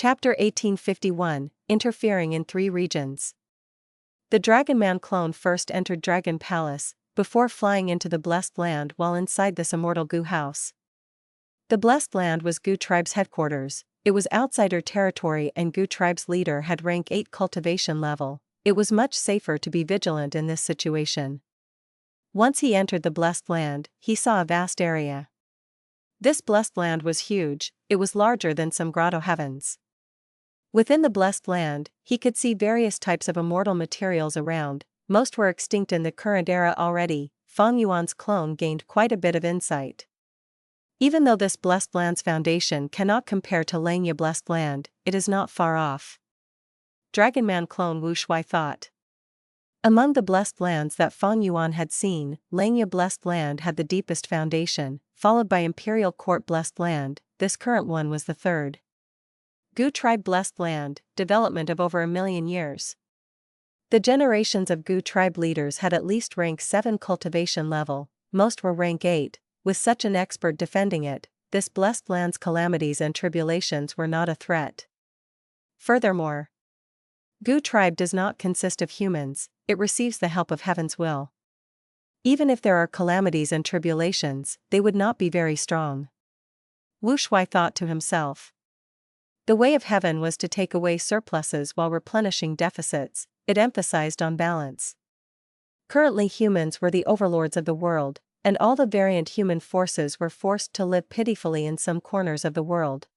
Chapter 1851, Interfering in Three Regions. The Dragon Man clone first entered Dragon Palace, before flying into the Blessed Land while inside this immortal Gu house. The Blessed Land was Gu tribe's headquarters. It was outsider territory and Gu tribe's leader had rank 8 cultivation level. It was much safer to be vigilant in this situation. Once he entered the Blessed Land, he saw a vast area. This Blessed Land was huge, it was larger than some grotto heavens. Within the Blessed Land, he could see various types of immortal materials around. Most were extinct in the current era already. Fang Yuan's clone gained quite a bit of insight. Even though this Blessed Land's foundation cannot compare to Langya Blessed Land, it is not far off. Dragon Man clone Wu Shui thought. Among the Blessed Lands that Fang Yuan had seen, Langya Blessed Land had the deepest foundation, followed by Imperial Court Blessed Land. This current one was the third. Gu Tribe Blessed Land, development of over 1 million years. The generations of Gu Tribe leaders had at least rank 7 cultivation level, most were rank 8, with such an expert defending it, this Blessed Land's calamities and tribulations were not a threat. Furthermore, Gu Tribe does not consist of humans, it receives the help of Heaven's will. Even if there are calamities and tribulations, they would not be very strong. Wu Shui thought to himself. The way of heaven was to take away surpluses while replenishing deficits. It emphasized on balance. Currently humans were the overlords of the world, and all the variant human forces were forced to live pitifully in some corners of the world.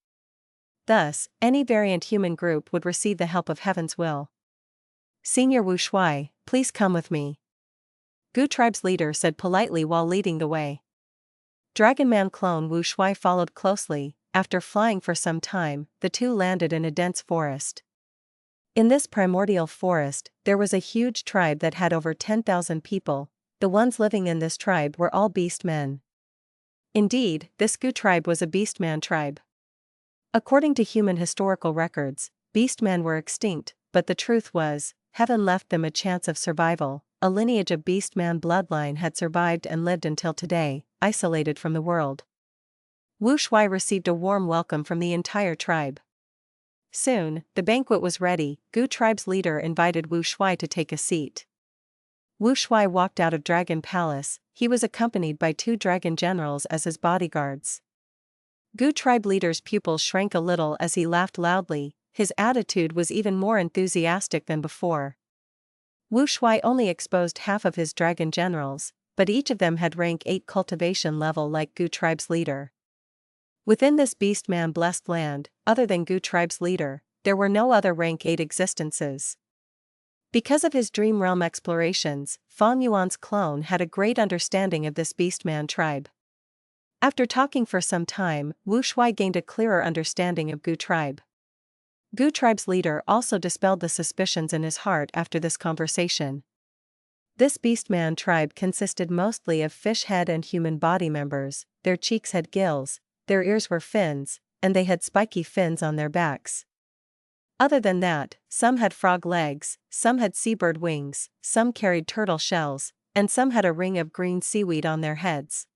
Thus, any variant human group would receive the help of Heaven's will. Senior Wu Shui, please come with me. Gu Tribe's leader said politely while leading the way. Dragon Man clone Wu Shui followed closely. After flying for some time, the two landed in a dense forest. In this primordial forest, there was a huge tribe that had over 10,000 people. The ones living in this tribe were all beast men. Indeed, this Gu tribe was a beastman tribe. According to human historical records, beastmen were extinct, but the truth was, heaven left them a chance of survival. A lineage of beastman bloodline had survived and lived until today, isolated from the world. Wu Shui received a warm welcome from the entire tribe. Soon, the banquet was ready. Gu tribe's leader invited Wu Shui to take a seat. Wu Shui walked out of Dragon Palace. He was accompanied by 2 dragon generals as his bodyguards. Gu tribe leader's pupils shrank a little as he laughed loudly. His attitude was even more enthusiastic than before. Wu Shui only exposed half of his dragon generals, but each of them had rank 8 cultivation level like Gu tribe's leader. Within this beastman blessed land, other than Gu tribe's leader, there were no other rank 8 existences. Because of his dream realm explorations, Fang Yuan's clone had a great understanding of this beastman tribe. After talking for some time, Wu Shui gained a clearer understanding of Gu tribe. Gu tribe's leader also dispelled the suspicions in his heart after this conversation. This beastman tribe consisted mostly of fish head and human body members. Their cheeks had gills, their ears were fins, and they had spiky fins on their backs. Other than that, some had frog legs, some had seabird wings, some carried turtle shells, and some had a ring of green seaweed on their heads.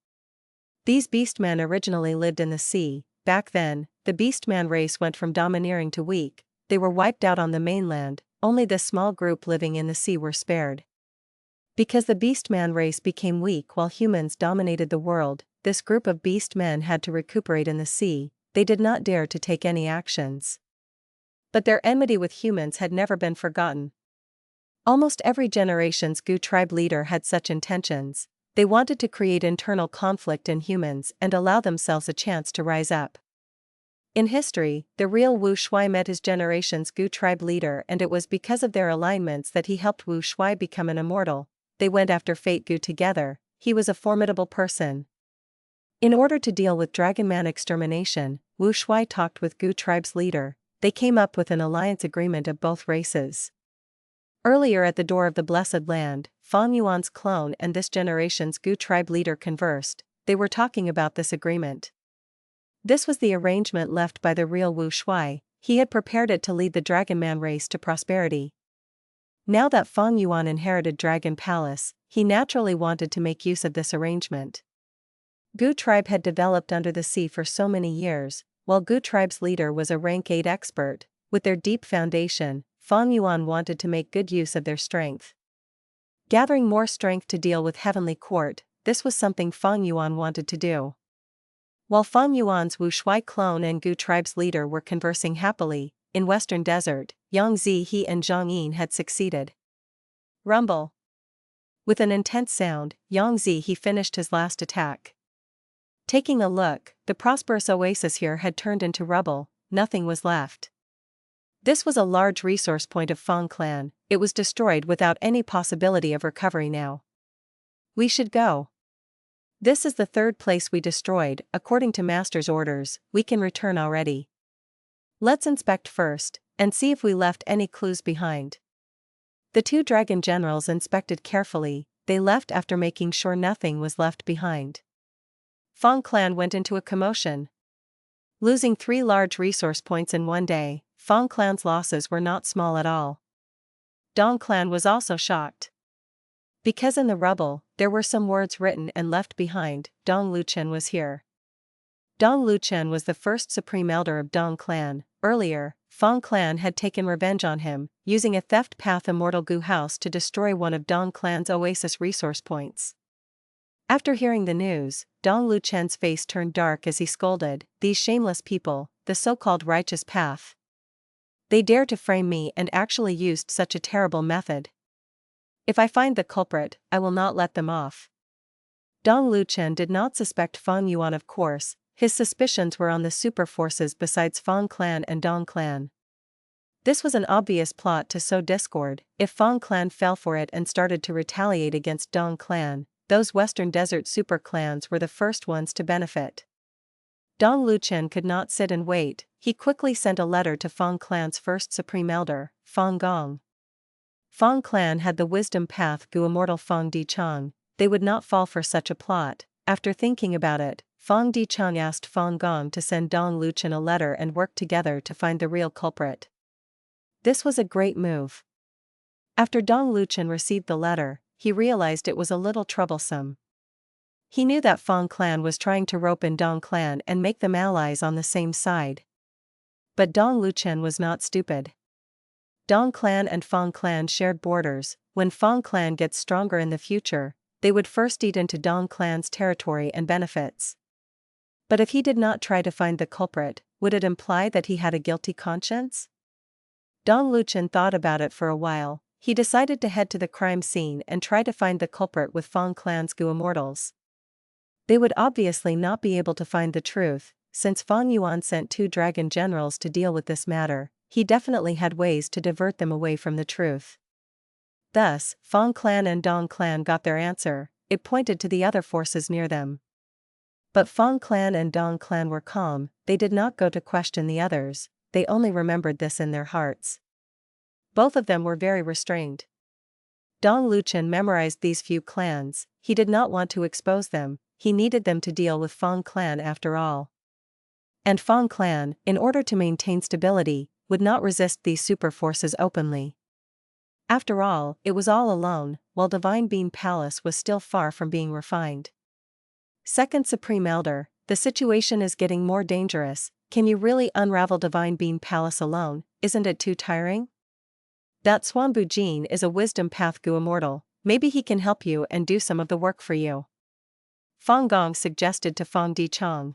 These beastmen originally lived in the sea. Back then, the beastman race went from domineering to weak. They were wiped out on the mainland, only the small group living in the sea were spared. Because the beastman race became weak while humans dominated the world, this group of beast men had to recuperate in the sea. They did not dare to take any actions. But their enmity with humans had never been forgotten. Almost every generation's Gu tribe leader had such intentions. They wanted to create internal conflict in humans and allow themselves a chance to rise up. In history, the real Wu Shui met his generation's Gu tribe leader, and it was because of their alignments that he helped Wu Shui become an immortal. They went after Fate Gu together. He was a formidable person. In order to deal with Dragon Man extermination, Wu Shui talked with Gu tribe's leader. They came up with an alliance agreement of both races. Earlier at the door of the Blessed Land, Fang Yuan's clone and this generation's Gu tribe leader conversed. They were talking about this agreement. This was the arrangement left by the real Wu Shui. He had prepared it to lead the Dragon Man race to prosperity. Now that Fang Yuan inherited Dragon Palace, he naturally wanted to make use of this arrangement. Gu tribe had developed under the sea for so many years. while Gu tribe's leader was a rank 8 expert. With their deep foundation, Fang Yuan wanted to make good use of their strength. Gathering more strength to deal with Heavenly Court, this was something Fang Yuan wanted to do. While Fang Yuan's Wu Shui clone and Gu tribe's leader were conversing happily, in Western Desert, Yang Zihe and Zhang Yin had succeeded. Rumble. With an intense sound, Yang Zihe finished his last attack. Taking a look, the prosperous oasis here had turned into rubble, nothing was left. This was a large resource point of Fang clan, it was destroyed without any possibility of recovery now. We should go. This is the third place we destroyed, according to Master's orders, we can return already. Let's inspect first, and see if we left any clues behind. The two dragon generals inspected carefully, they left after making sure nothing was left behind. Fang clan went into a commotion. Losing 3 large resource points in one day, Fang clan's losses were not small at all. Dong clan was also shocked. Because in the rubble, there were some words written and left behind. Dong Luchen was here. Dong Luchen was the first supreme elder of Dong clan. Earlier, Fang clan had taken revenge on him, using a theft path immortal Gu house to destroy one of Dong clan's oasis resource points. After hearing the news, Dong Luchen's face turned dark as he scolded, "These shameless people, the so-called righteous path. They dare to frame me and actually used such a terrible method. If I find the culprit, I will not let them off." Dong Luchen did not suspect Fang Yuan, of course, his suspicions were on the super forces besides Fang clan and Dong clan. This was an obvious plot to sow discord. If Fang clan fell for it and started to retaliate against Dong clan, those Western Desert super clans were the first ones to benefit. Dong Luchen could not sit and wait, he quickly sent a letter to Fang clan's first supreme elder, Fang Gong. Fang clan had the wisdom path Gu immortal Fang Dichang, they would not fall for such a plot. After thinking about it, Fang Dichang asked Fang Gong to send Dong Luchen a letter and work together to find the real culprit. This was a great move. After Dong Luchen received the letter, he realized it was a little troublesome. He knew that Fang clan was trying to rope in Dong clan and make them allies on the same side. But Dong Luchen was not stupid. Dong clan and Fang clan shared borders. When Fang clan gets stronger in the future, they would first eat into Dong clan's territory and benefits. But if he did not try to find the culprit, would it imply that he had a guilty conscience? Dong Luchen thought about it for a while. He decided to head to the crime scene and try to find the culprit with Fang clan's Gu immortals. They would obviously not be able to find the truth, since Fang Yuan sent 2 dragon generals to deal with this matter, he definitely had ways to divert them away from the truth. Thus, Fang clan and Dong clan got their answer, it pointed to the other forces near them. But Fang clan and Dong clan were calm, they did not go to question the others, they only remembered this in their hearts. Both of them were very restrained. Dong Luchen memorized these few clans, he did not want to expose them, he needed them to deal with Fang clan after all. And Fang clan, in order to maintain stability, would not resist these super forces openly. After all, it was all alone, while Divine Being Palace was still far from being refined. Second Supreme Elder, the situation is getting more dangerous, can you really unravel Divine Being Palace alone, isn't it too tiring? That Suan Bujin is a wisdom path Gu immortal, maybe he can help you and do some of the work for you. Fang Gong suggested to Fang Dichang.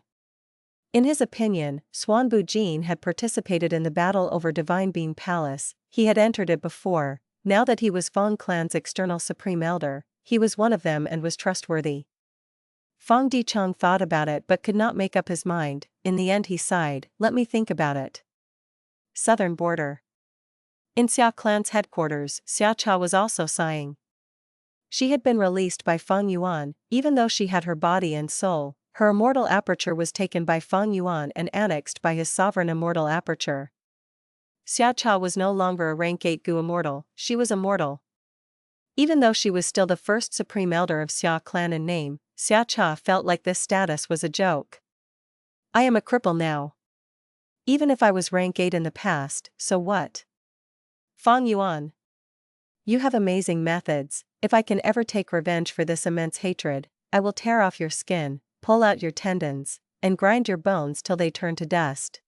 In his opinion, Suan Bujin had participated in the battle over Divine Being Palace, he had entered it before, now that he was Fang clan's external supreme elder, he was one of them and was trustworthy. Fang Dichang thought about it but could not make up his mind, in the end he sighed, let me think about it. Southern border. In Xiao clan's headquarters, Xiao was also sighing. She had been released by Fang Yuan, even though she had her body and soul, her immortal aperture was taken by Fang Yuan and annexed by his sovereign immortal aperture. Xiao was no longer a rank 8 Gu immortal, she was immortal. Even though she was still the first supreme elder of Xiao clan in name, Xiao felt like this status was a joke. I am a cripple now. Even if I was rank 8 in the past, so what? Fang Yuan. You have amazing methods, if I can ever take revenge for this immense hatred, I will tear off your skin, pull out your tendons, and grind your bones till they turn to dust.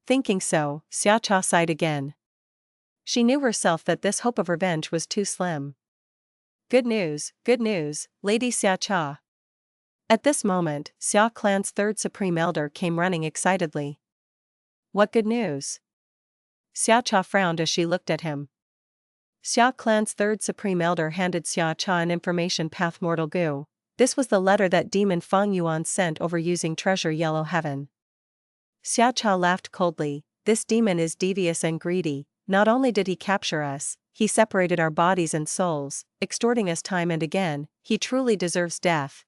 Thinking so, Xiao sighed again. She knew herself that this hope of revenge was too slim. Good news, Lady Xiao. At this moment, Xiao clan's third supreme elder came running excitedly. What good news? Xiao frowned as she looked at him. Xiao clan's third supreme elder handed Xiao an information path mortal goo. This was the letter that demon Fang Yuan sent over using treasure yellow heaven. Xiao laughed coldly. This demon is devious and greedy. Not only did he capture us, he separated our bodies and souls, extorting us time and again. He truly deserves death.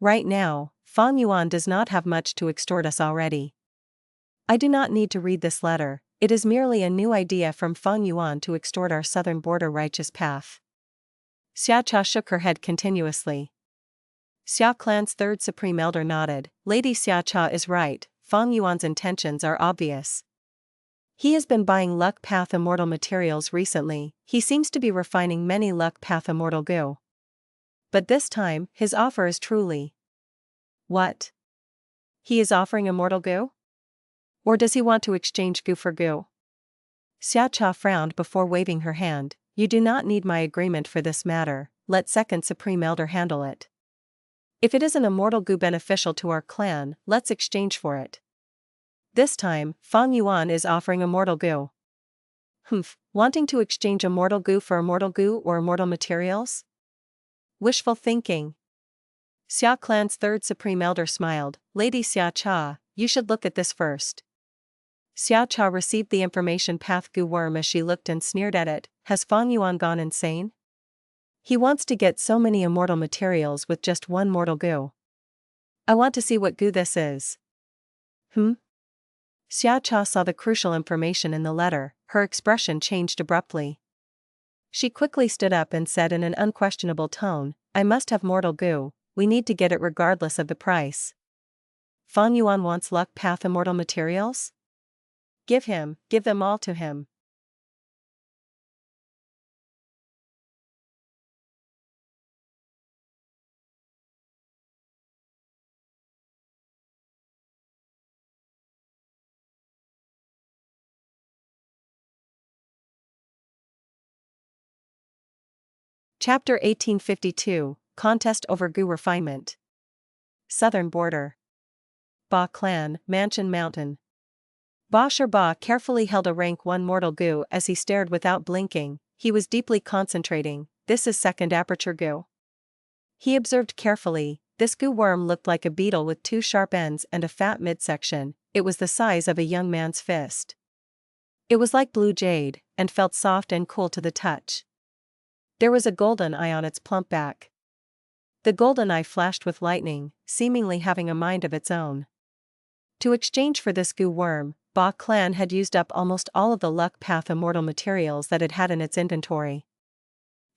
Right now, Fang Yuan does not have much to extort us already. I do not need to read this letter. It is merely a new idea from Fang Yuan to extort our southern border righteous path. Xiao shook her head continuously. Xiao clan's third supreme elder nodded. Lady Xiao is right, Fang Yuan's intentions are obvious. He has been buying luck path immortal materials recently. He seems to be refining many luck path immortal goo. But this time, his offer is truly. What? He is offering immortal goo? Or does he want to exchange goo for goo? Xiao frowned before waving her hand. You do not need my agreement for this matter, let second supreme elder handle it. If it is an immortal goo beneficial to our clan, let's exchange for it. This time, Fang Yuan is offering immortal goo. Wanting to exchange immortal goo for immortal goo or immortal materials? Wishful thinking. Xiao clan's third supreme elder smiled. Lady Xiao, you should look at this first. Xiao received the information path goo worm as she looked and sneered at it. Has Fang Yuan gone insane? He wants to get so many immortal materials with just one mortal goo. I want to see what goo this is. Xiao saw the crucial information in the letter. Her expression changed abruptly. She quickly stood up and said in an unquestionable tone, I must have mortal goo, we need to get it regardless of the price. Fang Yuan wants luck path immortal materials? Give them all to him. Chapter 1852, Contest over Goo Refinement. Southern Border. Ba Clan, Mansion Mountain. Ba Sherba carefully held a rank 1 mortal goo as he stared without blinking. He was deeply concentrating. This is second aperture goo. He observed carefully. This goo worm looked like a beetle with 2 sharp ends and a fat midsection. It was the size of a young man's fist. It was like blue jade, and felt soft and cool to the touch. There was a golden eye on its plump back. The golden eye flashed with lightning, seemingly having a mind of its own. To exchange for this goo worm, Ba Clan had used up almost all of the luck path immortal materials that it had in its inventory.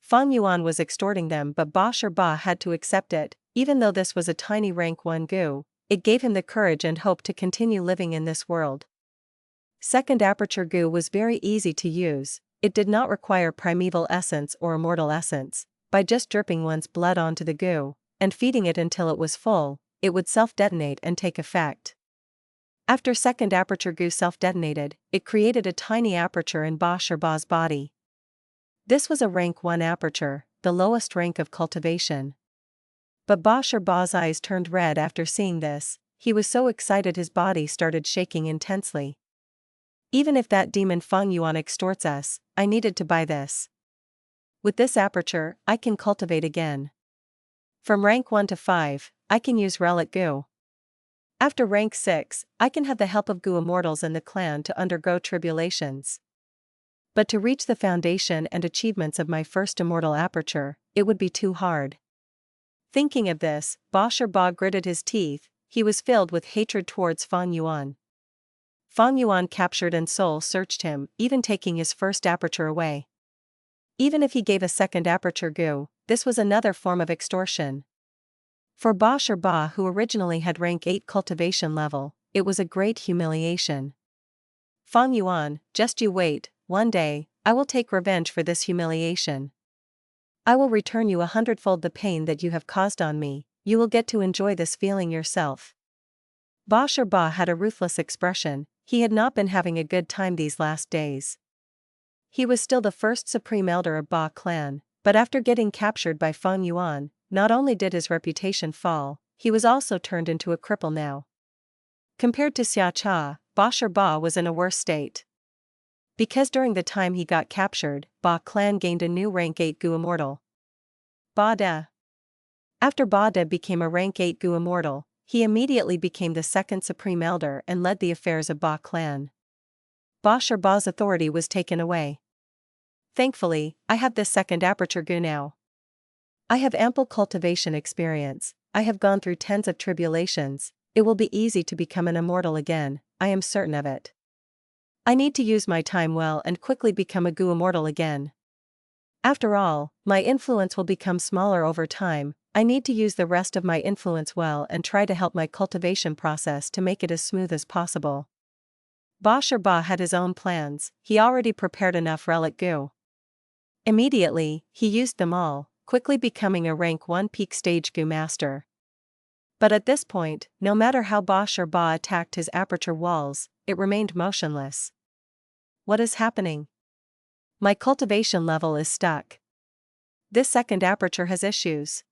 Fang Yuan was extorting them, but Ba Sherba had to accept it. Even though this was a tiny rank 1 goo, it gave him the courage and hope to continue living in this world. Second aperture goo was very easy to use. It did not require primeval essence or immortal essence. By just dripping one's blood onto the goo, and feeding it until it was full, it would self-detonate and take effect. After second aperture goo self-detonated, it created a tiny aperture in Ba Sherba's body. This was a rank 1 aperture, the lowest rank of cultivation. But Ba Sherba's eyes turned red after seeing this. He was so excited his body started shaking intensely. Even if that demon Fang Yuan extorts us, I needed to buy this. With this aperture, I can cultivate again. From rank 1 to 5, I can use relic goo. After rank 6, I can have the help of goo immortals in the clan to undergo tribulations. But to reach the foundation and achievements of my first immortal aperture, it would be too hard. Thinking of this, Ba Sherba gritted his teeth. He was filled with hatred towards Fang Yuan. Fang Yuan captured and soul-searched him, even taking his first aperture away. Even if he gave a second aperture goo, this was another form of extortion. For Ba Sherba, who originally had rank 8 cultivation level, it was a great humiliation. Fang Yuan, just you wait, one day, I will take revenge for this humiliation. I will return you 100-fold the pain that you have caused on me. You will get to enjoy this feeling yourself. Ba had a ruthless expression. He had not been having a good time these last days. He was still the first supreme elder of Ba clan, but after getting captured by Fang Yuan, not only did his reputation fall, he was also turned into a cripple now. Compared to Xiao, Ba was in a worse state. Because during the time he got captured, Ba clan gained a new rank 8 Gu immortal. Ba De. After Ba De became a rank 8 Gu immortal, he immediately became the second supreme elder and led the affairs of Ba clan. Ba's authority was taken away. Thankfully, I have this second Aperture Gu now. I have ample cultivation experience, I have gone through tens of tribulations, it will be easy to become an immortal again, I am certain of it. I need to use my time well and quickly become a Gu immortal again. After all, my influence will become smaller over time, I need to use the rest of my influence well and try to help my cultivation process to make it as smooth as possible. Ba had his own plans, he already prepared enough relic Gu. Immediately, he used them all, quickly becoming a rank 1 peak stage Gu master. But at this point, no matter how Ba attacked his aperture walls, it remained motionless. What is happening? My cultivation level is stuck. This second aperture has issues.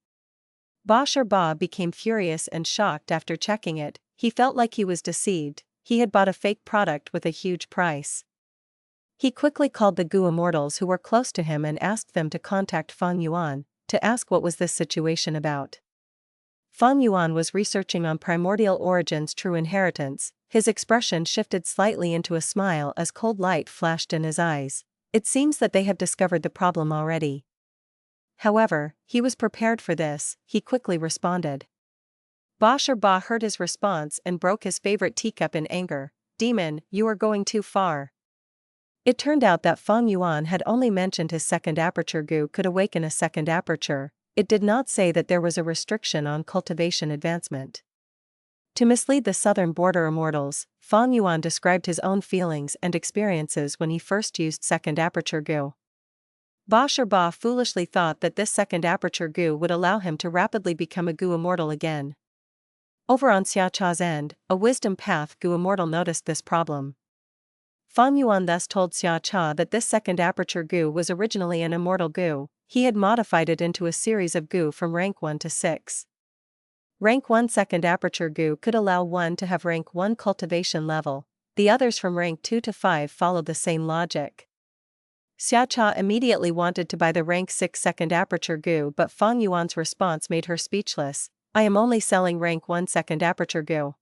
Ba became furious and shocked after checking it. He felt like he was deceived, he had bought a fake product with a huge price. He quickly called the Gu immortals who were close to him and asked them to contact Fang Yuan, to ask what was this situation about. Fang Yuan was researching on primordial origins true inheritance, his expression shifted slightly into a smile as cold light flashed in his eyes. It seems that they have discovered the problem already. However, he was prepared for this, he quickly responded. Ba heard his response and broke his favorite teacup in anger. Demon, you are going too far. It turned out that Fang Yuan had only mentioned his second aperture Gu could awaken a second aperture, it did not say that there was a restriction on cultivation advancement. To mislead the southern border immortals, Fang Yuan described his own feelings and experiences when he first used second aperture Gu. Ba foolishly thought that this second aperture Gu would allow him to rapidly become a Gu immortal again. Over on Xiao's end, a wisdom path Gu immortal noticed this problem. Fang Yuan thus told Xiao that this second aperture Gu was originally an immortal Gu, he had modified it into a series of Gu from rank 1 to 6. Rank 1 second aperture Gu could allow one to have rank 1 cultivation level, the others from rank 2 to 5 followed the same logic. Xiao immediately wanted to buy the rank 6 second aperture Gu, but Fang Yuan's response made her speechless. I am only selling rank 1 second aperture Gu.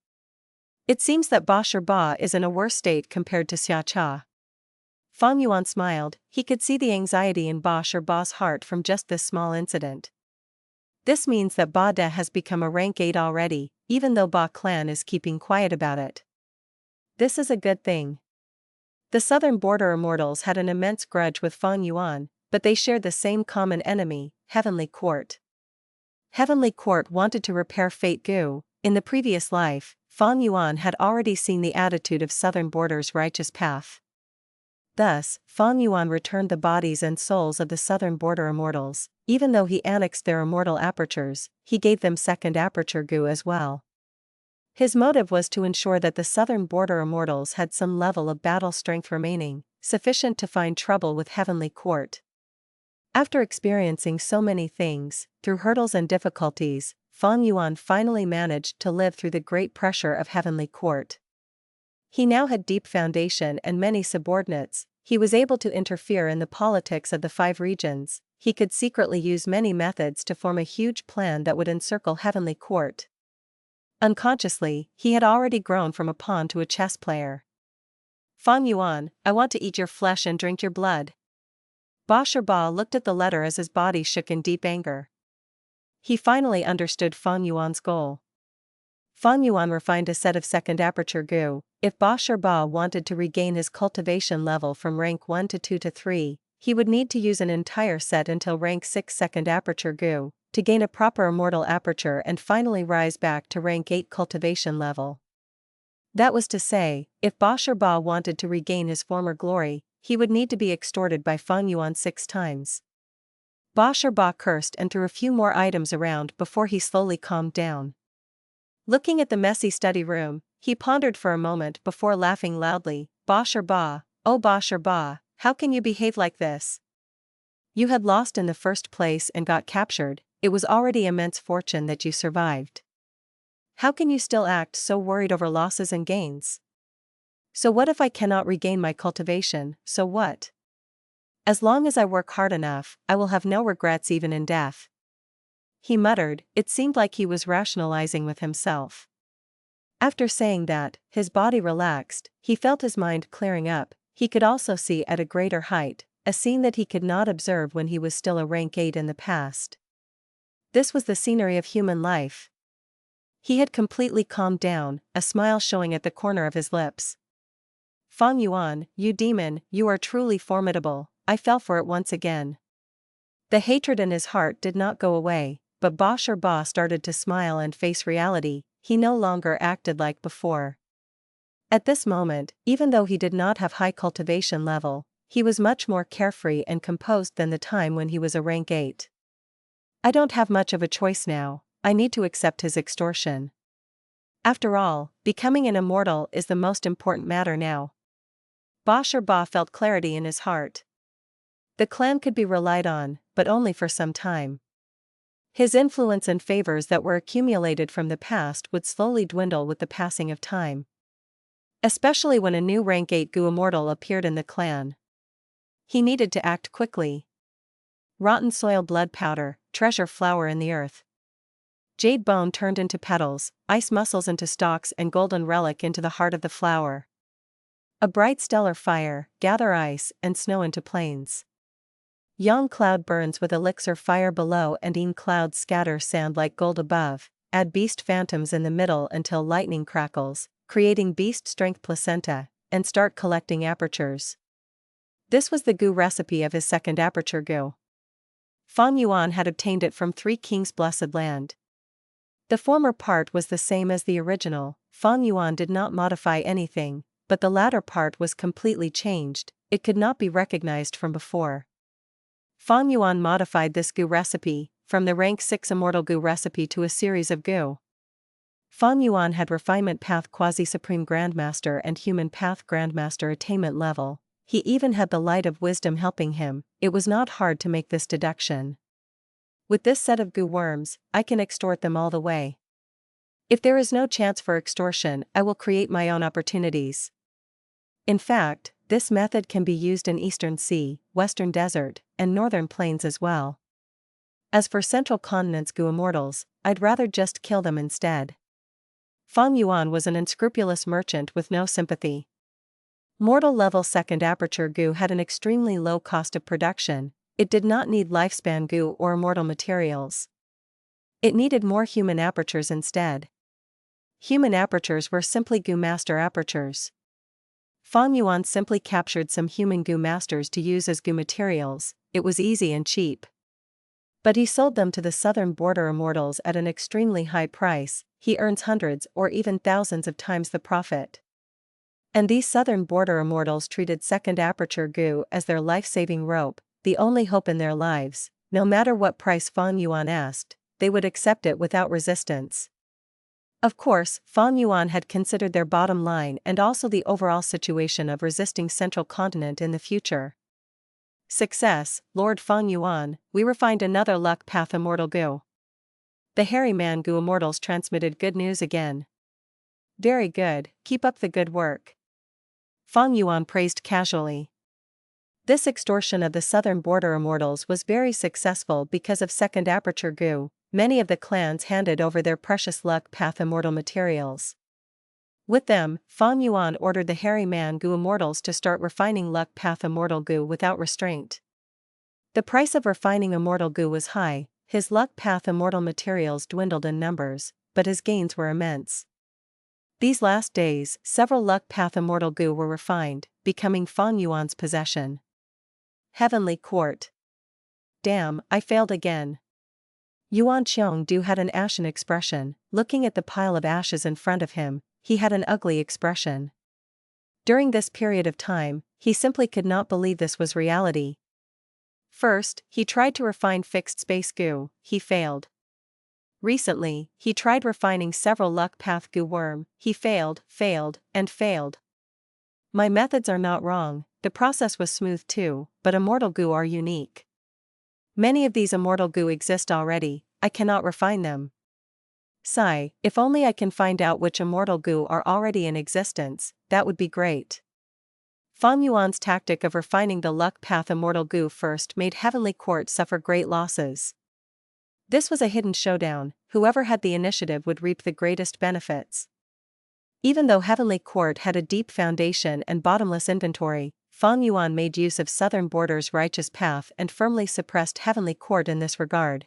It seems that Ba is in a worse state compared to Xiao. Fang Yuan smiled, he could see the anxiety in Ba's heart from just this small incident. This means that Ba De has become a rank 8 already, even though Ba clan is keeping quiet about it. This is a good thing. The southern border immortals had an immense grudge with Fang Yuan, but they shared the same common enemy, Heavenly Court. Heavenly Court wanted to repair Fate Gu. In the previous life, Fang Yuan had already seen the attitude of southern border's righteous path. Thus, Fang Yuan returned the bodies and souls of the southern border immortals. Even though he annexed their immortal apertures, he gave them second aperture Gu as well. His motive was to ensure that the southern border immortals had some level of battle strength remaining, sufficient to find trouble with Heavenly Court. After experiencing so many things, through hurdles and difficulties, Fang Yuan finally managed to live through the great pressure of Heavenly Court. He now had deep foundation and many subordinates, he was able to interfere in the politics of the 5 regions, he could secretly use many methods to form a huge plan that would encircle Heavenly Court. Unconsciously, he had already grown from a pawn to a chess player. Fang Yuan, I want to eat your flesh and drink your blood. Ba looked at the letter as his body shook in deep anger. He finally understood Fang Yuan's goal. Fang Yuan refined a set of second aperture Gu. If Ba wanted to regain his cultivation level from rank 1 to 2 to 3, he would need to use an entire set until rank 6 second aperture Gu, to gain a proper immortal aperture and finally rise back to rank 8 cultivation level. That was to say, if Ba wanted to regain his former glory, he would need to be extorted by Fang Yuan 6 times. Ba cursed and threw a few more items around before he slowly calmed down. Looking at the messy study room, he pondered for a moment before laughing loudly. Bosh or bah, oh bosh or bah, how can you behave like this? You had lost in the first place and got captured, it was already immense fortune that you survived. How can you still act so worried over losses and gains? So what if I cannot regain my cultivation, so what? As long as I work hard enough, I will have no regrets even in death. He muttered, it seemed like he was rationalizing with himself. After saying that, his body relaxed, he felt his mind clearing up, he could also see at a greater height, a scene that he could not observe when he was still a rank 8 in the past. This was the scenery of human life. He had completely calmed down, a smile showing at the corner of his lips. Fang Yuan, you demon, you are truly formidable, I fell for it once again. The hatred in his heart did not go away, but Bosh or Ba started to smile and face reality, he no longer acted like before. At this moment, even though he did not have high cultivation level, he was much more carefree and composed than the time when he was a rank 8. I don't have much of a choice now, I need to accept his extortion. After all, becoming an immortal is the most important matter now. Bosh or Ba felt clarity in his heart. The clan could be relied on, but only for some time. His influence and favors that were accumulated from the past would slowly dwindle with the passing of time. Especially when a new rank 8 Gu immortal appeared in the clan. He needed to act quickly. Rotten soil blood powder, treasure flower in the earth. Jade bone turned into petals, ice muscles into stalks and golden relic into the heart of the flower. A bright stellar fire, gather ice and snow into plains. Yang cloud burns with elixir fire below and Yin clouds scatter sand like gold above, add beast phantoms in the middle until lightning crackles, creating beast strength placenta, and start collecting apertures. This was the Gu recipe of his second aperture Gu. Fang Yuan had obtained it from 3 kings' blessed land. The former part was the same as the original, Fang Yuan did not modify anything, but the latter part was completely changed, it could not be recognized from before. Fang Yuan modified this Gu recipe, from the rank 6 immortal Gu recipe to a series of Gu. Fang Yuan had Refinement Path Quasi-Supreme Grandmaster and Human Path Grandmaster attainment level, he even had the Light of Wisdom helping him, it was not hard to make this deduction. With this set of Gu worms, I can extort them all the way. If there is no chance for extortion, I will create my own opportunities. In fact, this method can be used in Eastern Sea, Western Desert, and Northern Plains as well. As for Central Continent's Gu immortals, I'd rather just kill them instead. Fang Yuan was an unscrupulous merchant with no sympathy. Mortal level second aperture Gu had an extremely low cost of production, it did not need lifespan Gu or immortal materials. It needed more human apertures instead. Human apertures were simply Gu master apertures. Fang Yuan simply captured some human Gu masters to use as Gu materials, it was easy and cheap. But he sold them to the southern border immortals at an extremely high price, he earns hundreds or even thousands of times the profit. And these southern border immortals treated second aperture Gu as their life-saving rope, the only hope in their lives, no matter what price Fang Yuan asked, they would accept it without resistance. Of course, Fang Yuan had considered their bottom line and also the overall situation of resisting Central Continent in the future. Success, Lord Fang Yuan, we refined another luck path immortal Gu. The hairy man Gu immortals transmitted good news again. Very good, keep up the good work. Fang Yuan praised casually. This extortion of the southern border immortals was very successful because of second aperture Gu. Many of the clans handed over their precious luck path immortal materials. With them, Fang Yuan ordered the hairy man Gu immortals to start refining luck path immortal Gu without restraint. The price of refining immortal Gu was high, his luck path immortal materials dwindled in numbers, but his gains were immense. These last days, several luck path immortal Gu were refined, becoming Fang Yuan's possession. Heavenly Court. Damn, I failed again. Yuan Qiongdu had an ashen expression, looking at the pile of ashes in front of him, he had an ugly expression. During this period of time, he simply could not believe this was reality. First, he tried to refine fixed space Gu, he failed. Recently, he tried refining several luck path goo worm. He failed, and failed. My methods are not wrong, the process was smooth too, but immortal goo are unique. Many of these immortal goo exist already, I cannot refine them. Sigh, if only I can find out which immortal goo are already in existence, that would be great. Fang Yuan's tactic of refining the luck path immortal goo first made Heavenly Court suffer great losses. This was a hidden showdown, whoever had the initiative would reap the greatest benefits. Even though Heavenly Court had a deep foundation and bottomless inventory, Fang Yuan made use of Southern Border's righteous path and firmly suppressed Heavenly Court in this regard.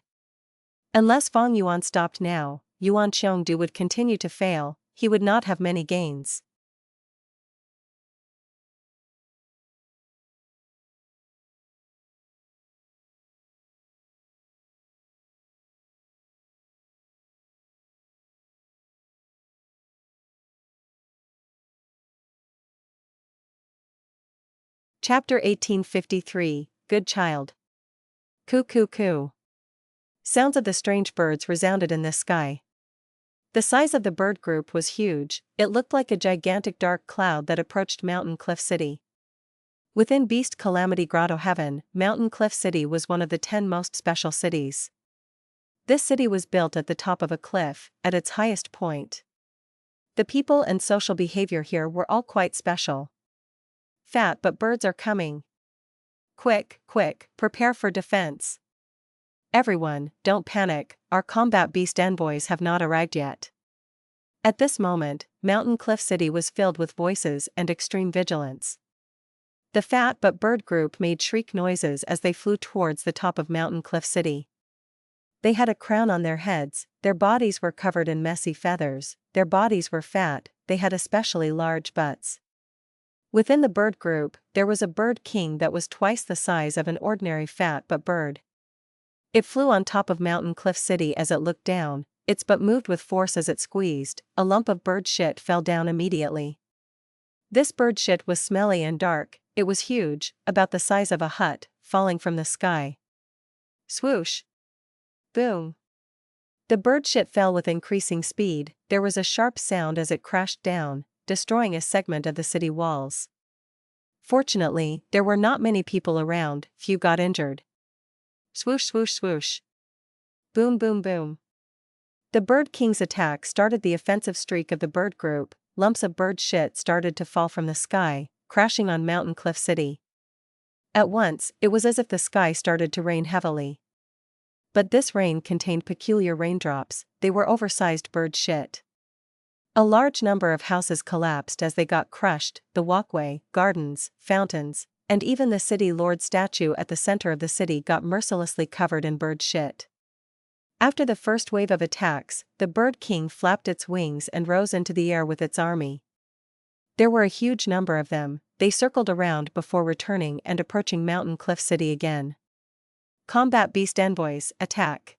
Unless Fang Yuan stopped now, Yuan Qiongdu would continue to fail, he would not have many gains. Chapter 1853, Good Child. Coo coo coo. Sounds of the strange birds resounded in this sky. The size of the bird group was huge, it looked like a gigantic dark cloud that approached Mountain Cliff City. Within Beast Calamity Grotto Heaven, Mountain Cliff City was one of the 10 most special cities. This city was built at the top of a cliff, at its highest point. The people and social behavior here were all quite special. Fat but birds are coming. Quick, quick, prepare for defense. Everyone, don't panic, our combat beast envoys have not arrived yet. At this moment, Mountain Cliff City was filled with voices and extreme vigilance. The fat but bird group made shriek noises as they flew towards the top of Mountain Cliff City. They had a crown on their heads, their bodies were covered in messy feathers, their bodies were fat, they had especially large butts. Within the bird group, there was a bird king that was twice the size of an ordinary fat but bird. It flew on top of Mountain Cliff City as it looked down, its butt moved with force as it squeezed, a lump of bird shit fell down immediately. This bird shit was smelly and dark, it was huge, about the size of a hut, falling from the sky. Swoosh! Boom! The bird shit fell with increasing speed, there was a sharp sound as it crashed down, destroying a segment of the city walls. Fortunately, there were not many people around, few got injured. Swoosh swoosh swoosh. Boom boom boom. The Bird King's attack started the offensive streak of the bird group, lumps of bird shit started to fall from the sky, crashing on Mountain Cliff City. At once, it was as if the sky started to rain heavily. But this rain contained peculiar raindrops, they were oversized bird shit. A large number of houses collapsed as they got crushed, the walkway, gardens, fountains, and even the city lord statue at the center of the city got mercilessly covered in bird shit. After the first wave of attacks, the Bird King flapped its wings and rose into the air with its army. There were a huge number of them, they circled around before returning and approaching Mountain Cliff City again. Combat Beast Envoys, attack!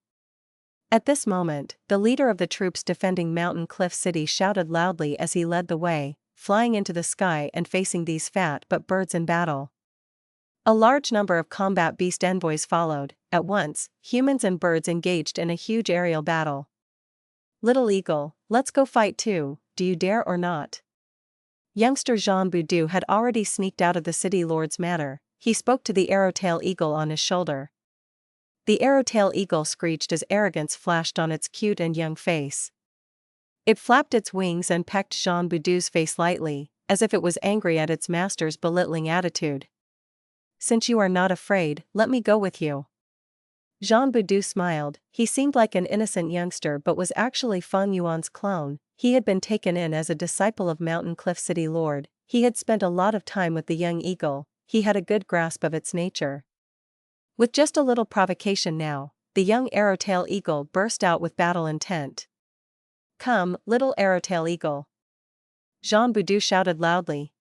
At this moment, the leader of the troops defending Mountain Cliff City shouted loudly as he led the way, flying into the sky and facing these fat but birds in battle. A large number of combat beast envoys followed, at once, humans and birds engaged in a huge aerial battle. Little Eagle, let's go fight too, do you dare or not? Youngster Jean Boudou had already sneaked out of the city lord's manor, he spoke to the arrowtail eagle on his shoulder. The arrowtail eagle screeched as arrogance flashed on its cute and young face. It flapped its wings and pecked Jean Boudou's face lightly, as if it was angry at its master's belittling attitude. Since you are not afraid, let me go with you. Jean Boudou smiled, he seemed like an innocent youngster but was actually Fang Yuan's clone, he had been taken in as a disciple of Mountain Cliff City Lord, he had spent a lot of time with the young eagle, he had a good grasp of its nature. With just a little provocation now, the young arrowtail eagle burst out with battle intent. Come, little arrowtail eagle! Jean Boudou shouted loudly.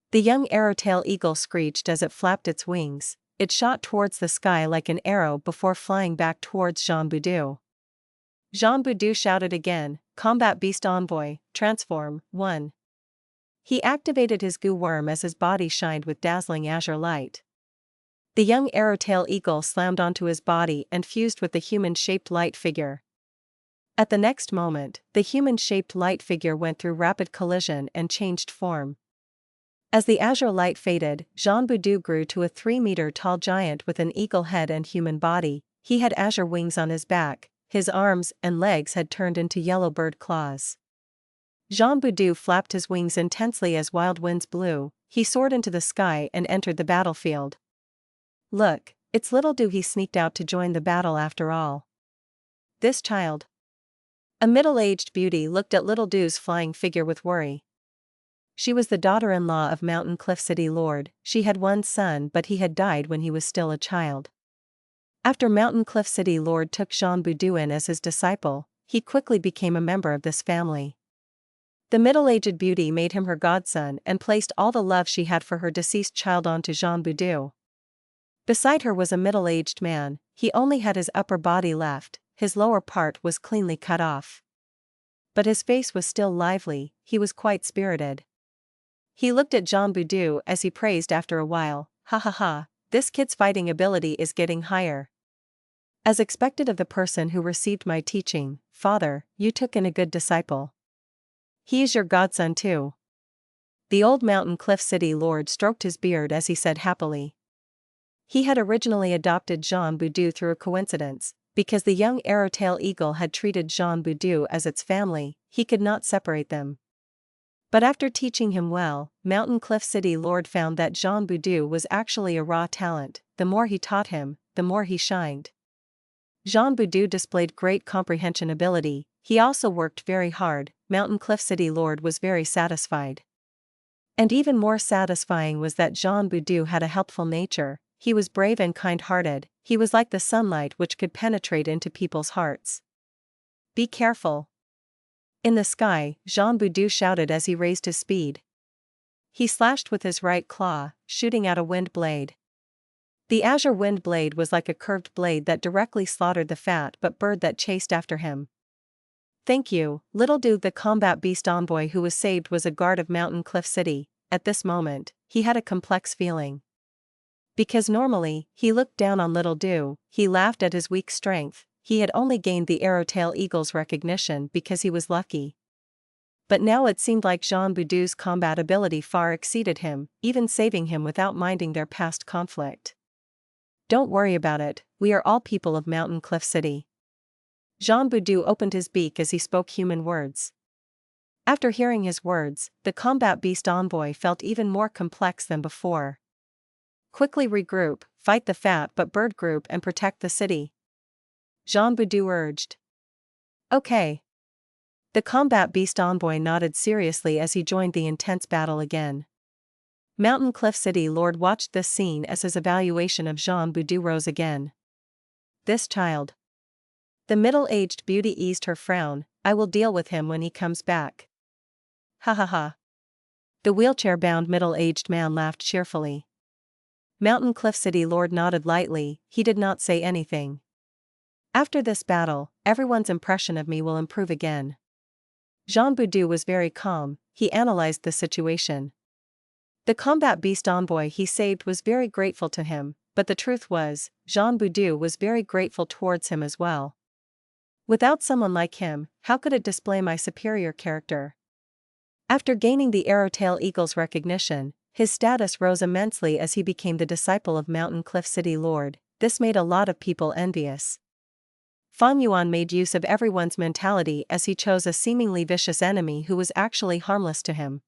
The young arrowtail eagle screeched as it flapped its wings, it shot towards the sky like an arrow before flying back towards Jean Boudou. Jean Boudou shouted again, Combat Beast Envoy, transform, 1. He activated his goo worm as his body shined with dazzling azure light. The young arrowtail eagle slammed onto his body and fused with the human-shaped light figure. At the next moment, the human-shaped light figure went through rapid collision and changed form. As the azure light faded, Jean Boudou grew to a 3-meter-tall giant with an eagle head and human body. He had azure wings on his back, his arms and legs had turned into yellow bird claws. Jean Boudou flapped his wings intensely as wild winds blew. He soared into the sky and entered the battlefield. Look, it's Little Do. He sneaked out to join the battle after all. This child. A middle-aged beauty looked at Little Do's flying figure with worry. She was the daughter-in-law of Mountain Cliff City Lord. She had one son, but he had died when he was still a child. After Mountain Cliff City Lord took Jean Boudou in as his disciple, he quickly became a member of this family. The middle-aged beauty made him her godson and placed all the love she had for her deceased child onto Jean Boudou. Beside her was a middle-aged man. He only had his upper body left, his lower part was cleanly cut off. But his face was still lively, he was quite spirited. He looked at Jean Boudou as he praised after a while, "Ha ha ha, this kid's fighting ability is getting higher. As expected of the person who received my teaching, Father, you took in a good disciple. He is your godson too." The old Mountain Cliff City Lord stroked his beard as he said happily. He had originally adopted Jean Boudou through a coincidence. Because the young arrowtail eagle had treated Jean Boudou as its family, he could not separate them. But after teaching him well, Mountain Cliff City Lord found that Jean Boudou was actually a raw talent. The more he taught him, the more he shined. Jean Boudou displayed great comprehension ability. He also worked very hard. Mountain Cliff City Lord was very satisfied. And even more satisfying was that Jean Boudou had a helpful nature. He was brave and kind-hearted. He was like the sunlight which could penetrate into people's hearts. Be careful. In the sky, Jean Boudou shouted as he raised his speed. He slashed with his right claw, shooting out a wind blade. The azure wind blade was like a curved blade that directly slaughtered the fat but bird that chased after him. Thank you, Little Do. The combat beast envoy who was saved was a guard of Mountain Cliff City. At this moment, he had a complex feeling. Because normally, he looked down on Little Do, he laughed at his weak strength. He had only gained the arrowtail eagle's recognition because he was lucky. But now it seemed like Jean Boudou's combat ability far exceeded him, even saving him without minding their past conflict. Don't worry about it, we are all people of Mountain Cliff City. Jean Boudou opened his beak as he spoke human words. After hearing his words, the combat beast envoy felt even more complex than before. Quickly regroup, fight the fat but bird group and protect the city. Jean Boudou urged. Okay. The combat beast envoy nodded seriously as he joined the intense battle again. Mountain Cliff City Lord watched this scene as his evaluation of Jean Boudou rose again. This child. The middle-aged beauty eased her frown. I will deal with him when he comes back. Ha ha ha. The wheelchair-bound middle-aged man laughed cheerfully. Mountain Cliff City Lord nodded lightly. He did not say anything. After this battle, everyone's impression of me will improve again. Jean Boudou was very calm. He analyzed the situation. The combat beast envoy he saved was very grateful to him, but the truth was, Jean Boudou was very grateful towards him as well. Without someone like him, how could it display my superior character? After gaining the arrowtail eagle's recognition, his status rose immensely as he became the disciple of Mountain Cliff City Lord. This made a lot of people envious. Fang Yuan made use of everyone's mentality as he chose a seemingly vicious enemy who was actually harmless to him.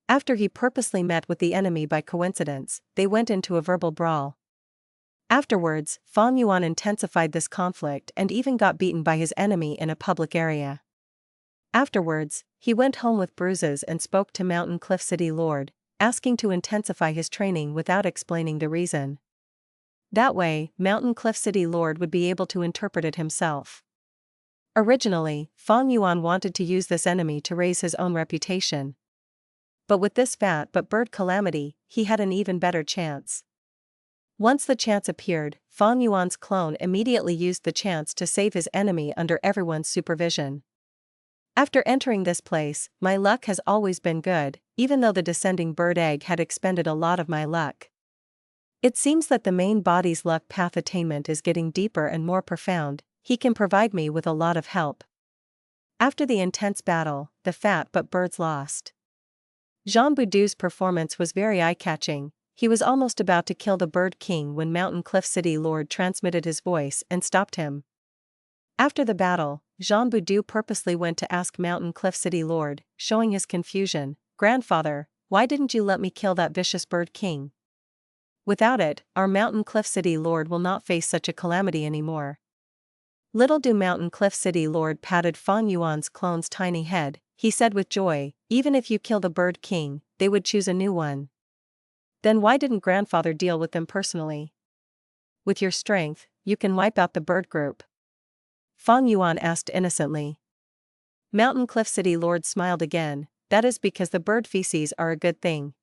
After he purposely met with the enemy by coincidence, they went into a verbal brawl. Afterwards, Fang Yuan intensified this conflict and even got beaten by his enemy in a public area. Afterwards, he went home with bruises and spoke to Mountain Cliff City Lord, asking to intensify his training without explaining the reason. That way, Mountain Cliff City Lord would be able to interpret it himself. Originally, Fang Yuan wanted to use this enemy to raise his own reputation. But with this fat but bird calamity, he had an even better chance. Once the chance appeared, Fang Yuan's clone immediately used the chance to save his enemy under everyone's supervision. After entering this place, my luck has always been good, even though the descending bird egg had expended a lot of my luck. It seems that the main body's luck path attainment is getting deeper and more profound. He can provide me with a lot of help. After the intense battle, the fat but birds lost. Jean Boudou's performance was very eye-catching. He was almost about to kill the Bird King when Mountain Cliff City Lord transmitted his voice and stopped him. After the battle, Jean Boudou purposely went to ask Mountain Cliff City Lord, showing his confusion, "Grandfather, why didn't you let me kill that vicious Bird King? Without it, our Mountain Cliff City Lord will not face such a calamity anymore." Little do Mountain Cliff City Lord patted Fang Yuan's clone's tiny head. He said with joy, "Even if you kill the Bird King, they would choose a new one. Then why didn't Grandfather deal with them personally? With your strength, you can wipe out the bird group." Fang Yuan asked innocently. Mountain Cliff City Lord smiled again. "That is because the bird feces are a good thing.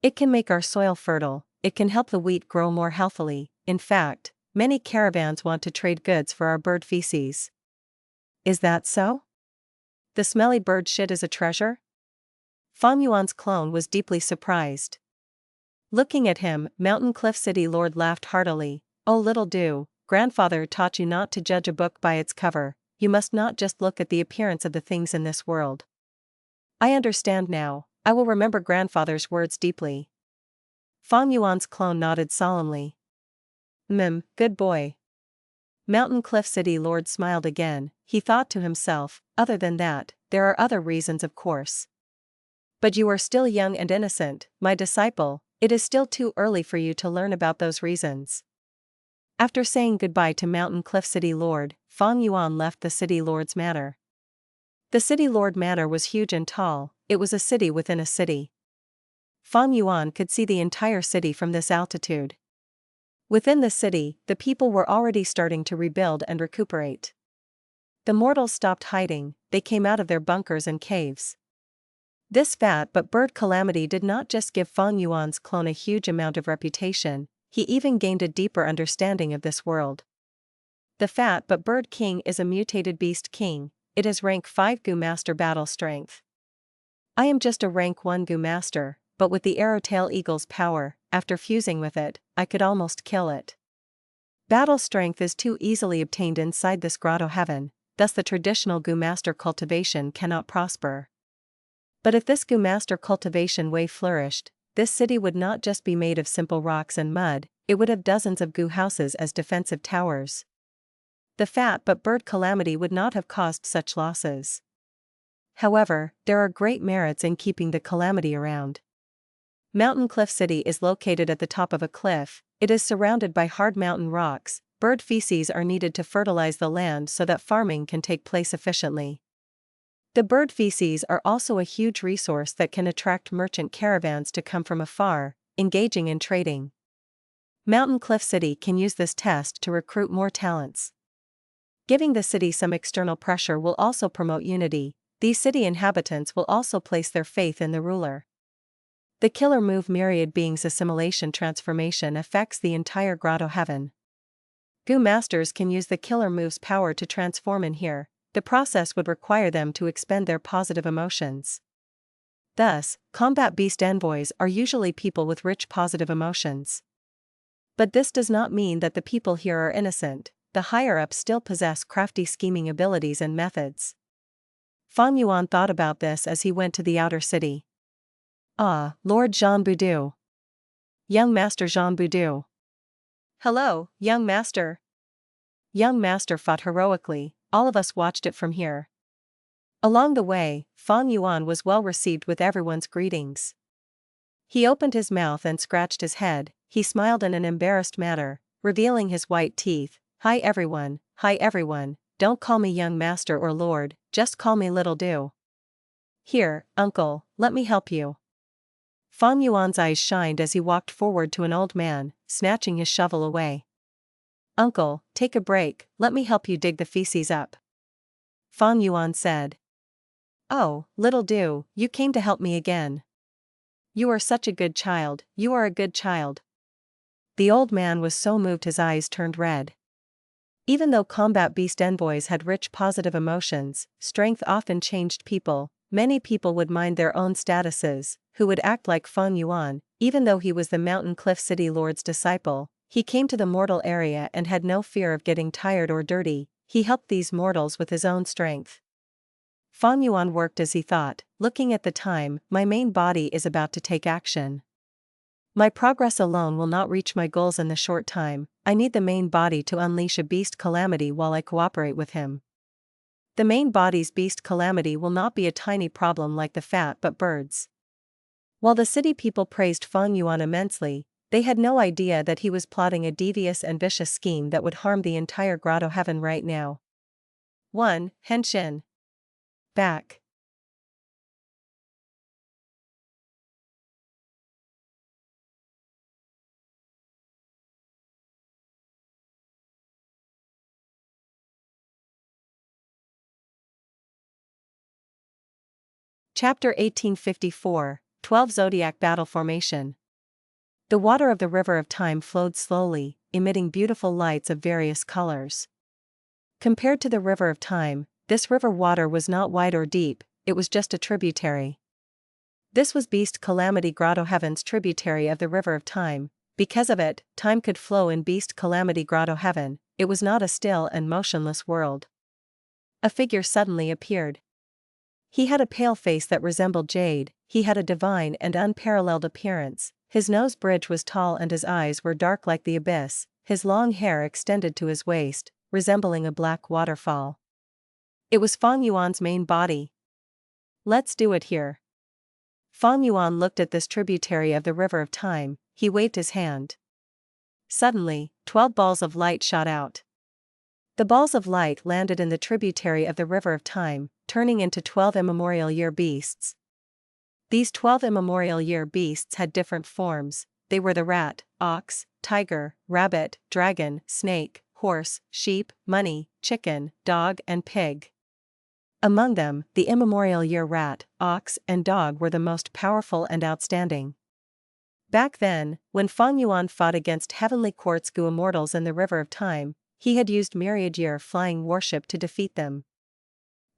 It can make our soil fertile, it can help the wheat grow more healthily. In fact, many caravans want to trade goods for our bird feces." "Is that so? The smelly bird shit is a treasure?" Fang Yuan's clone was deeply surprised. Looking at him, Mountain Cliff City Lord laughed heartily. "Oh little do, Grandfather taught you not to judge a book by its cover. You must not just look at the appearance of the things in this world." "I understand now, I will remember Grandfather's words deeply." Fang Yuan's clone nodded solemnly. Good boy." Mountain Cliff City Lord smiled again. He thought to himself, "Other than that, there are other reasons of course. But you are still young and innocent, my disciple. It is still too early for you to learn about those reasons." After saying goodbye to Mountain Cliff City Lord, Fang Yuan left the City Lord's manor. The City Lord manor was huge and tall. It was a city within a city. Fang Yuan could see the entire city from this altitude. Within the city, the people were already starting to rebuild and recuperate. The mortals stopped hiding, they came out of their bunkers and caves. This fat but bird calamity did not just give Fang Yuan's clone a huge amount of reputation, he even gained a deeper understanding of this world. The fat but bird king is a mutated beast king. It is rank 5 Gu Master battle strength. I am just a rank 1 Gu Master, but with the Arrowtail Eagle's power, after fusing with it, I could almost kill it. Battle strength is too easily obtained inside this grotto heaven, thus the traditional Gu Master cultivation cannot prosper. But if this Gu Master cultivation way flourished, this city would not just be made of simple rocks and mud, it would have dozens of Gu houses as defensive towers. The fat but bird calamity would not have caused such losses. However, there are great merits in keeping the calamity around. Mountain Cliff City is located at the top of a cliff. It is surrounded by hard mountain rocks. Bird feces are needed to fertilize the land so that farming can take place efficiently. The bird feces are also a huge resource that can attract merchant caravans to come from afar, engaging in trading. Mountain Cliff City can use this test to recruit more talents. Giving the city some external pressure will also promote unity. These city inhabitants will also place their faith in the ruler. The killer move myriad beings assimilation transformation affects the entire grotto heaven. Gu Masters can use the killer move's power to transform in here. The process would require them to expend their positive emotions. Thus, combat beast envoys are usually people with rich positive emotions. But this does not mean that the people here are innocent. The higher-ups still possess crafty scheming abilities and methods. Fang Yuan thought about this as he went to the outer city. "Ah, Lord Jean Boudou. Young Master Jean Boudou." "Hello, young master." Young master fought heroically. All of us watched it from here. Along the way, Fang Yuan was well received with everyone's greetings. He opened his mouth and scratched his head. He smiled in an embarrassed manner, revealing his white teeth. Hi everyone, don't call me young master or lord, just call me little do. Here, uncle, let me help you." Fang Yuan's eyes shined as he walked forward to an old man, snatching his shovel away. "Uncle, take a break, let me help you dig the feces up," Fang Yuan said. "Oh, little do, you came to help me again. You are such a good child, you are a good child." The old man was so moved his eyes turned red. Even though combat beast envoys had rich positive emotions, strength often changed people. Many people would mind their own statuses, who would act like Fang Yuan, even though he was the Mountain Cliff City Lord's disciple. He came to the mortal area and had no fear of getting tired or dirty. He helped these mortals with his own strength. Fang Yuan worked as he thought, looking at the time, my main body is about to take action. My progress alone will not reach my goals in the short time, I need the main body to unleash a beast calamity while I cooperate with him. The main body's beast calamity will not be a tiny problem like the fat but birds. While the city people praised Fang Yuan immensely, they had no idea that he was plotting a devious and vicious scheme that would harm the entire grotto heaven right now. 1. Henshin. Back. Chapter 1854, 12 Zodiac Battle Formation. The water of the river of time flowed slowly, emitting beautiful lights of various colors. Compared to the river of time, this river water was not wide or deep, it was just a tributary. This was Beast Calamity Grotto Heaven's tributary of the river of time. Because of it, time could flow in Beast Calamity Grotto Heaven. It was not a still and motionless world. A figure suddenly appeared. He had a pale face that resembled jade, he had a divine and unparalleled appearance, his nose bridge was tall and his eyes were dark like the abyss, his long hair extended to his waist, resembling a black waterfall. It was Fang Yuan's main body. Let's do it here. Fang Yuan looked at this tributary of the river of time, he waved his hand. Suddenly, 12 balls of light shot out. The balls of light landed in the tributary of the river of time, turning into 12 immemorial year beasts. These 12 immemorial year beasts had different forms, they were the rat, ox, tiger, rabbit, dragon, snake, horse, sheep, money, chicken, dog and pig. Among them, the immemorial year rat, ox and dog were the most powerful and outstanding. Back then, when Fang Yuan fought against Heavenly Quartz Gu immortals in the river of time, he had used myriad year flying worship to defeat them.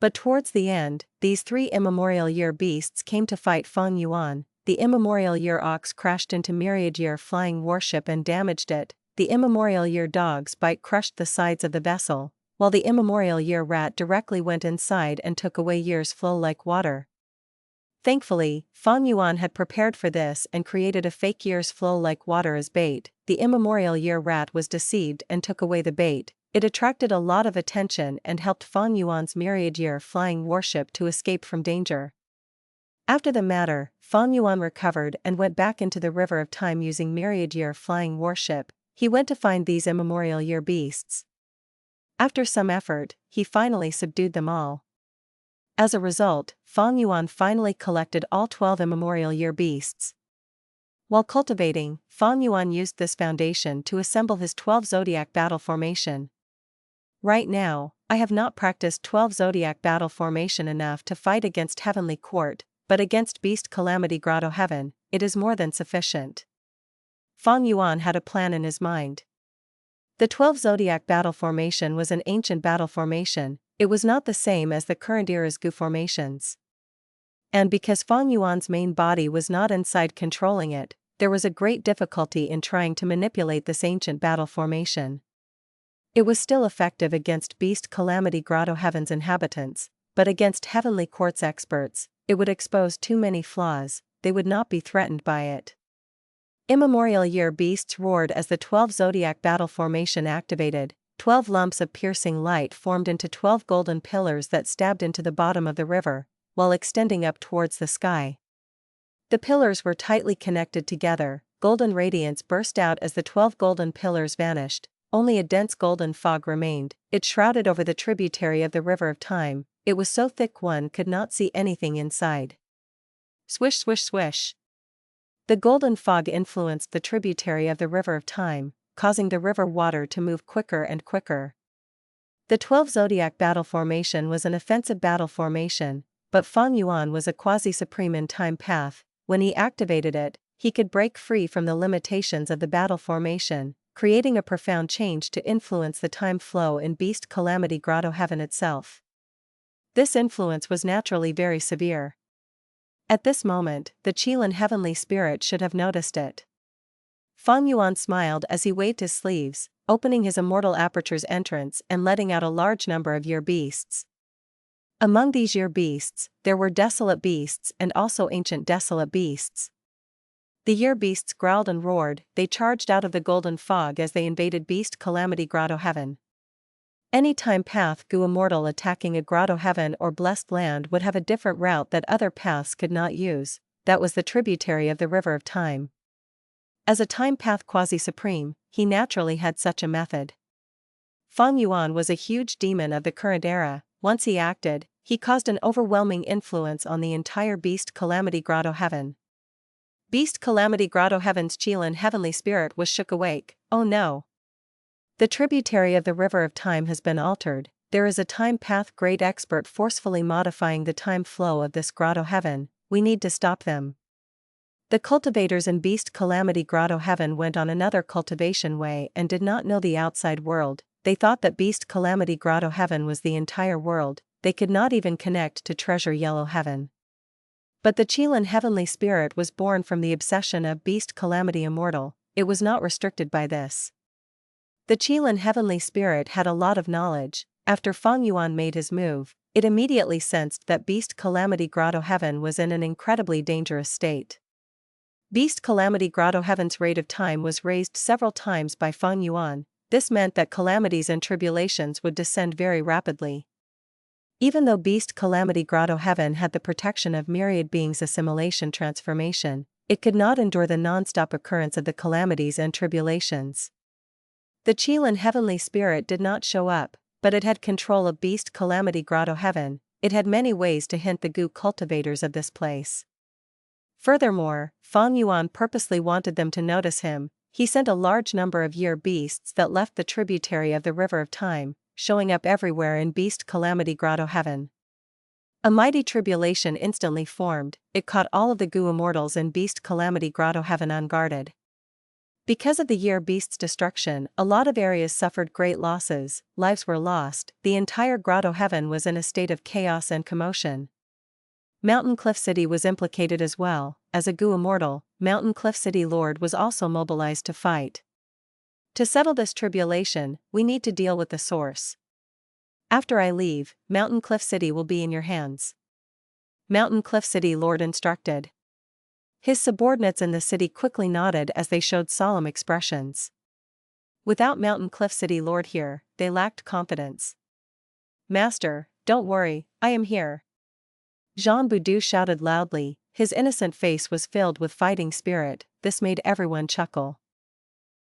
But towards the end, these 3 immemorial year beasts came to fight Fang Yuan. The immemorial year ox crashed into myriad year flying warship and damaged it, the immemorial year dog's bite crushed the sides of the vessel, while the immemorial year rat directly went inside and took away year's flow like water. Thankfully, Fang Yuan had prepared for this and created a fake year's flow like water as bait. The immemorial year rat was deceived and took away the bait. It attracted a lot of attention and helped Fang Yuan's myriad year flying warship to escape from danger. After the matter, Fang Yuan recovered and went back into the river of time using myriad year flying warship. He went to find these immemorial year beasts. After some effort, he finally subdued them all. As a result, Fang Yuan finally collected all 12 immemorial year beasts. While cultivating, Fang Yuan used this foundation to assemble his 12 Zodiac battle formation. Right now, I have not practiced 12 Zodiac battle formation enough to fight against Heavenly Court, but against Beast Calamity Grotto Heaven, it is more than sufficient. Fang Yuan had a plan in his mind. The 12 Zodiac battle formation was an ancient battle formation, it was not the same as the current era's Gu formations. And because Fang Yuan's main body was not inside controlling it, there was a great difficulty in trying to manipulate this ancient battle formation. It was still effective against Beast Calamity Grotto Heaven's inhabitants, but against Heavenly Quartz experts, it would expose too many flaws, they would not be threatened by it. Immemorial year beasts roared as the 12 Zodiac battle formation activated. 12 lumps of piercing light formed into 12 golden pillars that stabbed into the bottom of the river, while extending up towards the sky. The pillars were tightly connected together, golden radiance burst out as the 12 golden pillars vanished, only a dense golden fog remained, it shrouded over the tributary of the river of time, it was so thick one could not see anything inside. Swish swish swish. The golden fog influenced the tributary of the river of time, causing the river water to move quicker and quicker. The 12 Zodiac battle formation was an offensive battle formation, but Fang Yuan was a quasi-supreme in time path. When he activated it, he could break free from the limitations of the battle formation, creating a profound change to influence the time flow in Beast Calamity Grotto Heaven itself. This influence was naturally very severe. At this moment, the Qilin heavenly spirit should have noticed it. Fang Yuan smiled as he waved his sleeves, opening his immortal Aperture's entrance and letting out a large number of year beasts. Among these year beasts, there were desolate beasts and also ancient desolate beasts. The year beasts growled and roared, they charged out of the golden fog as they invaded Beast Calamity Grotto Heaven. Any time path Gu Immortal attacking a Grotto Heaven or Blessed Land would have a different route that other paths could not use, that was the tributary of the River of Time. As a time path quasi-supreme, he naturally had such a method. Fang Yuan was a huge demon of the current era. Once he acted, he caused an overwhelming influence on the entire Beast Calamity Grotto Heaven. Beast Calamity Grotto Heaven's Qilin heavenly spirit was shook awake. Oh no! The tributary of the River of Time has been altered. There is a time path great expert forcefully modifying the time flow of this Grotto Heaven. We need to stop them. The cultivators in Beast Calamity Grotto Heaven went on another cultivation way and did not know the outside world. They thought that Beast Calamity Grotto Heaven was the entire world. They could not even connect to Treasure Yellow Heaven. But the Qilin heavenly spirit was born from the obsession of Beast Calamity Immortal. It was not restricted by this. The Qilin heavenly spirit had a lot of knowledge. After Fang Yuan made his move, it immediately sensed that Beast Calamity Grotto Heaven was in an incredibly dangerous state. Beast Calamity Grotto Heaven's rate of time was raised several times by Fang Yuan. This meant that calamities and tribulations would descend very rapidly. Even though Beast Calamity Grotto Heaven had the protection of myriad beings' assimilation transformation, it could not endure the non-stop occurrence of the calamities and tribulations. The Qilin heavenly spirit did not show up, but it had control of Beast Calamity Grotto Heaven. It had many ways to hint the Gu cultivators of this place. Furthermore, Fang Yuan purposely wanted them to notice him. He sent a large number of year beasts that left the tributary of the River of Time, showing up everywhere in Beast Calamity Grotto Heaven. A mighty tribulation instantly formed. It caught all of the Gu immortals in Beast Calamity Grotto Heaven unguarded. Because of the year beast's destruction, a lot of areas suffered great losses, lives were lost, the entire Grotto Heaven was in a state of chaos and commotion. Mountain Cliff City was implicated as well. As a Gu immortal, Mountain Cliff City Lord was also mobilized to fight. To settle this tribulation, we need to deal with the source. After I leave, Mountain Cliff City will be in your hands. Mountain Cliff City Lord instructed. His subordinates in the city quickly nodded as they showed solemn expressions. Without Mountain Cliff City Lord here, they lacked confidence. Master, don't worry, I am here. Jean Boudou shouted loudly, his innocent face was filled with fighting spirit. This made everyone chuckle.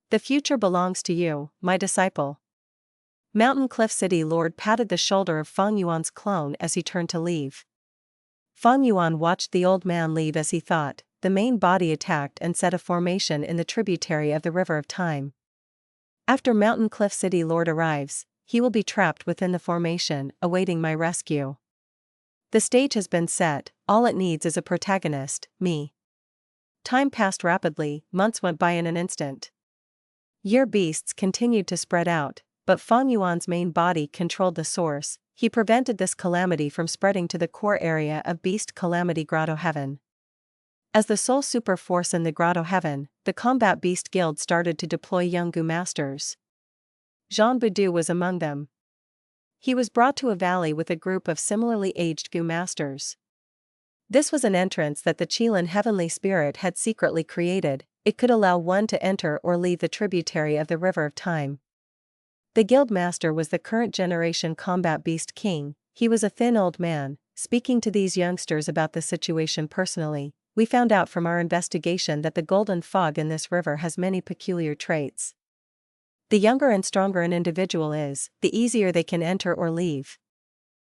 The future belongs to you, my disciple. Mountain Cliff City Lord patted the shoulder of Fang Yuan's clone as he turned to leave. Fang Yuan watched the old man leave as he thought. The main body attacked and set a formation in the tributary of the River of Time. After Mountain Cliff City Lord arrives, he will be trapped within the formation, awaiting my rescue. The stage has been set, all it needs is a protagonist, me. Time passed rapidly, months went by in an instant. Year beasts continued to spread out, but Fang Yuan's main body controlled the source. He prevented this calamity from spreading to the core area of Beast Calamity Grotto Heaven. As the sole super force in the Grotto Heaven, the Combat Beast Guild started to deploy young Gu masters. Jean Boudou was among them. He was brought to a valley with a group of similarly aged Gu masters. This was an entrance that the Qilin heavenly spirit had secretly created. It could allow one to enter or leave the tributary of the River of Time. The guild master was the current generation Combat Beast King. He was a thin old man. Speaking to these youngsters about the situation personally, we found out from our investigation that the golden fog in this river has many peculiar traits. The younger and stronger an individual is, the easier they can enter or leave.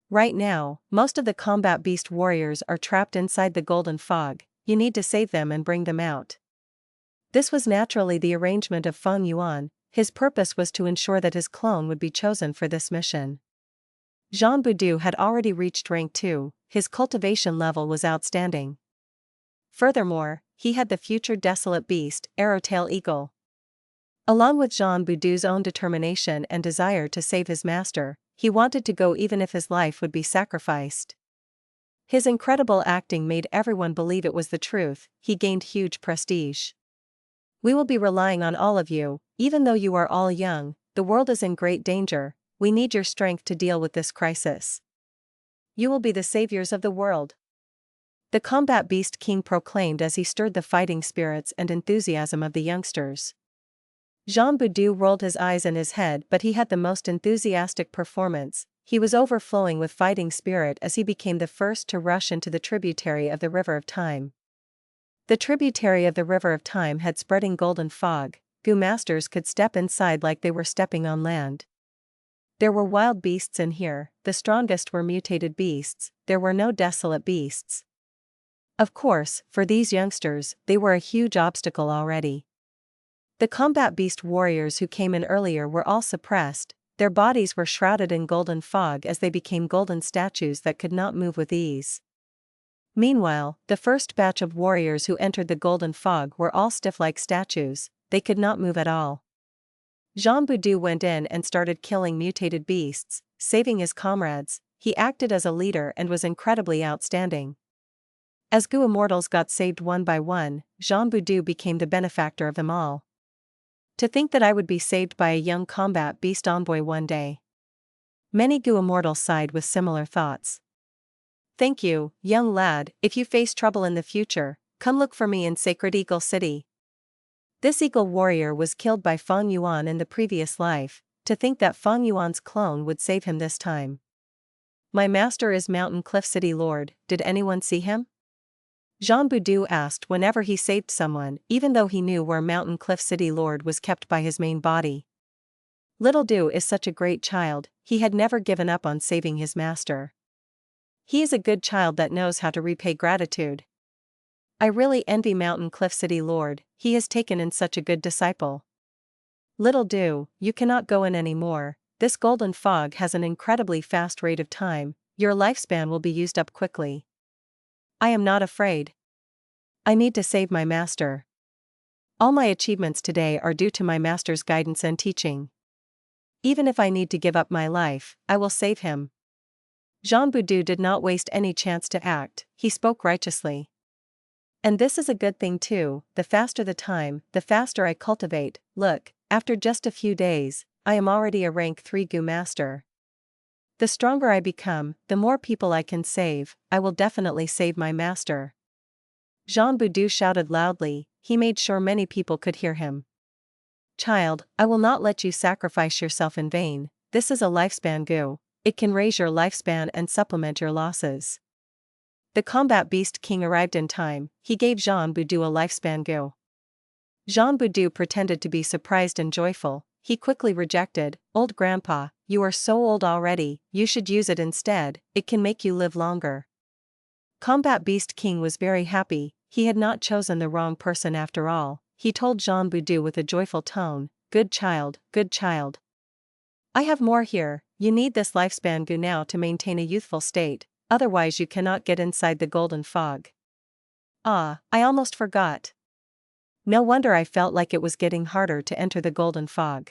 Right now, most of the combat beast warriors are trapped inside the golden fog. You need to save them and bring them out. This was naturally the arrangement of Fang Yuan. His purpose was to ensure that his clone would be chosen for this mission. Jean Boudou had already reached rank 2, his cultivation level was outstanding. Furthermore, he had the future desolate beast, Arrowtail Eagle. Along with Jean Boudou's own determination and desire to save his master, he wanted to go even if his life would be sacrificed. His incredible acting made everyone believe it was the truth. He gained huge prestige. We will be relying on all of you, even though you are all young. The world is in great danger. We need your strength to deal with this crisis. you will be the saviors of the world. The Combat Beast King proclaimed as he stirred the fighting spirits and enthusiasm of the youngsters. Jean Boudou rolled his eyes in his head, but he had the most enthusiastic performance. He was overflowing with fighting spirit as he became the first to rush into the tributary of the River of Time. The tributary of the River of Time had spreading golden fog. Gu masters could step inside like they were stepping on land. There were wild beasts in here, the strongest were mutated beasts, there were no desolate beasts. Of course, for these youngsters, they were a huge obstacle already. The combat beast warriors who came in earlier were all suppressed, their bodies were shrouded in golden fog as they became golden statues that could not move with ease. Meanwhile, the first batch of warriors who entered the golden fog were all stiff like statues, they could not move at all. Jean Boudou went in and started killing mutated beasts, saving his comrades. He acted as a leader and was incredibly outstanding. As Gu immortals got saved one by one, Jean Boudou became the benefactor of them all. To think that I would be saved by a young combat beast envoy one day. Many Gu immortals sighed with similar thoughts. Thank you, young lad. If you face trouble in the future, come look for me in Sacred Eagle City. This eagle warrior was killed by Fang Yuan in the previous life. To think that Fang Yuan's clone would save him this time. My master is Mountain Cliff City Lord, did anyone see him? Jean Boudou asked whenever he saved someone, even though he knew where Mountain Cliff City Lord was kept by his main body. Little Du is such a great child, he had never given up on saving his master. He is a good child that knows how to repay gratitude. I really envy Mountain Cliff City Lord, he has taken in such a good disciple. Little Du, you cannot go in anymore, this golden fog has an incredibly fast rate of time, your lifespan will be used up quickly. I am not afraid. I need to save my master. All my achievements today are due to my master's guidance and teaching. Even if I need to give up my life, I will save him. Jean Boudou did not waste any chance to act, he spoke righteously. And this is a good thing too, the faster the time, the faster I cultivate. Look, after just a few days, I am already a rank 3 Gu master. The stronger I become, the more people I can save, I will definitely save my master. Jean Boudou shouted loudly, he made sure many people could hear him. Child, I will not let you sacrifice yourself in vain, this is a lifespan Gu, it can raise your lifespan and supplement your losses. The Combat Beast King arrived in time, he gave Jean Boudou a lifespan Gu. Jean Boudou pretended to be surprised and joyful, he quickly rejected, Old Grandpa, you are so old already, you should use it instead, it can make you live longer. Combat Beast King was very happy, he had not chosen the wrong person after all, he told Jean Boudou with a joyful tone, good child, good child. I have more here, you need this lifespan Gu now to maintain a youthful state, otherwise you cannot get inside the golden fog. Ah, I almost forgot. No wonder I felt like it was getting harder to enter the golden fog.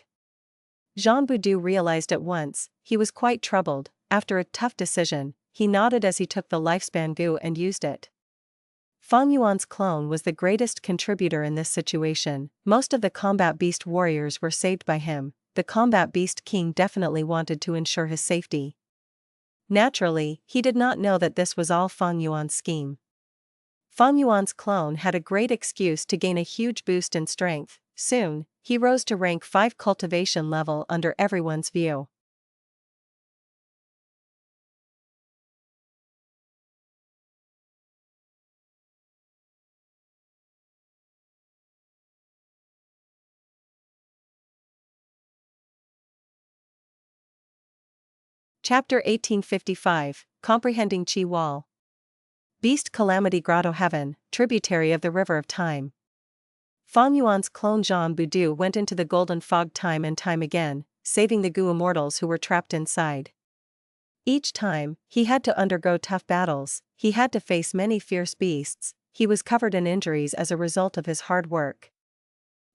Jean Boudou realized at once, he was quite troubled. After a tough decision, he nodded as he took the lifespan Gu and used it. Fang Yuan's clone was the greatest contributor in this situation, most of the combat beast warriors were saved by him, the combat beast king definitely wanted to ensure his safety. Naturally, he did not know that this was all Fang Yuan's scheme. Fang Yuan's clone had a great excuse to gain a huge boost in strength. Soon, he rose to rank 5 cultivation level under everyone's view. Chapter 1855, Comprehending Qi Wall. Beast Calamity Grotto Heaven, tributary of the River of Time. Fang Yuan's clone Jean Boudou went into the golden fog time and time again, saving the Gu immortals who were trapped inside. Each time, he had to undergo tough battles, he had to face many fierce beasts, he was covered in injuries as a result of his hard work.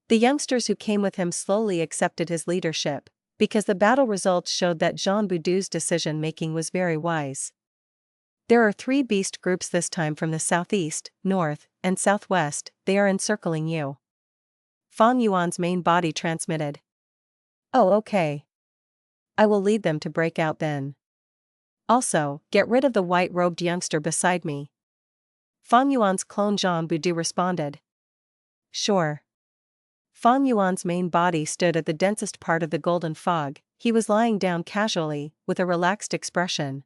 The youngsters who came with him slowly accepted his leadership, because the battle results showed that Jean Boudou's decision-making was very wise. There are 3 beast groups this time from the southeast, north, and southwest, they are encircling you. Fang Yuan's main body transmitted. Oh okay. I will lead them to break out then. Also, get rid of the white-robed youngster beside me. Fang Yuan's clone Zhang Budu responded. Sure. Fang Yuan's main body stood at the densest part of the golden fog. He was lying down casually, with a relaxed expression.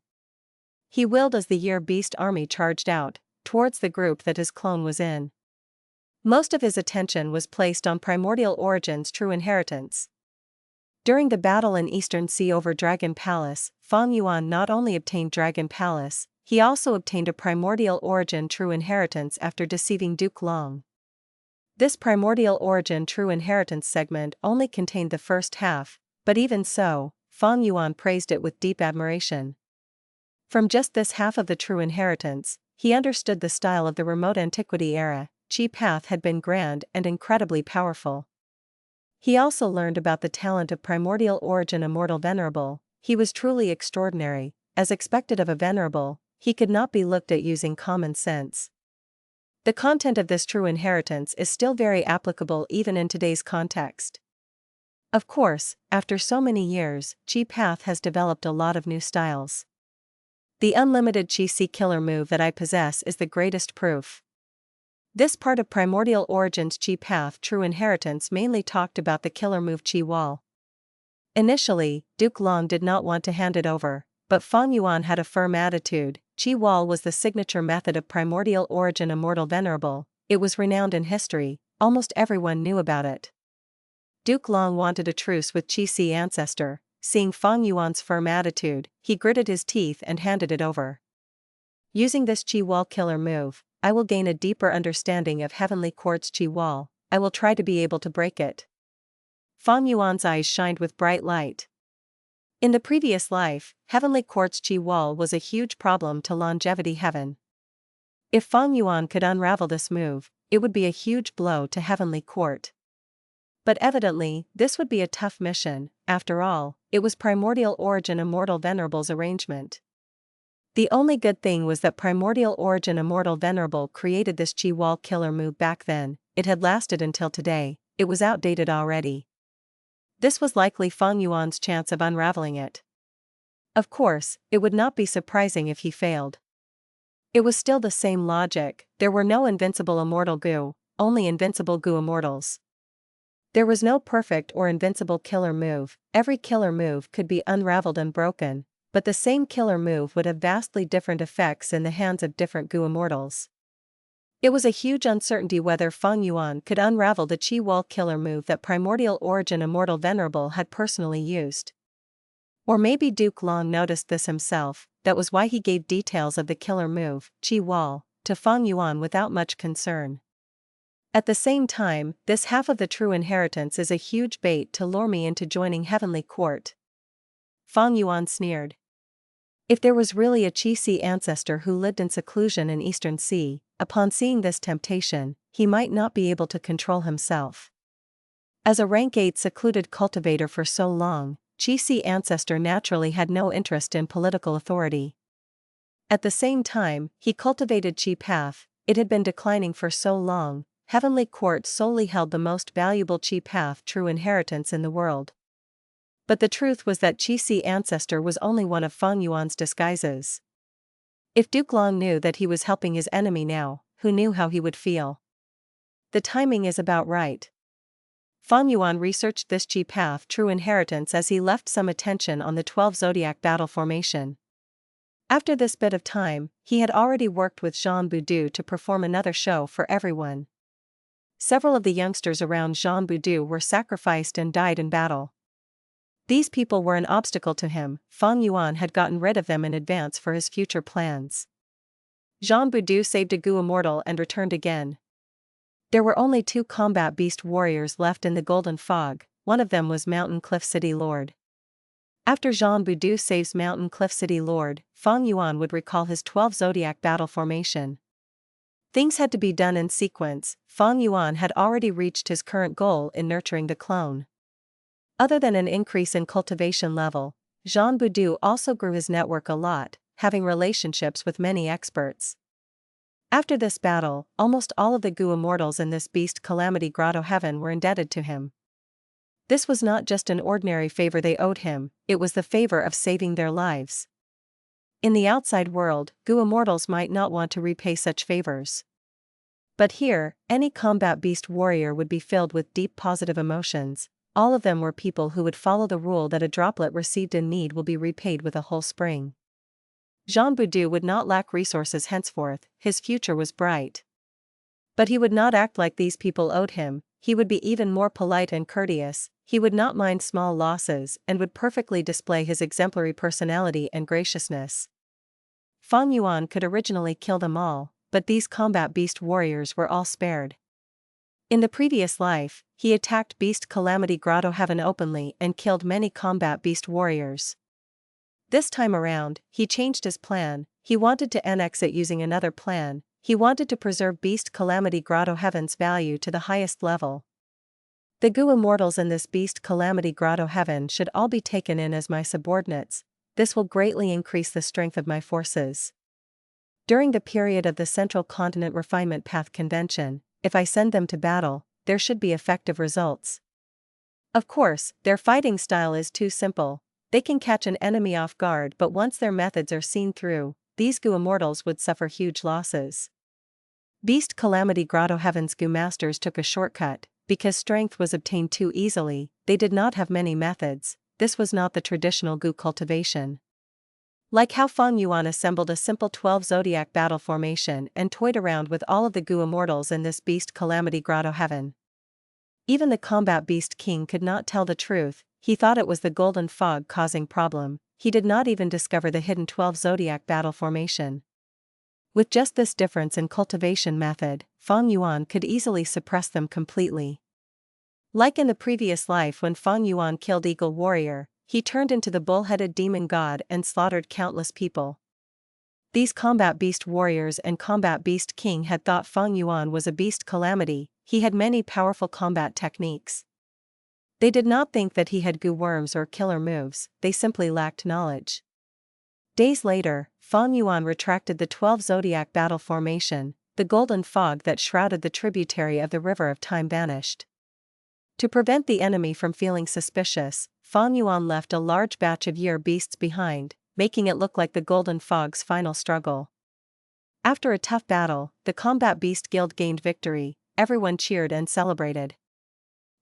He willed as the Year Beast army charged out, towards the group that his clone was in. Most of his attention was placed on Primordial Origin's true inheritance. During the battle in Eastern Sea over Dragon Palace, Fang Yuan not only obtained Dragon Palace, he also obtained a Primordial Origin true inheritance after deceiving Duke Long. This Primordial Origin true inheritance segment only contained the first half, but even so, Fang Yuan praised it with deep admiration. From just this half of the true inheritance, he understood the style of the remote antiquity era. Chi path had been grand and incredibly powerful. He also learned about the talent of Primordial Origin Immortal Venerable. He was truly extraordinary. As expected of a Venerable, he could not be looked at using common sense. The content of this true inheritance is still very applicable even in today's context. Of course, after so many years, Chi path has developed a lot of new styles. The unlimited Chi C killer move that I possess is the greatest proof. This part of Primordial Origin's Chi path true inheritance mainly talked about the killer move Chi Wall. Initially, Duke Long did not want to hand it over, but Fang Yuan had a firm attitude. Chi Wall was the signature method of Primordial Origin Immortal Venerable. It was renowned in history, almost everyone knew about it. Duke Long wanted a truce with Chi C Ancestor. Seeing Fang Yuan's firm attitude, he gritted his teeth and handed it over. Using this Chi Wall killer move, I will gain a deeper understanding of Heavenly Quartz Chi Wall. I will try to be able to break it. Fang Yuan's eyes shined with bright light. In the previous life, Heavenly Quartz Chi Wall was a huge problem to Longevity Heaven. If Fang Yuan could unravel this move, it would be a huge blow to Heavenly Court. But evidently, this would be a tough mission. After all, it was Primordial Origin Immortal Venerable's arrangement. The only good thing was that Primordial Origin Immortal Venerable created this Chi Wall killer move back then. It had lasted until today. It was outdated already. This was likely Fang Yuan's chance of unraveling it. Of course, it would not be surprising if he failed. It was still the same logic. There were no invincible immortal goo, only invincible goo immortals. There was no perfect or invincible killer move. Every killer move could be unraveled and broken, but the same killer move would have vastly different effects in the hands of different goo immortals. It was a huge uncertainty whether Fang Yuan could unravel the Chi Wall killer move that Primordial Origin Immortal Venerable had personally used. Or maybe Duke Long noticed this himself. That was why he gave details of the killer move, Chi Wall, to Fang Yuan without much concern. At the same time, this half of the true inheritance is a huge bait to lure me into joining Heavenly Court. Fang Yuan sneered. If there was really a Chi C ancestor who lived in seclusion in Eastern Sea, upon seeing this temptation, he might not be able to control himself. As a rank 8 secluded cultivator for so long, Chi C ancestor naturally had no interest in political authority. At the same time, he cultivated Chi path. It had been declining for so long. Heavenly Court solely held the most valuable Chi path true inheritance in the world. But the truth was that Chi C ancestor was only one of Fang Yuan's disguises. If Duke Long knew that he was helping his enemy now, who knew how he would feel? The timing is about right. Fang Yuan researched this Chi path true inheritance as he left some attention on the 12 Zodiac battle formation. After this bit of time, he had already worked with Zhang Budu to perform another show for everyone. Several of the youngsters around Zhang Budu were sacrificed and died in battle. These people were an obstacle to him. Fang Yuan had gotten rid of them in advance for his future plans. Zhang Budu saved a Gu immortal and returned again. There were only 2 combat beast warriors left in the golden fog. One of them was Mountain Cliff City Lord. After Zhang Budu saves Mountain Cliff City Lord, Fang Yuan would recall his 12 Zodiac battle formation. Things had to be done in sequence. Fang Yuan had already reached his current goal in nurturing the clone. Other than an increase in cultivation level, Zhang Budu also grew his network a lot, having relationships with many experts. After this battle, almost all of the Gu immortals in this beast Calamity Grotto Heaven were indebted to him. This was not just an ordinary favor they owed him, it was the favor of saving their lives. In the outside world, Gu immortals might not want to repay such favors. But here, any combat beast warrior would be filled with deep positive emotions. All of them were people who would follow the rule that a droplet received in need will be repaid with a whole spring. Jean Boudu would not lack resources henceforth, his future was bright. But he would not act like these people owed him, he would be even more polite and courteous, he would not mind small losses and would perfectly display his exemplary personality and graciousness. Fang Yuan could originally kill them all, but these combat beast warriors were all spared. In the previous life, he attacked Beast Calamity Grotto Heaven openly and killed many combat beast warriors. This time around, he changed his plan, he wanted to annex it using another plan, he wanted to preserve Beast Calamity Grotto Heaven's value to the highest level. The Gu immortals in this Beast Calamity Grotto Heaven should all be taken in as my subordinates, this will greatly increase the strength of my forces. During the period of the Central Continent Refinement Path Convention, if I send them to battle, there should be effective results. Of course, their fighting style is too simple. They can catch an enemy off guard, but once their methods are seen through, these Gu immortals would suffer huge losses. Beast Calamity Grotto Heaven's Gu masters took a shortcut, because strength was obtained too easily, they did not have many methods, this was not the traditional Gu cultivation. Like how Fang Yuan assembled a simple 12 Zodiac battle formation and toyed around with all of the Gu immortals in this Beast Calamity Grotto Heaven. Even the Combat Beast King could not tell the truth, he thought it was the golden fog causing problem, he did not even discover the hidden 12 Zodiac battle formation. With just this difference in cultivation method, Fang Yuan could easily suppress them completely. Like in the previous life when Fang Yuan killed Eagle Warrior, he turned into the bull-headed demon god and slaughtered countless people. These combat beast warriors and combat beast king had thought Fang Yuan was a beast calamity, he had many powerful combat techniques. They did not think that he had Gu worms or killer moves, they simply lacked knowledge. Days later, Fang Yuan retracted the 12 Zodiac battle formation, the golden fog that shrouded the tributary of the River of Time vanished. To prevent the enemy from feeling suspicious, Fang Yuan left a large batch of year beasts behind, making it look like the golden fog's final struggle. After a tough battle, the Combat Beast Guild gained victory, everyone cheered and celebrated.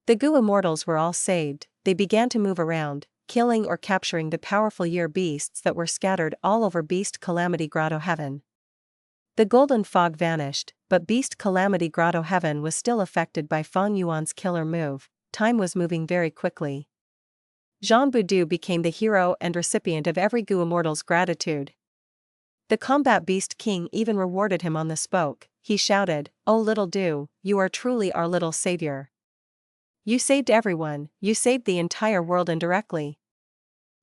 The Gu immortals were all saved, they began to move around, killing or capturing the powerful year beasts that were scattered all over Beast Calamity Grotto Heaven. The golden fog vanished, but Beast Calamity Grotto Heaven was still affected by Fang Yuan's killer move, time was moving very quickly. Jean Boudu became the hero and recipient of every Gu immortal's gratitude. The Combat Beast King even rewarded him on the spoke, he shouted, "Oh little Du, you are truly our little savior. You saved everyone, you saved the entire world indirectly."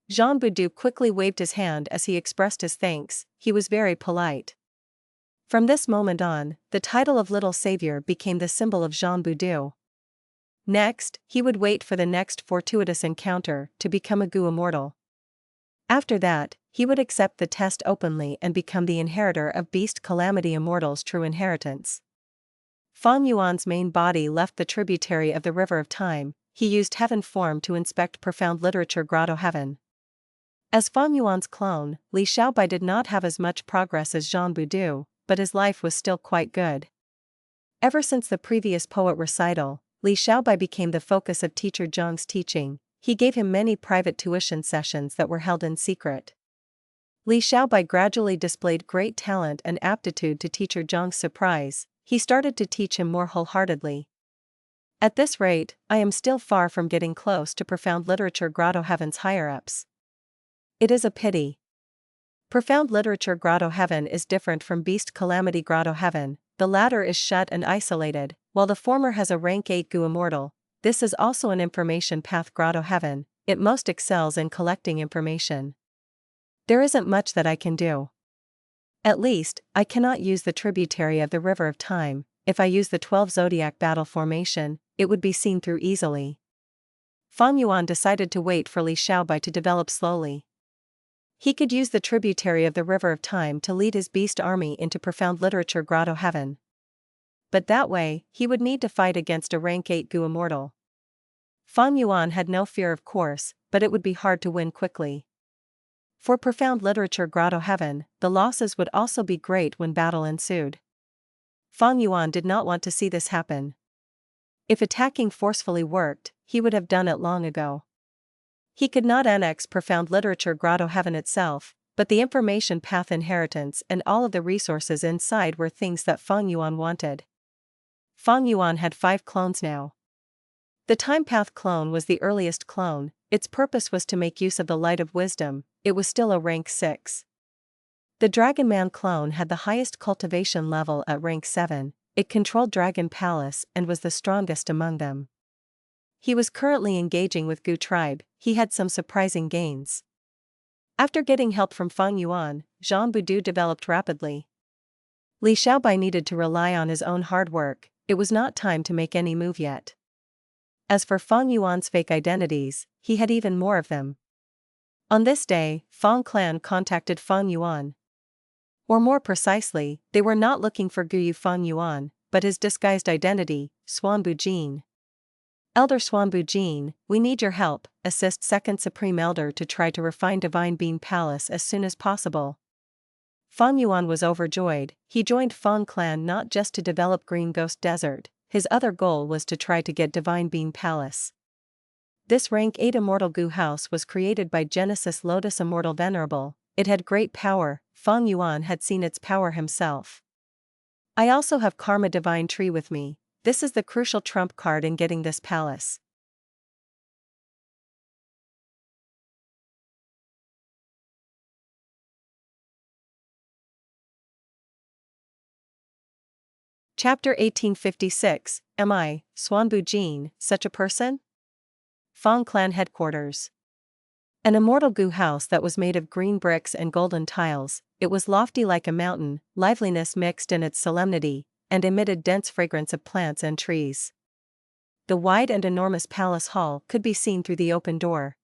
Jean Boudu quickly waved his hand as he expressed his thanks, he was very polite. From this moment on, the title of Little Savior became the symbol of Jean Boudu. Next, he would wait for the next fortuitous encounter to become a Gu immortal. After that, he would accept the test openly and become the inheritor of Beast Calamity Immortal's true inheritance. Fang Yuan's main body left the tributary of the River of Time, he used heaven form to inspect profound literature Grotto Heaven. As Fang Yuan's clone, Li Xiaobai did not have as much progress as Jean Boudu, but his life was still quite good. Ever since the previous poet recital, Li Xiaobai became the focus of teacher Zhang's teaching, he gave him many private tuition sessions that were held in secret. Li Xiaobai gradually displayed great talent and aptitude to teacher Zhang's surprise, he started to teach him more wholeheartedly. At this rate, I am still far from getting close to profound literature Grotto Heaven's higher-ups. It is a pity. Profound literature Grotto Heaven is different from Beast Calamity Grotto Heaven, the latter is shut and isolated, while the former has a rank 8 Gu immortal. This is also an information path Grotto Heaven, it most excels in collecting information. There isn't much that I can do. At least, I cannot use the tributary of the River of Time, if I use the 12 Zodiac battle formation, it would be seen through easily. Fang Yuan decided to wait for Li Xiaobai to develop slowly. He could use the tributary of the River of Time to lead his beast army into profound literature Grotto Heaven. But that way, he would need to fight against a rank 8 Gu immortal. Fang Yuan had no fear of course, but it would be hard to win quickly. For profound literature grotto heaven, the losses would also be great when battle ensued. Fang Yuan did not want to see this happen. If attacking forcefully worked, he would have done it long ago. He could not annex profound literature grotto heaven itself, but the information path inheritance and all of the resources inside were things that Fang Yuan wanted. Fang Yuan had 5 clones now. The time path clone was the earliest clone, its purpose was to make use of the light of wisdom, it was still a rank 6. The Dragon Man clone had the highest cultivation level at rank 7, it controlled Dragon Palace and was the strongest among them. He was currently engaging with Gu tribe, he had some surprising gains. After getting help from Fang Yuan, Zhang Budu developed rapidly. Li Xiaobai needed to rely on his own hard work, it was not time to make any move yet. As for Fang Yuan's fake identities, he had even more of them. On this day, Fang clan contacted Fang Yuan. Or more precisely, they were not looking for Guyu Fang Yuan, but his disguised identity, Suan Bujin. Elder Suan Bujin, we need your help, assist Second Supreme Elder to try to refine Divine Being Palace as soon as possible. Fang Yuan was overjoyed, he joined Fang clan not just to develop Green Ghost Desert, his other goal was to try to get Divine Being Palace. This rank 8 Immortal Gu house was created by Genesis Lotus Immortal Venerable, it had great power, Fang Yuan had seen its power himself. I also have Karma Divine Tree with me, this is the crucial trump card in getting this palace. Chapter 1856, Am I, Suan Bujin, such a person? Fang clan headquarters. An immortal Gu house that was made of green bricks and golden tiles, it was lofty like a mountain, liveliness mixed in its solemnity, and emitted dense fragrance of plants and trees. The wide and enormous palace hall could be seen through the open door.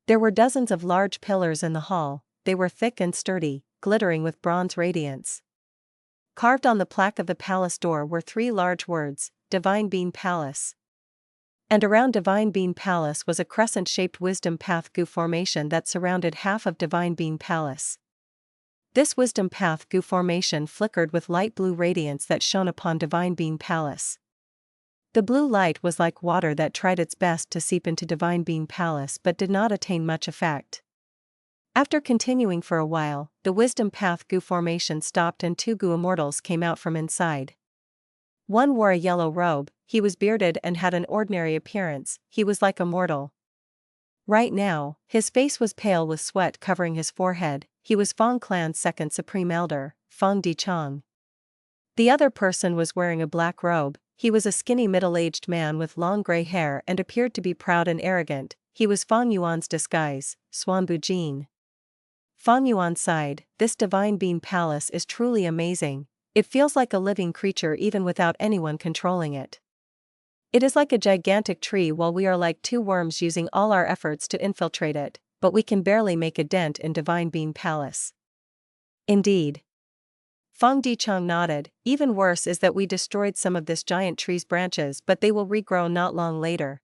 There were dozens of large pillars in the hall, they were thick and sturdy, glittering with bronze radiance. Carved on the plaque of the palace door were 3 large words, Divine Being Palace. And around Divine Being Palace was a crescent-shaped wisdom path Gu formation that surrounded half of Divine Being Palace. This wisdom path Gu formation flickered with light blue radiance that shone upon Divine Being Palace. The blue light was like water that tried its best to seep into Divine Being Palace but did not attain much effect. After continuing for a while, the wisdom path Gu formation stopped and 2 Gu immortals came out from inside. One wore a yellow robe, he was bearded and had an ordinary appearance, he was like a mortal. Right now, his face was pale with sweat covering his forehead, he was Fang clan's second supreme elder, Fang Dichang. The other person was wearing a black robe, he was a skinny middle-aged man with long gray hair and appeared to be proud and arrogant, he was Fang Yuan's disguise, Suan Bujin. Fang Yuan sighed, this Divine Being Palace is truly amazing, it feels like a living creature even without anyone controlling it. It is like a gigantic tree while we are like 2 worms using all our efforts to infiltrate it, but we can barely make a dent in Divine Being Palace. Indeed. Fang Dichang nodded, even worse is that we destroyed some of this giant tree's branches but they will regrow not long later.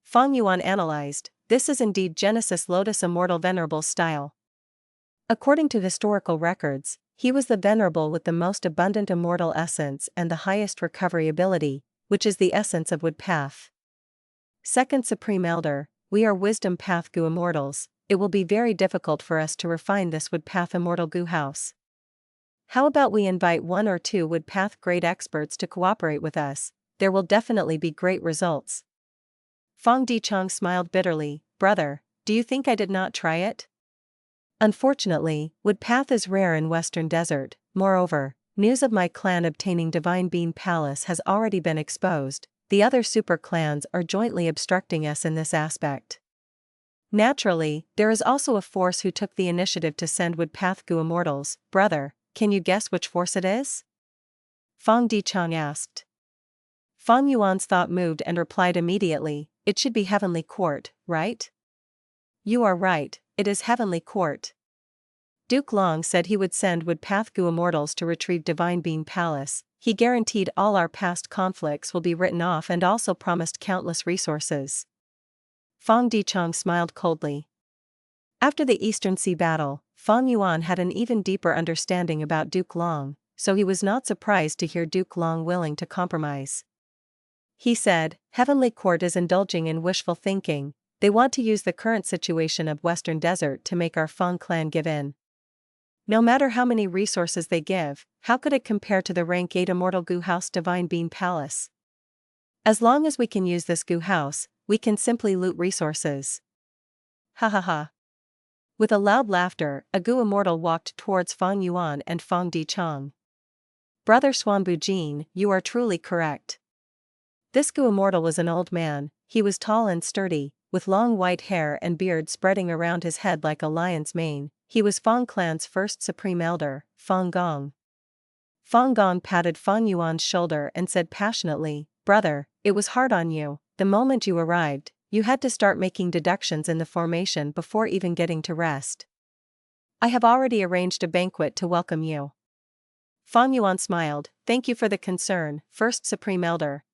Fang Yuan analyzed, this is indeed Genesis Lotus Immortal Venerable style. According to historical records, he was the Venerable with the most abundant immortal essence and the highest recovery ability, which is the essence of Wood Path. Second Supreme Elder, we are Wisdom Path Gu Immortals, it will be very difficult for us to refine this Wood Path Immortal Gu house. How about we invite 1 or 2 Wood Path great experts to cooperate with us, there will definitely be great results. Fang Dichang smiled bitterly, brother, do you think I did not try it? Unfortunately, Wood Path is rare in Western Desert, moreover, news of my clan obtaining Divine Being Palace has already been exposed, the other super clans are jointly obstructing us in this aspect. Naturally, there is also a force who took the initiative to send Wood Path Gu Immortals, brother, can you guess which force it is? Fang Dichang asked. Fang Yuan's thought moved and replied immediately, it should be Heavenly Court, right? You are right, it is Heavenly Court. Duke Long said he would send Wood Path Gu Immortals to retrieve Divine Being Palace, he guaranteed all our past conflicts will be written off and also promised countless resources. Fang Dichang smiled coldly. After the Eastern Sea battle, Fang Yuan had an even deeper understanding about Duke Long, so he was not surprised to hear Duke Long willing to compromise. He said, Heavenly Court is indulging in wishful thinking. They want to use the current situation of Western Desert to make our Fang clan give in. No matter how many resources they give, how could it compare to the rank 8 Immortal Gu House Divine Being Palace? As long as we can use this Gu House, we can simply loot resources. Ha ha ha. With a loud laughter, a Gu Immortal walked towards Fang Yuan and Fang Dichang. Brother Suan Bujin, you are truly correct. This Gu Immortal was an old man. He was tall and sturdy, with long white hair and beard spreading around his head like a lion's mane. He was Fang clan's first supreme elder, Fang Gong. Fang Gong patted Fang Yuan's shoulder and said passionately, Brother, it was hard on you. The moment you arrived, you had to start making deductions in the formation before even getting to rest. I have already arranged a banquet to welcome you. Fang Yuan smiled, Thank you for the concern, First Supreme Elder.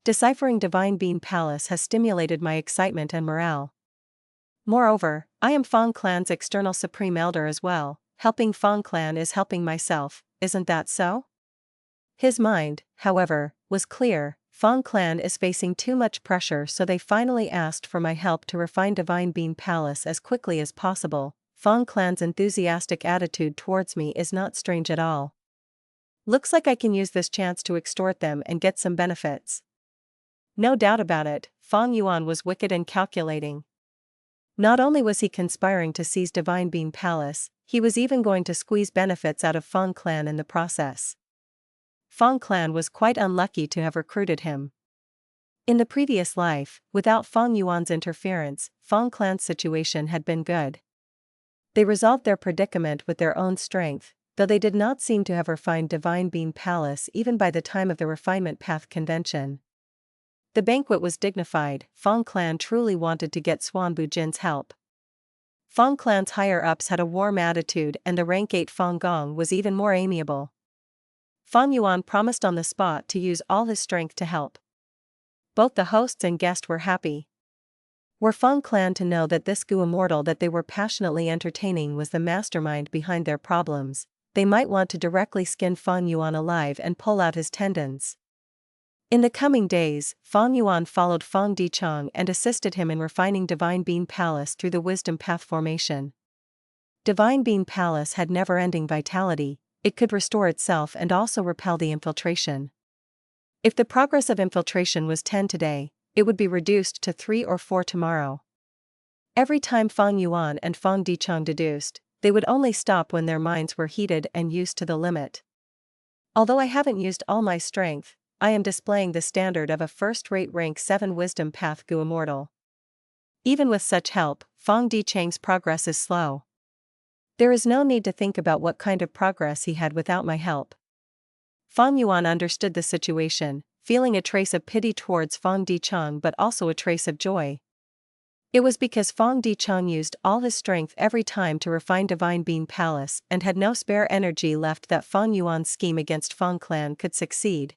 Deciphering Divine Being Palace has stimulated my excitement and morale. Moreover, I am Fang Clan's external Supreme Elder as well. Helping Fang Clan is helping myself, isn't that so? His mind, however, was clear. Fang Clan is facing too much pressure, so they finally asked for my help to refine Divine Being Palace as quickly as possible. Fang Clan's enthusiastic attitude towards me is not strange at all. Looks like I can use this chance to extort them and get some benefits. No doubt about it, Fang Yuan was wicked and calculating. Not only was he conspiring to seize Divine Being Palace, he was even going to squeeze benefits out of Fang Clan in the process. Fang Clan was quite unlucky to have recruited him. In the previous life, without Fang Yuan's interference, Fang Clan's situation had been good. They resolved their predicament with their own strength, though they did not seem to have refined Divine Being Palace even by the time of the Refinement Path Convention. The banquet was dignified. Fang Clan truly wanted to get Suan Bujin's help. Fang Clan's higher-ups had a warm attitude and the rank 8 Fang Gong was even more amiable. Fang Yuan promised on the spot to use all his strength to help. Both the hosts and guest were happy. Were Fang Clan to know that this Gu Immortal that they were passionately entertaining was the mastermind behind their problems, they might want to directly skin Fang Yuan alive and pull out his tendons. In the coming days, Fang Yuan followed Fang Dichang and assisted him in refining Divine Being Palace through the Wisdom Path formation. Divine Being Palace had never-ending vitality. It could restore itself and also repel the infiltration. If the progress of infiltration was 10 today, it would be reduced to 3 or 4 tomorrow. Every time Fang Yuan and Fang Dichang deduced, they would only stop when their minds were heated and used to the limit. Although I haven't used all my strength, I am displaying the standard of a first-rate rank 7 Wisdom Path Gu Immortal. Even with such help, Fang Dichang's progress is slow. There is no need to think about what kind of progress he had without my help. Fang Yuan understood the situation, feeling a trace of pity towards Fang Dichang but also a trace of joy. It was because Fang Dichang used all his strength every time to refine Divine Being Palace and had no spare energy left that Fang Yuan's scheme against Fang Clan could succeed.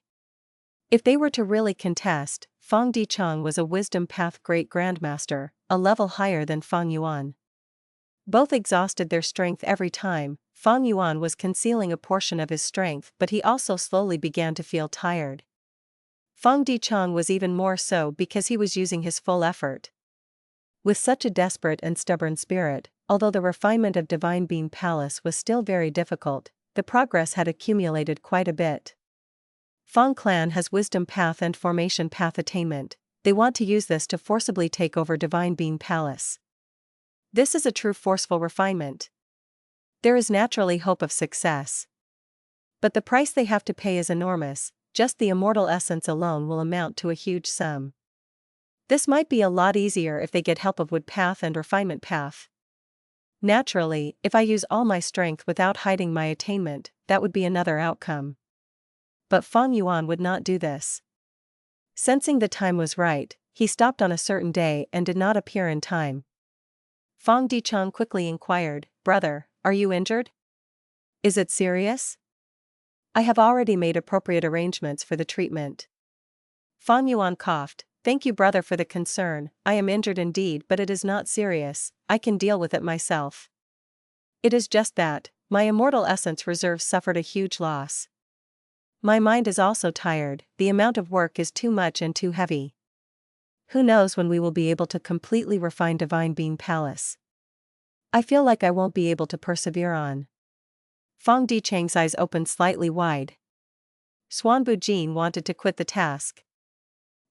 If they were to really contest, Fang Dichang was a Wisdom Path Great Grandmaster, a level higher than Fang Yuan. Both exhausted their strength every time. Fang Yuan was concealing a portion of his strength, but he also slowly began to feel tired. Fang Dichang was even more so because he was using his full effort. With such a desperate and stubborn spirit, although the refinement of Divine Being Palace was still very difficult, the progress had accumulated quite a bit. Fang Clan has Wisdom Path and Formation Path attainment. They want to use this to forcibly take over Divine Being Palace. This is a true forceful refinement. There is naturally hope of success. But the price they have to pay is enormous. Just the immortal essence alone will amount to a huge sum. This might be a lot easier if they get help of Wood Path and Refinement Path. Naturally, if I use all my strength without hiding my attainment, that would be another outcome. But Fang Yuan would not do this. Sensing the time was right, he stopped on a certain day and did not appear in time. Fang Dichang quickly inquired, Brother, are you injured? Is it serious? I have already made appropriate arrangements for the treatment. Fang Yuan coughed, Thank you, brother, for the concern. I am injured indeed, but it is not serious. I can deal with it myself. It is just that my immortal essence reserve suffered a huge loss. My mind is also tired, the amount of work is too much and too heavy. Who knows when we will be able to completely refine Divine Being Palace. I feel like I won't be able to persevere on. Fang Dichang's eyes opened slightly wide. Suan Bujin wanted to quit the task.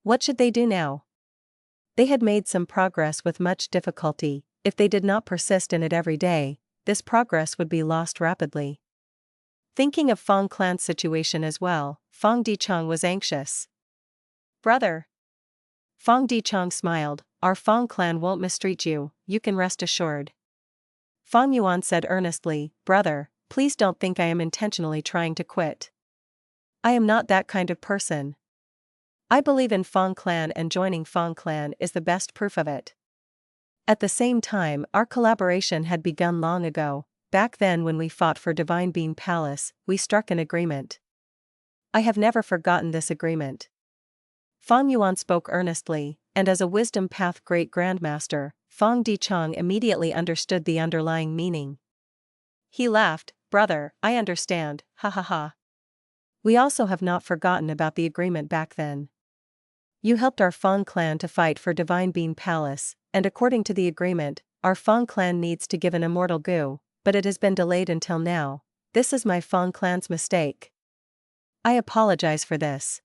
What should they do now? They had made some progress with much difficulty. If they did not persist in it every day, this progress would be lost rapidly. Thinking of Fang clan's situation as well, Fang Dichang was anxious. Brother. Fang Dichang smiled, our Fang clan won't mistreat you, you can rest assured. Fang Yuan said earnestly, brother, please don't think I am intentionally trying to quit. I am not that kind of person. I believe in Fang clan and joining Fang clan is the best proof of it. At the same time, our collaboration had begun long ago. Back then when we fought for Divine Being Palace, we struck an agreement. I have never forgotten this agreement. Fang Yuan spoke earnestly, and as a wisdom path great grandmaster, Fang Dichang immediately understood the underlying meaning. He laughed, brother, I understand, ha ha ha. We also have not forgotten about the agreement back then. You helped our Fang clan to fight for Divine Being Palace, and according to the agreement, our Fang clan needs to give an immortal goo, but it has been delayed until now. This is my Fang clan's mistake. I apologize for this.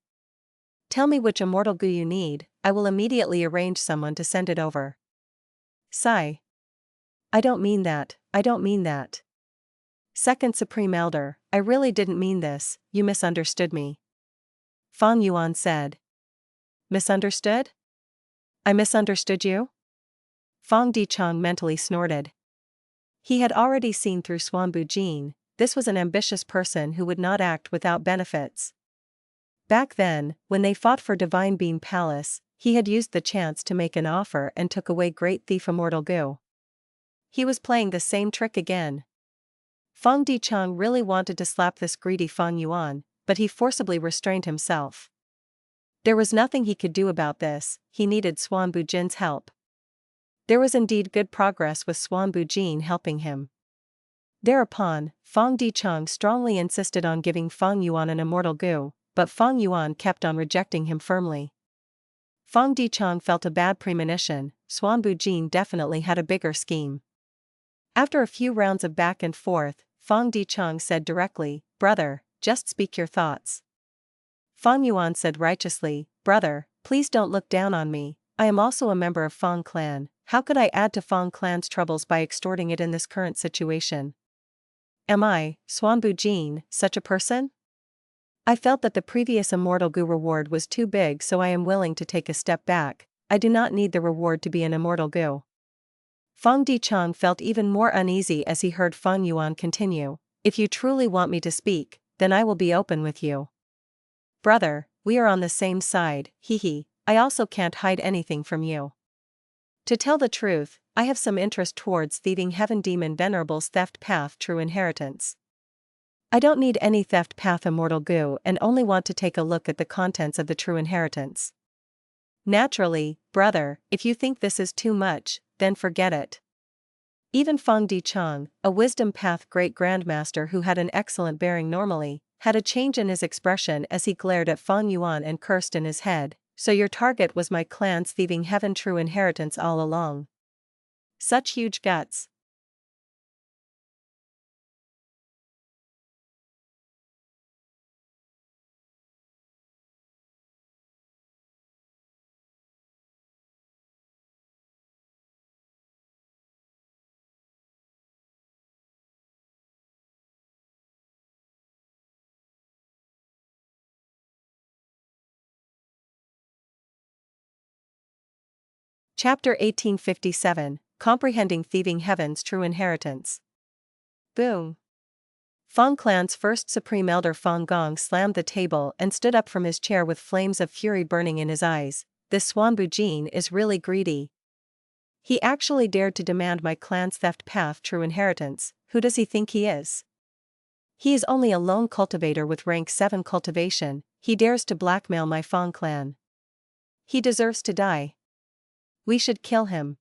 Tell me which immortal goo you need, I will immediately arrange someone to send it over. Sigh. I don't mean that, I don't mean that. Second Supreme Elder, I really didn't mean this, you misunderstood me. Fang Yuan said. Misunderstood? I misunderstood you? Fang Dichang mentally snorted. He had already seen through Suan Bujin, this was an ambitious person who would not act without benefits. Back then, when they fought for Divine Being Palace, he had used the chance to make an offer and took away Great Thief Immortal Goo. He was playing the same trick again. Fang Dichang really wanted to slap this greedy Fang Yuan, but he forcibly restrained himself. There was nothing he could do about this, he needed Suan Bujin's help. There was indeed good progress with Suan Bujin helping him. Thereupon, Fang Dichang strongly insisted on giving Fang Yuan an immortal goo, but Fang Yuan kept on rejecting him firmly. Fang Dichang felt a bad premonition, Suan Bujin definitely had a bigger scheme. After a few rounds of back and forth, Fang Dichang said directly, brother, just speak your thoughts. Fang Yuan said righteously, brother, please don't look down on me, I am also a member of Fang clan, how could I add to Fang clan's troubles by extorting it in this current situation? Am I, Suan Bujin, such a person? I felt that the previous immortal goo reward was too big, so I am willing to take a step back. I do not need the reward to be an immortal goo. Fang Dichang felt even more uneasy as he heard Fang Yuan continue, if you truly want me to speak, then I will be open with you. Brother, we are on the same side, hee. I also can't hide anything from you. To tell the truth, I have some interest towards thieving Heaven Demon Venerable's theft path true inheritance. I don't need any theft path immortal goo and only want to take a look at the contents of the true inheritance. Naturally, brother, if you think this is too much, then forget it. Even Fang Dichang, a wisdom path great grandmaster who had an excellent bearing normally, had a change in his expression as he glared at Fang Yuan and cursed in his head, so your target was my clan's thieving heaven true inheritance all along. Such huge guts. Chapter 1857, Comprehending Thieving Heaven's True Inheritance. Boom. Fang clan's first supreme elder Fang Gong slammed the table and stood up from his chair with flames of fury burning in his eyes. This Suan Bujin is really greedy. He actually dared to demand my clan's theft path true inheritance. Who does he think he is? He is only a lone cultivator with rank 7 cultivation, he dares to blackmail my Fang clan. He deserves to die. We should kill him.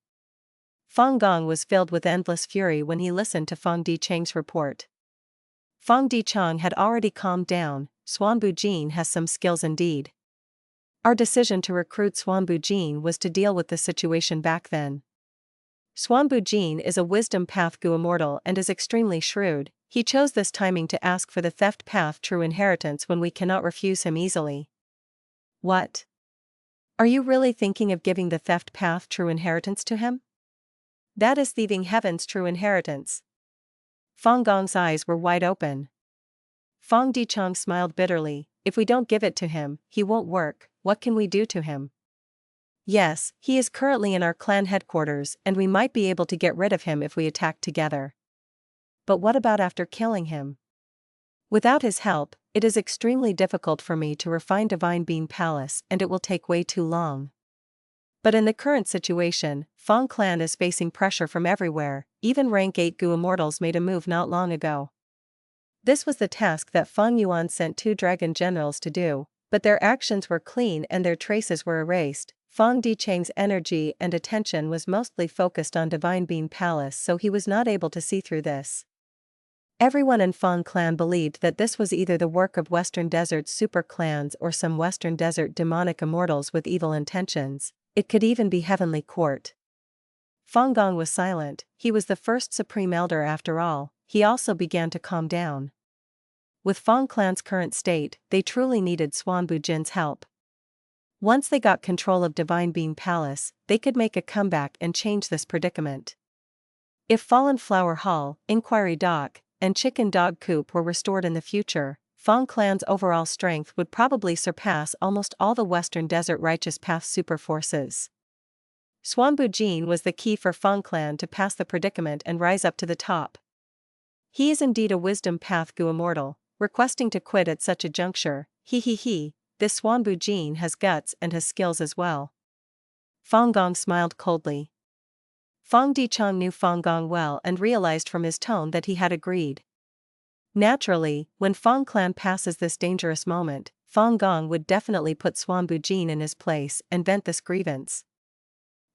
Fang Gong was filled with endless fury when he listened to Fang Dichang's report. Fang Dichang had already calmed down. Suan Bujin has some skills indeed. Our decision to recruit Suan Bujin was to deal with the situation back then. Suan Bujin is a wisdom path Gu immortal and is extremely shrewd. He chose this timing to ask for the theft path true inheritance when we cannot refuse him easily. What? Are you really thinking of giving the theft path true inheritance to him? That is thieving heaven's true inheritance. Fang Gong's eyes were wide open. Fang Dichang smiled bitterly. If we don't give it to him, he won't work. What can we do to him? Yes, he is currently in our clan headquarters and we might be able to get rid of him if we attack together. But what about after killing him? Without his help, it is extremely difficult for me to refine Divine Being Palace and it will take way too long. But in the current situation, Fang clan is facing pressure from everywhere. Even rank 8 Gu immortals made a move not long ago. This was the task that Fang Yuan sent 2 dragon generals to do, but their actions were clean and their traces were erased. Fang Dichang's energy and attention was mostly focused on Divine Being Palace, so he was not able to see through this. Everyone in Fang clan believed that this was either the work of Western Desert super clans or some Western Desert demonic immortals with evil intentions. It could even be Heavenly Court. Fang Gong was silent. He was the first Supreme Elder after all. He also began to calm down. With Fang clan's current state, they truly needed Suan Bujin's help. Once they got control of Divine Being Palace, they could make a comeback and change this predicament. If Fallen Flower Hall, Inquiry Dock, and Chicken Dog Coop were restored in the future, Fang clan's overall strength would probably surpass almost all the Western Desert Righteous Path super forces. Suan Bujin was the key for Fang clan to pass the predicament and rise up to the top. He is indeed a wisdom path Gu immortal, requesting to quit at such a juncture. This Suan Bujin has guts and has skills as well. Fang Gong smiled coldly. Fang Dichang knew Fang Gong well and realized from his tone that he had agreed. Naturally, when Fang clan passes this dangerous moment, Fang Gong would definitely put Suan Bujin in his place and vent this grievance.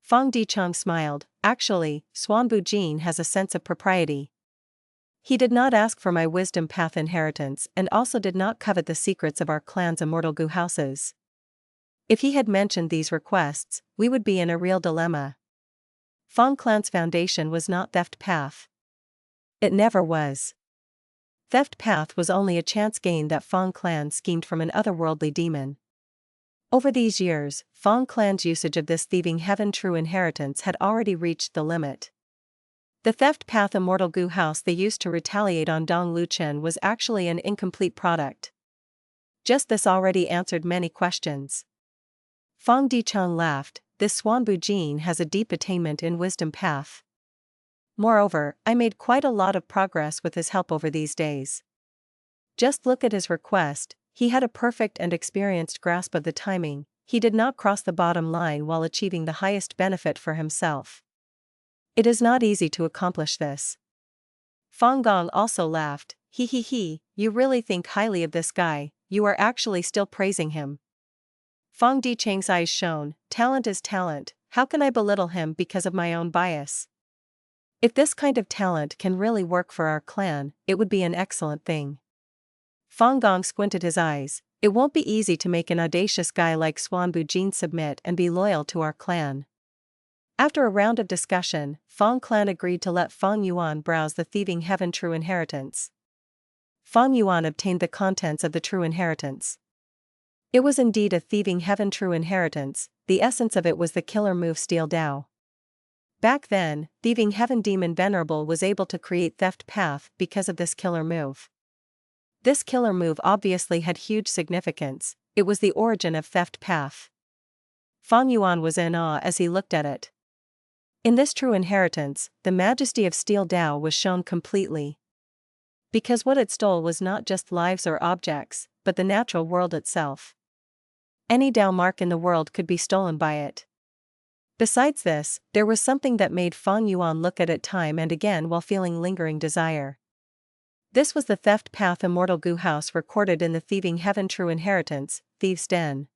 Fang Dichang smiled. Actually, Suan Bujin has a sense of propriety. He did not ask for my wisdom path inheritance and also did not covet the secrets of our clan's immortal Gu houses. If he had mentioned these requests, we would be in a real dilemma. Fang clan's foundation was not theft path. It never was. Theft path was only a chance gain that Fang clan schemed from an otherworldly demon. Over these years, Fang clan's usage of this thieving heaven true inheritance had already reached the limit. The theft path immortal Gu house they used to retaliate on Dong Luchen was actually an incomplete product. Just this already answered many questions. Fang Dichang laughed. This Suan Bujin has a deep attainment in wisdom path. Moreover, I made quite a lot of progress with his help over these days. Just look at his request. He had a perfect and experienced grasp of the timing. He did not cross the bottom line while achieving the highest benefit for himself. It is not easy to accomplish this. Fang Gong also laughed. You really think highly of this guy, you are actually still praising him. Fang Dichang's eyes shone. Talent is talent, how can I belittle him because of my own bias? If this kind of talent can really work for our clan, it would be an excellent thing. Fang Gong squinted his eyes. It won't be easy to make an audacious guy like Suan Bujin submit and be loyal to our clan. After a round of discussion, Fang clan agreed to let Fang Yuan browse the thieving heaven true inheritance. Fang Yuan obtained the contents of the true inheritance. It was indeed a thieving heaven true inheritance. The essence of it was the killer move Steel Dao. Back then, thieving heaven demon Venerable was able to create theft path because of this killer move. This killer move obviously had huge significance. It was the origin of theft path. Fang Yuan was in awe as he looked at it. In this true inheritance, the majesty of Steel Dao was shown completely. Because what it stole was not just lives or objects, but the natural world itself. Any Dao mark in the world could be stolen by it. Besides this, there was something that made Fang Yuan look at it time and again while feeling lingering desire. This was the theft path immortal Gu house recorded in the thieving heaven true inheritance, Thieves' Den.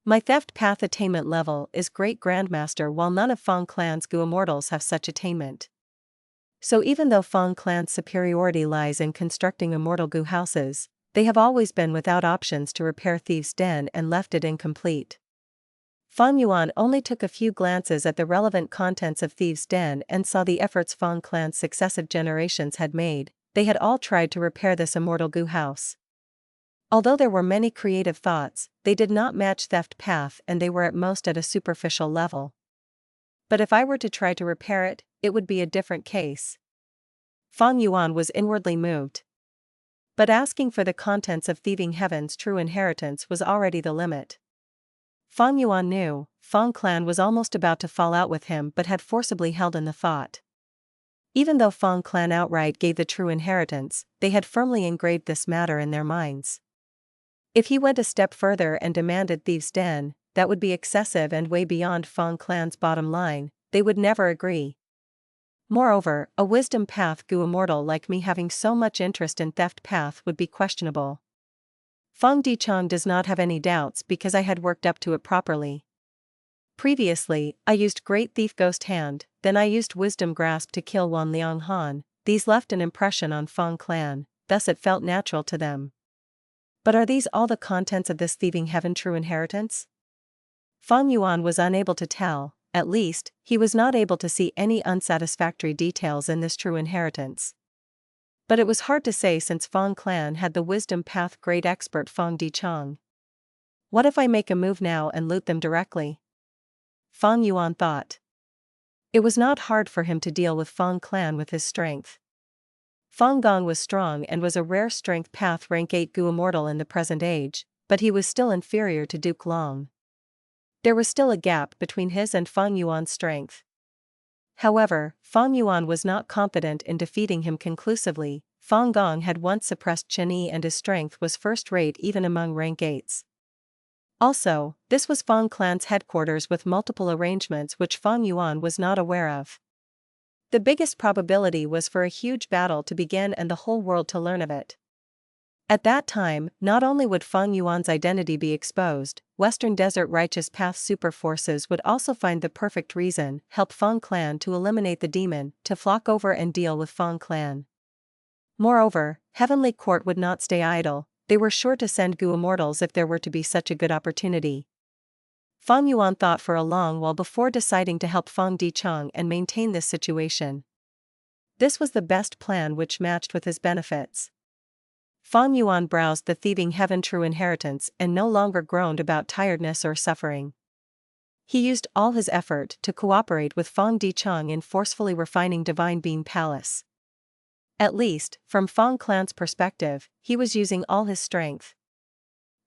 My theft path attainment level is Great Grandmaster, while none of Fang clan's Gu immortals have such attainment. So even though Fang clan's superiority lies in constructing immortal Gu houses, they have always been without options to repair Thieves' Den and left it incomplete. Fang Yuan only took a few glances at the relevant contents of Thieves' Den and saw the efforts Fang clan's successive generations had made. They had all tried to repair this immortal Gu house. Although there were many creative thoughts, they did not match theft path, and they were at most at a superficial level. But if I were to try to repair it, it would be a different case. Fang Yuan was inwardly moved. But asking for the contents of Thieving Heaven's true inheritance was already the limit. Fang Yuan knew Fang clan was almost about to fall out with him, but had forcibly held in the thought. Even though Fang clan outright gave the true inheritance, they had firmly engraved this matter in their minds. If he went a step further and demanded Thieves' Den, that would be excessive and way beyond Fang clan's bottom line. They would never agree. Moreover, a wisdom path Gu immortal like me having so much interest in theft path would be questionable. Fang Dichang does not have any doubts because I had worked up to it properly. Previously, I used Great Thief Ghost Hand, then I used Wisdom Grasp to kill Wan Liang Han. These left an impression on Fang clan, thus it felt natural to them. But are these all the contents of this Thieving Heaven true inheritance? Fang Yuan was unable to tell. At least, he was not able to see any unsatisfactory details in this true inheritance. But it was hard to say since Fang clan had the wisdom path great expert Fang Dichang. What if I make a move now and loot them directly? Fang Yuan thought. It was not hard for him to deal with Fang clan with his strength. Fang Gong was strong and was a rare strength path rank 8 Gu immortal in the present age, but he was still inferior to Duke Long. There was still a gap between his and Fang Yuan's strength. However, Fang Yuan was not confident in defeating him conclusively. Fang Gong had once suppressed Chen Yi and his strength was first-rate even among rank 8s. Also, this was Fang clan's headquarters with multiple arrangements which Fang Yuan was not aware of. The biggest probability was for a huge battle to begin and the whole world to learn of it. At that time, not only would Fang Yuan's identity be exposed, Western Desert Righteous Path super forces would also find the perfect reason, help Fang clan to eliminate the demon, to flock over and deal with Fang clan. Moreover, Heavenly Court would not stay idle, they were sure to send Gu immortals if there were to be such a good opportunity. Fang Yuan thought for a long while before deciding to help Fang Dichang and maintain this situation. This was the best plan which matched with his benefits. Fang Yuan browsed the Thieving Heaven true inheritance and no longer groaned about tiredness or suffering. He used all his effort to cooperate with Fang Dichang in forcefully refining Divine Being Palace. At least, from Fang clan's perspective, he was using all his strength.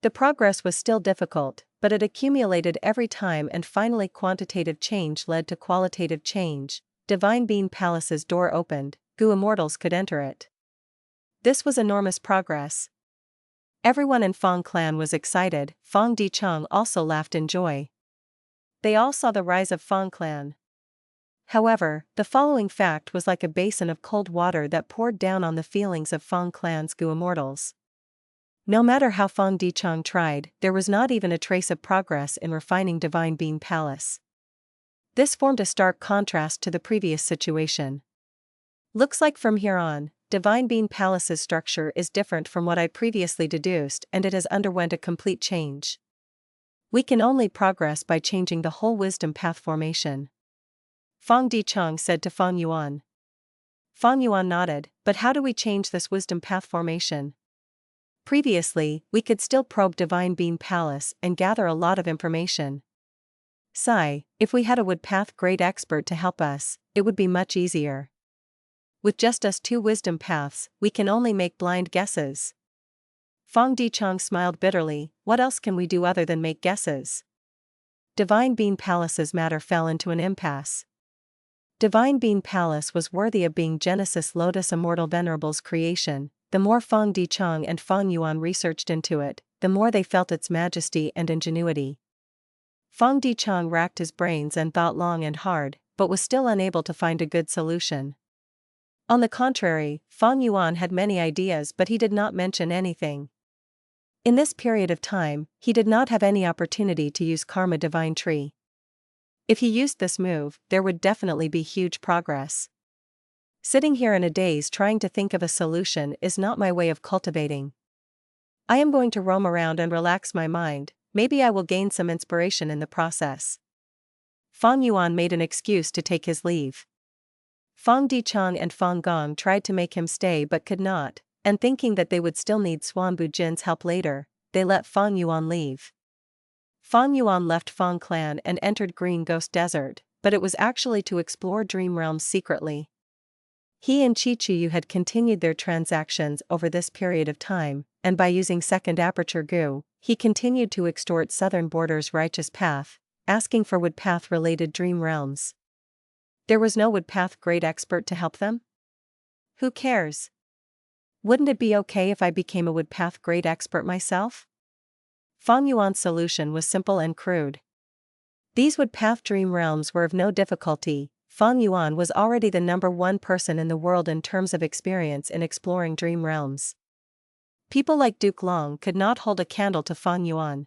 The progress was still difficult, but it accumulated every time and finally quantitative change led to qualitative change. Divine Being Palace's door opened, Gu immortals could enter it. This was enormous progress. Everyone in Fang clan was excited. Fang Dichang also laughed in joy. They all saw the rise of Fang clan. However, the following fact was like a basin of cold water that poured down on the feelings of Fang clan's Gu immortals. No matter how Fang Dichang tried, there was not even a trace of progress in refining Divine Being Palace. This formed a stark contrast to the previous situation. Looks like from here on, Divine Being Palace's structure is different from what I previously deduced and it has underwent a complete change. We can only progress by changing the whole wisdom path formation. Fang Dichang said to Fang Yuan. Fang Yuan nodded, but how do we change this wisdom path formation? Previously, we could still probe Divine Being Palace and gather a lot of information. Sigh, if we had a wood path great expert to help us, it would be much easier. With just us 2 wisdom paths, we can only make blind guesses. Fang Dichang smiled bitterly, what else can we do other than make guesses? Divine Being Palace's matter fell into an impasse. Divine Being Palace was worthy of being Genesis Lotus Immortal Venerable's creation. The more Fang Dichang and Fang Yuan researched into it, the more they felt its majesty and ingenuity. Fang Dichang racked his brains and thought long and hard, but was still unable to find a good solution. On the contrary, Fang Yuan had many ideas but he did not mention anything. In this period of time, he did not have any opportunity to use Karma Divine Tree. If he used this move, there would definitely be huge progress. Sitting here in a daze trying to think of a solution is not my way of cultivating. I am going to roam around and relax my mind, maybe I will gain some inspiration in the process. Fang Yuan made an excuse to take his leave. Fang Dichang and Fang Gong tried to make him stay but could not, and thinking that they would still need Suan Bujin's help later, they let Fang Yuan leave. Fang Yuan left Fang clan and entered Green Ghost Desert, but it was actually to explore Dream Realms secretly. He and Chichuyu had continued their transactions over this period of time, and by using second Aperture Gu, he continued to extort Southern Border's righteous path, asking for Woodpath-related dream realms. There was no Woodpath great expert to help them? Who cares? Wouldn't it be okay if I became a Woodpath great expert myself? Fang Yuan's solution was simple and crude. These Woodpath dream realms were of no difficulty. Fang Yuan was already the #1 person in the world in terms of experience in exploring dream realms. People like Duke Long could not hold a candle to Fang Yuan.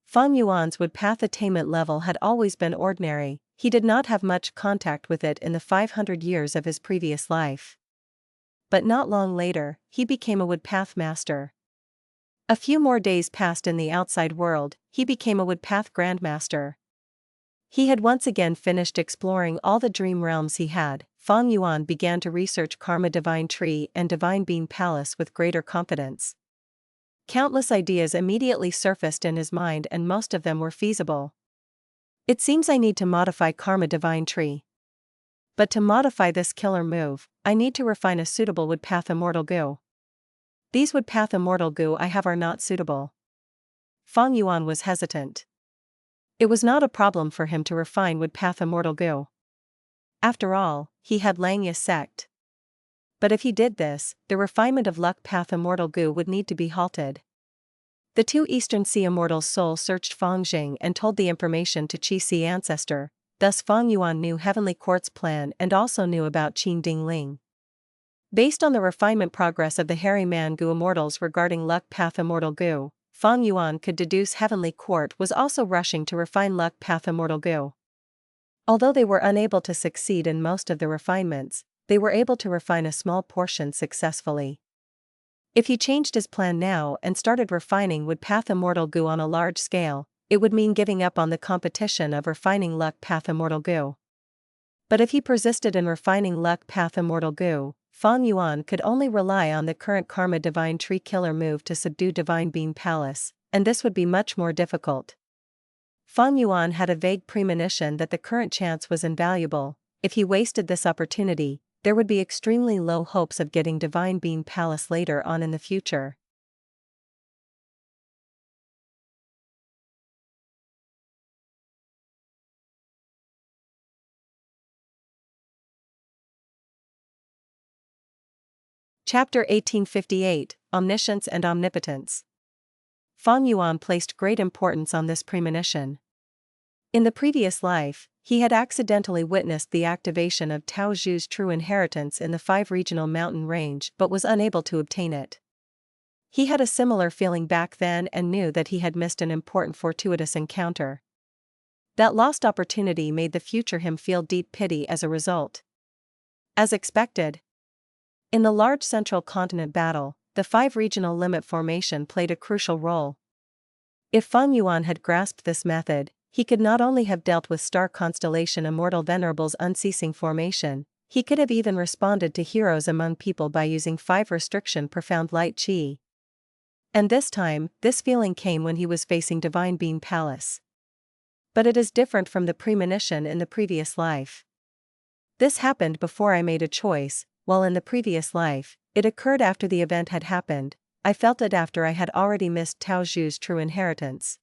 Fang Yuan's Woodpath attainment level had always been ordinary, he did not have much contact with it in the 500 years of his previous life. But not long later, he became a Woodpath master. A few more days passed in the outside world, he became a Woodpath grandmaster. He had once again finished exploring all the dream realms he had. Fang Yuan began to research Karma Divine Tree and Divine Being Palace with greater confidence. Countless ideas immediately surfaced in his mind and most of them were feasible. It seems I need to modify Karma Divine Tree. But to modify this killer move, I need to refine a suitable Woodpath Immortal Gu. These Woodpath Immortal Gu I have are not suitable. Fang Yuan was hesitant. It was not a problem for him to refine Woodpath Immortal Gu. After all, he had Langya sect. But if he did this, the refinement of Luck Path Immortal Gu would need to be halted. The two Eastern Sea Immortals soul searched Fang Jing and told the information to Qi Si Ancestor, thus Fang Yuan knew Heavenly Court's plan and also knew about Qin Ding Ling. Based on the refinement progress of the Hairy Man Gu Immortals regarding Luck Path Immortal Gu, Fang Yuan could deduce Heavenly Court was also rushing to refine Luck Path Immortal Gu. Although they were unable to succeed in most of the refinements, they were able to refine a small portion successfully. If he changed his plan now and started refining Woodpath Immortal Gu on a large scale, it would mean giving up on the competition of refining Luck Path Immortal Gu. But if he persisted in refining Luck Path Immortal Gu, Fang Yuan could only rely on the current Karma Divine Tree killer move to subdue Divine Being Palace, and this would be much more difficult. Fang Yuan had a vague premonition that the current chance was invaluable. If he wasted this opportunity, there would be extremely low hopes of getting Divine Being Palace later on in the future. Chapter 1858, Omniscience and Omnipotence. Fang Yuan placed great importance on this premonition. In the previous life, he had accidentally witnessed the activation of Tao Zhu's true inheritance in the 5 regional mountain range but was unable to obtain it. He had a similar feeling back then and knew that he had missed an important fortuitous encounter. That lost opportunity made the future him feel deep pity as a result. As expected, in the large central continent battle, the 5 regional limit formation played a crucial role. If Fang Yuan had grasped this method, he could not only have dealt with star constellation Immortal Venerable's unceasing formation, he could have even responded to heroes among people by using 5 restriction Profound Light Qi. And this time, this feeling came when he was facing Divine Being Palace. But it is different from the premonition in the previous life. This happened before I made a choice, while in the previous life, it occurred after the event had happened. I felt it after I had already missed Tao Zhu's true inheritance.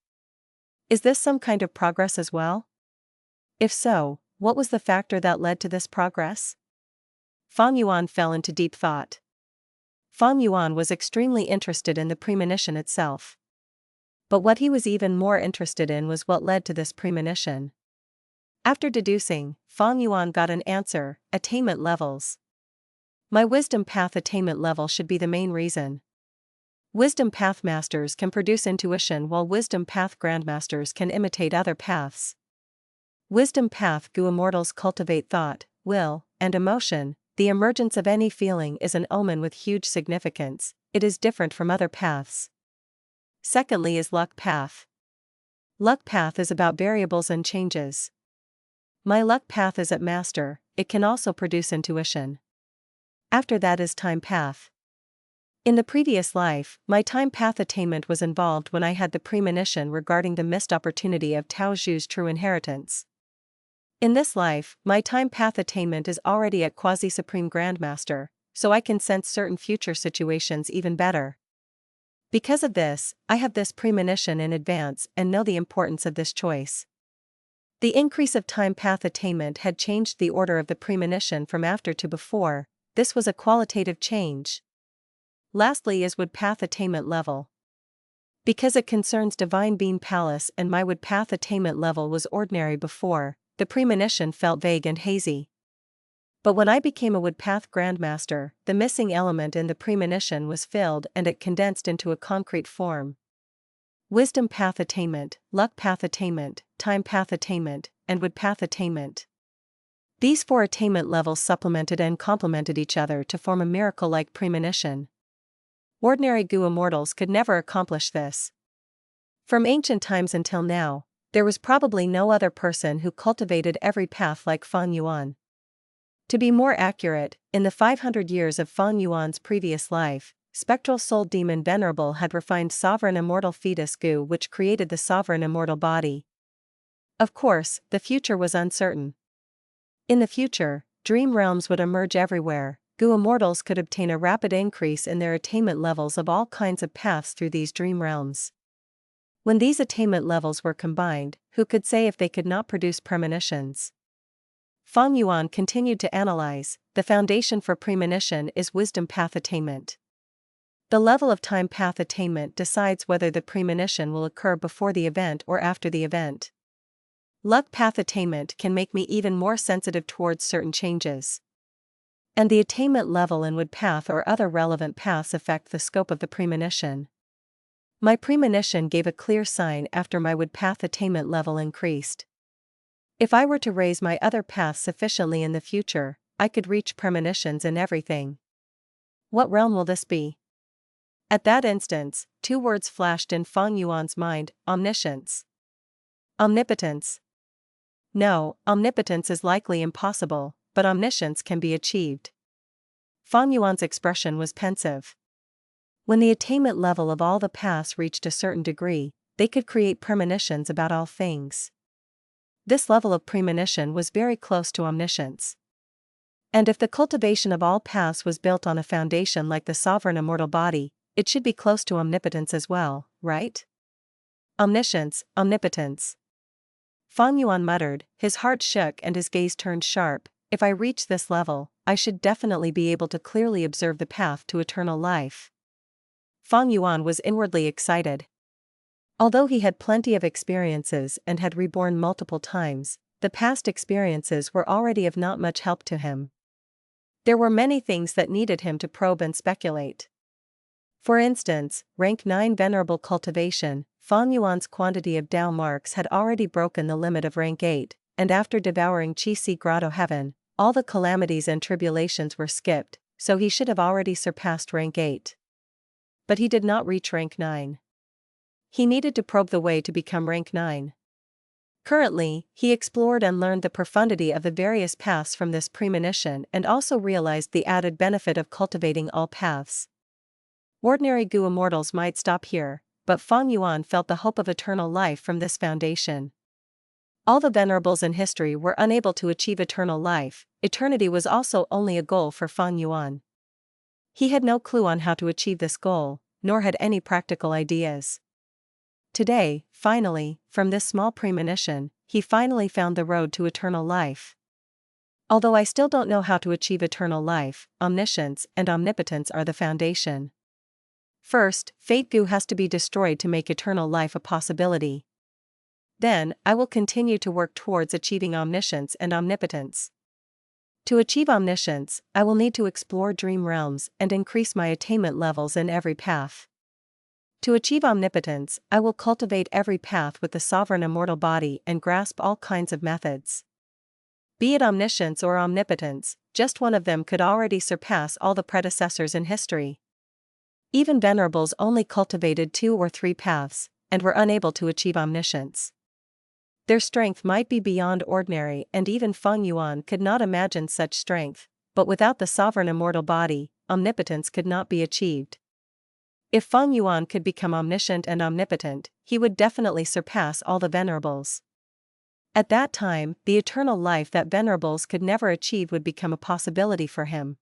Is this some kind of progress as well? If so, what was the factor that led to this progress? Fang Yuan fell into deep thought. Fang Yuan was extremely interested in the premonition itself. But what he was even more interested in was what led to this premonition. After deducing, Fang Yuan got an answer: attainment levels. My wisdom path attainment level should be the main reason. Wisdom path masters can produce intuition while wisdom path grandmasters can imitate other paths. Wisdom path Gu immortals cultivate thought, will, and emotion. The emergence of any feeling is an omen with huge significance. It is different from other paths. Secondly is luck path. Luck path is about variables and changes. My luck path is at master, it can also produce intuition. After that is time path. In the previous life, my time path attainment was involved when I had the premonition regarding the missed opportunity of Tao Zhu's true inheritance. In this life, my time path attainment is already at quasi-supreme grandmaster, so I can sense certain future situations even better. Because of this, I have this premonition in advance and know the importance of this choice. The increase of time path attainment had changed the order of the premonition from after to before. This was a qualitative change. Lastly is wood path attainment level. Because it concerns divine being palace and my wood path attainment level was ordinary before, the premonition felt vague and hazy. But when I became a wood path grandmaster, the missing element in the premonition was filled and it condensed into a concrete form. Wisdom path attainment, luck path attainment, time path attainment, and wood path attainment. These 4 attainment levels supplemented and complemented each other to form a miracle-like premonition. Ordinary Gu immortals could never accomplish this. From ancient times until now, there was probably no other person who cultivated every path like Fang Yuan. To be more accurate, in the 500 years of Fang Yuan's previous life, spectral soul demon Venerable had refined sovereign immortal fetus Gu which created the sovereign immortal body. Of course, the future was uncertain. In the future, dream realms would emerge everywhere. Gu immortals could obtain a rapid increase in their attainment levels of all kinds of paths through these dream realms. When these attainment levels were combined, who could say if they could not produce premonitions? Fang Yuan continued to analyze. The foundation for premonition is wisdom path attainment. The level of time path attainment decides whether the premonition will occur before the event or after the event. Luck path attainment can make me even more sensitive towards certain changes. And the attainment level in wood path or other relevant paths affect the scope of the premonition. My premonition gave a clear sign after my wood path attainment level increased. If I were to raise my other paths sufficiently in the future, I could reach premonitions in everything. What realm will this be? At that instance, 2 words flashed in Fang Yuan's mind: omniscience. Omnipotence. No, omnipotence is likely impossible, but omniscience can be achieved. Fang Yuan's expression was pensive. When the attainment level of all the paths reached a certain degree, they could create premonitions about all things. This level of premonition was very close to omniscience. And if the cultivation of all paths was built on a foundation like the sovereign immortal body, it should be close to omnipotence as well, right? Omniscience, omnipotence. Fang Yuan muttered, his heart shook and his gaze turned sharp. If I reach this level, I should definitely be able to clearly observe the path to eternal life. Fang Yuan was inwardly excited. Although he had plenty of experiences and had reborn multiple times, the past experiences were already of not much help to him. There were many things that needed him to probe and speculate. For instance, rank 9 Venerable Cultivation. Fang Yuan's quantity of Dao marks had already broken the limit of rank 8, and after devouring Qi Grotto Heaven, all the calamities and tribulations were skipped, so he should have already surpassed rank 8. But he did not reach rank 9. He needed to probe the way to become rank 9. Currently, he explored and learned the profundity of the various paths from this premonition and also realized the added benefit of cultivating all paths. Ordinary Gu immortals might stop here, but Fang Yuan felt the hope of eternal life from this foundation. All the venerables in history were unable to achieve eternal life. Eternity was also only a goal for Fang Yuan. He had no clue on how to achieve this goal, nor had any practical ideas. Today, finally, from this small premonition, he finally found the road to eternal life. Although I still don't know how to achieve eternal life, omniscience and omnipotence are the foundation. First, Fate Gu has to be destroyed to make eternal life a possibility. Then, I will continue to work towards achieving omniscience and omnipotence. To achieve omniscience, I will need to explore dream realms and increase my attainment levels in every path. To achieve omnipotence, I will cultivate every path with the sovereign immortal body and grasp all kinds of methods. Be it omniscience or omnipotence, just one of them could already surpass all the predecessors in history. Even Venerables only cultivated 2 or 3 paths, and were unable to achieve omniscience. Their strength might be beyond ordinary, and even Fang Yuan could not imagine such strength, but without the sovereign immortal body, omnipotence could not be achieved. If Fang Yuan could become omniscient and omnipotent, he would definitely surpass all the Venerables. At that time, the eternal life that Venerables could never achieve would become a possibility for him.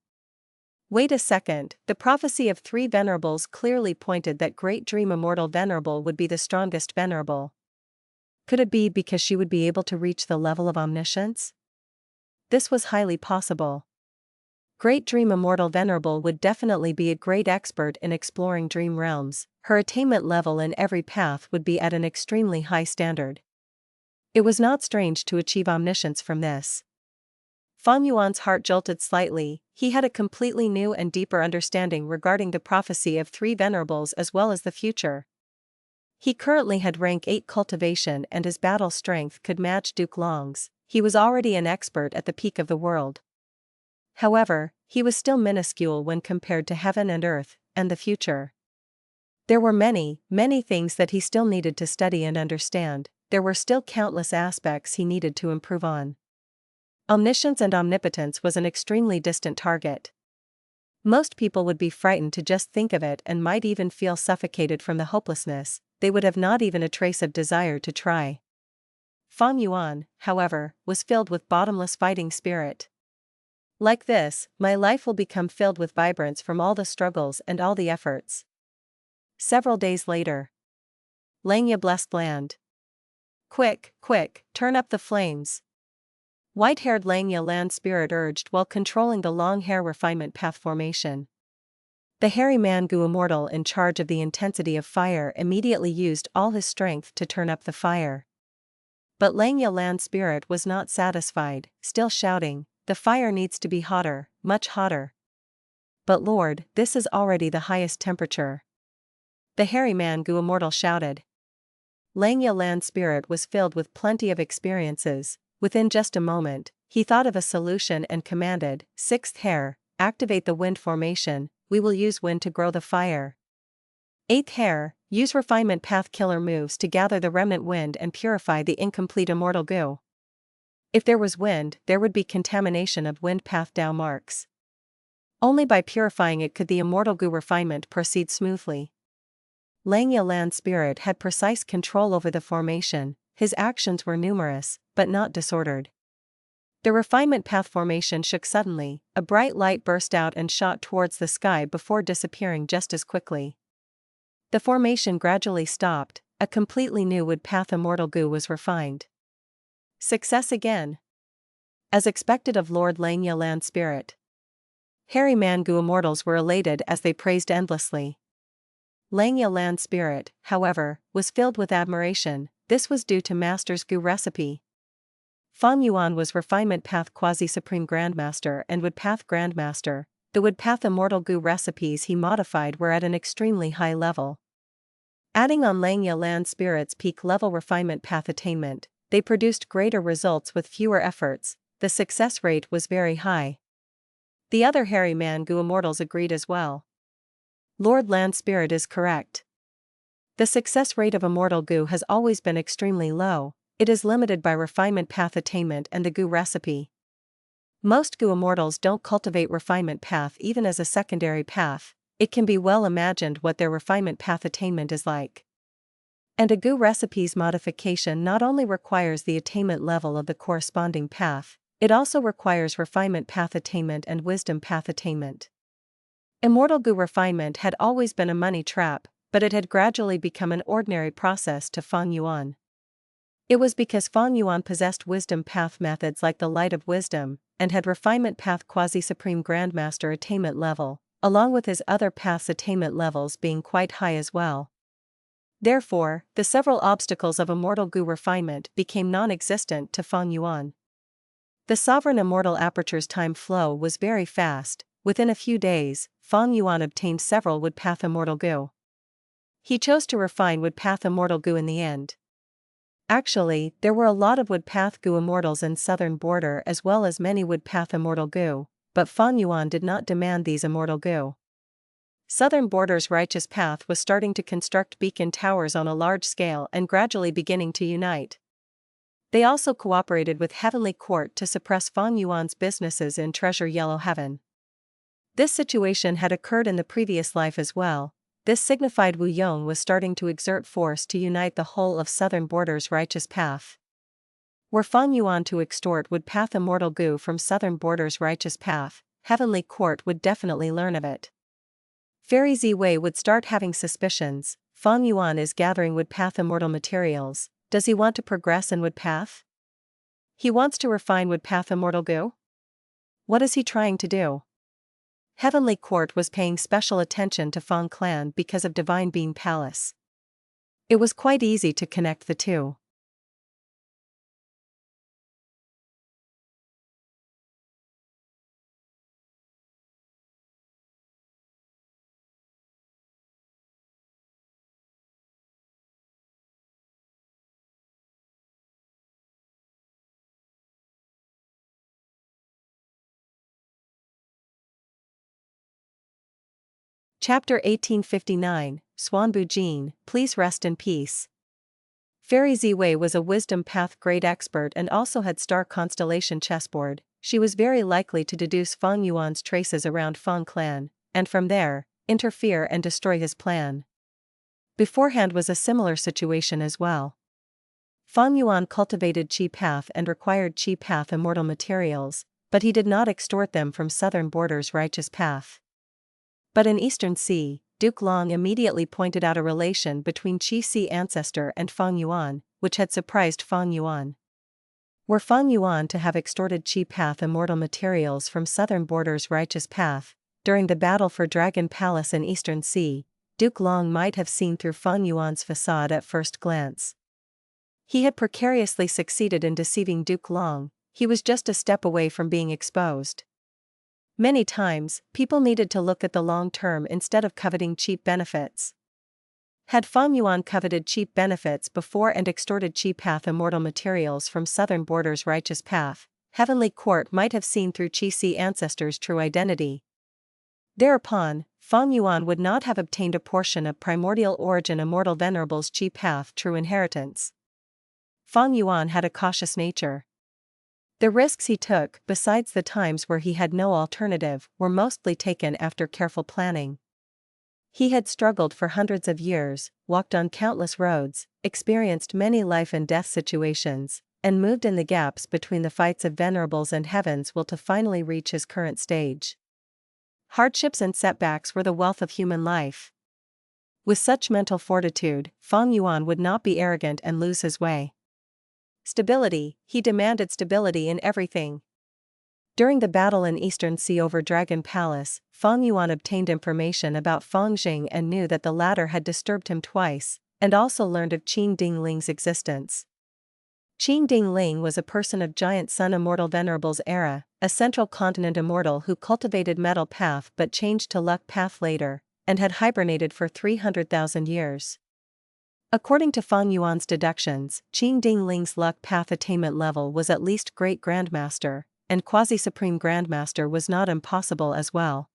Wait a second, the prophecy of 3 Venerables clearly pointed that Great Dream Immortal Venerable would be the strongest Venerable. Could it be because she would be able to reach the level of omniscience? This was highly possible. Great Dream Immortal Venerable would definitely be a great expert in exploring dream realms. Her attainment level in every path would be at an extremely high standard. It was not strange to achieve omniscience from this. Fang Yuan's heart jolted slightly. He had a completely new and deeper understanding regarding the prophecy of 3 Venerables as well as the future. He currently had rank 8 cultivation and his battle strength could match Duke Long's. He was already an expert at the peak of the world. However, he was still minuscule when compared to heaven and earth, and the future. There were many, many things that he still needed to study and understand. There were still countless aspects he needed to improve on. Omniscience and omnipotence was an extremely distant target. Most people would be frightened to just think of it and might even feel suffocated from the hopelessness. They would have not even a trace of desire to try. Fang Yuan, however, was filled with bottomless fighting spirit. Like this, my life will become filled with vibrance from all the struggles and all the efforts. Several days later. Langya blessed land. Quick, quick, turn up the flames. White-haired Langya land spirit urged while controlling the long hair refinement path formation. The hairy man Gu Immortal in charge of the intensity of fire immediately used all his strength to turn up the fire. But Langya land spirit was not satisfied, still shouting, "The fire needs to be hotter, much hotter." "But Lord, this is already the highest temperature." The hairy man Gu Immortal shouted. Langya land spirit was filled with plenty of experiences. Within just a moment, he thought of a solution and commanded, "Sixth hair, activate the wind formation. We will use wind to grow the fire." Eighth hair, use refinement path killer moves to gather the remnant wind and purify the incomplete immortal goo. If there was wind, there would be contamination of wind path Dao marks. Only by purifying it could the immortal goo refinement proceed smoothly. Langya land spirit had precise control over the formation. His actions were numerous, but not disordered. The refinement path formation shook suddenly, a bright light burst out and shot towards the sky before disappearing just as quickly. The formation gradually stopped, a completely new wood path immortal goo was refined. Success again. As expected of Lord Langya land spirit. Hairy man goo immortals were elated as they praised endlessly. Langya land spirit, however, was filled with admiration. This was due to Master's goo recipe. Fang Yuan was Refinement Path Quasi-Supreme Grandmaster and Wood Path Grandmaster. The Wood Path Immortal Goo recipes he modified were at an extremely high level. Adding on Langya land spirit's peak level Refinement Path attainment, they produced greater results with fewer efforts. The success rate was very high. The other hairy man goo immortals agreed as well. Lord land spirit is correct. The success rate of immortal goo has always been extremely low. It is limited by refinement path attainment and the goo recipe. Most goo immortals don't cultivate refinement path even as a secondary path. It can be well imagined what their refinement path attainment is like. And a goo recipe's modification not only requires the attainment level of the corresponding path, it also requires refinement path attainment and wisdom path attainment. Immortal goo refinement had always been a money trap, but it had gradually become an ordinary process to Fang Yuan. It was because Fang Yuan possessed wisdom path methods like the Light of Wisdom, and had refinement path quasi-supreme grandmaster attainment level, along with his other paths attainment levels being quite high as well. Therefore, the several obstacles of immortal goo refinement became non-existent to Fang Yuan. The sovereign immortal Aperture's time flow was very fast. Within a few days, Fang Yuan obtained several wood path immortal goo. He chose to refine Wood Path Immortal Gu in the end. Actually, there were a lot of Wood Path Gu Immortals in Southern Border as well as many Wood Path Immortal Gu, but Fang Yuan did not demand these Immortal Gu. Southern Border's Righteous Path was starting to construct beacon towers on a large scale and gradually beginning to unite. They also cooperated with Heavenly Court to suppress Fang Yuan's businesses in Treasure Yellow Heaven. This situation had occurred in the previous life as well. This signified Wu Yong was starting to exert force to unite the whole of Southern Border's Righteous Path. Were Fang Yuan to extort Wood Path Immortal Gu from Southern Border's Righteous Path, Heavenly Court would definitely learn of it. Fairy Ziwei would start having suspicions. Fang Yuan is gathering Wood Path Immortal materials. Does he want to progress in Wood Path? He wants to refine Wood Path Immortal Gu? What is he trying to do? Heavenly Court was paying special attention to Fang clan because of Divine Being Palace. It was quite easy to connect the two. Chapter 1859, Suan Bujin, please rest in peace. Fairy Ziwei was a wisdom path grade expert and also had star constellation chessboard. She was very likely to deduce Fang Yuan's traces around Fang clan, and from there, interfere and destroy his plan. Beforehand was a similar situation as well. Fang Yuan cultivated Qi Path and required Qi Path immortal materials, but he did not extort them from Southern Border's Righteous Path. But in Eastern Sea, Duke Long immediately pointed out a relation between Qi Sea Ancestor and Fang Yuan, which had surprised Fang Yuan. Were Fang Yuan to have extorted Qi Path immortal materials from Southern Border's Righteous Path, during the battle for Dragon Palace in Eastern Sea, Duke Long might have seen through Fang Yuan's facade at first glance. He had precariously succeeded in deceiving Duke Long. He was just a step away from being exposed. Many times, people needed to look at the long term instead of coveting cheap benefits. Had Fang Yuan coveted cheap benefits before and extorted Qi Path immortal materials from Southern Border's Righteous Path, Heavenly Court might have seen through Qi Sea Ancestor's true identity. Thereupon, Fang Yuan would not have obtained a portion of Primordial Origin Immortal Venerable's Qi Path true inheritance. Fang Yuan had a cautious nature. The risks he took, besides the times where he had no alternative, were mostly taken after careful planning. He had struggled for hundreds of years, walked on countless roads, experienced many life and death situations, and moved in the gaps between the fights of Venerables and Heavens will to finally reach his current stage. Hardships and setbacks were the wealth of human life. With such mental fortitude, Fang Yuan would not be arrogant and lose his way. Stability, he demanded stability in everything. During the battle in Eastern Sea over Dragon Palace, Fang Yuan obtained information about Fang Jing and knew that the latter had disturbed him twice, and also learned of Qing Ding Ling's existence. Qing Ding Ling was a person of Giant Sun Immortal Venerable's era, a Central Continent Immortal who cultivated Metal Path but changed to Luck Path later, and had hibernated for 300,000 years. According to Fang Yuan's deductions, Qing Ding Ling's Luck Path attainment level was at least Great Grandmaster, and Quasi-Supreme Grandmaster was not impossible as well.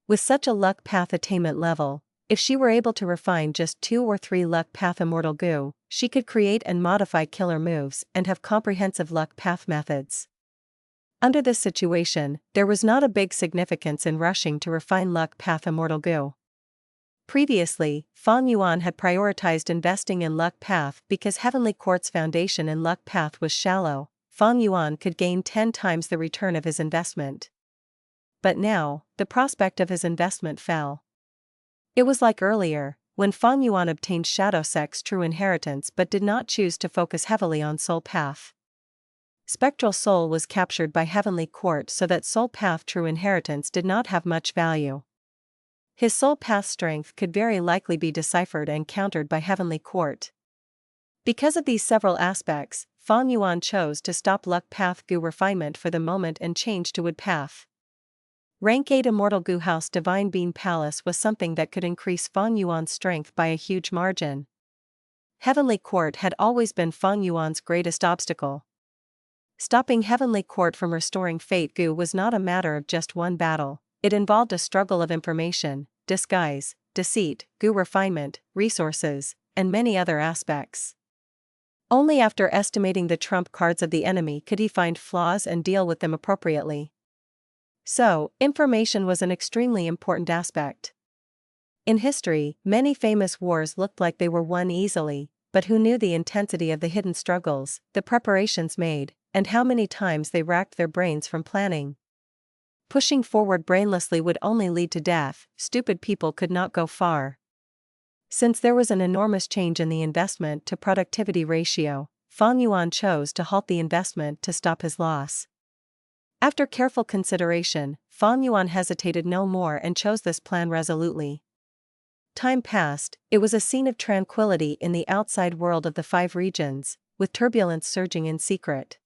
With such a Luck Path attainment level, if she were able to refine just 2 or 3 Luck Path Immortal Gu, she could create and modify killer moves and have comprehensive Luck Path methods. Under this situation, there was not a big significance in rushing to refine Luck Path Immortal Gu. Previously, Fang Yuan had prioritized investing in Luck Path because Heavenly Court's foundation in Luck Path was shallow. Fang Yuan could gain 10 times the return of his investment. But now, the prospect of his investment fell. It was like earlier, when Fang Yuan obtained Shadow Sect's true inheritance but did not choose to focus heavily on Soul Path. Spectral Soul was captured by Heavenly Court so that Soul Path true inheritance did not have much value. His Soul Path strength could very likely be deciphered and countered by Heavenly Court. Because of these several aspects, Fang Yuan chose to stop Luck Path Gu refinement for the moment and change to Wood Path. Rank 8 Immortal Gu House Divine Bean Palace was something that could increase Fang Yuan's strength by a huge margin. Heavenly Court had always been Fang Yuan's greatest obstacle. Stopping Heavenly Court from restoring Fate Gu was not a matter of just one battle, it involved a struggle of information, disguise, deceit, Gu refinement, resources, and many other aspects. Only after estimating the trump cards of the enemy could he find flaws and deal with them appropriately. So, information was an extremely important aspect. In history, many famous wars looked like they were won easily, but who knew the intensity of the hidden struggles, the preparations made, and how many times they racked their brains from planning? Pushing forward brainlessly would only lead to death, stupid people could not go far. Since there was an enormous change in the investment to productivity ratio, Fang Yuan chose to halt the investment to stop his loss. After careful consideration, Fang Yuan hesitated no more and chose this plan resolutely. Time passed, it was a scene of tranquility in the outside world of the 5 regions, with turbulence surging in secret.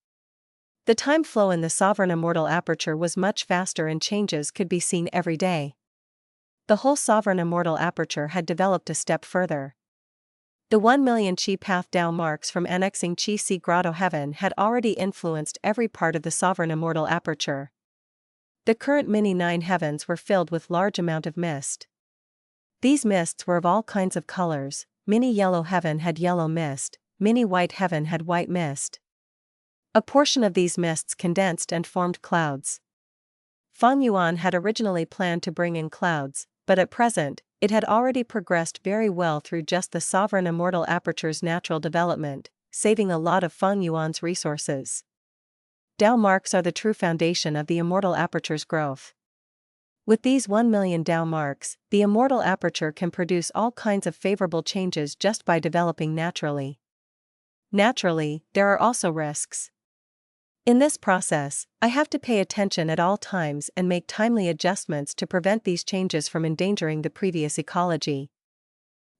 The time flow in the sovereign immortal aperture was much faster and changes could be seen every day. The whole sovereign immortal aperture had developed a step further. The 1 million Qi path Dao marks from annexing Qi Si Grotto Heaven had already influenced every part of the sovereign immortal aperture. The current mini 9 heavens were filled with large amount of mist. These mists were of all kinds of colors. Mini yellow heaven had yellow mist, mini white heaven had white mist. A portion of these mists condensed and formed clouds. Fang Yuan had originally planned to bring in clouds, but at present, it had already progressed very well through just the sovereign immortal aperture's natural development, saving a lot of Fang Yuan's resources. Dao marks are the true foundation of the immortal aperture's growth. With these 1 million Dao marks, the immortal aperture can produce all kinds of favorable changes just by developing naturally. Naturally, there are also risks. In this process, I have to pay attention at all times and make timely adjustments to prevent these changes from endangering the previous ecology.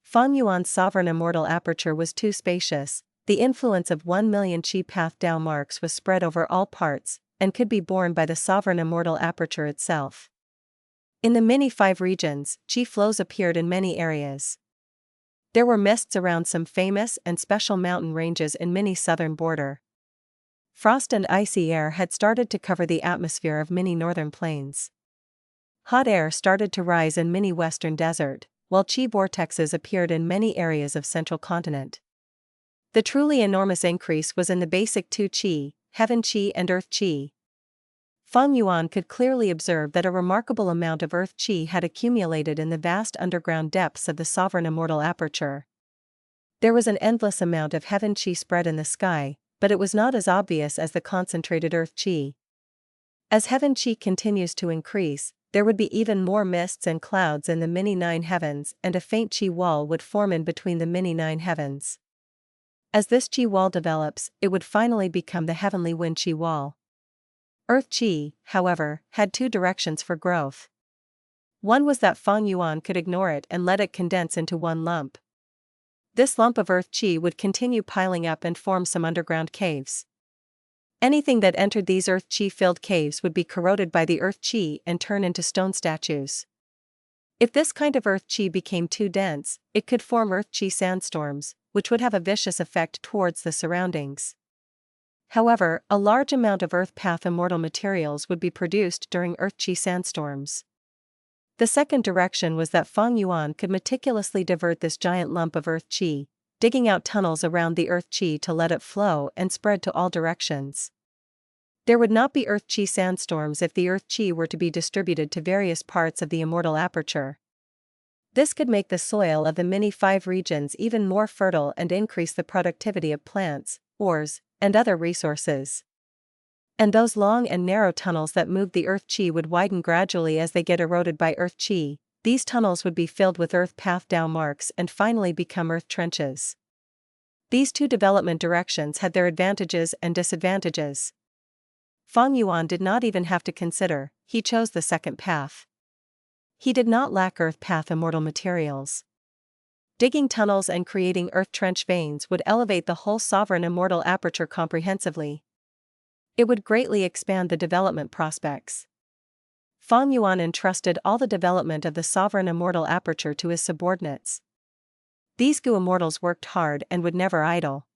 Fang Yuan's sovereign immortal aperture was too spacious, the influence of 1 million Qi path Dao marks was spread over all parts, and could be borne by the sovereign immortal aperture itself. In the mini 5 regions, Qi flows appeared in many areas. There were mists around some famous and special mountain ranges in mini southern border. Frost and icy air had started to cover the atmosphere of many northern plains. Hot air started to rise in many western desert, while Qi vortexes appeared in many areas of central continent. The truly enormous increase was in the basic 2 Qi, Heaven Qi and Earth Qi. Fang Yuan could clearly observe that a remarkable amount of Earth Qi had accumulated in the vast underground depths of the sovereign immortal aperture. There was an endless amount of Heaven Qi spread in the sky, but it was not as obvious as the concentrated Earth Qi. As Heaven Qi continues to increase, there would be even more mists and clouds in the mini 9 heavens, and a faint Qi wall would form in between the mini 9 heavens. As this Qi wall develops, it would finally become the heavenly wind Qi wall. Earth Qi, however, had 2 directions for growth. One was that Fang Yuan could ignore it and let it condense into one lump. This lump of Earth Qi would continue piling up and form some underground caves. Anything that entered these Earth Qi-filled caves would be corroded by the Earth Qi and turn into stone statues. If this kind of Earth Qi became too dense, it could form Earth Qi sandstorms, which would have a vicious effect towards the surroundings. However, a large amount of Earth Path immortal materials would be produced during Earth Qi sandstorms. The second direction was that Fang Yuan could meticulously divert this giant lump of Earth Qi, digging out tunnels around the Earth Qi to let it flow and spread to all directions. There would not be Earth Qi sandstorms if the Earth Qi were to be distributed to various parts of the immortal aperture. This could make the soil of the mini 5 regions even more fertile and increase the productivity of plants, ores, and other resources. And those long and narrow tunnels that moved the Earth Qi would widen gradually as they get eroded by Earth Qi. These tunnels would be filled with Earth Path Dao marks and finally become Earth trenches. These 2 development directions had their advantages and disadvantages. Fang Yuan did not even have to consider, he chose the second path. He did not lack Earth Path immortal materials. Digging tunnels and creating Earth trench veins would elevate the whole sovereign immortal aperture comprehensively. It would greatly expand the development prospects. Fang Yuan entrusted all the development of the sovereign immortal Aperture to his subordinates. These Gu immortals worked hard and would never idle.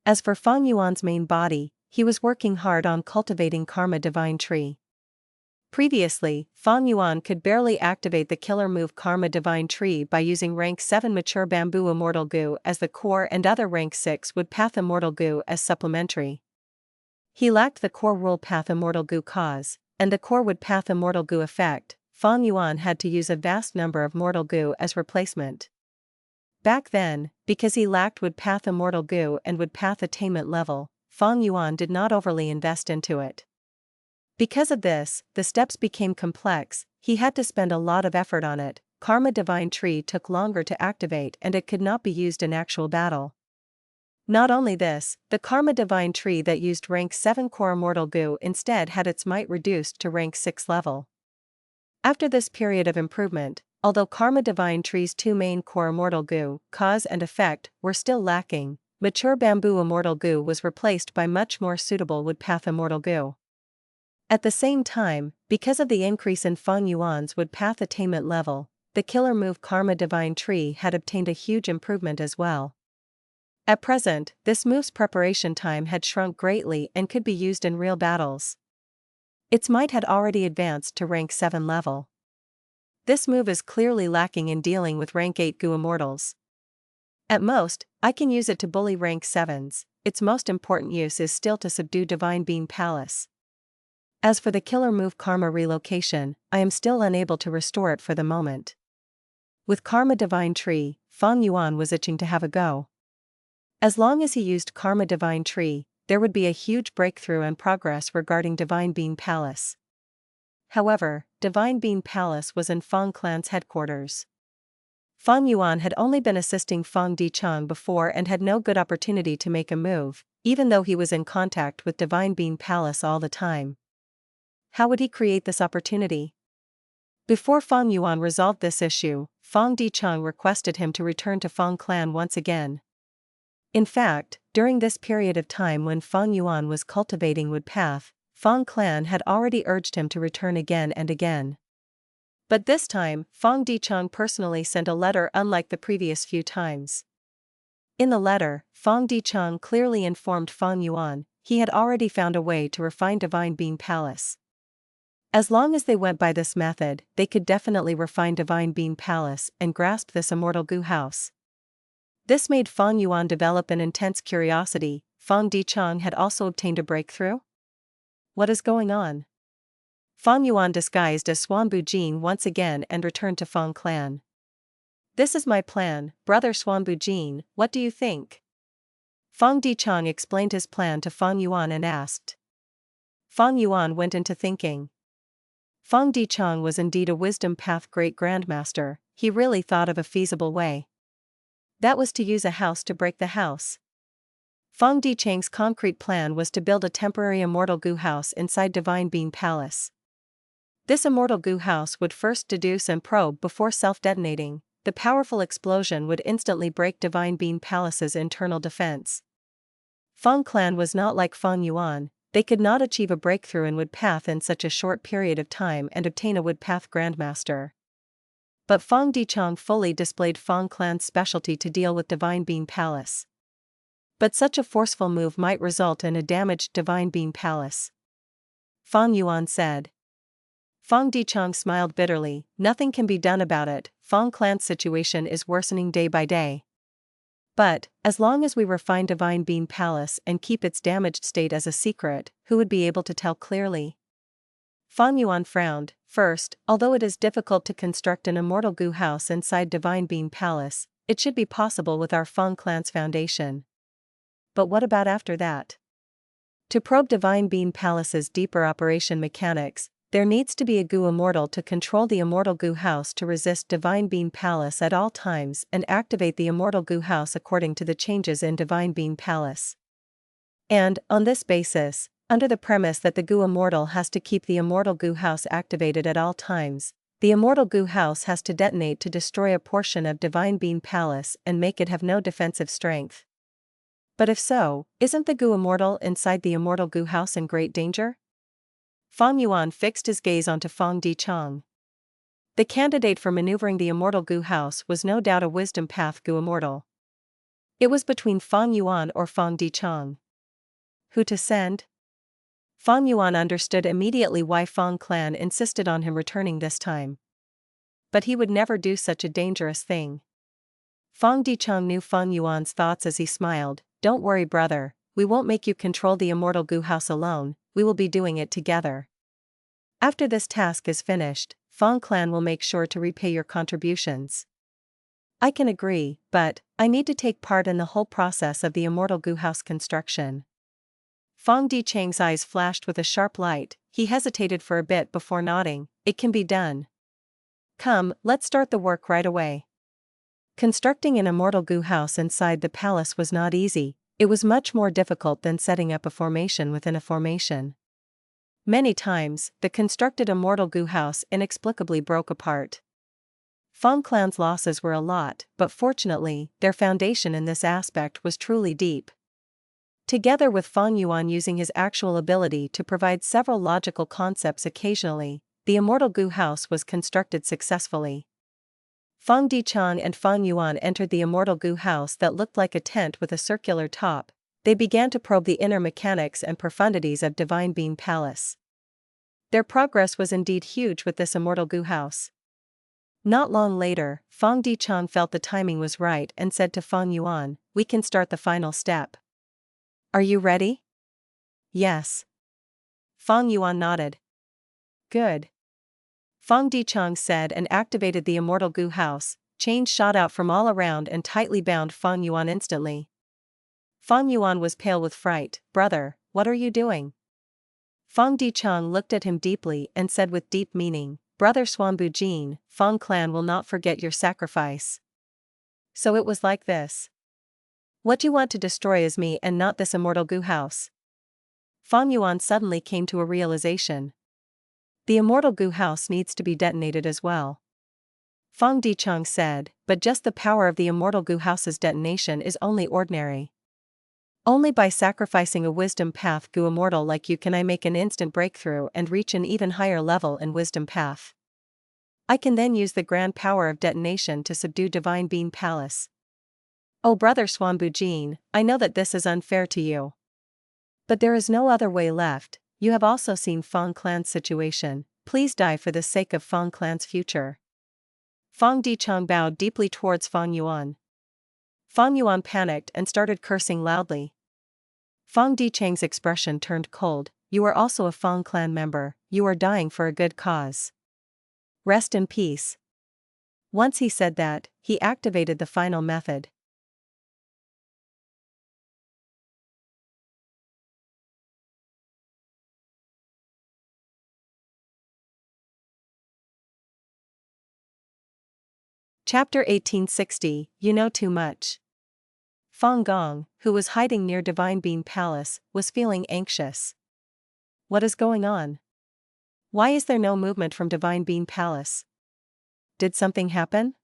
As for Fang Yuan's main body, he was working hard on cultivating Karma Divine Tree. Previously, Fang Yuan could barely activate the killer move Karma Divine Tree by using rank 7 Mature Bamboo Immortal Gu as the core and other rank 6 Wood Path Immortal Gu as supplementary. He lacked the core Rule Path Immortal Gu cause, and the core Wood Path Immortal Gu effect. Fang Yuan had to use a vast number of Mortal Gu as replacement. Back then, because he lacked Wood Path Immortal Gu and Wood Path attainment level, Fang Yuan did not overly invest into it. Because of this, the steps became complex, he had to spend a lot of effort on it. Karma Divine Tree took longer to activate and it could not be used in actual battle. Not only this, the Karma Divine Tree that used rank 7 core Immortal Gu instead had its might reduced to rank 6 level. After this period of improvement, although Karma Divine Tree's 2 main core Immortal Gu, cause and effect, were still lacking, Mature Bamboo Immortal Gu was replaced by much more suitable Wood Path Immortal Gu. At the same time, because of the increase in Fang Yuan's Wood Path attainment level, the killer move Karma Divine Tree had obtained a huge improvement as well. At present, this move's preparation time had shrunk greatly and could be used in real battles. Its might had already advanced to rank 7 level. This move is clearly lacking in dealing with rank 8 Gu immortals. At most, I can use it to bully rank 7s, its most important use is still to subdue Divine Being Palace. As for the killer move Karma Relocation, I am still unable to restore it for the moment. With Karma Divine Tree, Fang Yuan was itching to have a go. As long as he used Karma Divine Tree, there would be a huge breakthrough and progress regarding Divine Being Palace. However, Divine Being Palace was in Fang clan's headquarters. Fang Yuan had only been assisting Fang Dichang before and had no good opportunity to make a move, even though he was in contact with Divine Being Palace all the time. How would he create this opportunity? Before Fang Yuan resolved this issue, Fang Dichang requested him to return to Fang clan once again. In fact, during this period of time when Fang Yuan was cultivating Wood Path, Fang clan had already urged him to return again and again. But this time, Fang Dichang personally sent a letter unlike the previous few times. In the letter, Fang Dichang clearly informed Fang Yuan he had already found a way to refine Divine Being Palace. As long as they went by this method, they could definitely refine Divine Being Palace and grasp this Immortal Gu house. This made Fang Yuan develop an intense curiosity. Fang Dichang had also obtained a breakthrough? What is going on? Fang Yuan disguised as Suan Bujin once again and returned to Fang clan. This is my plan, brother Suan Bujin, what do you think? Fang Dichang explained his plan to Fang Yuan and asked. Fang Yuan went into thinking. Fang Dichang was indeed a wisdom path great grandmaster, he really thought of a feasible way. That was to use a house to break the house. Fang Dichang's concrete plan was to build a temporary Immortal Gu house inside Divine Being Palace. This Immortal Gu house would first deduce and probe before self-detonating. The powerful explosion would instantly break Divine Being Palace's internal defense. Fang clan was not like Fang Yuan. They could not achieve a breakthrough in Wood Path in such a short period of time and obtain a Wood Path Grandmaster. But Fang Dichang fully displayed Fang clan's specialty to deal with Divine Being Palace. But such a forceful move might result in a damaged Divine Being Palace. Fang Yuan said. Fang Dichang smiled bitterly, nothing can be done about it, Fang clan's situation is worsening day by day. But, as long as we refine Divine Being Palace and keep its damaged state as a secret, who would be able to tell clearly? Fang Yuan frowned. First, although it is difficult to construct an Immortal Gu house inside Divine Being Palace, it should be possible with our Fang clan's foundation. But what about after that? To probe Divine Being Palace's deeper operation mechanics, there needs to be a Gu Immortal to control the Immortal Gu house to resist Divine Being Palace at all times and activate the Immortal Gu house according to the changes in Divine Being Palace. And, on this basis, under the premise that the Gu Immortal has to keep the Immortal Gu house activated at all times, the Immortal Gu house has to detonate to destroy a portion of Divine Being Palace and make it have no defensive strength. But if so, isn't the Gu Immortal inside the Immortal Gu house in great danger? Fang Yuan fixed his gaze onto Fang Dichang. The candidate for maneuvering the immortal Gu house was no doubt a wisdom path Gu immortal. It was between Fang Yuan or Fang Dichang. Who to send? Fang Yuan understood immediately why Fang clan insisted on him returning this time. But he would never do such a dangerous thing. Fang Dichang knew Fang Yuan's thoughts as he smiled. Don't worry, brother, we won't make you control the immortal Gu house alone, we will be doing it together. After this task is finished, Fang clan will make sure to repay your contributions. I can agree, but I need to take part in the whole process of the immortal Gu house construction. Fang Dichang's eyes flashed with a sharp light. He hesitated for a bit before nodding. It can be done. Come, let's start the work right away. Constructing an immortal Gu house inside the palace was not easy. It was much more difficult than setting up a formation within a formation. Many times, the constructed immortal Gu house inexplicably broke apart. Fang clan's losses were a lot, but fortunately, their foundation in this aspect was truly deep. Together with Fang Yuan using his actual ability to provide several logical concepts occasionally, the immortal Gu house was constructed successfully. Fang Dichang and Fang Yuan entered the immortal Gu house that looked like a tent with a circular top. They began to probe the inner mechanics and profundities of Divine Being Palace. Their progress was indeed huge with this immortal Gu house. Not long later, Fang Dichang felt the timing was right and said to Fang Yuan, "We can start the final step. Are you ready?" "Yes." Fang Yuan nodded. "Good." Fang Dichang said and activated the immortal Gu house. Chains shot out from all around and tightly bound Fang Yuan instantly. Fang Yuan was pale with fright. "Brother, what are you doing?" Fang Dichang looked at him deeply and said with deep meaning, "Brother Suan Bujin, Fang clan will not forget your sacrifice." So it was like this. What you want to destroy is me and not this immortal Gu house. Fang Yuan suddenly came to a realization. The immortal Gu house needs to be detonated as well. Fang Dichang said, "But just the power of the immortal Gu house's detonation is only ordinary. Only by sacrificing a wisdom path Gu immortal like you can I make an instant breakthrough and reach an even higher level in wisdom path. I can then use the grand power of detonation to subdue Divine Being Palace. Oh brother Suan Bujin, I know that this is unfair to you. But there is no other way left. You have also seen Fang clan's situation. Please die for the sake of Fang clan's future." Fang Dichang bowed deeply towards Fang Yuan. Fang Yuan panicked and started cursing loudly. Fang Dichang's expression turned cold. "You are also a Fang clan member, you are dying for a good cause. Rest in peace." Once he said that, he activated the final method. Chapter 1860, You Know Too Much. Fang Gong, who was hiding near Divine Being Palace, was feeling anxious. What is going on? Why is there no movement from Divine Being Palace? Did something happen?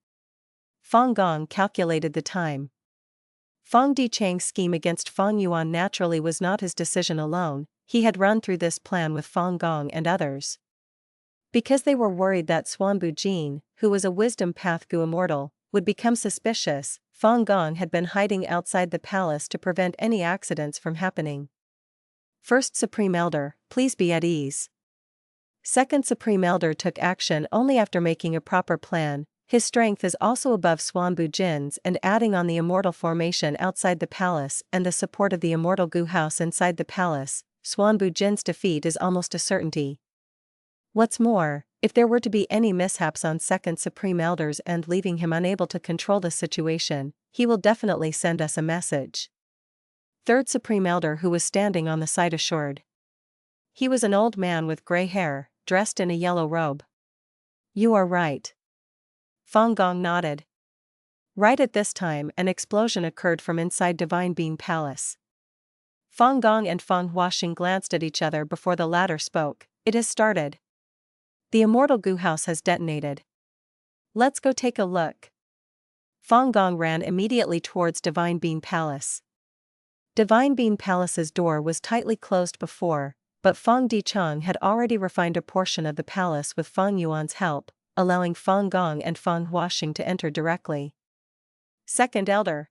Fang Gong calculated the time. Fang Dichang's scheme against Fang Yuan naturally was not his decision alone, he had run through this plan with Fang Gong and others. Because they were worried that Suan Bujin, who was a wisdom path Gu immortal, would become suspicious, Fang Gong had been hiding outside the palace to prevent any accidents from happening. First Supreme Elder, please be at ease. Second Supreme Elder took action only after making a proper plan. His strength is also above Suan Bujin's and adding on the immortal formation outside the palace and the support of the immortal Gu house inside the palace, Suan Bujin's defeat is almost a certainty. What's more, if there were to be any mishaps on Second Supreme Elder's end leaving him unable to control the situation, he will definitely send us a message. Third Supreme Elder who was standing on the side assured. He was an old man with gray hair, dressed in a yellow robe. You are right. Fang Gong nodded. Right at this time an explosion occurred from inside Divine Being Palace. Fang Gong and Fang Huaxing glanced at each other before the latter spoke. It has started. The immortal Gu house has detonated. Let's go take a look. Fang Gong ran immediately towards Divine Being Palace. Divine Being Palace's door was tightly closed before, but Fang Dichang had already refined a portion of the palace with Fang Yuan's help, allowing Fang Gong and Fang Huaxing to enter directly. Second Elder.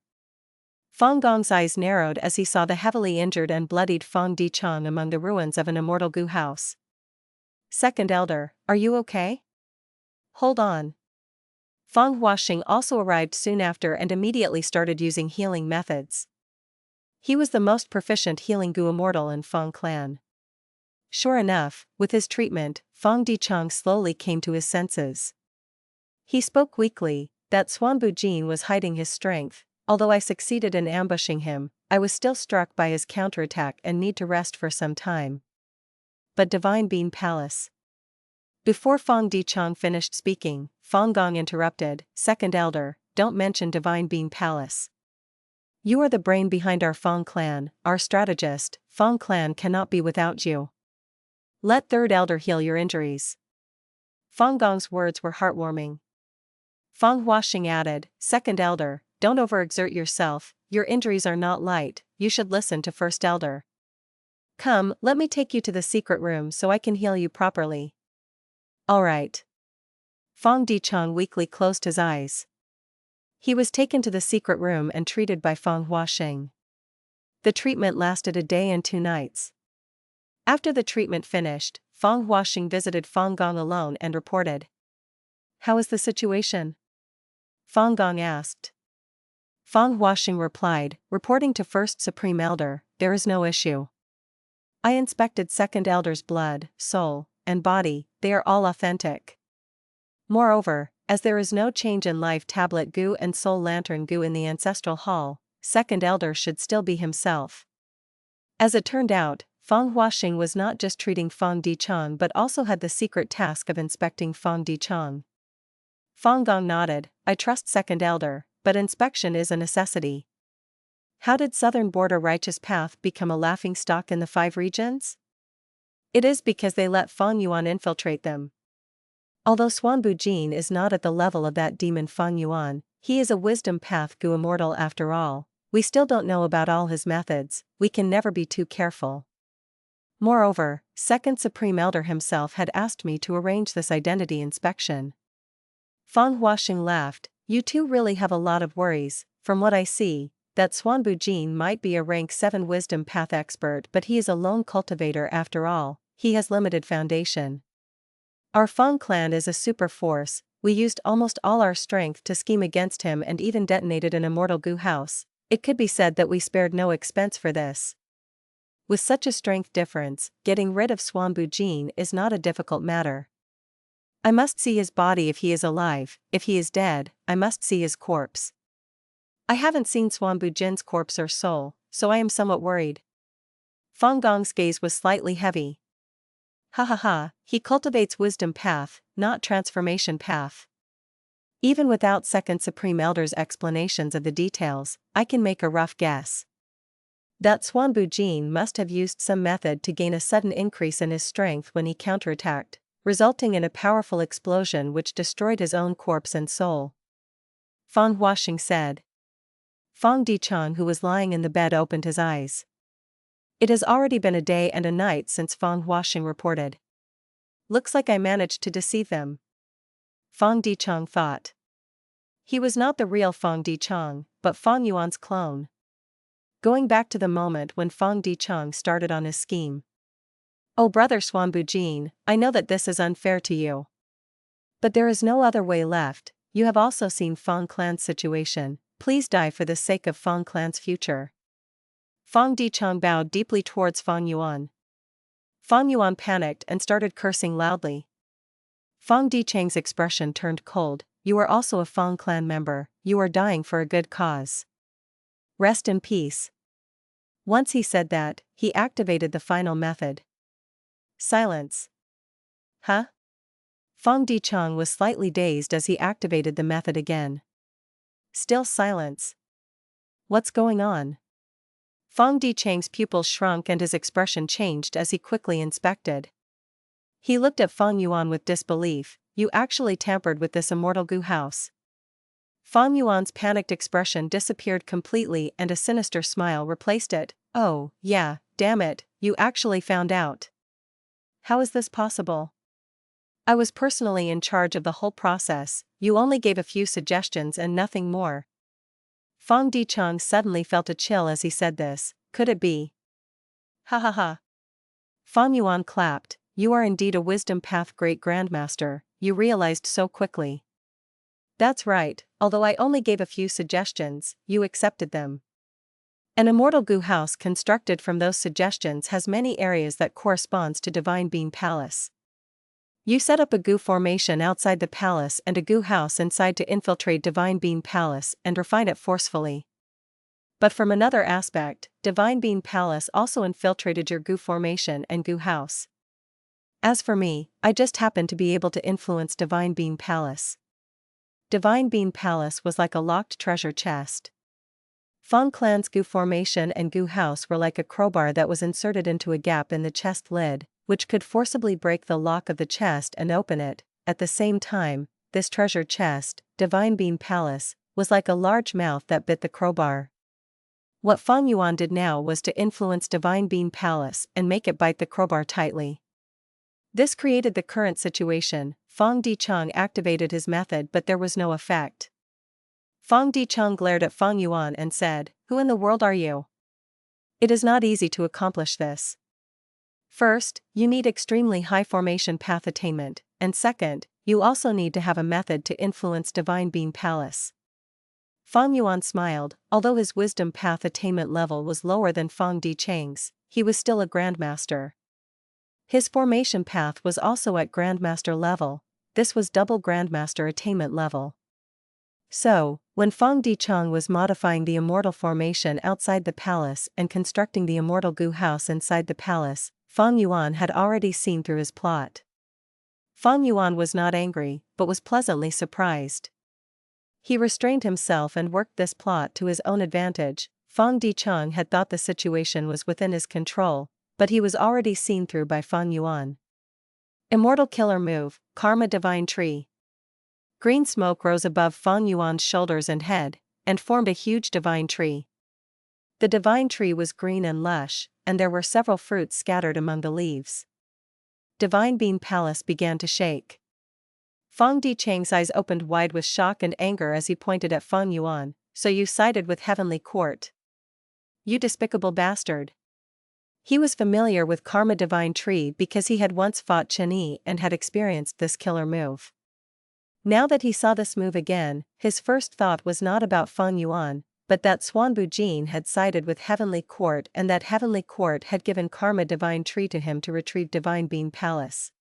Fang Gong's eyes narrowed as he saw the heavily injured and bloodied Fang Dichang among the ruins of an immortal Gu house. Second Elder, are you okay? Hold on. Fang Huaxing also arrived soon after and immediately started using healing methods. He was the most proficient healing Gu immortal in Fang clan. Sure enough, with his treatment, Fang Dichang slowly came to his senses. He spoke weakly, that Suan Bujin was hiding his strength. Although I succeeded in ambushing him, I was still struck by his counterattack and need to rest for some time. But Divine Bean Palace. Before Fang Dichang finished speaking, Fang Gong interrupted, Second Elder, don't mention Divine Bean Palace. You are the brain behind our Fang clan, our strategist. Fang clan cannot be without you. Let Third Elder heal your injuries. Fang Gong's words were heartwarming. Fang Huaxing added, Second Elder, don't overexert yourself, your injuries are not light, you should listen to First Elder. Come, let me take you to the secret room so I can heal you properly. Alright. Fang Dichang weakly closed his eyes. He was taken to the secret room and treated by Fang Huaxing. The treatment lasted a day and 2 nights. After the treatment finished, Fang Huaxing visited Fang Gong alone and reported. How is the situation? Fang Gong asked. Fang Huaxing replied, reporting to First Supreme Elder, there is no issue. I inspected Second Elder's blood, soul, and body, they are all authentic. Moreover, as there is no change in life tablet Gu and soul lantern Gu in the ancestral hall, Second Elder should still be himself. As it turned out, Fang Huaxing was not just treating Fang Dichang but also had the secret task of inspecting Fang Dichang. Fang Gong nodded, I trust Second Elder, but inspection is a necessity. How did Southern Border Righteous Path become a laughingstock in the 5 regions? It is because they let Fang Yuan infiltrate them. Although Suan Bujin is not at the level of that demon Fang Yuan, he is a wisdom path Gu immortal after all. We still don't know about all his methods, we can never be too careful. Moreover, Second Supreme Elder himself had asked me to arrange this identity inspection. Fang Huaxing laughed, you two really have a lot of worries. From what I see, that Suan Bujin might be a rank 7 wisdom path expert but he is a lone cultivator after all, he has limited foundation. Our Fang clan is a super force, we used almost all our strength to scheme against him and even detonated an immortal Gu house. It could be said that we spared no expense for this. With such a strength difference, getting rid of Suan Bujin is not a difficult matter. I must see his body if he is alive, if he is dead, I must see his corpse. I haven't seen Suan Bujin's corpse or soul, so I am somewhat worried. Fang Gong's gaze was slightly heavy. Ha ha ha, he cultivates wisdom path, not transformation path. Even without Second Supreme Elder's explanations of the details, I can make a rough guess. That Suan Bujin must have used some method to gain a sudden increase in his strength when he counterattacked, resulting in a powerful explosion which destroyed his own corpse and soul. Fang Huaxing said. Fang Dichang, who was lying in the bed, opened his eyes. It has already been a day and a night since Fang Huaxing reported. Looks like I managed to deceive them. Fang Dichang thought. He was not the real Fang Dichang, but Fang Yuan's clone. Going back to the moment when Fang Dichang started on his scheme. Oh brother Suan Bujin, I know that this is unfair to you. But there is no other way left, you have also seen Fang clan's situation, please die for the sake of Fang clan's future. Fang Dichang bowed deeply towards Fang Yuan. Fang Yuan panicked and started cursing loudly. Fang Dichang's expression turned cold, you are also a Fang clan member, you are dying for a good cause. Rest in peace. Once he said that, he activated the final method. Silence. Huh? Fang Dichang was slightly dazed as he activated the method again. Still silence. What's going on? Fang Dichang's pupils shrunk and his expression changed as he quickly inspected. He looked at Fang Yuan with disbelief, you actually tampered with this immortal Gu house. Fang Yuan's panicked expression disappeared completely and a sinister smile replaced it. Oh, yeah, damn it, you actually found out. How is this possible? I was personally in charge of the whole process, you only gave a few suggestions and nothing more. Fang Dicheng suddenly felt a chill as he said this. Could it be? Ha ha ha. Fang Yuan clapped. You are indeed a wisdom path great grandmaster, you realized so quickly. That's right, although I only gave a few suggestions, you accepted them. An immortal goo house constructed from those suggestions has many areas that corresponds to Divine Being Palace. You set up a goo formation outside the palace and a goo house inside to infiltrate Divine Being Palace and refine it forcefully. But from another aspect, Divine Being Palace also infiltrated your goo formation and goo house. As for me, I just happened to be able to influence Divine Being Palace. Divine Being Palace was like a locked treasure chest. Fang Clan's goo formation and goo house were like a crowbar that was inserted into a gap in the chest lid, which could forcibly break the lock of the chest and open it. At the same time, this treasure chest, Divine Being Palace, was like a large mouth that bit the crowbar. What Fang Yuan did now was to influence Divine Being Palace and make it bite the crowbar tightly. This created the current situation. Fang Dicheng activated his method but there was no effect. Fang Dicheng glared at Fang Yuan and said, Who in the world are you? It is not easy to accomplish this. First, you need extremely high formation path attainment, and second, you also need to have a method to influence Divine Being Palace. Fang Yuan smiled. Although his wisdom path attainment level was lower than Fang Dicheng's, he was still a grandmaster. His formation path was also at grandmaster level, this was double grandmaster attainment level. So, when Fang Dicheng was modifying the immortal formation outside the palace and constructing the immortal goo house inside the palace, Fang Yuan had already seen through his plot. Fang Yuan was not angry, but was pleasantly surprised. He restrained himself and worked this plot to his own advantage. Fang Dicheng had thought the situation was within his control, but he was already seen through by Fang Yuan. Immortal Killer Move, Karma Divine Tree. Green smoke rose above Fang Yuan's shoulders and head, and formed a huge divine tree. The divine tree was green and lush, and there were several fruits scattered among the leaves. Divine Being Palace began to shake. Fang Dicheng's eyes opened wide with shock and anger as he pointed at Fang Yuan. So you sided with Heavenly Court? You despicable bastard. He was familiar with Karma Divine Tree because he had once fought Chen Yi and had experienced this killer move. Now that he saw this move again, his first thought was not about Fang Yuan, but that Suan Bujin had sided with Heavenly Court and that Heavenly Court had given Karma Divine Tree to him to retrieve Divine Being Palace.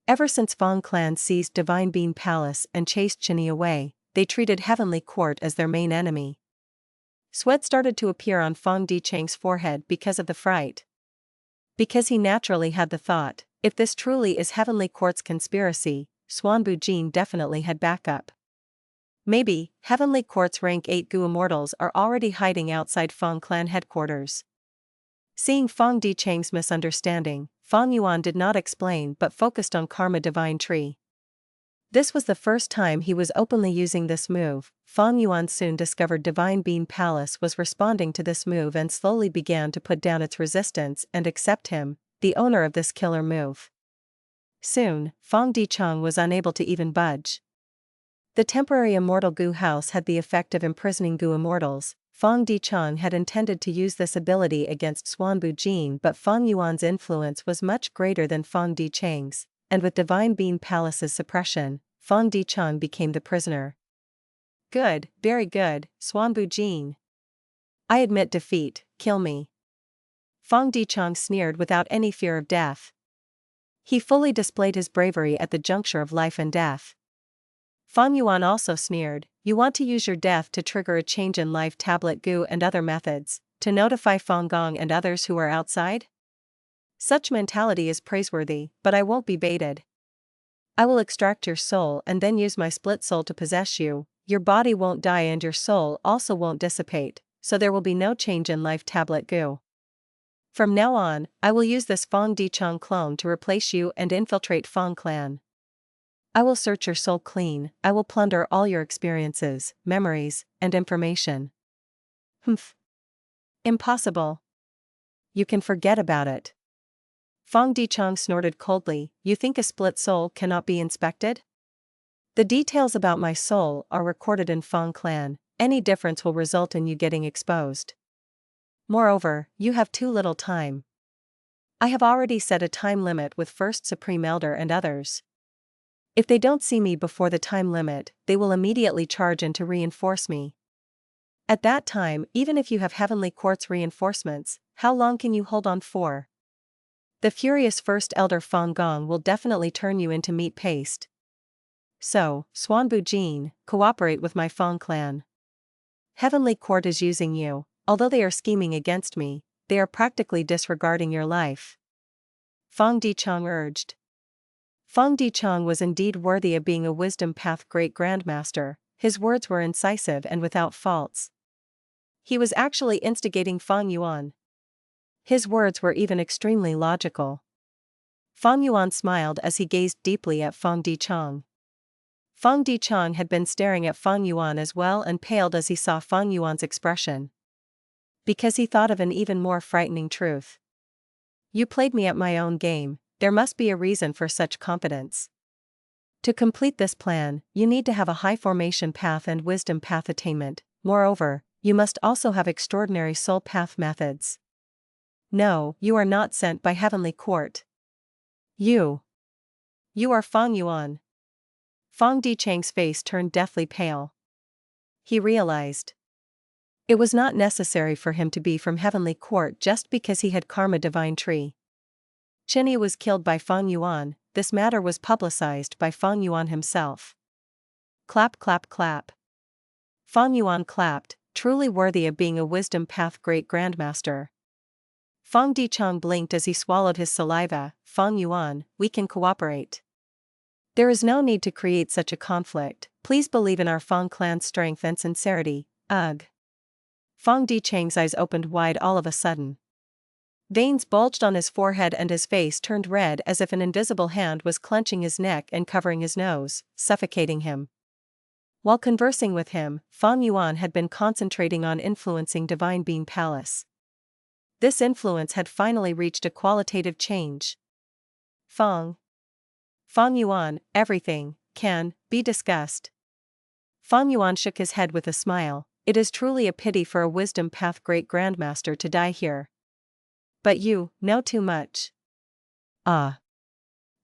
Ever since Fang Clan seized Divine Being Palace and chased Chen Yi away, they treated Heavenly Court as their main enemy. Sweat started to appear on Fang Dicheng's forehead because of the fright. Because he naturally had the thought, if this truly is Heavenly Court's conspiracy, Suan Bujin definitely had backup. Maybe, Heavenly Court's rank 8 Gu Immortals are already hiding outside Fang Clan headquarters. Seeing Fang Dicheng's misunderstanding, Fang Yuan did not explain but focused on Karma Divine Tree. This was the first time he was openly using this move. Fang Yuan soon discovered Divine Being Palace was responding to this move and slowly began to put down its resistance and accept him, the owner of this killer move. Soon, Fang Dicheng was unable to even budge. The temporary immortal Gu house had the effect of imprisoning Gu immortals. Fang Dicheng had intended to use this ability against Suan Bujin, but Fang Yuan's influence was much greater than Fang Dicheng's, and with Divine Being Palace's suppression, Fang Dicheng became the prisoner. Good, very good, Suan Bujin. I admit defeat, kill me. Fang Dicheng sneered without any fear of death. He fully displayed his bravery at the juncture of life and death. Fang Yuan also sneered, you want to use your death to trigger a change in life tablet Gu and other methods, to notify Fang Gong and others who are outside? Such mentality is praiseworthy, but I won't be baited. I will extract your soul and then use my split soul to possess you. Your body won't die and your soul also won't dissipate, so there will be no change in life tablet Gu. From now on, I will use this Fang Dicheng clone to replace you and infiltrate Fang Clan. I will search your soul clean, I will plunder all your experiences, memories, and information. Humph. Impossible. You can forget about it. Fang Dichang snorted coldly, you think a split soul cannot be inspected? The details about my soul are recorded in Fang clan, any difference will result in you getting exposed. Moreover, you have too little time. I have already set a time limit with First Supreme Elder and others. If they don't see me before the time limit, they will immediately charge in to reinforce me. At that time, even if you have Heavenly Court's reinforcements, how long can you hold on for? The furious First Elder Fang Gong will definitely turn you into meat paste. So, Suan Bujin, cooperate with my Fang clan. Heavenly Court is using you, although they are scheming against me, they are practically disregarding your life. Fang Dichang urged. Fang Dichang was indeed worthy of being a Wisdom Path Great Grandmaster, his words were incisive and without faults. He was actually instigating Fang Yuan. His words were even extremely logical. Fang Yuan smiled as he gazed deeply at Fang Dichang. Fang Dichang had been staring at Fang Yuan as well and paled as he saw Fang Yuan's expression. Because he thought of an even more frightening truth. You played me at my own game, there must be a reason for such confidence. To complete this plan, you need to have a high formation path and wisdom path attainment, moreover, you must also have extraordinary soul path methods. No, you are not sent by Heavenly Court. You are Fang Yuan. Fang Dichang's face turned deathly pale. He realized. It was not necessary for him to be from Heavenly Court just because he had Karma Divine Tree. Chinny was killed by Fang Yuan, this matter was publicized by Fang Yuan himself. Clap clap clap. Fang Yuan clapped, truly worthy of being a Wisdom Path Great Grandmaster. Fang Dichang blinked as he swallowed his saliva. Fang Yuan, we can cooperate. There is no need to create such a conflict, please believe in our Fang clan's strength and sincerity, ugh. Fang Dichang's eyes opened wide all of a sudden. Veins bulged on his forehead and his face turned red as if an invisible hand was clenching his neck and covering his nose, suffocating him. While conversing with him, Fang Yuan had been concentrating on influencing Divine Being Palace. This influence had finally reached a qualitative change. Fang Yuan, everything can be discussed. Fang Yuan shook his head with a smile, it is truly a pity for a Wisdom Path Great Grandmaster to die here. But you know too much. Ah.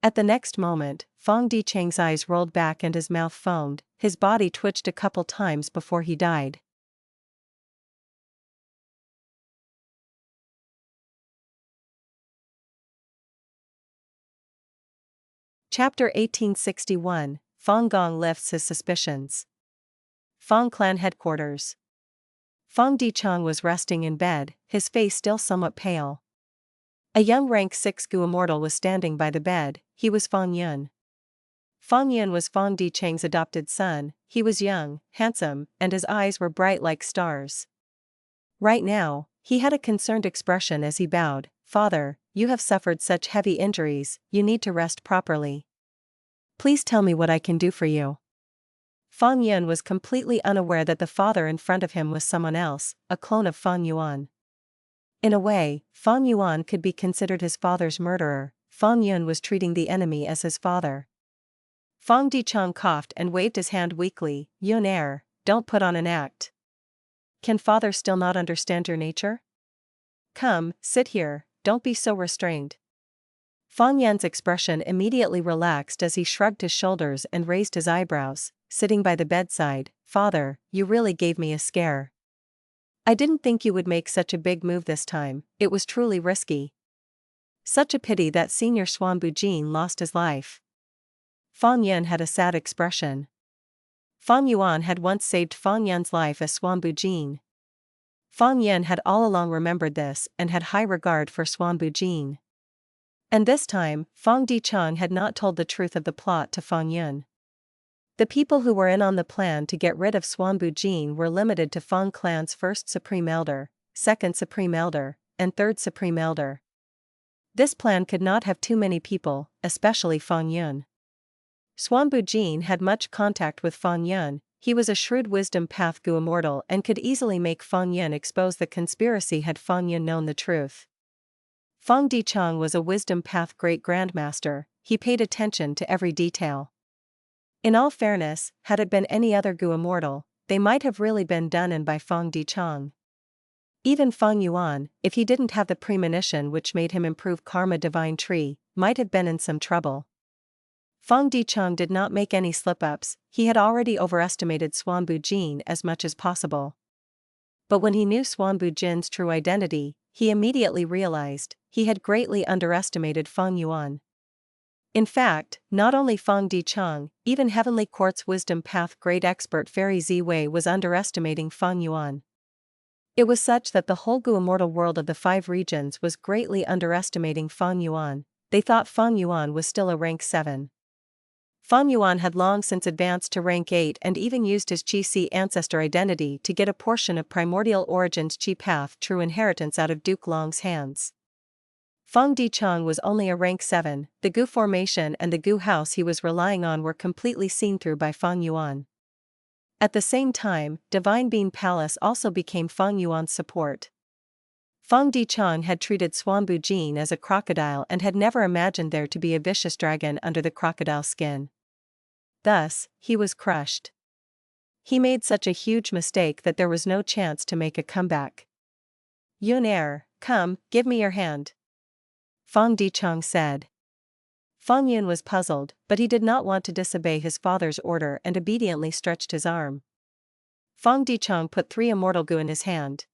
At the next moment, Fang Dichang's eyes rolled back and his mouth foamed, his body twitched a couple times before he died. Chapter 1861, Fang Gong lifts his suspicions. Fang Clan Headquarters. Fang Dichang was resting in bed, his face still somewhat pale. A young rank 6 Gu immortal was standing by the bed, he was Fang Yun. Fang Yun was Fang Dichang's adopted son, he was young, handsome, and his eyes were bright like stars. Right now, he had a concerned expression as he bowed, Father, you have suffered such heavy injuries, you need to rest properly. Please tell me what I can do for you. Fang Yun was completely unaware that the father in front of him was someone else, a clone of Fang Yuan. In a way, Fang Yuan could be considered his father's murderer, Fang Yun was treating the enemy as his father. Fang Dichang coughed and waved his hand weakly, Yun don't put on an act. Can father still not understand your nature? Come, sit here, don't be so restrained. Fang Yun's expression immediately relaxed as he shrugged his shoulders and raised his eyebrows, sitting by the bedside, Father, you really gave me a scare. I didn't think you would make such a big move this time, it was truly risky. Such a pity that Senior Suan Bujin lost his life. Fang Yun had a sad expression. Fang Yuan had once saved Fang Yun's life as Suan Bujin. Fang Yun had all along remembered this and had high regard for Suan Bujin. And this time, Fang Dichang had not told the truth of the plot to Fang Yun. The people who were in on the plan to get rid of Suan Bujin were limited to Fang Clan's first Supreme Elder, second Supreme Elder, and third Supreme Elder. This plan could not have too many people, especially Fang Yun. Suan Bujin had much contact with Fang Yun, he was a shrewd Wisdom Path Gu immortal and could easily make Fang Yun expose the conspiracy had Fang Yun known the truth. Fang Dichang was a wisdom path great grandmaster, he paid attention to every detail. In all fairness, had it been any other Gu immortal, they might have really been done in by Fang Dichang. Even Fang Yuan, if he didn't have the premonition which made him improve karma divine tree, might have been in some trouble. Fang Dichang did not make any slip-ups, he had already overestimated Suan Bujin as much as possible. But when he knew Suan Bujin's true identity, he immediately realized he had greatly underestimated Fang Yuan. In fact, not only Fang Dichang, even Heavenly Court's wisdom path great expert Fairy Ziwei was underestimating Fang Yuan. It was such that the whole Gu immortal world of the 5 regions was greatly underestimating Fang Yuan. They thought Fang Yuan was still a rank 7. Fang Yuan had long since advanced to rank 8 and even used his Qi ancestor identity to get a portion of Primordial Origin's Qi path true inheritance out of Duke Long's hands. Fang Dichang was only a rank 7, the Gu formation and the Gu house he was relying on were completely seen through by Fang Yuan. At the same time, Divine Bean Palace also became Fang Yuan's support. Fang Dichang had treated Suan Bujin as a crocodile and had never imagined there to be a vicious dragon under the crocodile skin. Thus, he was crushed. He made such a huge mistake that there was no chance to make a comeback. Yuan, come, give me your hand, Fang Dichang said. Fang Yun was puzzled, but he did not want to disobey his father's order and obediently stretched his arm. Fang Dichang put 3 immortal Gu in his hand.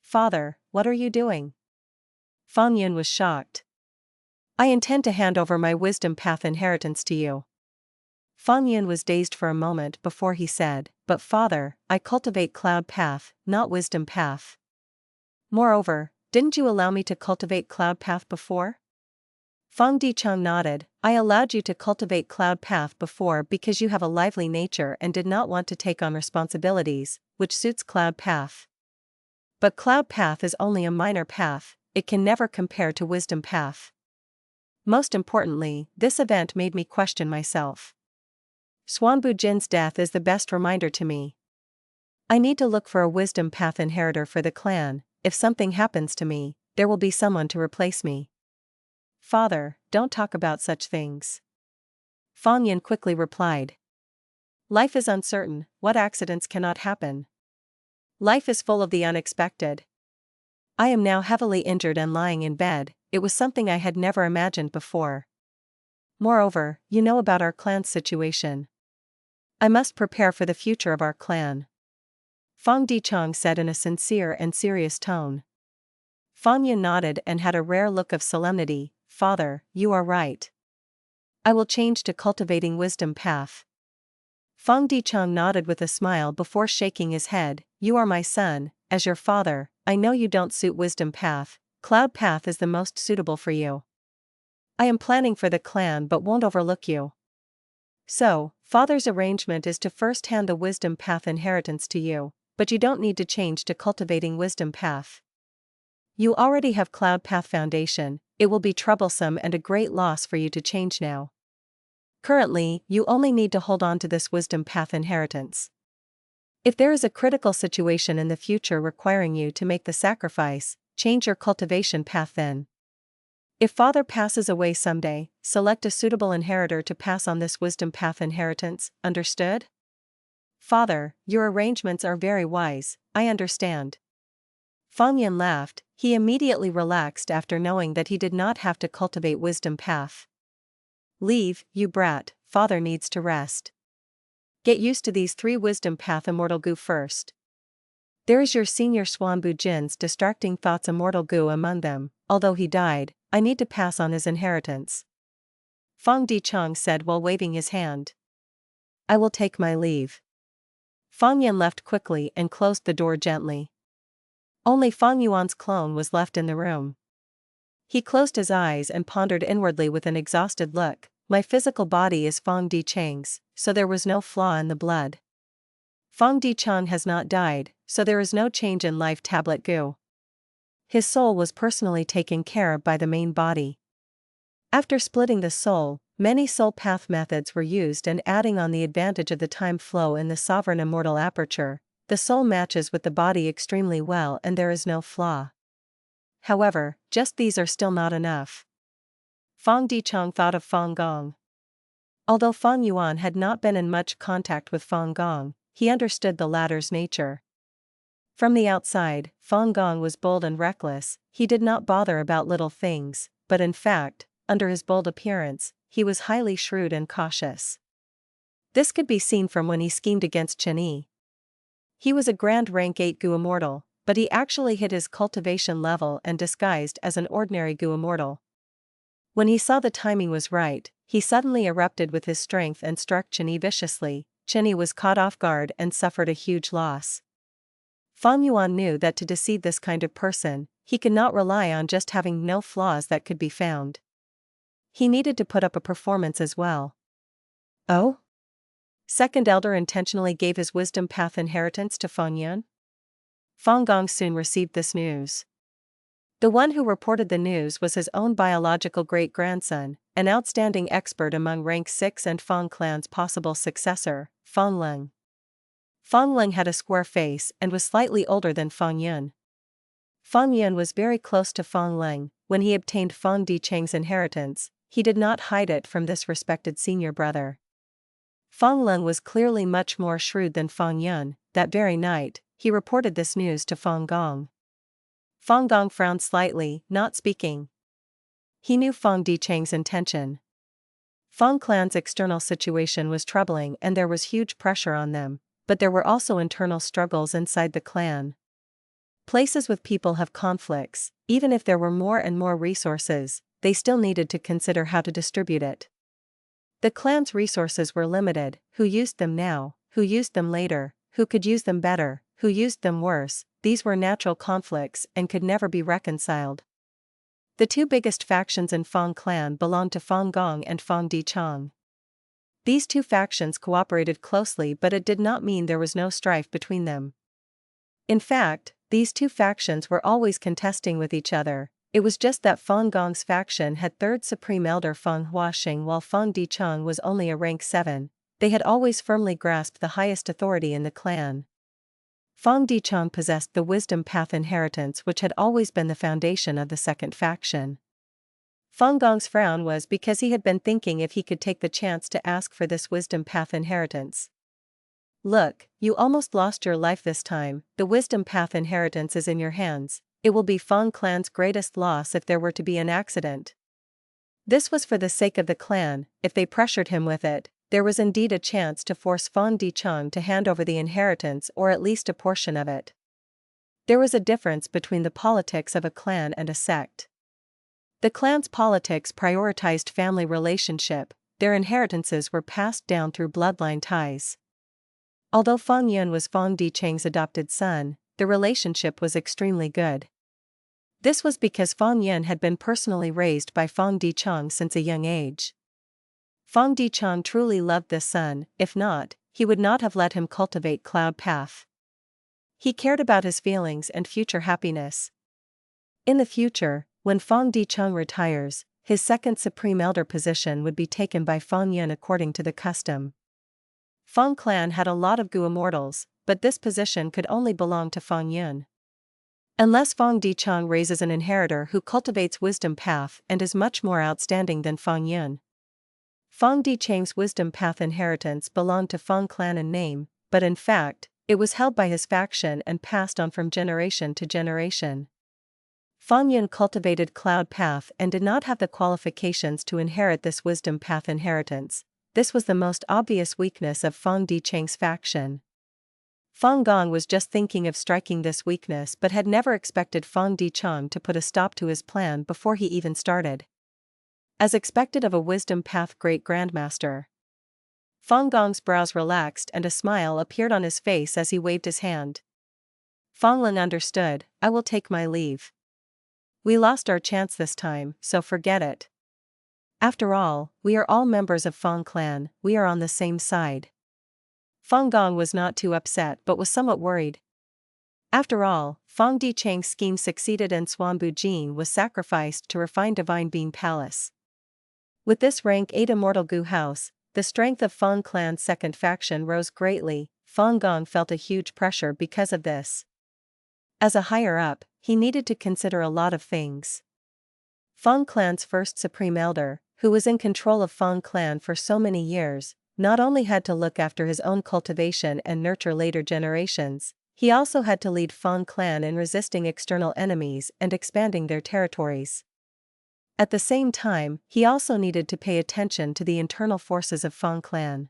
Father, what are you doing? Fang Yun was shocked. I intend to hand over my wisdom path inheritance to you. Fang Yun was dazed for a moment before he said, but father, I cultivate cloud path, not wisdom path. Moreover, didn't you allow me to cultivate cloud path before? Fang Dichang nodded, I allowed you to cultivate cloud path before because you have a lively nature and did not want to take on responsibilities, which suits cloud path. But cloud path is only a minor path, it can never compare to wisdom path. Most importantly, this event made me question myself. Suan Bujin's death is the best reminder to me. I need to look for a wisdom path inheritor for the clan. If something happens to me, there will be someone to replace me. Father, don't talk about such things. Fang Yun quickly replied. Life is uncertain, what accidents cannot happen? Life is full of the unexpected. I am now heavily injured and lying in bed, it was something I had never imagined before. Moreover, you know about our clan's situation. I must prepare for the future of our clan. Fang Dichang said in a sincere and serious tone. Fang Yun nodded and had a rare look of solemnity. Father, you are right. I will change to cultivating wisdom path. Fang Dichang nodded with a smile before shaking his head. You are my son, as your father, I know you don't suit wisdom path, cloud path is the most suitable for you. I am planning for the clan but won't overlook you. So, father's arrangement is to first hand the wisdom path inheritance to you, but you don't need to change to cultivating wisdom path. You already have cloud path foundation, it will be troublesome and a great loss for you to change now. Currently, you only need to hold on to this wisdom path inheritance. If there is a critical situation in the future requiring you to make the sacrifice, change your cultivation path then. If father passes away someday, select a suitable inheritor to pass on this wisdom path inheritance, understood? Father, your arrangements are very wise, I understand. Fang Yun laughed, he immediately relaxed after knowing that he did not have to cultivate wisdom path. Leave, you brat, father needs to rest. Get used to these 3 wisdom path immortal Gu first. There is your senior Suan Bujin's distracting thoughts immortal Gu among them, although he died, I need to pass on his inheritance. Fang Dichang said while waving his hand. I will take my leave. Fang Yun left quickly and closed the door gently. Only Fang Yuan's clone was left in the room. He closed his eyes and pondered inwardly with an exhausted look. My physical body is Fang Dichang's, so there was no flaw in the blood. Fang Dichang has not died, so there is no change in life tablet Gu. His soul was personally taken care of by the main body. After splitting the soul, many soul path methods were used and adding on the advantage of the time flow in the sovereign immortal aperture, the soul matches with the body extremely well and there is no flaw. However, just these are still not enough. Fang Dichang thought of Fang Gong. Although Fang Yuan had not been in much contact with Fang Gong, he understood the latter's nature. From the outside, Fang Gong was bold and reckless. He did not bother about little things, but in fact, under his bold appearance, he was highly shrewd and cautious. This could be seen from when he schemed against Chen Yi. He was a grand rank 8 Gu immortal, but he actually hit his cultivation level and disguised as an ordinary Gu immortal. When he saw the timing was right, he suddenly erupted with his strength and struck Chen Yi viciously. Chen Yi was caught off guard and suffered a huge loss. Fang Yuan knew that to deceive this kind of person, he could not rely on just having no flaws that could be found. He needed to put up a performance as well. Oh? Second elder intentionally gave his wisdom path inheritance to Fang Yuan? Fang Gong soon received this news. The one who reported the news was his own biological great-grandson, an outstanding expert among rank 6 and Fang clan's possible successor, Fang Leng. Fang Leng had a square face and was slightly older than Fang Yuan. Fang Yuan was very close to Fang Leng. When he obtained Fang Dichang's inheritance, he did not hide it from this respected senior brother. Fang Leng was clearly much more shrewd than Fang Yuan. That very night, he reported this news to Fang Gong. Fang Gong frowned slightly, not speaking. He knew Fang Dichang's intention. Fang clan's external situation was troubling and there was huge pressure on them, but there were also internal struggles inside the clan. Places with people have conflicts. Even if there were more and more resources, they still needed to consider how to distribute it. The clan's resources were limited. Who used them now? Who used them later? Who could use them better? Who used them worse? These were natural conflicts and could never be reconciled. The two biggest factions in Fang clan belonged to Fang Gong and Fang Dichang. These two factions cooperated closely, but it did not mean there was no strife between them. In fact, these two factions were always contesting with each other. It was just that Fang Gong's faction had third supreme elder Fang Huaxing while Fang Dichang was only a rank 7. They had always firmly grasped the highest authority in the clan. Fang Dichang possessed the wisdom path inheritance, which had always been the foundation of the second faction. Fang Gong's frown was because he had been thinking if he could take the chance to ask for this wisdom path inheritance. Look, you almost lost your life this time. The wisdom path inheritance is in your hands. It will be Fang clan's greatest loss if there were to be an accident. This was for the sake of the clan. If they pressured him with it, there was indeed a chance to force Fang Dichang to hand over the inheritance or at least a portion of it. There was a difference between the politics of a clan and a sect. The clan's politics prioritized family relationship. Their inheritances were passed down through bloodline ties. Although Fang Yuan was Fang Dichang's adopted son, the relationship was extremely good. This was because Fang Yuan had been personally raised by Fang Dichang since a young age. Fang Dichang truly loved this son. If not, he would not have let him cultivate Cloud Path. He cared about his feelings and future happiness. In the future, when Fang Dichang retires, his second supreme elder position would be taken by Fang Yuan according to the custom. Fang clan had a lot of Gu immortals, but this position could only belong to Fang Yuan. Unless Fang Dichang raises an inheritor who cultivates wisdom path and is much more outstanding than Fang Yuan. Fang Dichang's wisdom path inheritance belonged to Fang clan in name, but in fact, it was held by his faction and passed on from generation to generation. Fang Yuan cultivated Cloud Path and did not have the qualifications to inherit this wisdom path inheritance. This was the most obvious weakness of Fang Dichang's faction. Fang Gong was just thinking of striking this weakness but had never expected Fang Dichang to put a stop to his plan before he even started. As expected of a wisdom path great grandmaster. Fang Gong's brows relaxed and a smile appeared on his face as he waved his hand. Fang Leng understood. I will take my leave. We lost our chance this time, so forget it. After all, we are all members of Fang clan, we are on the same side. Fang Gong was not too upset but was somewhat worried. After all, Fang Dichang's scheme succeeded and Suan Bujin was sacrificed to refine Divine Being Palace. With this rank 8 immortal Gu house, the strength of Fang clan's second faction rose greatly. Fang Gong felt a huge pressure because of this. As a higher-up, he needed to consider a lot of things. Fang clan's first supreme elder, who was in control of Fang clan for so many years, not only had to look after his own cultivation and nurture later generations, he also had to lead Fang clan in resisting external enemies and expanding their territories. At the same time, he also needed to pay attention to the internal forces of Fang clan.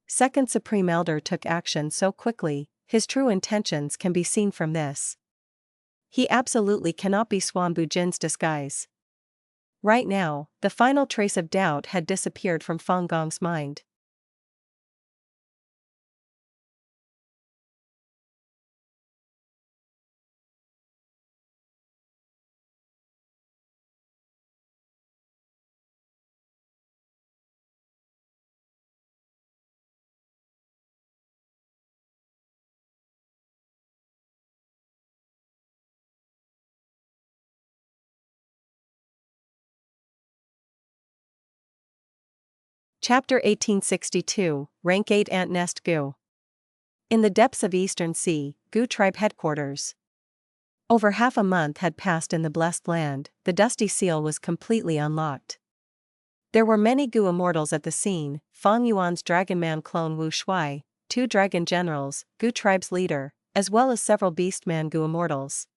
Second Supreme Elder took action so quickly, his true intentions can be seen from this. He absolutely cannot be Suan Bujin's disguise. Right now, the final trace of doubt had disappeared from Fang Gong's mind. Chapter 1862, Rank 8 Ant Nest Gu. In the depths of Eastern Sea, Gu tribe headquarters. Over half a month had passed in the blessed land, the dusty seal was completely unlocked. There were many Gu immortals at the scene: Fang Yuan's Dragon Man clone Wu Shuai, 2 dragon generals, Gu tribe's leader, as well as several Beastman Gu immortals.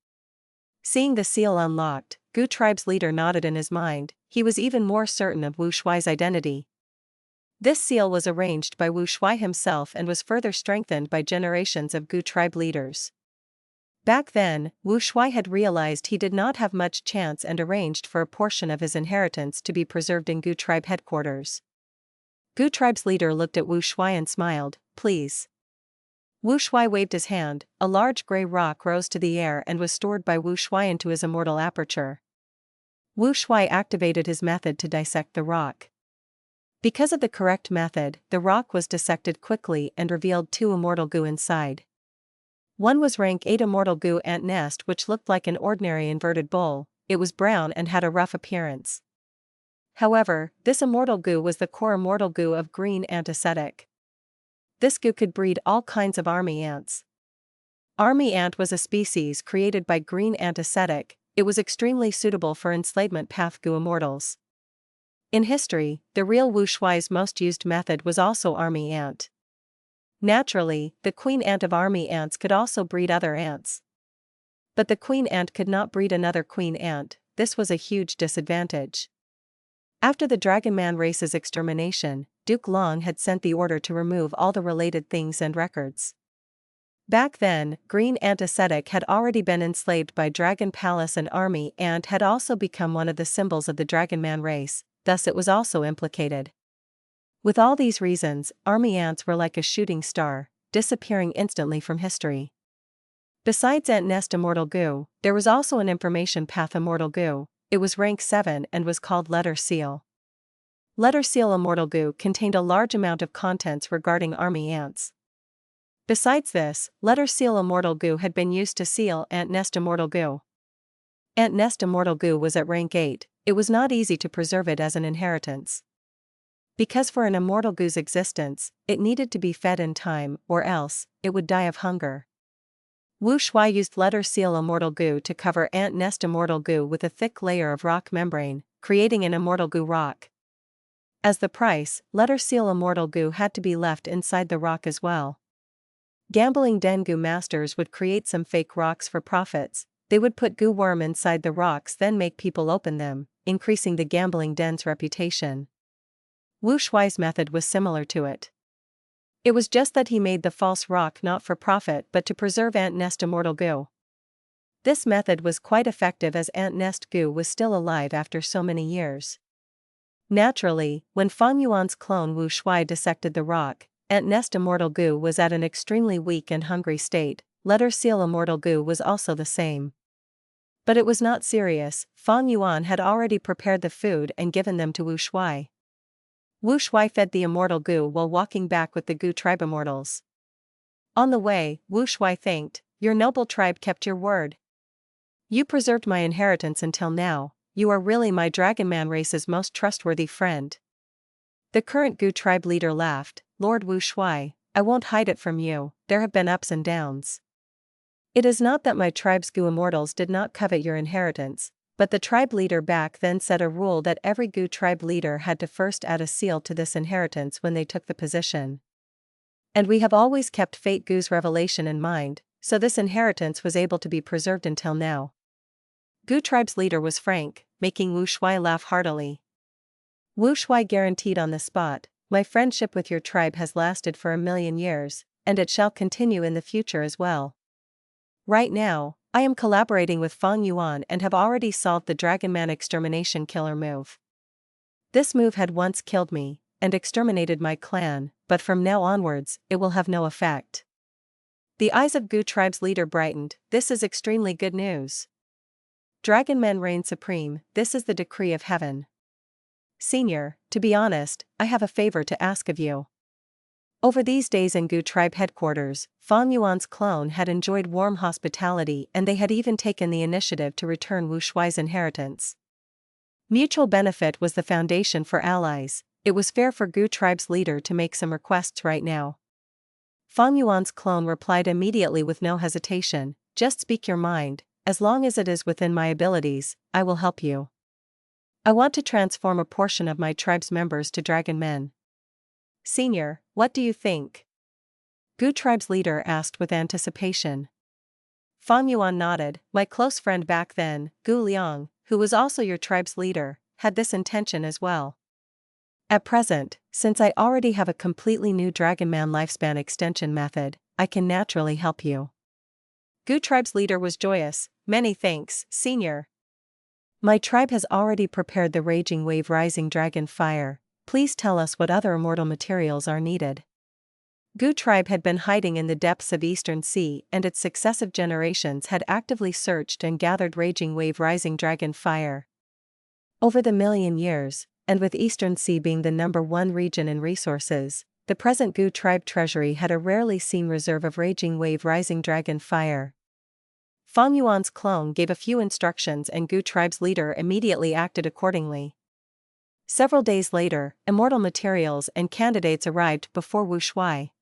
Seeing the seal unlocked, Gu tribe's leader nodded in his mind. He was even more certain of Wu Shuai's identity. This seal was arranged by Wu Shuai himself and was further strengthened by generations of Gu tribe leaders. Back then, Wu Shuai had realized he did not have much chance and arranged for a portion of his inheritance to be preserved in Gu tribe headquarters. Gu tribe's leader looked at Wu Shuai and smiled. Please. Wu Shuai waved his hand. A large gray rock rose to the air and was stored by Wu Shuai into his immortal aperture. Wu Shuai activated his method to dissect the rock. Because of the correct method, the rock was dissected quickly and revealed 2 immortal Gu inside. One was rank 8 immortal Gu ant nest, which looked like an ordinary inverted bowl. It was brown and had a rough appearance. However, this immortal Gu was the core immortal Gu of green ant ascetic. This Gu could breed all kinds of army ants. Army ant was a species created by green ant ascetic. It was extremely suitable for enslavement path Gu immortals. In history, the real Wu Shuai's most used method was also army ant. Naturally, the queen ant of army ants could also breed other ants. But the queen ant could not breed another queen ant. This was a huge disadvantage. After the Dragon Man race's extermination, Duke Long had sent the order to remove all the related things and records. Back then, green ant ascetic had already been enslaved by Dragon Palace, and army ant had also become one of the symbols of the Dragon Man race. Thus it was also implicated. With all these reasons, army ants were like a shooting star, disappearing instantly from history. Besides Ant Nest Immortal Gu, there was also an information path Immortal Gu. It was rank 7 and was called Letter Seal. Letter Seal Immortal Gu contained a large amount of contents regarding army ants. Besides this, Letter Seal Immortal Gu had been used to seal Ant Nest Immortal Gu. Ant Nest Immortal Gu was at rank 8, it was not easy to preserve it as an inheritance. Because for an immortal Gu's existence, it needed to be fed in time, or else, it would die of hunger. Wu Shuai used Letter Seal Immortal Gu to cover Ant Nest Immortal Gu with a thick layer of rock membrane, creating an Immortal Gu rock. As the price, Letter Seal Immortal Gu had to be left inside the rock as well. Gambling den Gu masters would create some fake rocks for profits. They would put Gu worm inside the rocks, then make people open them, increasing the gambling den's reputation. Wu Shuai's method was similar to it. It was just that he made the false rock not for profit but to preserve Ant Nest Immortal Gu. This method was quite effective as Ant Nest Gu was still alive after so many years. Naturally, when Fang Yuan's clone Wu Shuai dissected the rock, Ant Nest Immortal Gu was at an extremely weak and hungry state. Letter Seal Immortal Gu was also the same. But it was not serious. Fang Yuan had already prepared the food and given them to Wu Shuai. Wu Shuai fed the Immortal Gu while walking back with the Gu tribe immortals. On the way, Wu Shuai thanked, "Your noble tribe kept your word. You preserved my inheritance until now. You are really my Dragon Man race's most trustworthy friend." The current Gu tribe leader laughed. "Lord Wu Shuai, I won't hide it from you, there have been ups and downs. It is not that my tribe's Gu immortals did not covet your inheritance, but the tribe leader back then set a rule that every Gu tribe leader had to first add a seal to this inheritance when they took the position. And we have always kept Fate Gu's revelation in mind, so this inheritance was able to be preserved until now. Gu tribe's leader was frank, making Wu Shuai laugh heartily. Wu Shuai guaranteed on the spot, "My friendship with your tribe has lasted for 1,000,000 years, and it shall continue in the future as well. Right now, I am collaborating with Fang Yuan and have already solved the Dragon Man extermination killer move. This move had once killed me, and exterminated my clan, but from now onwards, it will have no effect." The eyes of Gu tribe's leader brightened. "This is extremely good news. Dragon men reign supreme, this is the decree of heaven. Senior, to be honest, I have a favor to ask of you." Over these days in Gu tribe headquarters, Fang Yuan's clone had enjoyed warm hospitality and they had even taken the initiative to return Wu Shuai's inheritance. Mutual benefit was the foundation for allies. It was fair for Gu tribe's leader to make some requests right now. Fang Yuan's clone replied immediately with no hesitation, "Just speak your mind, as long as it is within my abilities, I will help you. I want to transform a portion of my tribe's members to dragon men." "Senior, what do you think?" Gu tribe's leader asked with anticipation. Fang Yuan nodded. "My close friend back then, Gu Liang, who was also your tribe's leader, had this intention as well. At present, since I already have a completely new Dragon Man lifespan extension method, I can naturally help you." Gu tribe's leader was joyous. "Many thanks, Senior. My tribe has already prepared the Raging Wave Rising Dragon Fire. Please tell us what other immortal materials are needed." Gu tribe had been hiding in the depths of Eastern Sea and its successive generations had actively searched and gathered Raging Wave Rising Dragon Fire. Over the 1,000,000 years, and with Eastern Sea being the #1 region in resources, the present Gu tribe treasury had a rarely seen reserve of Raging Wave Rising Dragon Fire. Fang Yuan's clone gave a few instructions and Gu tribe's leader immediately acted accordingly. Several days later, immortal materials and candidates arrived before Wu Shuai.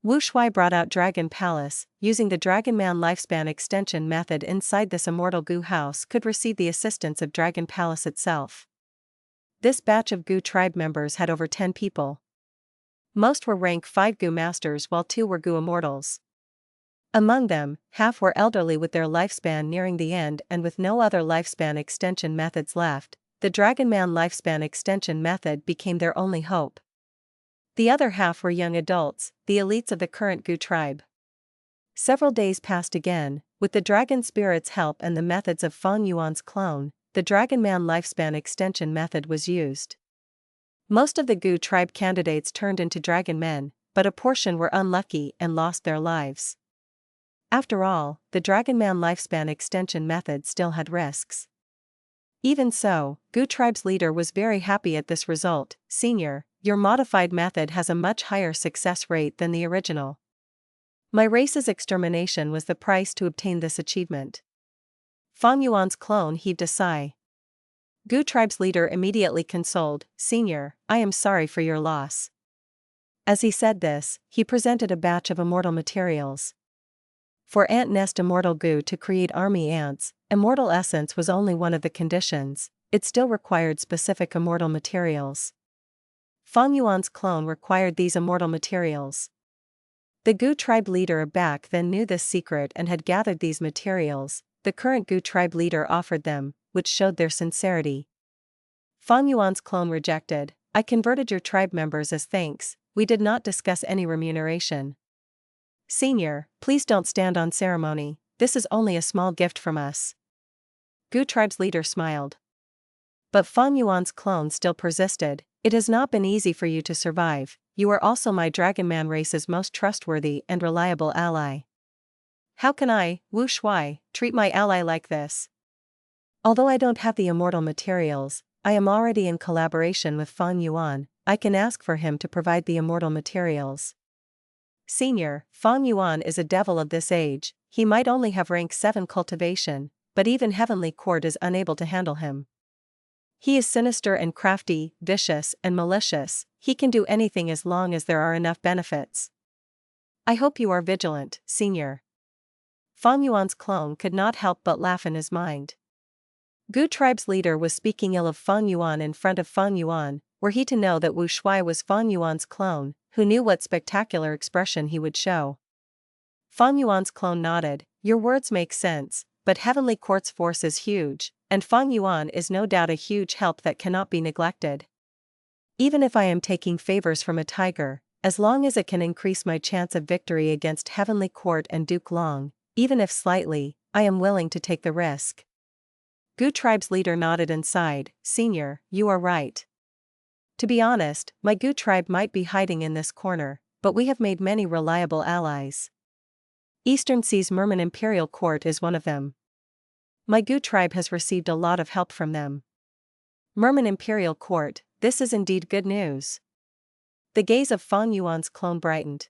Wu Shuai brought out Dragon Palace. Using the Dragon Man lifespan extension method inside this immortal Gu house could receive the assistance of Dragon Palace itself. This batch of Gu tribe members had over 10 people. Most were rank 5 Gu masters while 2 were Gu immortals. Among them, half were elderly with their lifespan nearing the end and with no other lifespan extension methods left. The Dragon Man lifespan extension method became their only hope. The other half were young adults, the elites of the current Gu tribe. Several days passed again, with the Dragon Spirit's help and the methods of Fang Yuan's clone, the Dragon Man lifespan extension method was used. Most of the Gu tribe candidates turned into dragon men, but a portion were unlucky and lost their lives. After all, the Dragon Man lifespan extension method still had risks. Even so, Gu tribe's leader was very happy at this result. "Senior, your modified method has a much higher success rate than the original. My race's extermination was the price to obtain this achievement." Fang Yuan's clone heaved a sigh. Gu tribe's leader immediately consoled, "Senior, I am sorry for your loss." As he said this, he presented a batch of immortal materials. For ant nest immortal Gu to create army ants, immortal essence was only one of the conditions, it still required specific immortal materials. Fang Yuan's clone required these immortal materials. The Gu tribe leader back then knew this secret and had gathered these materials. The current Gu tribe leader offered them, which showed their sincerity. Fang Yuan's clone rejected, "I converted your tribe members as thanks, we did not discuss any remuneration." "Senior, please don't stand on ceremony, this is only a small gift from us." Gu tribe's leader smiled. But Fang Yuan's clone still persisted, "It has not been easy for you to survive, you are also my Dragon Man race's most trustworthy and reliable ally. How can I, Wu Shuai, treat my ally like this? Although I don't have the immortal materials, I am already in collaboration with Fang Yuan, I can ask for him to provide the immortal materials." "Senior, Fang Yuan is a devil of this age, he might only have rank 7 cultivation, but even Heavenly Court is unable to handle him. He is sinister and crafty, vicious and malicious, he can do anything as long as there are enough benefits. I hope you are vigilant, Senior." Fang Yuan's clone could not help but laugh in his mind. Gu tribe's leader was speaking ill of Fang Yuan in front of Fang Yuan. Were he to know that Wu Shuai was Fang Yuan's clone, who knew what spectacular expression he would show? Fang Yuan's clone nodded. Your words make sense, but Heavenly Court's force is huge, and Fang Yuan is no doubt a huge help that cannot be neglected. Even if I am taking favors from a tiger, as long as it can increase my chance of victory against Heavenly Court and Duke Long, even if slightly, I am willing to take the risk. Gu tribe's leader nodded and sighed. Senior, you are right. To be honest, my Gu tribe might be hiding in this corner, but we have made many reliable allies. Eastern Sea's Merman Imperial Court is one of them. My Gu tribe has received a lot of help from them. Merman Imperial Court, this is indeed good news. The gaze of Fang Yuan's clone brightened.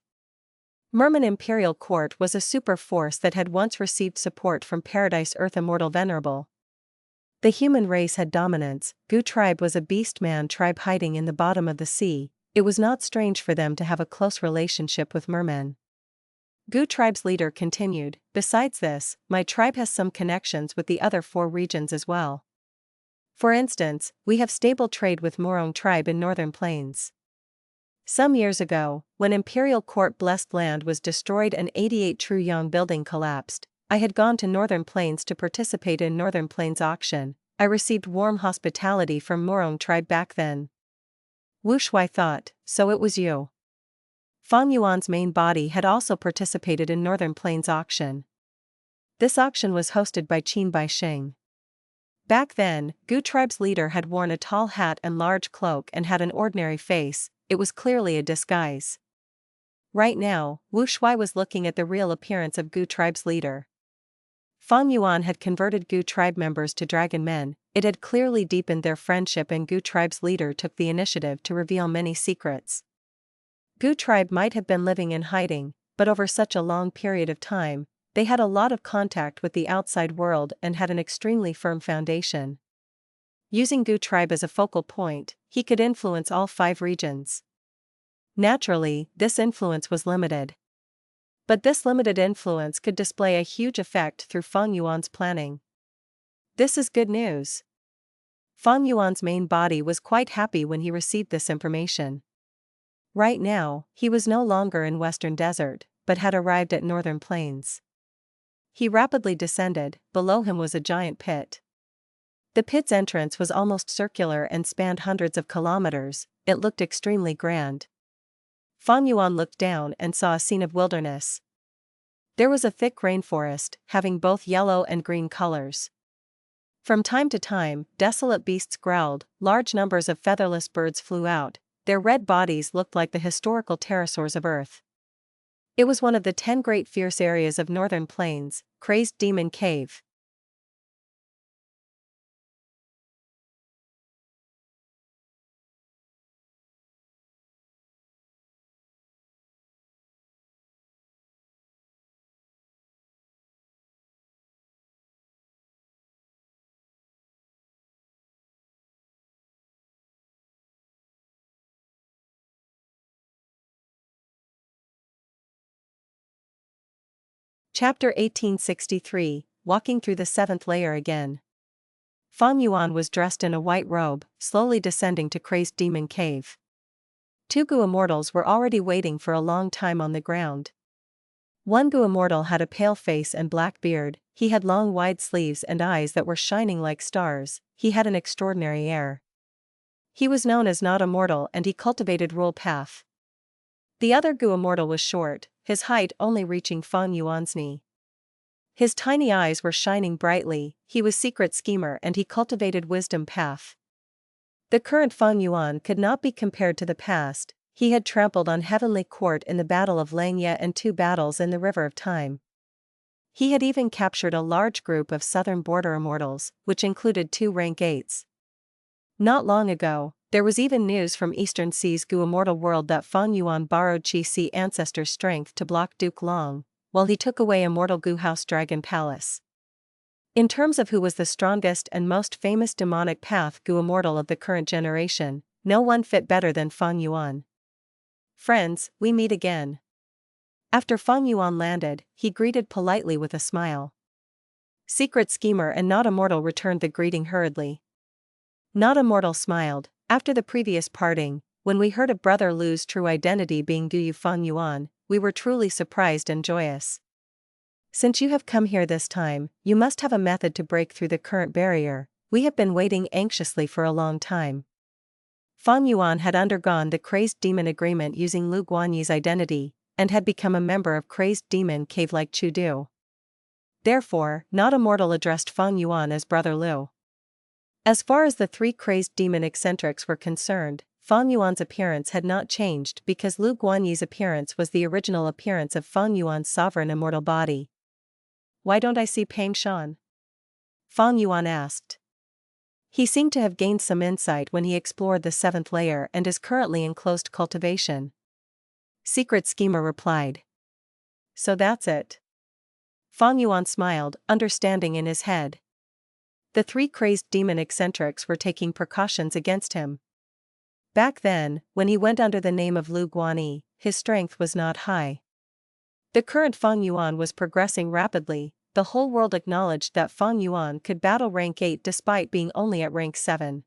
Merman Imperial Court was a super force that had once received support from Paradise Earth Immortal Venerable. The human race had dominance. Gu tribe was a beast-man tribe hiding in the bottom of the sea. It was not strange for them to have a close relationship with mermen. Gu tribe's leader continued, besides this, my tribe has some connections with the other 4 regions as well. For instance, we have stable trade with Morong tribe in northern plains. Some years ago, when Imperial Court Blessed Land was destroyed and 88 True Yang building collapsed, I had gone to northern plains to participate in northern plains auction. I received warm hospitality from Morong tribe back then. Wu Shuai thought, so it was you. Fang Yuan's main body had also participated in northern plains auction. This auction was hosted by Qin Bai Sheng. Back then, Gu tribe's leader had worn a tall hat and large cloak and had an ordinary face. It was clearly a disguise. Right now, Wu Shuai was looking at the real appearance of Gu tribe's leader. Fang Yuan had converted Gu tribe members to dragon men. It had clearly deepened their friendship, and Gu tribe's leader took the initiative to reveal many secrets. Gu tribe might have been living in hiding, but over such a long period of time, they had a lot of contact with the outside world and had an extremely firm foundation. Using Gu tribe as a focal point, he could influence all 5 regions. Naturally, this influence was limited. But this limited influence could display a huge effect through Fang Yuan's planning. This is good news. Fang Yuan's main body was quite happy when he received this information. Right now, he was no longer in Western Desert, but had arrived at Northern Plains. He rapidly descended. Below him was a giant pit. The pit's entrance was almost circular and spanned hundreds of kilometers. It looked extremely grand. Fang Yuan looked down and saw a scene of wilderness. There was a thick rainforest, having both yellow and green colors. From time to time, desolate beasts growled, large numbers of featherless birds flew out. Their red bodies looked like the historical pterosaurs of Earth. It was one of the 10 great fierce areas of Northern Plains, Crazed Demon Cave. Chapter 1863, Walking Through the 7th Layer Again. Fang Yuan was dressed in a white robe, slowly descending to Crazed Demon Cave. 2 Gu immortals were already waiting for a long time on the ground. One Gu immortal had a pale face and black beard. He had long wide sleeves and eyes that were shining like stars. He had an extraordinary air. He was known as Not Immortal, and he cultivated Rule Path. The other Gu immortal was short, his height only reaching Fang Yuan's knee. His tiny eyes were shining brightly. He was Secret Schemer and he cultivated Wisdom Path. The current Fang Yuan could not be compared to the past. He had trampled on Heavenly Court in the Battle of Langye and 2 battles in the River of Time. He had even captured a large group of southern border immortals, which included 2 rank 8s. Not long ago, there was even news from Eastern Sea's Gu immortal world that Fang Yuan borrowed Qi Si Ancestor's strength to block Duke Long, while he took away Immortal Gu House Dragon Palace. In terms of who was the strongest and most famous demonic path Gu immortal of the current generation, no one fit better than Fang Yuan. Friends, we meet again. After Fang Yuan landed, he greeted politely with a smile. Secret schemer and not immortal returned the greeting hurriedly. Not immortal smiled. After the previous parting, when we heard of brother Lu's true identity being Gu Yu Fang Yuan, we were truly surprised and joyous. Since you have come here this time, you must have a method to break through the current barrier. We have been waiting anxiously for a long time. Fang Yuan had undergone the Crazed Demon agreement using Lu Guanyi's identity, and had become a member of Crazed Demon Cave like Chu Du. Therefore, Not Immortal addressed Fang Yuan as Brother Lu. As far as the three Crazed Demon eccentrics were concerned, Fang Yuan's appearance had not changed because Lu Guanyi's appearance was the original appearance of Fang Yuan's sovereign immortal body. Why don't I see Pang Shan? Fang Yuan asked. He seemed to have gained some insight when he explored the 7th layer and is currently in closed cultivation. Secret Schemer replied. So that's it. Fang Yuan smiled, understanding in his head. The three Crazed Demon eccentrics were taking precautions against him. Back then, when he went under the name of Lu Guanyi, his strength was not high. The current Fang Yuan was progressing rapidly. The whole world acknowledged that Fang Yuan could battle rank 8 despite being only at rank 7.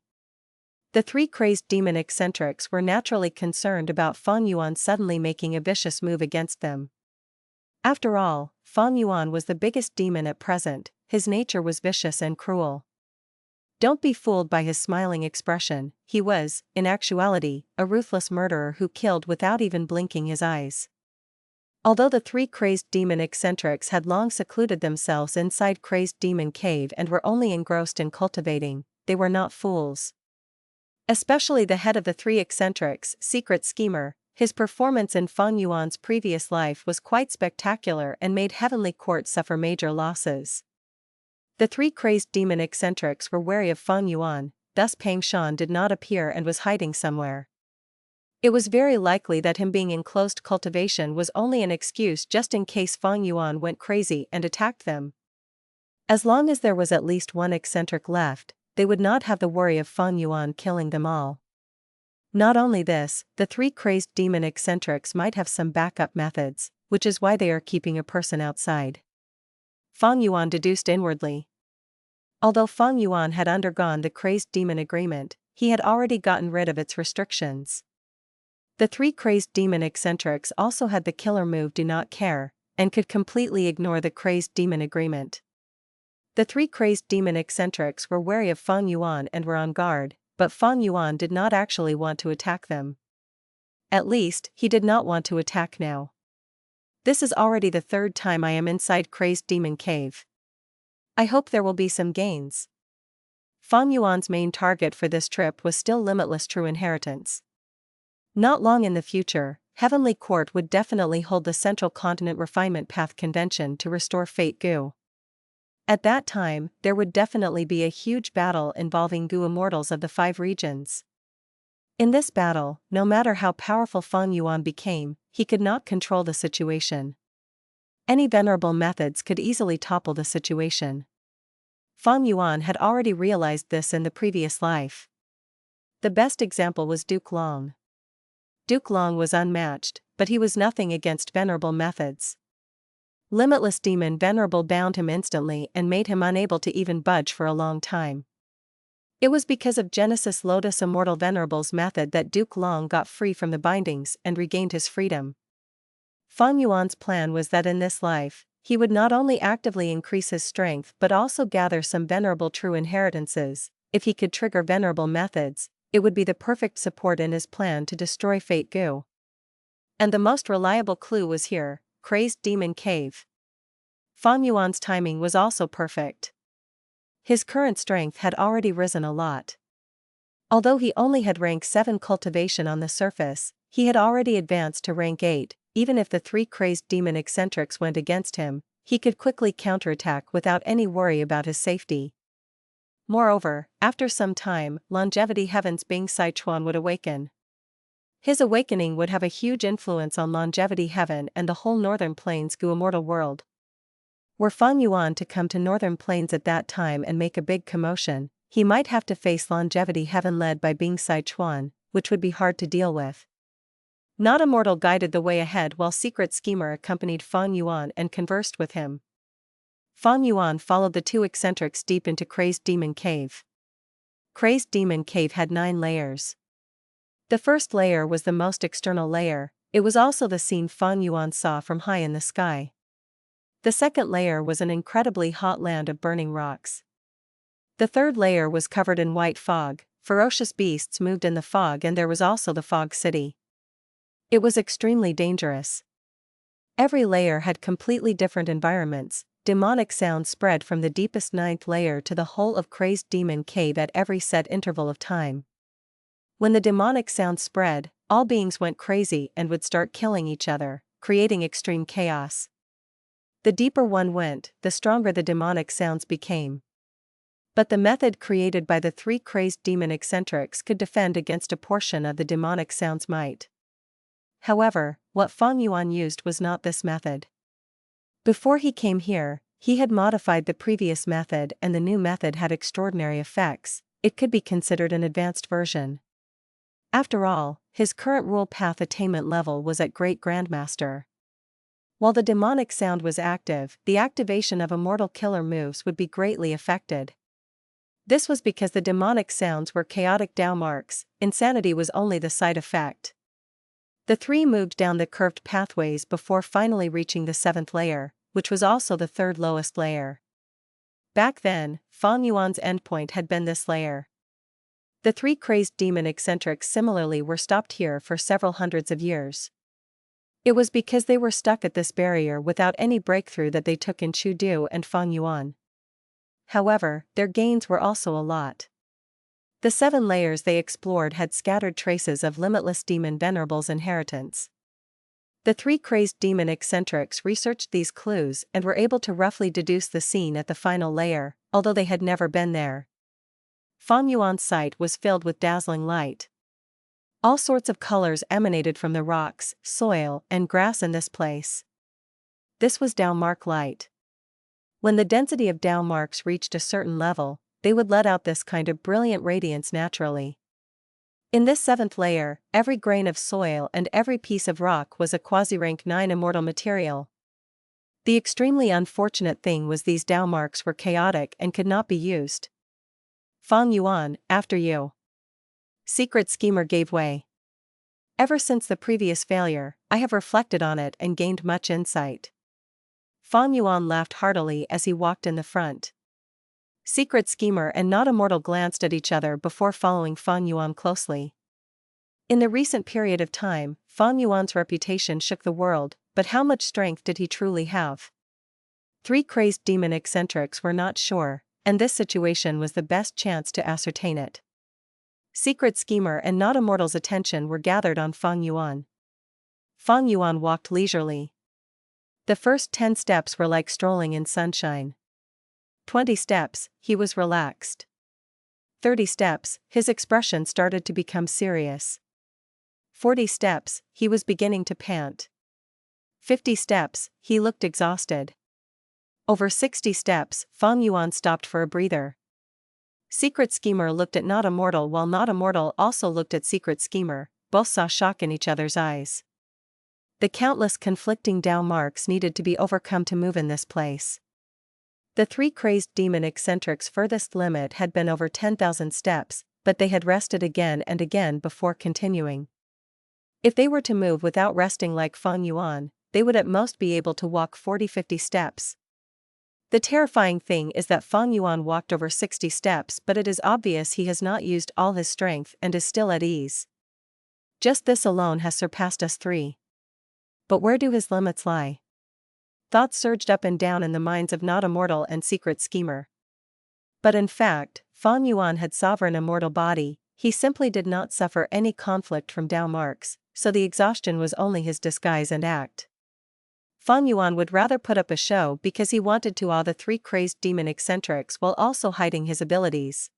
The three Crazed Demon eccentrics were naturally concerned about Fang Yuan suddenly making a vicious move against them. After all, Fang Yuan was the biggest demon at present. His nature was vicious and cruel. Don't be fooled by his smiling expression. He was, in actuality, a ruthless murderer who killed without even blinking his eyes. Although the three Crazed Demon eccentrics had long secluded themselves inside Crazed Demon Cave and were only engrossed in cultivating, they were not fools. Especially the head of the three eccentrics, Secret Schemer. His performance in Fang Yuan's previous life was quite spectacular and made Heavenly Court suffer major losses. The three Crazed Demon eccentrics were wary of Fang Yuan, thus Pang Shan did not appear and was hiding somewhere. It was very likely that him being in closed cultivation was only an excuse just in case Fang Yuan went crazy and attacked them. As long as there was at least one eccentric left, they would not have the worry of Fang Yuan killing them all. Not only this, the three Crazed Demon eccentrics might have some backup methods, which is why they are keeping a person outside. Fang Yuan deduced inwardly. Although Fang Yuan had undergone the Crazed Demon agreement, he had already gotten rid of its restrictions. The three Crazed Demon eccentrics also had the killer move Do Not Care, and could completely ignore the Crazed Demon agreement. The three Crazed Demon eccentrics were wary of Fang Yuan and were on guard, but Fang Yuan did not actually want to attack them. At least, he did not want to attack now. This is already the 3rd time I am inside Crazed Demon Cave. I hope there will be some gains. Fang Yuan's main target for this trip was still limitless true inheritance. Not long in the future, Heavenly Court would definitely hold the Central Continent Refinement Path Convention to restore Fate Gu. At that time, there would definitely be a huge battle involving Gu immortals of the 5 regions. In this battle, no matter how powerful Fang Yuan became, he could not control the situation. Any venerable methods could easily topple the situation. Fang Yuan had already realized this in the previous life. The best example was Duke Long. Duke Long was unmatched, but he was nothing against venerable methods. Limitless Demon Venerable bound him instantly and made him unable to even budge for a long time. It was because of Genesis Lotus Immortal Venerable's method that Duke Long got free from the bindings and regained his freedom. Fang Yuan's plan was that in this life, he would not only actively increase his strength but also gather some venerable true inheritances. If he could trigger venerable methods, it would be the perfect support in his plan to destroy Fate Gu. And the most reliable clue was here, Crazed Demon Cave. Fang Yuan's timing was also perfect. His current strength had already risen a lot. Although he only had rank 7 cultivation on the surface, he had already advanced to rank 8, even if the 3 Crazed Demon eccentrics went against him, he could quickly counterattack without any worry about his safety. Moreover, after some time, Longevity Heaven's Bing Sai Chuan would awaken. His awakening would have a huge influence on Longevity Heaven and the whole Northern Plains Gu Immortal world. Were Fang Yuan to come to Northern Plains at that time and make a big commotion, he might have to face Longevity Heaven led by Bing Sai Chuan, which would be hard to deal with. Not a mortal guided the way ahead while Secret Schemer accompanied Fang Yuan and conversed with him. Fang Yuan followed the two eccentrics deep into Crazed Demon Cave. Crazed Demon Cave had 9 layers. The first layer was the most external layer. It was also the scene Fang Yuan saw from high in the sky. The second layer was an incredibly hot land of burning rocks. The third layer was covered in white fog. Ferocious beasts moved in the fog, and there was also the Fog City. It was extremely dangerous. Every layer had completely different environments. Demonic sounds spread from the deepest 9th layer to the whole of Crazed Demon Cave at every set interval of time. When the demonic sounds spread, all beings went crazy and would start killing each other, creating extreme chaos. The deeper one went, the stronger the demonic sounds became. But the method created by the 3 crazed demon eccentrics could defend against a portion of the demonic sound's might. However, what Fang Yuan used was not this method. Before he came here, he had modified the previous method, and the new method had extraordinary effects. It could be considered an advanced version. After all, his current rule path attainment level was at Great Grandmaster. While the demonic sound was active, the activation of immortal killer moves would be greatly affected. This was because the demonic sounds were chaotic Dao marks. Insanity was only the side effect. The 3 moved down the curved pathways before finally reaching the 7th layer, which was also the 3rd lowest layer. Back then, Fang Yuan's endpoint had been this layer. The 3 crazed demon eccentrics similarly were stopped here for several hundreds of years. It was because they were stuck at this barrier without any breakthrough that they took in Chudu and Fang Yuan. However, their gains were also a lot. The 7 layers they explored had scattered traces of limitless demon Venerable's inheritance. The 3 crazed demon eccentrics researched these clues and were able to roughly deduce the scene at the final layer, although they had never been there. Fang Yuan's sight was filled with dazzling light. All sorts of colors emanated from the rocks, soil, and grass in this place. This was Dao mark light. When the density of Dao marks reached a certain level, they would let out this kind of brilliant radiance naturally. In this 7th layer, every grain of soil and every piece of rock was a quasi-rank 9 immortal material. The extremely unfortunate thing was these Dao marks were chaotic and could not be used. Fang Yuan, after you. Secret Schemer gave way. Ever since the previous failure, I have reflected on it and gained much insight. Fang Yuan laughed heartily as he walked in the front. Secret Schemer and Not Immortal glanced at each other before following Fang Yuan closely. In the recent period of time, Fang Yuan's reputation shook the world, but how much strength did he truly have? 3 crazed demon eccentrics were not sure, and this situation was the best chance to ascertain it. Secret Schemer and Not Immortal's attention were gathered on Fang Yuan. Fang Yuan walked leisurely. The first 10 steps were like strolling in sunshine. 20 steps, he was relaxed. 30 steps, his expression started to become serious. 40 steps, he was beginning to pant. 50 steps, he looked exhausted. Over 60 steps, Fang Yuan stopped for a breather. Secret Schemer looked at Not Immortal while Not Immortal also looked at Secret Schemer. Both saw shock in each other's eyes. The countless conflicting Dao marks needed to be overcome to move in this place. The 3 crazed demon eccentrics' furthest limit had been over 10,000 steps, but they had rested again and again before continuing. If they were to move without resting like Fang Yuan, they would at most be able to walk 40-50 steps. The terrifying thing is that Fang Yuan walked over 60 steps, but it is obvious he has not used all his strength and is still at ease. Just this alone has surpassed us 3. But where do his limits lie? Thoughts surged up and down in the minds of Not Immortal and Secret Schemer. But in fact, Fang Yuan had sovereign immortal body. He simply did not suffer any conflict from Dao marks, so the exhaustion was only his disguise and act. Fang Yuan would rather put up a show because he wanted to awe the 3 crazed demon eccentrics while also hiding his abilities.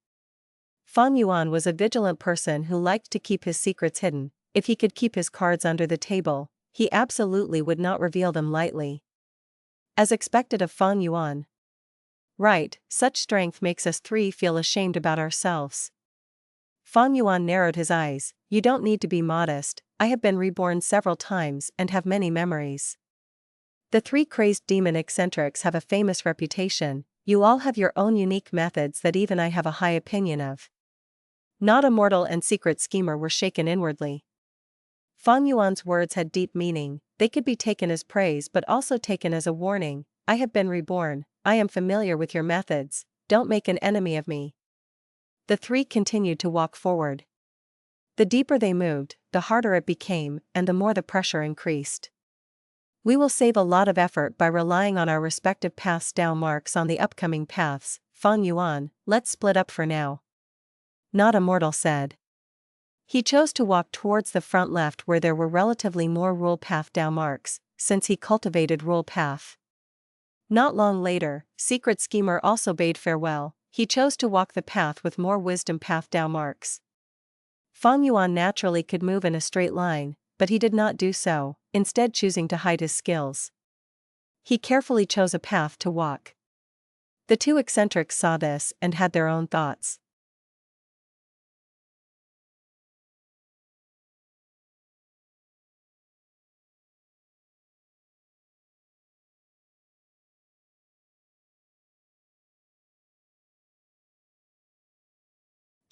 Fang Yuan was a vigilant person who liked to keep his secrets hidden. If he could keep his cards under the table, he absolutely would not reveal them lightly. As expected of Fang Yuan. Right, such strength makes us 3 feel ashamed about ourselves. Fang Yuan narrowed his eyes. you don't need to be modest, I have been reborn several times and have many memories. The three crazed demon eccentrics have a famous reputation, you all have your own unique methods that even I have a high opinion of. Not a mortal and secret schemer were shaken inwardly. Fang Yuan's words had deep meaning, they could be taken as praise but also taken as a warning, I have been reborn, I am familiar with your methods, don't make an enemy of me. The three continued to walk forward. The deeper they moved, the harder it became, and the more the pressure increased. We will save a lot of effort by relying on our respective paths' down marks on the upcoming paths, Fang Yuan, let's split up for now. Not a mortal said. He chose to walk towards the front left where there were relatively more rule path down marks, since he cultivated rule path. Not long later, Secret Schemer also bade farewell, he chose to walk the path with more wisdom path down marks. Fang Yuan naturally could move in a straight line, but he did not do so, instead choosing to hide his skills. He carefully chose a path to walk. The two eccentrics saw this and had their own thoughts.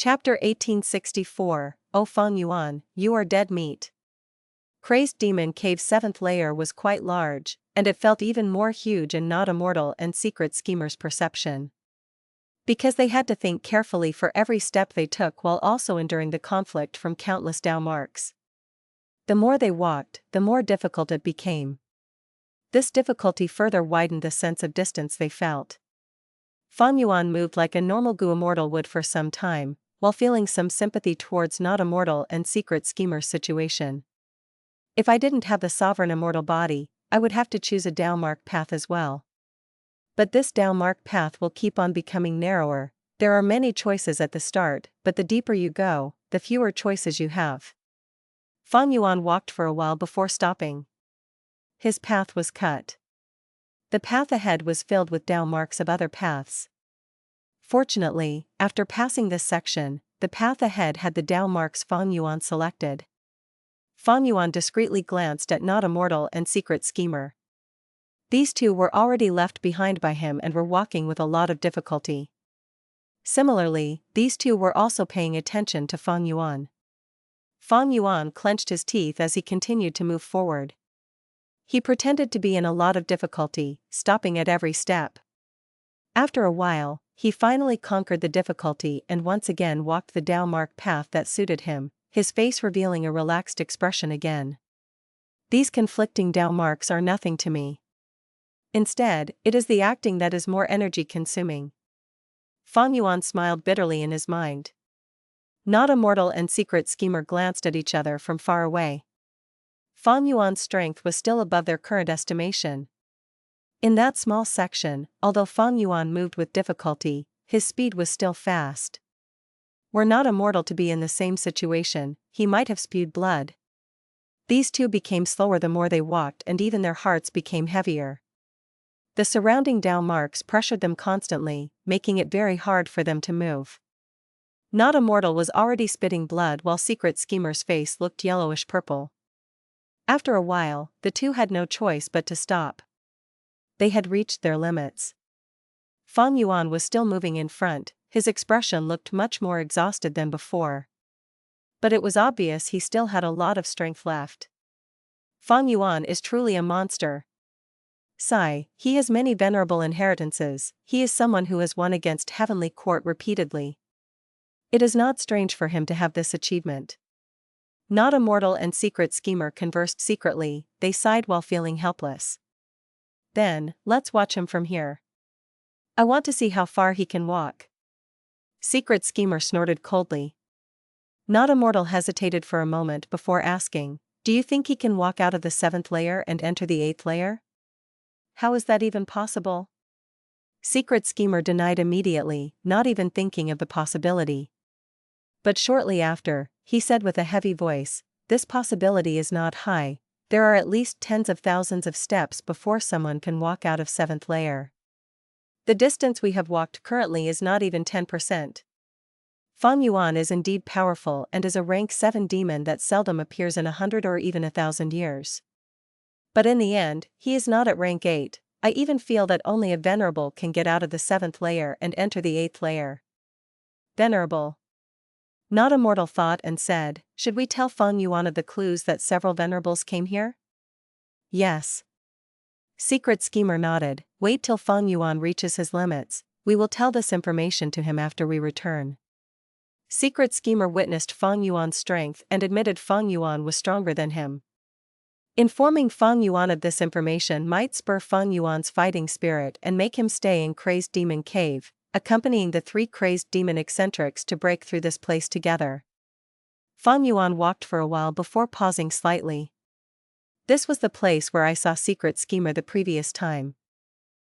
Chapter 1864, O Fang Yuan, you are dead meat. Crazed Demon Cave's 7th layer was quite large, and it felt even more huge in Not a Mortal and Secret Schemer's perception. Because they had to think carefully for every step they took while also enduring the conflict from countless down marks. The more they walked, the more difficult it became. This difficulty further widened the sense of distance they felt. Fang Yuan moved like a normal Gu immortal would for some time, while feeling some sympathy towards Not a Mortal and Secret Schemer's situation. If I didn't have the sovereign immortal body, I would have to choose a downmark path as well. But this downmark path will keep on becoming narrower, there are many choices at the start, but the deeper you go, the fewer choices you have. Fang Yuan walked for a while before stopping. His path was cut. The path ahead was filled with downmarks of other paths. Fortunately, after passing this section, the path ahead had the down marks Fang Yuan selected. Fang Yuan discreetly glanced at Not a Mortal and Secret Schemer. These two were already left behind by him and were walking with a lot of difficulty. Similarly, these two were also paying attention to Fang Yuan. Fang Yuan clenched his teeth as he continued to move forward. He pretended to be in a lot of difficulty, stopping at every step. After a while, he finally conquered the difficulty and once again walked the downmark path that suited him, his face revealing a relaxed expression again. These conflicting downmarks are nothing to me. Instead, it is the acting that is more energy-consuming. Fang Yuan smiled bitterly in his mind. Not a Mortal and Secret Schemer glanced at each other from far away. Fang Yuan's strength was still above their current estimation. In that small section, although Fang Yuan moved with difficulty, his speed was still fast. Were Not a Mortal to be in the same situation, he might have spewed blood. These two became slower the more they walked and even their hearts became heavier. The surrounding down marks pressured them constantly, making it very hard for them to move. Not a Mortal was already spitting blood while Secret Schemer's face looked yellowish purple. After a while, the two had no choice but to stop. They had reached their limits. Fang Yuan was still moving in front, his expression looked much more exhausted than before. But it was obvious he still had a lot of strength left. Fang Yuan is truly a monster. Sigh, he has many venerable inheritances, he is someone who has won against Heavenly Court repeatedly. It is not strange for him to have this achievement. Not a Mortal and Secret Schemer conversed secretly, they sighed while feeling helpless. Then, let's watch him from here. I want to see how far he can walk. Secret Schemer snorted coldly. Not a Mortal hesitated for a moment before asking, do you think he can walk out of the 7th layer and enter the 8th layer? How is that even possible? Secret Schemer denied immediately, not even thinking of the possibility. But shortly after, he said with a heavy voice, this possibility is not high. There are at least tens of thousands of steps before someone can walk out of 7th layer. The distance we have walked currently is not even 10%. Fang Yuan is indeed powerful and is a rank 7 demon that seldom appears in 100 or even 1,000 years. But in the end, he is not at rank 8, I even feel that only a Venerable can get out of the 7th layer and enter the 8th layer. Venerable. Not a mortal thought and said, should we tell Fang Yuan of the clues that several Venerables came here? Yes. Secret Schemer nodded, wait till Fang Yuan reaches his limits, we will tell this information to him after we return. Secret Schemer witnessed Fang Yuan's strength and admitted Fang Yuan was stronger than him. Informing Fang Yuan of this information might spur Fang Yuan's fighting spirit and make him stay in Crazed Demon Cave, accompanying the 3 Crazed Demon eccentrics to break through this place together. Fang Yuan walked for a while before pausing slightly. This was the place where I saw Secret Schemer the previous time.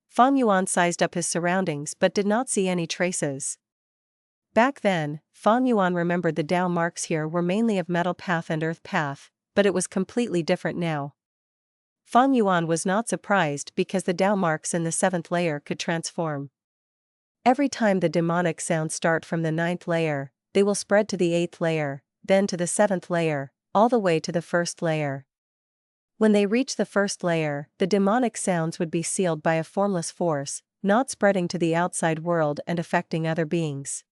Fang Yuan sized up his surroundings but did not see any traces. Back then, Fang Yuan remembered the Dao marks here were mainly of Metal Path and Earth Path, but it was completely different now. Fang Yuan was not surprised because the Dao marks in the 7th layer could transform. Every time the demonic sounds start from the 9th layer, they will spread to the 8th layer, then to the 7th layer, all the way to the 1st layer. When they reach the 1st layer, the demonic sounds would be sealed by a formless force, not spreading to the outside world and affecting other beings.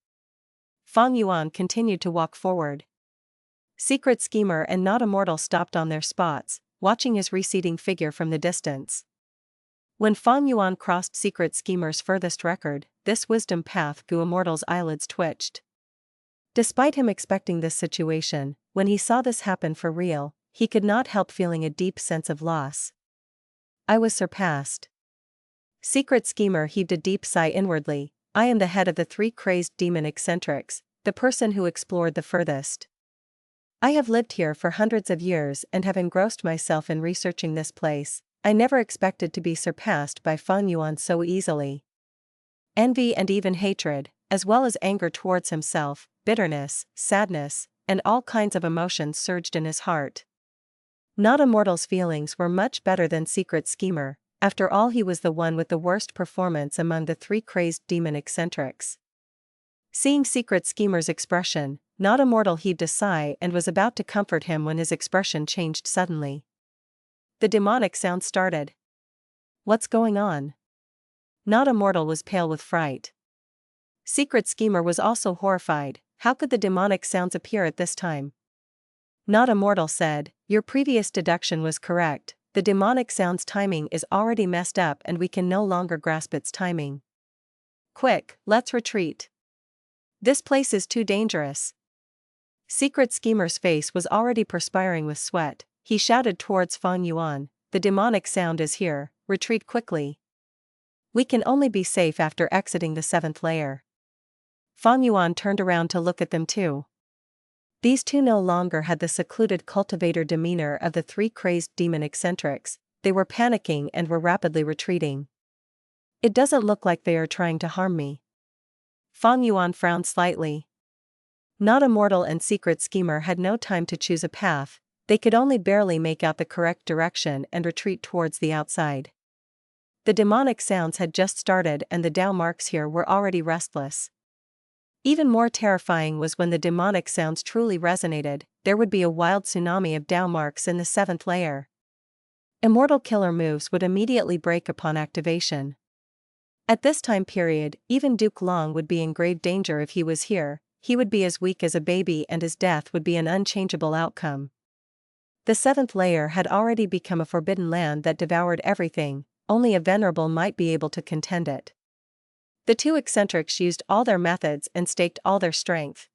Fang Yuan continued to walk forward. Secret Schemer and Not Immortal stopped on their spots, watching his receding figure from the distance. When Fang Yuan crossed Secret Schemer's furthest record, this wisdom path, Gu Immortal's eyelids twitched. Despite him expecting this situation, when he saw this happen for real, he could not help feeling a deep sense of loss. I was surpassed. Secret Schemer heaved a deep sigh inwardly, I am the head of the 3 Crazed Demon eccentrics, the person who explored the furthest. I have lived here for hundreds of years and have engrossed myself in researching this place. I never expected to be surpassed by Fang Yuan so easily. Envy and even hatred, as well as anger towards himself, bitterness, sadness, and all kinds of emotions surged in his heart. Not Immortal's feelings were much better than Secret Schemer, after all he was the one with the worst performance among the 3 Crazed Demon eccentrics. Seeing Secret Schemer's expression, Not Immortal heaved a sigh and was about to comfort him when his expression changed suddenly. The demonic sound started. What's going on? Not Immortal was pale with fright. Secret Schemer was also horrified, how could the demonic sounds appear at this time? Not Immortal said, your previous deduction was correct, the demonic sound's timing is already messed up and we can no longer grasp its timing. Quick, let's retreat. This place is too dangerous. Secret Schemer's face was already perspiring with sweat. He shouted towards Fang Yuan, the demonic sound is here, retreat quickly. We can only be safe after exiting the 7th layer. Fang Yuan turned around to look at them too. These two no longer had the secluded cultivator demeanor of the 3 Crazed Demon eccentrics, they were panicking and were rapidly retreating. It doesn't look like they are trying to harm me. Fang Yuan frowned slightly. Not Immortal and Secret Schemer had no time to choose a path, they could only barely make out the correct direction and retreat towards the outside. The demonic sounds had just started and the Dao marks here were already restless. Even more terrifying was when the demonic sounds truly resonated, there would be a wild tsunami of Dao marks in the 7th layer. Immortal killer moves would immediately break upon activation. At this time period, even Duke Long would be in grave danger if he was here, he would be as weak as a baby and his death would be an unchangeable outcome. The 7th layer had already become a forbidden land that devoured everything, only a Venerable might be able to contend it. The 2 eccentrics used all their methods and staked all their strength.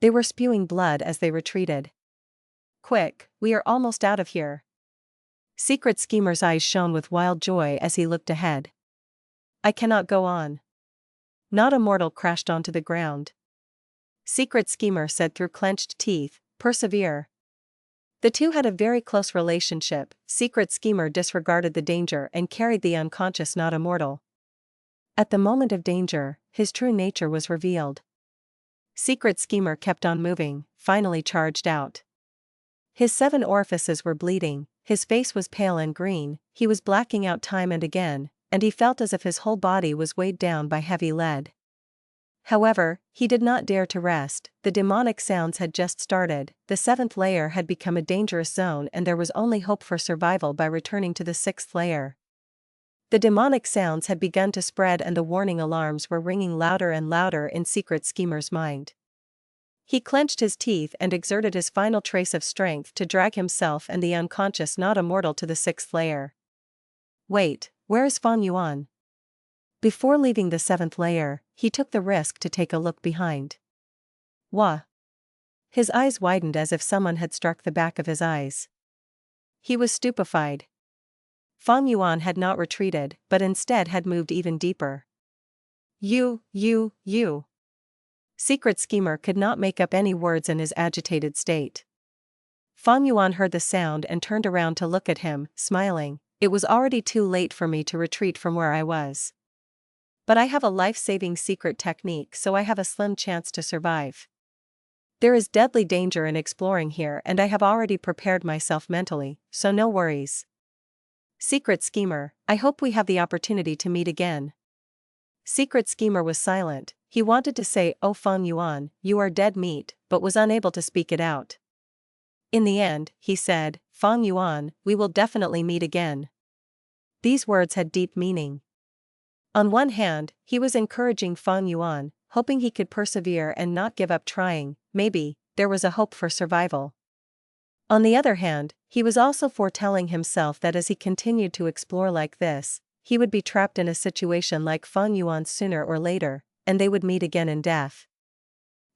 They were spewing blood as they retreated. Quick, we are almost out of here. Secret Schemer's eyes shone with wild joy as he looked ahead. I cannot go on. Not Immortal crashed onto the ground. Secret Schemer said through clenched teeth, persevere. The two had a very close relationship, Secret Schemer disregarded the danger and carried the unconscious Not Immortal. At the moment of danger, his true nature was revealed. Secret Schemer kept on moving, finally charged out. His 7 orifices were bleeding, his face was pale and green, he was blacking out time and again, and he felt as if his whole body was weighed down by heavy lead. However, he did not dare to rest. The demonic sounds had just started, the 7th layer had become a dangerous zone and there was only hope for survival by returning to the 6th layer. The demonic sounds had begun to spread and the warning alarms were ringing louder and louder in Secret Schemer's mind. He clenched his teeth and exerted his final trace of strength to drag himself and the unconscious not immortal to the 6th layer. Wait, where is Fang Yuan? Before leaving the 7th layer, he took the risk to take a look behind. Wah! His eyes widened as if someone had struck the back of his eyes. He was stupefied. Fang Yuan had not retreated, but instead had moved even deeper. You. Secret Schemer could not make up any words in his agitated state. Fang Yuan heard the sound and turned around to look at him, smiling. It was already too late for me to retreat from where I was. But I have a life-saving secret technique, so I have a slim chance to survive. There is deadly danger in exploring here and I have already prepared myself mentally, so no worries. Secret Schemer, I hope we have the opportunity to meet again. Secret Schemer was silent. He wanted to say, "Oh Fang Yuan, you are dead meat," but was unable to speak it out. In the end, he said, "Fang Yuan, we will definitely meet again." These words had deep meaning. On one hand, he was encouraging Fang Yuan, hoping he could persevere and not give up trying. Maybe there was a hope for survival. On the other hand, he was also foretelling himself that as he continued to explore like this, he would be trapped in a situation like Fang Yuan sooner or later, and they would meet again in death.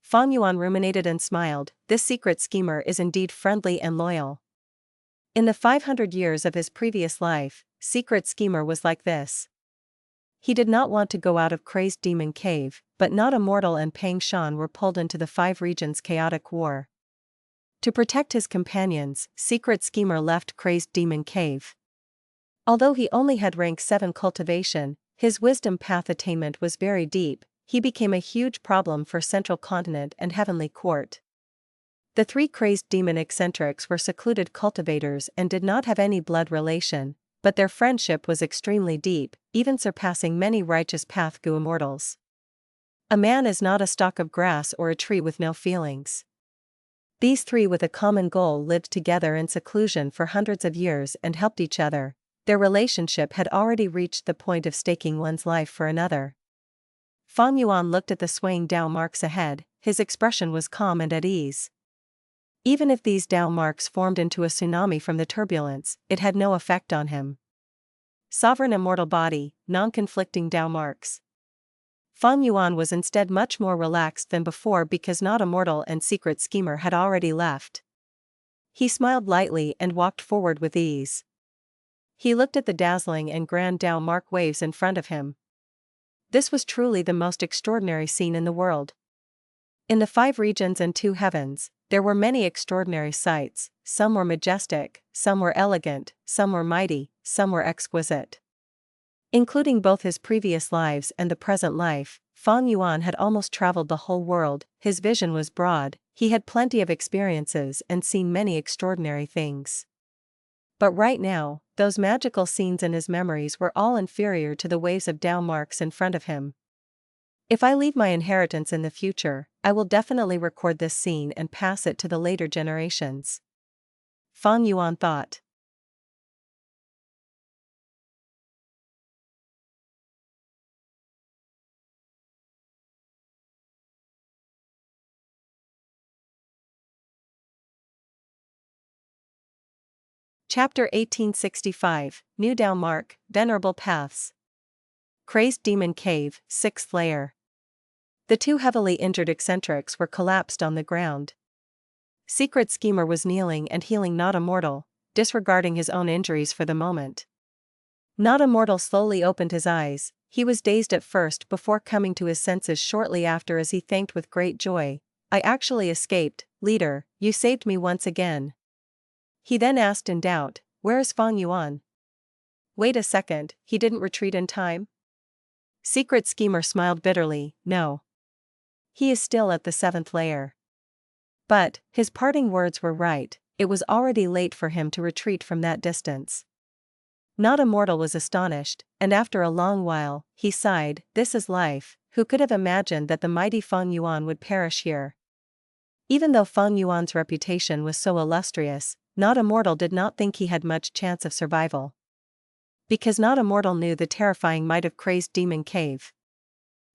Fang Yuan ruminated and smiled. This Secret Schemer is indeed friendly and loyal. In the 500 years of his previous life, Secret Schemer was like this. He did not want to go out of Crazed Demon Cave, but Not Immortal and Pang Shan were pulled into the 5 regions chaotic war. To protect his companions, Secret Schemer left Crazed Demon Cave. Although he only had rank 7 cultivation, his wisdom path attainment was very deep. He became a huge problem for Central Continent and Heavenly Court. The 3 crazed demon eccentrics were secluded cultivators and did not have any blood relation, but their friendship was extremely deep, even surpassing many righteous path Gu immortals. A man is not a stalk of grass or a tree with no feelings. These 3 with a common goal lived together in seclusion for hundreds of years and helped each other. Their relationship had already reached the point of staking one's life for another. Fang Yuan looked at the swaying Dao marks ahead, his expression was calm and at ease. Even if these Dao marks formed into a tsunami from the turbulence, it had no effect on him. Sovereign immortal body, non-conflicting Dao marks. Fang Yuan was instead much more relaxed than before because Not Immortal and Secret Schemer had already left. He smiled lightly and walked forward with ease. He looked at the dazzling and grand Dao mark waves in front of him. This was truly the most extraordinary scene in the world. In the 5 regions and 2 heavens, there were many extraordinary sights. Some were majestic, some were elegant, some were mighty, some were exquisite. Including both his previous lives and the present life, Fang Yuan had almost traveled the whole world. His vision was broad, he had plenty of experiences and seen many extraordinary things. But right now, those magical scenes in his memories were all inferior to the waves of Dao marks in front of him. If I leave my inheritance in the future, I will definitely record this scene and pass it to the later generations. Fang Yuan thought. Chapter 1865, New Dao Mark, Venerable Paths. Crazed Demon Cave, 6th layer. The 2 heavily injured eccentrics were collapsed on the ground. Secret Schemer was kneeling and healing Not Immortal, disregarding his own injuries for the moment. Not Immortal slowly opened his eyes. He was dazed at first before coming to his senses shortly after as he thanked with great joy. I actually escaped, leader, you saved me once again. He then asked in doubt, where is Fang Yuan? Wait a second, he didn't retreat in time? Secret Schemer smiled bitterly, no. He is still at the 7th layer. But, his parting words were right, it was already late for him to retreat from that distance. Not a mortal was astonished, and after a long while, he sighed, "This is life, who could have imagined that the mighty Fang Yuan would perish here?" Even though Fang Yuan's reputation was so illustrious, not a mortal did not think he had much chance of survival. Because not a mortal knew the terrifying might of crazed demon cave.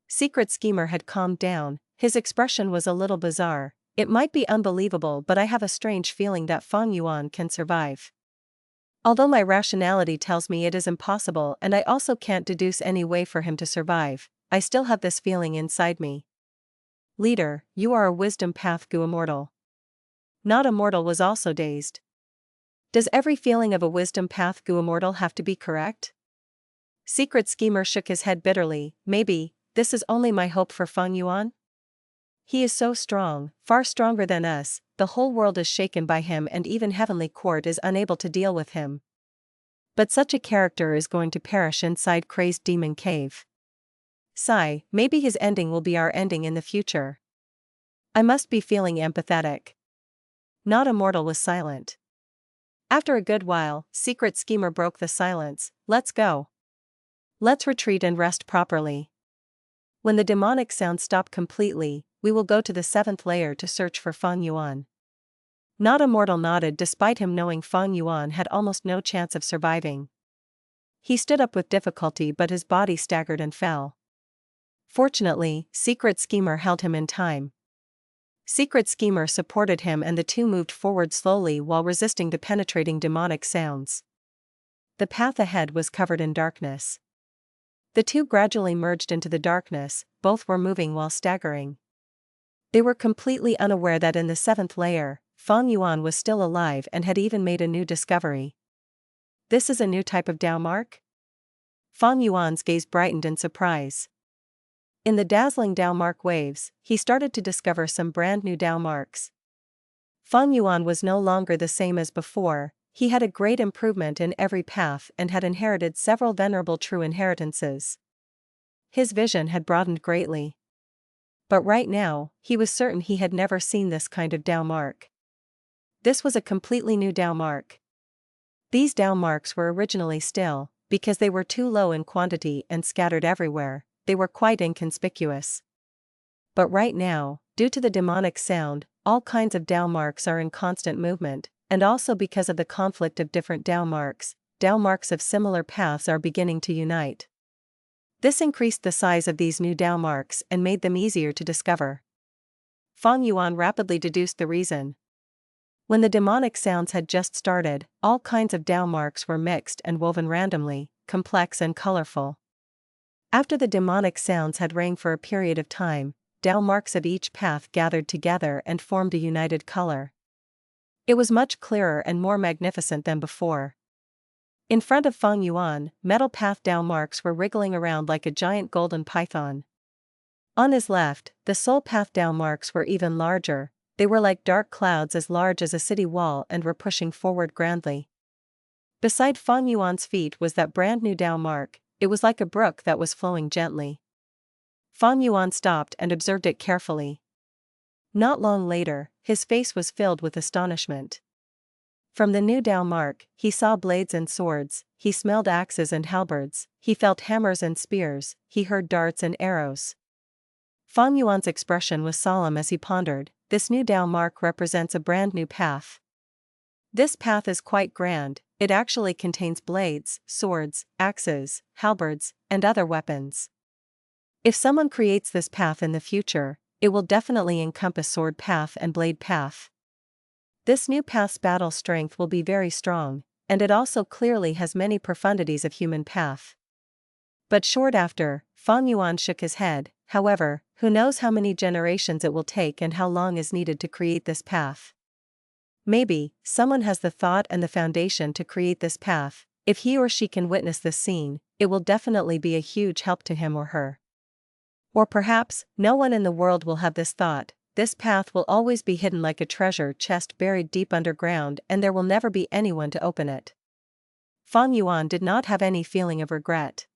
Secret Schemer had calmed down, his expression was a little bizarre. "It might be unbelievable, but I have a strange feeling that Fang Yuan can survive. Although my rationality tells me it is impossible and I also can't deduce any way for him to survive, I still have this feeling inside me." "Leader, you are a wisdom path Gu immortal." Not a mortal was also dazed. "Does every feeling of a wisdom path Gu immortal have to be correct?" Secret Schemer shook his head bitterly. "Maybe, this is only my hope for Fang Yuan? He is so strong, far stronger than us, the whole world is shaken by him and even Heavenly Court is unable to deal with him. But such a character is going to perish inside crazed demon cave. Sigh, maybe his ending will be our ending in the future. I must be feeling empathetic." Not a mortal was silent. After a good while, Secret Schemer broke the silence. "Let's go. Let's retreat and rest properly. When the demonic sound stops completely, we will go to the 7th layer to search for Fang Yuan." Not a mortal nodded despite him knowing Fang Yuan had almost no chance of surviving. He stood up with difficulty but his body staggered and fell. Fortunately, Secret Schemer held him in time. Secret Schemer supported him and the two moved forward slowly while resisting the penetrating demonic sounds. The path ahead was covered in darkness. The two gradually merged into the darkness, both were moving while staggering. They were completely unaware that in the 7th layer, Fang Yuan was still alive and had even made a new discovery. "This is a new type of Dao mark?" Fang Yuan's gaze brightened in surprise. In the dazzling Dao mark waves, he started to discover some brand new Dao marks. Fang Yuan was no longer the same as before, he had a great improvement in every path and had inherited several venerable true inheritances. His vision had broadened greatly. But right now, he was certain he had never seen this kind of Dao mark. This was a completely new Dao mark. These Dao marks were originally still, because they were too low in quantity and scattered everywhere, they were quite inconspicuous. But right now, due to the demonic sound, all kinds of Dao marks are in constant movement, and also because of the conflict of different Dao marks of similar paths are beginning to unite. This increased the size of these new Dao marks and made them easier to discover. Fang Yuan rapidly deduced the reason. When the demonic sounds had just started, all kinds of Dao marks were mixed and woven randomly, complex and colorful. After the demonic sounds had rang for a period of time, Dao marks of each path gathered together and formed a united color. It was much clearer and more magnificent than before. In front of Fang Yuan, metal path Dao marks were wriggling around like a giant golden python. On his left, the soul path Dao marks were even larger, they were like dark clouds as large as a city wall and were pushing forward grandly. Beside Fang Yuan's feet was that brand new Dao mark, it was like a brook that was flowing gently. Fang Yuan stopped and observed it carefully. Not long later, his face was filled with astonishment. From the new Dao mark, he saw blades and swords, he smelled axes and halberds, he felt hammers and spears, he heard darts and arrows. Fang Yuan's expression was solemn as he pondered, this new Dao mark represents a brand new path. This path is quite grand, it actually contains blades, swords, axes, halberds, and other weapons. If someone creates this path in the future, it will definitely encompass sword path and blade path. This new path's battle strength will be very strong, and it also clearly has many profundities of human path. But short after, Fang Yuan shook his head, however, who knows how many generations it will take and how long is needed to create this path. Maybe, someone has the thought and the foundation to create this path, if he or she can witness this scene, it will definitely be a huge help to him or her. Or perhaps, no one in the world will have this thought, this path will always be hidden like a treasure chest buried deep underground and there will never be anyone to open it. Fang Yuan did not have any feeling of regret.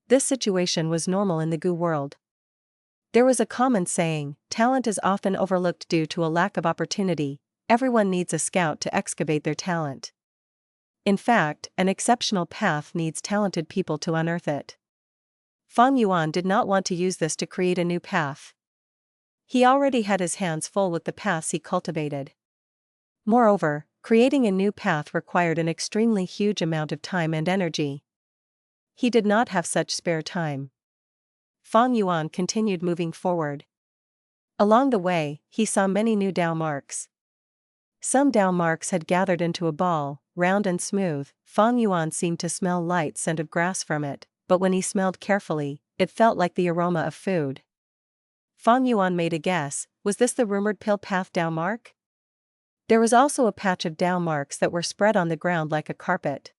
This situation was normal in the Gu world. There was a common saying, talent is often overlooked due to a lack of opportunity, everyone needs a scout to excavate their talent. In fact, an exceptional path needs talented people to unearth it. Fang Yuan did not want to use this to create a new path. He already had his hands full with the paths he cultivated. Moreover, creating a new path required an extremely huge amount of time and energy. He did not have such spare time. Fang Yuan continued moving forward. Along the way, he saw many new Dao marks. Some Dao marks had gathered into a ball, round and smooth. Fang Yuan seemed to smell light scent of grass from it, but when he smelled carefully, it felt like the aroma of food. Fang Yuan made a guess, was this the rumored pill path Dao mark? There was also a patch of Dao marks that were spread on the ground like a carpet.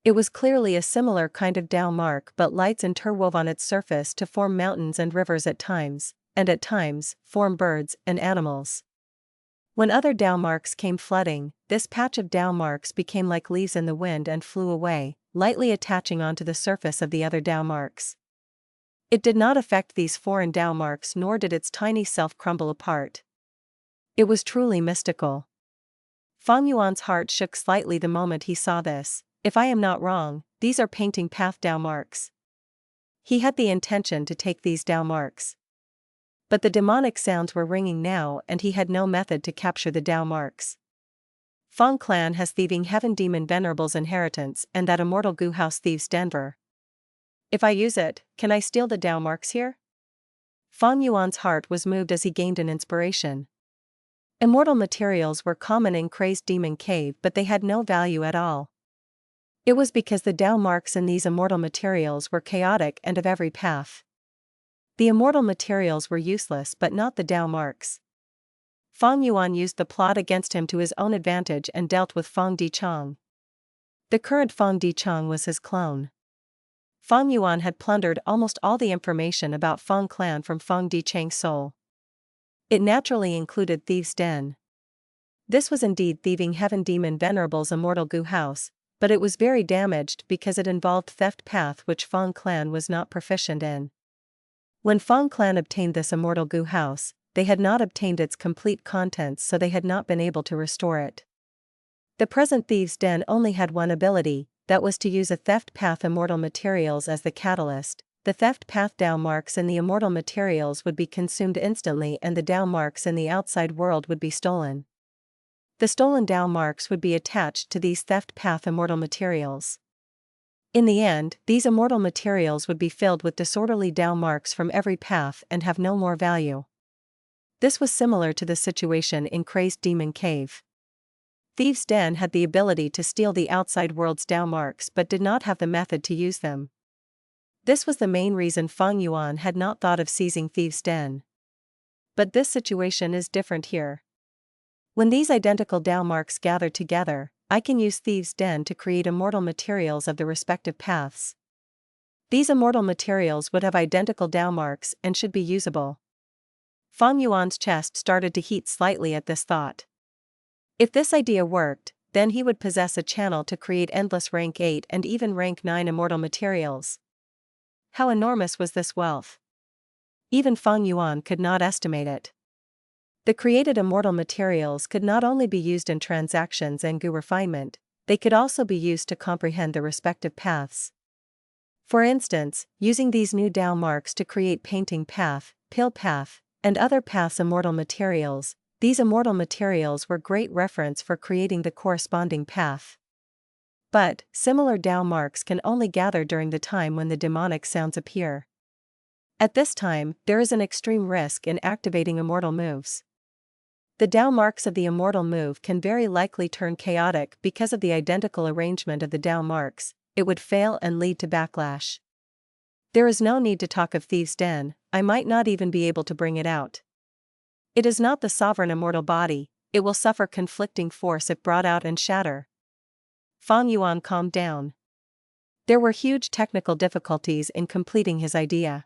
It was clearly a similar kind of Dao mark, but lights interwove on its surface to form mountains and rivers at times, and at times, form birds and animals. When other Dao marks came flooding, this patch of Dao marks became like leaves in the wind and flew away, lightly attaching onto the surface of the other Dao marks. It did not affect these foreign Dao marks, nor did its tiny self crumble apart. It was truly mystical. Fang Yuan's heart shook slightly the moment he saw this. If I am not wrong, these are painting path Dao marks. He had the intention to take these Dao marks. But the demonic sounds were ringing now and he had no method to capture the Dao marks. Fang clan has Thieving Heaven Demon Venerable's inheritance and that immortal goo house thieves Denver. If I use it, can I steal the Dao marks here? Fang Yuan's heart was moved as he gained an inspiration. Immortal materials were common in Crazed Demon Cave, but they had no value at all. It was because the Dao marks in these immortal materials were chaotic and of every path. The immortal materials were useless but not the Dao marks. Fang Yuan used the plot against him to his own advantage and dealt with Fang Dichang. The current Fang Dichang was his clone. Fang Yuan had plundered almost all the information about Fang clan from Fang Dichang's soul. It naturally included Thieves' Den. This was indeed Thieving Heaven Demon Venerable's immortal goo house, but it was very damaged because it involved theft path which Fang clan was not proficient in. When Fang clan obtained this immortal goo house, they had not obtained its complete contents, so they had not been able to restore it. The present Thieves' Den only had one ability, that was to use a theft path immortal materials as the catalyst. The theft path Dao marks in the immortal materials would be consumed instantly and the Dao marks in the outside world would be stolen. The stolen Dao marks would be attached to these theft path immortal materials. In the end, these immortal materials would be filled with disorderly Dao marks from every path and have no more value. This was similar to the situation in Crazed Demon Cave. Thieves' Den had the ability to steal the outside world's Dao marks but did not have the method to use them. This was the main reason Fang Yuan had not thought of seizing Thieves' Den. But this situation is different here. When these identical Dao marks gather together, I can use Thieves' Den to create immortal materials of the respective paths. These immortal materials would have identical Dao marks and should be usable. Fang Yuan's chest started to heat slightly at this thought. If this idea worked, then he would possess a channel to create endless rank 8 and even rank 9 immortal materials. How enormous was this wealth? Even Fang Yuan could not estimate it. The created immortal materials could not only be used in transactions and goo refinement, they could also be used to comprehend the respective paths. For instance, using these new Dao marks to create painting path, pill path, and other paths immortal materials, these immortal materials were great reference for creating the corresponding path. But, similar Dao marks can only gather during the time when the demonic sounds appear. At this time, there is an extreme risk in activating immortal moves. The Dao marks of the immortal move can very likely turn chaotic because of the identical arrangement of the Dao marks. It would fail and lead to backlash. There is no need to talk of Thieves' Den, I might not even be able to bring it out. It is not the sovereign immortal body, it will suffer conflicting force if brought out and shatter. Fang Yuan calmed down. There were huge technical difficulties in completing his idea.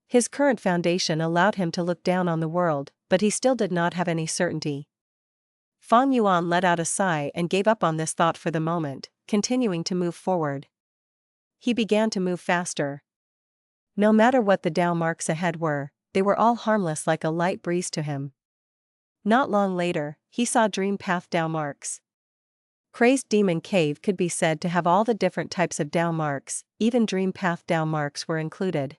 His current foundation allowed him to look down on the world, but he still did not have any certainty. Fang Yuan let out a sigh and gave up on this thought for the moment, continuing to move forward. He began to move faster. No matter what the Dao marks ahead were, they were all harmless like a light breeze to him. Not long later, he saw Dream Path Dao marks. Crazed Demon Cave could be said to have all the different types of Dao marks, even Dream Path Dao marks were included.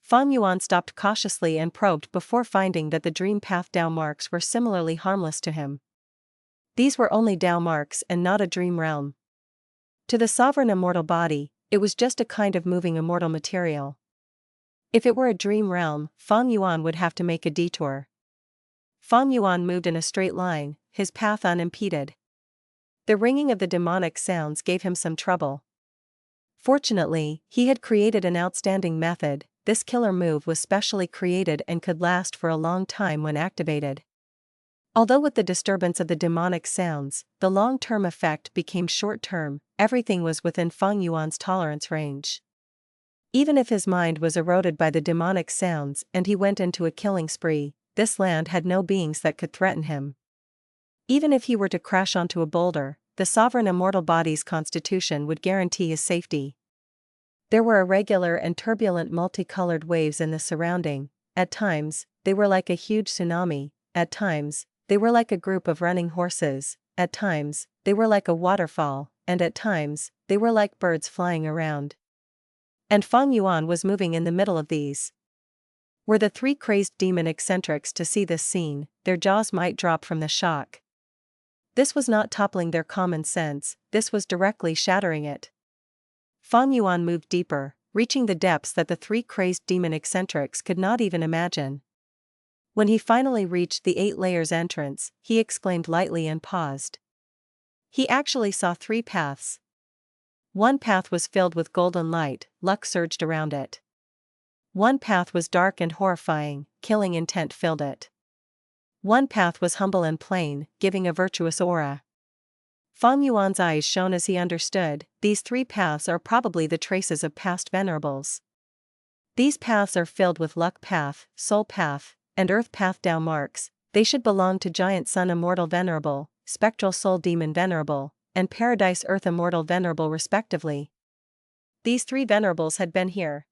Fang Yuan stopped cautiously and probed before finding that the Dream Path Dao marks were similarly harmless to him. These were only Dao marks and not a dream realm. To the sovereign immortal body, it was just a kind of moving immortal material. If it were a dream realm, Fang Yuan would have to make a detour. Fang Yuan moved in a straight line, his path unimpeded. The ringing of the demonic sounds gave him some trouble. Fortunately, he had created an outstanding method. This killer move was specially created and could last for a long time when activated. Although with the disturbance of the demonic sounds, the long-term effect became short-term, everything was within Fang Yuan's tolerance range. Even if his mind was eroded by the demonic sounds and he went into a killing spree, this land had no beings that could threaten him. Even if he were to crash onto a boulder, the sovereign immortal body's constitution would guarantee his safety. There were irregular and turbulent multicolored waves in the surrounding. At times, they were like a huge tsunami, at times, they were like a group of running horses, at times, they were like a waterfall, and at times, they were like birds flying around. And Fang Yuan was moving in the middle of these. Were the three crazed demon eccentrics to see this scene, their jaws might drop from the shock. This was not toppling their common sense, this was directly shattering it. Fang Yuan moved deeper, reaching the depths that the three crazed demon eccentrics could not even imagine. When he finally reached the 8 layers entrance, he exclaimed lightly and paused. He actually saw 3 paths. One path was filled with golden light, luck surged around it. One path was dark and horrifying, killing intent filled it. One path was humble and plain, giving a virtuous aura. Fang Yuan's eyes shone as he understood, these 3 paths are probably the traces of past venerables. These paths are filled with luck path, soul path, and earth path Dao marks. They should belong to Giant Sun Immortal Venerable, Spectral Soul Demon Venerable, and Paradise Earth Immortal Venerable respectively. These 3 venerables had been here.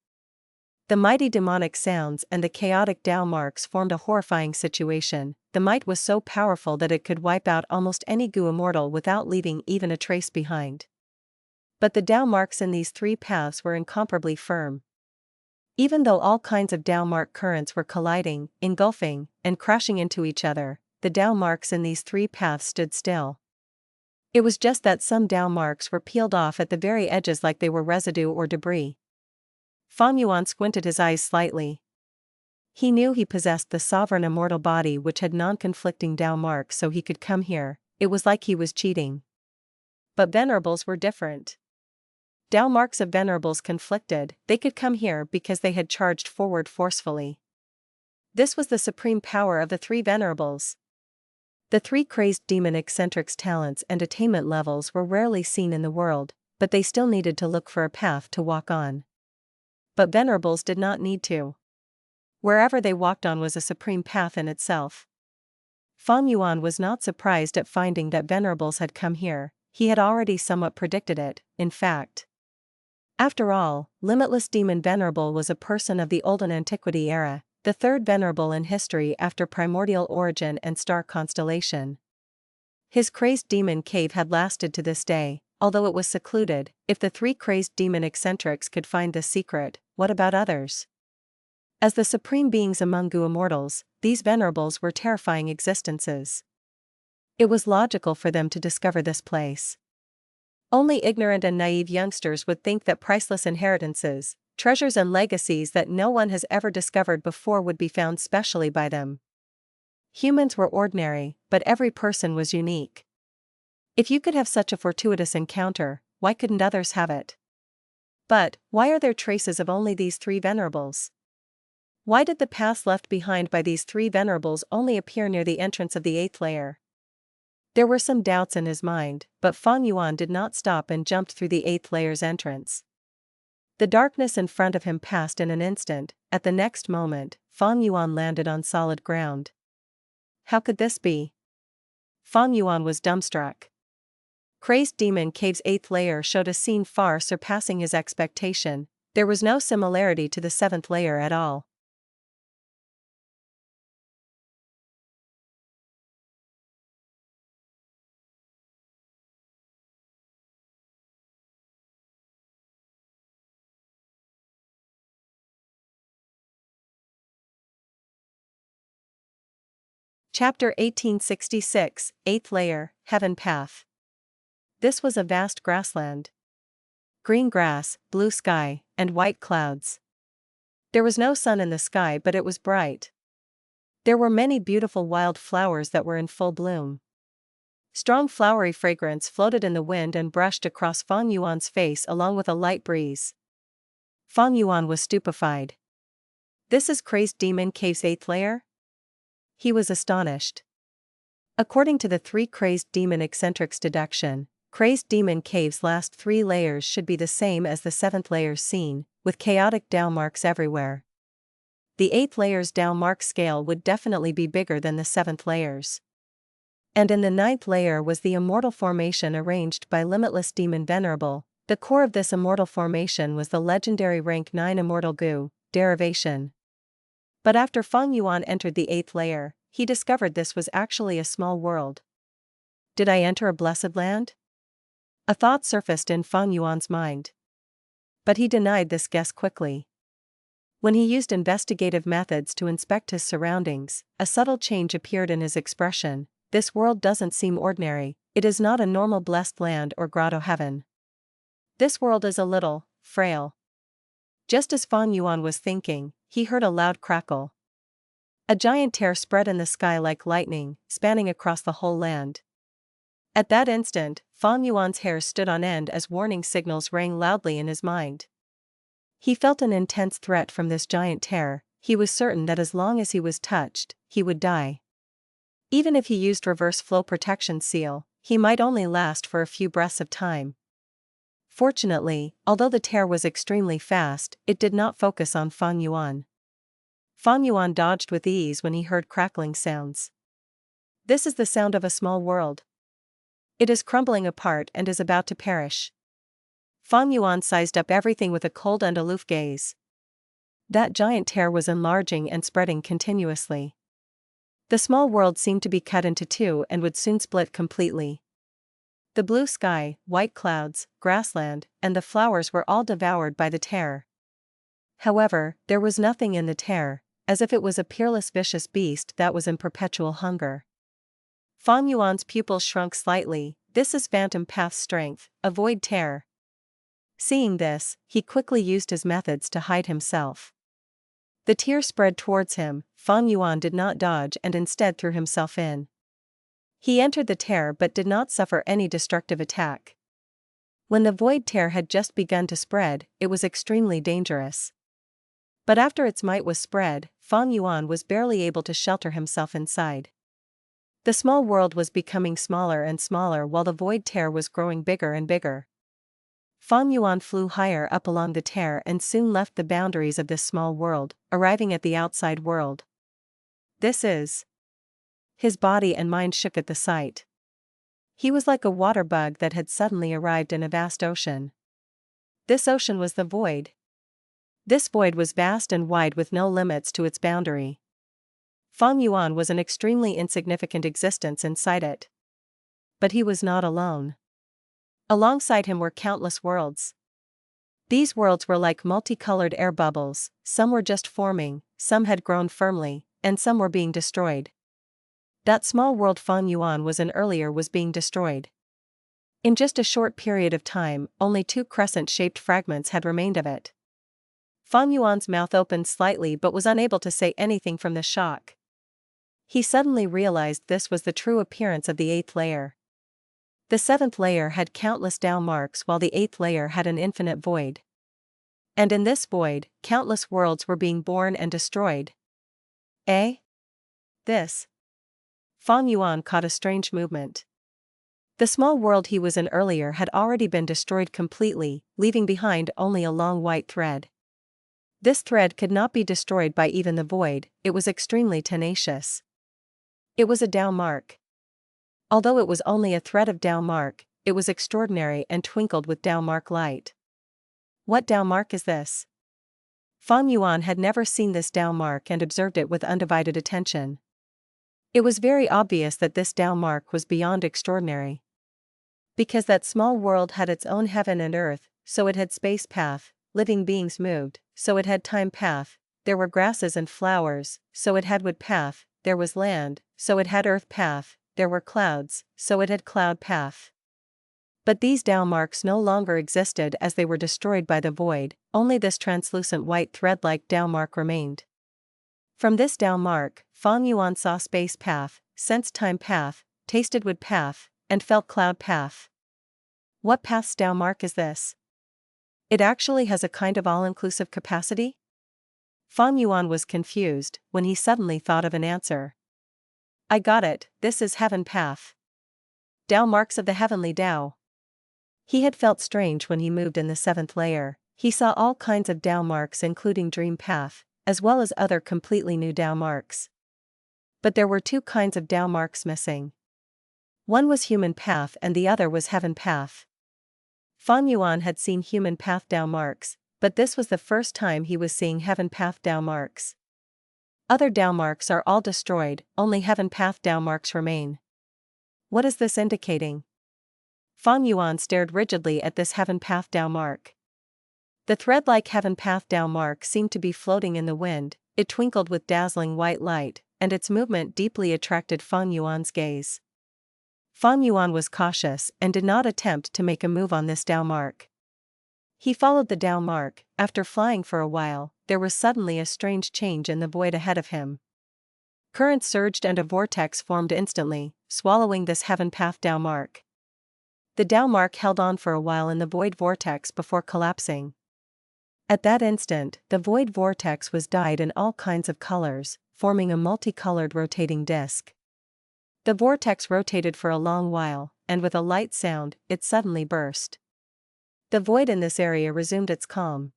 The mighty demonic sounds and the chaotic Dao marks formed a horrifying situation. The might was so powerful that it could wipe out almost any Gu immortal without leaving even a trace behind. But the Dao marks in these 3 paths were incomparably firm. Even though all kinds of Dao mark currents were colliding, engulfing, and crashing into each other, the Dao marks in these 3 paths stood still. It was just that some Dao marks were peeled off at the very edges like they were residue or debris. Fang Yuan squinted his eyes slightly. He knew he possessed the sovereign immortal body which had non-conflicting Dao marks so he could come here, it was like he was cheating. But venerables were different. Dao marks of venerables conflicted, they could come here because they had charged forward forcefully. This was the supreme power of the 3 venerables. The 3 crazed demon eccentrics' talents and attainment levels were rarely seen in the world, but they still needed to look for a path to walk on. But venerables did not need to. Wherever they walked on was a supreme path in itself. Fang Yuan was not surprised at finding that venerables had come here, he had already somewhat predicted it, in fact. After all, Limitless Demon Venerable was a person of the Olden Antiquity era, the 3rd venerable in history after primordial origin and star constellation. His crazed demon cave had lasted to this day, although it was secluded. If the 3 crazed demon eccentrics could find this secret, what about others? As the supreme beings among Gu immortals, these venerables were terrifying existences. It was logical for them to discover this place. Only ignorant and naive youngsters would think that priceless inheritances, treasures and legacies that no one has ever discovered before would be found specially by them. Humans were ordinary, but every person was unique. If you could have such a fortuitous encounter, why couldn't others have it? But, why are there traces of only these 3 venerables? Why did the paths left behind by these 3 venerables only appear near the entrance of the 8th layer? There were some doubts in his mind, but Fang Yuan did not stop and jumped through the 8th layer's entrance. The darkness in front of him passed in an instant. At the next moment, Fang Yuan landed on solid ground. How could this be? Fang Yuan was dumbstruck. Crazed Demon Cave's 8th layer showed a scene far surpassing his expectation. There was no similarity to the 7th layer at all. Chapter 1866, 8th Layer, Heaven Path. This was a vast grassland. Green grass, blue sky, and white clouds. There was no sun in the sky, but it was bright. There were many beautiful wild flowers that were in full bloom. Strong flowery fragrance floated in the wind and brushed across Fang Yuan's face along with a light breeze. Fang Yuan was stupefied. This is Crazed Demon Cave's 8th layer? He was astonished. According to the 3 Crazed Demon eccentrics deduction, Crazed Demon Cave's last 3 layers should be the same as the 7th layer's scene, with chaotic Dao marks everywhere. The 8th layer's Dao mark scale would definitely be bigger than the 7th layer's. And in the 9th layer was the immortal formation arranged by Limitless Demon Venerable. The core of this immortal formation was the legendary rank 9 immortal Gu, derivation. But after Fang Yuan entered the 8th layer, he discovered this was actually a small world. Did I enter a blessed land? A thought surfaced in Fang Yuan's mind. But he denied this guess quickly. When he used investigative methods to inspect his surroundings, a subtle change appeared in his expression. This world doesn't seem ordinary, it is not a normal blessed land or grotto heaven. This world is a little frail. Just as Fang Yuan was thinking, he heard a loud crackle. A giant tear spread in the sky like lightning, spanning across the whole land. At that instant, Fang Yuan's hair stood on end as warning signals rang loudly in his mind. He felt an intense threat from this giant tear. He was certain that as long as he was touched, he would die. Even if he used reverse flow protection seal, he might only last for a few breaths of time. Fortunately, although the tear was extremely fast, it did not focus on Fang Yuan. Fang Yuan dodged with ease when he heard crackling sounds. This is the sound of a small world. It is crumbling apart and is about to perish. Fang Yuan sized up everything with a cold and aloof gaze. That giant tear was enlarging and spreading continuously. The small world seemed to be cut into 2 and would soon split completely. The blue sky, white clouds, grassland, and the flowers were all devoured by the tear. However, there was nothing in the tear, as if it was a peerless vicious beast that was in perpetual hunger. Fang Yuan's pupils shrunk slightly. This is Phantom Path's strength, avoid tear. Seeing this, he quickly used his methods to hide himself. The tear spread towards him. Fang Yuan did not dodge and instead threw himself in. He entered the tear but did not suffer any destructive attack. When the void tear had just begun to spread, it was extremely dangerous. But after its might was spread, Fang Yuan was barely able to shelter himself inside. The small world was becoming smaller and smaller while the void tear was growing bigger and bigger. Fang Yuan flew higher up along the tear and soon left the boundaries of this small world, arriving at the outside world. This is. His body and mind shook at the sight. He was like a water bug that had suddenly arrived in a vast ocean. This ocean was the void. This void was vast and wide with no limits to its boundary. Fang Yuan was an extremely insignificant existence inside it. But he was not alone. Alongside him were countless worlds. These worlds were like multicolored air bubbles, some were just forming, some had grown firmly, and some were being destroyed. That small world Fang Yuan was in earlier was being destroyed. In just a short period of time, only 2 crescent-shaped fragments had remained of it. Fang Yuan's mouth opened slightly but was unable to say anything from the shock. He suddenly realized this was the true appearance of the 8th layer. The 7th layer had countless Dao marks while the 8th layer had an infinite void. And in this void, countless worlds were being born and destroyed. Eh? This. Fang Yuan caught a strange movement. The small world he was in earlier had already been destroyed completely, leaving behind only a long white thread. This thread could not be destroyed by even the void, it was extremely tenacious. It was a Dao mark. Although it was only a thread of Dao mark, it was extraordinary and twinkled with Dao mark light. What Dao mark is this? Fang Yuan had never seen this Dao mark and observed it with undivided attention. It was very obvious that this Dao mark was beyond extraordinary. Because that small world had its own heaven and earth, so it had space path, living beings moved, so it had time path, there were grasses and flowers, so it had wood path, there was land, so it had earth path, there were clouds, so it had cloud path. But these Tao marks no longer existed as they were destroyed by the void, only this translucent white thread-like Tao mark remained. From this Tao mark, Fang Yuan saw space path, sensed time path, tasted wood path, and felt cloud path. What path's Tao mark is this? It actually has a kind of all-inclusive capacity? Fang Yuan was confused when he suddenly thought of an answer. I got it, this is heaven path. Tao marks of the heavenly Tao. He had felt strange when he moved in the 7th layer. He saw all kinds of Tao marks including dream path, as well as other completely new Tao marks. But there were 2 kinds of Tao marks missing. One was human path and the other was heaven path. Fang Yuan had seen human path Tao marks, but this was the first time he was seeing heaven path Tao marks. Other Tao marks are all destroyed, only heaven path Tao marks remain. What is this indicating? Fang Yuan stared rigidly at this heaven path Tao mark. The thread-like heaven path Tao mark seemed to be floating in the wind, it twinkled with dazzling white light, and its movement deeply attracted Fang Yuan's gaze. Fang Yuan was cautious and did not attempt to make a move on this Tao mark. He followed the Tao mark. After flying for a while, there was suddenly a strange change in the void ahead of him. Currents surged and a vortex formed instantly, swallowing this heaven path Tao mark. The Tao mark held on for a while in the void vortex before collapsing. At that instant, the void vortex was dyed in all kinds of colors, forming a multicolored rotating disc. The vortex rotated for a long while, and with a light sound, it suddenly burst. The void in this area resumed its calm.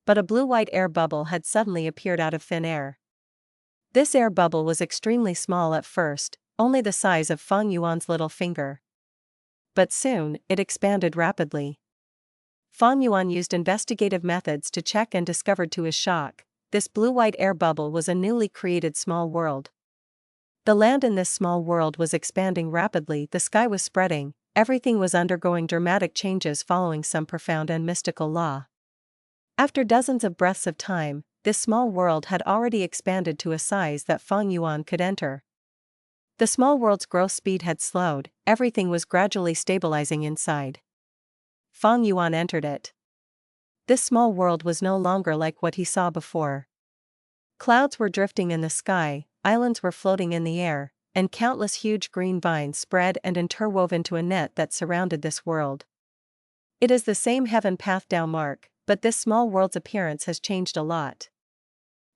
But a blue-white air bubble had suddenly appeared out of thin air. This air bubble was extremely small at first, only the size of Fang Yuan's little finger. But soon, it expanded rapidly. Fang Yuan used investigative methods to check and discovered to his shock, this blue-white air bubble was a newly created small world. The land in this small world was expanding rapidly, the sky was spreading, everything was undergoing dramatic changes following some profound and mystical law. After dozens of breaths of time, this small world had already expanded to a size that Fang Yuan could enter. The small world's growth speed had slowed, everything was gradually stabilizing inside. Fang Yuan entered it. This small world was no longer like what he saw before. Clouds were drifting in the sky, islands were floating in the air, and countless huge green vines spread and interwove into a net that surrounded this world. It is the same heaven path Tao mark, but this small world's appearance has changed a lot.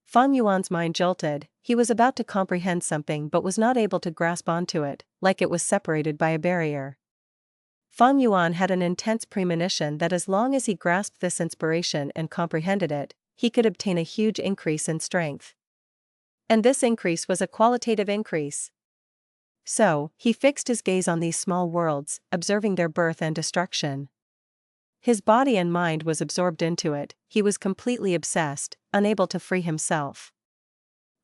Fang Yuan's mind jolted, he was about to comprehend something but was not able to grasp onto it, like it was separated by a barrier. Fang Yuan had an intense premonition that as long as he grasped this inspiration and comprehended it, he could obtain a huge increase in strength. And this increase was a qualitative increase. So, he fixed his gaze on these small worlds, observing their birth and destruction. His body and mind was absorbed into it, he was completely obsessed, unable to free himself.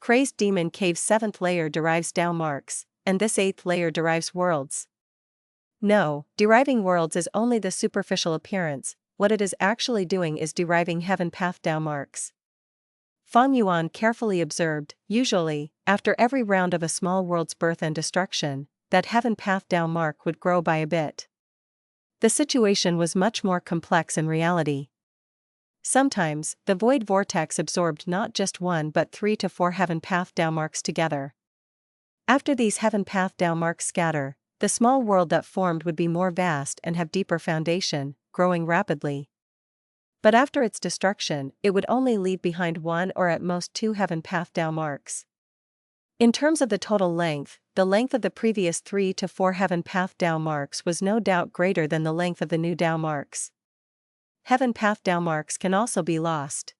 Crazed Demon Cave's 7th layer derives Tao marks, and this 8th layer derives worlds. No, deriving worlds is only the superficial appearance, what it is actually doing is deriving heaven path Tao marks. Fang Yuan carefully observed, usually, after every round of a small world's birth and destruction, that heaven path Tao mark would grow by a bit. The situation was much more complex in reality. Sometimes, the void vortex absorbed not just 1 but 3 to 4 heaven path Tao marks together. After these heaven path Tao marks scatter, the small world that formed would be more vast and have deeper foundation, growing rapidly. But after its destruction, it would only leave behind 1 or at most 2 heaven path Tao marks. In terms of the total length, the length of the previous 3 to 4 heaven path Tao marks was no doubt greater than the length of the new Tao marks. Heaven path Tao marks can also be lost.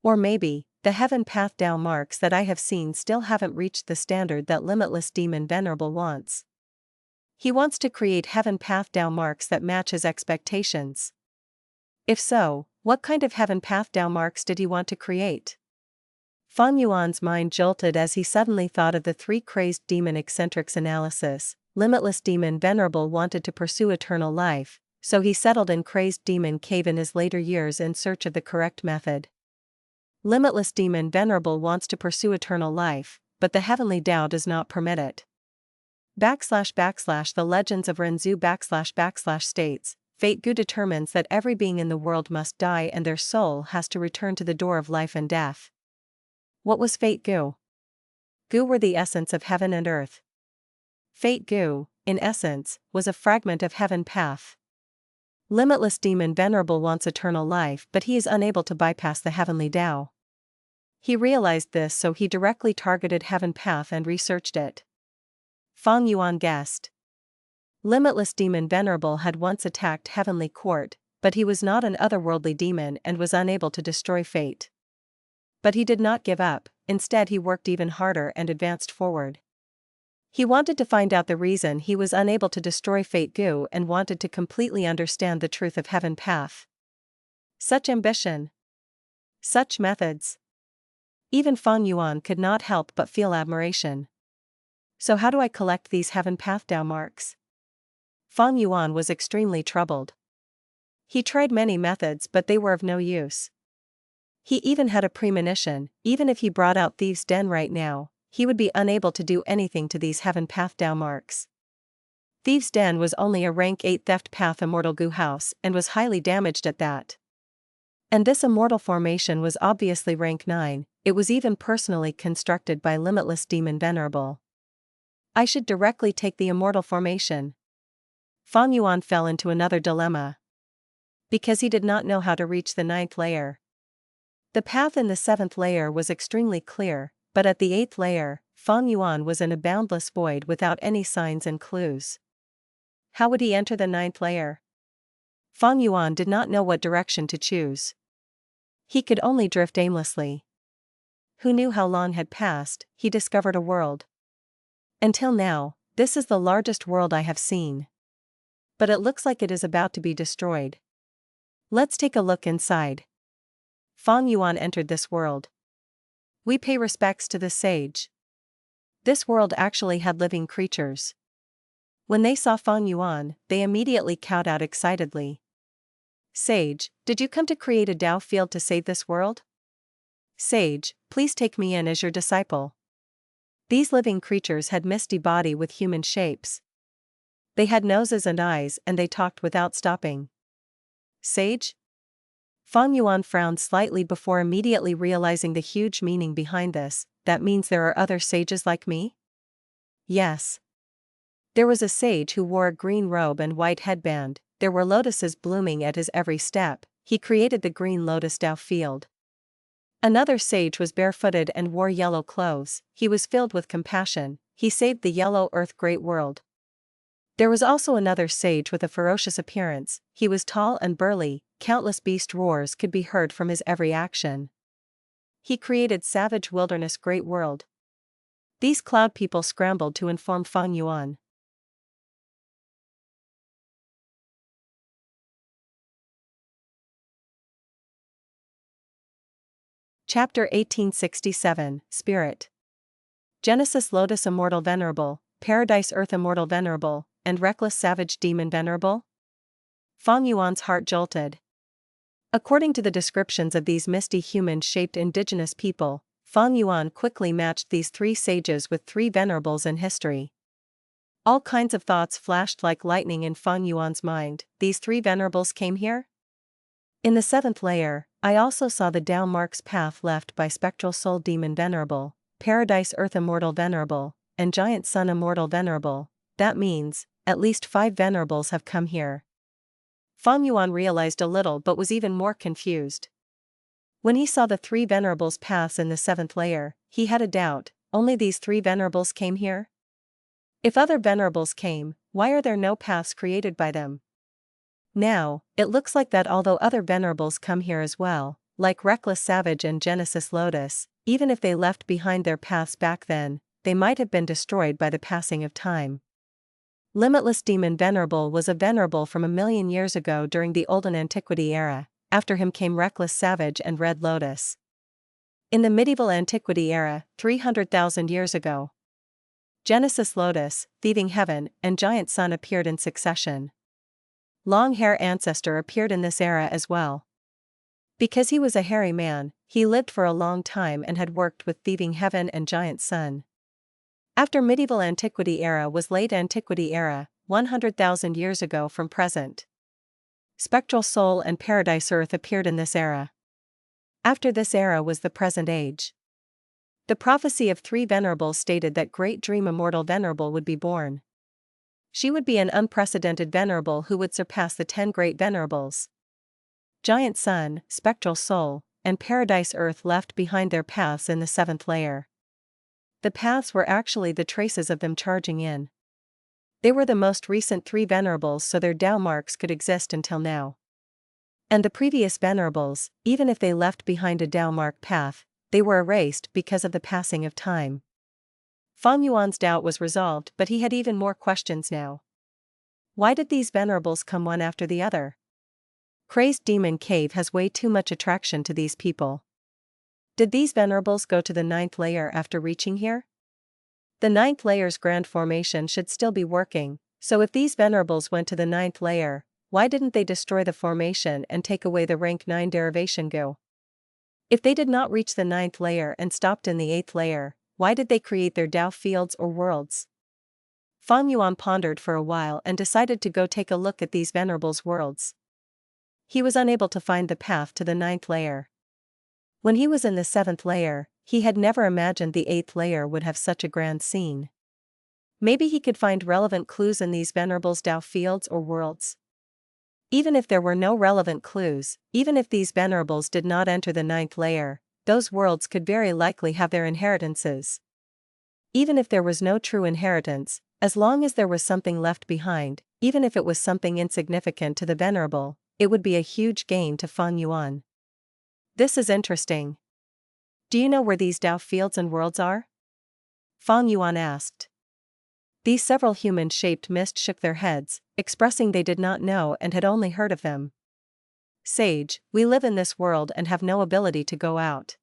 Or maybe, the heaven path Tao marks that I have seen still haven't reached the standard that limitless demon Venerable wants. He wants to create heaven path Tao marks that match his expectations. If so, what kind of heaven path Tao marks did he want to create? Fang Yuan's mind jolted as he suddenly thought of the 3 crazed demon eccentrics analysis. Limitless demon Venerable wanted to pursue eternal life, so he settled in crazed demon cave in his later years in search of the correct method. Limitless demon Venerable wants to pursue eternal life, but the heavenly Tao does not permit it. // The Legends of Renzu / states, Fate Gu determines that every being in the world must die and their soul has to return to the door of life and death. What was Fate Gu? Gu were the essence of heaven and earth. Fate Gu, in essence, was a fragment of heaven path. Limitless demon Venerable wants eternal life, but he is unable to bypass the heavenly Tao. He realized this, so he directly targeted heaven path and researched it. Fang Yuan guessed. Limitless demon Venerable had once attacked heavenly court, but he was not an otherworldly demon and was unable to destroy Fate. But he did not give up, instead he worked even harder and advanced forward. He wanted to find out the reason he was unable to destroy Fate Gu and wanted to completely understand the truth of heaven path. Such ambition. Such methods. Even Fang Yuan could not help but feel admiration. So how do I collect these heaven path Tao marks? Fang Yuan was extremely troubled. He tried many methods but they were of no use. He even had a premonition, even if he brought out Thieves' Den right now, he would be unable to do anything to these heaven path Tao marks. Thieves' Den was only a rank 8 theft path immortal Gu house and was highly damaged at that. And this immortal formation was obviously rank 9, it was even personally constructed by Limitless Demon Venerable. I should directly take the immortal formation. Fang Yuan fell into another dilemma. Because he did not know how to reach the 9th layer. The path in the 7th layer was extremely clear, but at the 8th layer, Fang Yuan was in a boundless void without any signs and clues. How would he enter the 9th layer? Fang Yuan did not know what direction to choose. He could only drift aimlessly. Who knew how long had passed, he discovered a world. Until now, this is the largest world I have seen. But it looks like it is about to be destroyed. Let's take a look inside. Fang Yuan entered this world. We pay respects to the sage. This world actually had living creatures. When they saw Fang Yuan, they immediately cowed out excitedly. Sage, did you come to create a Tao field to save this world? Sage, please take me in as your disciple. These living creatures had misty body with human shapes. They had noses and eyes and they talked without stopping. Sage? Fang Yuan frowned slightly before immediately realizing the huge meaning behind this. That means there are other sages like me? Yes. There was a sage who wore a green robe and white headband, there were lotuses blooming at his every step, he created the green lotus Tao field. Another sage was barefooted and wore yellow clothes, he was filled with compassion, he saved the yellow earth great world. There was also another sage with a ferocious appearance, he was tall and burly, countless beast roars could be heard from his every action. He created savage wilderness great world. These cloud people scrambled to inform Fang Yuan. Chapter 1867, Spirit. Genesis Lotus Immortal Venerable, Paradise Earth Immortal Venerable, and Reckless Savage Demon Venerable? Fang Yuan's heart jolted. According to the descriptions of these misty human-shaped indigenous people, Fang Yuan quickly matched these 3 sages with 3 venerables in history. All kinds of thoughts flashed like lightning in Fang Yuan's mind. These 3 venerables came here? In the 7th layer, I also saw the Tao marks path left by Spectral Soul Demon Venerable, Paradise Earth Immortal Venerable, and Giant Sun Immortal Venerable. That means, at least 5 venerables have come here. Fang Yuan realized a little but was even more confused. When he saw the 3 venerables paths in the 7th layer, he had a doubt, only these 3 venerables came here? If other venerables came, why are there no paths created by them? Now, it looks like that although other venerables come here as well, like Reckless Savage and Genesis Lotus, even if they left behind their paths back then, they might have been destroyed by the passing of time. Limitless Demon Venerable was a venerable from 1,000,000 years ago during the Olden Antiquity era, after him came Reckless Savage and Red Lotus. In the Medieval Antiquity era, 300,000 years ago, Genesis Lotus, Thieving Heaven, and Giant Sun appeared in succession. Long Hair Ancestor appeared in this era as well. Because he was a hairy man, he lived for a long time and had worked with Thieving Heaven and Giant Sun. After medieval antiquity era was late antiquity era, 100,000 years ago from present. Spectral soul and paradise earth appeared in this era. After this era was the present age. The prophecy of 3 venerables stated that great dream immortal venerable would be born. She would be an unprecedented venerable who would surpass the 10 great venerables. Giant sun, spectral soul, and paradise earth left behind their paths in the 7th layer. The paths were actually the traces of them charging in. They were the most recent 3 venerables, so their Tao marks could exist until now. And the previous venerables, even if they left behind a Tao mark path, they were erased because of the passing of time. Fang Yuan's doubt was resolved, but he had even more questions now. Why did these venerables come one after the other? Crazed Demon Cave has way too much attraction to these people. Did these venerables go to the 9th layer after reaching here? The 9th layer's grand formation should still be working, so if these venerables went to the 9th layer, why didn't they destroy the formation and take away the rank 9 derivation Go? If they did not reach the 9th layer and stopped in the 8th layer, why did they create their Tao fields or worlds? Fang Yuan pondered for a while and decided to go take a look at these venerables' worlds. He was unable to find the path to the 9th layer. When he was in the 7th layer, he had never imagined the 8th layer would have such a grand scene. Maybe he could find relevant clues in these venerables' Tao fields or worlds. Even if there were no relevant clues, even if these venerables did not enter the 9th layer, those worlds could very likely have their inheritances. Even if there was no true inheritance, as long as there was something left behind, even if it was something insignificant to the venerable, it would be a huge gain to Fang Yuan. This is interesting. Do you know where these Tao fields and worlds are? Fang Yuan asked. These several human-shaped mist shook their heads, expressing they did not know and had only heard of them. Sage, we live in this world and have no ability to go out.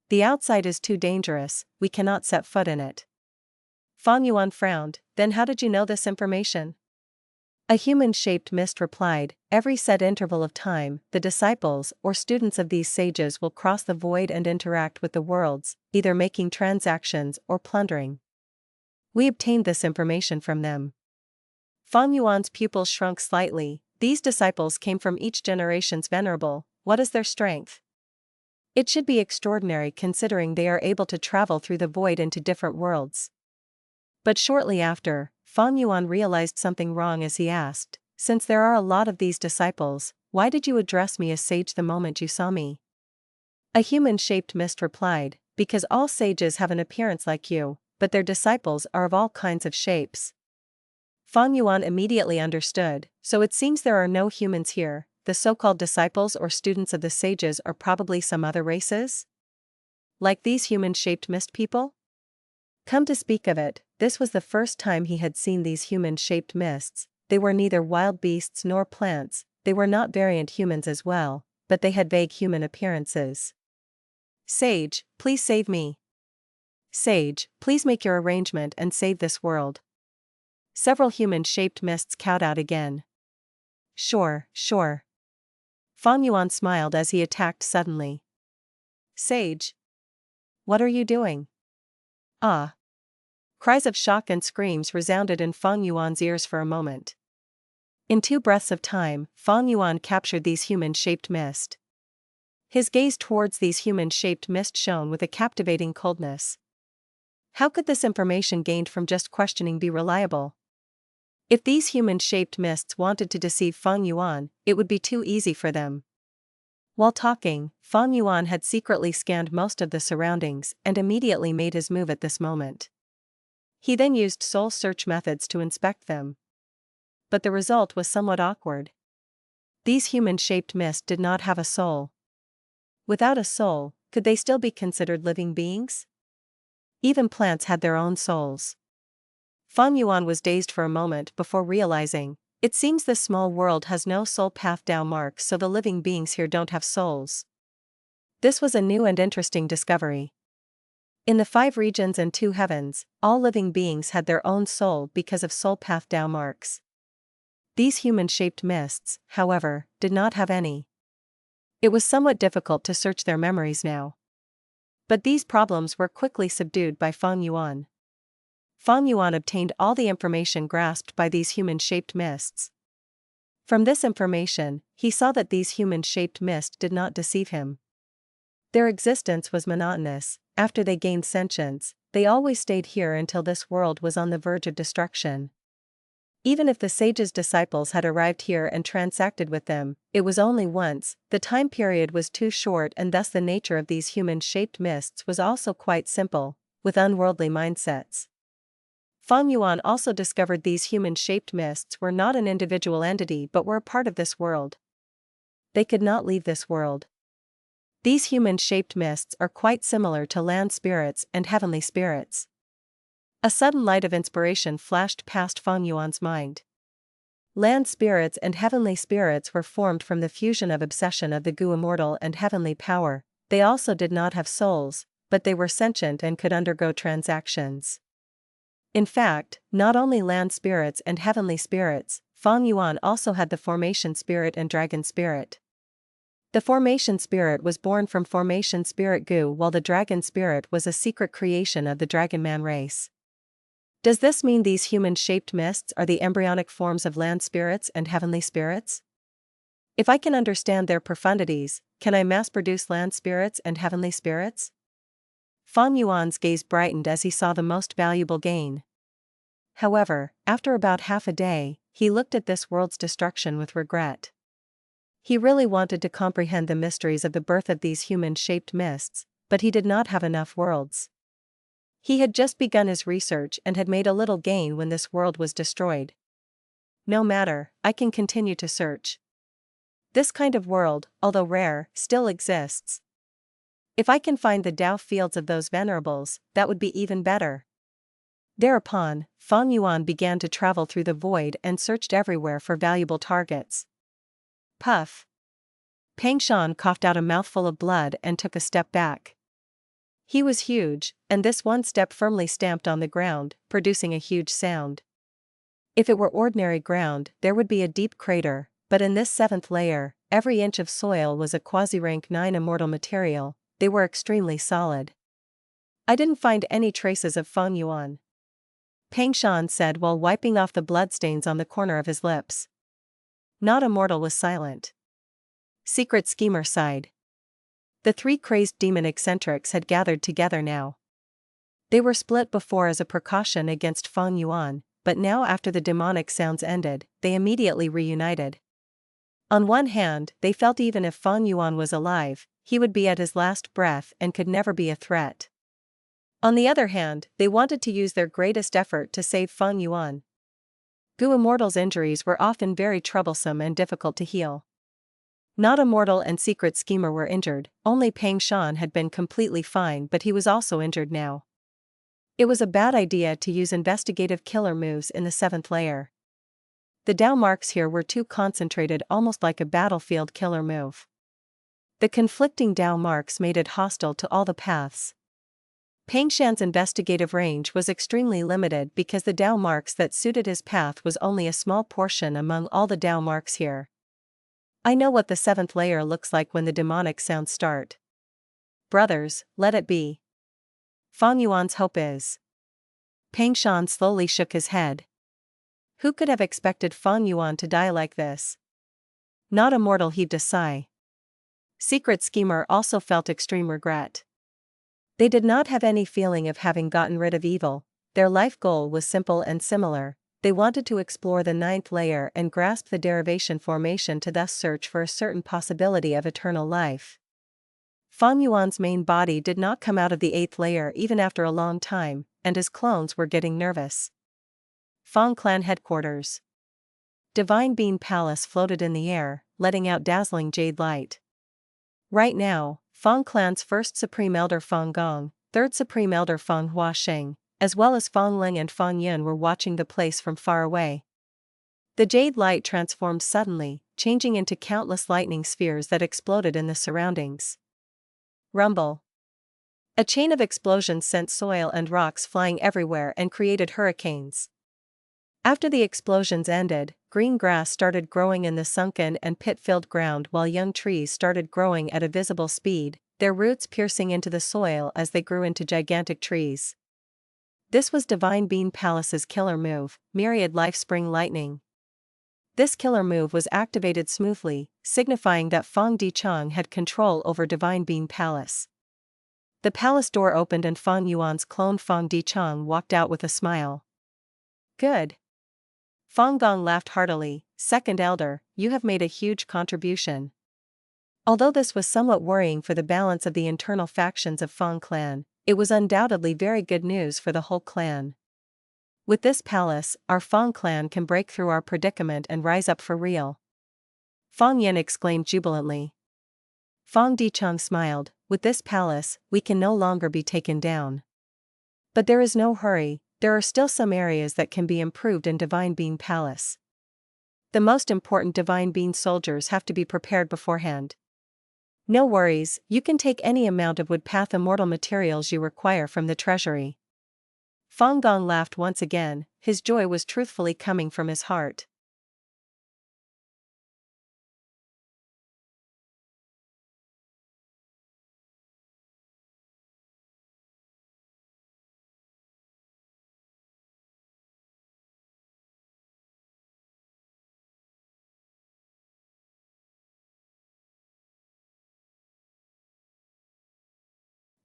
The outside is too dangerous, we cannot set foot in it. Fang Yuan frowned. Then how did you know this information? A human-shaped mist replied, every set interval of time, the disciples or students of these sages will cross the void and interact with the worlds, either making transactions or plundering. We obtained this information from them. Fang Yuan's pupils shrunk slightly. These disciples came from each generation's venerable. What is their strength? It should be extraordinary considering they are able to travel through the void into different worlds. But shortly after, Fang Yuan realized something wrong as he asked, since there are a lot of these disciples, why did you address me as sage the moment you saw me? A human-shaped mist replied, because all sages have an appearance like you, but their disciples are of all kinds of shapes. Fang Yuan immediately understood, so it seems there are no humans here, the so-called disciples or students of the sages are probably some other races? Like these human-shaped mist people? Come to speak of it, this was the first time he had seen these human-shaped mists. They were neither wild beasts nor plants, they were not variant humans as well, but they had vague human appearances. Sage, please save me. Sage, please make your arrangement and save this world. Several human-shaped mists cowed out again. Sure. Fang Yuan smiled as he attacked suddenly. Sage. What are you doing? Ah. Cries of shock and screams resounded in Fang Yuan's ears for a moment. In 2 breaths of time, Fang Yuan captured these human-shaped mist. His gaze towards these human-shaped mist shone with a captivating coldness. How could this information gained from just questioning be reliable? If these human-shaped mists wanted to deceive Fang Yuan, it would be too easy for them. While talking, Fang Yuan had secretly scanned most of the surroundings and immediately made his move at this moment. He then used soul search methods to inspect them. But the result was somewhat awkward. These human-shaped mists did not have a soul. Without a soul, could they still be considered living beings? Even plants had their own souls. Fang Yuan was dazed for a moment before realizing, it seems this small world has no soul path Tao marks, so the living beings here don't have souls. This was a new and interesting discovery. In the 5 regions and 2 heavens, all living beings had their own soul because of soul path Tao marks. These human-shaped mists, however, did not have any. It was somewhat difficult to search their memories now. But these problems were quickly subdued by Fang Yuan. Fang Yuan obtained all the information grasped by these human-shaped mists. From this information, he saw that these human-shaped mists did not deceive him. Their existence was monotonous. After they gained sentience, they always stayed here until this world was on the verge of destruction. Even if the sage's disciples had arrived here and transacted with them, it was only once. The time period was too short, and thus the nature of these human-shaped mists was also quite simple, with unworldly mindsets. Fang Yuan also discovered these human-shaped mists were not an individual entity but were a part of this world. They could not leave this world. These human-shaped mists are quite similar to land spirits and heavenly spirits. A sudden light of inspiration flashed past Fang Yuan's mind. Land spirits and heavenly spirits were formed from the fusion of obsession of the Gu immortal and heavenly power. They also did not have souls, but they were sentient and could undergo transactions. In fact, not only land spirits and heavenly spirits, Fang Yuan also had the formation spirit and dragon spirit. The formation spirit was born from formation spirit Gu, while the dragon spirit was a secret creation of the dragon man race. Does this mean these human-shaped mists are the embryonic forms of land spirits and heavenly spirits? If I can understand their profundities, can I mass-produce land spirits and heavenly spirits? Fang Yuan's gaze brightened as he saw the most valuable gain. However, after about half a day, he looked at this world's destruction with regret. He really wanted to comprehend the mysteries of the birth of these human-shaped mists, but he did not have enough worlds. He had just begun his research and had made a little gain when this world was destroyed. No matter, I can continue to search. This kind of world, although rare, still exists. If I can find the Tao fields of those venerables, that would be even better. Thereupon, Fang Yuan began to travel through the void and searched everywhere for valuable targets. Puff. Pang Shan coughed out a mouthful of blood and took a step back. He was huge, and this one step firmly stamped on the ground, producing a huge sound. If it were ordinary ground, there would be a deep crater, but in this 7th layer, every inch of soil was a quasi-rank 9 immortal material. They were extremely solid. I didn't find any traces of Fang Yuan, Pang Shan said while wiping off the bloodstains on the corner of his lips. Not immortal was silent. Secret schemer sighed. The 3 crazed demon eccentrics had gathered together now. They were split before as a precaution against Fang Yuan, but now after the demonic sounds ended, they immediately reunited. On one hand, they felt even if Fang Yuan was alive, he would be at his last breath and could never be a threat. On the other hand, they wanted to use their greatest effort to save Fang Yuan. Gu Immortal's injuries were often very troublesome and difficult to heal. Not Immortal and Secret Schemer were injured, only Pang Shan had been completely fine, but he was also injured now. It was a bad idea to use investigative killer moves in the 7th layer. The Tao marks here were too concentrated, almost like a battlefield killer move. The conflicting Tao marks made it hostile to all the paths. Pang Shan's investigative range was extremely limited because the Tao marks that suited his path was only a small portion among all the Tao marks here. I know what the 7th layer looks like when the demonic sounds start. Brothers, let it be. Fang Yuan's hope is. Pang Shan slowly shook his head. Who could have expected Fang Yuan to die like this? Not Immortal heaved a sigh. Secret Schemer also felt extreme regret. They did not have any feeling of having gotten rid of evil. Their life goal was simple and similar. They wanted to explore the 9th layer and grasp the derivation formation to thus search for a certain possibility of eternal life. Fang Yuan's main body did not come out of the 8th layer even after a long time, and his clones were getting nervous. Fang Clan Headquarters. Divine Bean Palace floated in the air, letting out dazzling jade light. Right now, Fang Clan's first Supreme Elder Fang Gong, third Supreme Elder Fang Hua Sheng, as well as Fang Ling and Fang Yun were watching the place from far away. The jade light transformed suddenly, changing into countless lightning spheres that exploded in the surroundings. Rumble. A chain of explosions sent soil and rocks flying everywhere and created hurricanes. After the explosions ended, green grass started growing in the sunken and pit-filled ground while young trees started growing at a visible speed, their roots piercing into the soil as they grew into gigantic trees. This was Divine Bean Palace's killer move, Myriad Life Spring Lightning. This killer move was activated smoothly, signifying that Fang Dichang had control over Divine Bean Palace. The palace door opened and Fang Yuan's clone Fang Dichang walked out with a smile. Good. Fang Gong laughed heartily. Second Elder, you have made a huge contribution. Although this was somewhat worrying for the balance of the internal factions of Fang clan, it was undoubtedly very good news for the whole clan. With this palace, our Fang clan can break through our predicament and rise up for real. Fang Yin exclaimed jubilantly. Fang Dichang smiled. With this palace, we can no longer be taken down. But there is no hurry, there are still some areas that can be improved in Divine Bean Palace. The most important Divine Bean soldiers have to be prepared beforehand. No worries, you can take any amount of Woodpath Immortal materials you require from the treasury. Fang Gong laughed once again, his joy was truthfully coming from his heart.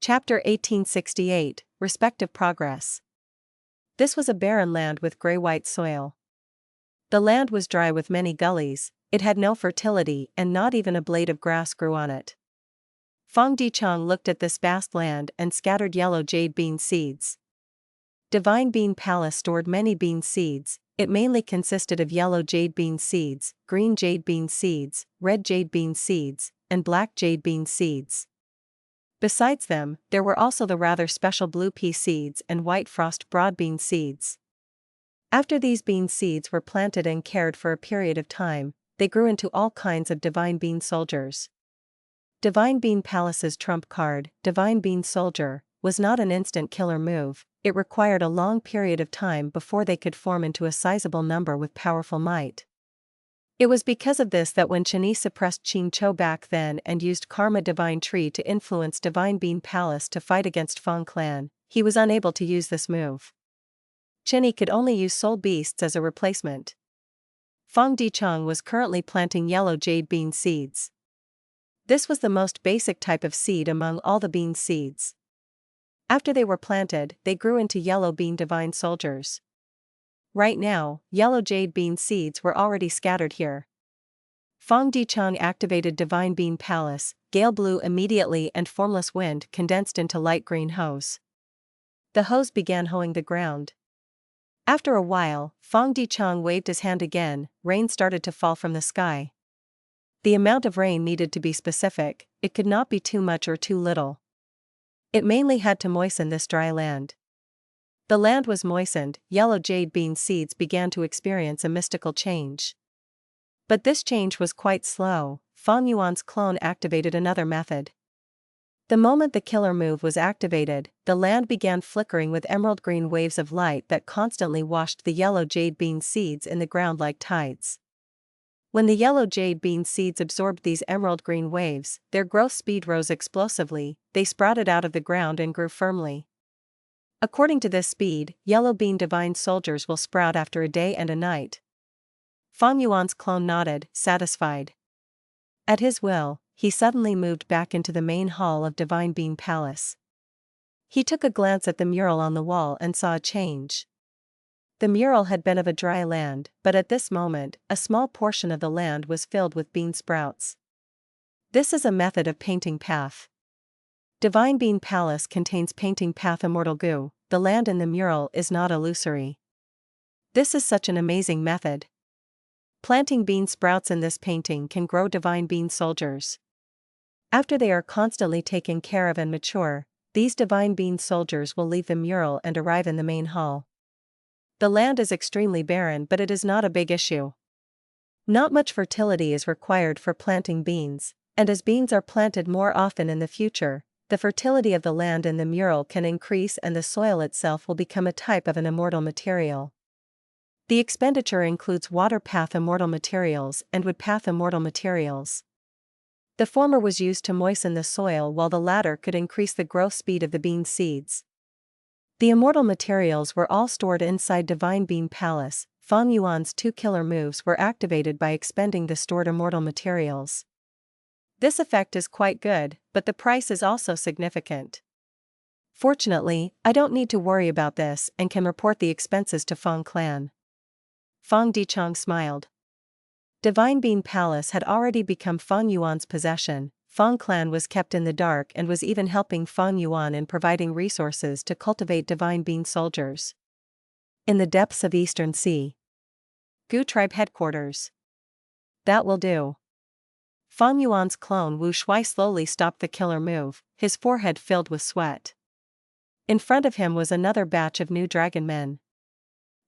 Chapter 1868, Respective Progress. This was a barren land with grey-white soil. The land was dry with many gullies, it had no fertility and not even a blade of grass grew on it. Fang Dichang looked at this vast land and scattered yellow jade bean seeds. Divine Bean Palace stored many bean seeds, it mainly consisted of yellow jade bean seeds, green jade bean seeds, red jade bean seeds, and black jade bean seeds. Besides them, there were also the rather special blue pea seeds and white frost broad bean seeds. After these bean seeds were planted and cared for a period of time, they grew into all kinds of Divine Bean soldiers. Divine Bean Palace's trump card, Divine Bean Soldier, was not an instant killer move, it required a long period of time before they could form into a sizable number with powerful might. It was because of this that when Chani suppressed Qin Cho back then and used Karma Divine Tree to influence Divine Bean Palace to fight against Fang Clan, he was unable to use this move. Chani could only use soul beasts as a replacement. Fang Dichang was currently planting yellow jade bean seeds. This was the most basic type of seed among all the bean seeds. After they were planted, they grew into yellow bean divine soldiers. Right now, yellow jade bean seeds were already scattered here. Fang Dichang activated Divine Bean Palace, gale blew immediately and formless wind condensed into light green hose. The hose began hoeing the ground. After a while, Fang Dichang waved his hand again, rain started to fall from the sky. The amount of rain needed to be specific, it could not be too much or too little. It mainly had to moisten this dry land. The land was moistened, yellow jade bean seeds began to experience a mystical change. But this change was quite slow. Fang Yuan's clone activated another method. The moment the killer move was activated, the land began flickering with emerald green waves of light that constantly washed the yellow jade bean seeds in the ground like tides. When the yellow jade bean seeds absorbed these emerald green waves, their growth speed rose explosively, they sprouted out of the ground and grew firmly. According to this speed, yellow bean divine soldiers will sprout after a day and a night. Fang Yuan's clone nodded, satisfied. At his will, he suddenly moved back into the main hall of Divine Bean Palace. He took a glance at the mural on the wall and saw a change. The mural had been of a dry land, but at this moment, a small portion of the land was filled with bean sprouts. This is a method of painting path. Divine Bean Palace contains painting path immortal goo, the land in the mural is not illusory. This is such an amazing method. Planting bean sprouts in this painting can grow divine bean soldiers. After they are constantly taken care of and mature, these divine bean soldiers will leave the mural and arrive in the main hall. The land is extremely barren, but it is not a big issue. Not much fertility is required for planting beans, and as beans are planted more often in the future, the fertility of the land in the mural can increase and the soil itself will become a type of an immortal material. The expenditure includes water path immortal materials and wood path immortal materials. The former was used to moisten the soil while the latter could increase the growth speed of the bean seeds. The immortal materials were all stored inside Divine Being Palace. Fang Yuan's 2 killer moves were activated by expending the stored immortal materials. This effect is quite good, but the price is also significant. Fortunately, I don't need to worry about this and can report the expenses to Fang clan. Fang Dichong smiled. Divine Being Palace had already become Fang Yuan's possession. Fang clan was kept in the dark and was even helping Fang Yuan in providing resources to cultivate Divine Being soldiers. In the depths of Eastern Sea. Gu tribe headquarters. That will do. Fang Yuan's clone Wu Shui slowly stopped the killer move, his forehead filled with sweat. In front of him was another batch of new dragon men.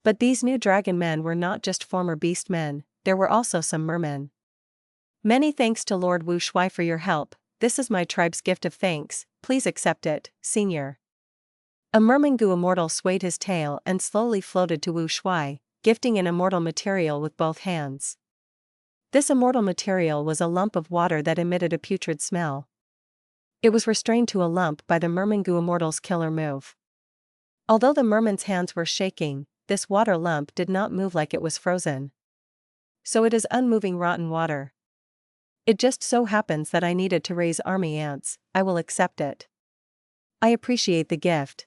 But these new dragon men were not just former beast men, there were also some mermen. Many thanks to Lord Wu Shui for your help. This is my tribe's gift of thanks, please accept it, senior. A merman Gu immortal swayed his tail and slowly floated to Wu Shui, gifting an immortal material with both hands. This immortal material was a lump of water that emitted a putrid smell. It was restrained to a lump by the merman Gu immortal's killer move. Although the merman's hands were shaking, this water lump did not move like it was frozen. So it is unmoving rotten water. It just so happens that I needed to raise army ants. I will accept it. I appreciate the gift.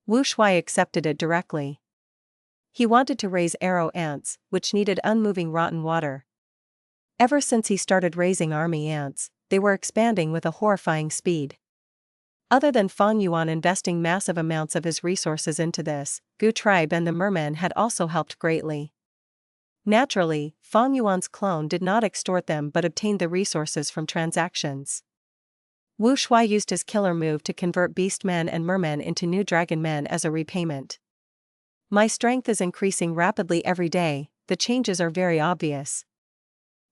Wu Shui accepted it directly. He wanted to raise arrow ants, which needed unmoving rotten water. Ever since he started raising army ants, they were expanding with a horrifying speed. Other than Fang Yuan investing massive amounts of his resources into this, Gu tribe and the mermen had also helped greatly. Naturally, Fang Yuan's clone did not extort them but obtained the resources from transactions. Wu Shui used his killer move to convert beast men and mermen into new dragon men as a repayment. My strength is increasing rapidly every day, the changes are very obvious.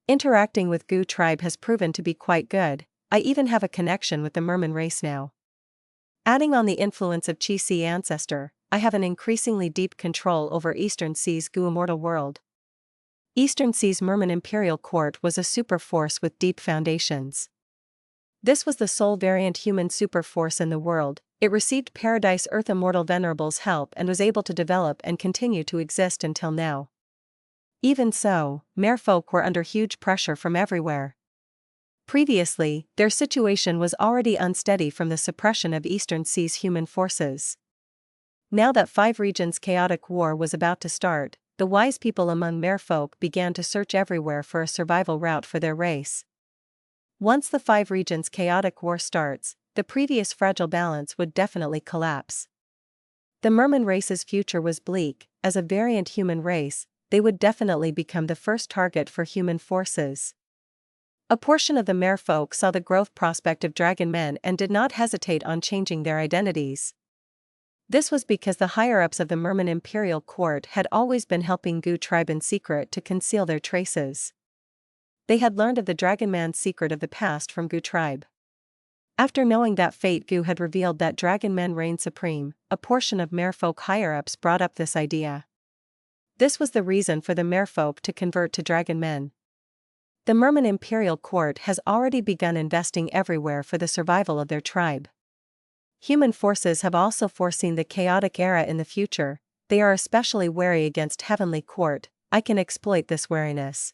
Interacting with Gu tribe has proven to be quite good. I even have a connection with the merman race now. Adding on the influence of Qi Si Ancestor, I have an increasingly deep control over Eastern Sea's Gu immortal world. Eastern Sea's merman imperial court was a super force with deep foundations. This was the sole variant human super force in the world. It received Paradise Earth Immortal Venerable's help and was able to develop and continue to exist until now. Even so, merfolk were under huge pressure from everywhere. Previously, their situation was already unsteady from the suppression of Eastern Sea's human forces. Now that 5 regions' chaotic war was about to start, the wise people among merfolk began to search everywhere for a survival route for their race. Once the 5 regions' chaotic war starts, the previous fragile balance would definitely collapse. The merman race's future was bleak. As a variant human race, they would definitely become the first target for human forces. A portion of the merfolk saw the growth prospect of dragon men and did not hesitate on changing their identities. This was because the higher-ups of the merman imperial court had always been helping Gu tribe in secret to conceal their traces. They had learned of the dragon man's secret of the past from Gu tribe. After knowing that fate Gu had revealed that dragon men reigned supreme, a portion of merfolk higher-ups brought up this idea. This was the reason for the merfolk to convert to dragon men. The merman imperial court has already begun investing everywhere for the survival of their tribe. Human forces have also foreseen the chaotic era in the future. They are especially wary against heavenly court. I can exploit this wariness.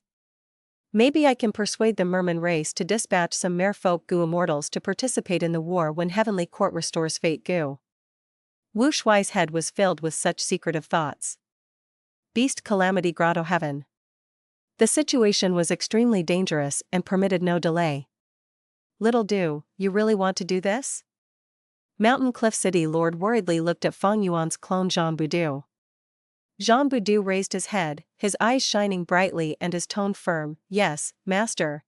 Maybe I can persuade the merman race to dispatch some merfolk Gu immortals to participate in the war when heavenly court restores fate Gu. Wu Shui's head was filled with such secretive thoughts. Beast Calamity Grotto Heaven. The situation was extremely dangerous and permitted no delay. Little Du, you really want to do this? Mountain Cliff City Lord worriedly looked at Fang Yuan's clone Jean Budu. Jean Budu raised his head, his eyes shining brightly and his tone firm. Yes, master.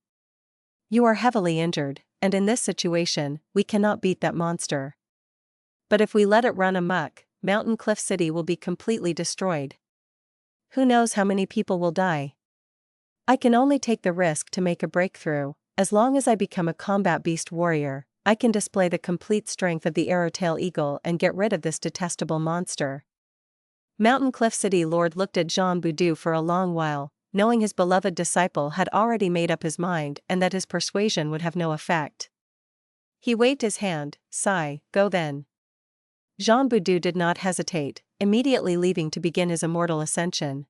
You are heavily injured, and in this situation, we cannot beat that monster. But if we let it run amok, Mountain Cliff City will be completely destroyed. Who knows how many people will die? I can only take the risk to make a breakthrough. As long as I become a combat beast warrior, I can display the complete strength of the arrowtail eagle and get rid of this detestable monster. Mountain Cliff City Lord looked at Jean Budu for a long while, knowing his beloved disciple had already made up his mind and that his persuasion would have no effect. He waved his hand. Sigh, go then. Jean Boudu did not hesitate, immediately leaving to begin his immortal ascension.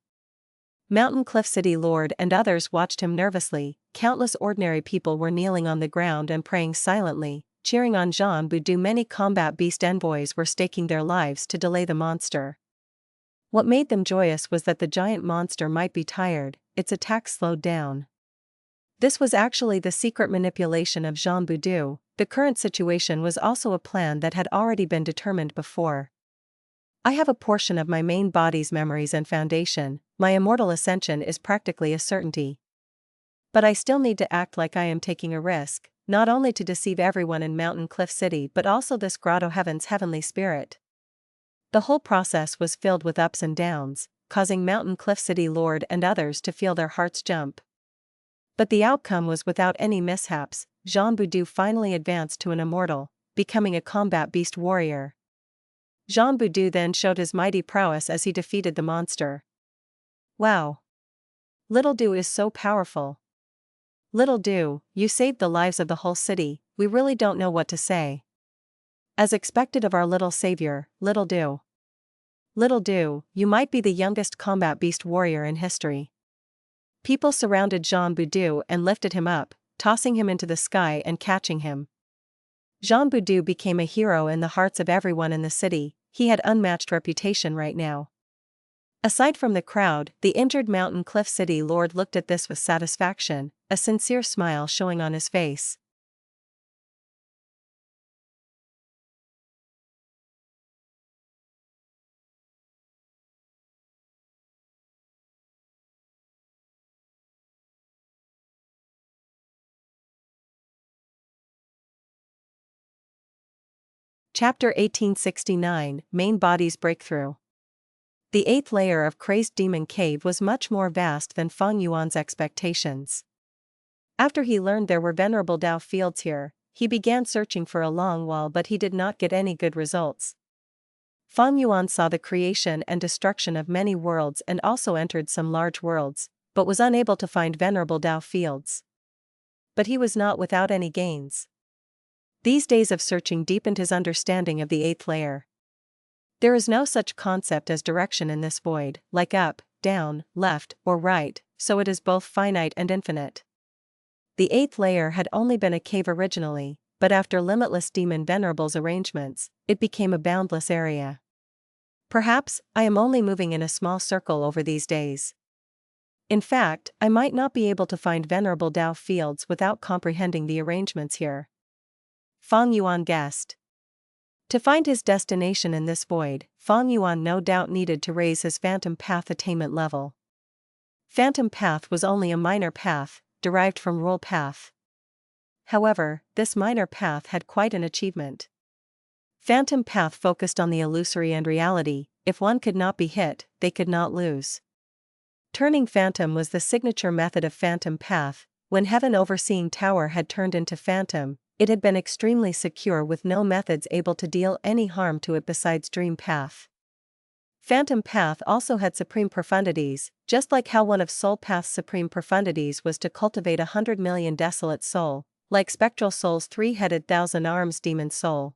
Mountain Cliff City Lord and others watched him nervously. Countless ordinary people were kneeling on the ground and praying silently, cheering on Jean Boudu. Many combat beast envoys were staking their lives to delay the monster. What made them joyous was that the giant monster might be tired, its attack slowed down. This was actually the secret manipulation of Jean Boudu. The current situation was also a plan that had already been determined before. I have a portion of my main body's memories and foundation. My immortal ascension is practically a certainty. But I still need to act like I am taking a risk, not only to deceive everyone in Mountain Cliff City but also this Grotto Heaven's heavenly spirit. The whole process was filled with ups and downs, causing Mountain Cliff City Lord and others to feel their hearts jump. But the outcome was without any mishaps. Jean Boudu finally advanced to an immortal, becoming a combat beast warrior. Jean Boudu then showed his mighty prowess as he defeated the monster. Wow! Little Do is so powerful. Little Do, you saved the lives of the whole city. We really don't know what to say. As expected of our little savior, Little Do. Little Do, you might be the youngest combat beast warrior in history. People surrounded Jean Boudu and lifted him up, tossing him into the sky and catching him. Jean Boudu became a hero in the hearts of everyone in the city. He had unmatched reputation right now. Aside from the crowd, the injured Mountain Cliff City Lord looked at this with satisfaction, a sincere smile showing on his face. Chapter 1869, Main Body's Breakthrough. The 8th layer of Crazed Demon Cave was much more vast than Fang Yuan's expectations. After he learned there were Venerable Dao fields here, he began searching for a long while but he did not get any good results. Fang Yuan saw the creation and destruction of many worlds and also entered some large worlds, but was unable to find Venerable Dao fields. But he was not without any gains. These days of searching deepened his understanding of the 8th layer. There is no such concept as direction in this void, like up, down, left, or right, so it is both finite and infinite. The 8th layer had only been a cave originally, but after limitless demon Venerable's arrangements, it became a boundless area. Perhaps, I am only moving in a small circle over these days. In fact, I might not be able to find Venerable Dao fields without comprehending the arrangements here. Fang Yuan guessed. To find his destination in this void, Fang Yuan no doubt needed to raise his Phantom Path attainment level. Phantom Path was only a minor path, derived from Rule Path. However, this minor path had quite an achievement. Phantom Path focused on the illusory and reality. If one could not be hit, they could not lose. Turning Phantom was the signature method of Phantom Path. When Heaven Overseeing Tower had turned into Phantom, it had been extremely secure with no methods able to deal any harm to it besides Dream Path. Phantom Path also had supreme profundities, just like how one of Soul Path's supreme profundities was to cultivate 100 million desolate soul, like Spectral Soul's 3-headed 1,000 arms demon soul.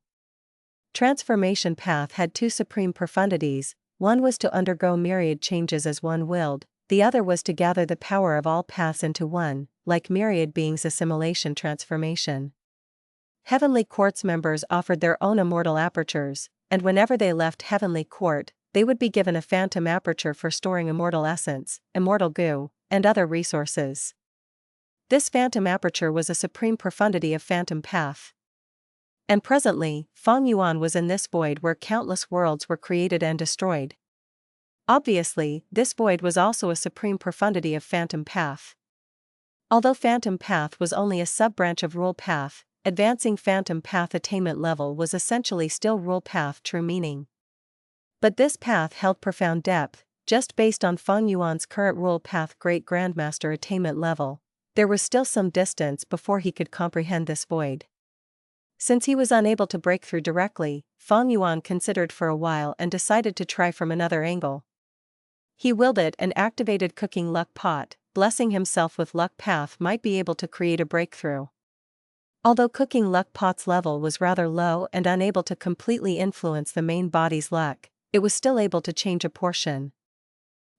Transformation Path had 2 supreme profundities, one was to undergo myriad changes as one willed, the other was to gather the power of all paths into one, like myriad beings' assimilation transformation. Heavenly Court's members offered their own immortal apertures, and whenever they left Heavenly Court, they would be given a phantom aperture for storing immortal essence, immortal goo, and other resources. This phantom aperture was a supreme profundity of Phantom Path. And presently, Fang Yuan was in this void where countless worlds were created and destroyed. Obviously, this void was also a supreme profundity of Phantom Path. Although Phantom Path was only a sub-branch of Rule Path, advancing Phantom Path attainment level was essentially still Rule Path true meaning. But this path held profound depth, just based on Fang Yuan's current Rule Path Great Grandmaster attainment level. There was still some distance before he could comprehend this void. Since he was unable to break through directly, Fang Yuan considered for a while and decided to try from another angle. He willed it and activated Cooking Luck Pot, blessing himself with Luck Path might be able to create a breakthrough. Although Cooking Luck Pot's level was rather low and unable to completely influence the main body's luck, it was still able to change a portion.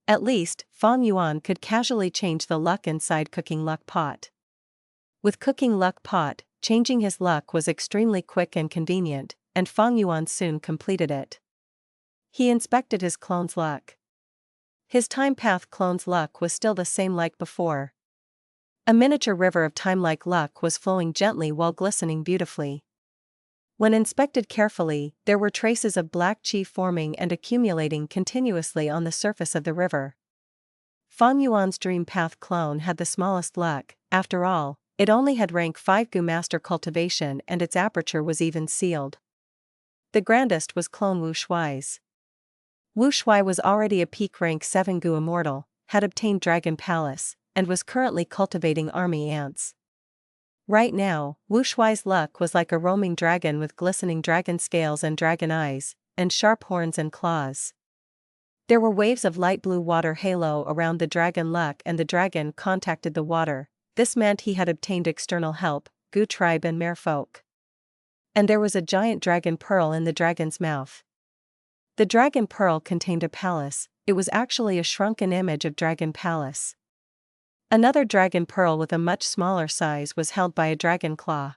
At least, Fang Yuan could casually change the luck inside Cooking Luck Pot. With Cooking Luck Pot, changing his luck was extremely quick and convenient, and Fang Yuan soon completed it. He inspected his clone's luck. His Time Path clone's luck was still the same like before. A miniature river of time-like luck was flowing gently while glistening beautifully. When inspected carefully, there were traces of black chi forming and accumulating continuously on the surface of the river. Fang Yuan's Dream Path clone had the smallest luck. After all, it only had rank 5 Gu Master Cultivation and its aperture was even sealed. The grandest was clone Wu Shuai's. Wu Shuai was already a peak rank 7 Gu Immortal, had obtained Dragon Palace, and was currently cultivating army ants. Right now, Wu Shuai's luck was like a roaming dragon with glistening dragon scales and dragon eyes, and sharp horns and claws. There were waves of light blue water halo around the dragon luck and the dragon contacted the water. This meant he had obtained external help, Gu tribe and merfolk. And there was a giant dragon pearl in the dragon's mouth. The dragon pearl contained a palace. It was actually a shrunken image of Dragon Palace. Another dragon pearl with a much smaller size was held by a dragon claw.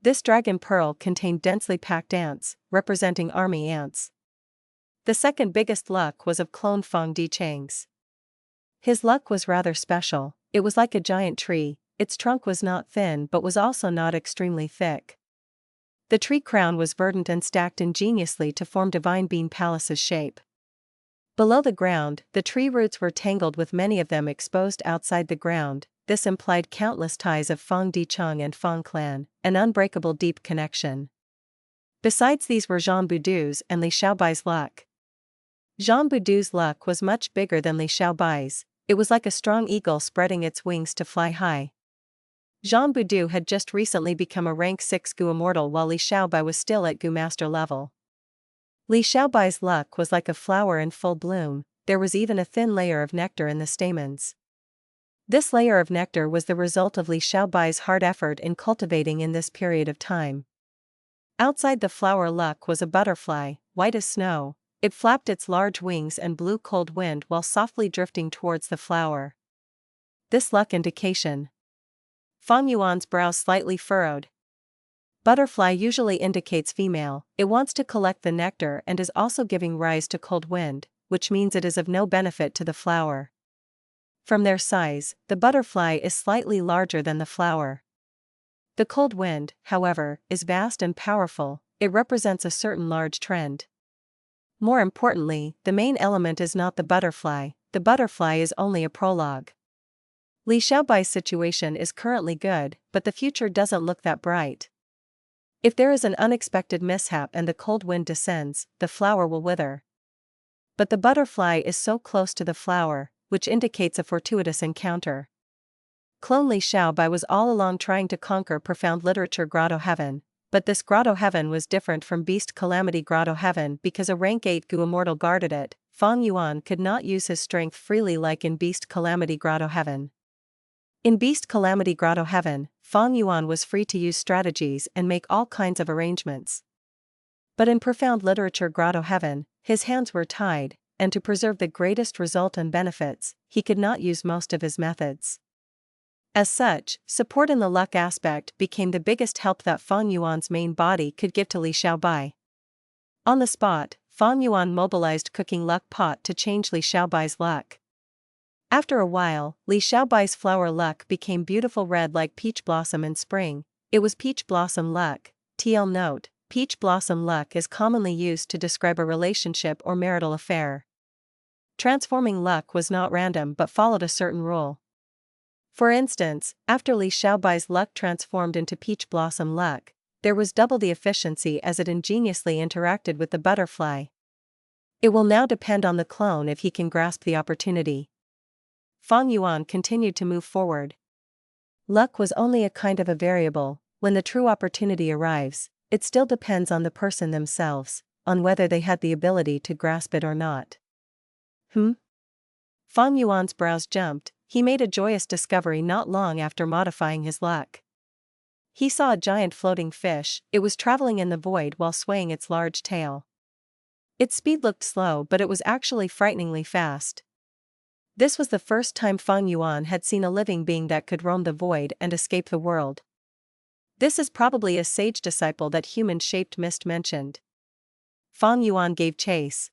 This dragon pearl contained densely packed ants, representing army ants. The second biggest luck was of clone Fang Dichang's. His luck was rather special. It was like a giant tree. Its trunk was not thin but was also not extremely thick. The tree crown was verdant and stacked ingeniously to form Divine Bean Palace's shape. Below the ground, the tree roots were tangled with many of them exposed outside the ground. This implied countless ties of Fang Dichang and Fang clan, an unbreakable deep connection. Besides these were Zhang Budu's and Li Xiaobai's luck. Zhang Budu's luck was much bigger than Li Xiaobai's. It was like a strong eagle spreading its wings to fly high. Zhang Budu had just recently become a rank 6 Gu Immortal while Li Xiaobai was still at Gu Master level. Li Xiaobai's luck was like a flower in full bloom. There was even a thin layer of nectar in the stamens. This layer of nectar was the result of Li Xiaobai's hard effort in cultivating in this period of time. Outside the flower luck was a butterfly, white as snow. It flapped its large wings and blew cold wind while softly drifting towards the flower. This luck indication. Fang Yuan's brow slightly furrowed. Butterfly usually indicates female. It wants to collect the nectar and is also giving rise to cold wind, which means it is of no benefit to the flower. From their size, the butterfly is slightly larger than the flower. The cold wind, however, is vast and powerful. It represents a certain large trend. More importantly, the main element is not the butterfly is only a prologue. Li Xiaobai's situation is currently good, but the future doesn't look that bright. If there is an unexpected mishap and the cold wind descends, the flower will wither. But the butterfly is so close to the flower, which indicates a fortuitous encounter. Clone Li Xiaobai was all along trying to conquer Profound Literature Grotto Heaven, but this Grotto Heaven was different from Beast Calamity Grotto Heaven because a rank 8 Gu Immortal guarded it. Fang Yuan could not use his strength freely like in Beast Calamity Grotto Heaven. In Beast Calamity Grotto Heaven, Fang Yuan was free to use strategies and make all kinds of arrangements. But in Profound Literature Grotto Heaven, his hands were tied, and to preserve the greatest result and benefits, he could not use most of his methods. As such, support in the luck aspect became the biggest help that Fang Yuan's main body could give to Li Xiaobai. On the spot, Fang Yuan mobilized Cooking Luck Pot to change Li Xiaobai's luck. After a while, Li Xiaobai's flower luck became beautiful red like peach blossom in spring. It was peach blossom luck. TL note, peach blossom luck is commonly used to describe a relationship or marital affair. Transforming luck was not random but followed a certain rule. For instance, after Li Xiaobai's luck transformed into peach blossom luck, there was double the efficiency as it ingeniously interacted with the butterfly. It will now depend on the clone if he can grasp the opportunity. Fang Yuan continued to move forward. Luck was only a kind of a variable. When the true opportunity arrives, it still depends on the person themselves, on whether they had the ability to grasp it or not. Fang Yuan's brows jumped. He made a joyous discovery not long after modifying his luck. He saw a giant floating fish. It was traveling in the void while swaying its large tail. Its speed looked slow, but it was actually frighteningly fast. This was the first time Fang Yuan had seen a living being that could roam the void and escape the world. This is probably a sage disciple that human-shaped mist mentioned. Fang Yuan gave chase.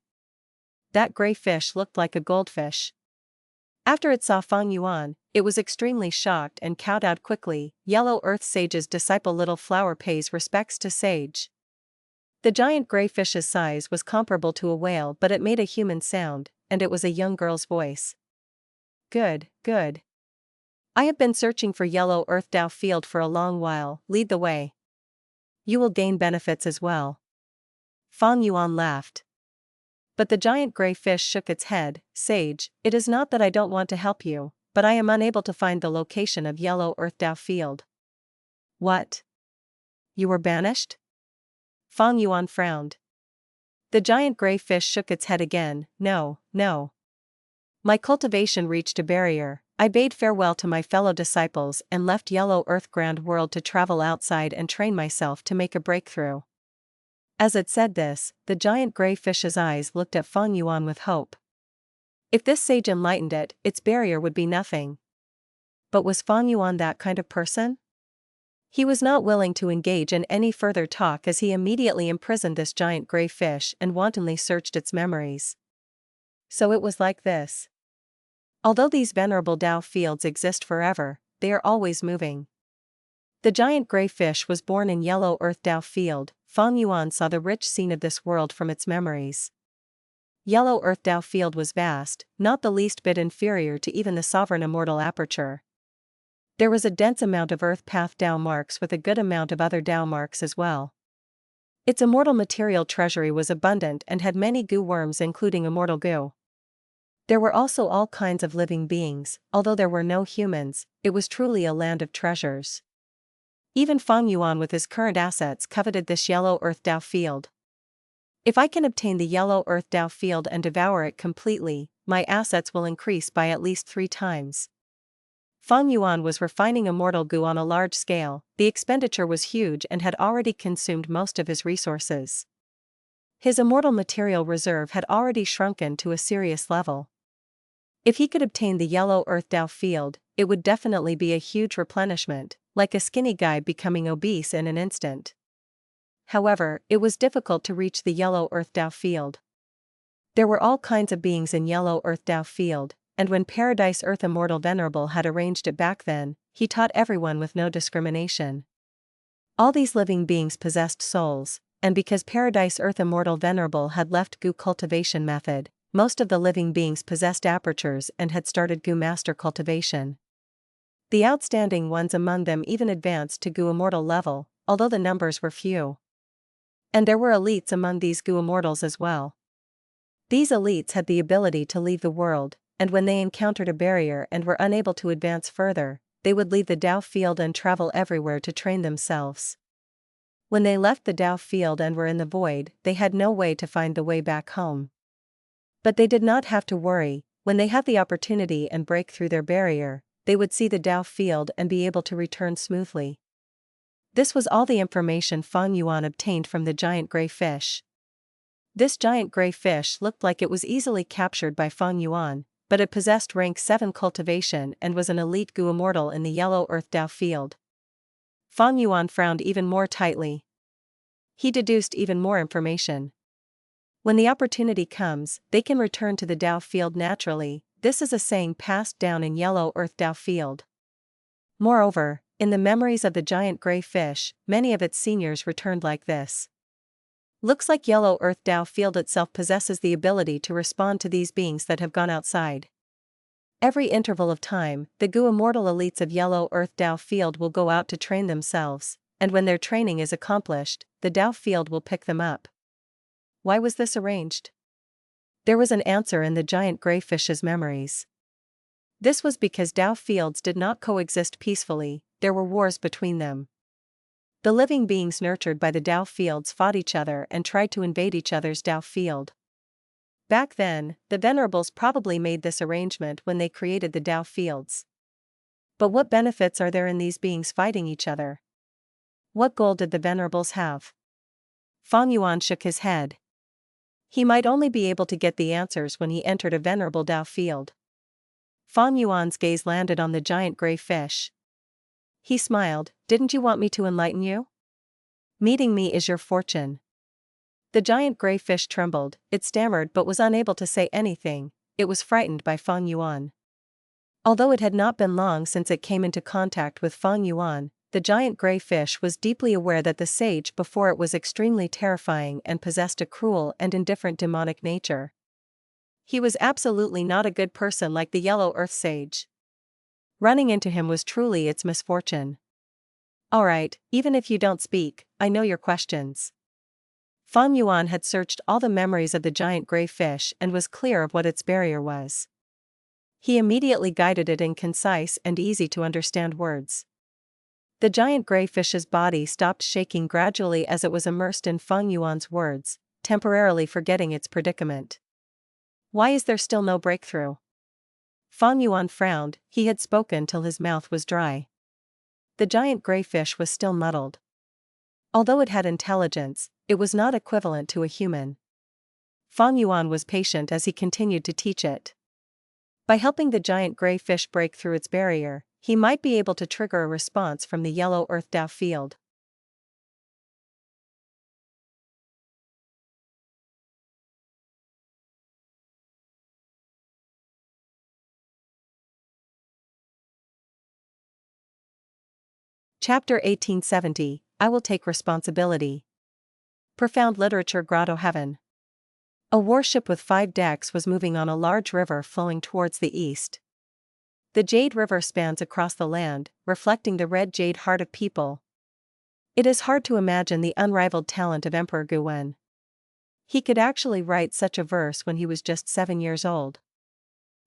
That gray fish looked like a goldfish. After it saw Fang Yuan, it was extremely shocked and kowtowed quickly. Yellow Earth Sage's disciple Little Flower pays respects to Sage. The giant gray fish's size was comparable to a whale, but it made a human sound, and it was a young girl's voice. Good, good. I have been searching for Yellow Earth Dao Field for a long while. Lead the way. You will gain benefits as well. Fang Yuan laughed. But the giant gray fish shook its head. Sage, it is not that I don't want to help you, but I am unable to find the location of Yellow Earth Dao Field. What? You were banished? Fang Yuan frowned. The giant gray fish shook its head again. No, no. My cultivation reached a barrier. I bade farewell to my fellow disciples and left Yellow Earth Grand World to travel outside and train myself to make a breakthrough. As it said this, the giant gray fish's eyes looked at Fang Yuan with hope. If this sage enlightened it, its barrier would be nothing. But was Fang Yuan that kind of person? He was not willing to engage in any further talk as he immediately imprisoned this giant gray fish and wantonly searched its memories. So it was like this. Although these venerable Dao fields exist forever, they are always moving. The giant gray fish was born in Yellow Earth Dao Field. Fang Yuan saw the rich scene of this world from its memories. Yellow Earth Dao Field was vast, not the least bit inferior to even the sovereign immortal Aperture. There was a dense amount of Earth Path Dao marks with a good amount of other Dao marks as well. Its immortal material treasury was abundant and had many goo worms, including immortal goo. There were also all kinds of living beings. Although there were no humans, it was truly a land of treasures. Even Fang Yuan with his current assets coveted this Yellow Earth Dao Field. If I can obtain the Yellow Earth Dao Field and devour it completely, my assets will increase by at least 3 times. Fang Yuan was refining immortal goo on a large scale. The expenditure was huge and had already consumed most of his resources. His immortal material reserve had already shrunken to a serious level. If he could obtain the Yellow Earth Dao Field, it would definitely be a huge replenishment, like a skinny guy becoming obese in an instant. However, it was difficult to reach the Yellow Earth Dao Field. There were all kinds of beings in Yellow Earth Dao Field, and when Paradise Earth Immortal Venerable had arranged it back then, he taught everyone with no discrimination. All these living beings possessed souls, and because Paradise Earth Immortal Venerable had left goo cultivation method, most of the living beings possessed apertures and had started goo master cultivation. The outstanding ones among them even advanced to goo immortal level, although the numbers were few. And there were elites among these goo immortals as well. These elites had the ability to leave the world, and when they encountered a barrier and were unable to advance further, they would leave the Dao Field and travel everywhere to train themselves. When they left the Dao Field and were in the void, they had no way to find the way back home. But they did not have to worry. When they had the opportunity and break through their barrier, they would see the Dao Field and be able to return smoothly. This was all the information Fang Yuan obtained from the giant gray fish. This giant gray fish looked like it was easily captured by Fang Yuan, but it possessed rank 7 cultivation and was an elite goo immortal in the Yellow Earth Dao Field. Fang Yuan frowned even more tightly. He deduced even more information. When the opportunity comes, they can return to the Dao Field naturally. This is a saying passed down in Yellow Earth Dao Field. Moreover, in the memories of the giant gray fish, many of its seniors returned like this. Looks like Yellow Earth Dao Field itself possesses the ability to respond to these beings that have gone outside. Every interval of time, the goo immortal elites of Yellow Earth Dao Field will go out to train themselves, and when their training is accomplished, the Dao Field will pick them up. Why was this arranged? There was an answer in the giant gray fish's memories. This was because Dao Fields did not coexist peacefully, there were wars between them. The living beings nurtured by the Dao Fields fought each other and tried to invade each other's Dao Field. Back then, the Venerables probably made this arrangement when they created the Dao Fields. But what benefits are there in these beings fighting each other? What goal did the Venerables have? Fang Yuan shook his head. He might only be able to get the answers when he entered a Venerable Dao field. Fang Yuan's gaze landed on the giant gray fish. He smiled. Didn't you want me to enlighten you? Meeting me is your fortune. The giant gray fish trembled, it stammered but was unable to say anything. It was frightened by Fang Yuan. Although it had not been long since it came into contact with Fang Yuan, the giant gray fish was deeply aware that the sage before it was extremely terrifying and possessed a cruel and indifferent demonic nature. He was absolutely not a good person like the Yellow Earth sage. Running into him was truly its misfortune. Alright, even if you don't speak, I know your questions. Fang Yuan had searched all the memories of the giant gray fish and was clear of what its barrier was. He immediately guided it in concise and easy to understand words. The giant gray fish's body stopped shaking gradually as it was immersed in Fang Yuan's words, temporarily forgetting its predicament. Why is there still no breakthrough? Fang Yuan frowned. He had spoken till his mouth was dry. The giant gray fish was still muddled. Although it had intelligence, it was not equivalent to a human. Fang Yuan was patient as he continued to teach it. By helping the giant gray fish break through its barrier, he might be able to trigger a response from the Yellow Earth Dao field. Chapter 1870, I Will Take Responsibility. Profound Literature Grotto Heaven. A warship with 5 decks was moving on a large river flowing towards the east. The Jade River spans across the land, reflecting the red jade heart of people. It is hard to imagine the unrivaled talent of Emperor Yuan. He could actually write such a verse when he was just 7 years old.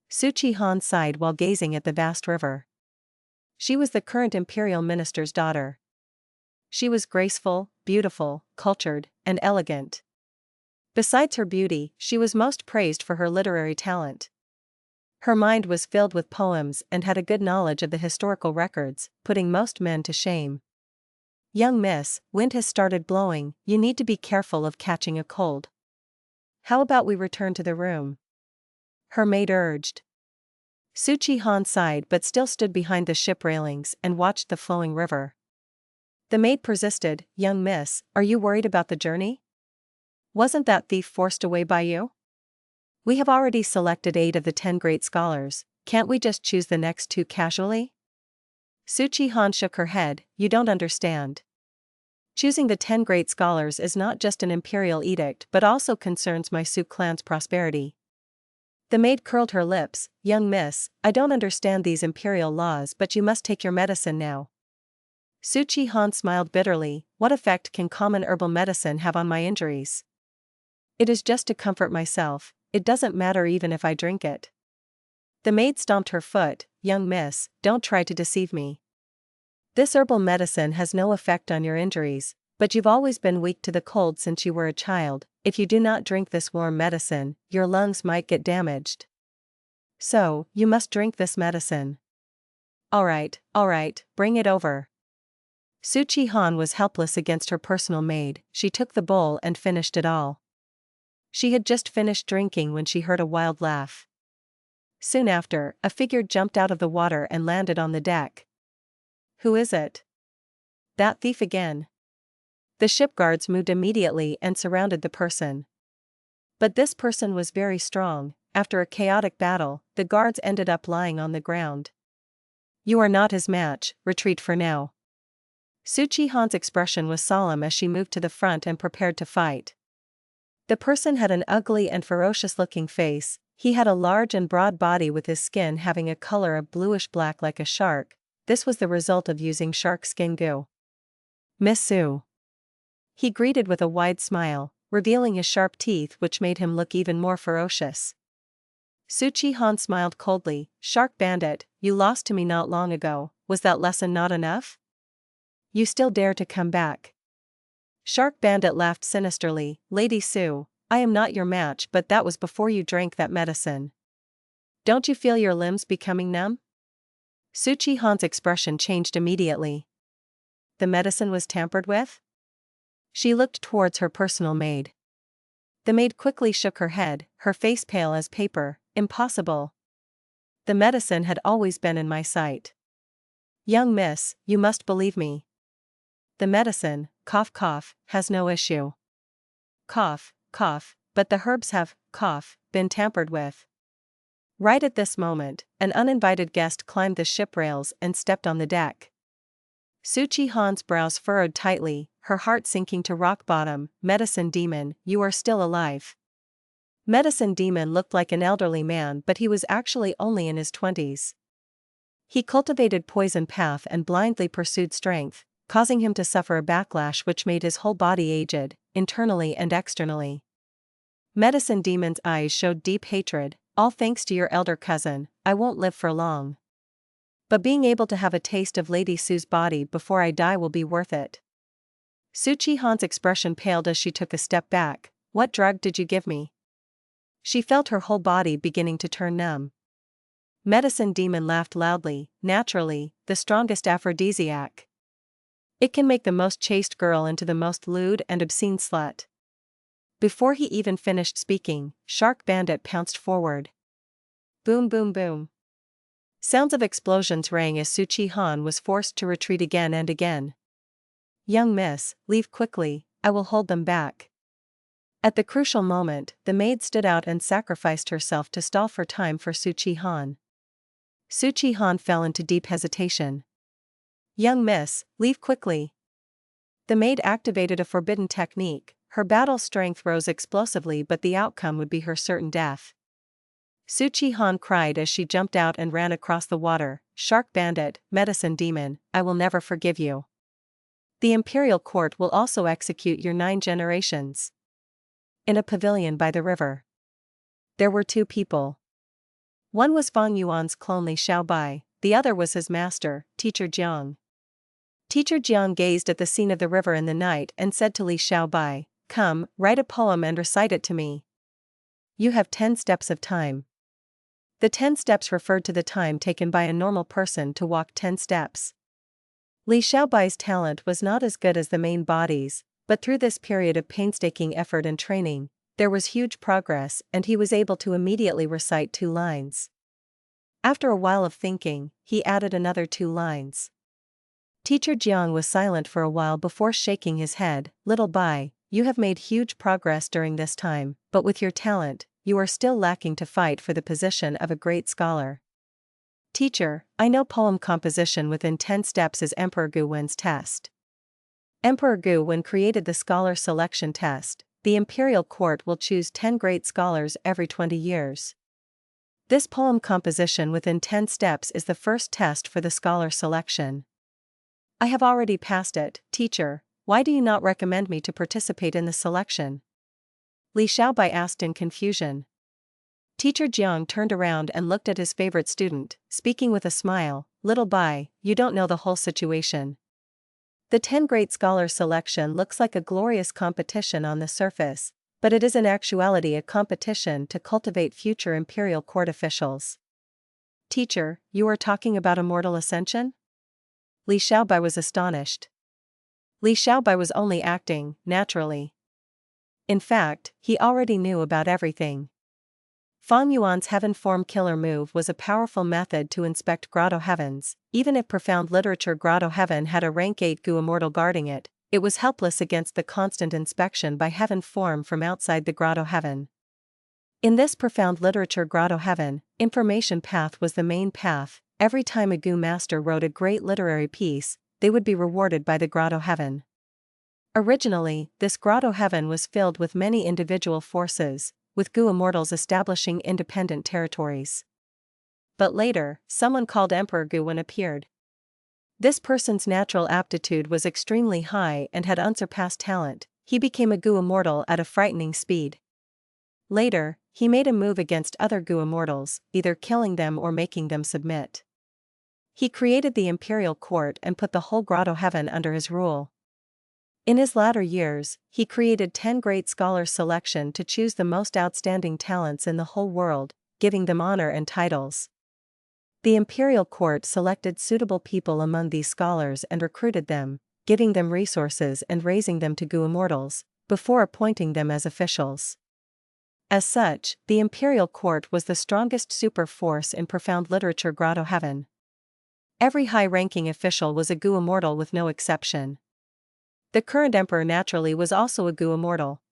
Su Han sighed while gazing at the vast river. She was the current imperial minister's daughter. She was graceful, beautiful, cultured, and elegant. Besides her beauty, she was most praised for her literary talent. Her mind was filled with poems and had a good knowledge of the historical records, putting most men to shame. Young miss, wind has started blowing, you need to be careful of catching a cold. How about we return to the room? Her maid urged. Su Han sighed but still stood behind the ship railings and watched the flowing river. The maid persisted, young miss, are you worried about the journey? Wasn't that thief forced away by you? We have already selected 8 of the 10 great scholars, can't we just choose the next 2 casually? Su Han shook her head, you don't understand. Choosing the 10 great scholars is not just an imperial edict but also concerns my Su clan's prosperity. The maid curled her lips, young miss, I don't understand these imperial laws but you must take your medicine now. Su Han smiled bitterly, what effect can common herbal medicine have on my injuries? It is just to comfort myself, it doesn't matter even if I drink it. The maid stomped her foot, young miss, don't try to deceive me. This herbal medicine has no effect on your injuries, but you've always been weak to the cold since you were a child. If you do not drink this warm medicine, your lungs might get damaged. So, you must drink this medicine. Alright, bring it over. Su Han was helpless against her personal maid, she took the bowl and finished it all. She had just finished drinking when she heard a wild laugh. Soon after, a figure jumped out of the water and landed on the deck. Who is it? That thief again. The ship guards moved immediately and surrounded the person. But this person was very strong. After a chaotic battle, the guards ended up lying on the ground. You are not his match, retreat for now. Su Han's expression was solemn as she moved to the front and prepared to fight. The person had an ugly and ferocious-looking face. He had a large and broad body with his skin having a color of bluish-black like a shark. This was the result of using shark skin goo. Miss Su. He greeted with a wide smile, revealing his sharp teeth which made him look even more ferocious. Su Han smiled coldly, Shark Bandit, you lost to me not long ago, was that lesson not enough? You still dare to come back. Shark Bandit laughed sinisterly, Lady Su, I am not your match but that was before you drank that medicine. Don't you feel your limbs becoming numb? Su Han's expression changed immediately. the medicine was tampered with? She looked towards her personal maid. The maid quickly shook her head, her face pale as paper. Impossible. The medicine had always been in my sight. Young miss, you must believe me. The medicine, cough cough, has no issue. Cough, cough, but the herbs have, cough, been tampered with. Right at this moment, an uninvited guest climbed the ship rails and stepped on the deck. Su Chi-han's brows furrowed tightly, her heart sinking to rock bottom. Medicine demon, you are still alive. Medicine demon looked like an elderly man, but he was actually only in his 20s. He cultivated poison path and blindly pursued strength, causing him to suffer a backlash which made his whole body aged, internally and externally. Medicine demon's eyes showed deep hatred. All thanks to your elder cousin, I won't live for long. But being able to have a taste of Lady Su's body before I die will be worth it. Su Chi-han's expression paled as she took a step back. What drug did you give me? She felt her whole body beginning to turn numb. Medicine demon laughed loudly. Naturally, the strongest aphrodisiac. It can make the most chaste girl into the most lewd and obscene slut. Before he even finished speaking, Shark Bandit pounced forward. Boom boom boom. Sounds of explosions rang as Su Chi-han was forced to retreat again and again. Young miss, leave quickly, I will hold them back. At the crucial moment, the maid stood out and sacrificed herself to stall for time for Su Chi-han. Su Chi-han fell into deep hesitation. Young miss, leave quickly. The maid activated a forbidden technique. Her battle strength rose explosively, but the outcome would be her certain death. Su Chi-han cried as she jumped out and ran across the water. Shark Bandit, medicine demon, I will never forgive you. The imperial court will also execute your 9 generations. In a pavilion by the river, there were 2 people. One was Fang Yuan's clone Li Xiao, the other was his master, Teacher Jiang. Teacher Jiang gazed at the scene of the river in the night and said to Li Xiao, come, write a poem and recite it to me. You have 10 steps of time. The 10 steps referred to the time taken by a normal person to walk 10 steps. Li Xiaobai's talent was not as good as the main body's, but through this period of painstaking effort and training, there was huge progress and he was able to immediately recite 2 lines. After a while of thinking, he added another 2 lines. Teacher Jiang was silent for a while before shaking his head. Little Bai, you have made huge progress during this time, but with your talent, you are still lacking to fight for the position of a great scholar. Teacher, I know poem composition within 10 steps is Emperor Gu Wen's test. Emperor Gu Wen created the scholar selection test. The imperial court will choose 10 great scholars every 20 years. This poem composition within 10 steps is the first test for the scholar selection. I have already passed it, teacher. Why do you not recommend me to participate in the selection? Li Xiaobai asked in confusion. Teacher Jiang turned around and looked at his favorite student, speaking with a smile. Little Bai, you don't know the whole situation. The 10 great scholars selection looks like a glorious competition on the surface, but it is in actuality a competition to cultivate future imperial court officials. Teacher, you are talking about immortal ascension? Li Xiaobai was astonished. Li Xiaobai was only acting, naturally. In fact, he already knew about everything. Fang Yuan's heaven form killer move was a powerful method to inspect grotto heavens. Even if profound literature grotto heaven had a rank 8 Gu immortal guarding it, it was helpless against the constant inspection by heaven form from outside the grotto heaven. In this profound literature grotto heaven, information path was the main path. Every time a Gu master wrote a great literary piece, they would be rewarded by the grotto heaven. Originally, this grotto heaven was filled with many individual forces, with Gu immortals establishing independent territories. But later, someone called Emperor Gu Wen appeared. This person's natural aptitude was extremely high and had unsurpassed talent. He became a Gu immortal at a frightening speed. Later, he made a move against other Gu immortals, either killing them or making them submit. He created the imperial court and put the whole grotto heaven under his rule. In his latter years, he created 10 great scholars selection to choose the most outstanding talents in the whole world, giving them honor and titles. The imperial court selected suitable people among these scholars and recruited them, giving them resources and raising them to Gu immortals, before appointing them as officials. As such, the imperial court was the strongest super force in profound literature Grotto Heaven. Every high-ranking official was a Gu immortal with no exception. The current emperor naturally was also a Gu immortal.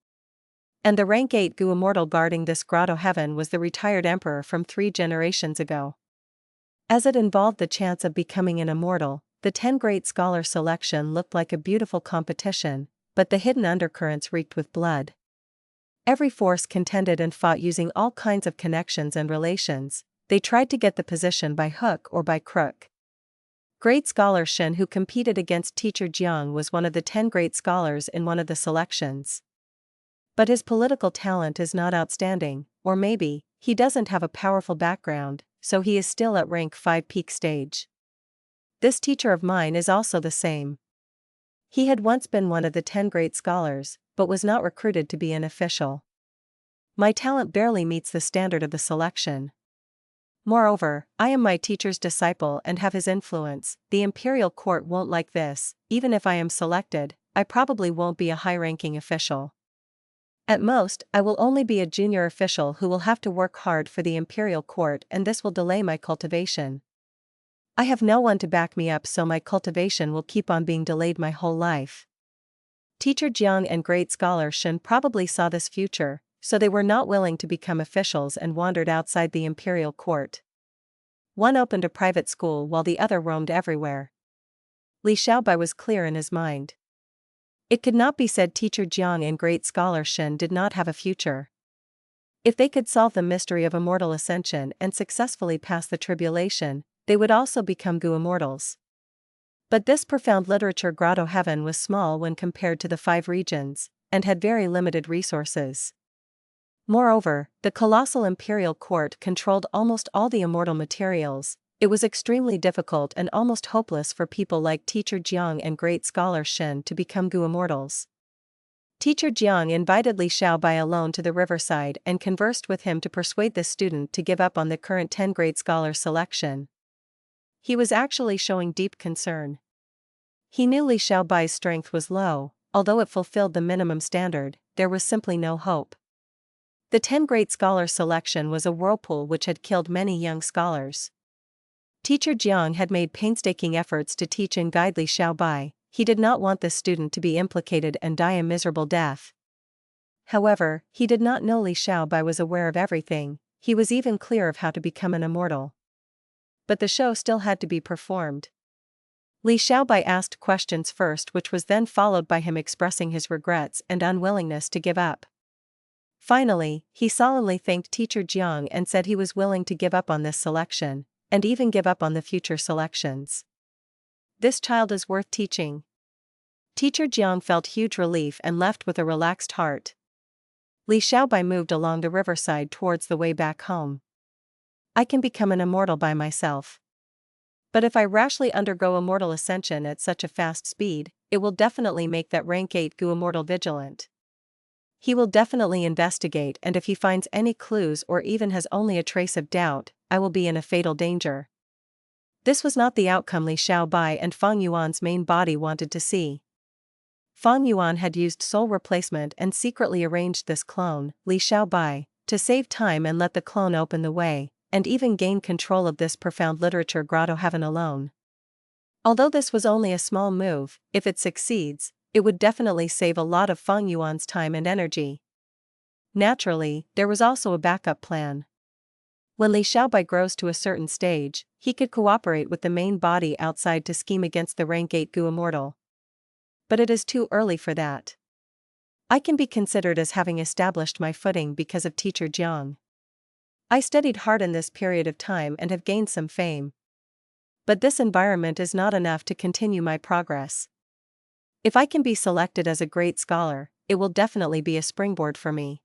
And the rank 8 Gu immortal guarding this Grotto Heaven was the retired emperor from 3 generations ago. As it involved the chance of becoming an immortal, the 10 great scholar selection looked like a beautiful competition, but the hidden undercurrents reeked with blood. Every force contended and fought using all kinds of connections and relations. They tried to get the position by hook or by crook. Great scholar Shen, who competed against teacher Jiang, was one of the 10 great scholars in one of the selections. But his political talent is not outstanding, or maybe, he doesn't have a powerful background, so he is still at rank 5 peak stage. This teacher of mine is also the same. He had once been one of the 10 great scholars, but was not recruited to be an official. My talent barely meets the standard of the selection. Moreover, I am my teacher's disciple and have his influence. The imperial court won't like this. Even if I am selected, I probably won't be a high-ranking official. At most, I will only be a junior official who will have to work hard for the imperial court, and this will delay my cultivation. I have no one to back me up, so my cultivation will keep on being delayed my whole life. Teacher Jiang and great scholar Shen probably saw this future, so they were not willing to become officials and wandered outside the imperial court. One opened a private school while the other roamed everywhere. Li Xiaobai was clear in his mind. It could not be said teacher Jiang and great scholar Shen did not have a future. If they could solve the mystery of immortal ascension and successfully pass the tribulation, they would also become Gu immortals. But this profound literature Grotto Heaven was small when compared to the 5 regions, and had very limited resources. Moreover, the colossal imperial court controlled almost all the immortal materials. It was extremely difficult and almost hopeless for people like teacher Jiang and great scholar Shen to become Gu immortals. Teacher Jiang invited Li Xiaobai alone to the riverside and conversed with him to persuade this student to give up on the current 10 great scholar selection. He was actually showing deep concern. He knew Li Xiaobai's strength was low, although it fulfilled the minimum standard, there was simply no hope. The 10 great scholar selection was a whirlpool which had killed many young scholars. Teacher Jiang had made painstaking efforts to teach and guide Li Xiaobai. He did not want this student to be implicated and die a miserable death. However, he did not know Li Xiaobai was aware of everything. He was even clear of how to become an immortal. But the show still had to be performed. Li Xiaobai asked questions first, which was then followed by him expressing his regrets and unwillingness to give up. Finally, he solemnly thanked teacher Jiang and said he was willing to give up on this selection, and even give up on the future selections. This child is worth teaching. Teacher Jiang felt huge relief and left with a relaxed heart. Li Xiaobai moved along the riverside towards the way back home. I can become an immortal by myself. But if I rashly undergo immortal ascension at such a fast speed, it will definitely make that rank 8 Gu immortal vigilant. He will definitely investigate, and if he finds any clues or even has only a trace of doubt, I will be in a fatal danger. This was not the outcome Li Xiaobai and Fang Yuan's main body wanted to see. Fang Yuan had used soul replacement and secretly arranged this clone, Li Xiaobai, to save time and let the clone open the way, and even gain control of this profound literature Grotto Heaven alone. Although this was only a small move, if it succeeds, it would definitely save a lot of Fang Yuan's time and energy. Naturally, there was also a backup plan. When Li Xiaobai grows to a certain stage, he could cooperate with the main body outside to scheme against the rank 8 Gu immortal. But it is too early for that. I can be considered as having established my footing because of teacher Jiang. I studied hard in this period of time and have gained some fame. But this environment is not enough to continue my progress. If I can be selected as a great scholar, it will definitely be a springboard for me.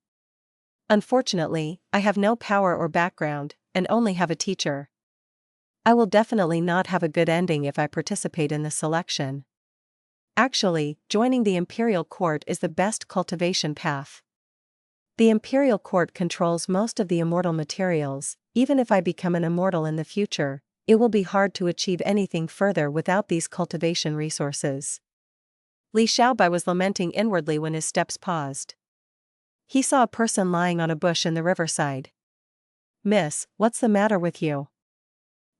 Unfortunately, I have no power or background, and only have a teacher. I will definitely not have a good ending if I participate in the selection. Actually, joining the imperial court is the best cultivation path. The imperial court controls most of the immortal materials. Even if I become an immortal in the future, it will be hard to achieve anything further without these cultivation resources. Li Xiaobai was lamenting inwardly when his steps paused. He saw a person lying on a bush in the riverside. "Miss, what's the matter with you?"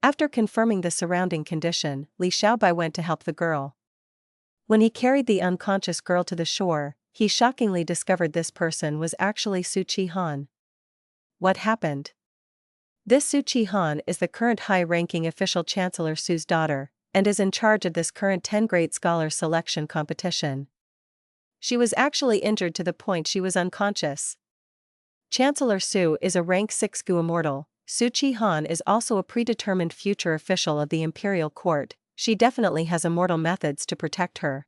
After confirming the surrounding condition, Li Xiaobai went to help the girl. When he carried the unconscious girl to the shore, he shockingly discovered this person was actually Su Chi-han. What happened? This Su Chi-han is the current high-ranking official Chancellor Su's daughter, and is in charge of this current 10 Great Scholars selection competition. She was actually injured to the point she was unconscious. Chancellor Su is a rank 6 Gu immortal. Su Chi-han is also a predetermined future official of the imperial court. She definitely has immortal methods to protect her.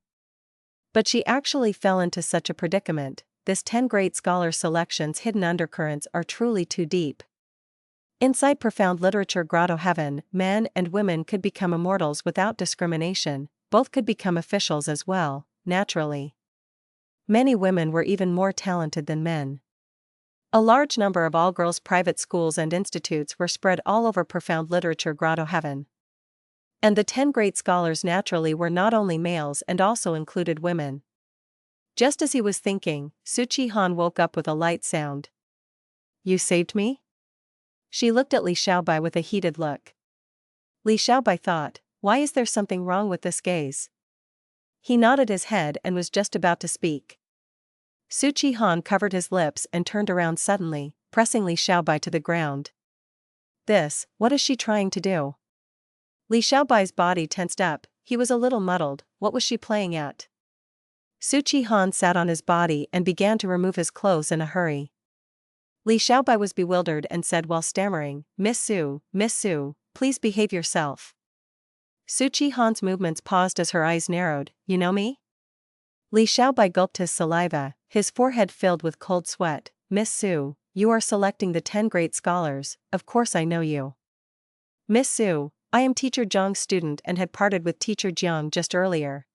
But she actually fell into such a predicament. This 10 Great Scholars selection's hidden undercurrents are truly too deep. Inside profound literature grotto heaven, men and women could become immortals without discrimination, both could become officials as well, naturally. Many women were even more talented than men. A large number of all-girls private schools and institutes were spread all over profound literature grotto heaven. And the 10 Great Scholars naturally were not only males and also included women. Just as he was thinking, Su Chi-han woke up with a light sound. "You saved me?" She looked at Li Xiaobai with a heated look. Li Xiaobai thought, why is there something wrong with this gaze? He nodded his head and was just about to speak. Su Chi-han covered his lips and turned around suddenly, pressing Li Xiaobai to the ground. What is she trying to do? Li Xiaobai's body tensed up, he was a little muddled, what was she playing at? Su Chi-han sat on his body and began to remove his clothes in a hurry. Li Xiaobai was bewildered and said while stammering, Miss Su, please behave yourself." Su Chi-han's movements paused as her eyes narrowed. "You know me?" Li Xiaobai gulped his saliva, his forehead filled with cold sweat. "Miss Su, you are selecting the 10 Great Scholars, of course I know you." "Miss Su, I am Teacher Zhang's student and had parted with Teacher Jiang just earlier."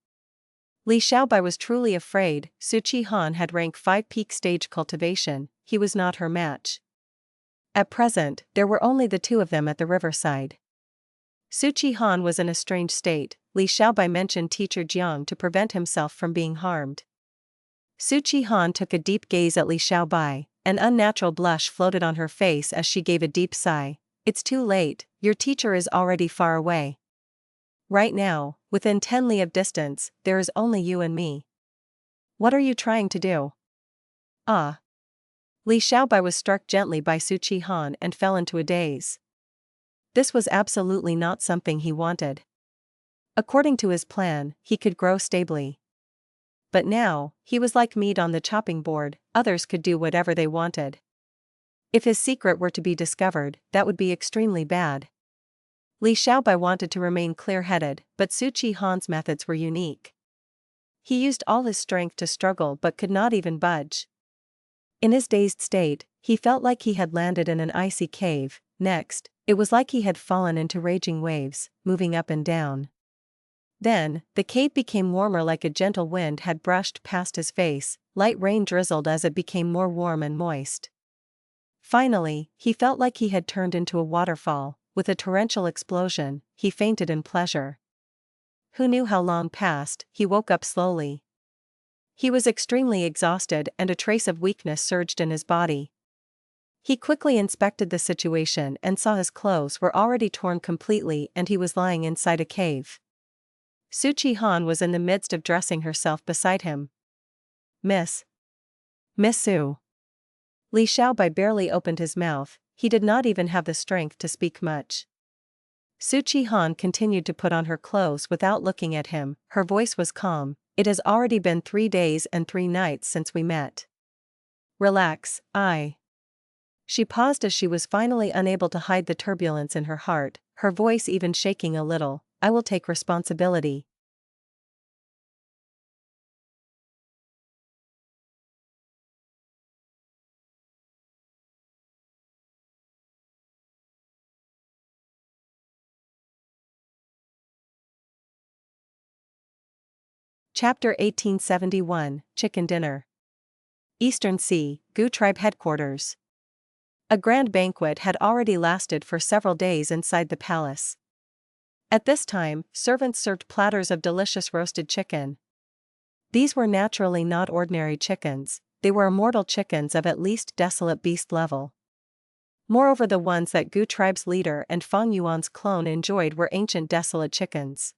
Li Xiaobai was truly afraid. Su Chi-han had rank 5 peak stage cultivation, he was not her match. At present, there were only the two of them at the riverside. Su Chi-han was in a strange state. Li Xiaobai mentioned Teacher Jiang to prevent himself from being harmed. Su Chi-han took a deep gaze at Li Xiaobai, an unnatural blush floated on her face as she gave a deep sigh. "It's too late, your teacher is already far away. Right now, within 10 li of distance, there is only you and me. What are you trying to do?" "Ah." Li Xiaobai was struck gently by Su Chi-han and fell into a daze. This was absolutely not something he wanted. According to his plan, he could grow stably. But now, he was like meat on the chopping board, others could do whatever they wanted. If his secret were to be discovered, that would be extremely bad. Li Xiaobai wanted to remain clear-headed, but Su Chi-han's methods were unique. He used all his strength to struggle but could not even budge. In his dazed state, he felt like he had landed in an icy cave. Next, it was like he had fallen into raging waves, moving up and down. Then, the cave became warmer like a gentle wind had brushed past his face, light rain drizzled as it became more warm and moist. Finally, he felt like he had turned into a waterfall. With a torrential explosion, he fainted in pleasure. Who knew how long passed? He woke up slowly. He was extremely exhausted and a trace of weakness surged in his body. He quickly inspected the situation and saw his clothes were already torn completely and he was lying inside a cave. Su Chi-han was in the midst of dressing herself beside him. Miss Su." Li Xiaobai barely opened his mouth, he did not even have the strength to speak much. Su Chi-han continued to put on her clothes without looking at him, her voice was calm. "It has already been 3 days and 3 nights since we met. Relax, She paused as she was finally unable to hide the turbulence in her heart, her voice even shaking a little. "I will take responsibility." Chapter 1871, Chicken Dinner. Eastern Sea, Gu Tribe Headquarters. A grand banquet had already lasted for several days inside the palace. At this time, servants served platters of delicious roasted chicken. These were naturally not ordinary chickens, they were immortal chickens of at least desolate beast level. Moreover, the ones that Gu tribe's leader and Fang Yuan's clone enjoyed were ancient desolate chickens.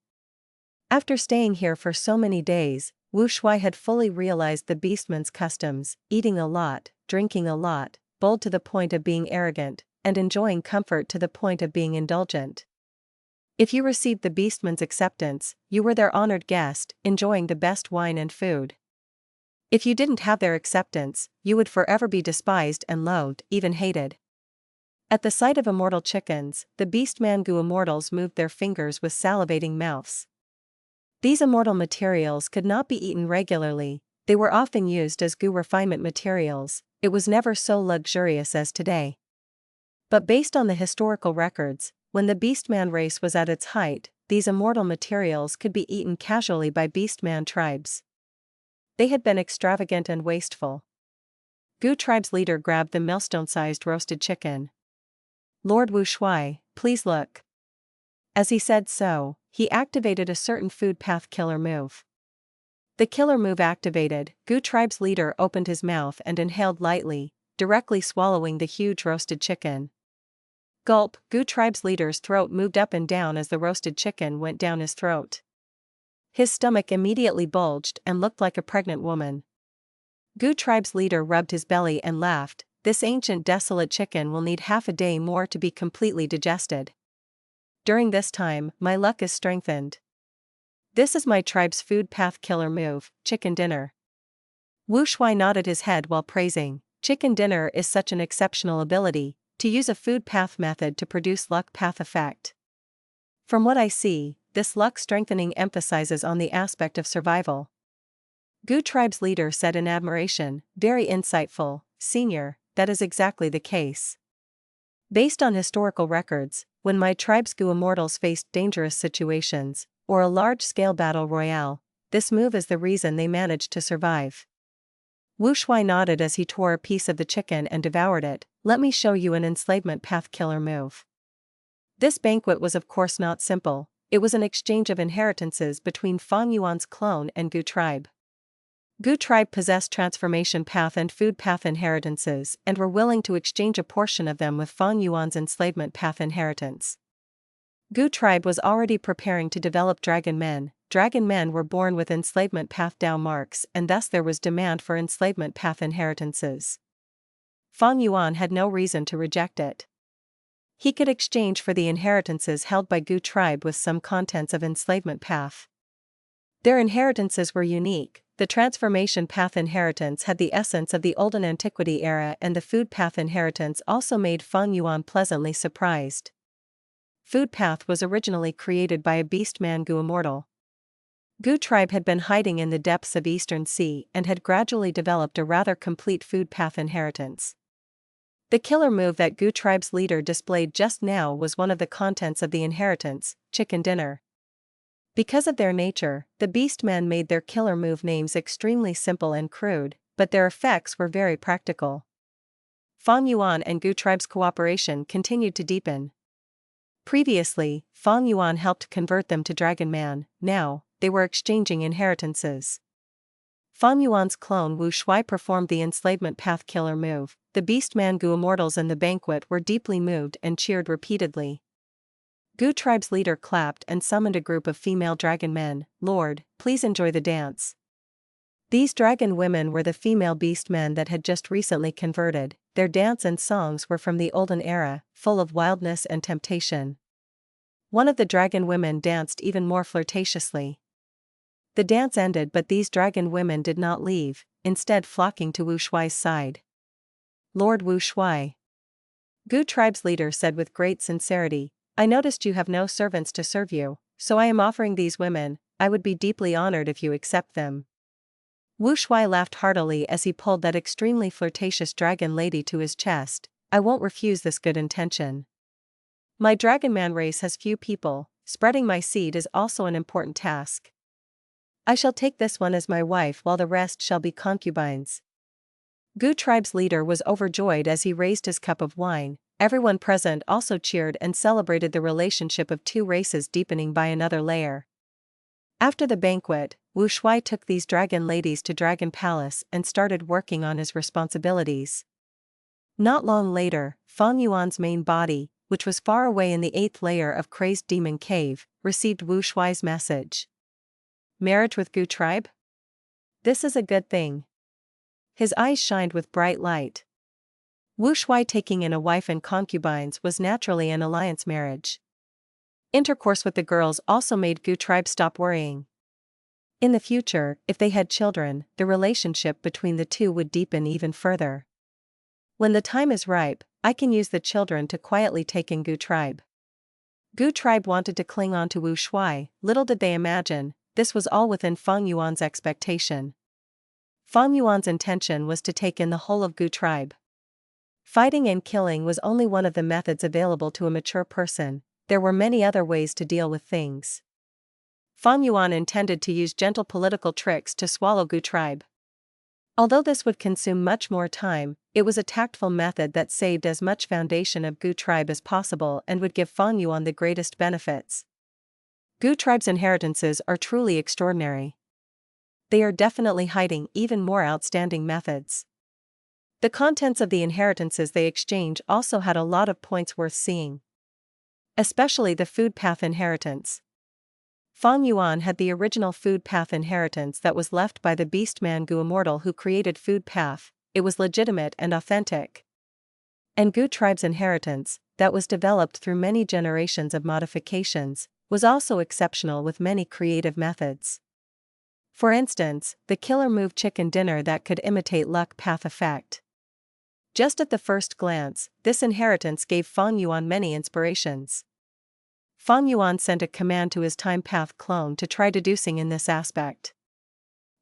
After staying here for so many days, Wu Shuai had fully realized the beastman's customs, eating a lot, drinking a lot, bold to the point of being arrogant, and enjoying comfort to the point of being indulgent. If you received the beastman's acceptance, you were their honored guest, enjoying the best wine and food. If you didn't have their acceptance, you would forever be despised and loathed, even hated. At the sight of immortal chickens, the beastman Gu immortals moved their fingers with salivating mouths. These immortal materials could not be eaten regularly, they were often used as Gu refinement materials, it was never so luxurious as today. But based on the historical records, when the beastman race was at its height, these immortal materials could be eaten casually by beastman tribes. They had been extravagant and wasteful. Gu tribe's leader grabbed the millstone-sized roasted chicken. "Lord Wu Shuai, please look." As he said so, he activated a certain food path killer move. The killer move activated, Gu tribe's leader opened his mouth and inhaled lightly, directly swallowing the huge roasted chicken. Gulp, Gu tribe's leader's throat moved up and down as the roasted chicken went down his throat. His stomach immediately bulged and looked like a pregnant woman. Gu tribe's leader rubbed his belly and laughed, "This ancient desolate chicken will need half a day more to be completely digested. During this time, my luck is strengthened. This is my tribe's food path killer move, chicken dinner." Wu Shuai nodded his head while praising, "Chicken dinner is such an exceptional ability, to use a food path method to produce luck path effect. From what I see, this luck strengthening emphasizes on the aspect of survival." Gu tribe's leader said in admiration, "Very insightful, senior, that is exactly the case. Based on historical records, when my tribe's Gu immortals faced dangerous situations, or a large-scale battle royale, this move is the reason they managed to survive." Wu Shuai nodded as he tore a piece of the chicken and devoured it. "Let me show you an enslavement path killer move." This banquet was of course not simple, it was an exchange of inheritances between Fang Yuan's clone and Gu tribe. Gu tribe possessed transformation path and food path inheritances and were willing to exchange a portion of them with Fang Yuan's enslavement path inheritance. Gu tribe was already preparing to develop dragon men. Dragon men were born with enslavement path Dao marks and thus there was demand for enslavement path inheritances. Fang Yuan had no reason to reject it. He could exchange for the inheritances held by Gu tribe with some contents of enslavement path. Their inheritances were unique. The transformation path inheritance had the essence of the olden antiquity era and the food path inheritance also made Fang Yuan pleasantly surprised. Food path was originally created by a beastman Gu immortal. Gu tribe had been hiding in the depths of Eastern Sea and had gradually developed a rather complete food path inheritance. The killer move that Gu tribe's leader displayed just now was one of the contents of the inheritance, chicken dinner. Because of their nature, the beastmen made their killer move names extremely simple and crude, but their effects were very practical. Fang Yuan and Gu tribe's cooperation continued to deepen. Previously, Fang Yuan helped convert them to Dragon Man, now, they were exchanging inheritances. Fang Yuan's clone Wu Shuai performed the enslavement path killer move. The beastman Gu immortals in the banquet were deeply moved and cheered repeatedly. Gu tribe's leader clapped and summoned a group of female dragon men. "Lord, please enjoy the dance." These dragon women were the female beastmen that had just recently converted. Their dance and songs were from the olden era, full of wildness and temptation. One of the dragon women danced even more flirtatiously. The dance ended but these dragon women did not leave, instead flocking to Wu Shuai's side. "Lord Wu Shuai," Gu tribe's leader said with great sincerity, "I noticed you have no servants to serve you, so I am offering these women. I would be deeply honored if you accept them." Wu Shuai laughed heartily as he pulled that extremely flirtatious dragon lady to his chest. "I won't refuse this good intention. My dragon man race has few people, spreading my seed is also an important task. I shall take this one as my wife while the rest shall be concubines." Gu tribe's leader was overjoyed as he raised his cup of wine. Everyone present also cheered and celebrated the relationship of two races deepening by another layer. After the banquet, Wu Shuai took these dragon ladies to Dragon Palace and started working on his responsibilities. Not long later, Fang Yuan's main body, which was far away in the 8th layer of Crazed Demon Cave, received Wu Shuai's message. Marriage with Gu tribe? This is a good thing. His eyes shined with bright light. Wu Shuai taking in a wife and concubines was naturally an alliance marriage. Intercourse with the girls also made Gu tribe stop worrying. In the future, if they had children, the relationship between the two would deepen even further. When the time is ripe, I can use the children to quietly take in Gu tribe. Gu tribe wanted to cling on to Wu Shuai, little did they imagine, this was all within Fang Yuan's expectation. Fang Yuan's intention was to take in the whole of Gu tribe. Fighting and killing was only one of the methods available to a mature person, there were many other ways to deal with things. Fang Yuan intended to use gentle political tricks to swallow Gu tribe. Although this would consume much more time, it was a tactful method that saved as much foundation of Gu tribe as possible and would give Fang Yuan the greatest benefits. Gu tribe's inheritances are truly extraordinary. They are definitely hiding even more outstanding methods. The contents of the inheritances they exchange also had a lot of points worth seeing. Especially the food path inheritance. Fang Yuan had the original food path inheritance that was left by the beastman Gu Immortal who created food path, it was legitimate and authentic. And Gu tribe's inheritance, that was developed through many generations of modifications, was also exceptional with many creative methods. For instance, the killer move chicken dinner that could imitate luck path effect. Just at the first glance, this inheritance gave Fang Yuan many inspirations. Fang Yuan sent a command to his time path clone to try deducing in this aspect.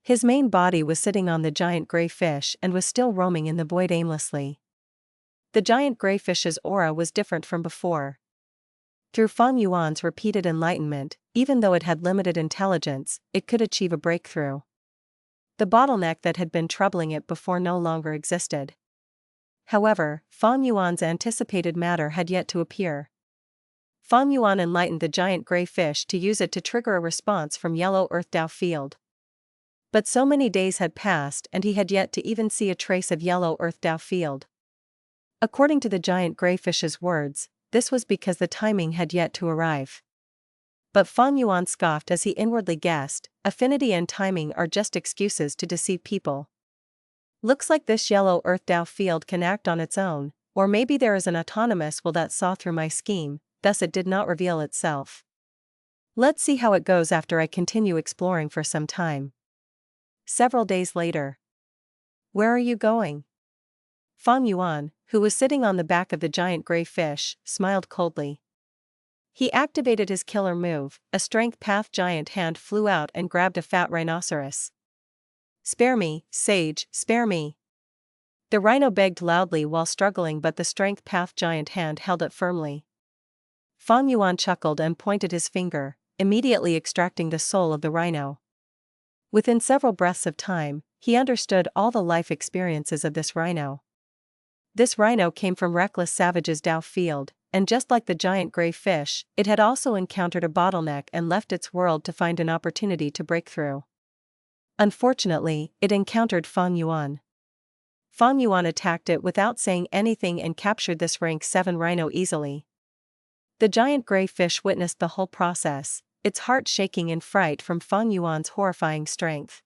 His main body was sitting on the giant gray fish and was still roaming in the void aimlessly. The giant gray fish's aura was different from before. Through Fang Yuan's repeated enlightenment, even though it had limited intelligence, it could achieve a breakthrough. The bottleneck that had been troubling it before no longer existed. However, Fang Yuan's anticipated matter had yet to appear. Fang Yuan enlightened the giant gray fish to use it to trigger a response from Yellow Earth Dao Field. But so many days had passed and he had yet to even see a trace of Yellow Earth Dao Field. According to the giant gray fish's words, this was because the timing had yet to arrive. But Fang Yuan scoffed as he inwardly guessed, affinity and timing are just excuses to deceive people. Looks like this Yellow Earth Dao Field can act on its own, or maybe there is an autonomous will that saw through my scheme, thus it did not reveal itself. Let's see how it goes after I continue exploring for some time. Several days later. Where are you going? Fang Yuan, who was sitting on the back of the giant gray fish, smiled coldly. He activated his killer move, a strength path giant hand flew out and grabbed a fat rhinoceros. Spare me, sage, spare me. The rhino begged loudly while struggling, but the strength path giant hand held it firmly. Fang Yuan chuckled and pointed his finger, immediately extracting the soul of the rhino. Within several breaths of time, he understood all the life experiences of this rhino. This rhino came from reckless savages' Dao Field, and just like the giant gray fish, it had also encountered a bottleneck and left its world to find an opportunity to break through. Unfortunately, it encountered Fang Yuan. Fang Yuan attacked it without saying anything and captured this rank 7 rhino easily. The giant gray fish witnessed the whole process, its heart shaking in fright from Fang Yuan's horrifying strength.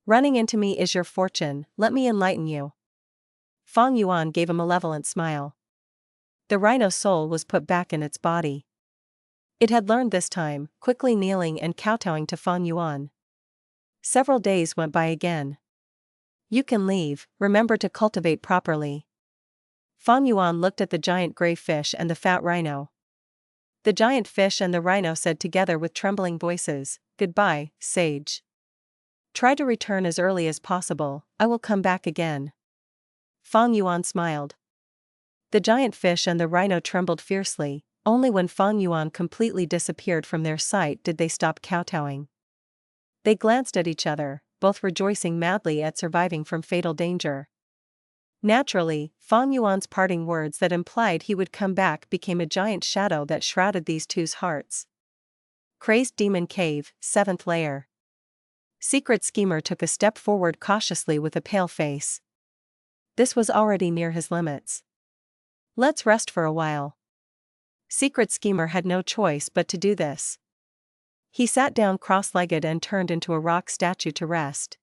Running into me is your fortune, let me enlighten you. Fang Yuan gave a malevolent smile. The rhino's soul was put back in its body. It had learned this time, quickly kneeling and kowtowing to Fang Yuan. Several days went by again. You can leave, remember to cultivate properly. Fang Yuan looked at the giant gray fish and the fat rhino. The giant fish and the rhino said together with trembling voices, "Goodbye, sage. Try to return as early as possible, I will come back again." Fang Yuan smiled. The giant fish and the rhino trembled fiercely, only when Fang Yuan completely disappeared from their sight did they stop kowtowing. They glanced at each other, both rejoicing madly at surviving from fatal danger. Naturally, Fang Yuan's parting words that implied he would come back became a giant shadow that shrouded these two's hearts. Crazed Demon Cave, 7th layer. Secret Schemer took a step forward cautiously with a pale face. This was already near his limits. Let's rest for a while. Secret Schemer had no choice but to do this. He sat down cross-legged and turned into a rock statue to rest.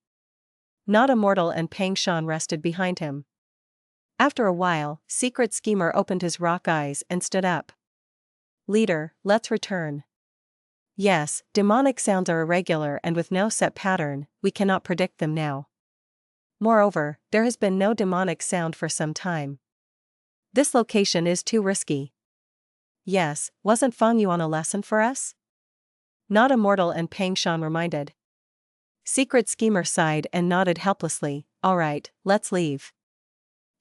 Not Immortal and Pang Shan rested behind him. After a while, Secret Schemer opened his rock eyes and stood up. Leader, let's return. Yes, demonic sounds are irregular and with no set pattern, we cannot predict them now. Moreover, there has been no demonic sound for some time. This location is too risky. Yes, wasn't Fang Yuan a lesson for us? Not Immortal and Pang Shan reminded. Secret Schemer sighed and nodded helplessly. All right, let's leave.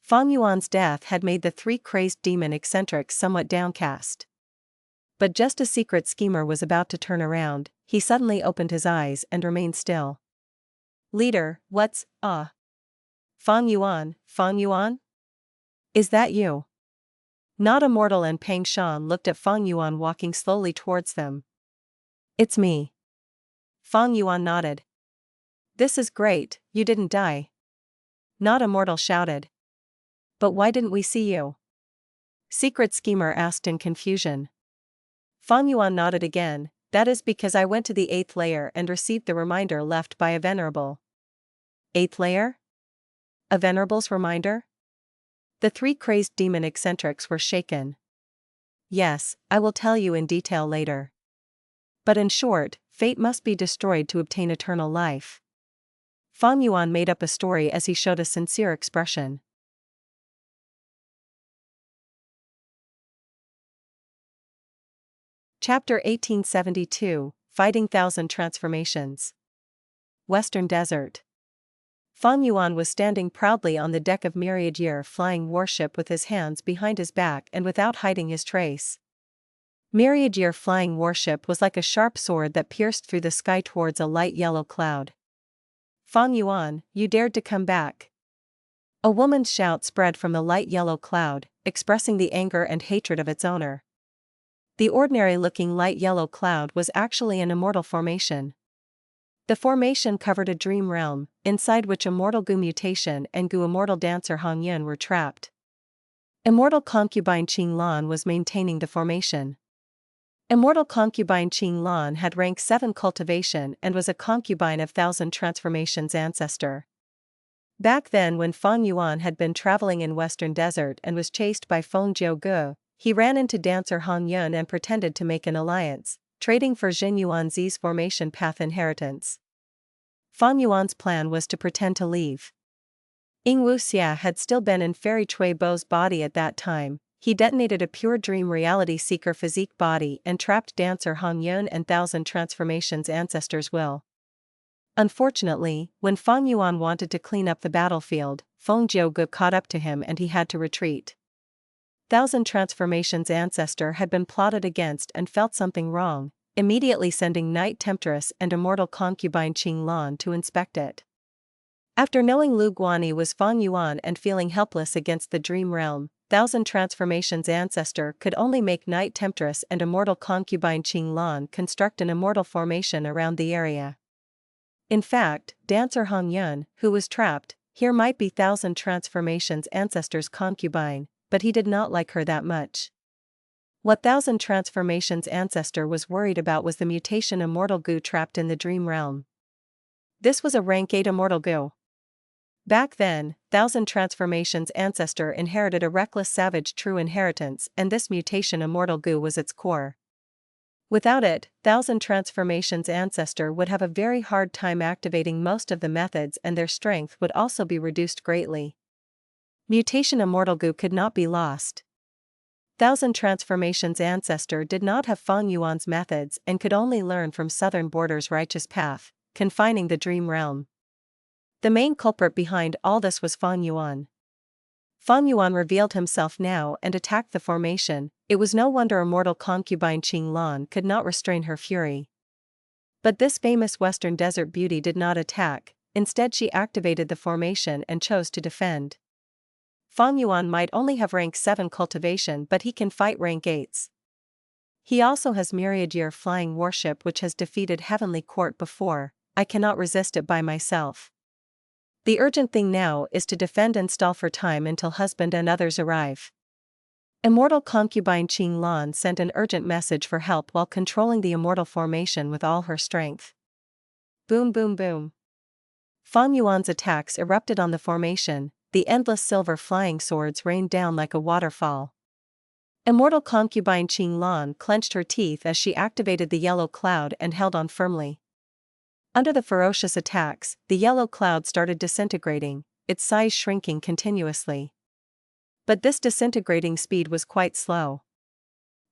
Fang Yuan's death had made the three crazed demon eccentrics somewhat downcast. But just as Secret Schemer was about to turn around, he suddenly opened his eyes and remained still. Leader, what's, Fang Yuan, Fang Yuan? Is that you? Not Immortal and Pang Shan looked at Fang Yuan walking slowly towards them. It's me. Fang Yuan nodded. This is great, you didn't die. Not Immortal shouted. But why didn't we see you? Secret Schemer asked in confusion. Fang Yuan nodded again. That is because I went to the 8th layer and received the reminder left by a Venerable. 8th layer? A Venerable's reminder? The three crazed demon eccentrics were shaken. Yes, I will tell you in detail later. But in short, fate must be destroyed to obtain eternal life. Fang Yuan made up a story as he showed a sincere expression. Chapter 1872, Fighting Thousand Transformations. Western Desert. Fang Yuan was standing proudly on the deck of Myriad Year flying warship with his hands behind his back and without hiding his trace. Myriad Year flying warship was like a sharp sword that pierced through the sky towards a light yellow cloud. Fang Yuan, you dared to come back. A woman's shout spread from the light yellow cloud, expressing the anger and hatred of its owner. The ordinary-looking light yellow cloud was actually an immortal formation. The formation covered a dream realm, inside which Immortal Gu Mutation and Gu Immortal Dancer Hong Yun were trapped. Immortal Concubine Qing Lan was maintaining the formation. Immortal Concubine Qing Lan had rank 7 Cultivation and was a concubine of Thousand Transformations Ancestor. Back then when Fang Yuan had been traveling in Western Desert and was chased by Feng Jiu Gu, he ran into Dancer Hong Yun and pretended to make an alliance, trading for Jin Yuanzi's formation path inheritance. Fang Yuan's plan was to pretend to leave. Ying Wuxia had still been in Fairy Cui Bo's body at that time. He detonated a pure dream reality seeker physique body and trapped Dancer Hong Yun and Thousand Transformations Ancestor's will. Unfortunately, when Fang Yuan wanted to clean up the battlefield, Feng Jiu Gu caught up to him and he had to retreat. Thousand Transformations Ancestor had been plotted against and felt something wrong, immediately sending Night Temptress and Immortal Concubine Qing Lan to inspect it. After knowing Lu Guanyi was Fang Yuan and feeling helpless against the Dream Realm, Thousand Transformations Ancestor could only make Night Temptress and Immortal Concubine Qing Lan construct an immortal formation around the area. In fact, Dancer Hong Yun, who was trapped, here might be Thousand Transformations Ancestor's concubine, but he did not like her that much. What Thousand Transformations Ancestor was worried about was the mutation Immortal Gu trapped in the Dream Realm. This was a rank 8 Immortal Gu. Back then, Thousand Transformations Ancestor inherited a reckless savage true inheritance and this mutation Immortal Gu was its core. Without it, Thousand Transformations Ancestor would have a very hard time activating most of the methods and their strength would also be reduced greatly. Mutation Immortal Gu could not be lost. Thousand Transformations Ancestor did not have Fang Yuan's methods and could only learn from Southern Border's righteous path, confining the Dream Realm. The main culprit behind all this was Fang Yuan. Fang Yuan revealed himself now and attacked the formation. It was no wonder Immortal Concubine Qing Lan could not restrain her fury. But this famous Western Desert beauty did not attack, instead she activated the formation and chose to defend. Fang Yuan might only have rank 7 cultivation but he can fight rank 8s. He also has myriad-year flying warship which has defeated Heavenly Court before. I cannot resist it by myself. The urgent thing now is to defend and stall for time until husband and others arrive. Immortal concubine Qing Lan sent an urgent message for help while controlling the immortal formation with all her strength. Boom boom boom. Fang Yuan's attacks erupted on the formation, the endless silver flying swords rained down like a waterfall. Immortal concubine Qing Lan clenched her teeth as she activated the yellow cloud and held on firmly. Under the ferocious attacks, the yellow cloud started disintegrating, its size shrinking continuously. But this disintegrating speed was quite slow.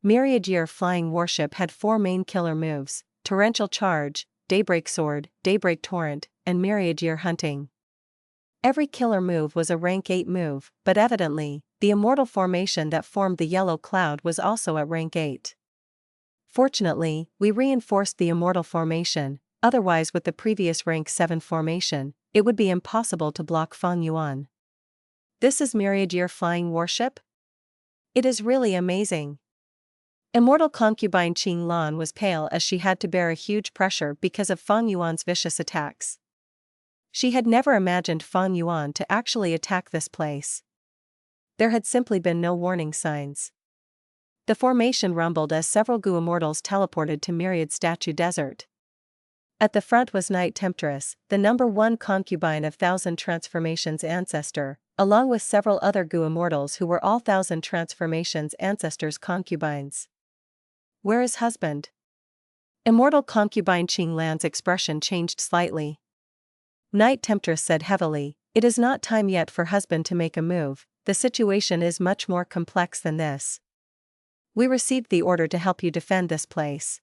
Myriad-year flying warship had 4 main killer moves: Torrential Charge, Daybreak Sword, Daybreak Torrent, and Myriad-year Hunting. Every killer move was a rank 8 move, but evidently, the immortal formation that formed the yellow cloud was also at rank 8. Fortunately, we reinforced the immortal formation, otherwise with the previous rank 7 formation, it would be impossible to block Fang Yuan. This is myriad-year flying warship? It is really amazing. Immortal concubine Qing Lan was pale as she had to bear a huge pressure because of Fang Yuan's vicious attacks. She had never imagined Fang Yuan to actually attack this place. There had simply been no warning signs. The formation rumbled as several Gu immortals teleported to Myriad Statue Desert. At the front was Night Temptress, the number 1 concubine of Thousand Transformations Ancestor, along with several other Gu immortals who were all Thousand Transformations Ancestors concubines. Where is husband? Immortal concubine Qing Lan's expression changed slightly. Night Temptress said heavily, "It is not time yet for husband to make a move, the situation is much more complex than this. We received the order to help you defend this place."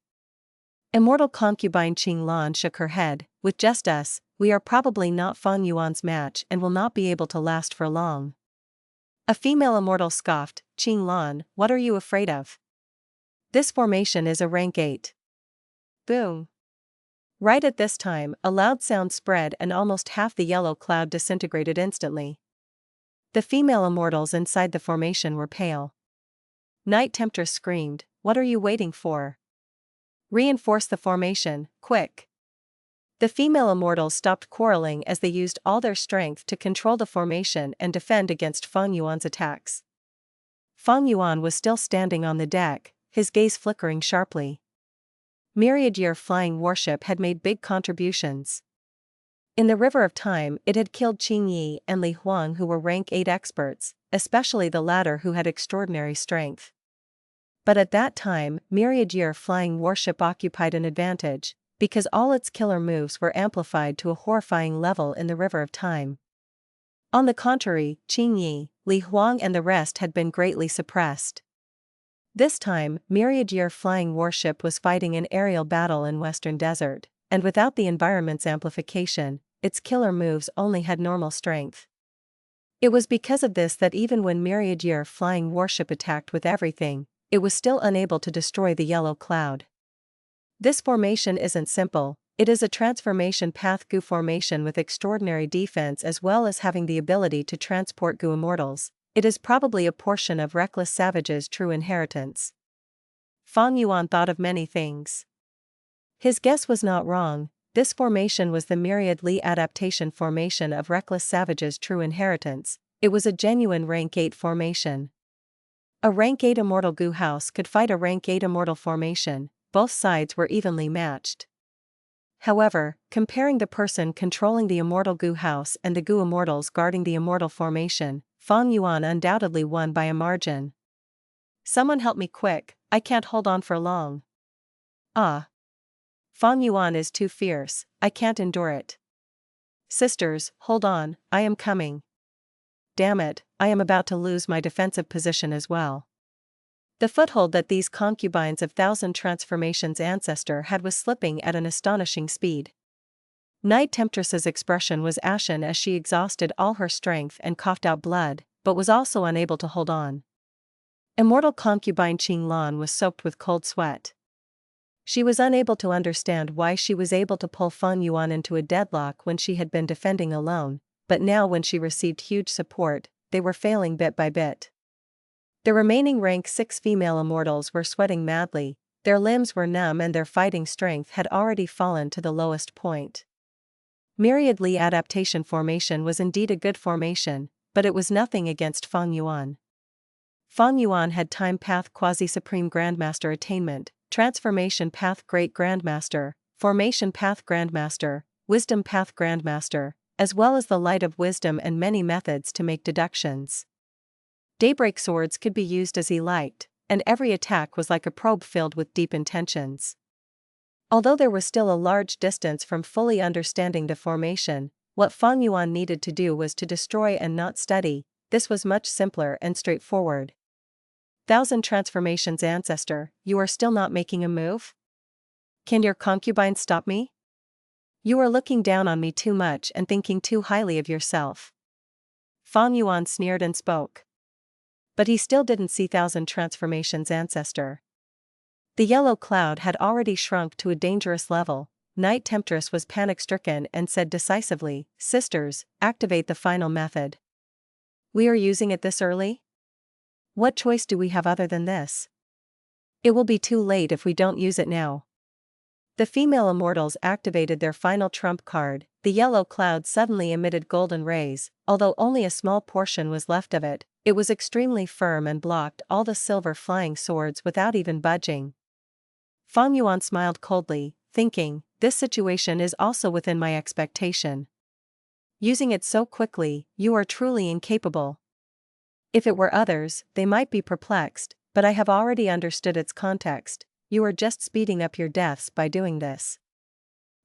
Immortal concubine Qing Lan shook her head, "With just us, we are probably not Fang Yuan's match and will not be able to last for long." A female immortal scoffed, "Qing Lan, what are you afraid of? This formation is a rank 8. Boom. Right at this time, a loud sound spread and almost half the yellow cloud disintegrated instantly. The female immortals inside the formation were pale. Night Temptress screamed, "What are you waiting for? Reinforce the formation, quick." The female immortals stopped quarreling as they used all their strength to control the formation and defend against Fang Yuan's attacks. Fang Yuan was still standing on the deck, his gaze flickering sharply. Myriad-year flying warship had made big contributions. In the River of Time, it had killed Qing Yi and Li Huang, who were rank 8 experts, especially the latter who had extraordinary strength. But at that time, myriad-year flying warship occupied an advantage, because all its killer moves were amplified to a horrifying level in the River of Time. On the contrary, Qing Yi, Li Huang and the rest had been greatly suppressed. This time, myriad-year flying warship was fighting an aerial battle in Western Desert, and without the environment's amplification, its killer moves only had normal strength. It was because of this that even when myriad-year flying warship attacked with everything, it was still unable to destroy the yellow cloud. This formation isn't simple, it is a transformation path Gu formation with extraordinary defense as well as having the ability to transport Gu immortals. It is probably a portion of Reckless Savage's true inheritance. Fang Yuan thought of many things. His guess was not wrong, this formation was the Myriad Li adaptation formation of Reckless Savage's true inheritance. It was a genuine rank 8 formation. A rank 8 immortal Gu house could fight a rank 8 immortal formation, both sides were evenly matched. However, comparing the person controlling the immortal Gu house and the Gu immortals guarding the immortal formation, Fang Yuan undoubtedly won by a margin. "Someone help me quick, I can't hold on for long." "Ah. Fang Yuan is too fierce, I can't endure it." "Sisters, hold on, I am coming." "Damn it, I am about to lose my defensive position as well." The foothold that these concubines of Thousand Transformations Ancestor had was slipping at an astonishing speed. Night Temptress's expression was ashen as she exhausted all her strength and coughed out blood, but was also unable to hold on. Immortal concubine Qing Lan was soaked with cold sweat. She was unable to understand why she was able to pull Fang Yuan into a deadlock when she had been defending alone, but now when she received huge support, they were failing bit by bit. The remaining rank 6 female immortals were sweating madly, Their limbs were numb and their fighting strength had already fallen to the lowest point. Myriad Li adaptation formation was indeed a good formation, but it was nothing against Fang Yuan. Fang Yuan had Time Path Quasi-Supreme Grandmaster Attainment, Transformation Path Great Grandmaster, Formation Path Grandmaster, Wisdom Path Grandmaster, as well as the Light of Wisdom and many methods to make deductions. Daybreak swords could be used as he liked, and every attack was like a probe filled with deep intentions. Although there was still a large distance from fully understanding the formation, what Fang Yuan needed to do was to destroy and not study. This was much simpler and straightforward. 1,000 transformations Ancestor, you are still not making a move? Can your concubine stop me? You are looking down on me too much and thinking too highly of yourself. Fang Yuan sneered and spoke. But he still didn't see 1,000 transformations Ancestor. The yellow cloud had already shrunk to a dangerous level. Night Temptress was panic-stricken and said decisively, "Sisters, activate the final method. We are using it this early? What choice do we have other than this? It will be too late if we don't use it now." The female immortals activated their final trump card. The yellow cloud suddenly emitted golden rays. Although only a small portion was left of it, it was extremely firm and blocked all the silver flying swords without even budging. Fang Yuan smiled coldly, thinking, this situation is also within my expectation. Using it so quickly, you are truly incapable. If it were others, they might be perplexed, but I have already understood its context. You are just speeding up your deaths by doing this.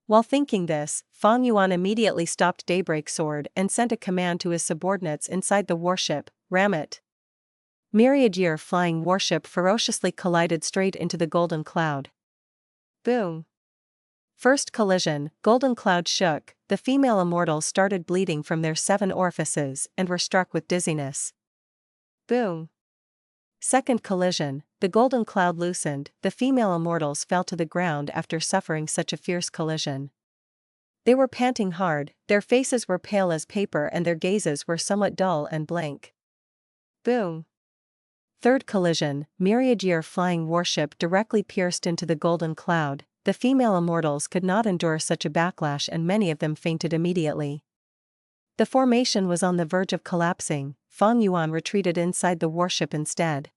While thinking this, Fang Yuan immediately stopped Daybreak Sword and sent a command to his subordinates inside the warship, "Ram it." Myriad Year flying warship ferociously collided straight into the golden cloud. Boom. First collision, golden cloud shook, the female immortals started bleeding from their 7 orifices and were struck with dizziness. Boom. Second collision, the golden cloud loosened, the female immortals fell to the ground after suffering such a fierce collision. They were panting hard, their faces were pale as paper and their gazes were somewhat dull and blank. Boom. Third collision, Myriad Year flying warship directly pierced into the golden cloud. The female immortals could not endure such a backlash and many of them fainted immediately. The formation was on the verge of collapsing. Fang Yuan retreated inside the warship instead.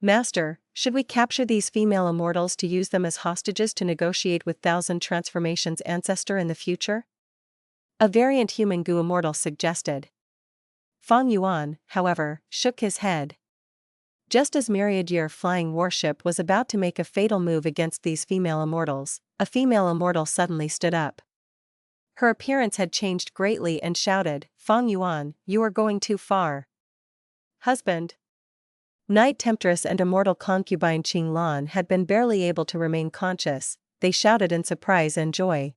"Master, should we capture these female immortals to use them as hostages to negotiate with 1,000 transformations Ancestor in the future?" A variant human goo immortal suggested. Fang Yuan, however, shook his head. Just as Myriad Year flying warship was about to make a fatal move against these female immortals, a female immortal suddenly stood up. Her appearance had changed greatly and shouted, "Fang Yuan, you are going too far. Husband." Night Temptress and immortal concubine Qing Lan had been barely able to remain conscious. They shouted in surprise and joy.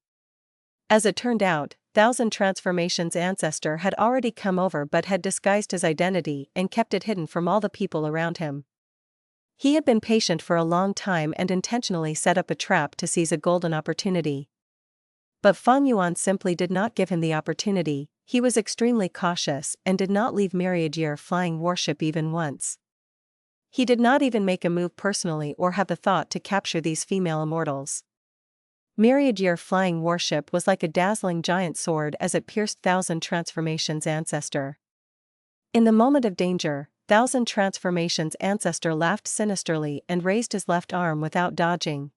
As it turned out, 1,000 transformations Ancestor had already come over but had disguised his identity and kept it hidden from all the people around him. He had been patient for a long time and intentionally set up a trap to seize a golden opportunity. But Fang Yuan simply did not give him the opportunity. He was extremely cautious and did not leave Myriad Year flying warship even once. He did not even make a move personally or have the thought to capture these female immortals. Myriad Year flying warship was like a dazzling giant sword as it pierced 1,000 transformations Ancestor. In the moment of danger, 1,000 transformations Ancestor laughed sinisterly and raised his left arm without dodging.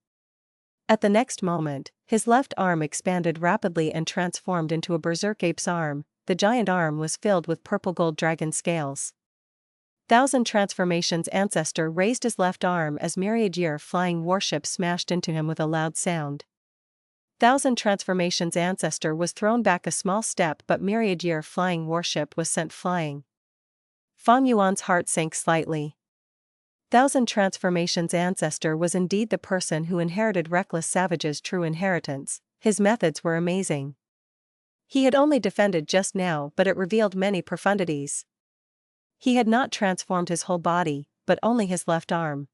At the next moment, his left arm expanded rapidly and transformed into a berserk ape's arm. The giant arm was filled with purple gold dragon scales. 1,000 transformations Ancestor raised his left arm as Myriad Year flying warship smashed into him with a loud sound. 1,000 transformations Ancestor was thrown back a small step but Myriad Year flying warship was sent flying. Fang Yuan's heart sank slightly. 1,000 transformations Ancestor was indeed the person who inherited Reckless Savage's true inheritance. His methods were amazing. He had only defended just now but it revealed many profundities. He had not transformed his whole body, but only his left arm.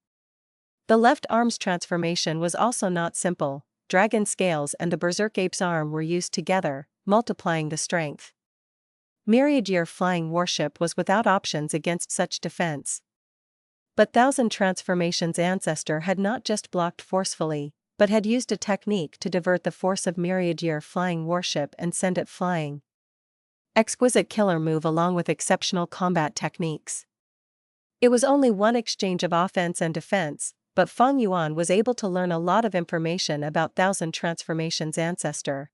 The left arm's transformation was also not simple. Dragon scales and the berserk ape's arm were used together, multiplying the strength. Myriad Year flying warship was without options against such defense. But Thousand Transformations' ancestor had not just blocked forcefully, but had used a technique to divert the force of myriad-year flying warship and send it flying. Exquisite killer move along with exceptional combat techniques. It was only one exchange of offense and defense, but Fang Yuan was able to learn a lot of information about Thousand Transformations' ancestor.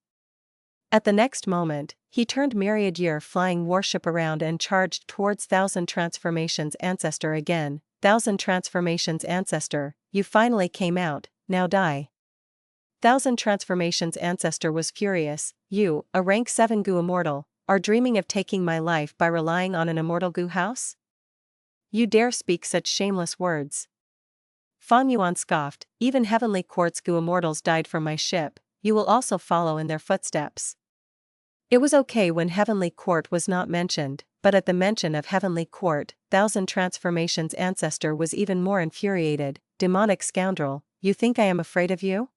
At the next moment, he turned myriad-year flying warship around and charged towards Thousand Transformations' ancestor again. Thousand Transformations' ancestor, you finally came out, now die. Thousand Transformations' ancestor was furious. You, a rank 7 Gu immortal, are dreaming of taking my life by relying on an immortal Gu house? You dare speak such shameless words. Fang Yuan scoffed, even heavenly quartz Gu immortals died from my ship, you will also follow in their footsteps. It was okay when Heavenly Court was not mentioned, but at the mention of Heavenly Court, Thousand Transformations' ancestor was even more infuriated. Demonic scoundrel, you think I am afraid of you?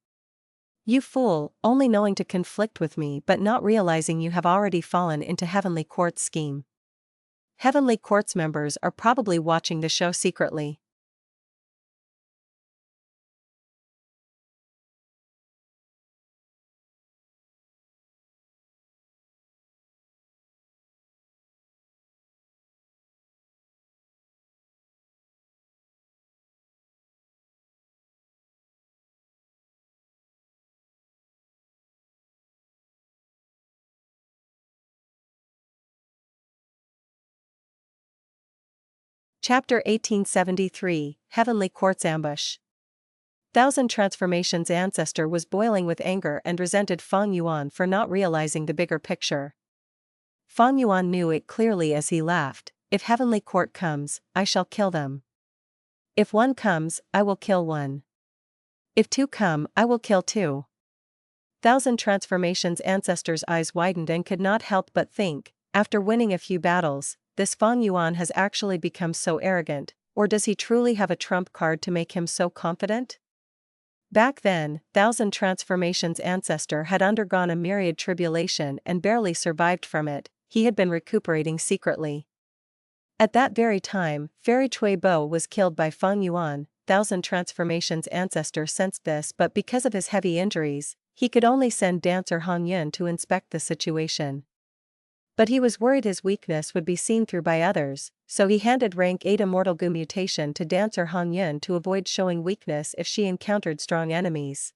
You fool, only knowing to conflict with me but not realizing you have already fallen into Heavenly Court's scheme. Heavenly Court's members are probably watching the show secretly. Chapter 1873, Heavenly Court's Ambush. Thousand Transformations' ancestor was boiling with anger and resented Fang Yuan for not realizing the bigger picture. Fang Yuan knew it clearly as he laughed, if Heavenly Court comes, I shall kill them. If one comes, I will kill one. If two come, I will kill two. Thousand Transformations' ancestor's eyes widened and could not help but think, after winning a few battles, this Fang Yuan has actually become so arrogant, or does he truly have a trump card to make him so confident? Back then, Thousand Transformations' ancestor had undergone a myriad tribulation and barely survived from it. He had been recuperating secretly. At that very time, Fairy Cui Bo was killed by Fang Yuan. Thousand Transformations' ancestor sensed this, but because of his heavy injuries, he could only send Dancer Han Yun to inspect the situation. But he was worried his weakness would be seen through by others, so he handed rank 8 Immortal Gu mutation to Dancer Han Yun to avoid showing weakness if she encountered strong enemies.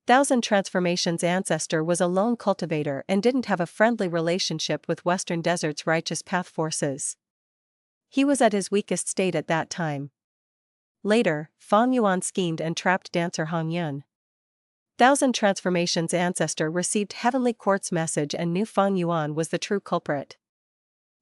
Thousand Transformations' ancestor was a lone cultivator and didn't have a friendly relationship with Western Desert's Righteous Path forces. He was at his weakest state at that time. Later, Fang Yuan schemed and trapped Dancer Han Yun. Thousand Transformations' ancestor received Heavenly Court's message and knew Fang Yuan was the true culprit.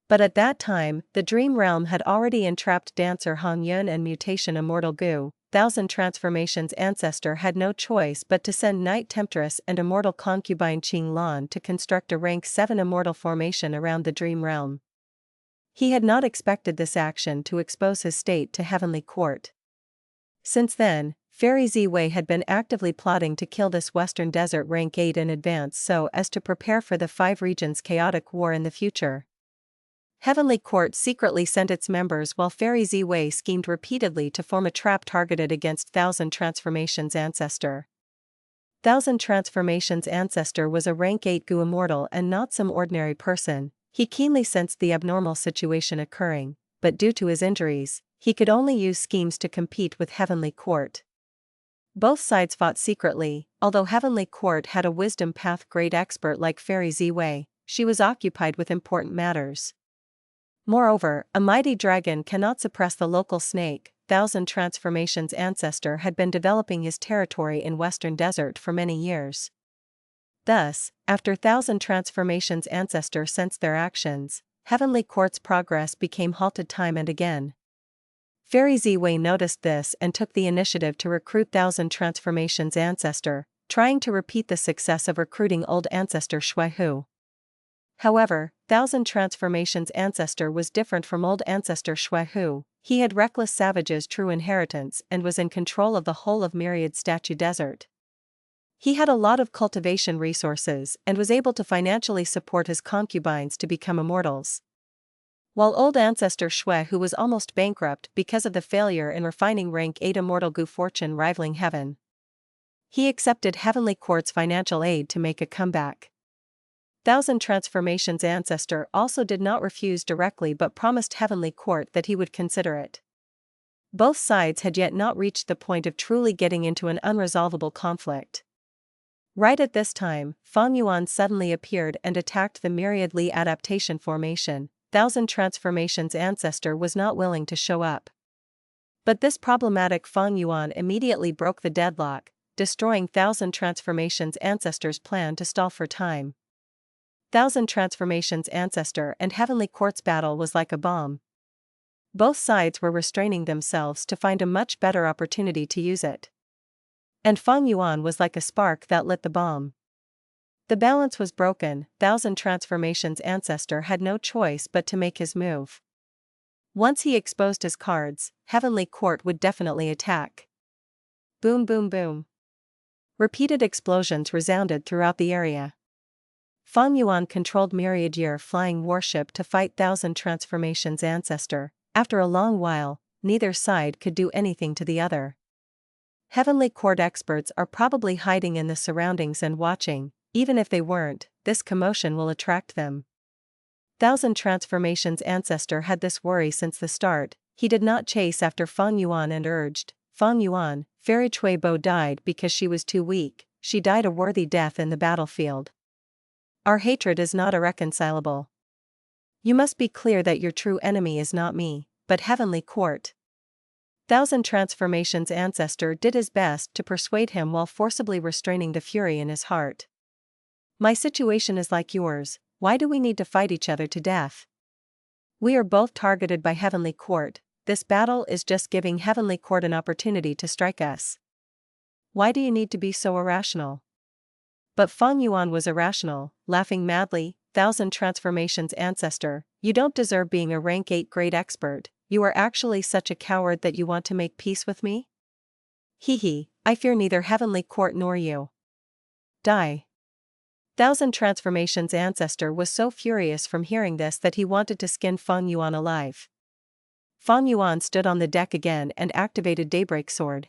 But at that time, the Dream Realm had already entrapped Dancer Han Yun and Mutation Immortal Gu. Thousand Transformations' ancestor had no choice but to send Night Temptress and Immortal Concubine Qing Lan to construct a rank 7 immortal formation around the Dream Realm. He had not expected this action to expose his state to Heavenly Court. Since then, Fairy Ziwei had been actively plotting to kill this Western Desert rank 8 in advance so as to prepare for the 5 regions' chaotic war in the future. Heavenly Court secretly sent its members while Fairy Ziwei schemed repeatedly to form a trap targeted against Thousand Transformations' ancestor. Thousand Transformations' ancestor was a rank 8 Gu immortal and not some ordinary person. He keenly sensed the abnormal situation occurring, but due to his injuries, he could only use schemes to compete with Heavenly Court. Both sides fought secretly. Although Heavenly Court had a wisdom path grade expert like Fairy Ziwei, she was occupied with important matters. Moreover, a mighty dragon cannot suppress the local snake. Thousand Transformations' ancestor had been developing his territory in Western Desert for many years. Thus, after Thousand Transformations' ancestor sensed their actions, Heavenly Court's progress became halted time and again. Fairy Ziwei noticed this and took the initiative to recruit Thousand Transformations' ancestor, trying to repeat the success of recruiting old ancestor Shui Hu. However, Thousand Transformations' ancestor was different from old ancestor Shui Hu. He had reckless savage's true inheritance and was in control of the whole of Myriad Statue Desert. He had a lot of cultivation resources and was able to financially support his concubines to become immortals. While old Ancestor Shui, who was almost bankrupt because of the failure in refining rank 8 immortal Gu fortune rivaling heaven. He accepted Heavenly Court's financial aid to make a comeback. Thousand Transformations Ancestor also did not refuse directly but promised Heavenly Court that he would consider it. Both sides had yet not reached the point of truly getting into an unresolvable conflict. Right at this time, Fang Yuan suddenly appeared and attacked the Myriad Li adaptation formation. Thousand Transformations Ancestor was not willing to show up. But this problematic Fang Yuan immediately broke the deadlock, destroying Thousand Transformations Ancestor's plan to stall for time. Thousand Transformations Ancestor and Heavenly Court's battle was like a bomb. Both sides were restraining themselves to find a much better opportunity to use it. And Fang Yuan was like a spark that lit the bomb. The balance was broken. Thousand Transformations Ancestor had no choice but to make his move. Once he exposed his cards, Heavenly Court would definitely attack. Boom boom boom. Repeated explosions resounded throughout the area. Fang Yuan controlled Myriad Year flying warship to fight Thousand Transformations Ancestor. After a long while, neither side could do anything to the other. Heavenly Court experts are probably hiding in the surroundings and watching. Even if they weren't, this commotion will attract them. Thousand Transformations Ancestor had this worry since the start. He did not chase after Fang Yuan and urged, Fang Yuan, Fairy Cui Bo died because she was too weak. She died a worthy death in the battlefield. Our hatred is not irreconcilable. You must be clear that your true enemy is not me, but Heavenly Court. Thousand Transformations Ancestor did his best to persuade him while forcibly restraining the fury in his heart. My situation is like yours. Why do we need to fight each other to death? We are both targeted by Heavenly Court. This battle is just giving Heavenly Court an opportunity to strike us. Why do you need to be so irrational? But Fang Yuan was irrational, laughing madly. Thousand Transformations Ancestor, you don't deserve being a rank 8 grade expert. You are actually such a coward that you want to make peace with me? Hee, I fear neither Heavenly Court nor you. Die. Thousand Transformations Ancestor was so furious from hearing this that he wanted to skin Fang Yuan alive. Fang Yuan stood on the deck again and activated Daybreak Sword.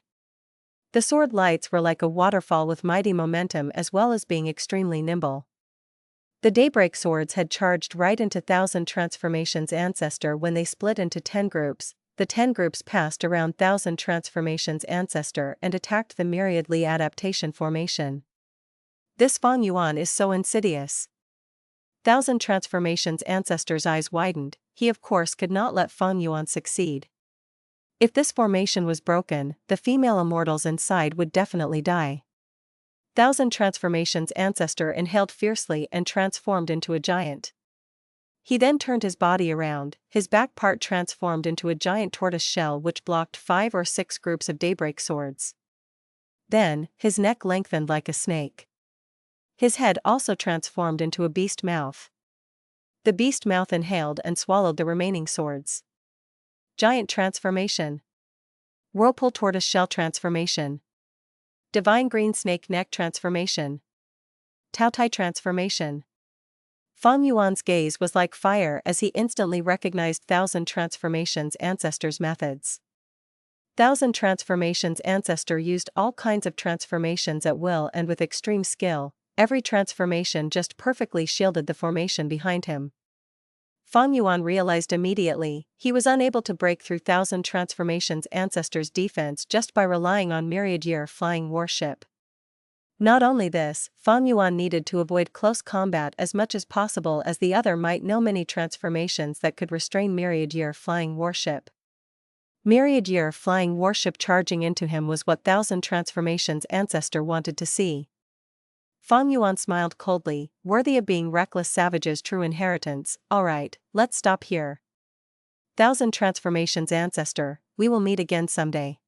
The sword lights were like a waterfall with mighty momentum as well as being extremely nimble. The Daybreak Swords had charged right into Thousand Transformations Ancestor when they split into 10 groups. The 10 groups passed around Thousand Transformations Ancestor and attacked the Myriad Li adaptation formation. This Fang Yuan is so insidious. Thousand Transformations Ancestor's eyes widened. He of course could not let Fang Yuan succeed. If this formation was broken, the female immortals inside would definitely die. Thousand Transformations Ancestor inhaled fiercely and transformed into a giant. He then turned his body around. His back part transformed into a giant tortoise shell which blocked 5 or 6 groups of Daybreak Swords. Then, his neck lengthened like a snake. His head also transformed into a beast mouth. The beast mouth inhaled and swallowed the remaining swords. Giant Transformation. Whirlpool Tortoise Shell Transformation. Divine Green Snake Neck Transformation. Taotai Transformation. Fang Yuan's gaze was like fire as he instantly recognized Thousand Transformations Ancestor's methods. Thousand Transformations Ancestor used all kinds of transformations at will and with extreme skill. Every transformation just perfectly shielded the formation behind him. Fang Yuan realized immediately he was unable to break through Thousand Transformations Ancestor's defense just by relying on Myriad Year flying warship. Not only this, Fang Yuan needed to avoid close combat as much as possible as the other might know many transformations that could restrain Myriad Year flying warship. Myriad Year flying warship charging into him was what Thousand Transformations Ancestor wanted to see. Fang Yuan smiled coldly, worthy of being reckless savage's true inheritance. Alright, let's stop here. Thousand Transformations Ancestor, we will meet again someday.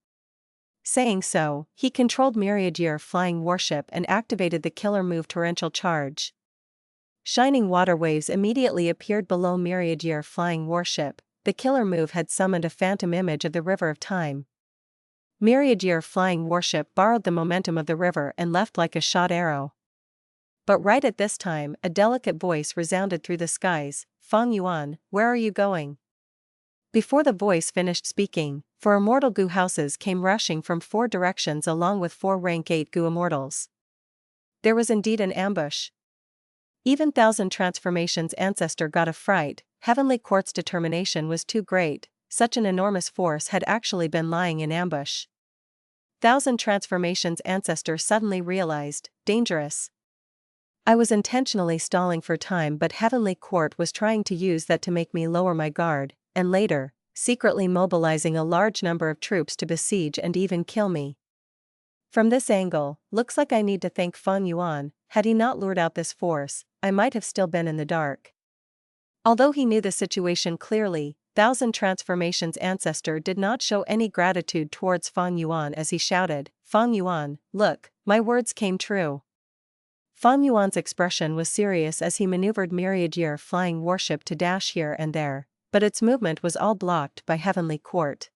Saying so, he controlled Myriad Year flying warship and activated the killer move Torrential Charge. Shining water waves immediately appeared below Myriad Year flying warship. The killer move had summoned a phantom image of the River of Time. Myriad Year flying warship borrowed the momentum of the river and left like a shot arrow. But right at this time, a delicate voice resounded through the skies. "Fang Yuan, where are you going?" Before the voice finished speaking, 4 immortal Gu houses came rushing from 4 directions along with 4 rank 8 Gu immortals. There was indeed an ambush. Even Thousand Transformations Ancestor got a fright. Heavenly Court's determination was too great. Such an enormous force had actually been lying in ambush. Thousand Transformations Ancestor suddenly realized, dangerous. I was intentionally stalling for time, but Heavenly Court was trying to use that to make me lower my guard, and later, secretly mobilizing a large number of troops to besiege and even kill me. From this angle, looks like I need to thank Fang Yuan. Had he not lured out this force, I might have still been in the dark. Although he knew the situation clearly, Thousand Transformations Ancestor did not show any gratitude towards Fang Yuan as he shouted, "Fang Yuan, look, my words came true." Fang Yuan's expression was serious as he maneuvered myriad year flying warship to dash here and there, but its movement was all blocked by Heavenly Court.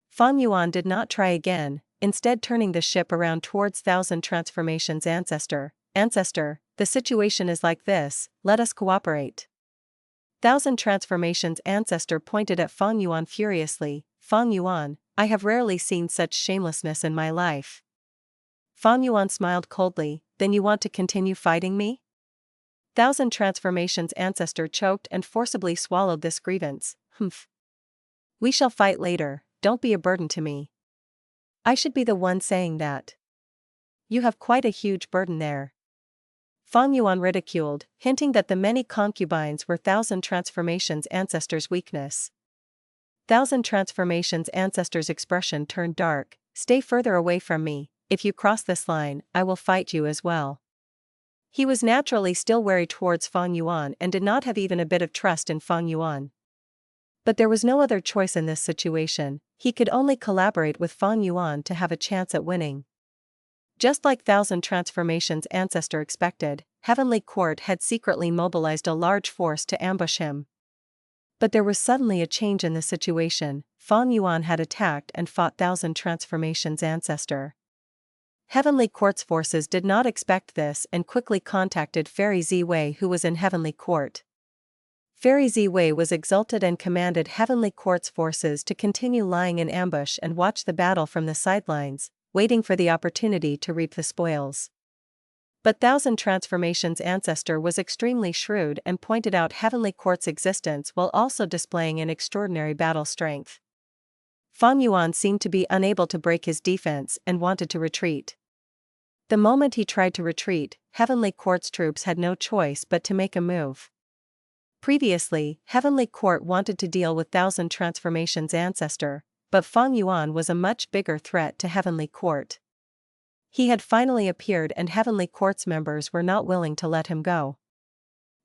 Fang Yuan did not try again, instead turning the ship around towards Thousand Transformations Ancestor. "Ancestor, the situation is like this, let us cooperate." Thousand Transformations Ancestor pointed at Fang Yuan furiously. "Fang Yuan, I have rarely seen such shamelessness in my life." Fang Yuan smiled coldly. "Then you want to continue fighting me?" Thousand Transformations Ancestor choked and forcibly swallowed this grievance. "Humph. We shall fight later, don't be a burden to me." "I should be the one saying that. You have quite a huge burden there." Fang Yuan ridiculed, hinting that the many concubines were Thousand Transformations Ancestor's weakness. Thousand Transformations Ancestor's expression turned dark. "Stay further away from me. If you cross this line, I will fight you as well." He was naturally still wary towards Fang Yuan and did not have even a bit of trust in Fang Yuan. But there was no other choice in this situation. He could only collaborate with Fang Yuan to have a chance at winning. Just like Thousand Transformations Ancestor expected, Heavenly Court had secretly mobilized a large force to ambush him. But there was suddenly a change in the situation. Fang Yuan had attacked and fought Thousand Transformations Ancestor. Heavenly Court's forces did not expect this and quickly contacted Fairy Ziwei, who was in Heavenly Court. Fairy Ziwei was exalted and commanded Heavenly Court's forces to continue lying in ambush and watch the battle from the sidelines, waiting for the opportunity to reap the spoils. But Thousand Transformations Ancestor was extremely shrewd and pointed out Heavenly Court's existence while also displaying an extraordinary battle strength. Fang Yuan seemed to be unable to break his defense and wanted to retreat. The moment he tried to retreat, Heavenly Court's troops had no choice but to make a move. Previously, Heavenly Court wanted to deal with Thousand Transformations Ancestor, but Fang Yuan was a much bigger threat to Heavenly Court. He had finally appeared and Heavenly Court's members were not willing to let him go.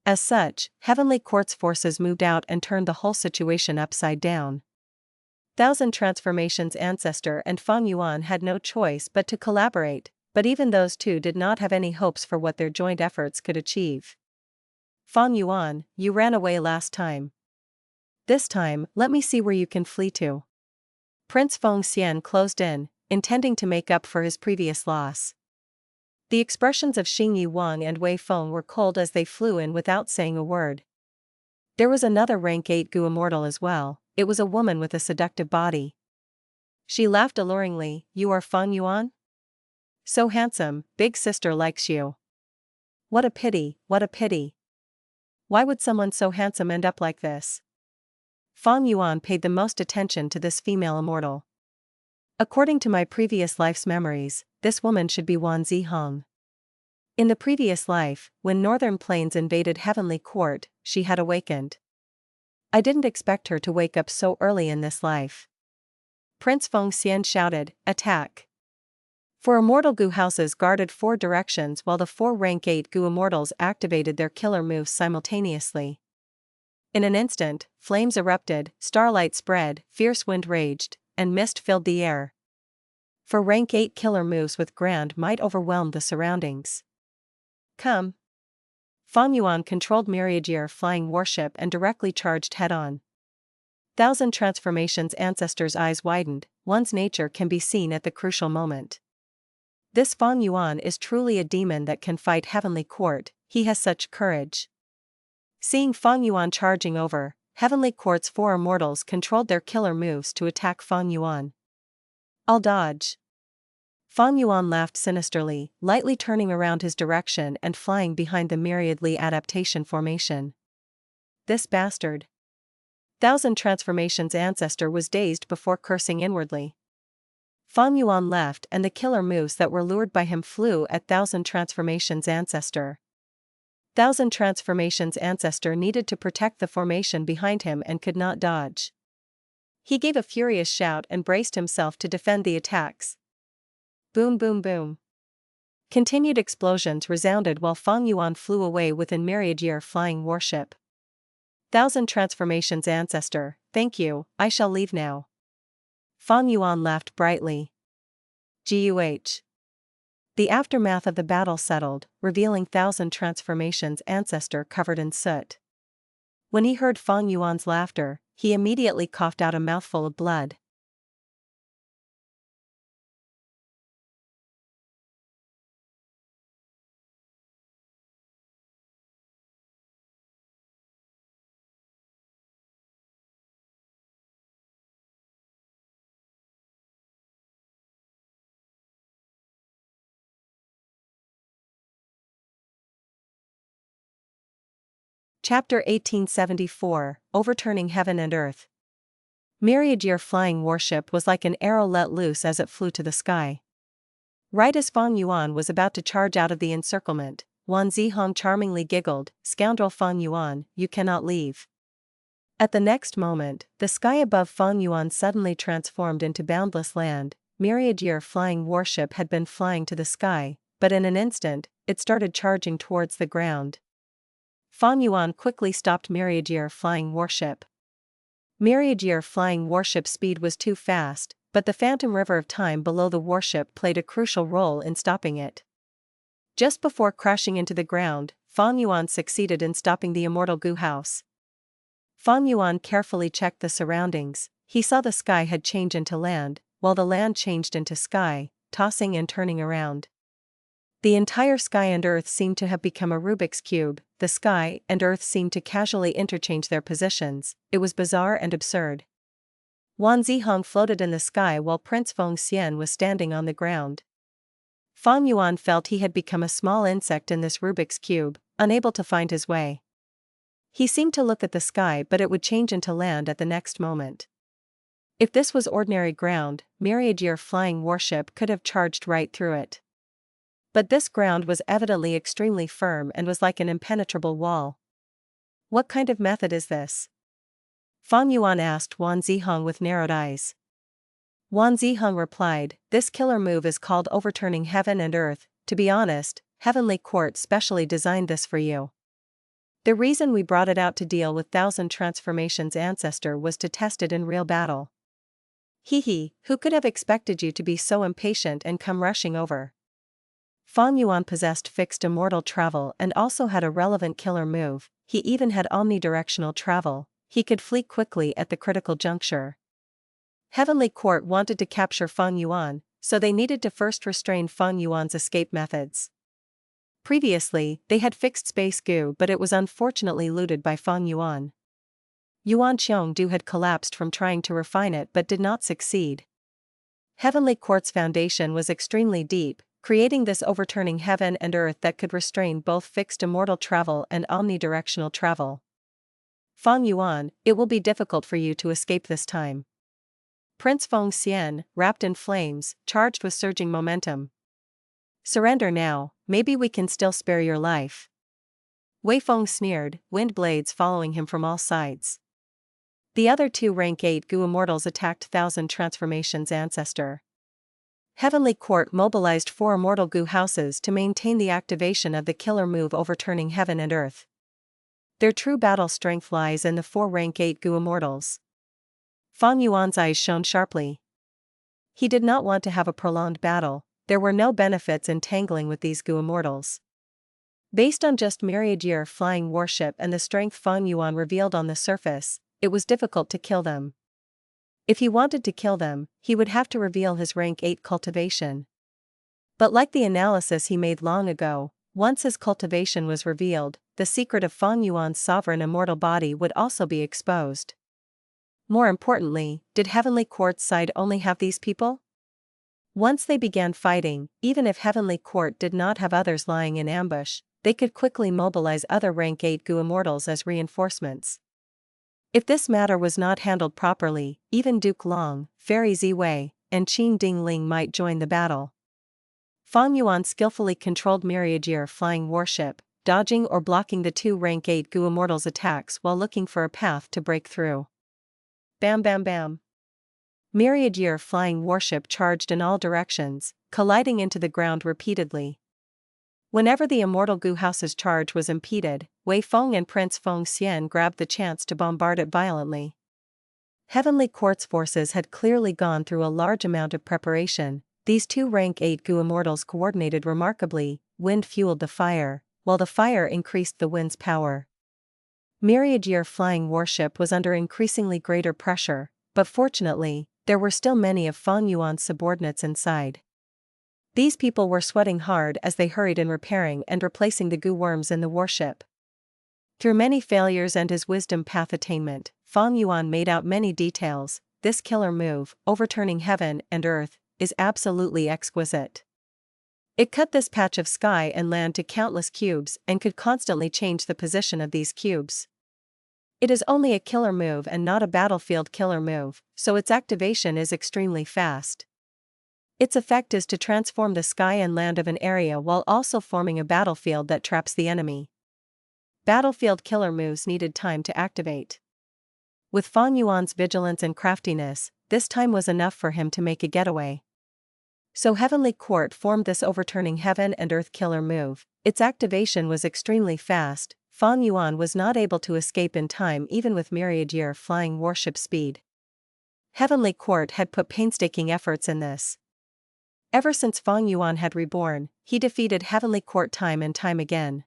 As such, Heavenly Court's forces moved out and turned the whole situation upside down. Thousand Transformations Ancestor and Fang Yuan had no choice but to collaborate, but even those two did not have any hopes for what their joint efforts could achieve. "Fang Yuan, you ran away last time. This time, let me see where you can flee to." Prince Fengxian closed in, intending to make up for his previous loss. The expressions of Xingyi Wang and Wei Feng were cold as they flew in without saying a word. There was another rank 8 Gu immortal as well. It was a woman with a seductive body. She laughed alluringly. "You are Fang Yuan? So handsome, big sister likes you. What a pity, what a pity. Why would someone so handsome end up like this?" Fang Yuan paid the most attention to this female immortal. "According to my previous life's memories, this woman should be Wan Zihong. In the previous life, when Northern Plains invaded Heavenly Court, she had awakened. I didn't expect her to wake up so early in this life." Prince Fengxian shouted, "Attack!" 4 immortal Gu houses guarded 4 directions while the 4 rank 8 Gu immortals activated their killer moves simultaneously. In an instant, flames erupted, starlight spread, fierce wind raged, and mist filled the air. 4 rank 8 killer moves with grand might overwhelmed the surroundings. "Come!" Fang Yuan controlled myriad year flying warship and directly charged head-on. Thousand Transformations Ancestor's eyes widened. One's nature can be seen at the crucial moment. This Fang Yuan is truly a demon that can fight Heavenly Court, he has such courage. Seeing Fang Yuan charging over, Heavenly Court's 4 immortals controlled their killer moves to attack Fang Yuan. I'll dodge. Fang Yuan laughed sinisterly, lightly turning around his direction and flying behind the myriad Li adaptation formation. This bastard. Thousand Transformations Ancestor was dazed before cursing inwardly. Fang Yuan left and the killer moves that were lured by him flew at Thousand Transformations Ancestor. Thousand Transformations Ancestor needed to protect the formation behind him and could not dodge. He gave a furious shout and braced himself to defend the attacks. Boom boom boom. Continued explosions resounded while Fang Yuan flew away within myriad year flying warship. Thousand Transformations Ancestor, thank you, I shall leave now. Fang Yuan laughed brightly. Guh. The aftermath of the battle settled, revealing Thousand Transformations Ancestor covered in soot. When he heard Fang Yuan's laughter, he immediately coughed out a mouthful of blood. Chapter 1874, Overturning Heaven and Earth. Myriad Year flying warship was like an arrow let loose as it flew to the sky. Right as Fang Yuan was about to charge out of the encirclement, Wan Zihong charmingly giggled, "Scoundrel Fang Yuan, you cannot leave." At the next moment, the sky above Fang Yuan suddenly transformed into boundless land. Myriad Year flying warship had been flying to the sky, but in an instant, it started charging towards the ground. Fang Yuan quickly stopped Myriad Year flying warship. Myriad Year flying warship speed was too fast, but the phantom river of time below the warship played a crucial role in stopping it. Just before crashing into the ground, Fang Yuan succeeded in stopping the immortal Gu house. Fang Yuan carefully checked the surroundings. He saw the sky had changed into land, while the land changed into sky, tossing and turning around. The entire sky and earth seemed to have become a Rubik's Cube. The sky and earth seemed to casually interchange their positions. It was bizarre and absurd. Wan Zihong floated in the sky while Prince Fengxian was standing on the ground. Fang Yuan felt he had become a small insect in this Rubik's Cube, unable to find his way. He seemed to look at the sky, but it would change into land at the next moment. If this was ordinary ground, Myriad Year flying warship could have charged right through it. But this ground was evidently extremely firm and was like an impenetrable wall. What kind of method is this? Fang Yuan asked Wan Zihong with narrowed eyes. Wan Zihong replied, "This killer move is called Overturning Heaven and Earth. To be honest, Heavenly Court specially designed this for you. The reason we brought it out to deal with Thousand Transformations Ancestor was to test it in real battle." Hee, who could have expected you to be so impatient and come rushing over? Fang Yuan possessed fixed immortal travel and also had a relevant killer move. He even had omnidirectional travel. He could flee quickly at the critical juncture. Heavenly Court wanted to capture Fang Yuan, so they needed to first restrain Fang Yuan's escape methods. Previously, they had fixed Space Gu, but it was unfortunately looted by Fang Yuan. Yuan Qiongdu had collapsed from trying to refine it but did not succeed. Heavenly Court's foundation was extremely deep, creating this overturning heaven and earth that could restrain both fixed immortal travel and omnidirectional travel. Fang Yuan, it will be difficult for you to escape this time. Prince Fengxian, wrapped in flames, charged with surging momentum. Surrender now, maybe we can still spare your life. Wei Feng sneered, wind blades following him from all sides. The other 2 rank 8 Gu immortals attacked Thousand Transformations Ancestor. Heavenly Court mobilized 4 immortal Gu houses to maintain the activation of the killer move Overturning Heaven and Earth. Their true battle strength lies in the 4 rank 8 Gu immortals. Fang Yuan's eyes shone sharply. He did not want to have a prolonged battle. There were no benefits in tangling with these Gu immortals. Based on just Myriad Year flying warship and the strength Fang Yuan revealed on the surface, it was difficult to kill them. If he wanted to kill them, he would have to reveal his rank 8 cultivation. But like the analysis he made long ago, once his cultivation was revealed, the secret of Fang Yuan's sovereign immortal body would also be exposed. More importantly, did Heavenly Court's side only have these people? Once they began fighting, even if Heavenly Court did not have others lying in ambush, they could quickly mobilize other rank 8 Gu immortals as reinforcements. If this matter was not handled properly, even Duke Long, Fairy Ziwei, and Qing Ding Ling might join the battle. Fang Yuan skillfully controlled Myriad-Year flying warship, dodging or blocking the two rank 8 Gu immortals' attacks while looking for a path to break through. Bam bam bam. Myriad-Year flying warship charged in all directions, colliding into the ground repeatedly. Whenever the immortal Gu house's charge was impeded, Wei Feng and Prince Feng Xian grabbed the chance to bombard it violently. Heavenly Court's forces had clearly gone through a large amount of preparation. These two rank 8 Gu immortals coordinated remarkably. Wind fueled the fire, while the fire increased the wind's power. Myriad-Year flying warship was under increasingly greater pressure, but fortunately, there were still many of Fang Yuan's subordinates inside. These people were sweating hard as they hurried in repairing and replacing the Gu worms in the warship. Through many failures and his wisdom path attainment, Fang Yuan made out many details. This killer move, overturning heaven and earth, is absolutely exquisite. It cut this patch of sky and land to countless cubes and could constantly change the position of these cubes. It is only a killer move and not a battlefield killer move, so its activation is extremely fast. Its effect is to transform the sky and land of an area while also forming a battlefield that traps the enemy. Battlefield killer moves needed time to activate. With Fang Yuan's vigilance and craftiness, this time was enough for him to make a getaway. So Heavenly Court formed this overturning heaven and earth killer move. Its activation was extremely fast. Fang Yuan was not able to escape in time even with Myriad-Year flying warship speed. Heavenly Court had put painstaking efforts in this. Ever since Fang Yuan had reborn, he defeated Heavenly Court time and time again.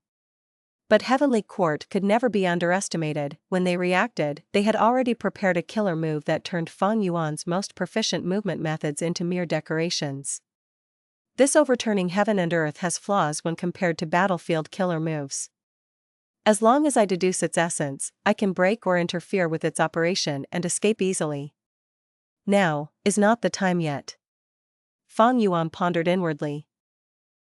But Heavenly Court could never be underestimated. When they reacted, they had already prepared a killer move that turned Fang Yuan's most proficient movement methods into mere decorations. This overturning heaven and earth has flaws when compared to battlefield killer moves. As long as I deduce its essence, I can break or interfere with its operation and escape easily. Now, is not the time yet. Fang Yuan pondered inwardly.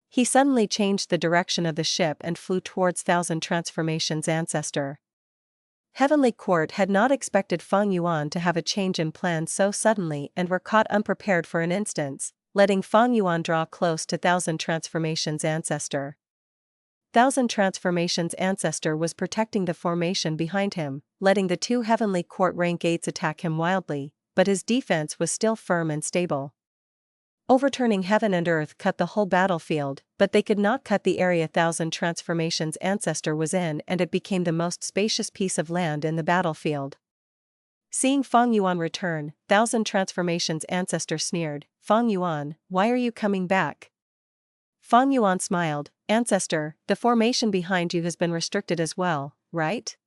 He suddenly changed the direction of the ship and flew towards Thousand Transformations' Ancestor. Heavenly Court had not expected Fang Yuan to have a change in plan so suddenly and were caught unprepared for an instant, letting Fang Yuan draw close to Thousand Transformations' Ancestor. Thousand Transformations' Ancestor was protecting the formation behind him, letting the two Heavenly Court rank 8s attack him wildly, but his defense was still firm and stable. Overturning heaven and earth cut the whole battlefield, but they could not cut the area Thousand Transformations' Ancestor was in, and it became the most spacious piece of land in the battlefield. Seeing Fang Yuan return, Thousand Transformations' Ancestor sneered, "Fang Yuan, why are you coming back?" Fang Yuan smiled, "Ancestor, the formation behind you has been restricted as well, right?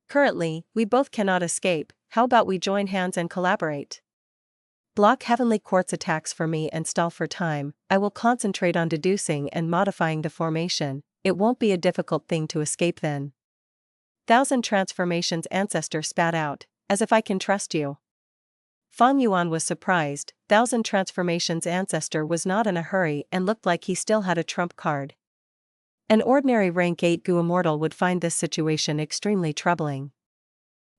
Currently, we both cannot escape. How about we join hands and collaborate? Block Heavenly Court's attacks for me and stall for time. I will concentrate on deducing and modifying the formation. It won't be a difficult thing to escape then." Thousand Transformations' Ancestor spat out, "As if I can trust you." Fang Yuan was surprised. Thousand Transformations' Ancestor was not in a hurry and looked like he still had a trump card. An ordinary rank 8 Gu immortal would find this situation extremely troubling.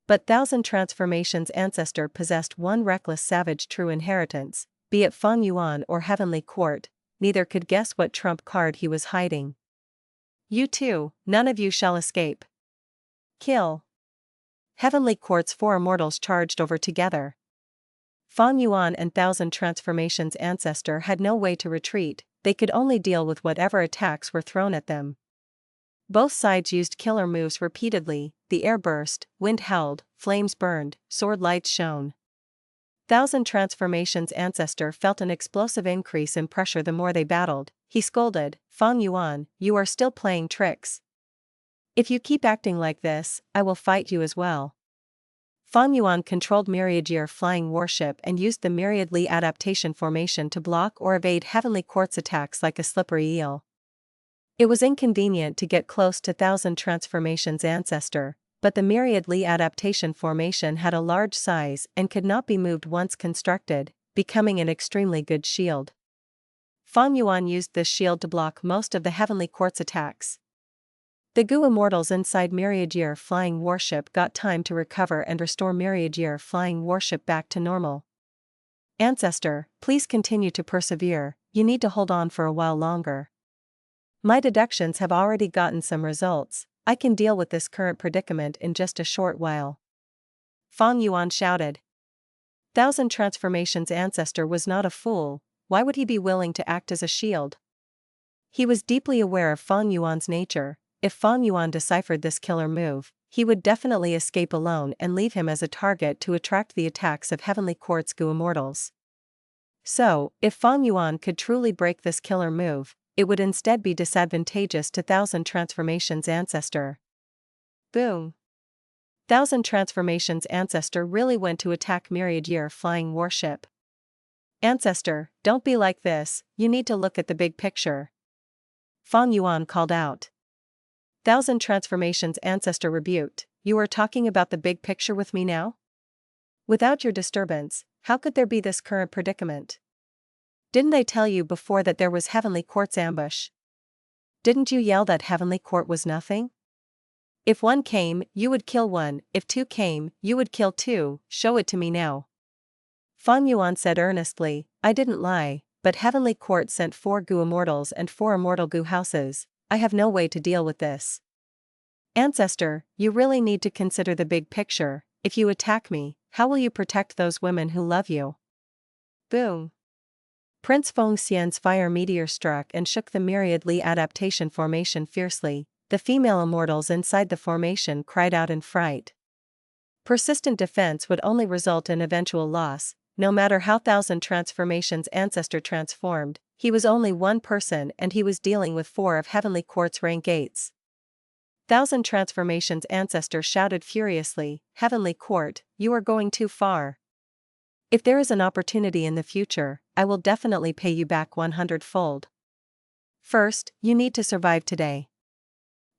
But Thousand Transformations' Ancestor possessed one reckless savage true inheritance. Be it Fang Yuan or Heavenly Court, neither could guess what trump card he was hiding. "You two, none of you shall escape. Kill." Heavenly Court's 4 immortals charged over together. Fang Yuan and Thousand Transformations' Ancestor had no way to retreat, they could only deal with whatever attacks were thrown at them. Both sides used killer moves repeatedly. The air burst, wind howled, flames burned, sword lights shone. Thousand Transformations' Ancestor felt an explosive increase in pressure the more they battled. He scolded, "Fang Yuan, you are still playing tricks. If you keep acting like this, I will fight you as well." Fang Yuan controlled Myriad Year flying warship and used the Myriad Li adaptation formation to block or evade Heavenly Quartz attacks like a slippery eel. It was inconvenient to get close to Thousand Transformations Ancestor, but the Myriad Li adaptation formation had a large size and could not be moved once constructed, becoming an extremely good shield. Fang Yuan used this shield to block most of the Heavenly Quartz attacks. The Gu Immortals inside Myriad Year flying warship got time to recover and restore Myriad Year flying warship back to normal. Ancestor, please continue to persevere, you need to hold on for a while longer. My deductions have already gotten some results, I can deal with this current predicament in just a short while. Fang Yuan shouted. Thousand Transformations Ancestor was not a fool, why would he be willing to act as a shield? He was deeply aware of Fang Yuan's nature. If Fang Yuan deciphered this killer move, he would definitely escape alone and leave him as a target to attract the attacks of Heavenly Quartz Gu Immortals. So, if Fang Yuan could truly break this killer move, it would instead be disadvantageous to Thousand Transformations Ancestor. Boom! Thousand Transformations Ancestor really went to attack Myriad Year flying warship. Ancestor, don't be like this, you need to look at the big picture. Fang Yuan called out. Thousand Transformations Ancestor rebuked, you are talking about the big picture with me now? Without your disturbance, how could there be this current predicament? Didn't I tell you before that there was Heavenly Quartz ambush? Didn't you yell that Heavenly Quartz was nothing? If one came, you would kill one, if two came, you would kill two, show it to me now. Fang Yuan said earnestly, I didn't lie, but Heavenly Quartz sent 4 Gu Immortals and 4 Immortal Gu houses. I have no way to deal with this. Ancestor, you really need to consider the big picture. If you attack me, how will you protect those women who love you? Boom! Prince Fengxian's fire meteor struck and shook the Myriad Li adaptation formation fiercely. The female immortals inside the formation cried out in fright. Persistent defense would only result in eventual loss, no matter how Thousand Transformations Ancestor transformed. He was only one person and he was dealing with 4 of Heavenly Quartz rank 8s. Thousand Transformations Ancestor shouted furiously, Heavenly Quartz, you are going too far. If there is an opportunity in the future, I will definitely pay you back 100-fold. First, you need to survive today.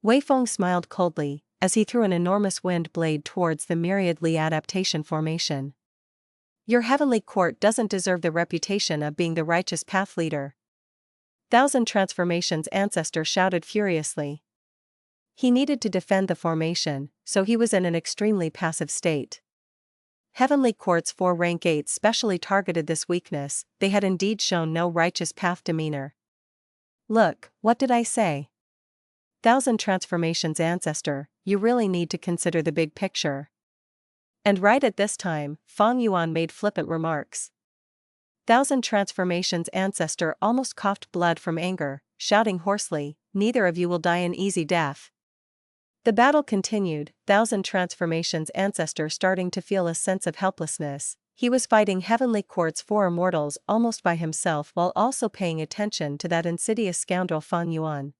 Wei Feng smiled coldly, as he threw an enormous wind blade towards the Myriad Li adaptation formation. Your Heavenly Quartz doesn't deserve the reputation of being the righteous path leader. Thousand Transformations Ancestor shouted furiously. He needed to defend the formation, so he was in an extremely passive state. Heavenly Quartz 4 rank 8 specially targeted this weakness, they had indeed shown no righteous path demeanor. Look, what did I say? Thousand Transformations Ancestor, you really need to consider the big picture. And right at this time, Fang Yuan made flippant remarks. Thousand Transformations Ancestor almost coughed blood from anger, shouting hoarsely, neither of you will die an easy death. The battle continued, Thousand Transformations Ancestor starting to feel a sense of helplessness. He was fighting Heavenly Quartz 4 immortals almost by himself while also paying attention to that insidious scoundrel Fang Yuan.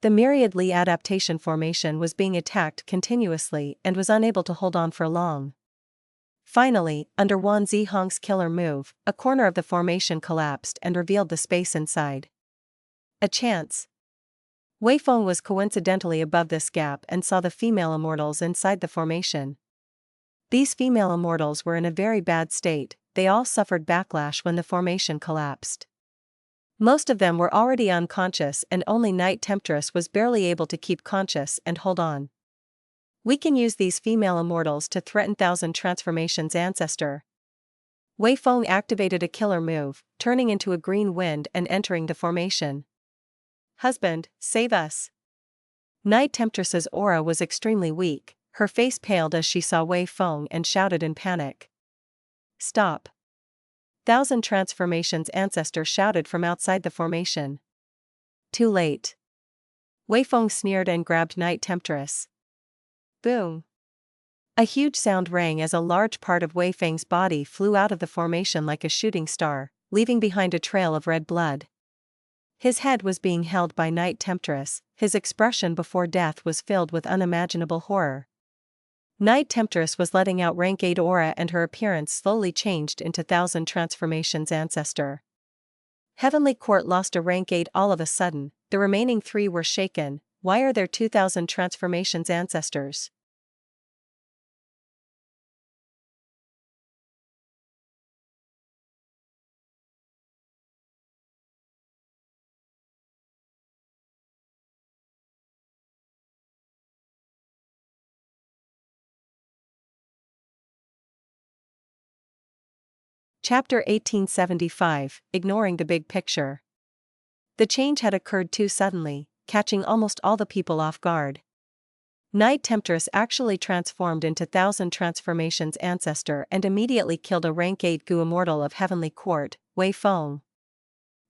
The Myriad Li adaptation formation was being attacked continuously and was unable to hold on for long. Finally, under Wan Zihong's killer move, a corner of the formation collapsed and revealed the space inside. A chance. Wei Feng was coincidentally above this gap and saw the female immortals inside the formation. These female immortals were in a very bad state, they all suffered backlash when the formation collapsed. Most of them were already unconscious and only Night Temptress was barely able to keep conscious and hold on. We can use these female immortals to threaten Thousand Transformations Ancestor. Wei Feng activated a killer move, turning into a green wind and entering the formation. Husband, save us. Night Temptress's aura was extremely weak, her face paled as she saw Wei Feng and shouted in panic. Stop. Thousand Transformations Ancestor shouted from outside the formation. Too late. Wei Feng sneered and grabbed Night Temptress. Boom. A huge sound rang as a large part of Wei Feng's body flew out of the formation like a shooting star, leaving behind a trail of red blood. His head was being held by Night Temptress, his expression before death was filled with unimaginable horror. Night Temptress was letting out rank 8 aura and her appearance slowly changed into 1000 transformations Ancestor. Heavenly Court lost a rank 8 all of a sudden, the remaining 3 were shaken. Why are there 2000 transformations Ancestors? Chapter 1875, Ignoring the Big Picture. The change had occurred too suddenly, catching almost all the people off guard. Night Temptress actually transformed into 1000 transformations Ancestor and immediately killed a rank 8 Gu Immortal of Heavenly Court, Wei Feng.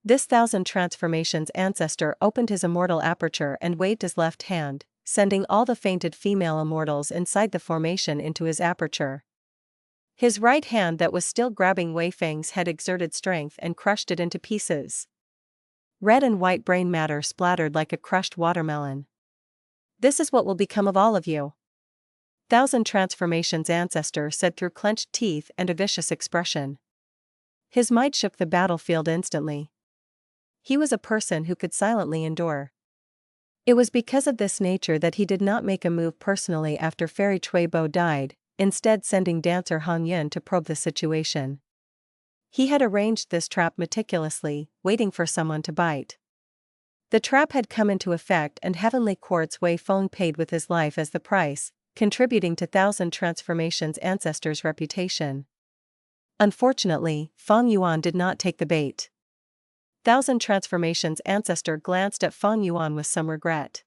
This 1000 transformations Ancestor opened his immortal aperture and waved his left hand, sending all the fainted female immortals inside the formation into his aperture. His right hand that was still grabbing Wei Feng's head exerted strength and crushed it into pieces. Red and white brain matter splattered like a crushed watermelon. This is what will become of all of you. 1000 transformations Ancestor said through clenched teeth and a vicious expression. His might shook the battlefield instantly. He was a person who could silently endure. It was because of this nature that he did not make a move personally after Fairy Cui Bo died, instead sending dancer Han Yun to probe the situation. He had arranged this trap meticulously, waiting for someone to bite. The trap had come into effect and Heavenly Court's Wei Feng paid with his life as the price, contributing to 1000 transformations Ancestor's reputation. Unfortunately, Fang Yuan did not take the bait. 1000 transformations Ancestor glanced at Fang Yuan with some regret.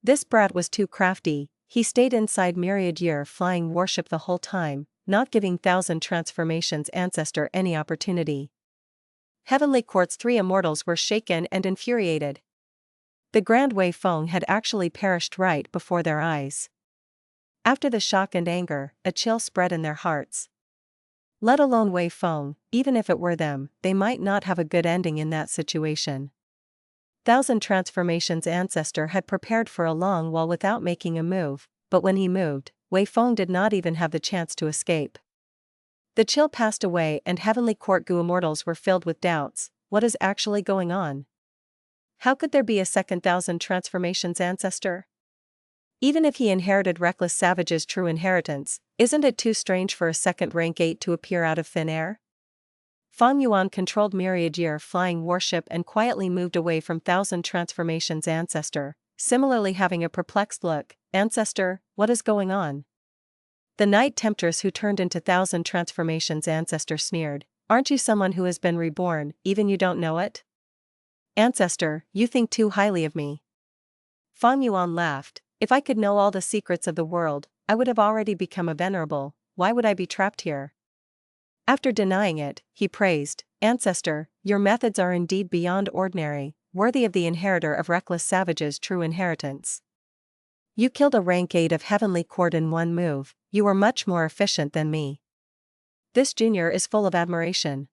This brat was too crafty. He stayed inside Myriad Year flying warship the whole time, not giving 1000 transformations Ancestor any opportunity. Heavenly Court's 3 immortals were shaken and infuriated. The Grand Wei Feng had actually perished right before their eyes. After the shock and anger, a chill spread in their hearts. Let alone Wei Feng, even if it were them, they might not have a good ending in that situation. 1000 transformations Ancestor had prepared for a long while without making a move, but when he moved, Wei Feng did not even have the chance to escape. The chill passed away and Heavenly Court Gu Immortals were filled with doubts. What is actually going on? How could there be a second 1000 transformations Ancestor? Even if he inherited Reckless Savage's true inheritance, isn't it too strange for a second rank 8 to appear out of thin air? Fang Yuan controlled Myriad Year flying warship and quietly moved away from 1000 transformations Ancestor, similarly having a perplexed look. Ancestor, what is going on? The Night Temptress who turned into 1000 transformations Ancestor sneered, aren't you someone who has been reborn, even you don't know it? Ancestor, you think too highly of me. Fang Yuan laughed, if I could know all the secrets of the world, I would have already become a Venerable. Why would I be trapped here? After denying it, he praised, Ancestor, your methods are indeed beyond ordinary, worthy of the inheritor of Reckless Savage's true inheritance. You killed a rank 8 of Heavenly Court in one move, you were much more efficient than me. This junior is full of admiration.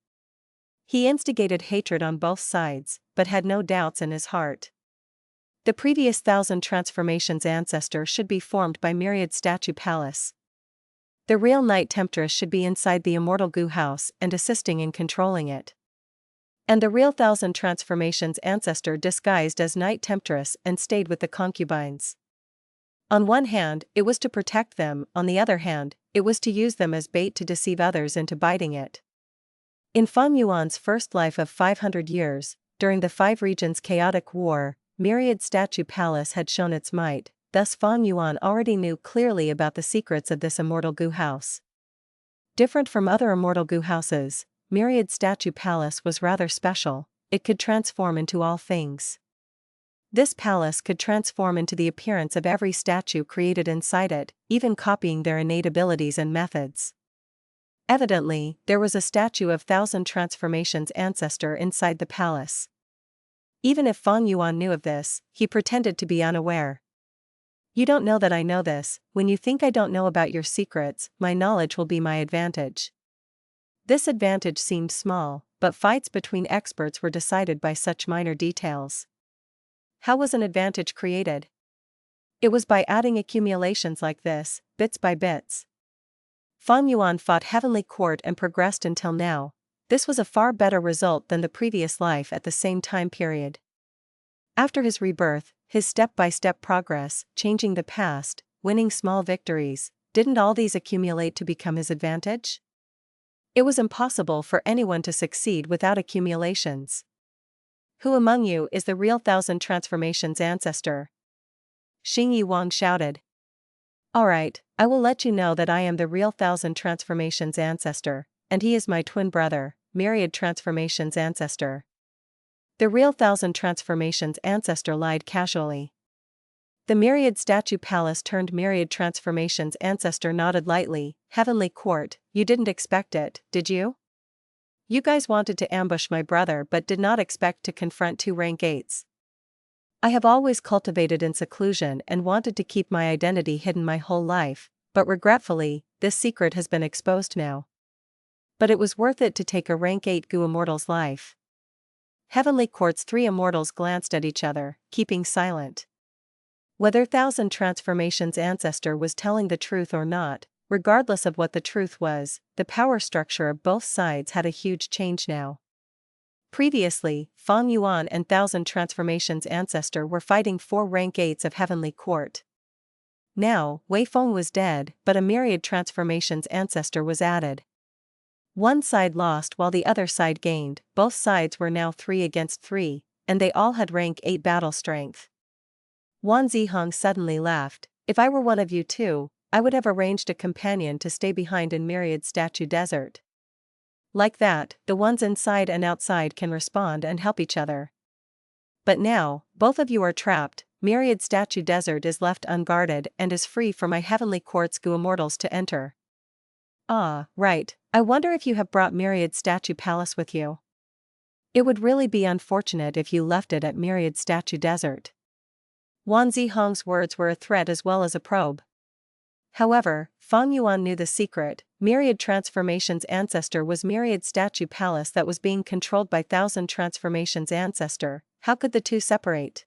He instigated hatred on both sides, but had no doubts in his heart. The previous 1000 transformations Ancestor should be formed by Myriad Statue Palace. The real Night Temptress should be inside the Immortal Gu House and assisting in controlling it. And the real 1000 transformations Ancestor disguised as Night Temptress and stayed with the concubines. On one hand, it was to protect them, on the other hand, it was to use them as bait to deceive others into biting it. In Fang Yuan's first life of 500 years, during the 5 regions' chaotic war, Myriad Statue Palace had shown its might. Thus Fang Yuan already knew clearly about the secrets of this Immortal Gu House. Different from other Immortal Gu Houses, Myriad Statue Palace was rather special. It could transform into all things. This palace could transform into the appearance of every statue created inside it, even copying their innate abilities and methods. Evidently, there was a statue of 1000 transformations Ancestor inside the palace. Even if Fang Yuan knew of this, he pretended to be unaware. You don't know that I know this. When you think I don't know about your secrets, my knowledge will be my advantage. This advantage seemed small, but fights between experts were decided by such minor details. How was an advantage created? It was by adding accumulations like this, bits by bits. Fang Yuan fought Heavenly Court and progressed until now. This was a far better result than the previous life at the same time period. After his rebirth, his step-by-step progress, changing the past, winning small victories, didn't all these accumulate to become his advantage? It was impossible for anyone to succeed without accumulations. Who among you is the real Thousand Transformations ancestor? Xing Wang shouted. Alright, I will let you know that I am the real Thousand Transformations ancestor, and he is my twin brother, Myriad Transformations ancestor. The real Thousand Transformations ancestor lied casually. The Myriad Statue Palace turned Myriad Transformations ancestor nodded lightly. Heavenly Court, you didn't expect it, did you? You guys wanted to ambush my brother but did not expect to confront two rank 8s. I have always cultivated in seclusion and wanted to keep my identity hidden my whole life, but regretfully, this secret has been exposed now. But it was worth it to take a rank 8 Gu immortal's life. Heavenly Court's 3 immortals glanced at each other, keeping silent. Whether Thousand Transformations ancestor was telling the truth or not, regardless of what the truth was, the power structure of both sides had a huge change now. Previously, Fang Yuan and Thousand Transformations ancestor were fighting 4 rank 8s of Heavenly Court. Now, Wei Feng was dead, but a Myriad Transformations ancestor was added. One side lost while the other side gained. Both sides were now 3 against 3, and they all had rank 8 battle strength. Wan Zihong suddenly laughed. If I were one of you two, I would have arranged a companion to stay behind in Myriad Statue Desert. Like that, the ones inside and outside can respond and help each other. But now, both of you are trapped. Myriad Statue Desert is left unguarded and is free for my Heavenly Court's Gu immortals to enter. Ah, right, I wonder if you have brought Myriad Statue Palace with you. It would really be unfortunate if you left it at Myriad Statue Desert. Wan Zihong's words were a threat as well as a probe. However, Fang Yuan knew the secret. Myriad Transformations ancestor was Myriad Statue Palace that was being controlled by Thousand Transformations ancestor. How could the two separate?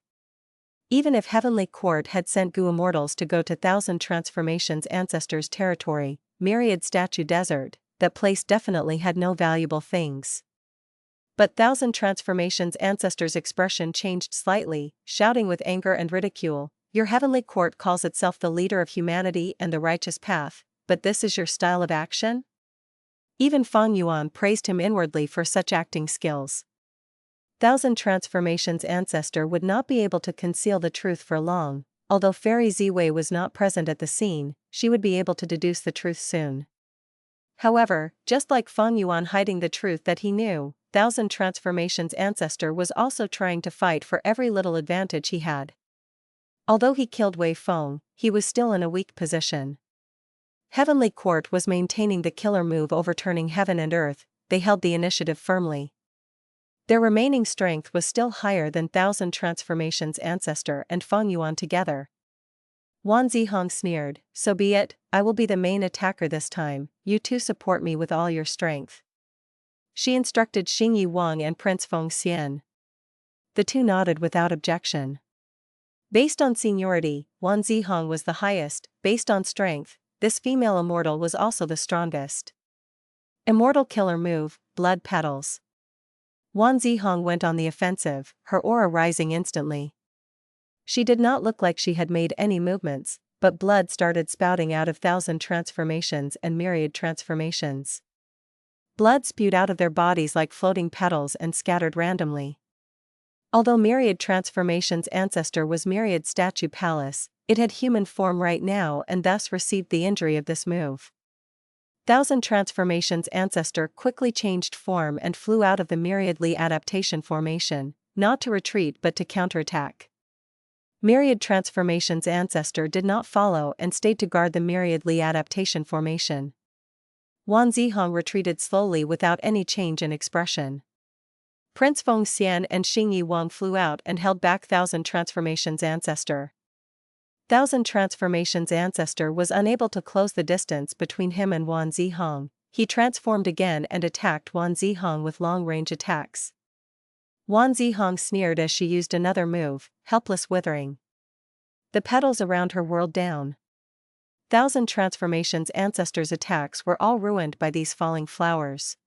Even if Heavenly Court had sent Gu immortals to go to Thousand Transformations ancestor's territory, Myriad Statue Desert, that place definitely had no valuable things. But Thousand Transformations ancestor's expression changed slightly, shouting with anger and ridicule. Your Heavenly Court calls itself the leader of humanity and the righteous path, but this is your style of action? Even Fang Yuan praised him inwardly for such acting skills. Thousand Transformations ancestor would not be able to conceal the truth for long. Although Fairy Ziwei was not present at the scene, she would be able to deduce the truth soon. However, just like Fang Yuan hiding the truth that he knew, Thousand Transformations ancestor was also trying to fight for every little advantage he had. Although he killed Wei Feng, he was still in a weak position. Heavenly Court was maintaining the killer move overturning heaven and earth. They held the initiative firmly. Their remaining strength was still higher than Thousand Transformations ancestor and Fang Yuan together. Wan Zihong sneered, so be it, I will be the main attacker this time, you two support me with all your strength. She instructed Xing Wang and Prince Feng Xian. The two nodded without objection. Based on seniority, Wan Zihong was the highest. Based on strength, this female immortal was also the strongest. Immortal killer move, blood petals. Wan Zihong went on the offensive, her aura rising instantly. She did not look like she had made any movements, but blood started spouting out of Thousand Transformations and Myriad Transformations. Blood spewed out of their bodies like floating petals and scattered randomly. Although Myriad Transformations ancestor was Myriad Statue Palace, it had human form right now and thus received the injury of this move. Thousand Transformations ancestor quickly changed form and flew out of the Myriad Li adaptation formation, not to retreat but to counterattack. Myriad Transformations ancestor did not follow and stayed to guard the Myriad Li adaptation formation. Wan Zihong retreated slowly without any change in expression. Prince Feng Xian and Xing Wang flew out and held back Thousand Transformations ancestor. Thousand Transformations ancestor was unable to close the distance between him and Wan Zihong. He transformed again and attacked Wan Zihong with long-range attacks. Wan Zihong sneered as she used another move, Helpless Withering. The petals around her whirled down. Thousand Transformations Ancestor's attacks were all ruined by these falling flowers.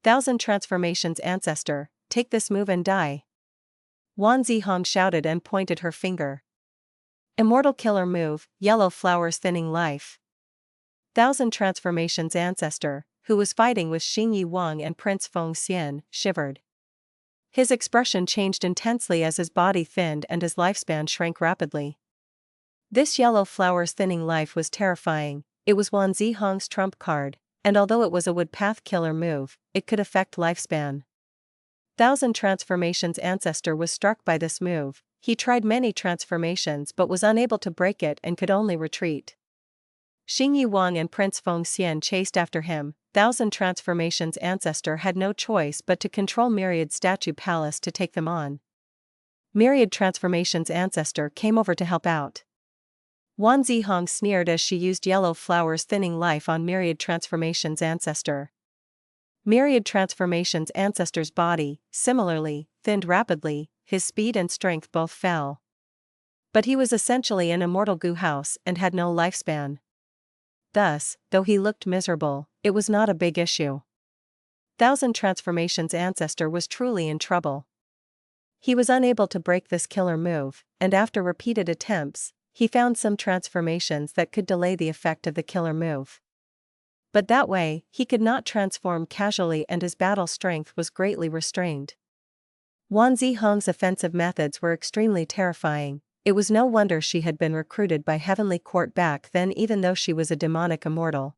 Thousand Transformations Ancestor, take this move and die. Wan Zihong shouted and pointed her finger. Immortal Killer Move, Yellow Flowers Thinning Life. Thousand Transformations Ancestor, who was fighting with Xingyi Wang and Prince Feng Xian, shivered. His expression changed intensely as his body thinned and his lifespan shrank rapidly. This Yellow Flowers Thinning Life was terrifying. It was Wan Zihong's trump card, and although it was a wood path killer move, it could affect lifespan. Thousand Transformations Ancestor was struck by this move. He tried many transformations but was unable to break it and could only retreat. Xingyi Wang and Prince Feng Xian chased after him. Thousand Transformations Ancestor had no choice but to control Myriad Statue Palace to take them on. Myriad Transformations Ancestor came over to help out. Wan Zihong sneered as she used Yellow Flowers Thinning Life on Myriad Transformations Ancestor. Myriad Transformations Ancestor's body, similarly, thinned rapidly, his speed and strength both fell. But he was essentially an immortal goo house and had no lifespan. Thus, though he looked miserable, it was not a big issue. Thousand Transformations Ancestor was truly in trouble. He was unable to break this killer move, and after repeated attempts, he found some transformations that could delay the effect of the killer move. But that way, he could not transform casually and his battle strength was greatly restrained. Wan Zihong's offensive methods were extremely terrifying. It was no wonder she had been recruited by Heavenly Court back then even though she was a demonic immortal.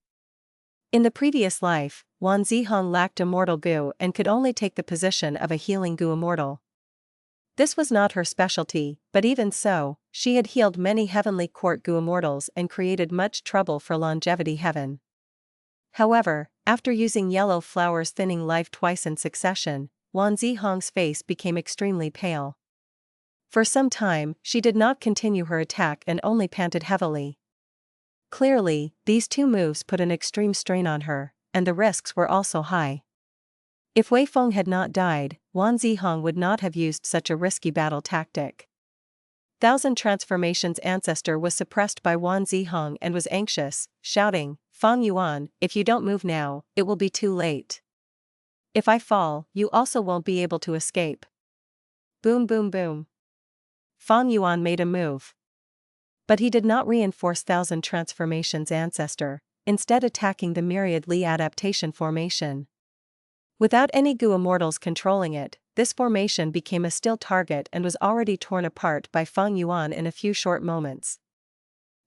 In the previous life, Wan Zihong lacked immortal goo and could only take the position of a healing goo immortal. This was not her specialty, but even so, she had healed many Heavenly Court goo immortals and created much trouble for Longevity Heaven. However, after using Yellow Flowers Thinning Life twice in succession, Wan Zihong's face became extremely pale. For some time, she did not continue her attack and only panted heavily. Clearly, these two moves put an extreme strain on her, and the risks were also high. If Wei Feng had not died, Wan Zihong would not have used such a risky battle tactic. Thousand Transformations Ancestor was suppressed by Wan Zihong and was anxious, shouting, "Fang Yuan, if you don't move now, it will be too late. If I fall, you also won't be able to escape." Boom boom boom. Fang Yuan made a move. But he did not reinforce Thousand Transformations Ancestor, instead attacking the Myriad Li adaptation formation. Without any goo immortals controlling it, this formation became a still target and was already torn apart by Fang Yuan in a few short moments.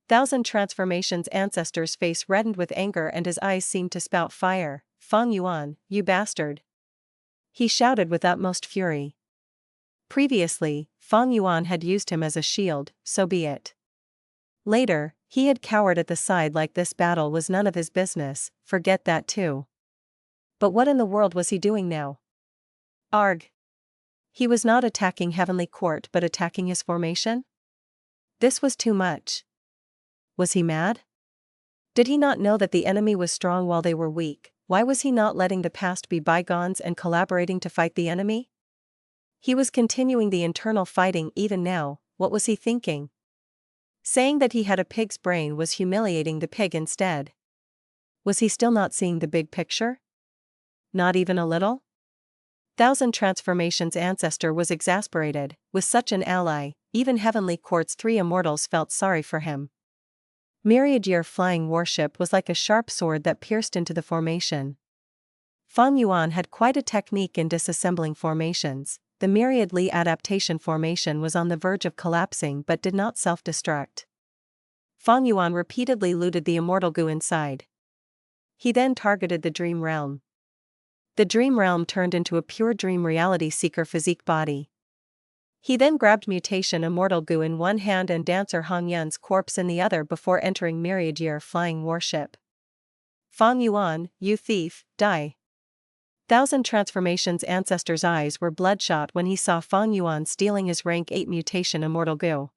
Thousand Transformations Ancestor's face reddened with anger and his eyes seemed to spout fire. "Fang Yuan, you bastard!" he shouted with utmost fury. Previously, Fang Yuan had used him as a shield, so be it. Later, he had cowered at the side like this battle was none of his business, forget that too. But what in the world was he doing now? Arg! He was not attacking Heavenly Court but attacking his formation? This was too much. Was he mad? Did he not know that the enemy was strong while they were weak? Why was he not letting the past be bygones and collaborating to fight the enemy? He was continuing the internal fighting even now. What was he thinking? Saying that he had a pig's brain was humiliating the pig instead. Was he still not seeing the big picture? Not even a little? Thousand Transformations Ancestor was exasperated. With such an ally, even Heavenly Court's three immortals felt sorry for him. Myriad Year Flying Warship was like a sharp sword that pierced into the formation. Fang Yuan had quite a technique in disassembling formations. The Myriad Li adaptation formation was on the verge of collapsing but did not self-destruct. Fang Yuan repeatedly looted the immortal goo inside. He then targeted the Dream Realm. The Dream Realm turned into a pure dream reality seeker physique body. He then grabbed Mutation Immortal Goo in one hand and Dancer Hong Yun's corpse in the other before entering Myriad Year Flying Warship. "Fang Yuan, you thief, die." Thousand Transformations Ancestor's eyes were bloodshot when he saw Fang Yuan stealing his rank 8 Mutation Immortal Goo.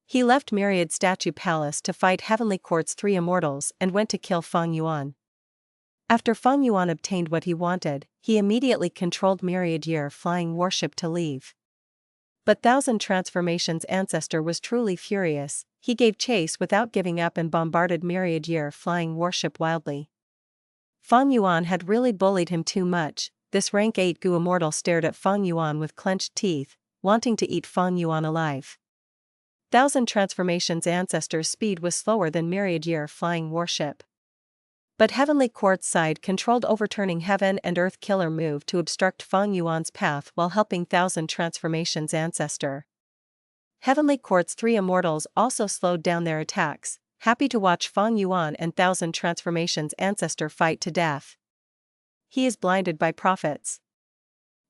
He left Myriad Statue Palace to fight Heavenly Court's three immortals and went to kill Fang Yuan. After Fang Yuan obtained what he wanted, he immediately controlled Myriad Year Flying Warship to leave. But Thousand Transformations' ancestor was truly furious. He gave chase without giving up and bombarded Myriad Year flying warship wildly. Fang Yuan had really bullied him too much. This rank 8 Gu immortal stared at Fang Yuan with clenched teeth, wanting to eat Fang Yuan alive. Thousand Transformations' ancestor's speed was slower than Myriad Year flying warship. But Heavenly Court's side controlled Overturning Heaven and Earth killer move to obstruct Fang Yuan's path while helping Thousand Transformations' ancestor. Heavenly Court's 3 immortals also slowed down their attacks, happy to watch Fang Yuan and Thousand Transformations' ancestor fight to death. He is blinded by prophets.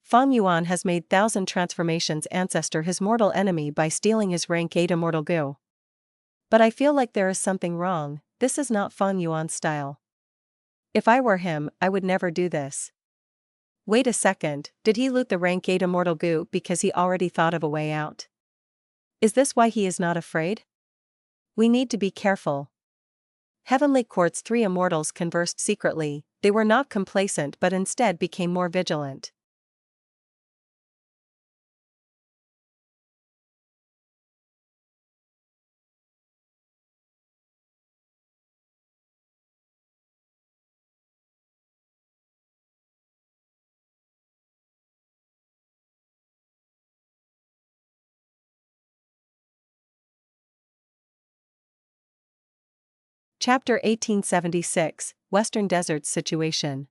Fang Yuan has made Thousand Transformations' ancestor his mortal enemy by stealing his rank 8 immortal Gu. But I feel like there is something wrong. This is not Fang Yuan's style. If I were him, I would never do this. Wait a second, did he loot the rank 8 immortal Gu because he already thought of a way out? Is this why he is not afraid? We need to be careful. Heavenly Court's 3 immortals conversed secretly. They were not complacent but instead became more vigilant. Chapter 1876, Western Deserts Situation.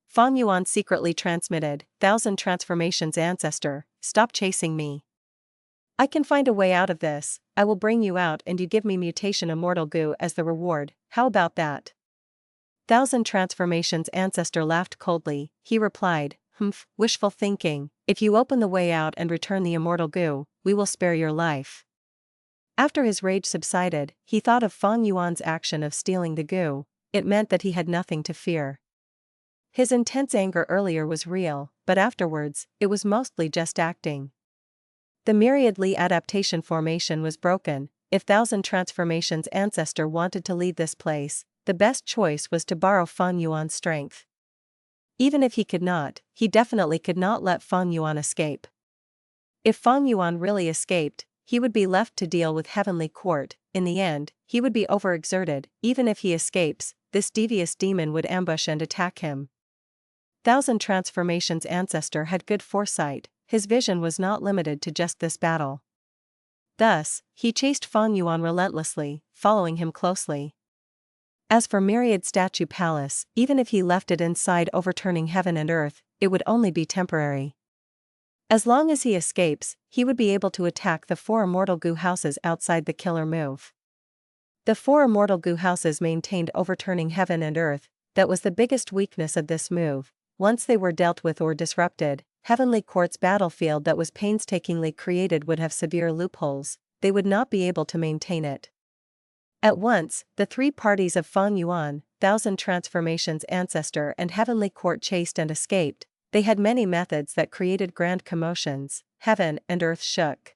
Fang Yuan secretly transmitted, Thousand Transformations' ancestor, stop chasing me. I can find a way out of this. I will bring you out and you give me mutation immortal Gu as the reward. How about that? Thousand Transformations' ancestor laughed coldly. He replied, wishful thinking. If you open the way out and return the immortal Gu, we will spare your life. After his rage subsided, he thought of Fang Yuan's action of stealing the Gu. It meant that he had nothing to fear. His intense anger earlier was real, but afterwards, it was mostly just acting. The Myriad Li adaptation formation was broken. If Thousand Transformations' ancestor wanted to leave this place, the best choice was to borrow Fang Yuan's strength. Even if he could not, he definitely could not let Fang Yuan escape. If Fang Yuan really escaped, he would be left to deal with Heavenly Court. In the end, he would be overexerted. Even if he escapes, this devious demon would ambush and attack him. Thousand Transformations' ancestor had good foresight. His vision was not limited to just this battle. Thus, he chased Fang Yuan relentlessly, following him closely. As for Myriad Statue Palace, even if he left it inside Overturning Heaven and Earth, it would only be temporary. As long as he escapes, he would be able to attack the 4 immortal Gu houses outside the killer move. The 4 immortal Gu houses maintained Overturning Heaven and Earth. That was the biggest weakness of this move. Once they were dealt with or disrupted, Heavenly Court's battlefield that was painstakingly created would have severe loopholes. They would not be able to maintain it. At once, the 3 parties of Fang Yuan, Thousand Transformations' ancestor and Heavenly Court chased and escaped. They had many methods that created grand commotions. Heaven and earth shook.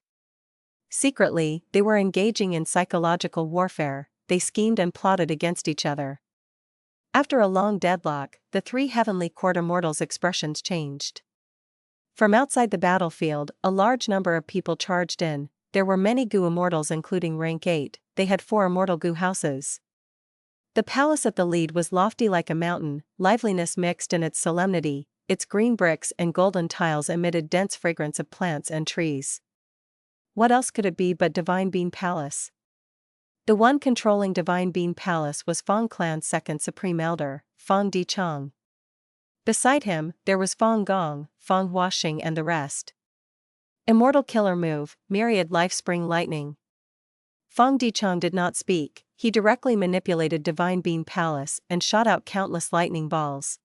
Secretly, they were engaging in psychological warfare. They schemed and plotted against each other. After a long deadlock, the 3 Heavenly Court immortals' expressions changed. From outside the battlefield, a large number of people charged in. There were many Gu immortals including rank 8, they had 4 immortal Gu houses. The palace at the lead was lofty like a mountain, liveliness mixed in its solemnity. Its green bricks and golden tiles emitted dense fragrance of plants and trees. What else could it be but Divine Bean Palace? The one controlling Divine Bean Palace was Fang Clan's second supreme elder, Fang Dichang. Beside him, there was Fang Gong, Fang Huaxing and the rest. Immortal Killer Move, Myriad Life Spring Lightning. Fang Dichang did not speak. He directly manipulated Divine Bean Palace and shot out countless lightning balls.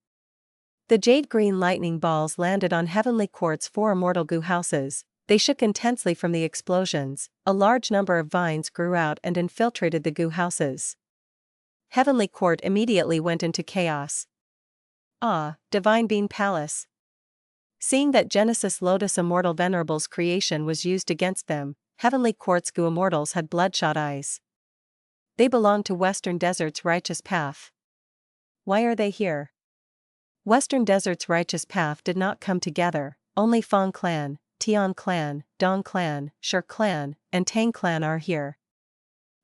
The jade-green lightning balls landed on Heavenly Court's 4 immortal Gu houses. They shook intensely from the explosions. A large number of vines grew out and infiltrated the Gu houses. Heavenly Court immediately went into chaos. Divine Bean Palace. Seeing that Genesis Lotus Immortal Venerable's creation was used against them, Heavenly Court's Gu immortals had bloodshot eyes. They belonged to Western Desert's righteous path. Why are they here? Western Desert's righteous path did not come together. Only Fang Clan, Tian clan, Dong clan, Shi clan, and Tang clan are here.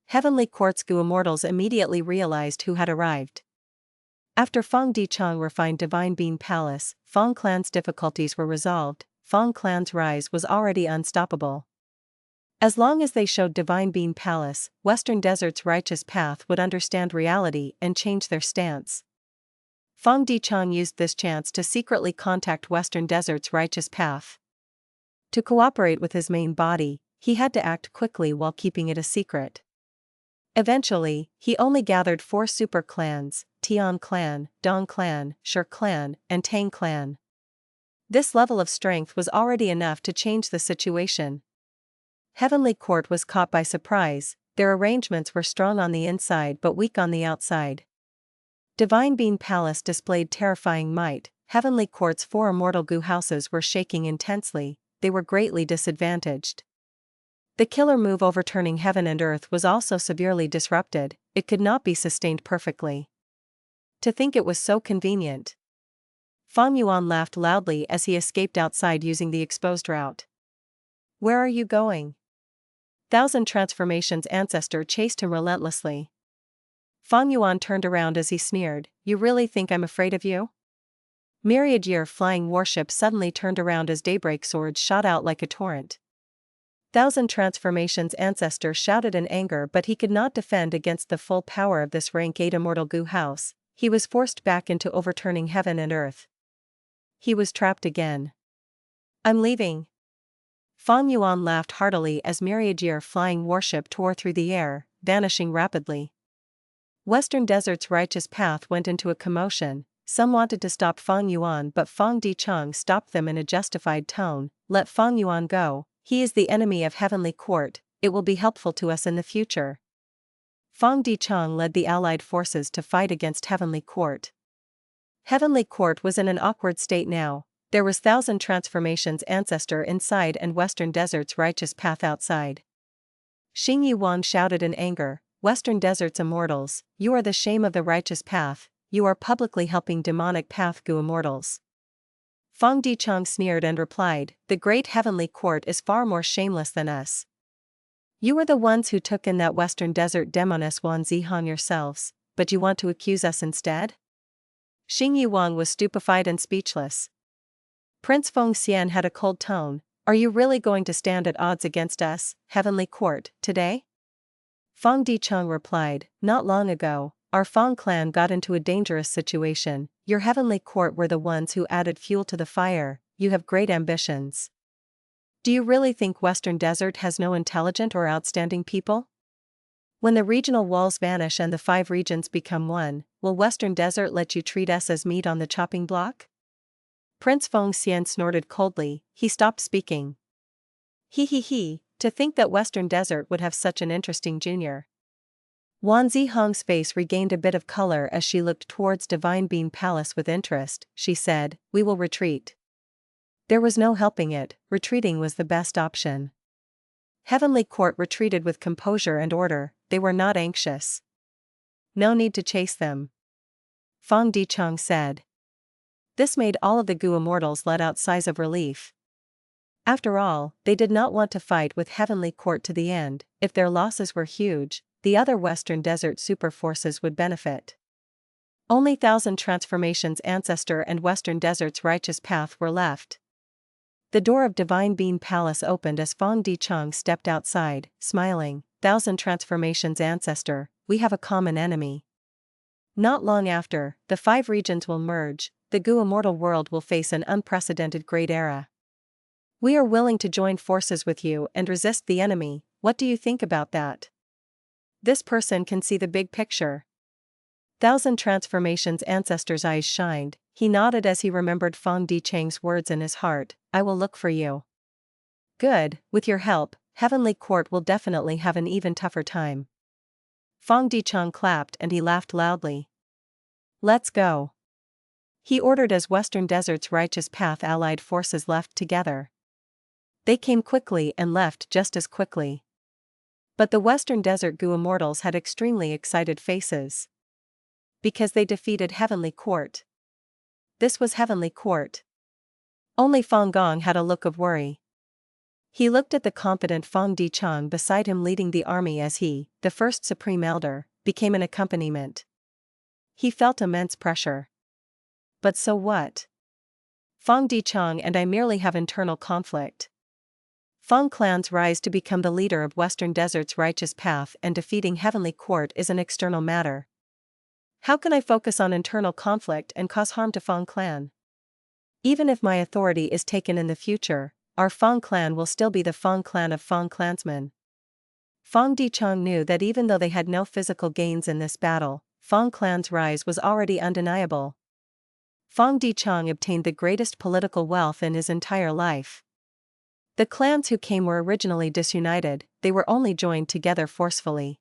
Heavenly Court's Gu immortals immediately realized who had arrived. After Fang Dichang refined Divine Being Palace, Fang clan's difficulties were resolved. Fang clan's rise was already unstoppable. As long as they showed Divine Being Palace, Western Desert's righteous path would understand reality and change their stance. Fang Dichang used this chance to secretly contact Western Desert's righteous path. To cooperate with his main body, he had to act quickly while keeping it a secret. Eventually, he only gathered 4 super clans: Tian clan, Dong clan, Shi clan, and Tang clan. This level of strength was already enough to change the situation. Heavenly Court was caught by surprise. Their arrangements were strong on the inside but weak on the outside. Divine Being Palace displayed terrifying might. Heavenly Court's 4 immortal Gu houses were shaking intensely. They were greatly disadvantaged. The killer move overturning heaven and earth was also severely disrupted. It could not be sustained perfectly. To think it was so convenient. Fang Yuan laughed loudly as he escaped outside using the exposed route. Where are you going? Thousand Transformations Ancestor chased him relentlessly. Fang Yuan turned around as he sneered, "You really think I'm afraid of you?" Myriad Year flying warship suddenly turned around as daybreak swords shot out like a torrent. Thousand Transformations Ancestor shouted in anger, but he could not defend against the full power of this rank 8 immortal Gu house. He was forced back into overturning heaven and earth. He was trapped again. "I'm leaving." Fang Yuan laughed heartily as Myriad Year flying warship tore through the air, vanishing rapidly. Western Desert's righteous path went into a commotion. Some wanted to stop Fang Yuan, but Fang Dichang stopped them in a justified tone. "Let Fang Yuan go. He is the enemy of Heavenly Court. It will be helpful to us in the future." Fang Dichang led the allied forces to fight against Heavenly Court. Heavenly Court was in an awkward state now. There was Thousand Transformations Ancestor inside and Western Desert's righteous path outside. Xing Yuan shouted in anger, "Western Desert's immortals, you are the shame of the righteous path. You are publicly helping demonic path Gu immortals." Fang Dichang sneered and replied, "The great Heavenly Court is far more shameless than us. You were the ones who took in that Western Desert demoness Wan Zihang yourselves, but you want to accuse us instead?" Xing Yuan was stupefied and speechless. Prince Fengxian had a cold tone. "Are you really going to stand at odds against us, Heavenly Court, today?" Fang Dichang replied, "Not long ago, our Fang clan got into a dangerous situation. Your Heavenly Court were the ones who added fuel to the fire. You have great ambitions. Do you really think Western Desert has no intelligent or outstanding people? When the regional walls vanish and the 5 regions become one, will Western Desert let you treat us as meat on the chopping block?" Prince Fengxian snorted coldly. He stopped speaking. He, to think that Western Desert would have such an interesting junior. Wan Zihang's face regained a bit of color as she looked towards Divine Being Palace with interest. She said, "We will retreat." There was no helping it, retreating was the best option. Heavenly Court retreated with composure and order. They were not anxious. "No need to chase them," Fang Dichang said. This made all of the Gu immortals let out sighs of relief. After all, they did not want to fight with Heavenly Court to the end. If their losses were huge, the other Western Desert super forces would benefit. Only Thousand Transformations Ancestor and Western Desert's righteous path were left. The door of Divine Being Palace opened as Fang Dichang stepped outside, smiling. "Thousand Transformations Ancestor, we have a common enemy." Not long after, the 5 regions will merge. The Gu immortal world will face an unprecedented great era. We are willing to join forces with you and resist the enemy. What do you think about that? This person can see the big picture. Thousand Transformations Ancestor's eyes shined. He nodded as he remembered Fang Dichang's words in his heart. "I will look for you." "Good, with your help, Heavenly Court will definitely have an even tougher time." Fang Dichang clapped and he laughed loudly. "Let's go," he ordered as Western Desert's righteous path allied forces left together. They came quickly and left just as quickly. But the Western Desert Gu immortals had extremely excited faces. Because they defeated Heavenly Court. This was Heavenly Court. Only Fang Gong had a look of worry. He looked at the competent Fang Dichang beside him leading the army as he, the first Supreme Elder, became an accompaniment. He felt immense pressure. But so what? Fang Dichang and I merely have internal conflict. Fang clan's rise to become the leader of Western Desert's righteous path and defeating Heavenly Court is an external matter. How can I focus on internal conflict and cause harm to Fang clan? Even if my authority is taken in the future, our Fang clan will still be the Fang clan of Fang clansmen. Fang Dichang knew that even though they had no physical gains in this battle, Fang clan's rise was already undeniable. Fang Dichang obtained the greatest political wealth in his entire life. The clans who came were originally disunited, they were only joined together forcefully.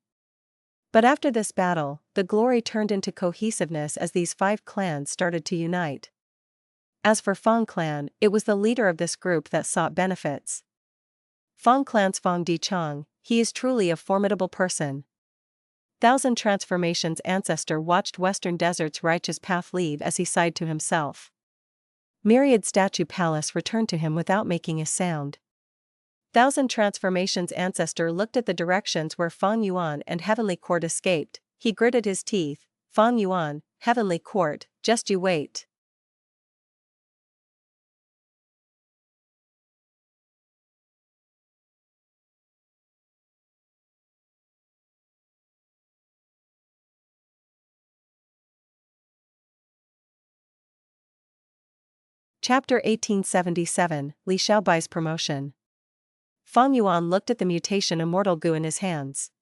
But after this battle, the glory turned into cohesiveness as these 5 clans started to unite. As for Fang clan, it was the leader of this group that sought benefits. Fang clan's Fang Dichang, he is truly a formidable person. Thousand Transformations Ancestor watched Western Desert's righteous path leave as he sighed to himself. Myriad Statue Palace returned to him without making a sound. Thousand Transformations Ancestor looked at the directions where Fang Yuan and Heavenly Court escaped. He gritted his teeth. Fang Yuan, Heavenly Court, just you wait. Chapter 1877, Li Xiaobai's Promotion. Fang Yuan looked at the mutation immortal goo in his hands.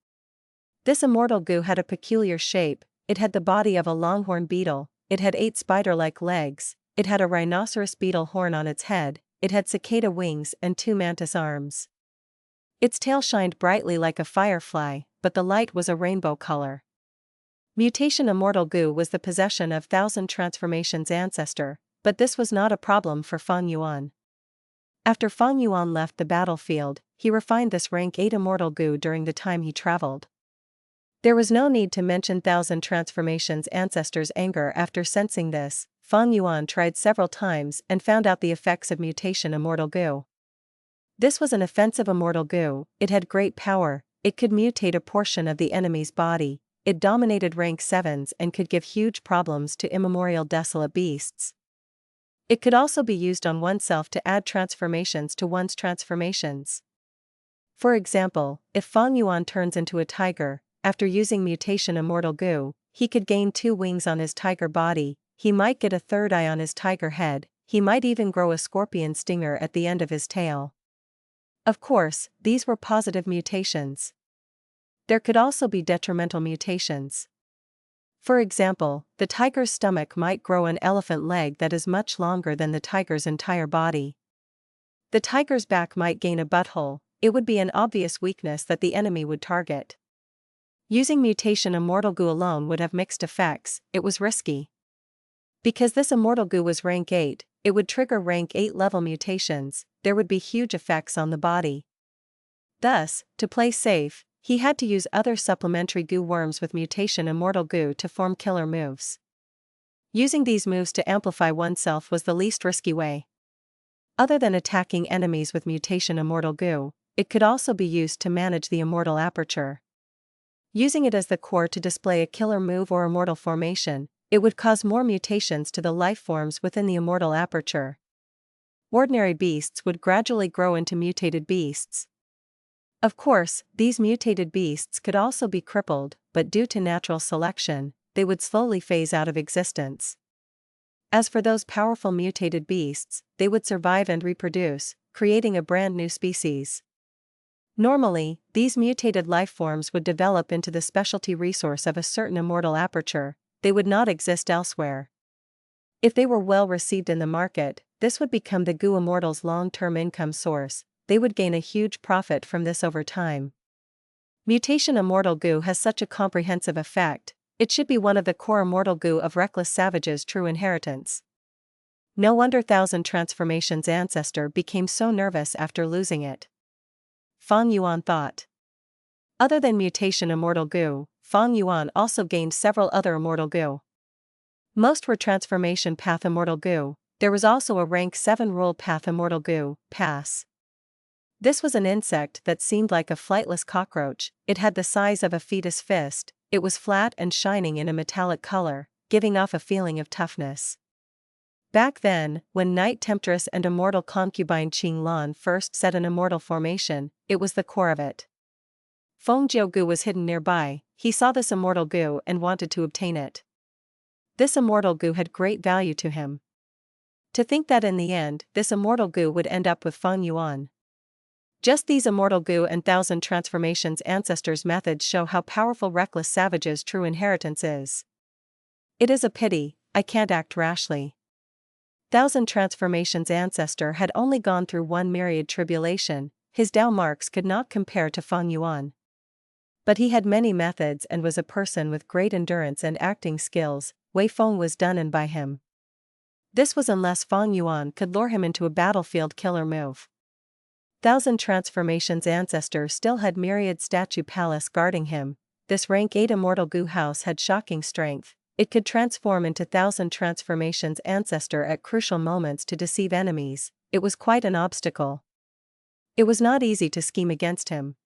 This immortal goo had a peculiar shape, it had the body of a longhorn beetle, it had 8 spider-like legs, it had a rhinoceros beetle horn on its head, it had cicada wings and 2 mantis arms. Its tail shined brightly like a firefly, but the light was a rainbow color. Mutation immortal goo was the possession of Thousand Transformations Ancestor, but this was not a problem for Fang Yuan. After Fang Yuan left the battlefield, he refined this rank 8 immortal goo during the time he traveled. There was no need to mention Thousand Transformations Ancestor's anger after sensing this. Fang Yuan tried several times and found out the effects of mutation immortal goo. This was an offensive immortal goo, it had great power, it could mutate a portion of the enemy's body, it dominated rank 7s and could give huge problems to immemorial desolate beasts. It could also be used on oneself to add transformations to one's transformations. For example, if Fang Yuan turns into a tiger, after using mutation immortal goo, he could gain 2 wings on his tiger body, he might get a 3rd eye on his tiger head, he might even grow a scorpion stinger at the end of his tail. Of course, these were positive mutations. There could also be detrimental mutations. For example, the tiger's stomach might grow an elephant leg that is much longer than the tiger's entire body. The tiger's back might gain a butthole, it would be an obvious weakness that the enemy would target. Using mutation immortal goo alone would have mixed effects, it was risky. Because this immortal goo was rank 8, it would trigger rank 8 level mutations, there would be huge effects on the body. Thus, to play safe, he had to use other supplementary goo worms with mutation immortal goo to form killer moves. Using these moves to amplify oneself was the least risky way. Other than attacking enemies with mutation immortal goo, it could also be used to manage the immortal aperture. Using it as the core to display a killer move or immortal formation, it would cause more mutations to the life forms within the immortal aperture. Ordinary beasts would gradually grow into mutated beasts. Of course, these mutated beasts could also be crippled, but due to natural selection, they would slowly phase out of existence. As for those powerful mutated beasts, they would survive and reproduce, creating a brand new species. Normally, these mutated life forms would develop into the specialty resource of a certain immortal aperture, they would not exist elsewhere. If they were well received in the market, this would become the Goo Immortal's long-term income source, they would gain a huge profit from this over time. Mutation Immortal Goo has such a comprehensive effect, it should be one of the core Immortal Goo of Reckless Savage's true inheritance. No wonder Thousand Transformations Ancestor became so nervous after losing it. Fang Yuan thought. Other than Mutation Immortal Goo, Fang Yuan also gained several other Immortal Goo. Most were Transformation Path Immortal Goo, there was also a rank 7 Rule Path Immortal Goo, Pass. This was an insect that seemed like a flightless cockroach. It had the size of a fetus fist, it was flat and shining in a metallic color, giving off a feeling of toughness. Back then, when Night Temptress and immortal concubine Qing Lan first set an immortal formation, it was the core of it. Feng Jiugu was hidden nearby. He saw this immortal goo and wanted to obtain it. This immortal goo had great value to him. To think that in the end, this immortal goo would end up with Feng Yuan. Just these immortal goo and 1,000 transformations ancestors' methods show how powerful reckless savages' true inheritance is. It is a pity, I can't act rashly. 1,000 transformations ancestor had only gone through one myriad tribulation, his Tao marks could not compare to Feng Yuan. But he had many methods and was a person with great endurance and acting skills. Wei Feng was done in by him. This was unless Feng Yuan could lure him into a battlefield killer move. 1,000 transformations ancestor still had myriad statue palace guarding him. This rank 8 immortal goo house had shocking strength. It could transform into 1,000 transformations ancestor at crucial moments to deceive enemies. It was quite an obstacle. It was not easy to scheme against him.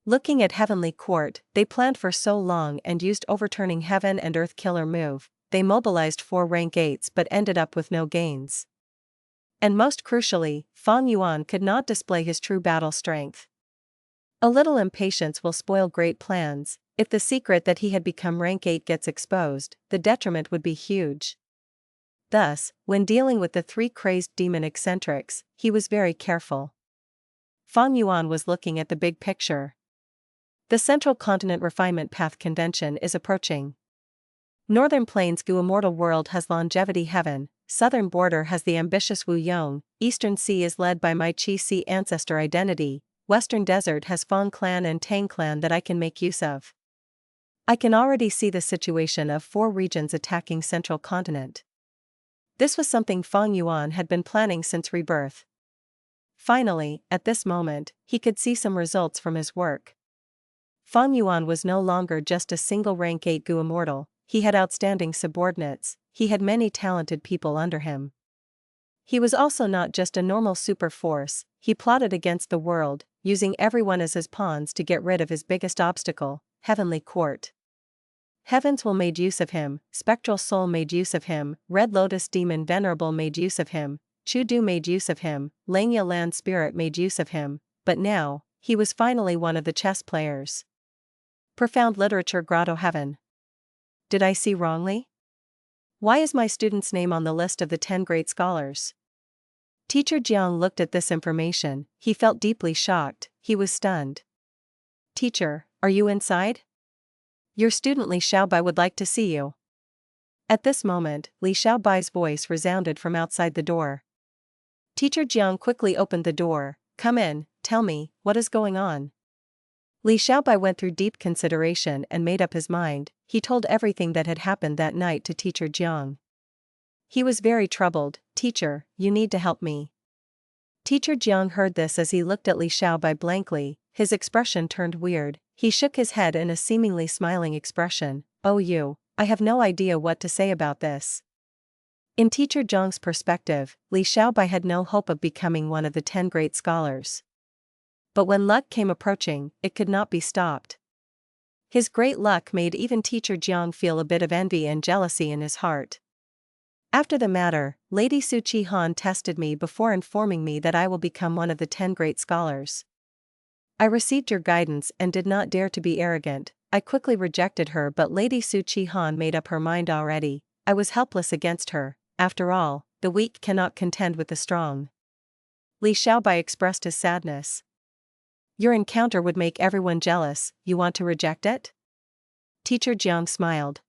Looking at Heavenly Court, they planned for so long and used overturning heaven and earth killer move. They mobilized 4 rank 8s but ended up with no gains. And most crucially, Feng Yuan could not display his true battle strength. A little impatience will spoil great plans. If the secret that he had become rank 8 gets exposed, the detriment would be huge. Thus, when dealing with the 3 crazed demon eccentrics, he was very careful. Feng Yuan was looking at the big picture. The Central Continent Refinement Path Convention is approaching. Northern Plains Gu Immortal World has Longevity Heaven, Southern Border has the ambitious Wu Yong, Eastern Sea is led by my Qi Sea Ancestor Identity, Western Desert has Fang Clan and Tang Clan that I can make use of. I can already see the situation of 4 regions attacking Central Continent. This was something Feng Yuan had been planning since rebirth. Finally, at this moment, he could see some results from his work. Feng Yuan was no longer just a single rank 8 Gu immortal, he had outstanding subordinates, he had many talented people under him. He was also not just a normal super force, he plotted against the world, using everyone as his pawns to get rid of his biggest obstacle, Heavenly Court. Heavens will made use of him, Spectral Soul made use of him, Red Lotus Demon Venerable made use of him, Chudu made use of him, Langya Land Spirit made use of him, but now, he was finally one of the chess players. Profound Literature Grotto Heaven. Did I see wrongly? Why is my student's name on the list of the 10 great scholars? Teacher Jiang looked at this information, he felt deeply shocked, he was stunned. Teacher, are you inside? Your student Li Xiaobai would like to see you. At this moment, Li Xiaobai's voice resounded from outside the door. Teacher Jiang quickly opened the door. Come in, tell me, what is going on? Li Xiaobai went through deep consideration and made up his mind. He told everything that had happened that night to Teacher Jiang. He was very troubled. Teacher, you need to help me. Teacher Jiang heard this as he looked at Li Xiaobai blankly, his expression turned weird, he shook his head in a seemingly smiling expression. Oh I have no idea what to say about this. In Teacher Jiang's perspective, Li Xiaobai had no hope of becoming one of the 10 great scholars. But when luck came approaching, it could not be stopped. His great luck made even Teacher Jiang feel a bit of envy and jealousy in his heart. After the matter, Lady Su Chi Han tested me before informing me that I will become one of the 10 great scholars. I received your guidance and did not dare to be arrogant. I quickly rejected her, but Lady Su Chi Han made up her mind already. I was helpless against her. After all, the weak cannot contend with the strong. Li Xiaobai expressed his sadness. Your encounter would make everyone jealous, you want to reject it? Teacher Jiang smiled.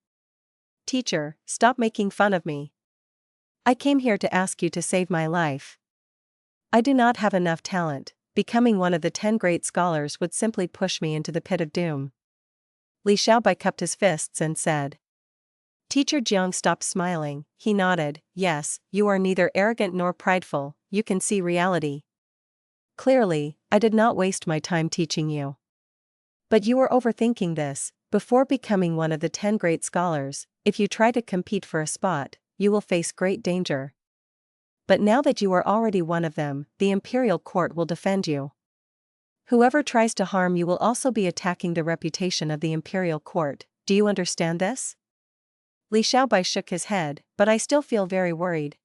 Teacher, stop making fun of me. I came here to ask you to save my life. I do not have enough talent, becoming one of the 10 great scholars would simply push me into the pit of doom. Li Xiaobai cupped his fists and said. Teacher Jiang stopped smiling, he nodded, yes, you are neither arrogant nor prideful, you can see reality. Clearly, I did not waste my time teaching you. But you are overthinking this. Before becoming one of the 10 great scholars, if you try to compete for a spot, you will face great danger. But now that you are already one of them, the imperial court will defend you. Whoever tries to harm you will also be attacking the reputation of the imperial court. Do you understand this? Li Xiaobai shook his head, but I still feel very worried.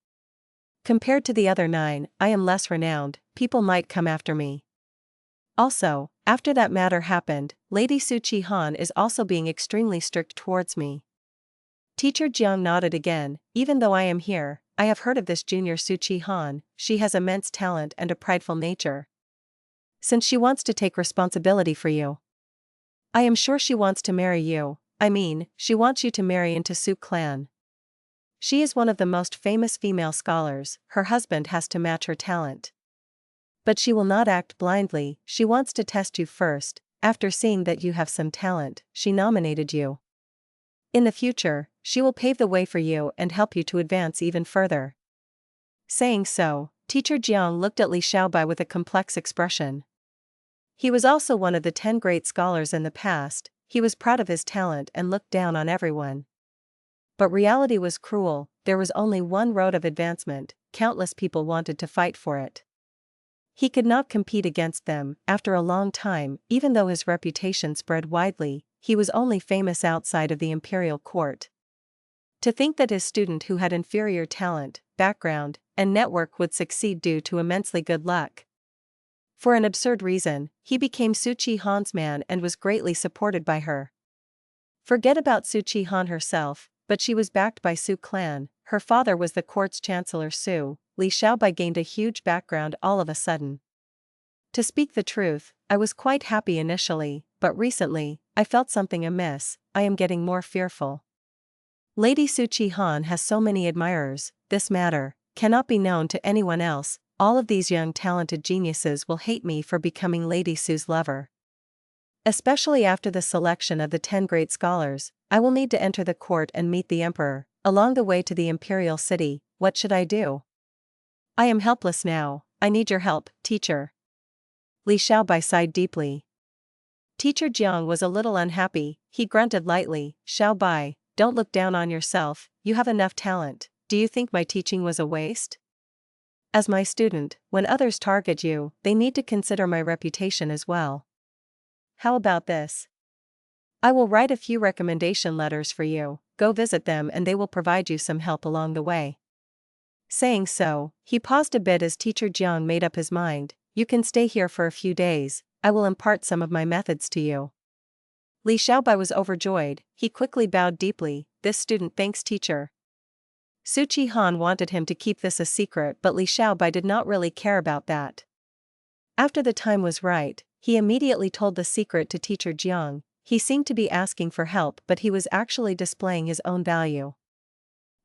Compared to the other 9, I am less renowned, people might come after me. Also, after that matter happened, Lady Su Chi Han is also being extremely strict towards me. Teacher Jiang nodded again. Even though I am here, I have heard of this junior Su Chi Han. She has immense talent and a prideful nature. Since she wants to take responsibility for you. I am sure she wants to marry you. I mean, she wants you to marry into Su clan. She is one of the most famous female scholars. Her husband has to match her talent. But she will not act blindly. She wants to test you first. After seeing that you have some talent, she nominated you. In the future, she will pave the way for you and help you to advance even further. Saying so, Teacher Jiang looked at Li Xiaobai with a complex expression. He was also one of the 10 great scholars in the past. He was proud of his talent and looked down on everyone. But reality was cruel. There was only one road of advancement. Countless people wanted to fight for it. He could not compete against them. After a long time, even though his reputation spread widely, he was only famous outside of the imperial court. To think that his student who had inferior talent, background, and network would succeed due to immensely good luck. For an absurd reason, he became Su Chi Han's man and was greatly supported by her. Forget about Su Chi Han herself, but she was backed by Su clan. Her father was the court's chancellor Su. Li Xiaobai gained a huge background all of a sudden. To speak the truth, I was quite happy initially, but recently, I felt something amiss. I am getting more fearful. Lady Su Chi Han has so many admirers. This matter cannot be known to anyone else. All of these young talented geniuses will hate me for becoming Lady Su's lover. Especially after the selection of the 10 great scholars, I will need to enter the court and meet the emperor. Along the way to the imperial city, what should I do? I am helpless now. I need your help, teacher. Li Xiaobai sighed deeply. Teacher Jiang was a little unhappy. He grunted lightly. Xiaobai, don't look down on yourself. You have enough talent. Do you think my teaching was a waste? As my student, when others target you, they need to consider my reputation as well. How about this? I will write a few recommendation letters for you. Go visit them and they will provide you some help along the way. Saying so, he paused a bit as Teacher Jiang made up his mind. You can stay here for a few days. I will impart some of my methods to you. Li Xiaobai was overjoyed. He quickly bowed deeply. This student thanks teacher. Su Chi Han wanted him to keep this a secret, but Li Xiaobai did not really care about that. After the time was right, he immediately told the secret to Teacher Jiang. He seemed to be asking for help, but he was actually displaying his own value.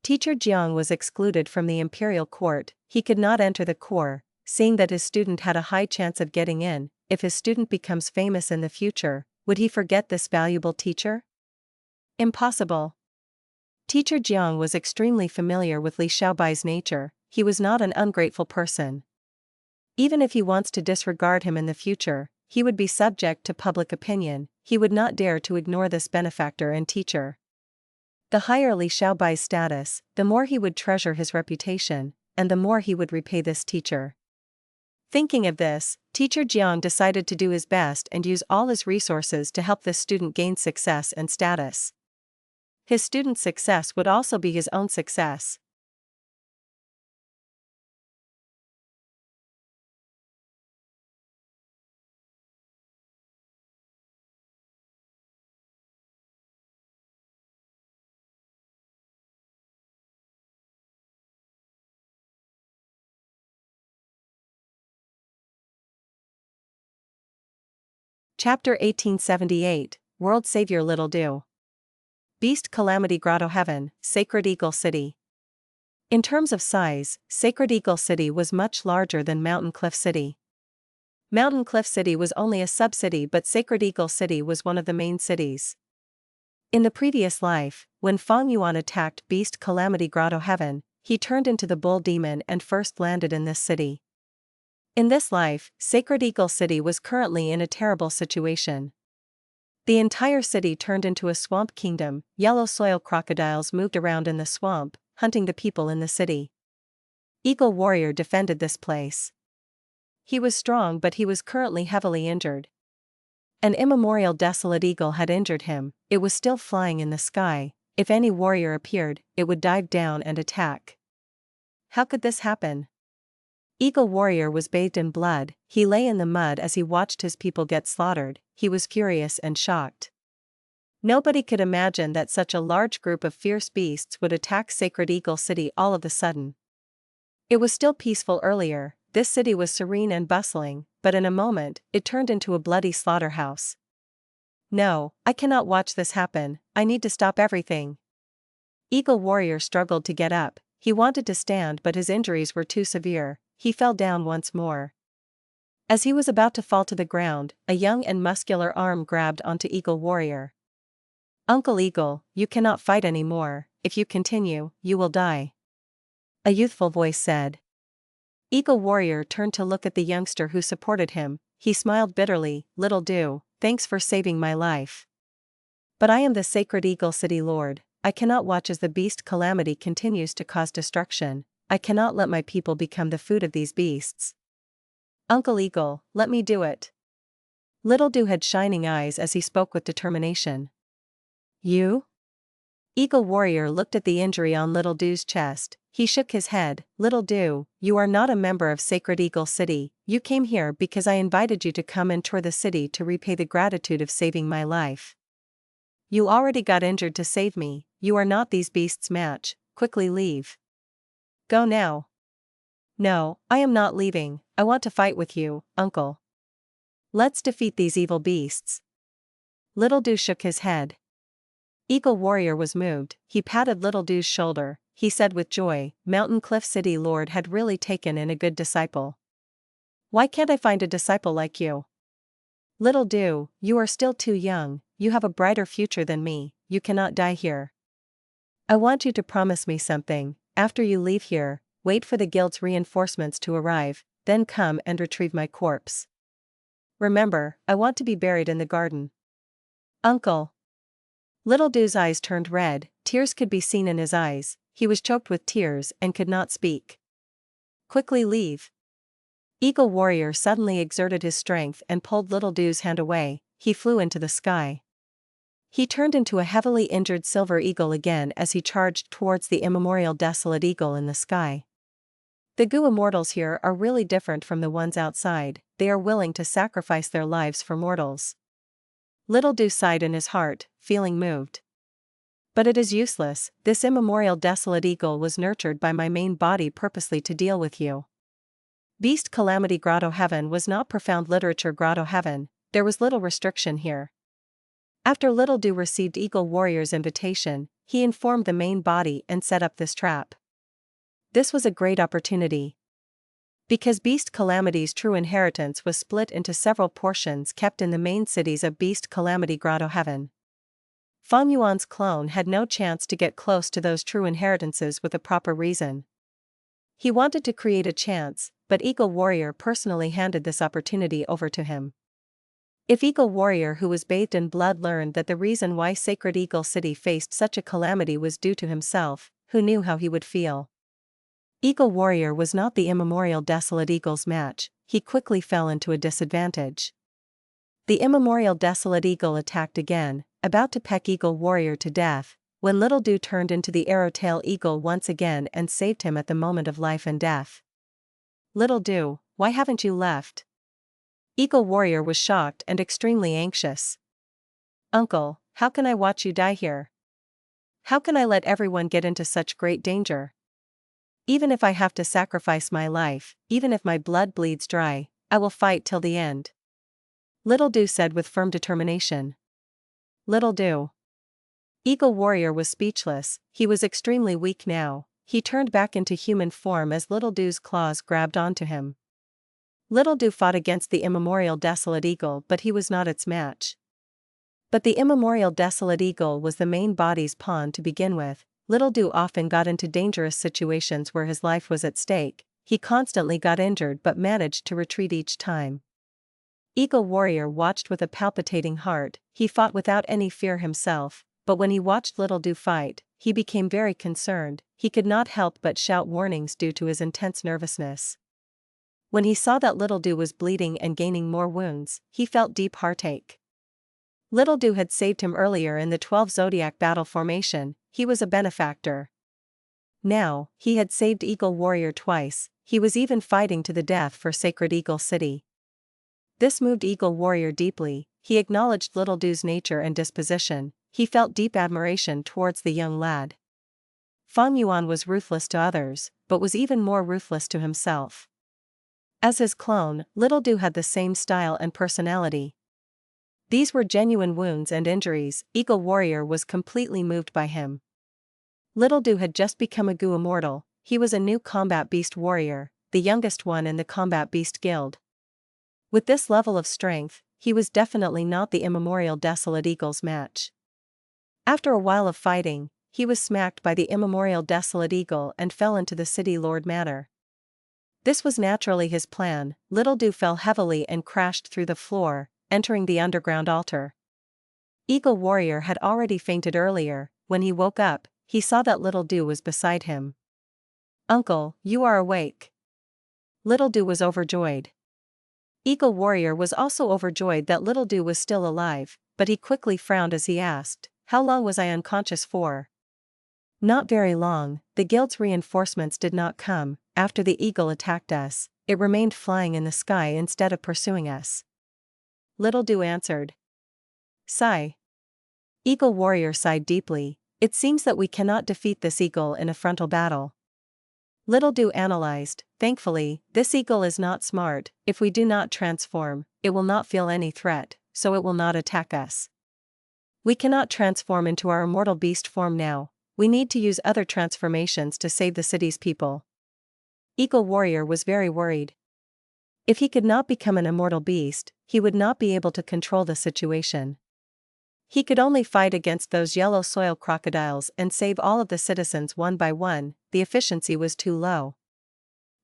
Teacher Jiang was excluded from the imperial court. He could not enter the court, seeing that his student had a high chance of getting in. If his student becomes famous in the future, would he forget this valuable teacher? Impossible. Teacher Jiang was extremely familiar with Li Xiaobai's nature. He was not an ungrateful person. Even if he wants to disregard him in the future, he would be subject to public opinion. He would not dare to ignore this benefactor and teacher. The higher Li Xiaobai's status, the more he would treasure his reputation, and the more he would repay this teacher. Thinking of this, Teacher Jiang decided to do his best and use all his resources to help this student gain success and status. His student's success would also be his own success. Chapter 1878, World Savior Little Do. Beast Calamity Grotto Heaven, Sacred Eagle City. In terms of size, Sacred Eagle City was much larger than Mountain Cliff City. Mountain Cliff City was only a sub-city, but Sacred Eagle City was one of the main cities. In the previous life, when Fang Yuan attacked Beast Calamity Grotto Heaven, he turned into the bull demon and first landed in this city. In this life, Sacred Eagle City was currently in a terrible situation. The entire city turned into a swamp kingdom. Yellow soil crocodiles moved around in the swamp, hunting the people in the city. Eagle Warrior defended this place. He was strong, but he was currently heavily injured. An immemorial desolate eagle had injured him. It was still flying in the sky. If any warrior appeared, it would dive down and attack. How could this happen? Eagle warrior was bathed in blood. He lay in the mud as he watched his people get slaughtered. He was furious and shocked. Nobody could imagine that such a large group of fierce beasts would attack Sacred Eagle City all of a sudden. It was still peaceful earlier. This city was serene and bustling, but in a moment, it turned into a bloody slaughterhouse. No, I cannot watch this happen. I need to stop everything. Eagle warrior struggled to get up. He wanted to stand, but his injuries were too severe. He fell down once more. As he was about to fall to the ground, a young and muscular arm grabbed onto Eagle warrior. Uncle Eagle, you cannot fight anymore. If you continue, you will die. A youthful voice said. Eagle warrior turned to look at the youngster who supported him. He smiled bitterly. Little do, thanks for saving my life. But I am the Sacred Eagle City Lord. I cannot watch as the beast calamity continues to cause destruction. I cannot let my people become the food of these beasts. Uncle Eagle, let me do it. Little Do had shining eyes as he spoke with determination. You? Eagle warrior looked at the injury on Little Do's chest. He shook his head. Little Do, you are not a member of Sacred Eagle City. You came here because I invited you to come and tour the city to repay the gratitude of saving my life. You already got injured to save me. You are not these beasts' match. Quickly leave. Go now. No, I am not leaving. I want to fight with you, Uncle. Let's defeat these evil beasts. Little Do shook his head. Eagle warrior was moved. He patted Little Do's shoulder. He said with joy, Mountain Cliff City Lord had really taken in a good disciple. Why can't I find a disciple like you? Little Do, you are still too young. You have a brighter future than me. You cannot die here. I want you to promise me something. After you leave here, wait for the guild's reinforcements to arrive, then come and retrieve my corpse. Remember, I want to be buried in the garden. Uncle. Little Do's eyes turned red. Tears could be seen in his eyes. He was choked with tears and could not speak. Quickly leave. Eagle warrior suddenly exerted his strength and pulled Little Do's hand away. He flew into the sky. He turned into a heavily injured silver eagle again as he charged towards the immemorial desolate eagle in the sky. The Gu immortals here are really different from the ones outside. They are willing to sacrifice their lives for mortals. Little Do sighed in his heart, feeling moved. But it is useless. This immemorial desolate eagle was nurtured by my main body purposely to deal with you. Beast Calamity Grotto Heaven was not profound literature Grotto Heaven. There was little restriction here. After Little Do received Eagle Warrior's invitation, he informed the main body and set up this trap. This was a great opportunity. Because Beast Calamity's true inheritance was split into several portions kept in the main cities of Beast Calamity Grotto Heaven. Fang Yuan's clone had no chance to get close to those true inheritances with a proper reason. He wanted to create a chance, but Eagle Warrior personally handed this opportunity over to him. If Eagle Warrior who was bathed in blood learned that the reason why Sacred Eagle City faced such a calamity was due to himself, who knew how he would feel? Eagle Warrior was not the immemorial desolate eagle's match. He quickly fell into a disadvantage. The immemorial desolate eagle attacked again, about to peck Eagle Warrior to death, when Little Do turned into the arrowtail eagle once again and saved him at the moment of life and death. Little Do, why haven't you left? Eagle Warrior was shocked and extremely anxious. Uncle, how can I watch you die here? How can I let everyone get into such great danger? Even if I have to sacrifice my life, even if my blood bleeds dry, I will fight till the end. Little Do said with firm determination. Little Do. Eagle Warrior was speechless. He was extremely weak now. He turned back into human form as Little Do's claws grabbed onto him. Little Do fought against the immemorial desolate eagle, but he was not its match. But the immemorial desolate eagle was the main body's pawn to begin with. Little Do often got into dangerous situations where his life was at stake. He constantly got injured but managed to retreat each time. Eagle Warrior watched with a palpitating heart. He fought without any fear himself, but when he watched Little Do fight, he became very concerned. He could not help but shout warnings due to his intense nervousness. When he saw that Little Do was bleeding and gaining more wounds, he felt deep heartache. Little Do had saved him earlier in the 12 Zodiac battle formation. He was a benefactor. Now, he had saved Eagle Warrior twice. He was even fighting to the death for Sacred Eagle City. This moved Eagle Warrior deeply. He acknowledged Little Do's nature and disposition. He felt deep admiration towards the young lad. Fang Yuan was ruthless to others, but was even more ruthless to himself. As his clone, Little Do had the same style and personality. These were genuine wounds and injuries. Eagle Warrior was completely moved by him. Little Do had just become a Gu Immortal. He was a new Combat Beast Warrior, the youngest one in the Combat Beast Guild. With this level of strength, he was definitely not the immemorial Desolate Eagle's match. After a while of fighting, he was smacked by the immemorial Desolate Eagle and fell into the City Lord Manor. This was naturally his plan. Little Do fell heavily and crashed through the floor, entering the underground altar. Eagle Warrior had already fainted earlier. When he woke up, he saw that Little Do was beside him. "Uncle, you are awake." Little Do was overjoyed. Eagle Warrior was also overjoyed that Little Do was still alive, but he quickly frowned as he asked, "How long was I unconscious for?" "Not very long. The guild's reinforcements did not come. After the eagle attacked us, it remained flying in the sky instead of pursuing us." Little Do answered. Sigh. Eagle Warrior sighed deeply. "It seems that we cannot defeat this eagle in a frontal battle." Little Do analyzed. "Thankfully, this eagle is not smart. If we do not transform, it will not feel any threat, so it will not attack us. We cannot transform into our immortal beast form now. We need to use other transformations to save the city's people." Eagle Warrior was very worried. If he could not become an immortal beast, he would not be able to control the situation. He could only fight against those yellow soil crocodiles and save all of the citizens one by one. The efficiency was too low.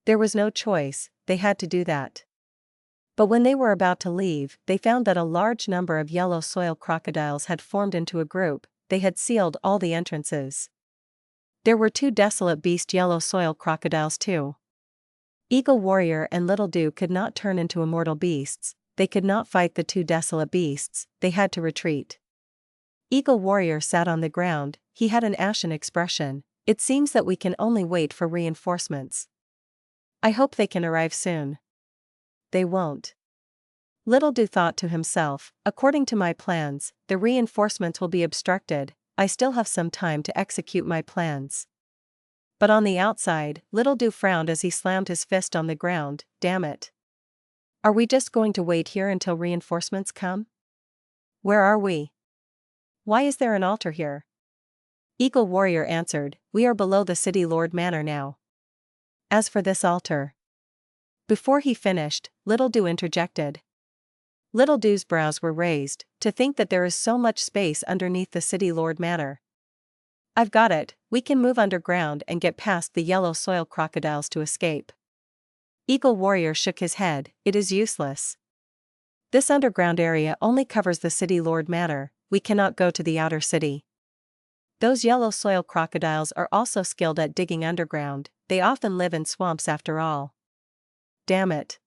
There was no choice, they had to do that. But when they were about to leave, they found that a large number of yellow soil crocodiles had formed into a group. They had sealed all the entrances. There were 2 desolate beast yellow soil crocodiles too. Eagle Warrior and Little Do could not turn into immortal beasts. They could not fight the 2 desolate beasts. They had to retreat. Eagle Warrior sat on the ground. He had an ashen expression. "It seems that we can only wait for reinforcements. I hope they can arrive soon." "They won't." Little Do thought to himself, "According to my plans, the reinforcements will be obstructed. I still have some time to execute my plans." But on the outside, Little Do frowned as he slammed his fist on the ground. "Damn it. Are we just going to wait here until reinforcements come? Where are we? Why is there an altar here?" Eagle Warrior answered, "We are below the City Lord Manor now. As for this altar..." Before he finished, Little Do interjected. Little Do's brows were raised. "To think that there is so much space underneath the City Lord Manor. I've got it, we can move underground and get past the yellow soil crocodiles to escape." Eagle Warrior shook his head. "It is useless. This underground area only covers the City Lord Manor. We cannot go to the outer city. Those yellow soil crocodiles are also skilled at digging underground. They often live in swamps after all." "Damn it."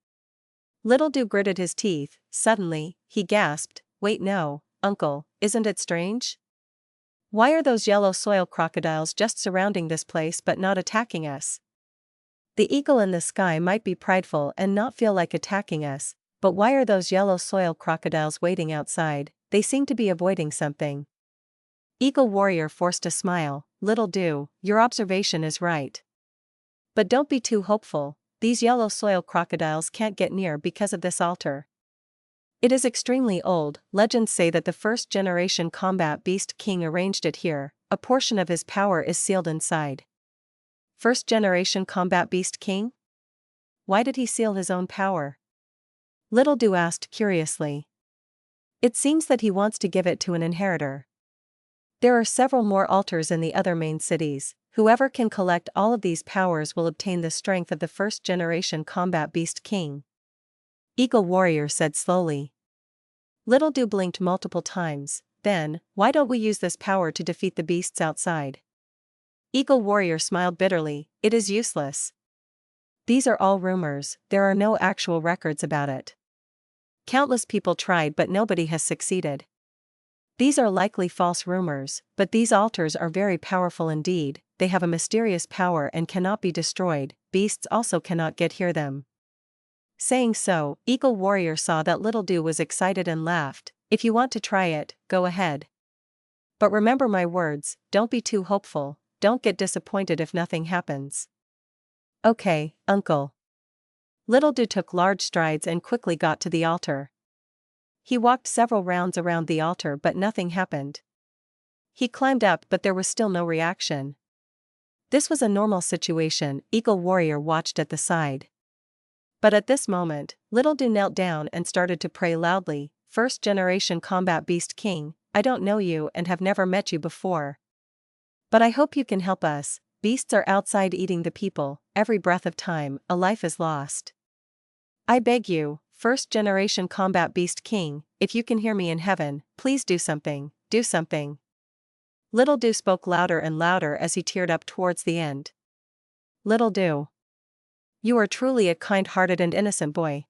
Little Do gritted his teeth. Suddenly, he gasped, "Wait, no, Uncle, isn't it strange? Why are those yellow soil crocodiles just surrounding this place but not attacking us? The eagle in the sky might be prideful and not feel like attacking us, but why are those yellow soil crocodiles waiting outside? They seem to be avoiding something." Eagle Warrior forced a smile. "Little Do, your observation is right. But don't be too hopeful. These yellow soil crocodiles can't get near because of this altar. It is extremely old. Legends say that the first-generation combat beast king arranged it here. A portion of his power is sealed inside." First-generation combat beast king? Why did he seal his own power? Little Do asked curiously. "It seems that he wants to give it to an inheritor. There are several more altars in the other main cities. Whoever can collect all of these powers will obtain the strength of the first-generation combat beast king." Eagle Warrior said slowly. Little Do blinked multiple times. "Then, why don't we use this power to defeat the beasts outside?" Eagle Warrior smiled bitterly. "It is useless. These are all rumors, there are no actual records about it. Countless people tried but nobody has succeeded. These are likely false rumors, but these altars are very powerful indeed, they have a mysterious power and cannot be destroyed, beasts also cannot get near them. Saying so, Eagle Warrior saw that Little Do was excited and laughed. If you want to try it, go ahead. But remember my words, don't be too hopeful, don't get disappointed if nothing happens. Okay, uncle. Little Do took large strides and quickly got to the altar. He walked several rounds around the altar but nothing happened. He climbed up but there was still no reaction. This was a normal situation, Eagle Warrior watched at the side. But at this moment, Little Do knelt down and started to pray loudly, First Generation Combat Beast King, I don't know you and have never met you before. But I hope you can help us, beasts are outside eating the people, every breath of time, a life is lost. I beg you, First Generation Combat Beast King, if you can hear me in heaven, please do something, do something. Little Do spoke louder and louder as he teared up towards the end. Little Do. You are truly a kind-hearted and innocent boy.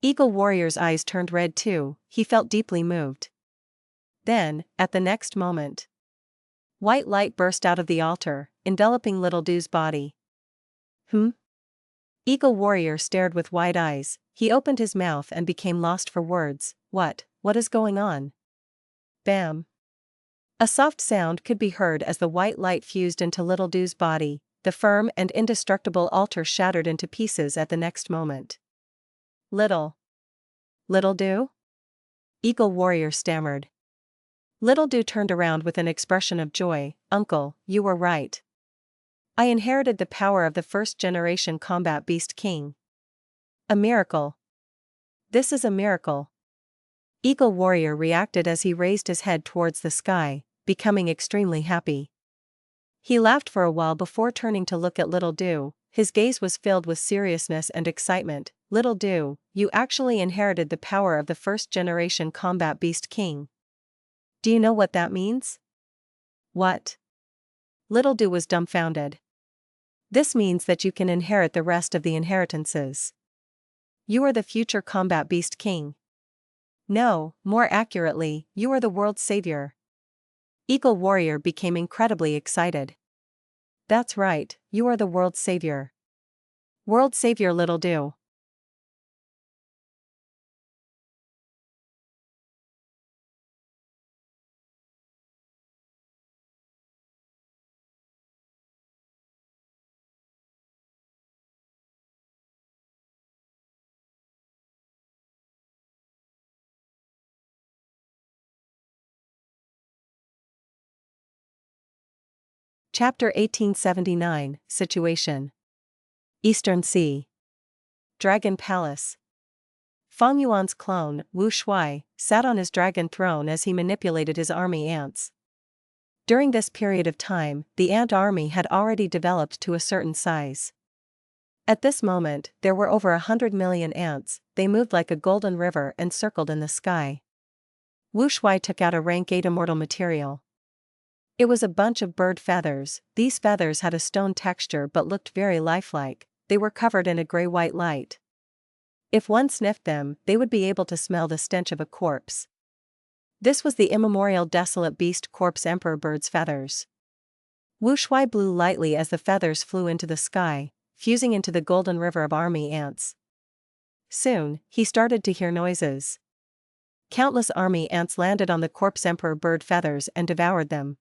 Eagle Warrior's eyes turned red too, he felt deeply moved. Then, at the next moment, white light burst out of the altar, enveloping Little Do's body. Eagle Warrior stared with wide eyes, he opened his mouth and became lost for words. What is going on? Bam! A soft sound could be heard as the white light fused into Little Do's body, the firm and indestructible altar shattered into pieces at the next moment. Little Do? Eagle Warrior stammered. Little Do turned around with an expression of joy, Uncle, you were right. I inherited the power of the First Generation Combat Beast King. A miracle. This is a miracle. Eagle Warrior reacted as he raised his head towards the sky, becoming extremely happy. He laughed for a while before turning to look at Little Do, his gaze was filled with seriousness and excitement. Little Do, you actually inherited the power of the First Generation Combat Beast King. Do you know what that means? What? Little Do was dumbfounded. This means that you can inherit the rest of the inheritances. You are the future Combat Beast King. No, more accurately, you are the world's savior. Eagle Warrior became incredibly excited. That's right, you are the world's savior. World savior Little Do. Chapter 1879, Situation. Eastern Sea. Dragon Palace. Fang Yuan's clone, Wu Shui, sat on his dragon throne as he manipulated his army ants. During this period of time, the ant army had already developed to a certain size. At this moment, there were over 100 million ants, they moved like a golden river and circled in the sky. Wu Shui took out a rank 8 immortal material. It was a bunch of bird feathers, these feathers had a stone texture but looked very lifelike, they were covered in a gray-white light. If one sniffed them, they would be able to smell the stench of a corpse. This was the immemorial desolate beast corpse emperor bird's feathers. Wu Shui blew lightly as the feathers flew into the sky, fusing into the golden river of army ants. Soon, he started to hear noises. Countless army ants landed on the corpse emperor bird feathers and devoured them.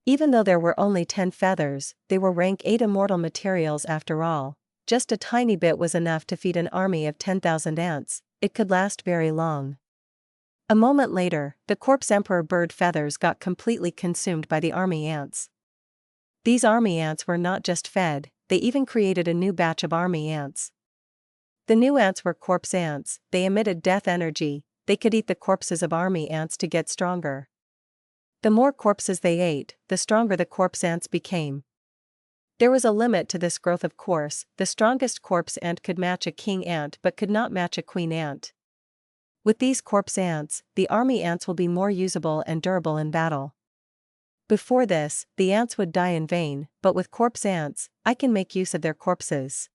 Even though there were only 10 feathers, they were rank 8 immortal materials after all. Just a tiny bit was enough to feed an army of 10,000 ants, it could last very long. A moment later, the corpse emperor bird feathers got completely consumed by the army ants. These army ants were not just fed, they even created a new batch of army ants. The new ants were corpse ants, they emitted death energy, they could eat the corpses of army ants to get stronger. The more corpses they ate, the stronger the corpse ants became. There was a limit to this growth, of course, the strongest corpse ant could match a king ant but could not match a queen ant. With these corpse ants, the army ants will be more usable and durable in battle. Before this, the ants would die in vain, but with corpse ants, I can make use of their corpses.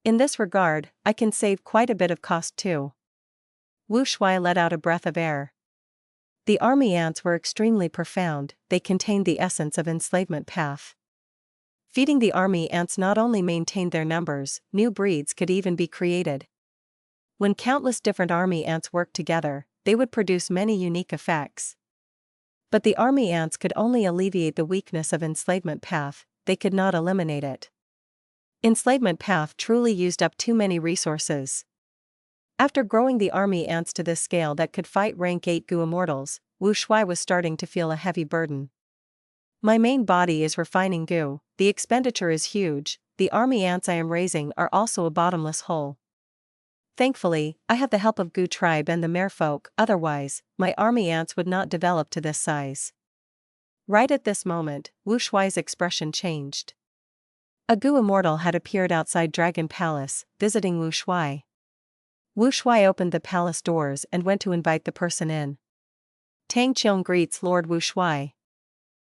In this regard, I can save quite a bit of cost too. Wu Shuai let out a breath of air. The army ants were extremely profound, they contained the essence of enslavement path. Feeding the army ants not only maintained their numbers, new breeds could even be created. When countless different army ants worked together, they would produce many unique effects. But the army ants could only alleviate the weakness of enslavement path, they could not eliminate it. Enslavement path truly used up too many resources. After growing the army ants to this scale that could fight rank 8 Gu immortals, Wu Shuai was starting to feel a heavy burden. My main body is refining Gu, the expenditure is huge, the army ants I am raising are also a bottomless hole. Thankfully, I have the help of Gu tribe and the merfolk, otherwise, my army ants would not develop to this size. Right at this moment, Wu Shuai's expression changed. A Gu immortal had appeared outside Dragon Palace, visiting Wu Shuai. Wu Shuai opened the palace doors and went to invite the person in. Tang Qiong greets Lord Wu Shuai.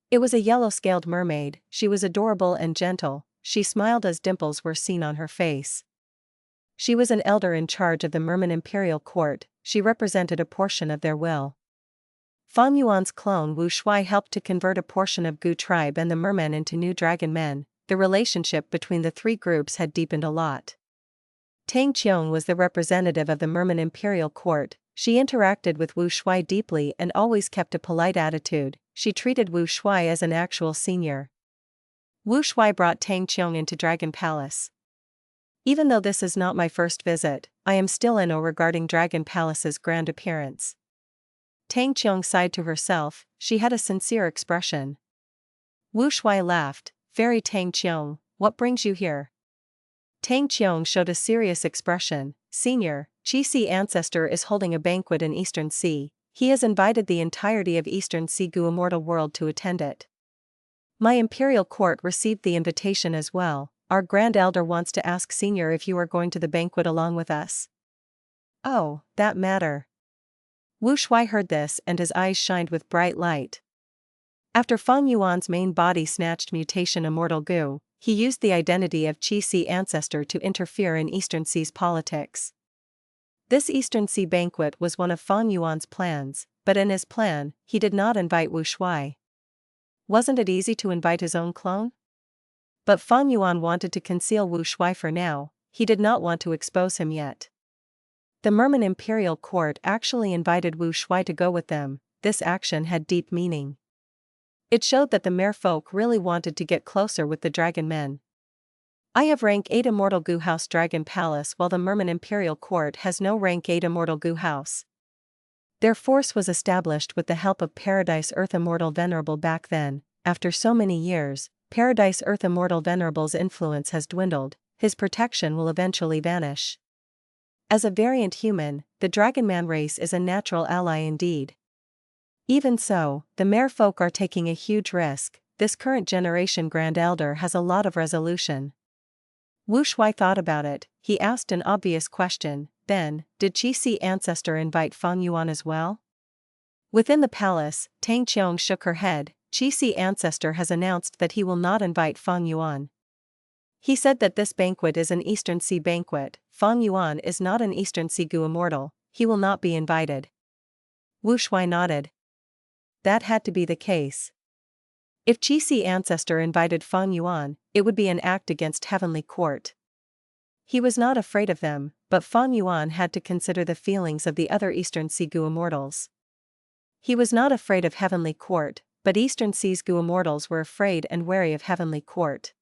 It was a yellow-scaled mermaid, she was adorable and gentle, she smiled as dimples were seen on her face. She was an elder in charge of the Merman imperial court, she represented a portion of their will. Fang Yuan's clone Wu Shuai helped to convert a portion of Gu tribe and the mermen into new dragon men, the relationship between the three groups had deepened a lot. Tang Qiong was the representative of the Merman imperial court, she interacted with Wu Shuai deeply and always kept a polite attitude, she treated Wu Shuai as an actual senior. Wu Shuai brought Tang Qiong into Dragon Palace. Even though this is not my first visit, I am still in awe regarding Dragon Palace's grand appearance. Tang Qiong sighed to herself, she had a sincere expression. Wu Shuai laughed, Fairy Tang Qiong, what brings you here? Tang Qiong showed a serious expression, Senior, Qi Ancestor is holding a banquet in Eastern Sea, he has invited the entirety of Eastern Sea Gu immortal world to attend it. My imperial court received the invitation as well, our Grand Elder wants to ask Senior if you are going to the banquet along with us. Oh, that matter. Wu Shuai heard this and his eyes shined with bright light. After Fang Yuan's main body snatched mutation immortal Gu, he used the identity of Qi Ancestor to interfere in Eastern Sea's politics. This Eastern Sea banquet was one of Fang Yuan's plans, but in his plan, he did not invite Wu Shuai. Wasn't it easy to invite his own clone? But Fang Yuan wanted to conceal Wu Shuai for now, he did not want to expose him yet. The Merman imperial court actually invited Wu Shuai to go with them, this action had deep meaning. It showed that the merfolk really wanted to get closer with the dragon men. I have rank 8 immortal Gu House Dragon Palace while the Merman imperial court has no rank 8 immortal Gu House. Their force was established with the help of Paradise Earth Immortal Venerable back then, after so many years, Paradise Earth Immortal Venerable's influence has dwindled, his protection will eventually vanish. As a variant human, the Dragonman race is a natural ally indeed. Even so, the merfolk are taking a huge risk, this current generation Grand Elder has a lot of resolution. Wu Shuai thought about it, he asked an obvious question, then, did Qi Ancestor invite Fang Yuan as well? Within the palace, Tang Qiong shook her head, Qi Ancestor has announced that he will not invite Fang Yuan. He said that this banquet is an Eastern Sea banquet, Fang Yuan is not an Eastern Sea Gu immortal, he will not be invited. Wu Shuai nodded. That had to be the case. If Qi Ancestor invited Fang Yuan, it would be an act against Heavenly Court. He was not afraid of them, but Fang Yuan had to consider the feelings of the other Eastern Sea Gu immortals. He was not afraid of Heavenly Court, but Eastern Sea's Gu immortals were afraid and wary of Heavenly Court.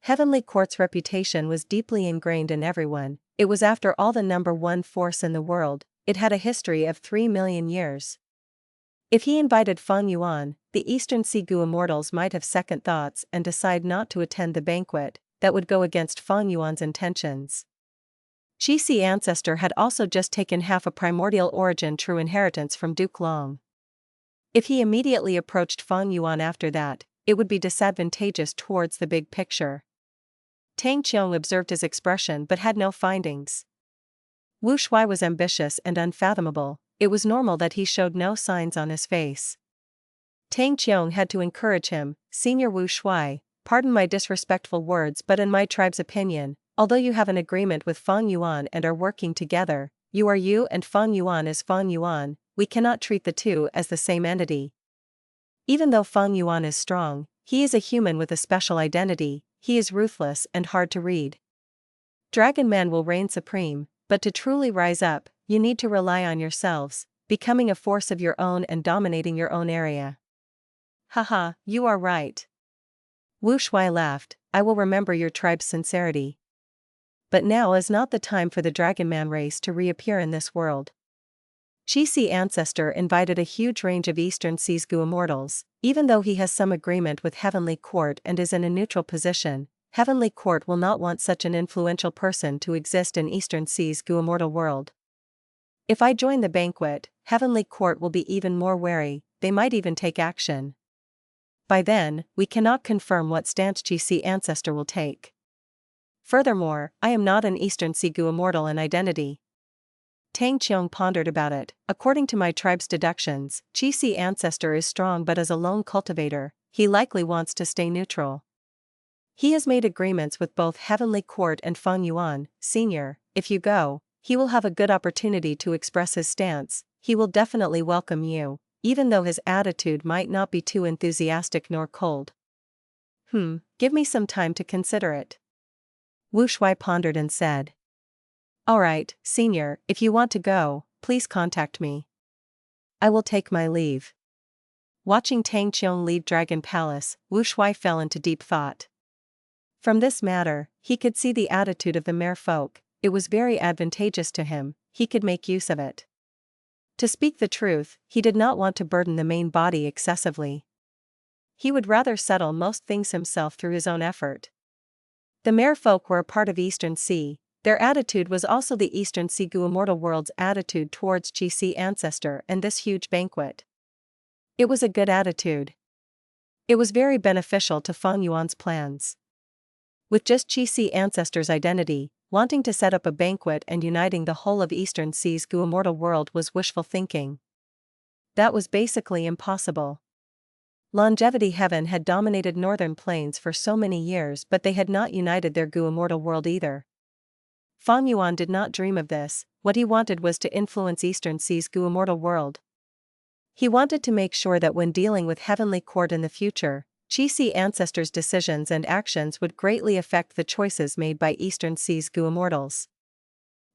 Heavenly Court's reputation was deeply ingrained in everyone, it was after all the #1 force in the world, it had a history of 3 million years. If he invited Fang Yuan, the Eastern Sea Gu immortals might have second thoughts and decide not to attend the banquet, that would go against Fang Yuan's intentions. Qi Ancestor had also just taken half a primordial origin true inheritance from Duke Long. If he immediately approached Fang Yuan after that, it would be disadvantageous towards the big picture. Tang Qiong observed his expression but had no findings. Wu Shuai was ambitious and unfathomable, it was normal that he showed no signs on his face. Tang Qiong had to encourage him, Senior Wu Shuai, pardon my disrespectful words but in my tribe's opinion, Although you have an agreement with Fang Yuan and are working together, you are you and Fang Yuan is Fang Yuan, we cannot treat the two as the same entity. Even though Fang Yuan is strong, he is a human with a special identity, he is ruthless and hard to read. Dragon Man will reign supreme, but to truly rise up, you need to rely on yourselves, becoming a force of your own and dominating your own area. Haha, you are right. Wu Shui laughed, I will remember your tribe's sincerity. But now is not the time for the Dragon Man race to reappear in this world. Qi Ancestor invited a huge range of Eastern Sea's Gu immortals, even though he has some agreement with Heavenly Court and is in a neutral position. Heavenly Court will not want such an influential person to exist in Eastern Sea's Gu immortal world. If I join the banquet, Heavenly Court will be even more wary, they might even take action. By then, we cannot confirm what stance Qi Ancestor will take. Furthermore, I am not an Eastern Sea Gu immortal in identity. Tang Qiong pondered about it. According to my tribe's deductions, Qi Ancestor is strong but as a lone cultivator, he likely wants to stay neutral. He has made agreements with both Heavenly Court and Fang Yuan, Sr. If you go, he will have a good opportunity to express his stance, he will definitely welcome you, even though his attitude might not be too enthusiastic nor cold. Give me some time to consider it. Wu Shui pondered and said. Alright, Senior, if you want to go, please contact me. I will take my leave. Watching Tang Qiong leave Dragon Palace, Wu Shui fell into deep thought. From this matter, he could see the attitude of the mere folk, it was very advantageous to him, he could make use of it. To speak the truth, he did not want to burden the main body excessively. He would rather settle most things himself through his own effort. The mere folk were a part of Eastern Sea, their attitude was also the Eastern Sea Gu immortal world's attitude towards Qi Ancestor and this huge banquet. It was a good attitude. It was very beneficial to Fang Yuan's plans. With just Qi Ancestor's identity, wanting to set up a banquet and uniting the whole of Eastern Sea's Gu immortal world was wishful thinking. That was basically impossible. Longevity Heaven had dominated northern plains for so many years, but they had not united their Gu immortal world either. Fang Yuan did not dream of this, what he wanted was to influence Eastern Sea's Gu immortal world. He wanted to make sure that when dealing with Heavenly Court in the future, Qi Ancestor's decisions and actions would greatly affect the choices made by Eastern Sea's Gu immortals.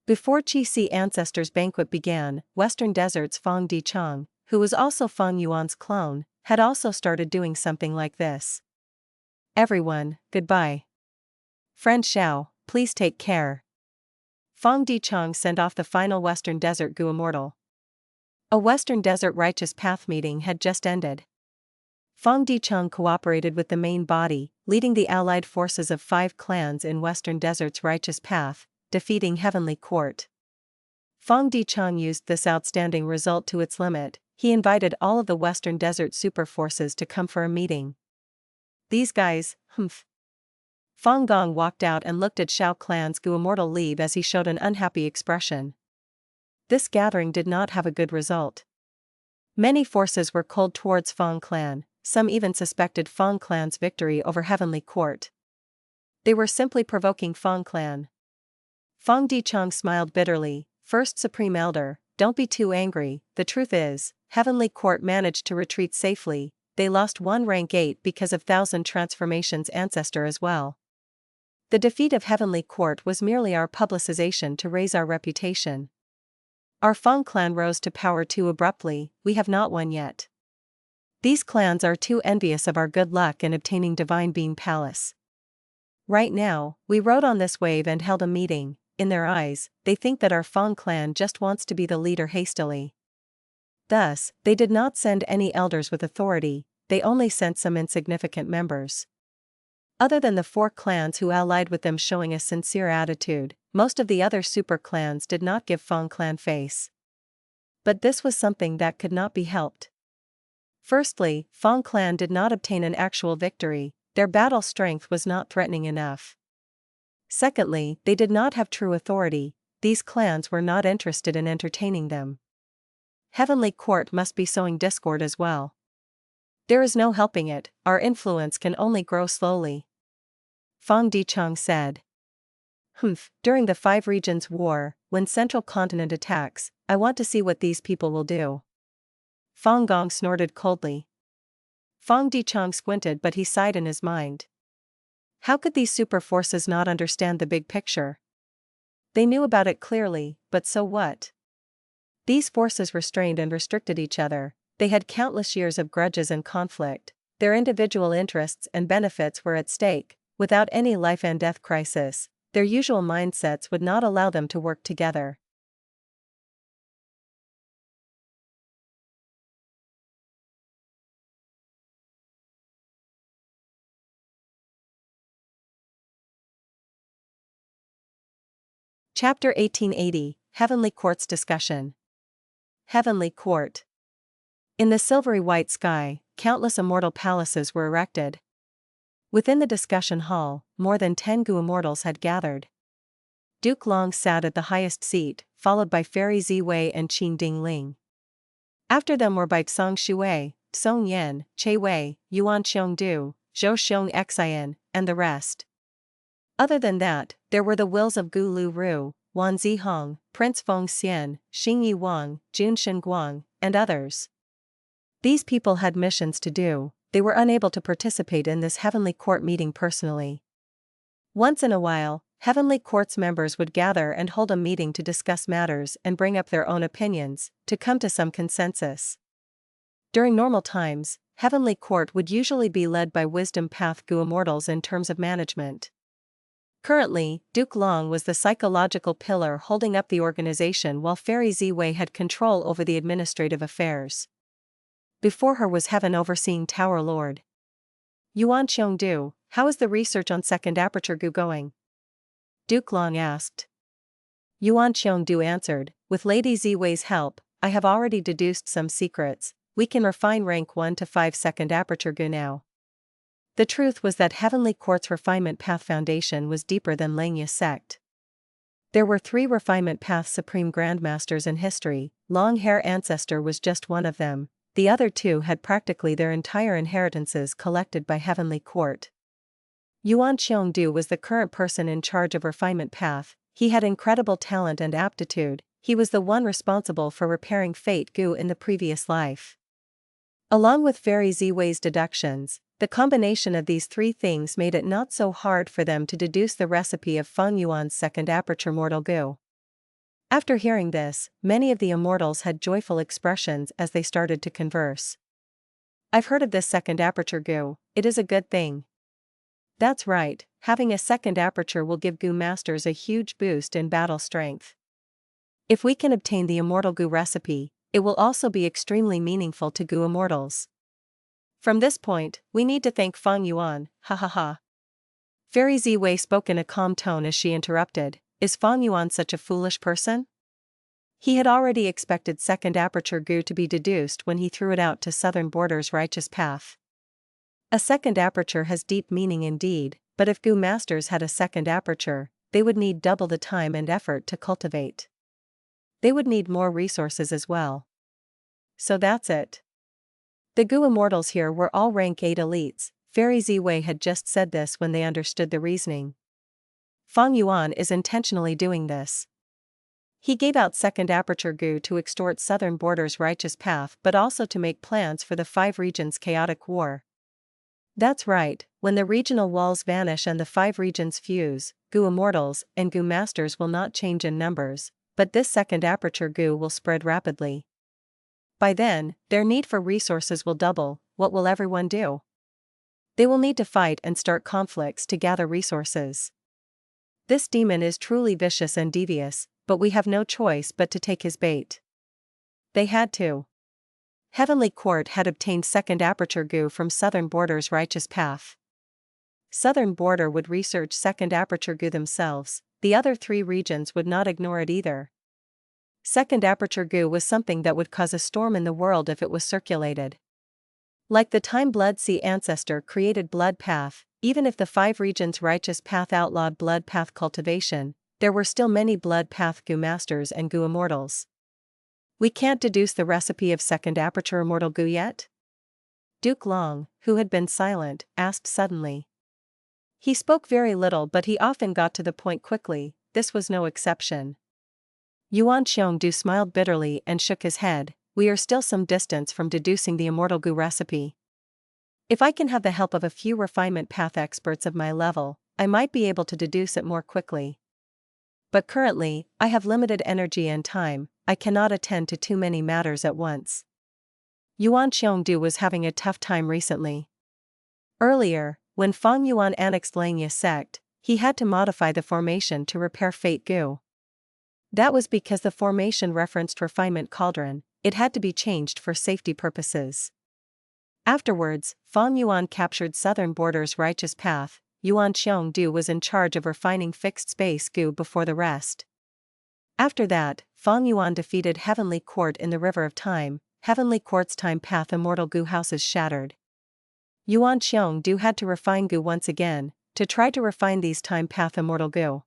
Before Qi Ancestor's banquet began, Western Desert's Fang Dichang, who was also Fang Yuan's clone, had also started doing something like this. Everyone, goodbye. Friend Xiao, please take care. Fang Dichang sent off the final Western Desert Gu immortal. A Western Desert Righteous Path meeting had just ended. Fang Dichang cooperated with the main body, leading the allied forces of 5 clans in Western Desert's Righteous Path, defeating Heavenly Court. Fang Dichang used this outstanding result to its limit, he invited all of the Western Desert super forces to come for a meeting. These guys, Fang Gong walked out and looked at Xiao clan's Gu immortal leave as he showed an unhappy expression. This gathering did not have a good result. Many forces were cold towards Fang clan, some even suspected Fang clan's victory over Heavenly Court. They were simply provoking Fang clan. Fang Dichang smiled bitterly, First Supreme Elder, don't be too angry, the truth is, Heavenly Court managed to retreat safely, they lost 1 rank 8 because of 1000 transformations Ancestor as well. The defeat of Heavenly Court was merely our publicization to raise our reputation. Our Fang clan rose to power too abruptly, we have not won yet. These clans are too envious of our good luck in obtaining Divine Being Palace. Right now, we rode on this wave and held a meeting, in their eyes, they think that our Fang clan just wants to be the leader hastily. Thus, they did not send any elders with authority, they only sent some insignificant members. Other than the 4 clans who allied with them showing a sincere attitude, most of the other super clans did not give Fang clan face. But this was something that could not be helped. Firstly, Fang clan did not obtain an actual victory, their battle strength was not threatening enough. Secondly, they did not have true authority, these clans were not interested in entertaining them. Heavenly Court must be sowing discord as well. There is no helping it, our influence can only grow slowly. Fang Dichang said. During the Five Regions War, when Central Continent attacks, I want to see what these people will do. Fang Gong snorted coldly. Fang Dichang squinted, but he sighed in his mind. How could these super forces not understand the big picture? They knew about it clearly, but so what? These forces restrained and restricted each other. They had countless years of grudges and conflict. Their individual interests and benefits were at stake. Without any life and death crisis, their usual mindsets would not allow them to work together. Chapter 1880, Heavenly Court's Discussion. Heavenly Court. In the silvery white sky, countless immortal palaces were erected. Within the discussion hall, more than 10 Gu immortals had gathered. Duke Long sat at the highest seat, followed by Fairy Ziwei and Qin Ding Ling. After them were Bai Song Shui, Song Yen, Che Wei, Yuan Xiong Du, Zhou Xiong Xian, and the rest. Other than that, there were the wills of Gu Lu Ru, Wan Zihong, Prince Feng Xian, Xing Yi Wang, Jun Shen Guang, and others. These people had missions to do. They were unable to participate in this Heavenly Court meeting personally. Once in a while, Heavenly Court's members would gather and hold a meeting to discuss matters and bring up their own opinions, to come to some consensus. During normal times, Heavenly Court would usually be led by Wisdom Path Gu immortals in terms of management. Currently, Duke Long was the psychological pillar holding up the organization, while Fairy Ziwei had control over the administrative affairs. Before her was Heaven overseeing Tower Lord. Yuan Qiongdu, how is the research on second Aperture Gu going? Duke Long asked. Yuan Qiongdu answered, with Lady Ziwei's help, I have already deduced some secrets. We can refine rank 1 to 5 second Aperture Gu now. The truth was that Heavenly Court's Refinement Path Foundation was deeper than Langya sect. There were 3 Refinement Path Supreme Grandmasters in history. Long Hair Ancestor was just one of them. The other 2 had practically their entire inheritances collected by Heavenly Court. Yuan Qiongdu was the current person in charge of Refinement Path. He had incredible talent and aptitude. He was the one responsible for repairing Fate Gu in the previous life. Along with Fairy Ziwei's deductions, the combination of these 3 things made it not so hard for them to deduce the recipe of Feng Yuan's second Aperture Mortal Gu. After hearing this, many of the immortals had joyful expressions as they started to converse. I've heard of this second Aperture Gu, it is a good thing. That's right, having a second aperture will give Gu Masters a huge boost in battle strength. If we can obtain the Immortal Gu recipe, it will also be extremely meaningful to Gu immortals. From this point, we need to thank Feng Yuan, ha ha ha. Fairy Ziwei spoke in a calm tone as she interrupted, is Feng Yuan such a foolish person? He had already expected second Aperture Gu to be deduced when he threw it out to Southern Border's righteous path. A second aperture has deep meaning indeed, but if Gu Masters had a second aperture, they would need double the time and effort to cultivate. They would need more resources as well. So that's it. The Gu immortals here were all rank 8 elites. Fairy Ziwei had just said this when they understood the reasoning. Feng Yuan is intentionally doing this. He gave out second Aperture Gu to extort Southern Border's righteous path, but also to make plans for the 5 regions' chaotic war. That's right, when the regional walls vanish and the 5 regions fuse, Gu immortals and Gu Masters will not change in numbers, but this second Aperture Gu will spread rapidly. By then, their need for resources will double. What will everyone do? They will need to fight and start conflicts to gather resources. This demon is truly vicious and devious, but we have no choice but to take his bait. They had to. Heavenly Court had obtained second Aperture Gu from Southern Border's righteous path. Southern Border would research second Aperture Gu themselves, the other 3 regions would not ignore it either. Second Aperture Gu was something that would cause a storm in the world if it was circulated. Like the time Blood Sea Ancestor created Blood Path, even if the 5 regions' righteous path outlawed Blood Path cultivation, there were still many Blood Path Gu Masters and Gu Immortals. We can't deduce the recipe of second Aperture Immortal Gu yet? Duke Long, who had been silent, asked suddenly. He spoke very little, but he often got to the point quickly. This was no exception. Yuan Xiongdu smiled bitterly and shook his head. We are still some distance from deducing the immortal goo recipe. If I can have the help of a few refinement path experts of my level, I might be able to deduce it more quickly. But currently, I have limited energy and time. I cannot attend to too many matters at once. Yuan Xiongdu was having a tough time recently. Earlier, when Fang Yuan annexed Langya sect, he had to modify the formation to repair Fate Gu. That was because the formation referenced Refinement Cauldron. It had to be changed for safety purposes. Afterwards, Fang Yuan captured Southern Border's Righteous Path. Yuan Xiongdu was in charge of refining Fixed Space Gu before the rest. After that, Fang Yuan defeated Heavenly Court in the River of Time. Heavenly Court's Time Path Immortal Gu houses shattered. Yuan Xiongdu had to refine Gu once again, to try to refine these Time Path Immortal Gu.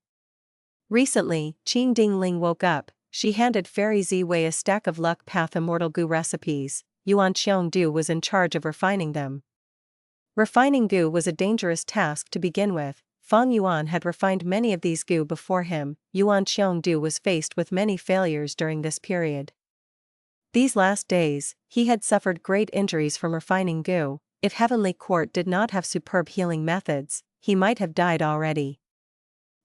Recently, Qing Dingling woke up. She handed Fairy Ziwei a stack of Luck Path Immortal Gu recipes. Yuan Xiongdu was in charge of refining them. Refining Gu was a dangerous task to begin with. Fang Yuan had refined many of these Gu before him. Yuan Xiongdu was faced with many failures during this period. These last days, he had suffered great injuries from refining Gu. If Heavenly Court did not have superb healing methods, he might have died already.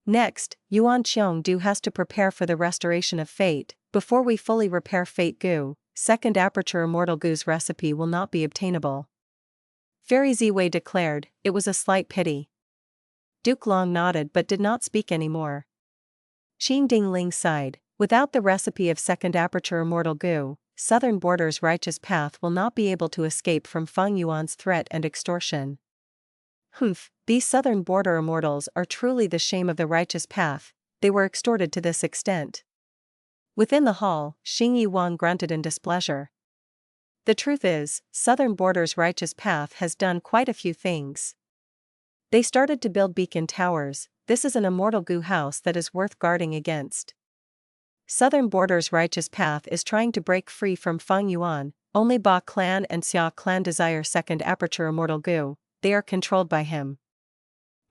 Next, Yuan Xiongdu has to prepare for the restoration of Fate. Before we fully repair Fate Gu, second Aperture Immortal Gu's recipe will not be obtainable. Fairy Ziwei declared. It was a slight pity. Duke Long nodded but did not speak anymore. Qing Dingling sighed. Without the recipe of second Aperture Immortal Gu, Southern Border's Righteous Path will not be able to escape from Fang Yuan's threat and extortion. Humph, these Southern Border Immortals are truly the shame of the Righteous Path. They were extorted to this extent. Within the hall, Xing Yuan grunted in displeasure. The truth is, Southern Border's Righteous Path has done quite a few things. They started to build beacon towers. This is an immortal Gu house that is worth guarding against. Southern Border's Righteous Path is trying to break free from Fang Yuan. Only Ba clan and Xia clan desire second Aperture Immortal Gu. They are controlled by him.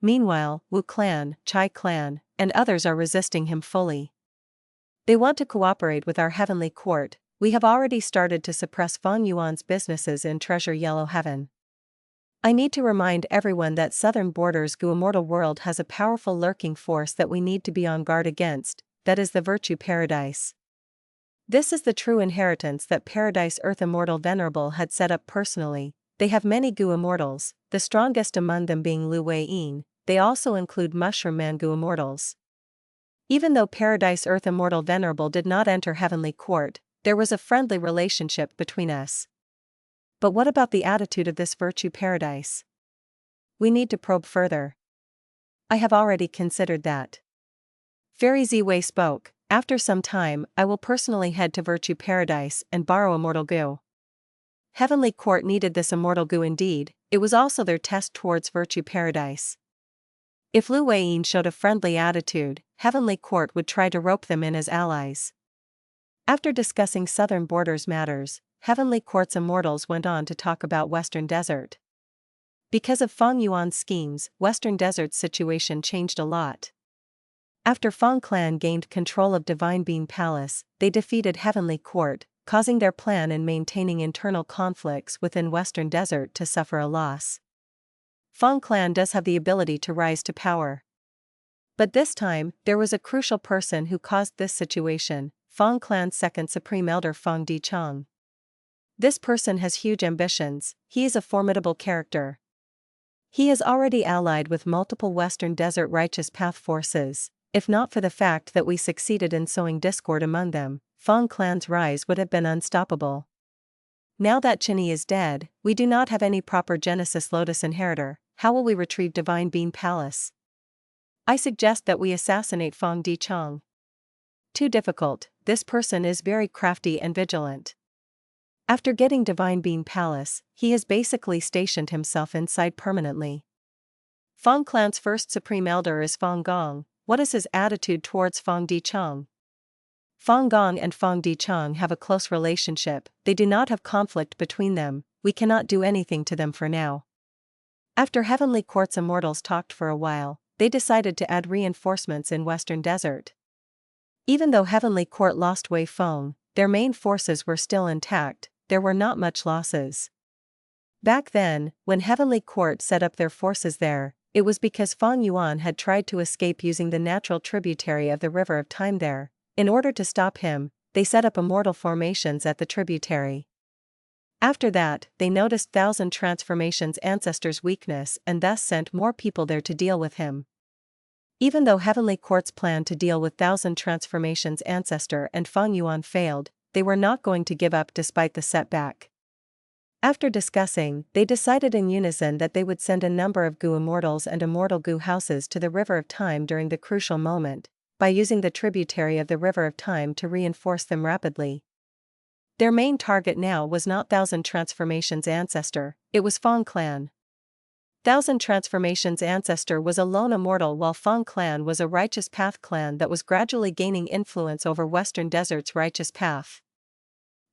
Meanwhile, Wu clan, Chai clan, and others are resisting him fully. They want to cooperate with our Heavenly Court. We have already started to suppress Fang Yuan's businesses in Treasure Yellow Heaven. I need to remind everyone that Southern Border's Gu Immortal World has a powerful lurking force that we need to be on guard against, that is the Virtue Paradise. This is the true inheritance that Paradise Earth Immortal Venerable had set up personally. They have many Gu Immortals, the strongest among them being Lu Wei Yin. They also include Mushroom Man Gu Immortals. Even though Paradise Earth Immortal Venerable did not enter Heavenly Court, there was a friendly relationship between us. But what about the attitude of this Virtue Paradise? We need to probe further. I have already considered that. Fairy Ziwei spoke. After some time, I will personally head to Virtue Paradise and borrow Immortal Gu. Heavenly Court needed this Immortal Gu indeed. It was also their test towards Virtue Paradise. If Lu Weiyin showed a friendly attitude, Heavenly Court would try to rope them in as allies. After discussing Southern Border's matters, Heavenly Court's immortals went on to talk about Western Desert. Because of Fang Yuan's schemes, Western Desert's situation changed a lot. After Fang clan gained control of Divine Beam Palace, they defeated Heavenly Court, causing their plan and maintaining internal conflicts within Western Desert to suffer a loss. Fang clan does have the ability to rise to power. But this time, there was a crucial person who caused this situation, Fang clan's second Supreme Elder Fang Dichang. This person has huge ambitions. He is a formidable character. He is already allied with multiple Western Desert Righteous Path forces. If not for the fact that we succeeded in sowing discord among them, Fang clan's rise would have been unstoppable. Now that Chinny is dead, we do not have any proper Genesis Lotus inheritor. How will we retrieve Divine Beam Palace? I suggest that we assassinate Fang Dichang. Too difficult. This person is very crafty and vigilant. After getting Divine Beam Palace, he has basically stationed himself inside permanently. Fang clan's first Supreme Elder is Fang Gong. What is his attitude towards Fang Dichang? Fang Gong and Fang Dichang have a close relationship. They do not have conflict between them. We cannot do anything to them for now. After Heavenly Court's immortals talked for a while, they decided to add reinforcements in Western Desert. Even though Heavenly Court lost Wei Feng, their main forces were still intact, there were not much losses. Back then, when Heavenly Court set up their forces there, it was because Fang Yuan had tried to escape using the natural tributary of the River of Time there. In order to stop him, they set up immortal formations at the tributary. After that, they noticed Thousand Transformations' Ancestor's weakness and thus sent more people there to deal with him. Even though Heavenly Court's plan to deal with Thousand Transformations' Ancestor and Fang Yuan failed, they were not going to give up despite the setback. After discussing, they decided in unison that they would send a number of Gu Immortals and Immortal Gu Houses to the River of Time during the crucial moment, by using the tributary of the River of Time to reinforce them rapidly. Their main target now was not Thousand Transformations' Ancestor, it was Fang Clan. Thousand Transformations' Ancestor was a lone immortal while Fang Clan was a Righteous Path clan that was gradually gaining influence over Western Desert's Righteous Path.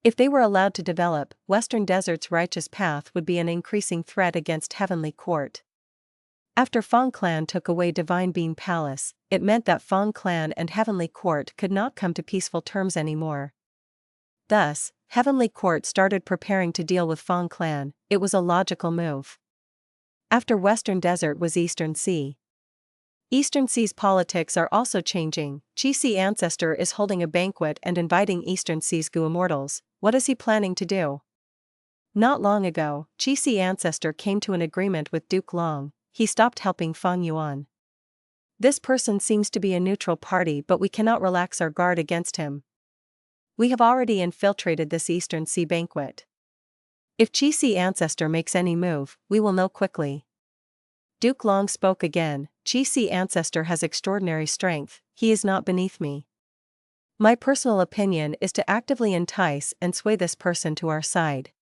If they were allowed to develop, Western Desert's Righteous Path would be an increasing threat against Heavenly Court. After Fang Clan took away Divine Being Palace, it meant that Fang Clan and Heavenly Court could not come to peaceful terms anymore. Thus, Heavenly Court started preparing to deal with Fang Clan. It was a logical move. After Western Desert was Eastern Sea. Eastern Sea's politics are also changing. Qi Ancestor is holding a banquet and inviting Eastern Sea's Gu Immortals. What is he planning to do? Not long ago, Qi Ancestor came to an agreement with Duke Long. He stopped helping Fang Yuan. This person seems to be a neutral party, but we cannot relax our guard against him. We have already infiltrated this Eastern Sea banquet. If Qi Ancestor makes any move, we will know quickly. Duke Long spoke again. Qi Ancestor has extraordinary strength, he is not beneath me. My personal opinion is to actively entice and sway this person to our side.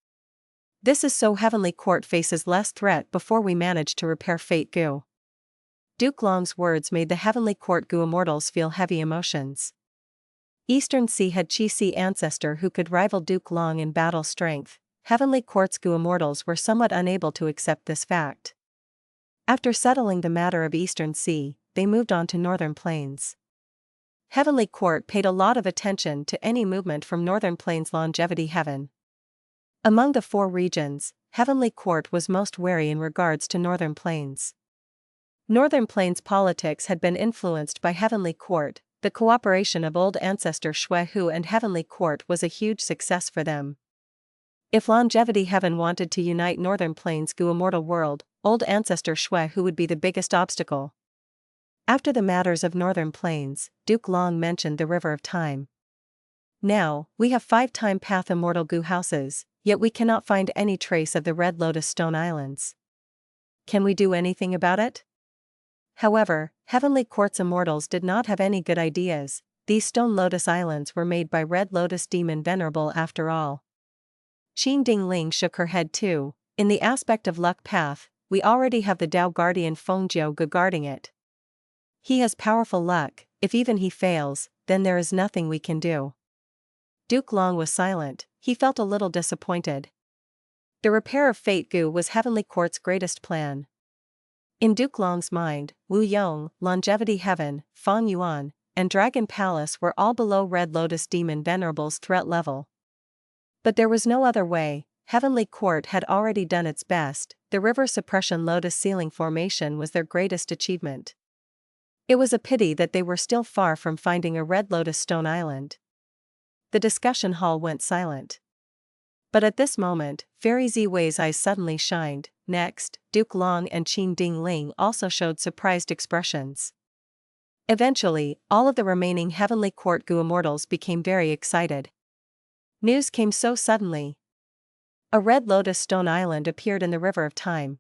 This is so Heavenly Court faces less threat before we manage to repair Fate Gu. Duke Long's words made the Heavenly Court Gu Immortals feel heavy emotions. Eastern Sea had Qi Ancestor who could rival Duke Long in battle strength. Heavenly Court's Gu Immortals were somewhat unable to accept this fact. After settling the matter of Eastern Sea, they moved on to Northern Plains. Heavenly Court paid a lot of attention to any movement from Northern Plains Longevity Heaven. Among the 4 regions, Heavenly Court was most wary in regards to Northern Plains. Northern Plains politics had been influenced by Heavenly Court. The cooperation of Old Ancestor Shui Hu and Heavenly Court was a huge success for them. If Longevity Heaven wanted to unite Northern Plains Gu Immortal World, Old Ancestor Shui Hu would be the biggest obstacle. After the matters of Northern Plains, Duke Long mentioned the River of Time. Now, we have 5 Time Path Immortal Gu Houses, yet we cannot find any trace of the Red Lotus Stone Islands. Can we do anything about it? However, Heavenly Court's Immortals did not have any good ideas. These Stone Lotus Islands were made by Red Lotus Demon Venerable after all. Qing Dingling shook her head too. In the aspect of Luck Path, we already have the Dao Guardian Fengjiu Gu guarding it. He has powerful luck. If even he fails, then there is nothing we can do. Duke Long was silent, he felt a little disappointed. The repair of Fate Gu was Heavenly Court's greatest plan. In Duke Long's mind, Wu Yong, Longevity Heaven, Fang Yuan, and Dragon Palace were all below Red Lotus Demon Venerable's threat level. But there was no other way. Heavenly Court had already done its best. The River Suppression Lotus Ceiling Formation was their greatest achievement. It was a pity that they were still far from finding a Red Lotus Stone Island. The discussion hall went silent. But at this moment, Fairy Ziwei's eyes suddenly shined. Next, Duke Long and Qin Dingling also showed surprised expressions. Eventually, all of the remaining Heavenly Court Gu Immortals became very excited. News came so suddenly. A Red Lotus Stone Island appeared in the River of Time.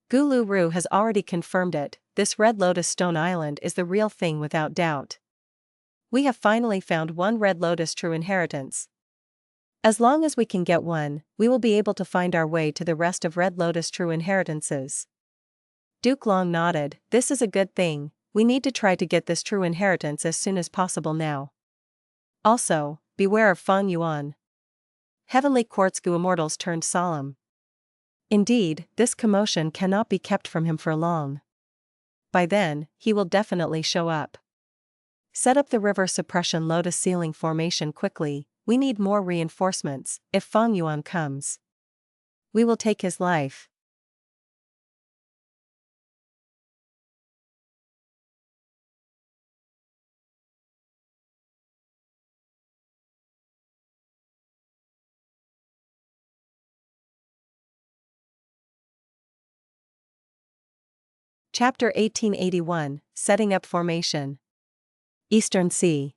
Gu Lu Ru has already confirmed it. This Red Lotus Stone Island is the real thing without doubt. We have finally found one Red Lotus true inheritance. As long as we can get one, we will be able to find our way to the rest of Red Lotus true inheritances. Duke Long nodded. This is a good thing. We need to try to get this true inheritance as soon as possible now. Also, beware of Fang Yuan. Heavenly Court's Gu Immortals turned solemn. Indeed, this commotion cannot be kept from him for long. By then, he will definitely show up. Set up the river suppression lotus ceiling formation quickly, we need more reinforcements. If Fang Yuan comes, we will take his life. Chapter 1881, Setting Up Formation. Eastern Sea.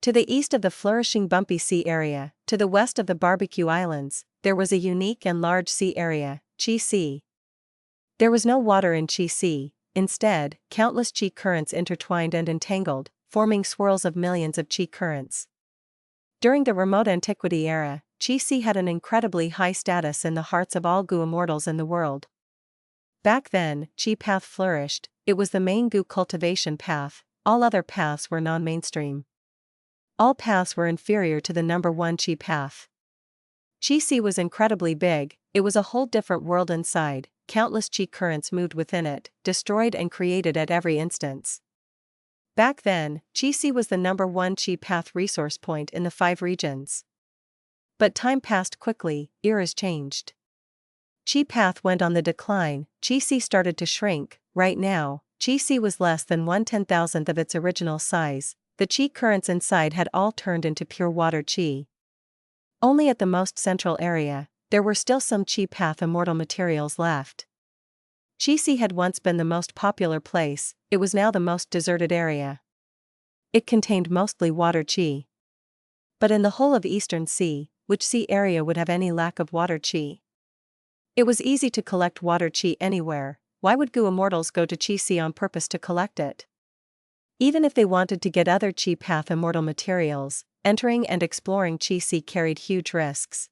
To the east of the flourishing Bumpy Sea area, to the west of the Barbecue Islands, there was a unique and large sea area, Chi Sea. There was no water in Chi Sea, instead, countless Chi currents intertwined and entangled, forming swirls of millions of Chi currents. During the remote antiquity era, Chi Sea had an incredibly high status in the hearts of all Gu immortals in the world. Back then, Chi path flourished, it was the main Gu cultivation path, all other paths were non-mainstream. All paths were inferior to the number 1 Chi path. Chi Sea was incredibly big, it was a whole different world inside, countless Chi currents moved within it, destroyed and created at every instance. Back then, Chi Sea was the number 1 Chi path resource point in the 5 regions. But time passed quickly, eras changed. Chi path went on the decline, Chi Sea started to shrink. Right now, Chi Sea was less than 1/10,000th of its original size, the Chi currents inside had all turned into pure water Chi. Only at the most central area, there were still some Chi path immortal materials left. Chi Sea had once been the most popular place, it was now the most deserted area. It contained mostly water Chi. But in the whole of Eastern Sea, which sea area would have any lack of water Chi? It was easy to collect water Chi anywhere, why would Gu immortals go to Chi Sea on purpose to collect it? Even if they wanted to get other Chi path immortal materials, entering and exploring Chi Sea carried huge risks.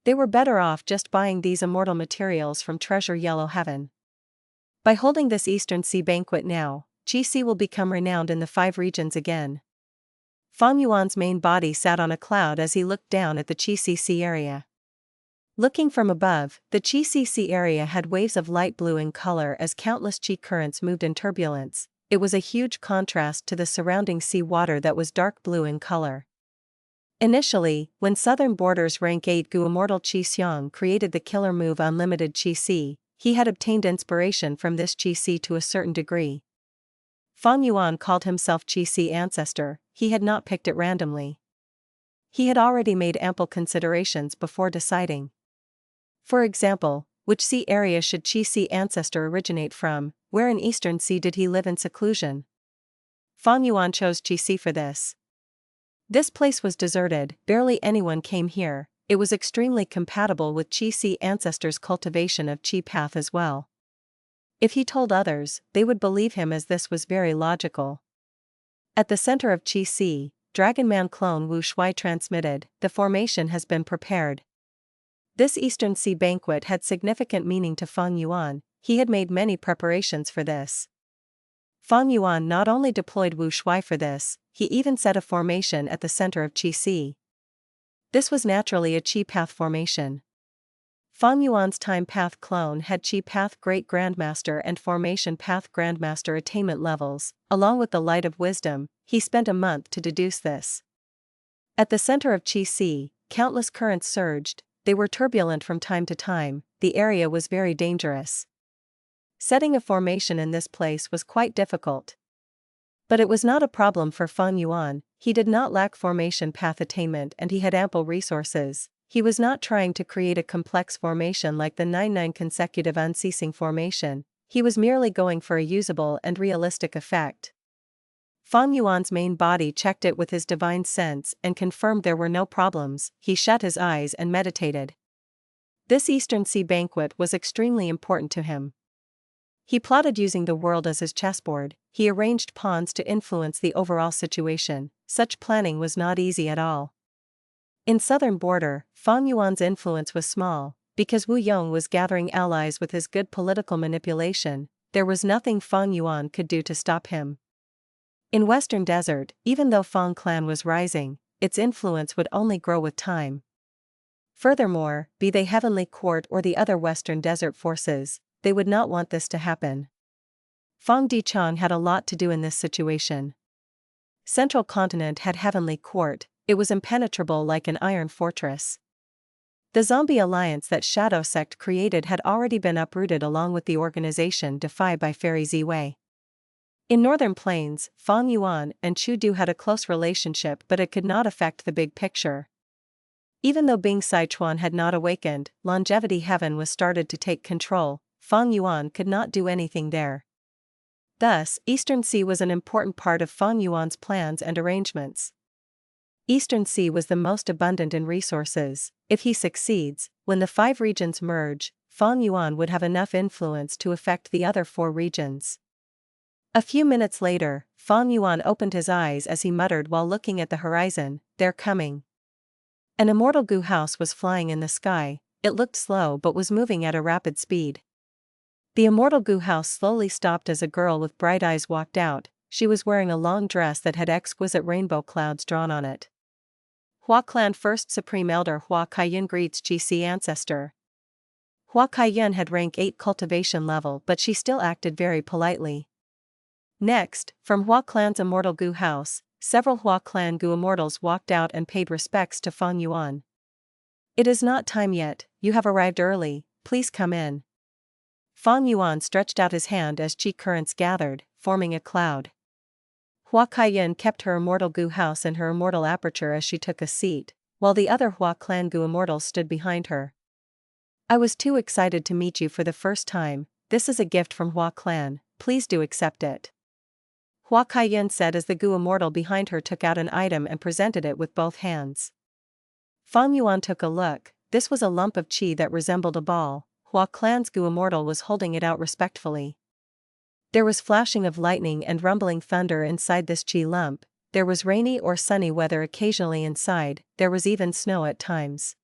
They were better off just buying these immortal materials from Treasure Yellow Heaven. By holding this Eastern Sea banquet now, Chi Sea will become renowned in the 5 regions again. Fang Yuan's main body sat on a cloud as he looked down at the Chi Sea area. Looking from above, the Chi Sea area had waves of light blue in color as countless Chi currents moved in turbulence. It was a huge contrast to the surrounding sea water that was dark blue in color. Initially, when Southern Borders Rank 8 Gu Immortal Chi Xiang created the killer move Unlimited Chi Sea, he had obtained inspiration from this Chi Sea to a certain degree. Fang Yuan called himself Chi Sea Ancestor, he had not picked it randomly. He had already made ample considerations before deciding. For example, which sea area should Chi Sea Ancestor originate from? Where in Eastern Sea did he live in seclusion? Fang Yuan chose Chi Sea for this. This place was deserted, barely anyone came here, it was extremely compatible with Chi Sea Ancestor's cultivation of Chi path as well. If he told others, they would believe him as this was very logical. At the center of Chi Sea, Dragon Man clone Wu Shui transmitted, the formation has been prepared. This Eastern Sea banquet had significant meaning to Fang Yuan, he had made many preparations for this. Fang Yuan not only deployed Wu Shui for this, he even set a formation at the center of Chi Sea. This was naturally a Chi path formation. Fang Yuan's time path clone had Chi path Great Grandmaster and Formation path Grandmaster attainment levels, along with the Light of Wisdom, he spent a month to deduce this. At the center of Chi Sea, countless currents surged, they were turbulent from time to time, the area was very dangerous. Setting a formation in this place was quite difficult. But it was not a problem for Fang Yuan, he did not lack formation path attainment and he had ample resources. He was not trying to create a complex formation like the 9-9 consecutive unceasing formation, he was merely going for a usable and realistic effect. Fang Yuan's main body checked it with his divine sense and confirmed there were no problems, he shut his eyes and meditated. This Eastern Sea banquet was extremely important to him. He plotted using the world as his chessboard, he arranged pawns to influence the overall situation, such planning was not easy at all. In Southern Border, Fang Yuan's influence was small, because Wu Yong was gathering allies with his good political manipulation, there was nothing Fang Yuan could do to stop him. In Western Desert, even though Fang clan was rising, its influence would only grow with time. Furthermore, be they Heavenly Court or the other Western Desert Forces, they would not want this to happen. Fang Dichang had a lot to do in this situation. Central Continent had Heavenly Court, it was impenetrable like an iron fortress. The zombie alliance that Shadow Sect created had already been uprooted along with the organization defied by Fairy Ziwei. In Northern Plains, Fang Yuan and Chu Du had a close relationship, but it could not affect the big picture. Even though Bing Sichuan had not awakened, Longevity Heaven was started to take control, Fang Yuan could not do anything there. Thus, Eastern Sea was an important part of Fang Yuan's plans and arrangements. Eastern Sea was the most abundant in resources. If he succeeds, when the 5 regions merge, Fang Yuan would have enough influence to affect the other 4 regions. A few minutes later, Fang Yuan opened his eyes as he muttered while looking at the horizon, "They're coming." An immortal goo house was flying in the sky. It looked slow but was moving at a rapid speed. The immortal goo house slowly stopped as a girl with bright eyes walked out. She was wearing a long dress that had exquisite rainbow clouds drawn on it. Hua Clan First Supreme Elder Hua Kaiyun greets GC Ancestor. Hua Kaiyun had rank 8 cultivation level, but she still acted very politely. Next, from Hua Clan's immortal goo house, several Hua Clan goo immortals walked out and paid respects to Fang Yuan. "It is not time yet, you have arrived early, please come in." Fang Yuan stretched out his hand as chi currents gathered, forming a cloud. Hua Kaiyun kept her immortal goo house and her immortal aperture as she took a seat, while the other Hua Clan goo immortals stood behind her. "I was too excited to meet you for the first time. This is a gift from Hua Clan, please do accept it." Hua Kaiyun said as the goo immortal behind her took out an item and presented it with both hands. Fang Yuan took a look. This was a lump of chi that resembled a ball. Hua Clan's goo immortal was holding it out respectfully. There was flashing of lightning and rumbling thunder inside this chi lump. There was rainy or sunny weather occasionally inside, there was even snow at times.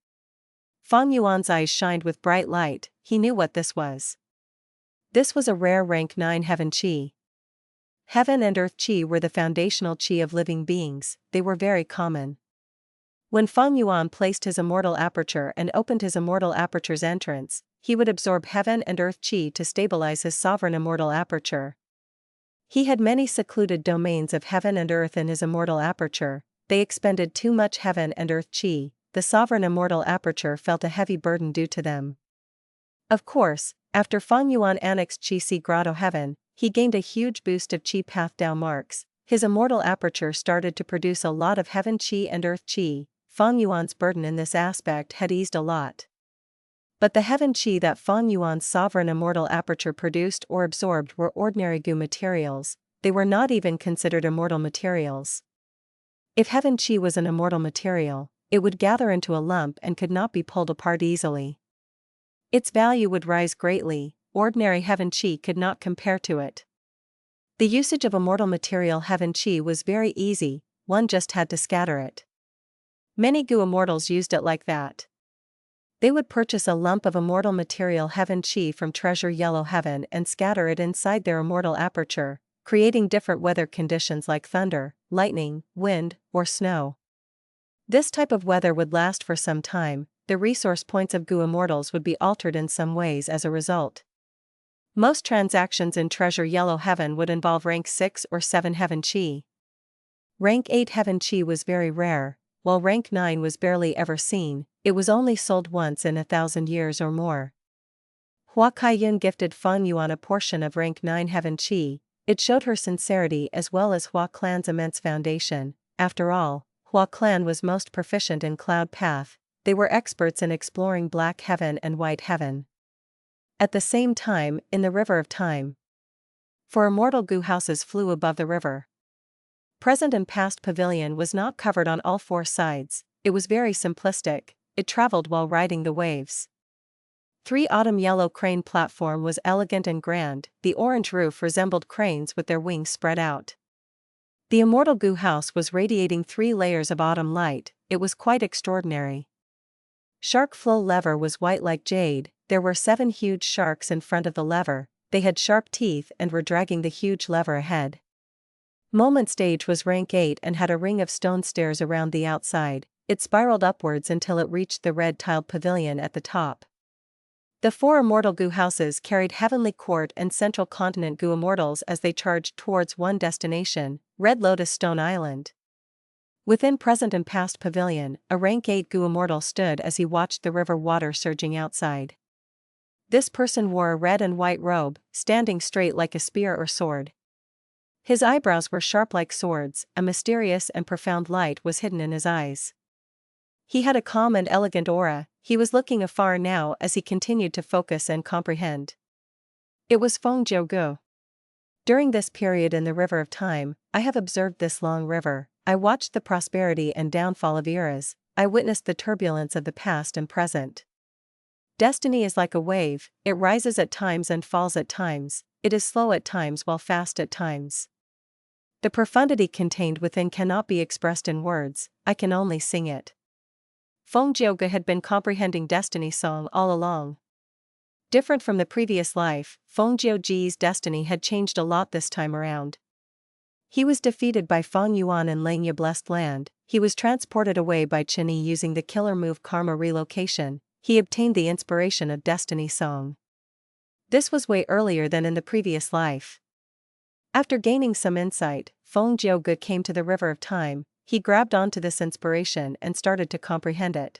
Fang Yuan's eyes shined with bright light, he knew what this was. This was a rare rank 9 heaven chi. Heaven and earth chi were the foundational chi of living beings, they were very common. When Fang Yuan placed his immortal aperture and opened his immortal aperture's entrance, he would absorb heaven and earth chi to stabilize his sovereign immortal aperture. He had many secluded domains of heaven and earth in his immortal aperture, they expended too much heaven and earth chi, the sovereign immortal aperture felt a heavy burden due to them. Of course, after Fang Yuan annexed Chi Si Grotto Heaven, he gained a huge boost of Chi Path Dao marks, his immortal aperture started to produce a lot of heaven Chi and earth Chi. Fang Yuan's burden in this aspect had eased a lot. But the heaven Chi that Fang Yuan's sovereign immortal aperture produced or absorbed were ordinary goo materials, they were not even considered immortal materials. If heaven Chi was an immortal material, it would gather into a lump and could not be pulled apart easily. Its value would rise greatly, ordinary heaven Chi could not compare to it. The usage of immortal material heaven Chi was very easy, one just had to scatter it. Many goo immortals used it like that. They would purchase a lump of immortal material heaven chi from Treasure Yellow Heaven and scatter it inside their immortal aperture, creating different weather conditions like thunder, lightning, wind, or snow. This type of weather would last for some time, the resource points of goo immortals would be altered in some ways as a result. Most transactions in Treasure Yellow Heaven would involve rank 6 or 7 heaven chi. Rank 8 heaven chi was very rare, while rank 9 was barely ever seen, it was only sold once in 1,000 years or more. Hua Kaiyun gifted Fang Yuan a portion of rank 9 heaven chi, it showed her sincerity as well as Hua Clan's immense foundation. After all, Hua Clan was most proficient in Cloud Path, they were experts in exploring Black Heaven and White Heaven. At the same time, in the River of Time, 4 immortal goo houses flew above the river. Present and past pavilion was not covered on all 4 sides, it was very simplistic, it traveled while riding the waves. 3 autumn yellow crane platform was elegant and grand, the orange roof resembled cranes with their wings spread out. The immortal goo house was radiating 3 layers of autumn light, it was quite extraordinary. Shark flow lever was white like jade, there were 7 huge sharks in front of the lever, they had sharp teeth and were dragging the huge lever ahead. Moment stage was rank 8 and had a ring of stone stairs around the outside, it spiraled upwards until it reached the red-tiled pavilion at the top. The 4 immortal goo houses carried Heavenly Court and Central Continent goo immortals as they charged towards one destination, Red Lotus Stone Island. Within present and past pavilion, a rank 8 goo immortal stood as he watched the river water surging outside. This person wore a red and white robe, standing straight like a spear or sword. His eyebrows were sharp like swords, a mysterious and profound light was hidden in his eyes. He had a calm and elegant aura. He was looking afar now as he continued to focus and comprehend. It was Feng Jiu. During this period in the river of time, I have observed this long river. I watched the prosperity and downfall of eras. I witnessed the turbulence of the past and present. Destiny is like a wave, it rises at times and falls at times, it is slow at times while fast at times. The profundity contained within cannot be expressed in words, I can only sing it. Feng Jiu had been comprehending destiny song all along. Different from the previous life, Feng Jiu's destiny had changed a lot this time around. He was defeated by Fang Yuan in Langya Blessed Land, he was transported away by Chen Yi using the killer move Karma Relocation, he obtained the inspiration of destiny song. This was way earlier than in the previous life. After gaining some insight, Feng Jiu came to the river of time, he grabbed onto this inspiration and started to comprehend it.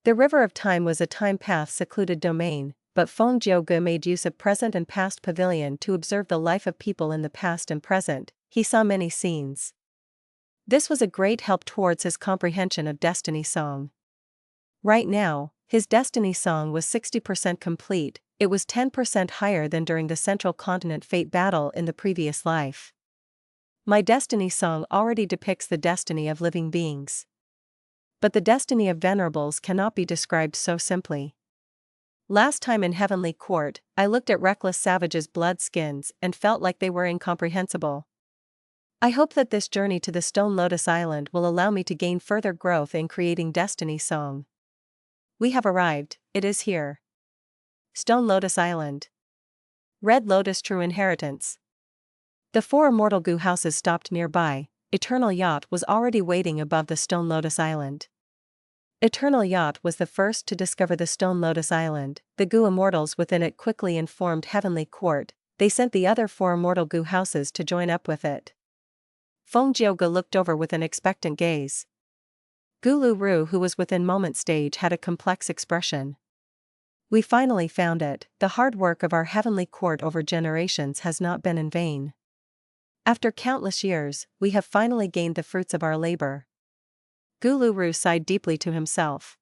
The river of time was a time path secluded domain, but Feng Jiu made use of present and past pavilion to observe the life of people in the past and present, he saw many scenes. This was a great help towards his comprehension of destiny song. Right now, his destiny song was 60% complete, it was 10% higher than during the Central Continent fate battle in the previous life. My destiny song already depicts the destiny of living beings. But the destiny of venerables cannot be described so simply. Last time in Heavenly Court, I looked at reckless savages' blood skins and felt like they were incomprehensible. I hope that this journey to the Stone Lotus Island will allow me to gain further growth in creating destiny song. We have arrived, it is here. Stone Lotus Island. Red Lotus True Inheritance. The 4 immortal goo houses stopped nearby. Eternal Yacht was already waiting above the Stone Lotus Island. Eternal Yacht was the first to discover the Stone Lotus Island. The goo immortals within it quickly informed Heavenly Court, they sent the other 4 immortal goo houses to join up with it. Feng Jiu looked over with an expectant gaze. Gulu Ru, who was within moment stage, had a complex expression. We finally found it, the hard work of our Heavenly Court over generations has not been in vain. After countless years, we have finally gained the fruits of our labor. Gulu Ru sighed deeply to himself.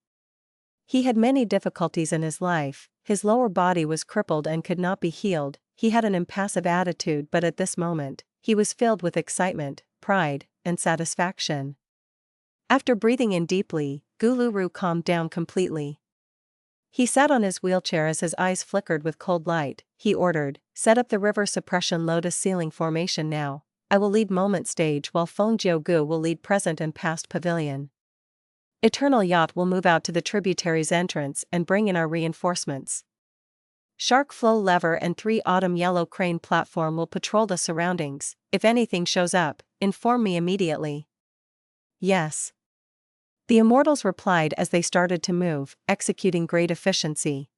He had many difficulties in his life, his lower body was crippled and could not be healed, he had an impassive attitude, but at this moment, he was filled with excitement, pride, and satisfaction. After breathing in deeply, Gulu Ru calmed down completely. He sat on his wheelchair as his eyes flickered with cold light, he ordered, set up the river suppression lotus ceiling formation now. I will lead moment stage while Feng Jiu will lead present and past pavilion. Eternal Yacht will move out to the tributaries entrance and bring in our reinforcements. Shark Flow Lever and 3 Autumn Yellow Crane platform will patrol the surroundings. If anything shows up, inform me immediately. Yes. The immortals replied as they started to move, executing great efficiency.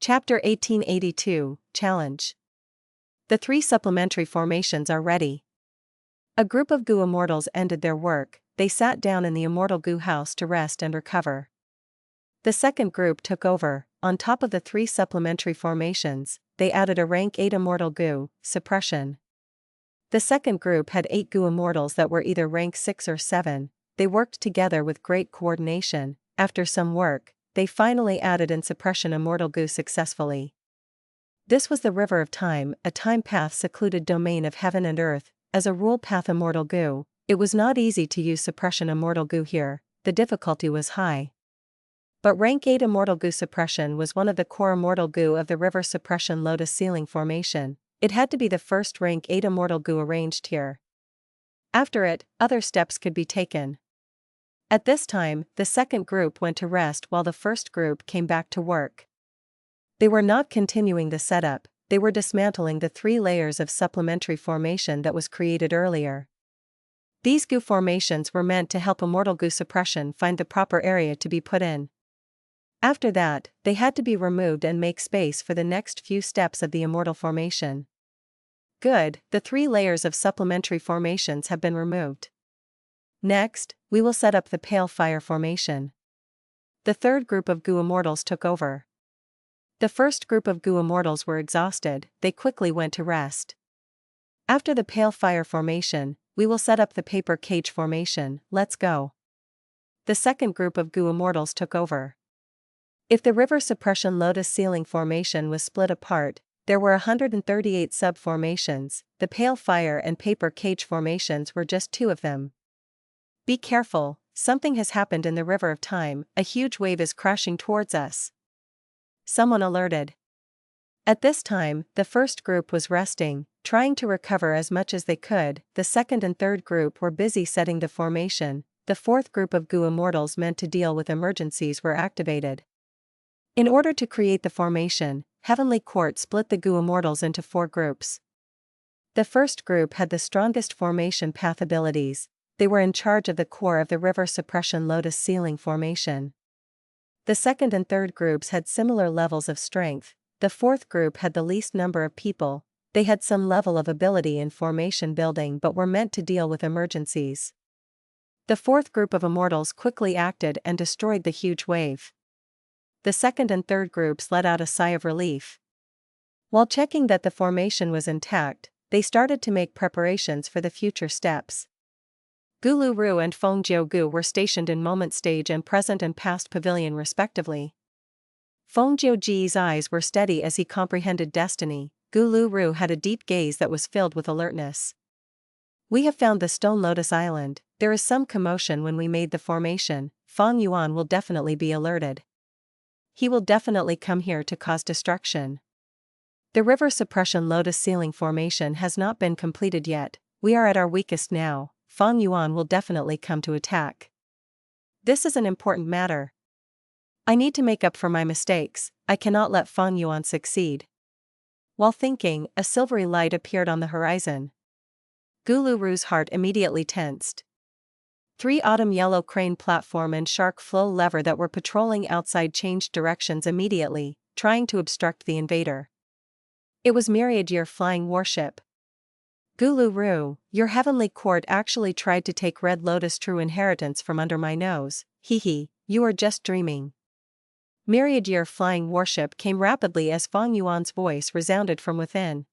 Chapter 1882, Challenge. The 3 supplementary formations are ready. A group of goo immortals ended their work, they sat down in the immortal goo house to rest and recover. The second group took over, on top of the 3 supplementary formations, they added a rank 8 immortal goo, suppression. The second group had 8 goo immortals that were either rank 6 or 7, they worked together with great coordination, after some work, they finally added in suppression immortal goo successfully. This was the river of time, a time path secluded domain of heaven and earth, as a rule path immortal goo, it was not easy to use suppression immortal goo here, the difficulty was high. But rank 8 immortal goo suppression was one of the core immortal goo of the river suppression lotus ceiling formation, it had to be the first rank 8 immortal goo arranged here. After it, other steps could be taken. At this time, the second group went to rest while the first group came back to work. They were not continuing the setup, they were dismantling the 3 layers of supplementary formation that was created earlier. These goo formations were meant to help immortal goo suppression find the proper area to be put in. After that, they had to be removed and make space for the next few steps of the immortal formation. Good, the 3 layers of supplementary formations have been removed. Next, we will set up the pale fire formation. The third group of goo immortals took over. The first group of goo immortals were exhausted, they quickly went to rest. After the pale fire formation, we will set up the paper cage formation, let's go. The second group of goo immortals took over. If the river suppression lotus ceiling formation was split apart, there were 138 sub-formations, the pale fire and paper cage formations were just 2 of them. Be careful, something has happened in the river of time, a huge wave is crashing towards us. Someone alerted. At this time, the first group was resting, trying to recover as much as they could, the second and third group were busy setting the formation, the fourth group of goo immortals meant to deal with emergencies were activated. In order to create the formation, Heavenly Court split the goo immortals into 4 groups. The first group had the strongest formation path abilities, they were in charge of the core of the river suppression lotus ceiling formation. The second and third groups had similar levels of strength, the fourth group had the least number of people, they had some level of ability in formation building but were meant to deal with emergencies. The fourth group of immortals quickly acted and destroyed the huge wave. The second and third groups let out a sigh of relief. While checking that the formation was intact, they started to make preparations for the future steps. Gulu Ru and Feng Jiu Gu were stationed in moment stage and present and past pavilion respectively. Feng Jiu Ji's eyes were steady as he comprehended destiny, Gulu Ru had a deep gaze that was filled with alertness. We have found the Stone Lotus Island, there is some commotion when we made the formation, Fang Yuan will definitely be alerted. He will definitely come here to cause destruction. The river suppression lotus ceiling formation has not been completed yet, we are at our weakest now, Fang Yuan will definitely come to attack. This is an important matter. I need to make up for my mistakes, I cannot let Fang Yuan succeed. While thinking, a silvery light appeared on the horizon. Gulu Ru's heart immediately tensed. 3 autumn yellow crane platform and shark flow lever that were patrolling outside changed directions immediately, trying to obstruct the invader. It was Myriad Year flying warship. Gulu Ru, your heavenly court actually tried to take Red Lotus true inheritance from under my nose, hee, you are just dreaming. Myriad Year flying warship came rapidly as Fang Yuan's voice resounded from within.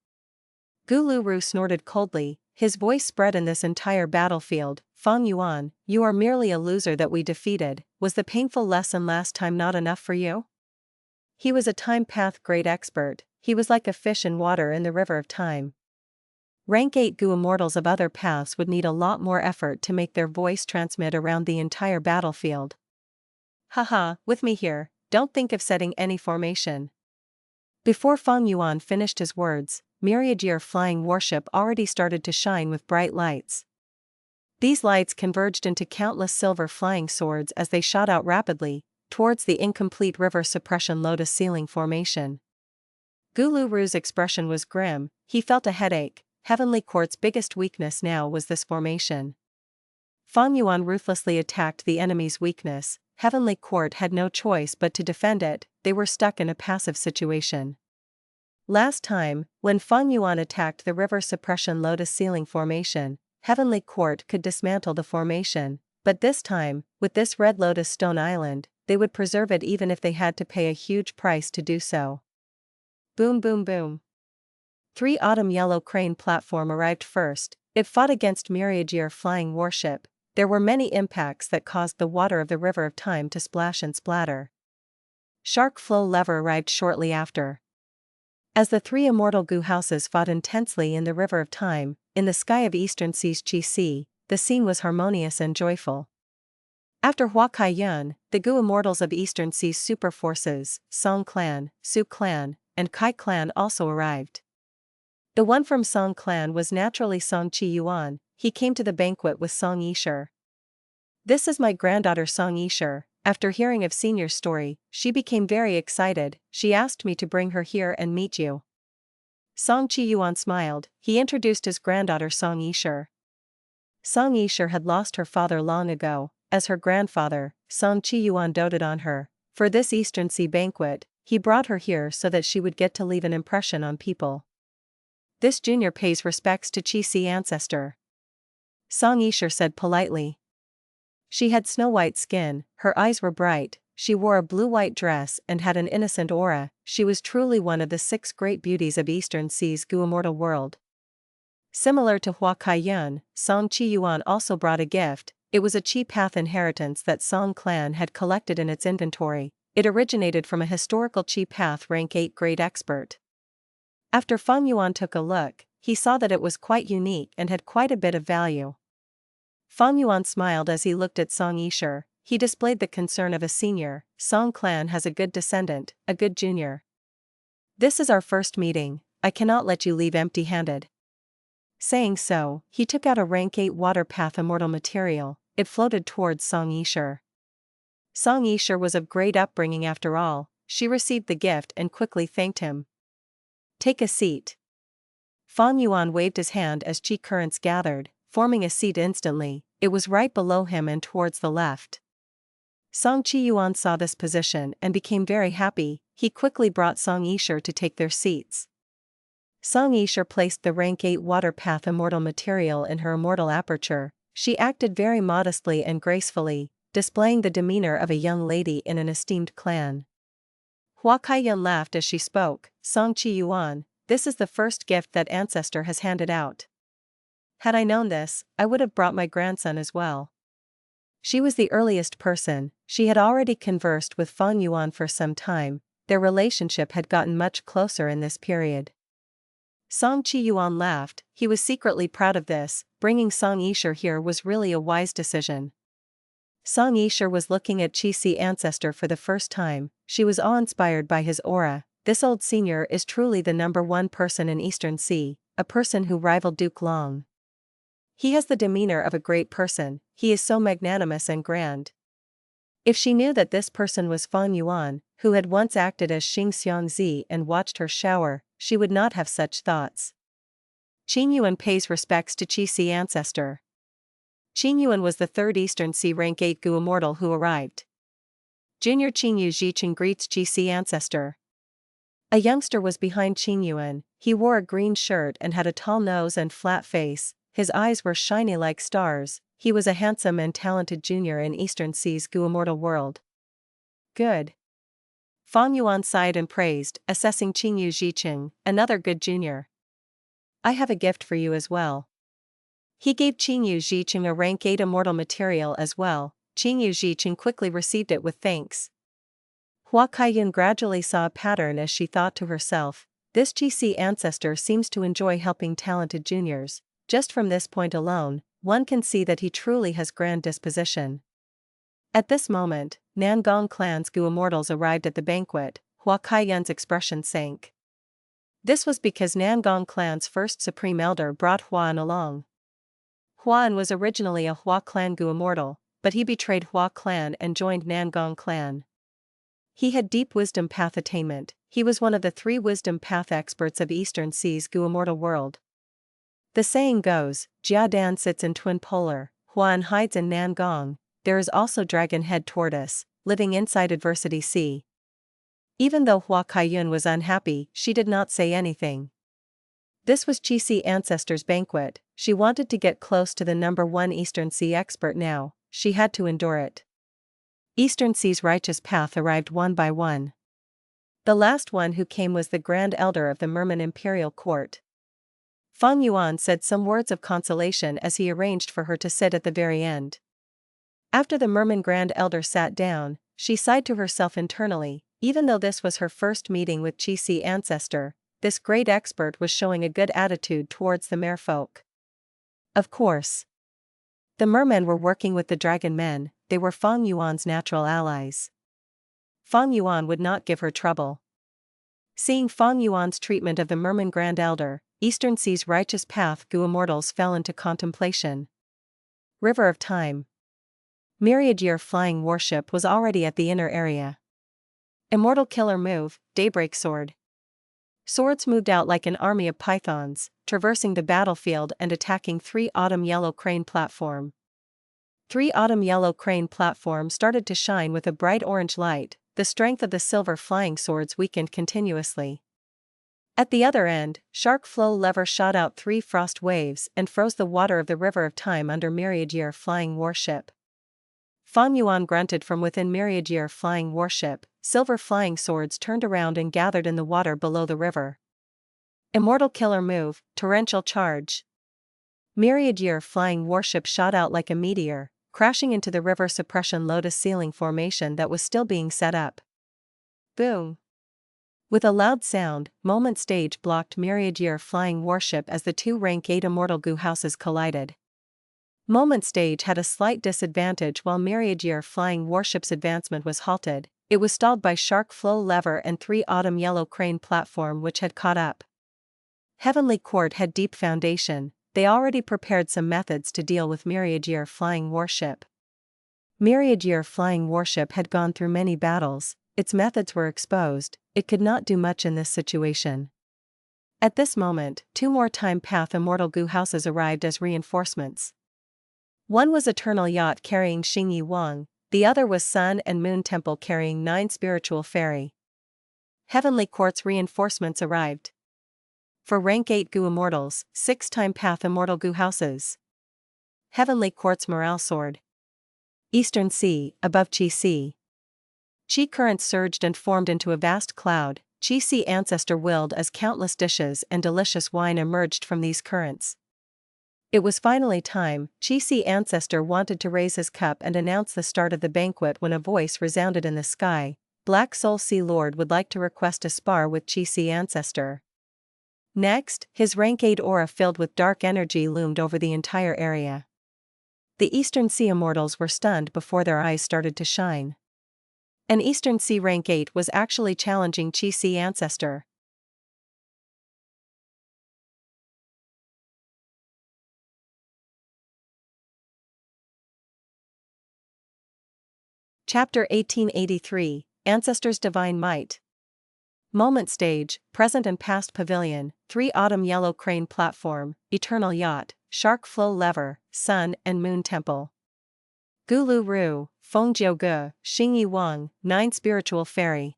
Gulu Ru snorted coldly, his voice spread in this entire battlefield, Fang Yuan, you are merely a loser that we defeated, was the painful lesson last time not enough for you? He was a time path great expert, he was like a fish in water in the river of time. Rank 8 goo immortals of other paths would need a lot more effort to make their voice transmit around the entire battlefield. Haha, with me here, don't think of setting any formation. Before Fang Yuan finished his words, Myriad Year flying warship already started to shine with bright lights. These lights converged into countless silver flying swords as they shot out rapidly, towards the incomplete river suppression lotus ceiling formation. Gulu Ru's expression was grim, he felt a headache, Heavenly Court's biggest weakness now was this formation. Fang Yuan ruthlessly attacked the enemy's weakness, Heavenly Court had no choice but to defend it, they were stuck in a passive situation. Last time, when Fang Yuan attacked the river suppression lotus ceiling formation, Heavenly Court could dismantle the formation, but this time, with this Red Lotus Stone Island, they would preserve it even if they had to pay a huge price to do so. Boom boom boom. 3 autumn yellow crane platform arrived first, it fought against Myriad Year flying warship, there were many impacts that caused the water of the river of time to splash and splatter. Shark flow lever arrived shortly after. As the 3 immortal goo houses fought intensely in the river of time, in the sky of Eastern Sea's Chi Sea, the scene was harmonious and joyful. After Hua Kai Yun, the goo immortals of Eastern Sea's super forces, Song Clan, Su Clan, and Kai Clan also arrived. The one from Song Clan was naturally Song Chi Yuan, he came to the banquet with Song Yishur. This is my granddaughter Song Yisher. After hearing of Senior's story, she became very excited. She asked me to bring her here and meet you. Song Yuan smiled. He introduced his granddaughter Song Yisher. Song Yisher had lost her father long ago. As her grandfather, Song Yuan doted on her. For this Eastern Sea banquet, he brought her here so that she would get to leave an impression on people. This junior pays respects to Chi Ancestor. Song Yisher said politely. She had snow-white skin, her eyes were bright, she wore a blue-white dress and had an innocent aura. She was truly one of the 6 great beauties of Eastern Sea's immortal world. Similar to Hua Kaiyun, Song Yuan also brought a gift. It was a Chi Path inheritance that Song clan had collected in its inventory. It originated from a historical Chi Path rank 8 great expert. After Fang Yuan took a look, he saw that it was quite unique and had quite a bit of value. Fang Yuan smiled as he looked at Song Yisher. He displayed the concern of a senior. Song clan has a good descendant, a good junior. This is our first meeting, I cannot let you leave empty-handed. Saying so, he took out a rank 8 water path immortal material. It floated towards Song Yisher. Song Yisher was of great upbringing after all. She received the gift and quickly thanked him. Take a seat. Fang Yuan waved his hand as chi currents gathered, forming a seat instantly. It was right below him and towards the left. Song Yuan saw this position and became very happy. He quickly brought Song Yisher to take their seats. Song Yisher placed the rank 8 water path immortal material in her immortal aperture. She acted very modestly and gracefully, displaying the demeanor of a young lady in an esteemed clan. Hua Kaiyun laughed as she spoke. Song Yuan, this is the first gift that Ancestor has handed out. Had I known this, I would have brought my grandson as well. She was the earliest person. She had already conversed with Fang Yuan for some time. Their relationship had gotten much closer in this period. Song Yuan laughed. He was secretly proud of this. Bringing Song Yisher here was really a wise decision. Song Yisher was looking at Chi Ancestor for the first time. She was awe-inspired by his aura. This old senior is truly the #1 person in Eastern Sea, a person who rivaled Duke Long. He has the demeanor of a great person. He is so magnanimous and grand. If she knew that this person was Fang Yuan, who had once acted as Xing Xiangzi and watched her shower, she would not have such thoughts. Qing Yuan pays respects to Chi Ancestor. Qing Yuan was the 3rd Eastern Sea rank 8 Gu immortal who arrived. Junior Qing Yu Zicheng greets Chi Ancestor. A youngster was behind Qing Yuan. He wore a green shirt and had a tall nose and flat face. His eyes were shiny like stars. He was a handsome and talented junior in Eastern Sea's Gu immortal world. Good. Fang Yuan sighed and praised, assessing Qing Yu Zicheng, another good junior. I have a gift for you as well. He gave Qing Yu Zicheng a rank 8 immortal material as well. Qing Yu Zicheng quickly received it with thanks. Hua Kaiyun gradually saw a pattern as she thought to herself, this Chi Ancestor seems to enjoy helping talented juniors. Just from this point alone, one can see that he truly has grand disposition. At this moment, Gong clan's Gu immortals arrived at the banquet. Hua Kaiyun's expression sank. This was because Gong clan's first supreme elder brought Huan along. Huan was originally a Hua clan Gu immortal, but he betrayed Hua clan and joined Gong clan. He had deep wisdom path attainment. He was one of the 3 wisdom path experts of Eastern Sea's Gu immortal world. The saying goes, Jia Dan sits in twin polar, Huan hides in Gong. There is also dragon head tortoise, living inside adversity sea. Even though Hua Kaiyun was unhappy, she did not say anything. This was Chi Ancestor's banquet. She wanted to get close to the #1 Eastern Sea expert now. She had to endure it. Eastern Sea's righteous path arrived one by one. The last one who came was the Grand Elder of the Merman Imperial Court. Fang Yuan said some words of consolation as he arranged for her to sit at the very end. After the Merman Grand Elder sat down, she sighed to herself internally. Even though this was her first meeting with Chi Ancestor, this great expert was showing a good attitude towards the merfolk. Of course, the mermen were working with the dragon men. They were Fang Yuan's natural allies. Fang Yuan would not give her trouble. Seeing Fang Yuan's treatment of the Merman Grand Elder, Eastern Sea's righteous path Gu immortals fell into contemplation. River of Time. Myriad Year Flying Warship was already at the inner area. Immortal Killer Move, Daybreak Sword. Swords moved out like an army of pythons, traversing the battlefield and attacking 3 Autumn Yellow Crane platform. 3 Autumn Yellow Crane platform started to shine with a bright orange light, the strength of the silver flying swords weakened continuously. At the other end, Shark Flow Lever shot out 3 frost waves and froze the water of the River of Time under Myriad Year Flying Warship. Fang Yuan grunted from within Myriad Year Flying Warship. Silver flying swords turned around and gathered in the water below the river. Immortal Killer Move, Torrential Charge. Myriad Year Flying Warship shot out like a meteor, crashing into the river suppression lotus ceiling formation that was still being set up. Boom! With a loud sound, Moment Stage blocked Myriad Year Flying Warship as the 2 Rank 8 Immortal Goo houses collided. Moment Stage had a slight disadvantage while Myriad Year Flying Warship's advancement was halted. It was stalled by Shark Flow Lever and 3 Autumn Yellow Crane platform which had caught up. Heavenly Court had deep foundation, they already prepared some methods to deal with Myriad Year Flying Warship. Myriad Year Flying Warship had gone through many battles, its methods were exposed, it could not do much in this situation. At this moment, 2 more Time Path Immortal Goo houses arrived as reinforcements. One was Eternal Yacht carrying Xing Wang. The other was Sun and Moon Temple carrying 9 Spiritual Fairy. Heavenly Court's reinforcements arrived. For Rank 8 Goo Immortals, 6 Time Path Immortal Goo houses. Heavenly Court's Morale Sword. Eastern Sea, above Chi Sea. Chi currents surged and formed into a vast cloud. Chi Sea Ancestor willed as countless dishes and delicious wine emerged from these currents. It was finally time. Chi Sea Ancestor wanted to raise his cup and announce the start of the banquet when a voice resounded in the sky. Black Soul Sea Lord would like to request a spar with Chi Sea Ancestor. Next, his Rank 8 aura filled with dark energy loomed over the entire area. The Eastern Sea Immortals were stunned before their eyes started to shine. An Eastern Sea Rank 8 was actually challenging Chi Sea Ancestor. Chapter 1883, Ancestor's Divine Might. Moment Stage, Present and Past Pavilion, 3 Autumn Yellow Crane Platform, Eternal Yacht, Shark Flow Lever, Sun and Moon Temple. Gulu Ru, Fengjiu Ge, Xingyi Wang, 9 Spiritual Fairy.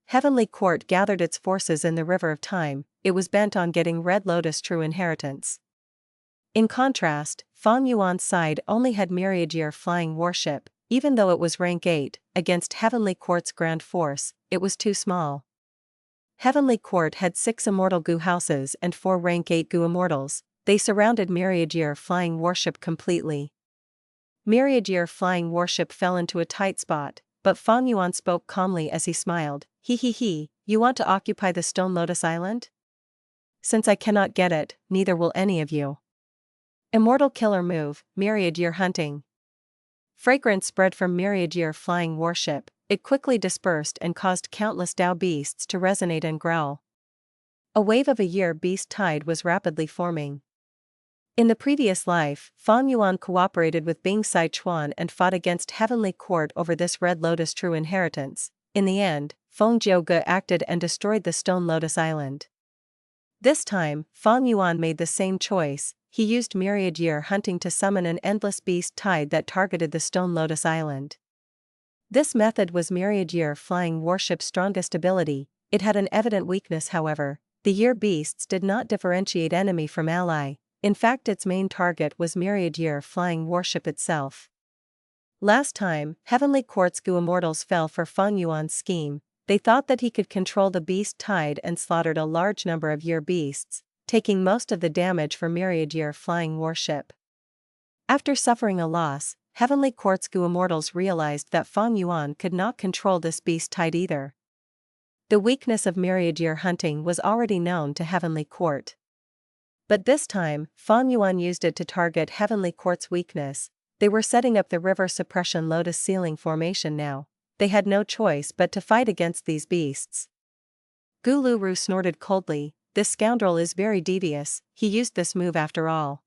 Heavenly Court gathered its forces in the River of Time, it was bent on getting Red Lotus True Inheritance. In contrast, Fang Yuan's side only had Myriad Year Flying Warship. Even though it was Rank 8, against Heavenly Court's Grand Force, it was too small. Heavenly Court had 6 Immortal Goo houses and 4 Rank 8 Goo Immortals. They surrounded Myriad Year Flying Warship completely. Myriad Year Flying Warship fell into a tight spot, but Fang Yuan spoke calmly as he smiled. He, you want to occupy the Stone Lotus Island? Since I cannot get it, neither will any of you. Immortal Killer Move, Myriad Year Hunting. Fragrance spread from Myriad Year Flying Warship, it quickly dispersed and caused countless Dao beasts to resonate and growl. A wave of a year beast tide was rapidly forming. In the previous life, Fang Yuan cooperated with Bing Sai Chuan and fought against Heavenly Court over this Red Lotus True Inheritance. In the end, Fengjiu Ge acted and destroyed the Stone Lotus Island. This time, Fang Yuan made the same choice. He used Myriad Year Hunting to summon an endless beast tide that targeted the Stone Lotus Island. This method was Myriad Year Flying Warship's strongest ability. It had an evident weakness, however. The year beasts did not differentiate enemy from ally. In fact, its main target was Myriad Year Flying Warship itself. Last time, Heavenly Court's Goo Immortals fell for Fang Yuan's scheme. They thought that he could control the beast tide and slaughtered a large number of year beasts, taking most of the damage for Myriad Year Flying Warship. After suffering a loss, Heavenly Court's Goo Immortals realized that Fang Yuan could not control this beast tide either. The weakness of Myriad Year Hunting was already known to Heavenly Court. But this time, Fang Yuan used it to target Heavenly Court's weakness. They were setting up the river suppression lotus ceiling formation now. They had no choice but to fight against these beasts. Gulu Ru snorted coldly. This scoundrel is very devious, he used this move after all.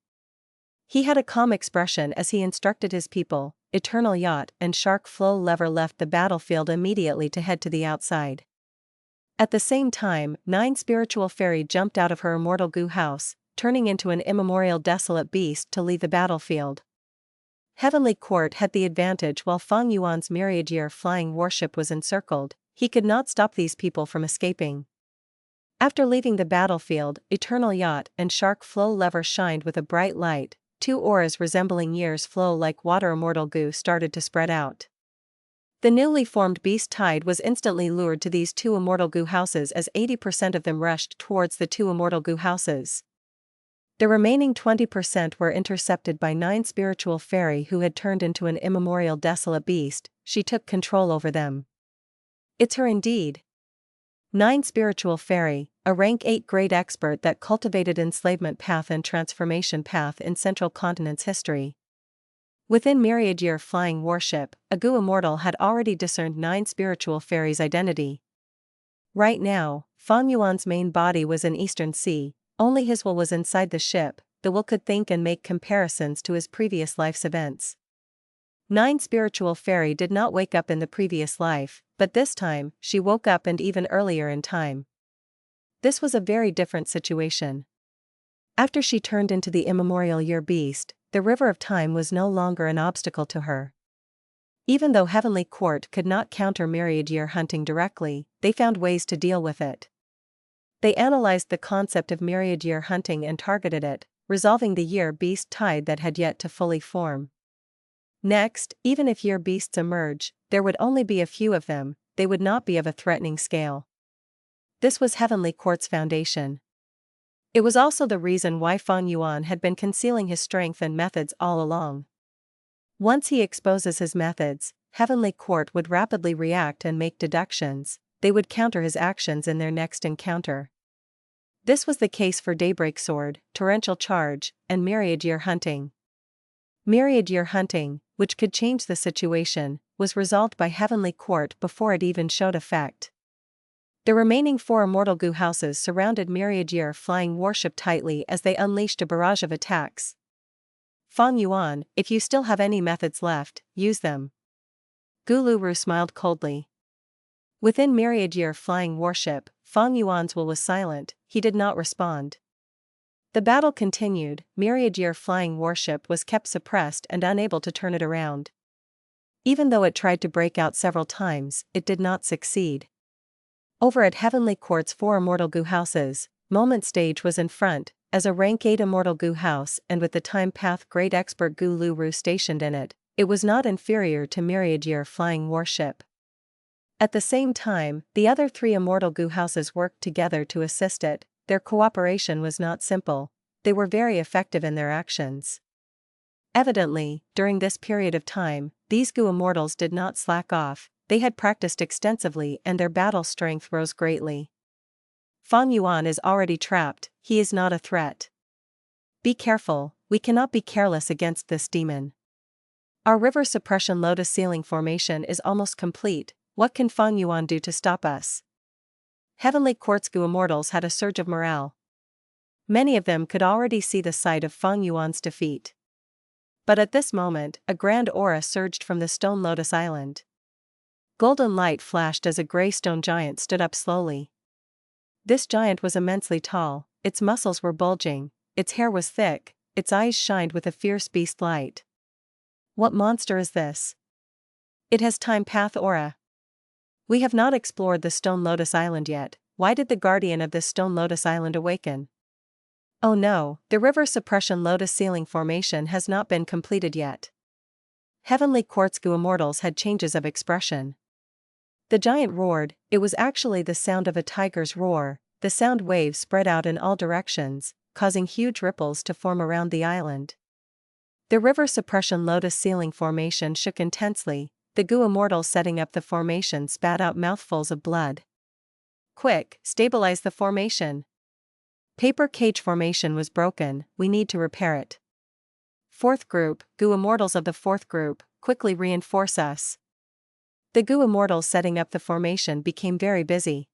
He had a calm expression as he instructed his people. Eternal Yacht and Shark Flow Lever left the battlefield immediately to head to the outside. At the same time, 9 Spiritual Fairy jumped out of her immortal goo house, turning into an immemorial desolate beast to leave the battlefield. Heavenly Court had the advantage while Fang Yuan's myriad year flying warship was encircled. He could not stop these people from escaping. After leaving the battlefield, Eternal Yacht and Shark Flow Lever shined with a bright light. 2 auras resembling years flow like water immortal goo started to spread out. The newly formed beast tide was instantly lured to these 2 immortal goo houses as 80% of them rushed towards the 2 immortal goo houses. The remaining 20% were intercepted by 9 Spiritual Fairy who had turned into an immemorial desolate beast. She took control over them. It's her indeed. 9 Spiritual Fairy, a rank 8 grade expert that cultivated enslavement path and transformation path in Central Continent's history. Within myriad year flying warship, a goo immortal had already discerned 9 Spiritual Fairy's identity. Right now, Fang Yuan's main body was in Eastern Sea, only his will was inside the ship. The will could think and make comparisons to his previous life's events. 9 Spiritual Fairy did not wake up in the previous life, but this time, she woke up and even earlier in time. This was a very different situation. After she turned into the immemorial year beast, the river of time was no longer an obstacle to her. Even though Heavenly Court could not counter myriad year hunting directly, they found ways to deal with it. They analyzed the concept of myriad year hunting and targeted it, resolving the year beast tide that had yet to fully form. Next, even if year beasts emerge, there would only be a few of them. They would not be of a threatening scale. This was Heavenly Court's foundation. It was also the reason why Fang Yuan had been concealing his strength and methods all along. Once he exposes his methods, Heavenly Court would rapidly react and make deductions. They would counter his actions in their next encounter. This was the case for Daybreak Sword, Torrential Charge, and Myriad Year Hunting. Myriad Year Hunting, which could change the situation, was resolved by Heavenly Court before it even showed effect. The remaining 4 immortal goo houses surrounded Myriad Year flying warship tightly as they unleashed a barrage of attacks. Fang Yuan, if you still have any methods left, use them. Guluru smiled coldly. Within Myriad Year flying warship, Fang Yuan's will was silent. He did not respond. The battle continued. Myriad Year flying warship was kept suppressed and unable to turn it around. Even though it tried to break out several times, it did not succeed. Over at Heavenly Court's 4 immortal goo houses, Moment Stage was in front, as a rank 8 immortal goo house, and with the time path great expert Gu Lu stationed in it, it was not inferior to Myriad Year flying warship. At the same time, the other 3 immortal goo houses worked together to assist it. Their cooperation was not simple. They were very effective in their actions. Evidently, during this period of time, these goo immortals did not slack off. They had practiced extensively and their battle strength rose greatly. Fang Yuan is already trapped. He is not a threat. Be careful, we cannot be careless against this demon. Our river suppression lotus ceiling formation is almost complete. What can Fang Yuan do to stop us? Heavenly Court's goo immortals had a surge of morale. Many of them could already see the sight of Fang Yuan's defeat. But at this moment, a grand aura surged from the stone lotus island. Golden light flashed as a gray stone giant stood up slowly. This giant was immensely tall, its muscles were bulging, its hair was thick, its eyes shined with a fierce beast light. What monster is this? It has time path aura. We have not explored the Stone Lotus Island yet. Why did the guardian of this Stone Lotus Island awaken? Oh no, the river suppression lotus ceiling formation has not been completed yet. Heavenly Court's goo immortals had changes of expression. The giant roared. It was actually the sound of a tiger's roar. The sound waves spread out in all directions, causing huge ripples to form around the island. The river suppression lotus ceiling formation shook intensely. The goo immortals setting up the formation spat out mouthfuls of blood. Quick, stabilize the formation. Paper cage formation was broken, we need to repair it. 4th group, goo immortals of the 4th group, quickly reinforce us. The goo immortals setting up the formation became very busy.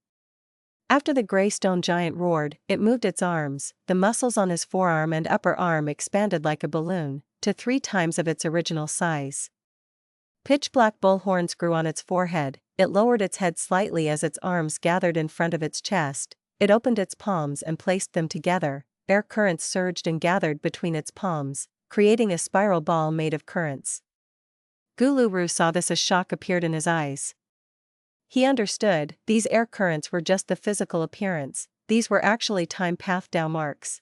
After the gray stone giant roared, it moved its arms. The muscles on his forearm and upper arm expanded like a balloon, to 3 times of its original size. Pitch-black bullhorns grew on its forehead, it lowered its head slightly as its arms gathered in front of its chest, it opened its palms and placed them together, air currents surged and gathered between its palms, creating a spiral ball made of currents. Guluru saw this as shock appeared in his eyes. He understood, these air currents were just the physical appearance, these were actually time path Dao marks.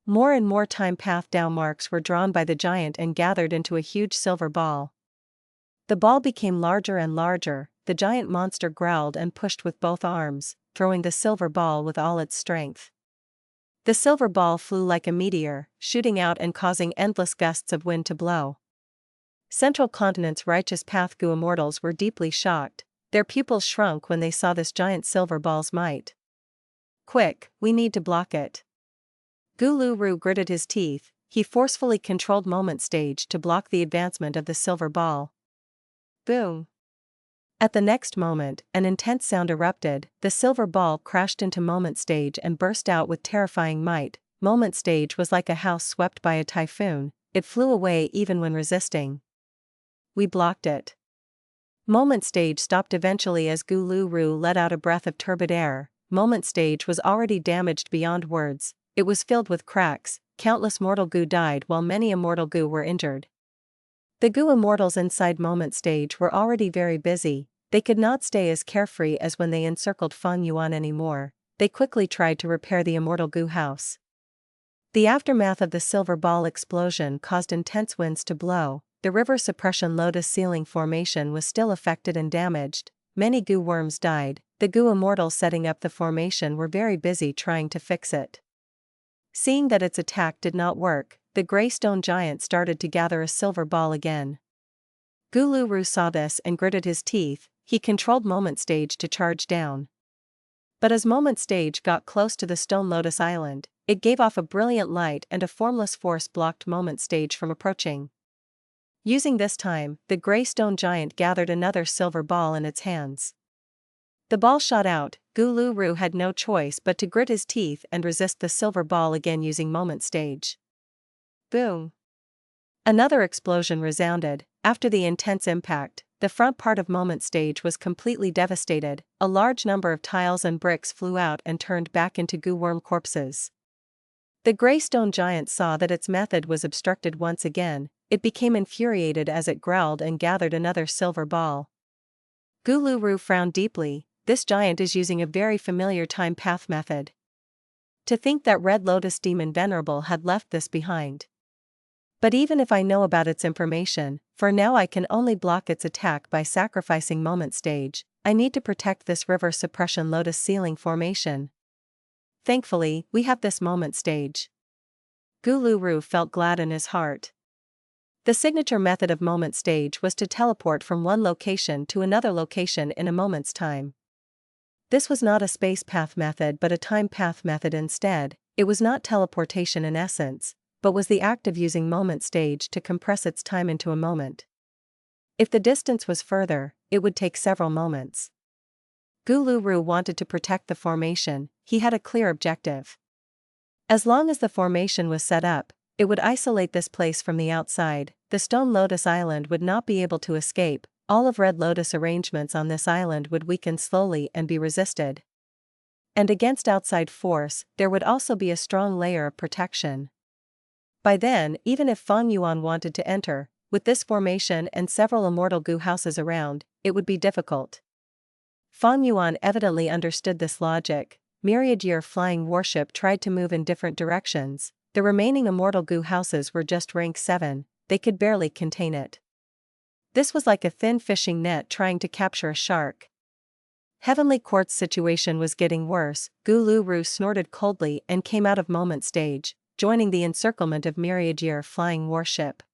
More and more time path Dao marks were drawn by the giant and gathered into a huge silver ball. The ball became larger and larger, the giant monster growled and pushed with both arms, throwing the silver ball with all its strength. The silver ball flew like a meteor, shooting out and causing endless gusts of wind to blow. Central Continent's righteous path Gu immortals were deeply shocked, their pupils shrunk when they saw this giant silver ball's might. Quick, we need to block it. Guluru gritted his teeth, he forcefully controlled Moment Stage to block the advancement of the silver ball. Boom! At the next moment, an intense sound erupted, the silver ball crashed into Moment Stage and burst out with terrifying might. Moment Stage was like a house swept by a typhoon, it flew away even when resisting. We blocked it. Moment Stage stopped eventually as Guluru let out a breath of turbid air. Moment Stage was already damaged beyond words, it was filled with cracks, countless mortal Gu died while many immortal Gu were injured. The Gu immortals inside Moment Stage were already very busy, they could not stay as carefree as when they encircled Fang Yuan anymore, they quickly tried to repair the immortal Gu house. The aftermath of the silver ball explosion caused intense winds to blow, the river suppression lotus ceiling formation was still affected and damaged, many Gu worms died, the Gu immortals setting up the formation were very busy trying to fix it. Seeing that its attack did not work, the grey stone giant started to gather a silver ball again. Guluru saw this and gritted his teeth, he controlled Moment Stage to charge down. But as Moment Stage got close to the stone lotus island, it gave off a brilliant light and a formless force blocked Moment Stage from approaching. Using this time, the grey stone giant gathered another silver ball in its hands. The ball shot out, Guluru had no choice but to grit his teeth and resist the silver ball again using Moment Stage. Boom! Another explosion resounded. After the intense impact, the front part of Moment Stage was completely devastated, a large number of tiles and bricks flew out and turned back into Gu worm corpses. The grey stone giant saw that its method was obstructed once again, it became infuriated as it growled and gathered another silver ball. Guluru frowned deeply, this giant is using a very familiar time path method. To think that Red Lotus Demon Venerable had left this behind. But even if I know about its information, for now I can only block its attack by sacrificing Moment Stage, I need to protect this river suppression lotus ceiling formation. Thankfully, we have this Moment Stage. Guluru felt glad in his heart. The signature method of Moment Stage was to teleport from one location to another location in a moment's time. This was not a space path method but a time path method instead, it was not teleportation in essence, but was the act of using Moment Stage to compress its time into a moment. If the distance was further, it would take several moments. Guluru wanted to protect the formation, he had a clear objective. As long as the formation was set up, it would isolate this place from the outside, the Stone Lotus Island would not be able to escape, all of Red Lotus arrangements on this island would weaken slowly and be resisted. And against outside force, there would also be a strong layer of protection. By then, even if Fang Yuan wanted to enter, with this formation and several immortal Gu houses around, it would be difficult. Fang Yuan evidently understood this logic. Myriad Year flying warship tried to move in different directions, the remaining immortal Gu houses were just rank 7, they could barely contain it. This was like a thin fishing net trying to capture a shark. Heavenly Court's situation was getting worse, Guluru snorted coldly and came out of Moment Stage, joining the encirclement of Myriad Year flying warship.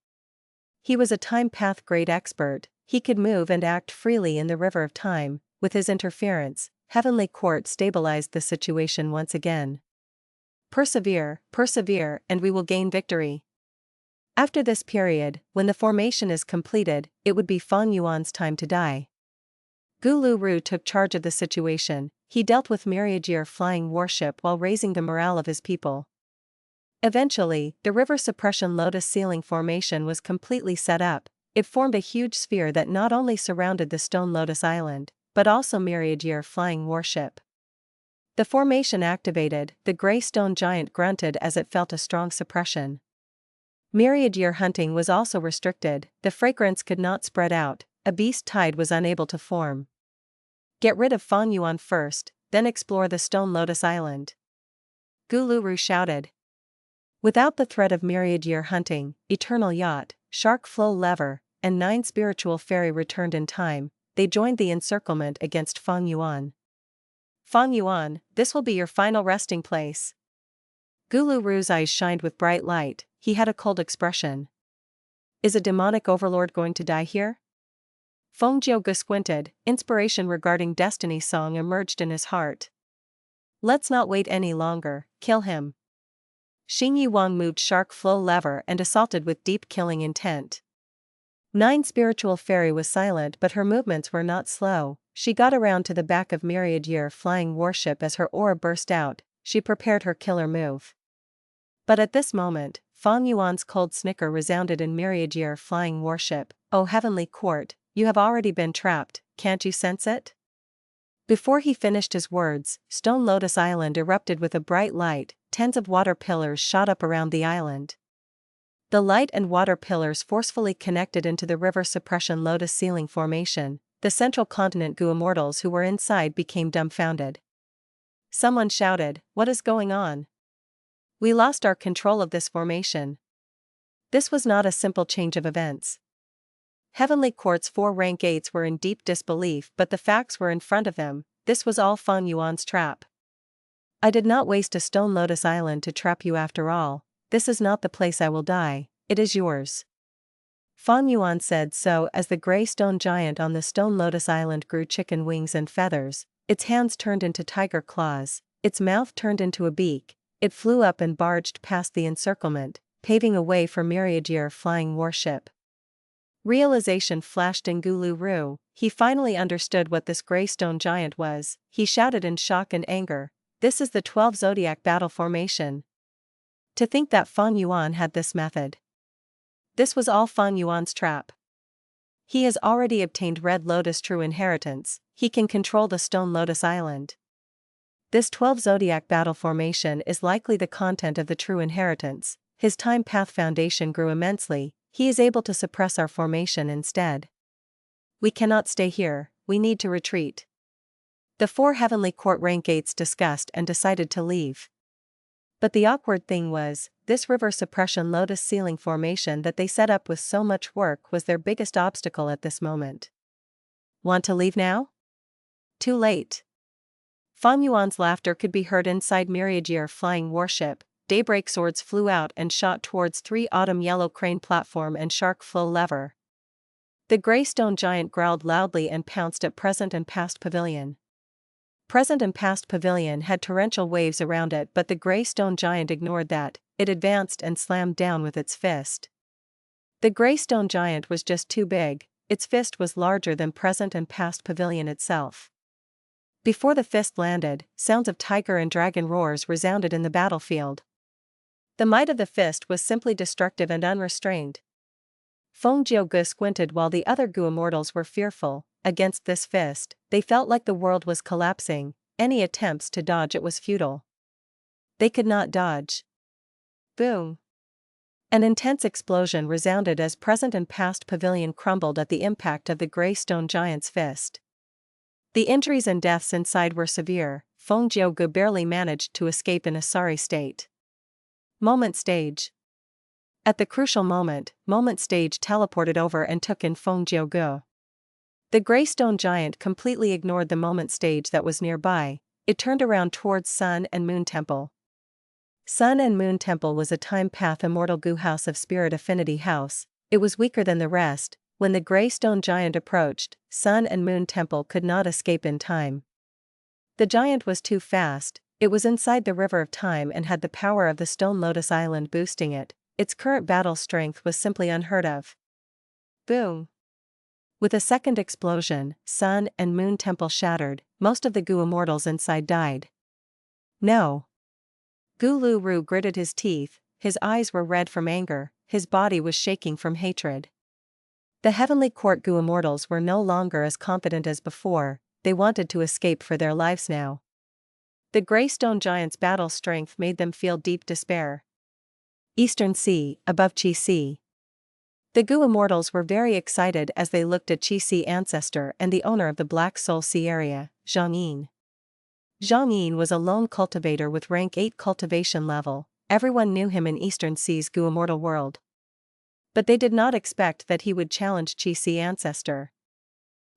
He was a time path grade expert, he could move and act freely in the river of time, with his interference, Heavenly Court stabilized the situation once again. Persevere, persevere, and we will gain victory. After this period, when the formation is completed, it would be Fang Yuan's time to die. Guluru took charge of the situation, he dealt with Myriad Year flying warship while raising the morale of his people. Eventually, the river suppression lotus ceiling formation was completely set up, It formed a huge sphere that not only surrounded the stone lotus island, but also myriad-year flying warship. The formation activated, the gray stone giant grunted as it felt a strong suppression. Myriad-year hunting was also restricted, the fragrance could not spread out, a beast tide was unable to form. Get rid of Fang Yuan first, then explore the stone lotus island. Guluru shouted. Without the threat of myriad-year hunting, eternal yacht, shark flow lever, and 9 spiritual fairy returned in time, they joined the encirclement against Fang Yuan. Fang Yuan, this will be your final resting place. Guluru's eyes shined with bright light, he had a cold expression. Is a demonic overlord going to die here? Feng Jiuge squinted, inspiration regarding Destiny song emerged in his heart. Let's not wait any longer, kill him. Xing Yuang moved shark flow lever and assaulted with deep killing intent. 9 spiritual fairy was silent, but her movements were not slow. She got around to the back of myriad-year flying warship as her aura burst out, she prepared her killer move. But at this moment, Fang Yuan's cold snicker resounded in myriad-year flying warship. Oh heavenly court, you have already been trapped, can't you sense it? Before he finished his words, Stone Lotus Island erupted with a bright light, tens of water pillars shot up around the island. The light and water pillars forcefully connected into the river suppression lotus ceiling formation. The central continent Gu immortals who were inside became dumbfounded. Someone shouted, "What is going on? We lost our control of this formation." This was not a simple change of events. Heavenly Court's 4 rank 8s were in deep disbelief, but the facts were in front of them. This was all Fang Yuan's trap. I did not waste a stone lotus island to trap you after all. This is not the place I will die, it is yours. Fang Yuan said so as the gray stone giant on the stone lotus island grew chicken wings and feathers, its hands turned into tiger claws, its mouth turned into a beak, it flew up and barged past the encirclement, paving a way for myriad-year flying warship. Realization flashed in Guluru, he finally understood what this gray stone giant was. He shouted in shock and anger, "This is the 12 Zodiac battle formation." To think that Fang Yuan had this method. This was all Fang Yuan's trap. He has already obtained Red Lotus True Inheritance, he can control the Stone Lotus Island. This 12 Zodiac battle formation is likely the content of the True Inheritance. His Time Path Foundation grew immensely, he is able to suppress our formation instead. We cannot stay here, we need to retreat. The 4 Heavenly Court rank 8s discussed and decided to leave. But the awkward thing was, this river suppression lotus ceiling formation that they set up with so much work was their biggest obstacle at this moment. Want to leave now? Too late. Fang Yuan's laughter could be heard inside myriad-year flying warship. Daybreak swords flew out and shot towards 3 autumn yellow crane platform and shark flow lever. The gray stone giant growled loudly and pounced at present and past pavilion. Present and past pavilion had torrential waves around it, but the gray stone giant ignored that, it advanced and slammed down with its fist. The gray stone giant was just too big, its fist was larger than present and past pavilion itself. Before the fist landed, sounds of tiger and dragon roars resounded in the battlefield. The might of the fist was simply destructive and unrestrained. Feng Jiuge squinted while the other Gu immortals were fearful. Against this fist, they felt like the world was collapsing, any attempts to dodge it was futile. They could not dodge. Boom! An intense explosion resounded as present and past pavilion crumbled at the impact of the gray stone giant's fist. The injuries and deaths inside were severe, Feng Jiuge barely managed to escape in a sorry state. Moment Stage. At the crucial moment, Moment Stage teleported over and took in Feng Jiuge. The gray stone giant completely ignored the Moment Stage that was nearby, it turned around towards Sun and Moon Temple. Sun and Moon Temple was a time path immortal Gu house of spirit affinity house, it was weaker than the rest. When the gray stone giant approached, Sun and Moon Temple could not escape in time. The giant was too fast, it was inside the river of time and had the power of the Stone Lotus Island boosting it, its current battle strength was simply unheard of. Boom! With a second explosion, Sun and Moon Temple shattered, most of the Gu immortals inside died. No! Guluru gritted his teeth, his eyes were red from anger, his body was shaking from hatred. The Heavenly Court Gu immortals were no longer as confident as before, they wanted to escape for their lives now. The Grey Stone Giant's battle strength made them feel deep despair. Eastern Sea, above Qi Sea. The Gu immortals were very excited as they looked at Qi Sea Ancestor and the owner of the Black Soul Sea area, Zhang Yin. Zhang Yin was a lone cultivator with rank 8 cultivation level. Everyone knew him in Eastern Sea's Gu immortal world. But they did not expect that he would challenge Qi Sea Ancestor.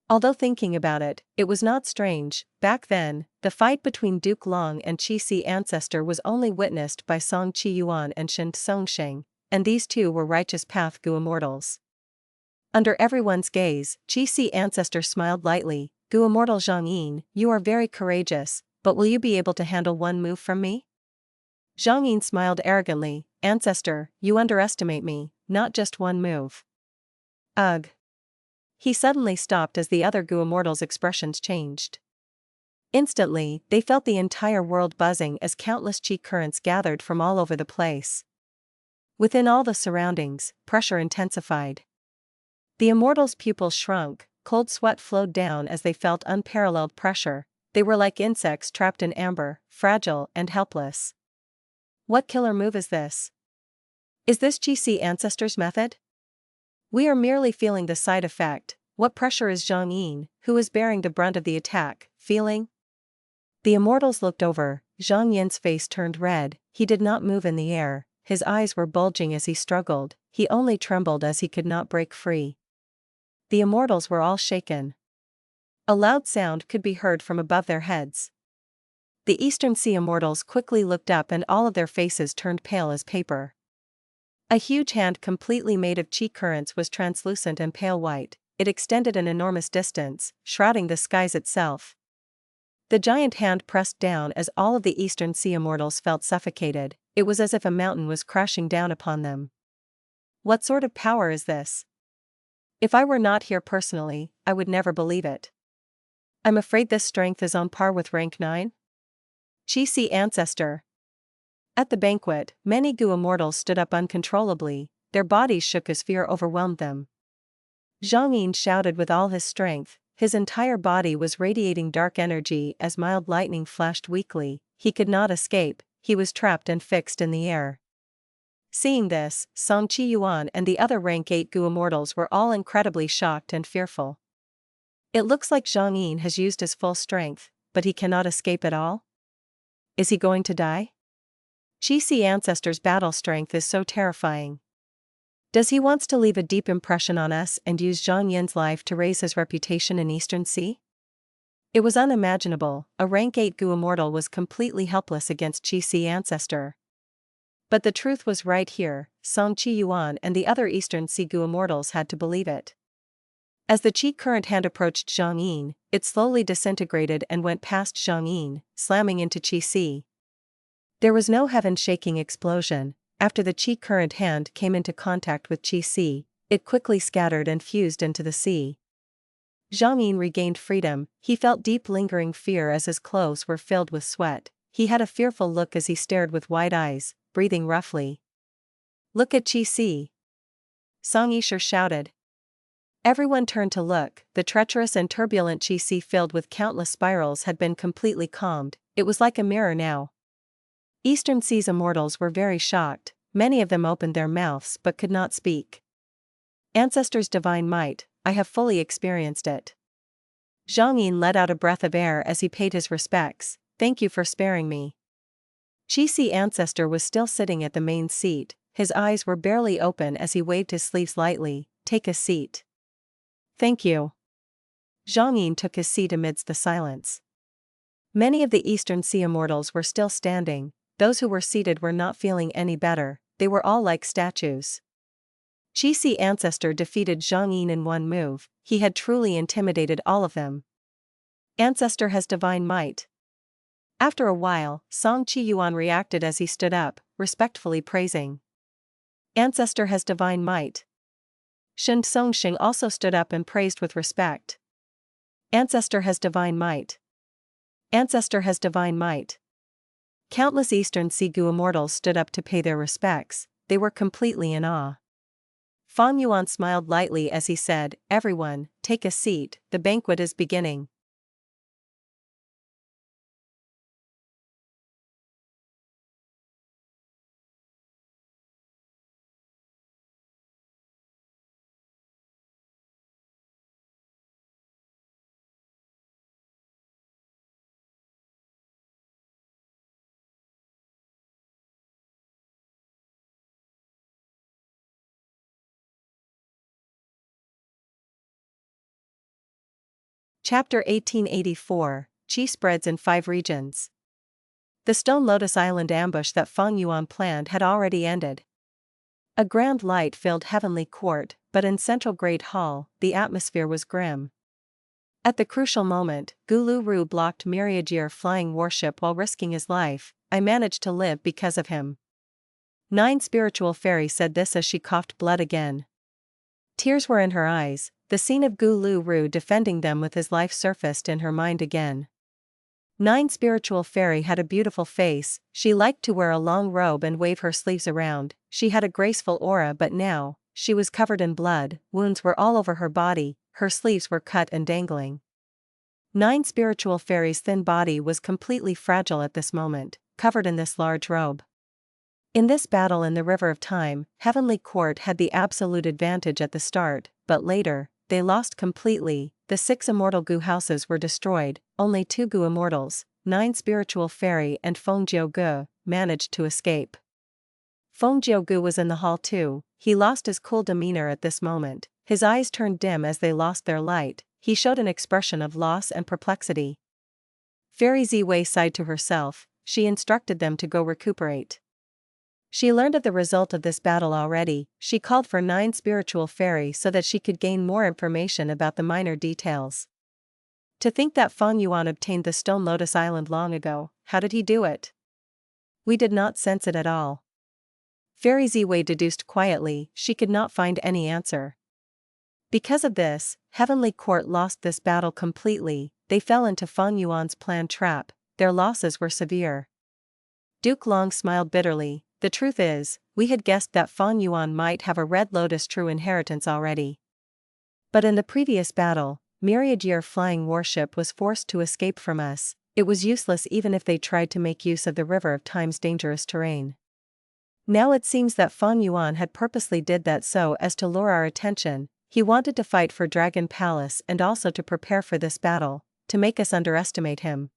Although thinking about it, it was not strange. Back then, the fight between Duke Long and Qi Sea Ancestor was only witnessed by Song Qi Yuan and Shen Songsheng, and these two were righteous path Gu immortals. Under everyone's gaze, Qi Sea Ancestor smiled lightly. Gu immortal Zhang Yin, you are very courageous, but will you be able to handle one move from me? Zhang Yin smiled arrogantly. Ancestor, you underestimate me, not just one move. Ugh. He suddenly stopped as the other Gu immortals' expressions changed. Instantly, they felt the entire world buzzing as countless Qi currents gathered from all over the place. Within all the surroundings, pressure intensified. The immortals' pupils shrunk, cold sweat flowed down as they felt unparalleled pressure. They were like insects trapped in amber, fragile and helpless. What killer move is this? Is this Qi Sea Ancestor's method? We are merely feeling the side effect. What pressure is Zhang Yin, who is bearing the brunt of the attack, feeling? The immortals looked over. Zhang Yin's face turned red. He did not move in the air, his eyes were bulging as he struggled, he only trembled as he could not break free. The immortals were all shaken. A loud sound could be heard from above their heads. The Eastern Sea immortals quickly looked up and all of their faces turned pale as paper. A huge hand completely made of Qi currents was translucent and pale white. It extended an enormous distance, shrouding the skies itself. The giant hand pressed down as all of the Eastern Sea immortals felt suffocated. It was as if a mountain was crashing down upon them. What sort of power is this? If I were not here personally, I would never believe it. I'm afraid this strength is on par with rank 9? Qi Sea Ancestor. At the banquet, many Gu immortals stood up uncontrollably, their bodies shook as fear overwhelmed them. Zhang Yin shouted with all his strength, his entire body was radiating dark energy as mild lightning flashed weakly. He could not escape, he was trapped and fixed in the air. Seeing this, Song Qi Yuan and the other rank 8 Gu immortals were all incredibly shocked and fearful. It looks like Zhang Yin has used his full strength, but he cannot escape at all? Is he going to die? Qi Sea Ancestor's battle strength is so terrifying. Does he wants to leave a deep impression on us and use Zhang Yin's life to raise his reputation in Eastern Sea? It was unimaginable. A rank 8 Gu immortal was completely helpless against Qi Sea Ancestor. But the truth was right here. Song Qi Yuan and the other Eastern Sea Gu immortals had to believe it. As the Qi current hand approached Zhang Yin, it slowly disintegrated and went past Zhang Yin, slamming into Qi Sea. There was no heaven-shaking explosion. After the Qi current hand came into contact with Qi Sea, it quickly scattered and fused into the sea. Zhang Yin regained freedom. He felt deep lingering fear as his clothes were filled with sweat. He had a fearful look as he stared with wide eyes, breathing roughly. Look at Qi Sea! Song Yisher shouted. Everyone turned to look. The treacherous and turbulent Qi Sea filled with countless spirals had been completely calmed. It was like a mirror now. Eastern Sea's immortals were very shocked. Many of them opened their mouths but could not speak. Ancestor's divine might, I have fully experienced it. Zhang Yin let out a breath of air as he paid his respects. Thank you for sparing me. Qi Sea Ancestor was still sitting at the main seat. His eyes were barely open as he waved his sleeves lightly. Take a seat. Thank you. Zhang Yin took his seat amidst the silence. Many of the Eastern Sea immortals were still standing. Those who were seated were not feeling any better. They were all like statues. Qi Sea Ancestor defeated Zhang Yin in one move. He had truly intimidated all of them. Ancestor has divine might. After a while, Song Qi Yuan reacted as he stood up, respectfully praising. Ancestor has divine might. Shen Songsheng also stood up and praised with respect. Ancestor has divine might. Ancestor has divine might. Countless Eastern Sea Gu immortals stood up to pay their respects. They were completely in awe. Fang Yuan smiled lightly as he said, "Everyone, take a seat, the banquet is beginning." Chapter 1884, Qi spreads in 5 regions. The Stone Lotus Island ambush that Fang Yuan planned had already ended. A grand light filled Heavenly Court, but in Central Great Hall, the atmosphere was grim. At the crucial moment, Gulu Ru blocked Myriadir flying warship while risking his life. "I managed to live because of him." 9 Spiritual Fairy said this as she coughed blood again. Tears were in her eyes. The scene of Gulu Ru defending them with his life surfaced in her mind again. 9 Spiritual Fairy had a beautiful face. She liked to wear a long robe and wave her sleeves around. She had a graceful aura, but now, she was covered in blood, wounds were all over her body, her sleeves were cut and dangling. 9 Spiritual Fairy's thin body was completely fragile at this moment, covered in this large robe. In this battle in the River of Time, Heavenly Court had the absolute advantage at the start, but later, they lost completely. The 6 immortal Gu houses were destroyed, only 2 Gu immortals, 9 Spiritual Fairy and Feng Jiu Gu, managed to escape. Feng Jiu Gu was in the hall too. He lost his cool demeanor at this moment, his eyes turned dim as they lost their light, he showed an expression of loss and perplexity. Fairy Ziwei sighed to herself, she instructed them to go recuperate. She learned of the result of this battle already. She called for 9 Spiritual Fairy so that she could gain more information about the minor details. To think that Fang Yuan obtained the Stone Lotus Island long ago, how did he do it? We did not sense it at all. Fairy Ziwei deduced quietly, she could not find any answer. Because of this, Heavenly Court lost this battle completely. They fell into Fang Yuan's planned trap, their losses were severe. Duke Long smiled bitterly. The truth is, we had guessed that Fang Yuan might have a Red Lotus true inheritance already. But in the previous battle, Myriadir flying warship was forced to escape from us. It was useless even if they tried to make use of the River of Time's dangerous terrain. Now it seems that Fang Yuan had purposely did that so as to lure our attention. He wanted to fight for Dragon Palace and also to prepare for this battle, to make us underestimate him.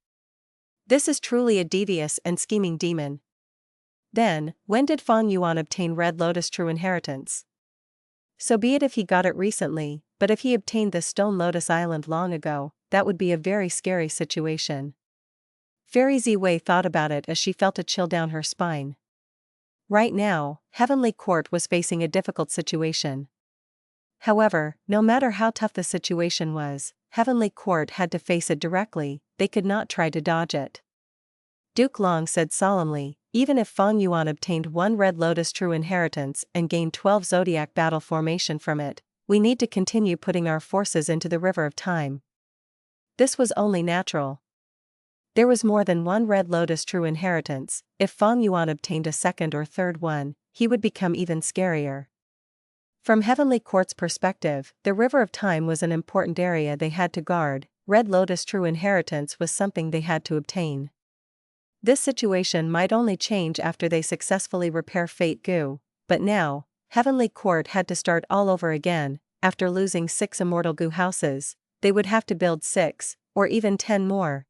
This is truly a devious and scheming demon. Then, when did Fang Yuan obtain Red Lotus true inheritance? So be it if he got it recently, but if he obtained the Stone Lotus Island long ago, that would be a very scary situation. Fairy Ziwei thought about it as she felt a chill down her spine. Right now, Heavenly Court was facing a difficult situation. However, no matter how tough the situation was, Heavenly Court had to face it directly, they could not try to dodge it. Duke Long said solemnly, even if Fang Yuan obtained 1 Red Lotus true inheritance and gained 12 Zodiac battle formation from it, we need to continue putting our forces into the River of Time. This was only natural. There was more than 1 Red Lotus true inheritance. If Fang Yuan obtained a second or third one, he would become even scarier. From Heavenly Court's perspective, the River of Time was an important area they had to guard. Red Lotus true inheritance was something they had to obtain. This situation might only change after they successfully repair Fate Gu, but now, Heavenly Court had to start all over again. After losing 6 immortal Gu houses, they would have to build 6, or even 10 more.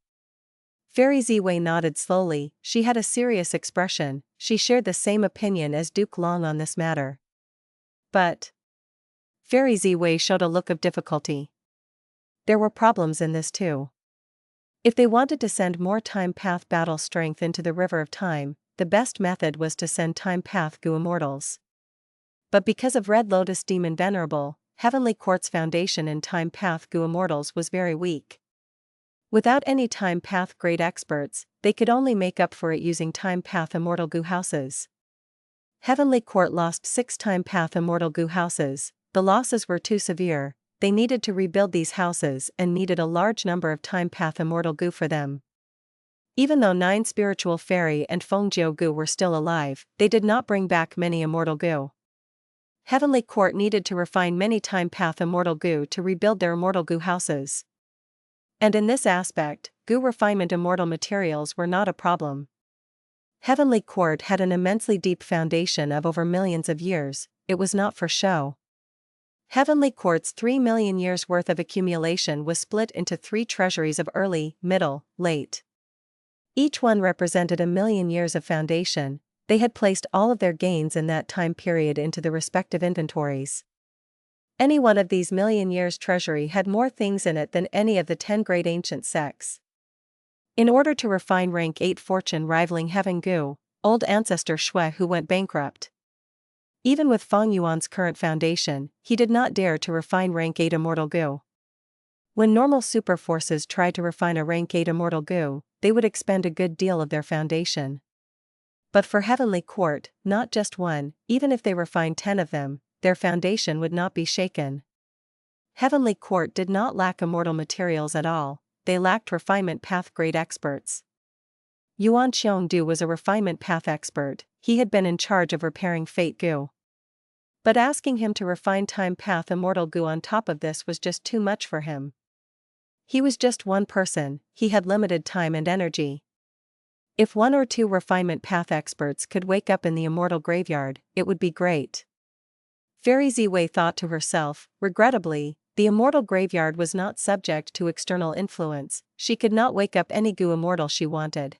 Fairy Ziwei nodded slowly, she had a serious expression, she shared the same opinion as Duke Long on this matter. But Fairy Ziwei showed a look of difficulty. There were problems in this too. If they wanted to send more Time Path battle strength into the River of Time, the best method was to send Time Path Gu immortals. But because of Red Lotus Demon Venerable, Heavenly Court's foundation in Time Path Gu immortals was very weak. Without any Time Path great experts, they could only make up for it using Time Path immortal Gu houses. Heavenly Court lost 6 Time Path immortal Gu houses, the losses were too severe. They needed to rebuild these houses and needed a large number of Time Path immortal Gu for them. Even though 9 Spiritual Fairy and Feng Jiu Gu were still alive, they did not bring back many immortal Gu. Heavenly Court needed to refine many time path immortal goo to rebuild their immortal goo houses. And in this aspect, goo refinement immortal materials were not a problem. Heavenly Court had an immensely deep foundation of over millions of years, it was not for show. Heavenly Court's 3 million years worth of accumulation was split into 3 treasuries of early, middle, late. Each one represented 1,000,000 years of foundation. They had placed all of their gains in that time period into the respective inventories. Any one of these million years treasury had more things in it than any of the 10 great ancient sects. In order to refine rank 8 fortune rivaling Heaven Goo, old Ancestor Shui who went bankrupt. Even with Fang Yuan's current foundation, he did not dare to refine rank 8 immortal goo. When normal super forces tried to refine a rank 8 immortal goo, they would expend a good deal of their foundation. But for Heavenly Court, not just one, even if they refined 10 of them, their foundation would not be shaken. Heavenly Court did not lack immortal materials at all, they lacked refinement path grade experts. Yuan Xiongdu was a refinement path expert, he had been in charge of repairing fate goo. But asking him to refine time path immortal goo on top of this was just too much for him. He was just one person, he had limited time and energy. If 1 or 2 refinement path experts could wake up in the immortal graveyard, it would be great. Fairy Ziwei thought to herself, regrettably, the immortal graveyard was not subject to external influence, she could not wake up any goo immortal she wanted.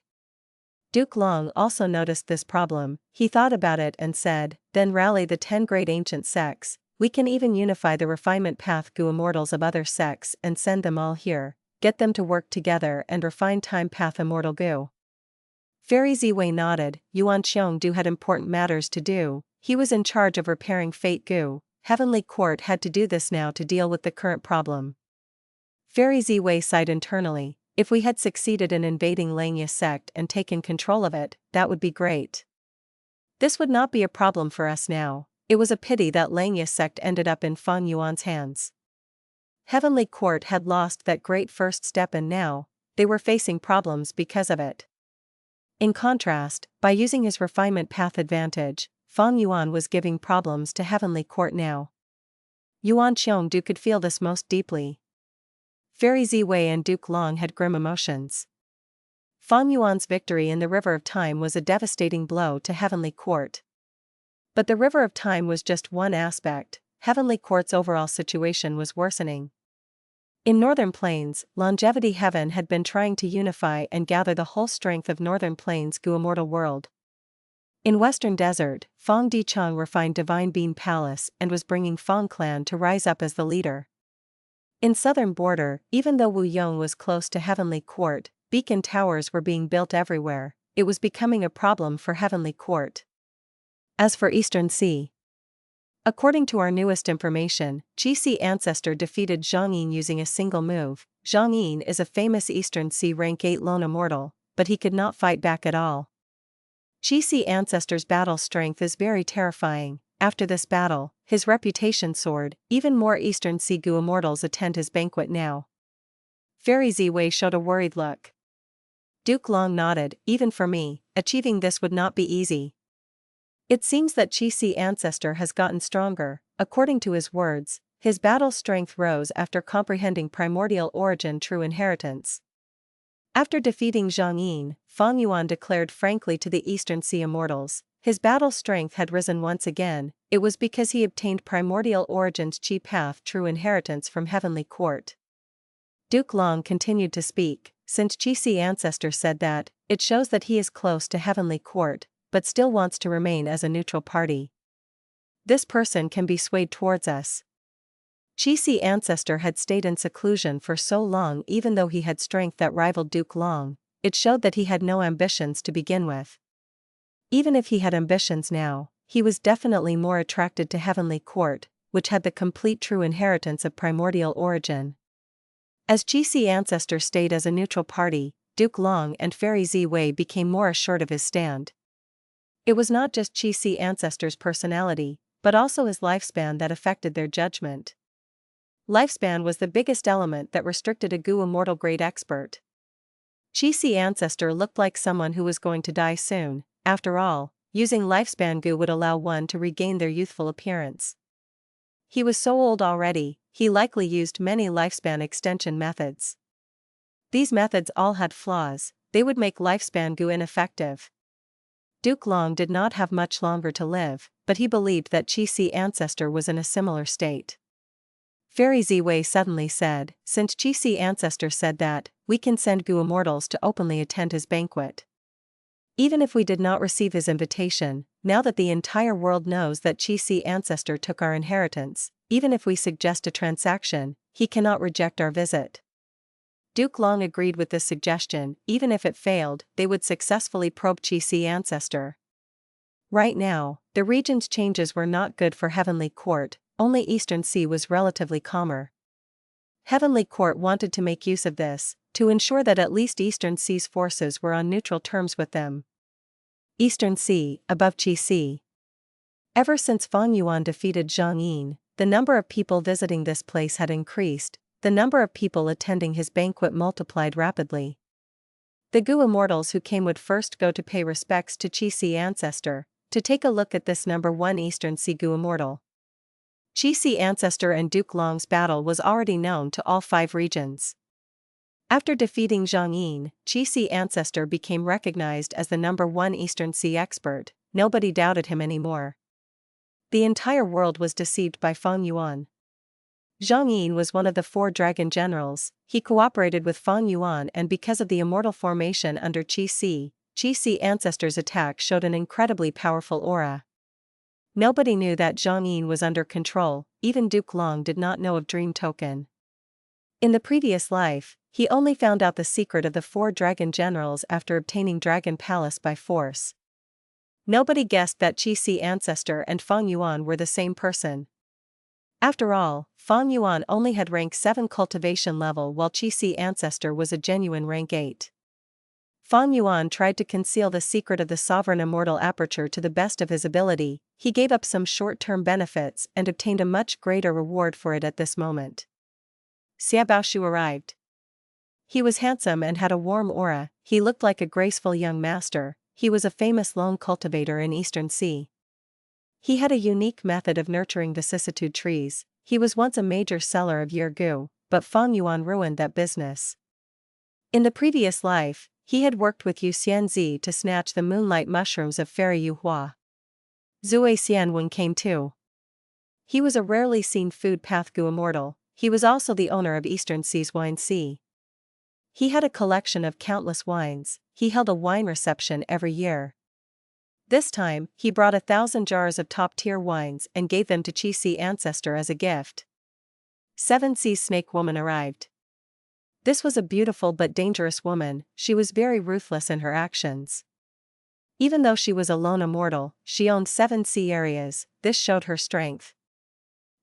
Duke Long also noticed this problem, he thought about it and said, then rally the 10 great ancient sects, we can even unify the refinement path goo immortals of other sects and send them all here, get them to work together and refine time path immortal goo. Fairy Ziwei nodded, Yuan Xiongdu had important matters to do, he was in charge of repairing fate goo, Heavenly Court had to do this now to deal with the current problem. Fairy Ziwei sighed internally, if we had succeeded in invading Langya's sect and taken control of it, that would be great. This would not be a problem for us now, it was a pity that Langya's sect ended up in Fang Yuan's hands. Heavenly Court had lost that great first step and now, they were facing problems because of it. In contrast, by using his refinement path advantage, Fang Yuan was giving problems to Heavenly Court now. Yuan Xiongdu could feel this most deeply. Fairy Ziwei and Duke Long had grim emotions. Fang Yuan's victory in the River of Time was a devastating blow to Heavenly Court. But the River of Time was just one aspect, Heavenly Court's overall situation was worsening. In Northern Plains, Longevity Heaven had been trying to unify and gather the whole strength of Northern Plains Goo Immortal World. In Western Desert, Fang Dichang refined Divine Bean Palace and was bringing Fang Clan to rise up as the leader. In Southern Border, even though Wu Yong was close to Heavenly Court, beacon towers were being built everywhere, it was becoming a problem for Heavenly Court. As for Eastern Sea, according to our newest information, Qixi Ancestor defeated Zhang Ying using a single move. Zhang Ying is a famous Eastern Sea rank 8 lone immortal, but he could not fight back at all. Qixi Ancestor's battle strength is very terrifying. After this battle, his reputation soared, even more Eastern Sea Goo immortals attend his banquet now. Fairy Ziwei showed a worried look. Duke Long nodded, even for me, achieving this would not be easy. It seems that Qixi Ancestor has gotten stronger, according to his words, his battle strength rose after comprehending primordial origin true inheritance. After defeating Zhang Ying, Fang Yuan declared frankly to the Eastern Sea immortals, his battle strength had risen once again, it was because he obtained primordial origin's Qi path true inheritance from Heavenly Court. Duke Long continued to speak, since Qixi Ancestor said that, it shows that he is close to Heavenly Court, but still wants to remain as a neutral party. This person can be swayed towards us. Qixi Ancestor had stayed in seclusion for so long even though he had strength that rivaled Duke Long, it showed that he had no ambitions to begin with. Even if he had ambitions now, he was definitely more attracted to Heavenly Court, which had the complete true inheritance of primordial origin. As Qixi Ancestor stayed as a neutral party, Duke Long and Fairy Ziwei became more assured of his stand. It was not just Qixi Ancestor's personality, but also his lifespan that affected their judgment. Lifespan was the biggest element that restricted a Goo immortal grade expert. Qixi Ancestor looked like someone who was going to die soon. After all, using lifespan Goo would allow one to regain their youthful appearance. He was so old already, he likely used many lifespan extension methods. These methods all had flaws, they would make lifespan Gu ineffective. Duke Long did not have much longer to live, but he believed that Qi Ancestor was in a similar state. Fairy Ziwei suddenly said, since Qi Ancestor said that, we can send Gu immortals to openly attend his banquet. Even if we did not receive his invitation, now that the entire world knows that Qi Ancestor took our inheritance, even if we suggest a transaction, he cannot reject our visit. Duke Long agreed with this suggestion. Even if it failed, they would successfully probe Qi Ancestor. Right now, the region's changes were not good for Heavenly Court, only Eastern Sea was relatively calmer. Heavenly Court wanted to make use of this, to ensure that at least Eastern Sea's forces were on neutral terms with them. Eastern Sea, above Qi. Ever since Fang Yuan defeated Zhang Yin, the number of people visiting this place had increased, the number of people attending his banquet multiplied rapidly. The Gu immortals who came would first go to pay respects to Qi Ancestor, to take a look at this number 1 Eastern Sea Gu immortal. Qi Ancestor and Duke Long's battle was already known to all 5 regions. After defeating Zhang Yin, Qi Ancestor became recognized as the number 1 Eastern Sea expert. Nobody doubted him anymore. The entire world was deceived by Fang Yuan. Zhang Yin was one of the 4 dragon generals. He cooperated with Fang Yuan, and because of the immortal formation under Qi Ancestor's attack showed an incredibly powerful aura. Nobody knew that Zhang Yin was under control, even Duke Long did not know of Dream Token. In the previous life, he only found out the secret of the 4 dragon generals after obtaining Dragon Palace by force. Nobody guessed that Qi Ancestor and Fang Yuan were the same person. After all, Fang Yuan only had rank 7 cultivation level while Qi Ancestor was a genuine rank 8. Fang Yuan tried to conceal the secret of the sovereign immortal Aperture to the best of his ability. He gave up some short-term benefits and obtained a much greater reward for it at this moment. Xia Baoshu arrived. He was handsome and had a warm aura. He looked like a graceful young master. He was a famous lone cultivator in Eastern Sea. He had a unique method of nurturing vicissitude trees. He was once a major seller of Yergu, but Fang Yuan ruined that business. In the previous life, he had worked with Yu Xianzi to snatch the moonlight mushrooms of Fairy Yu Hua. Zui Xianwen came too. He was a rarely seen food path Gu immortal. He was also the owner of Eastern Sea's Wine Sea. He had a collection of countless wines. He held a wine reception every year. This time, he brought 1,000 jars of top-tier wines and gave them to Qi Ancestor as a gift. 7 Seas Snake Woman arrived. This was a beautiful but dangerous woman. She was very ruthless in her actions. Even though she was a lone immortal, she owned 7 sea areas. This showed her strength.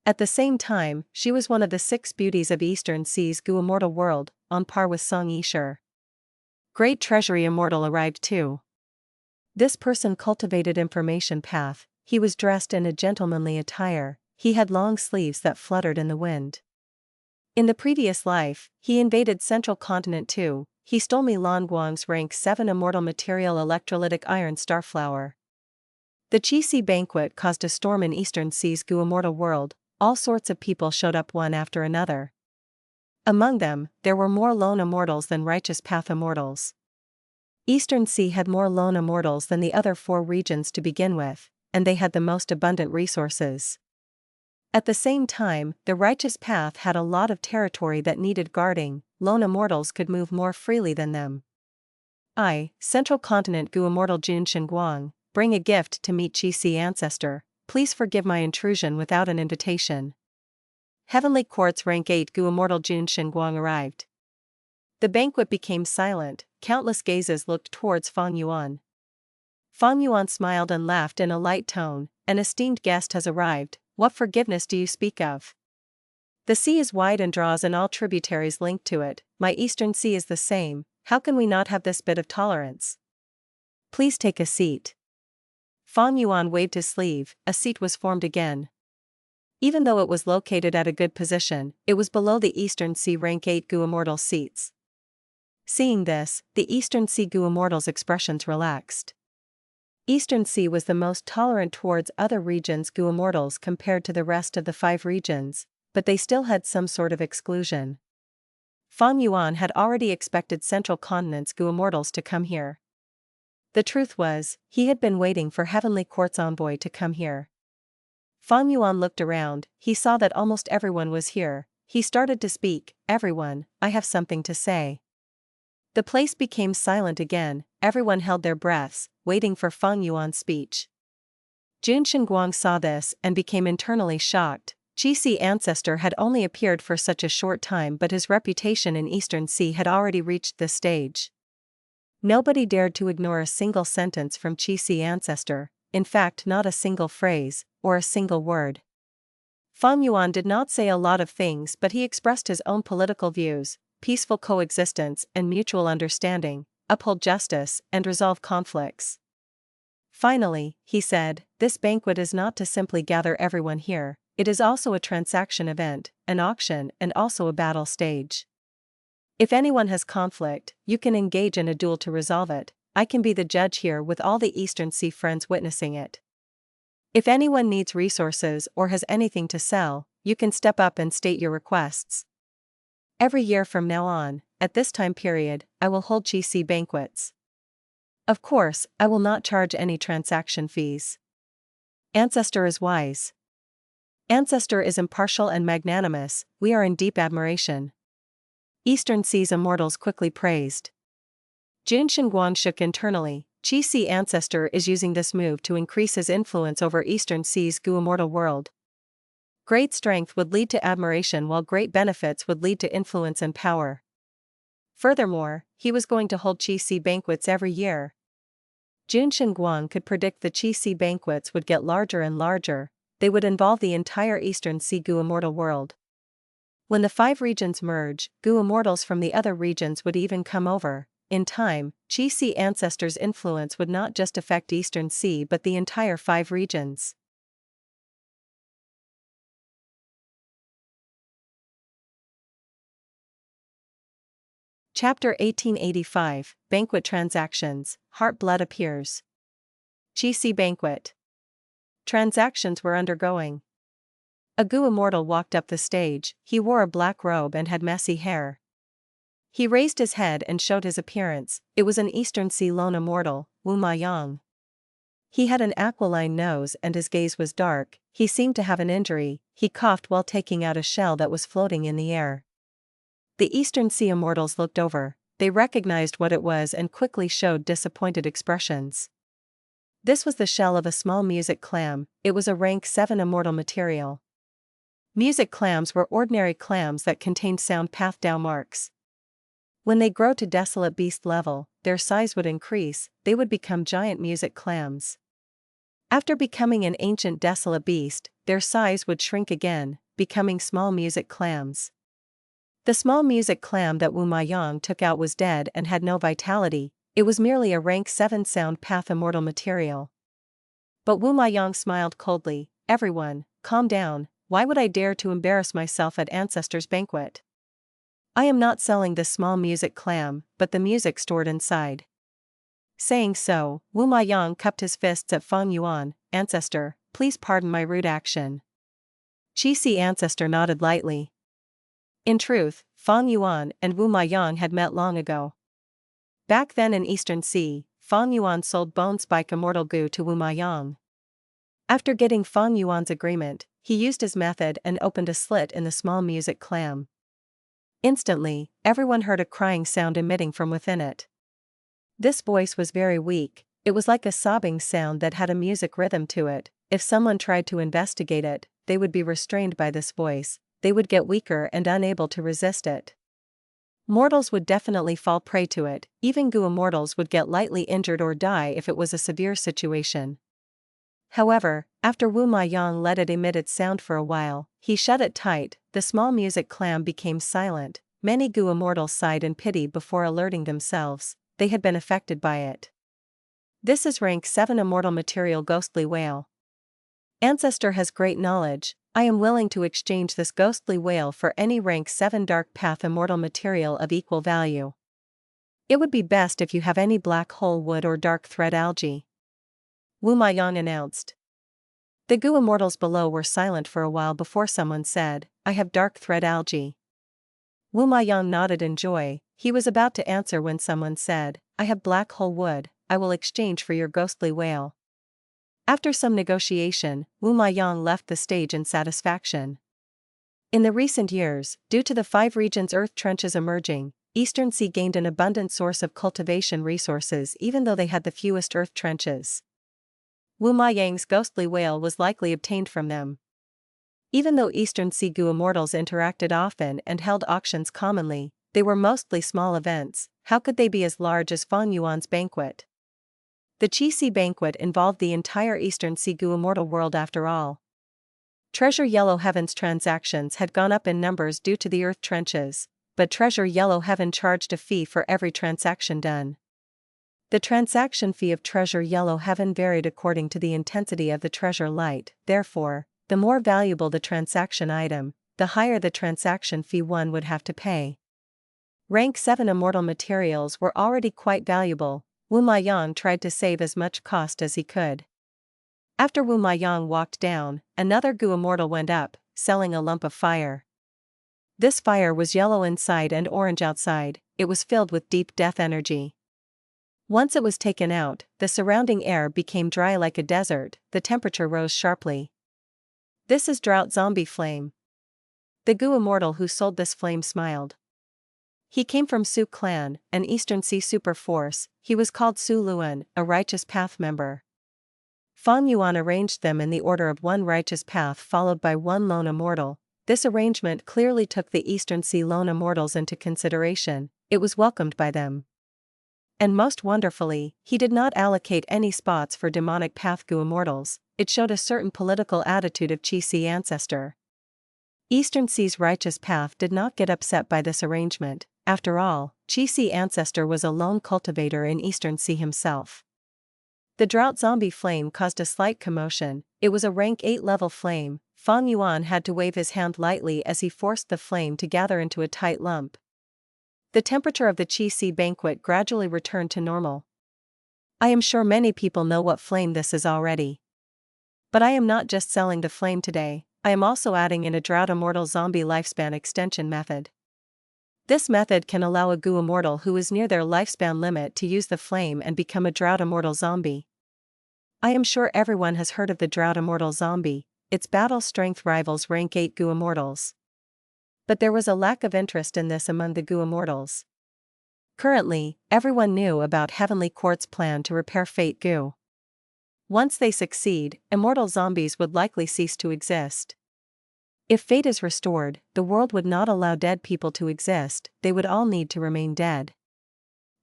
At the same time, she was one of the 6 beauties of Eastern Sea's Gu immortal world, on par with Song Yishur. Great Treasury Immortal arrived too. This person cultivated information path. He was dressed in a gentlemanly attire. He had long sleeves that fluttered in the wind. In the previous life, he invaded Central Continent too. He stole Milan Guang's rank 7 immortal material electrolytic iron starflower. The Qi banquet caused a storm in Eastern Sea's Gu immortal world. All sorts of people showed up one after another. Among them, there were more lone immortals than righteous path immortals. Eastern Sea had more lone immortals than the other 4 regions to begin with, and they had the most abundant resources. At the same time, the righteous path had a lot of territory that needed guarding. Lone immortals could move more freely than them. Central Continent Gu immortal Jun Shenguang, bring a gift to meet Qi Ancestor. Please forgive my intrusion without an invitation. Heavenly Court's rank 8 Gu immortal Jun Shenguang arrived. The banquet became silent. Countless gazes looked towards Fang Yuan. Fang Yuan smiled and laughed in a light tone. An esteemed guest has arrived. What forgiveness do you speak of? The sea is wide and draws in all tributaries linked to it. My Eastern Sea is the same. How can we not have this bit of tolerance? Please take a seat. Fang Yuan waved his sleeve. A seat was formed again. Even though it was located at a good position, it was below the Eastern Sea rank 8 Gu immortal seats. Seeing this, the Eastern Sea Gu immortals' expressions relaxed. Eastern Sea was the most tolerant towards other regions' Gu immortals compared to the rest of the 5 regions, but they still had some sort of exclusion. Fang Yuan had already expected Central Continent's Gu immortals to come here. The truth was, he had been waiting for Heavenly Court's envoy to come here. Fang Yuan looked around, he saw that almost everyone was here. He started to speak. "Everyone, I have something to say." The place became silent again, everyone held their breaths, waiting for Fang Yuan's speech. Jun Shenguang saw this and became internally shocked. Qixi Ancestor had only appeared for such a short time, but his reputation in Eastern Sea had already reached this stage. Nobody dared to ignore a single sentence from Qixi Ancestor, in fact not a single phrase, or a single word. Fang Yuan did not say a lot of things, but he expressed his own political views: peaceful coexistence and mutual understanding, uphold justice and resolve conflicts. Finally, he said, "This banquet is not to simply gather everyone here, it is also a transaction event, an auction and also a battle stage. If anyone has conflict, you can engage in a duel to resolve it. I can be the judge here with all the Eastern Sea friends witnessing it. If anyone needs resources or has anything to sell, you can step up and state your requests. Every year from now on, at this time period, I will hold Qixi banquets. Of course, I will not charge any transaction fees. Ancestor is wise. Ancestor is impartial and magnanimous, we are in deep admiration." Eastern Sea's immortals quickly praised. Jun Shenguang shook internally. Qixi Ancestor is using this move to increase his influence over Eastern Sea's Gu immortal world. Great strength would lead to admiration, while great benefits would lead to influence and power. Furthermore, he was going to hold Qixi banquets every year. Jun Shenguang could predict the Qixi banquets would get larger and larger, they would involve the entire Eastern Sea Gu immortal world. When the 5 regions merge, Gu immortals from the other regions would even come over. In time, Qixi Ancestor's influence would not just affect Eastern Sea but the entire 5 regions. Chapter 1885, Banquet Transactions, Heart-Blood appears. Qixi Banquet. Transactions were undergoing. A Gu immortal walked up the stage, he wore a black robe and had messy hair. He raised his head and showed his appearance. It was an Eastern Sea lone immortal, Wu Maiyang. He had an aquiline nose and his gaze was dark, he seemed to have an injury, he coughed while taking out a shell that was floating in the air. The Eastern Sea immortals looked over, they recognized what it was and quickly showed disappointed expressions. This was the shell of a small music clam, it was a rank 7 immortal material. Music clams were ordinary clams that contained sound path Dao marks. When they grow to desolate beast level, their size would increase, they would become giant music clams. After becoming an ancient desolate beast, their size would shrink again, becoming small music clams. The small music clam that Wu Maiyang took out was dead and had no vitality, it was merely a rank 7 sound path immortal material. But Wu Maiyang smiled coldly, "Everyone, calm down, why would I dare to embarrass myself at Ancestor's banquet? I am not selling this small music clam, but the music stored inside." Saying so, Wu Maiyang cupped his fists at Fang Yuan. "Ancestor, please pardon my rude action." Qixi Ancestor nodded lightly. In truth, Fang Yuan and Wu Maiyang had met long ago. Back then in Eastern Sea, Fang Yuan sold Bone Spike Immortal Gu to Wu Maiyang. After getting Fang Yuan's agreement, he used his method and opened a slit in the small music clam. Instantly, everyone heard a crying sound emitting from within it. This voice was very weak, it was like a sobbing sound that had a music rhythm to it. If someone tried to investigate it, they would be restrained by this voice, they would get weaker and unable to resist it. Mortals would definitely fall prey to it, even Gu immortals would get lightly injured or die if it was a severe situation. However, after Wu Maiyang let it emit its sound for a while, he shut it tight, the small music clam became silent. Many Gu immortals sighed in pity before alerting themselves, they had been affected by it. This is rank 7 immortal material ghostly whale. Ancestor has great knowledge, I am willing to exchange this ghostly whale for any rank 7 dark path immortal material of equal value. It would be best if you have any black hole wood or dark thread algae. Wu Maiyang announced. The goo immortals below were silent for a while before someone said, I have dark thread algae. Wu Maiyang nodded in joy. He was about to answer when someone said, I have black hole wood, I will exchange for your ghostly whale. After some negotiation, Wu Maiyang left the stage in satisfaction. In the recent years, due to the 5 regions earth trenches emerging, Eastern Sea gained an abundant source of cultivation resources even though they had the fewest earth trenches. Wu Maiyang's ghostly whale was likely obtained from them. Even though Eastern Sea goo immortals interacted often and held auctions commonly, they were mostly small events. How could they be as large as Fang Yuan's Banquet? The Qi Sea Banquet involved the entire Eastern Sea goo immortal world after all. Treasure Yellow Heaven's transactions had gone up in numbers due to the earth trenches, but Treasure Yellow Heaven charged a fee for every transaction done. The transaction fee of Treasure Yellow Heaven varied according to the intensity of the treasure light, therefore, the more valuable the transaction item, the higher the transaction fee one would have to pay. Rank 7 immortal materials were already quite valuable. Wu Maiyang tried to save as much cost as he could. After Wu Maiyang walked down, another goo immortal went up, selling a lump of fire. This fire was yellow inside and orange outside, it was filled with deep death energy. Once it was taken out, the surrounding air became dry like a desert, the temperature rose sharply. This is Drought Zombie Flame. The goo immortal who sold this flame smiled. He came from Su clan, an Eastern Sea super force. He was called Su Luan, a Righteous Path member. Fang Yuan arranged them in the order of 1 Righteous Path followed by 1 Lone Immortal. This arrangement clearly took the Eastern Sea Lone Immortals into consideration. It was welcomed by them. And most wonderfully, he did not allocate any spots for demonic path goo immortals. It showed a certain political attitude of Qi Sea Ancestor. Eastern Sea's Righteous Path did not get upset by this arrangement. After all, Qi Sea Ancestor was a lone cultivator in Eastern Sea himself. The Drought Zombie Flame caused a slight commotion. It was a rank 8 level flame. Fang Yuan had to wave his hand lightly as he forced the flame to gather into a tight lump. The temperature of the Qi Sea Banquet gradually returned to normal. I am sure many people know what flame this is already. But I am not just selling the flame today, I am also adding in a Drought Immortal Zombie Lifespan Extension method. This method can allow a goo immortal who is near their lifespan limit to use the flame and become a Drought Immortal Zombie. I am sure everyone has heard of the Drought Immortal Zombie. Its battle strength rivals rank 8 goo immortals. But there was a lack of interest in this among the goo immortals. Currently, everyone knew about Heavenly Court's plan to repair Fate goo. Once they succeed, immortal zombies would likely cease to exist. If Fate is restored, the world would not allow dead people to exist, they would all need to remain dead.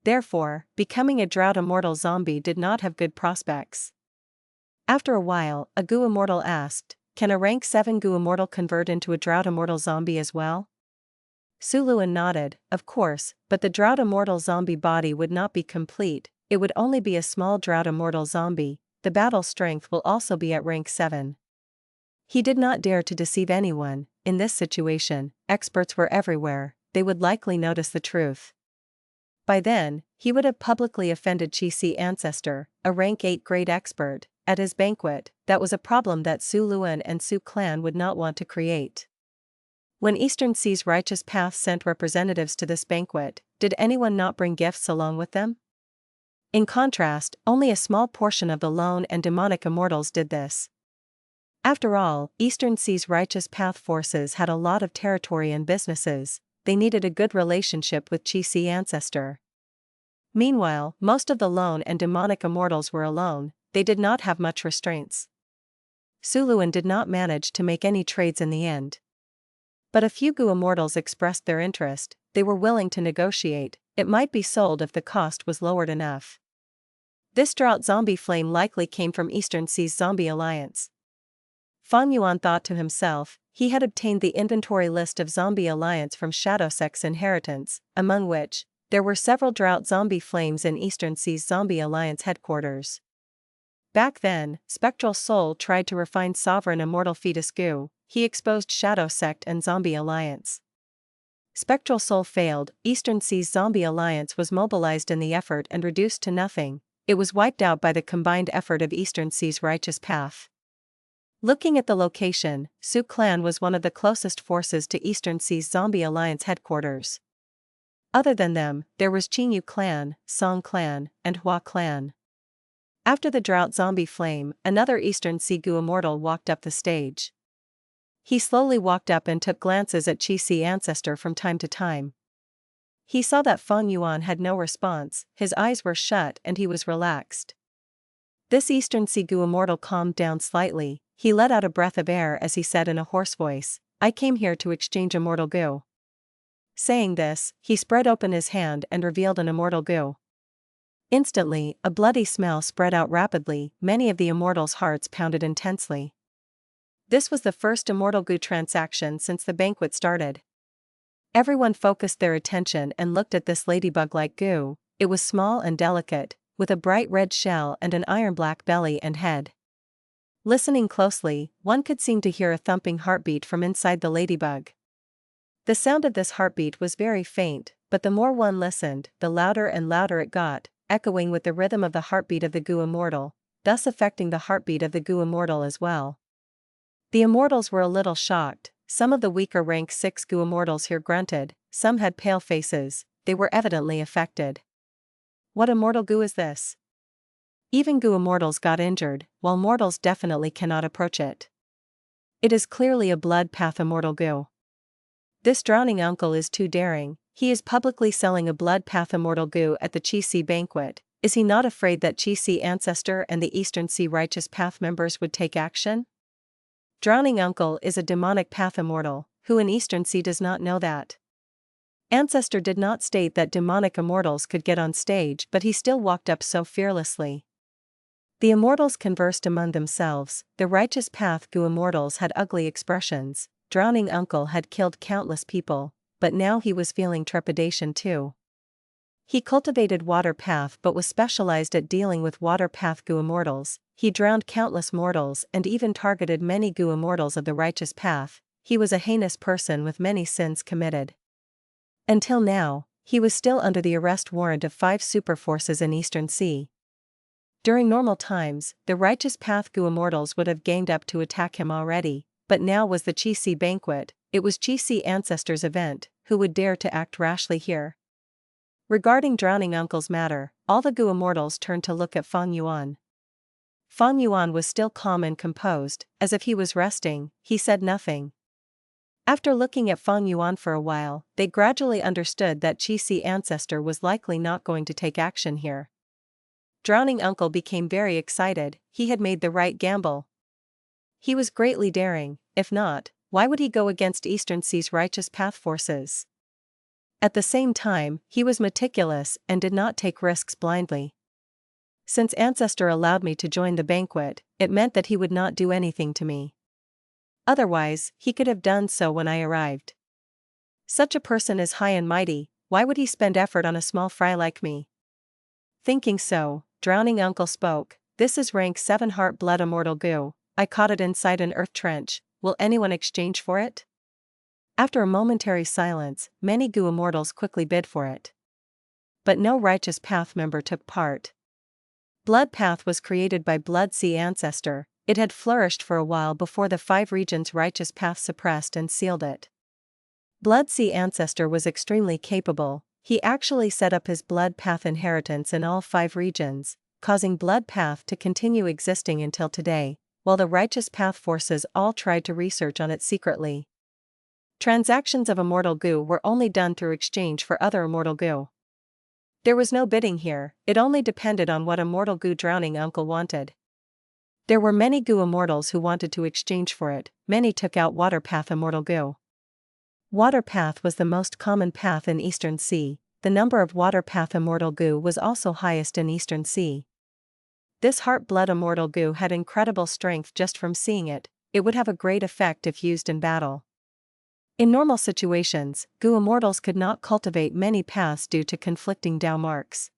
Therefore, becoming a Drought Immortal Zombie did not have good prospects. After a while, a goo immortal asked, can a rank 7 goo immortal convert into a Drought Immortal Zombie as well? Su Luan nodded, of course, but the Drought Immortal Zombie body would not be complete, it would only be a small Drought Immortal Zombie. The battle strength will also be at rank 7. He did not dare to deceive anyone. In this situation, experts were everywhere, they would likely notice the truth. By then, he would have publicly offended Qi Sea Ancestor, a rank 8 great expert, at his banquet. That was a problem that Su Luan and Su clan would not want to create. When Eastern Sea's Righteous Path sent representatives to this banquet, did anyone not bring gifts along with them? In contrast, only a small portion of the lone and demonic immortals did this. After all, Eastern Sea's Righteous Path forces had a lot of territory and businesses, they needed a good relationship with Qi Sea Ancestor. Meanwhile, most of the lone and demonic immortals were alone, they did not have much restraints. Su Luan did not manage to make any trades in the end. But a few goo immortals expressed their interest, they were willing to negotiate, it might be sold if the cost was lowered enough. This Drought Zombie Flame likely came from Eastern Sea's Zombie Alliance. Fang Yuan thought to himself, he had obtained the inventory list of Zombie Alliance from Shadowsek's inheritance, among which, there were several Drought Zombie Flames in Eastern Sea's Zombie Alliance headquarters. Back then, Spectral Soul tried to refine Sovereign Immortal Fetus goo, he exposed Shadow Sect and Zombie Alliance. Spectral Soul failed, Eastern Sea's Zombie Alliance was mobilized in the effort and reduced to nothing. it was wiped out by the combined effort of Eastern Sea's righteous path. Looking at the location, Su clan was one of the closest forces to Eastern Sea's Zombie Alliance headquarters. Other than them, there was Qingyu clan, Song clan, and Hua clan. After the drought zombie flame, another Eastern Sea Gu immortal walked up the stage. He slowly walked up and took glances at Qi Ancestor from time to time. He saw that Fang Yuan had no response, his eyes were shut and he was relaxed. This Eastern Sea Gu immortal calmed down slightly. He let out a breath of air as he said in a hoarse voice, "I came here to exchange immortal Gu." Saying this, he spread open his hand and revealed an immortal Gu. Instantly, a bloody smell spread out rapidly, many of the immortals' hearts pounded intensely. This was the first immortal Gu transaction since the banquet started. Everyone focused their attention and looked at this ladybug-like Gu. It was small and delicate, with a bright red shell and an iron-black belly and head. Listening closely, one could seem to hear a thumping heartbeat from inside the ladybug. The sound of this heartbeat was very faint, but the more one listened, the louder and louder it got, echoing with the rhythm of the heartbeat of the Gu immortal, thus affecting the heartbeat of the Gu immortal as well. The immortals were a little shocked. Some of the weaker rank 6 Gu immortals here grunted, some had pale faces, they were evidently affected. What immortal Gu is this? Even Gu immortals got injured, while mortals definitely cannot approach it. It is clearly a blood path immortal Gu. This drowning uncle is too daring. He is publicly selling a blood path immortal Gu at the Qi banquet. Is he not afraid that Qi Ancestor and the Eastern Sea Righteous Path members would take action? Drowning uncle is a demonic path immortal, who in Eastern Sea does not know that? Ancestor did not state that demonic immortals could get on stage, but he still walked up so fearlessly. The immortals conversed among themselves. The righteous path Gu immortals had ugly expressions. Drowning uncle had killed countless people, but now he was feeling trepidation too. He cultivated water path but was specialized at dealing with water path Gu immortals. He drowned countless mortals and even targeted many Gu immortals of the righteous path. He was a heinous person with many sins committed. Until now, he was still under the arrest warrant of 5 superforces in Eastern Sea. During normal times, the righteous path Gu immortals would have ganged up to attack him already, but now was the Qi banquet. It was Qi Ancestor's event. Who would dare to act rashly here? Regarding drowning uncle's matter, all the Gu immortals turned to look at Fang Yuan. Fang Yuan was still calm and composed, as if he was resting. He said nothing. After looking at Fang Yuan for a while, they gradually understood that Qi Ancestor was likely not going to take action here. Drowning uncle became very excited. He had made the right gamble. He was greatly daring. If not, why would he go against Eastern Sea's righteous path forces? At the same time, he was meticulous and did not take risks blindly. Since Ancestor allowed me to join the banquet, it meant that he would not do anything to me. Otherwise, he could have done so when I arrived. Such a person is high and mighty. Why would he spend effort on a small fry like me? Thinking so, drowning uncle spoke. This is rank 7 heart blood immortal Gu. I caught it inside an earth trench. Will anyone exchange for it? After a momentary silence, many Gu immortals quickly bid for it. But no righteous path member took part. Blood path was created by Blood Sea Ancestor. It had flourished for a while before the 5 regions righteous path suppressed and sealed it. Blood Sea Ancestor was extremely capable. He actually set up his blood path inheritance in all 5 regions, causing blood path to continue existing until today, while the righteous path forces all tried to research on it secretly. Transactions of immortal Gu were only done through exchange for other immortal Gu. There was no bidding here, it only depended on what immortal Gu drowning uncle wanted. There were many Gu immortals who wanted to exchange for it. Many took out water path immortal Gu. Water path was the most common path in Eastern Sea. The number of water path immortal Gu was also highest in Eastern Sea. This heart blood immortal Gu had incredible strength. Just from seeing it, it would have a great effect if used in battle. In normal situations, Gu immortals could not cultivate many paths due to conflicting Dao marks.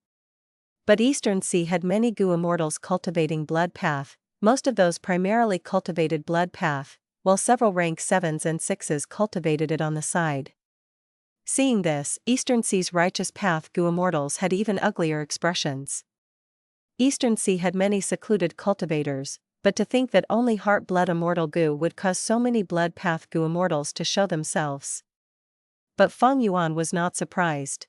But Eastern Sea had many Gu immortals cultivating blood path. Most of those primarily cultivated blood path, while several rank 7s and 6s cultivated it on the side. Seeing this, Eastern Sea's righteous path Gu immortals had even uglier expressions. Eastern Sea had many secluded cultivators, but to think that only heart-blood immortal Gu would cause so many blood path Gu immortals to show themselves. But Fang Yuan was not surprised.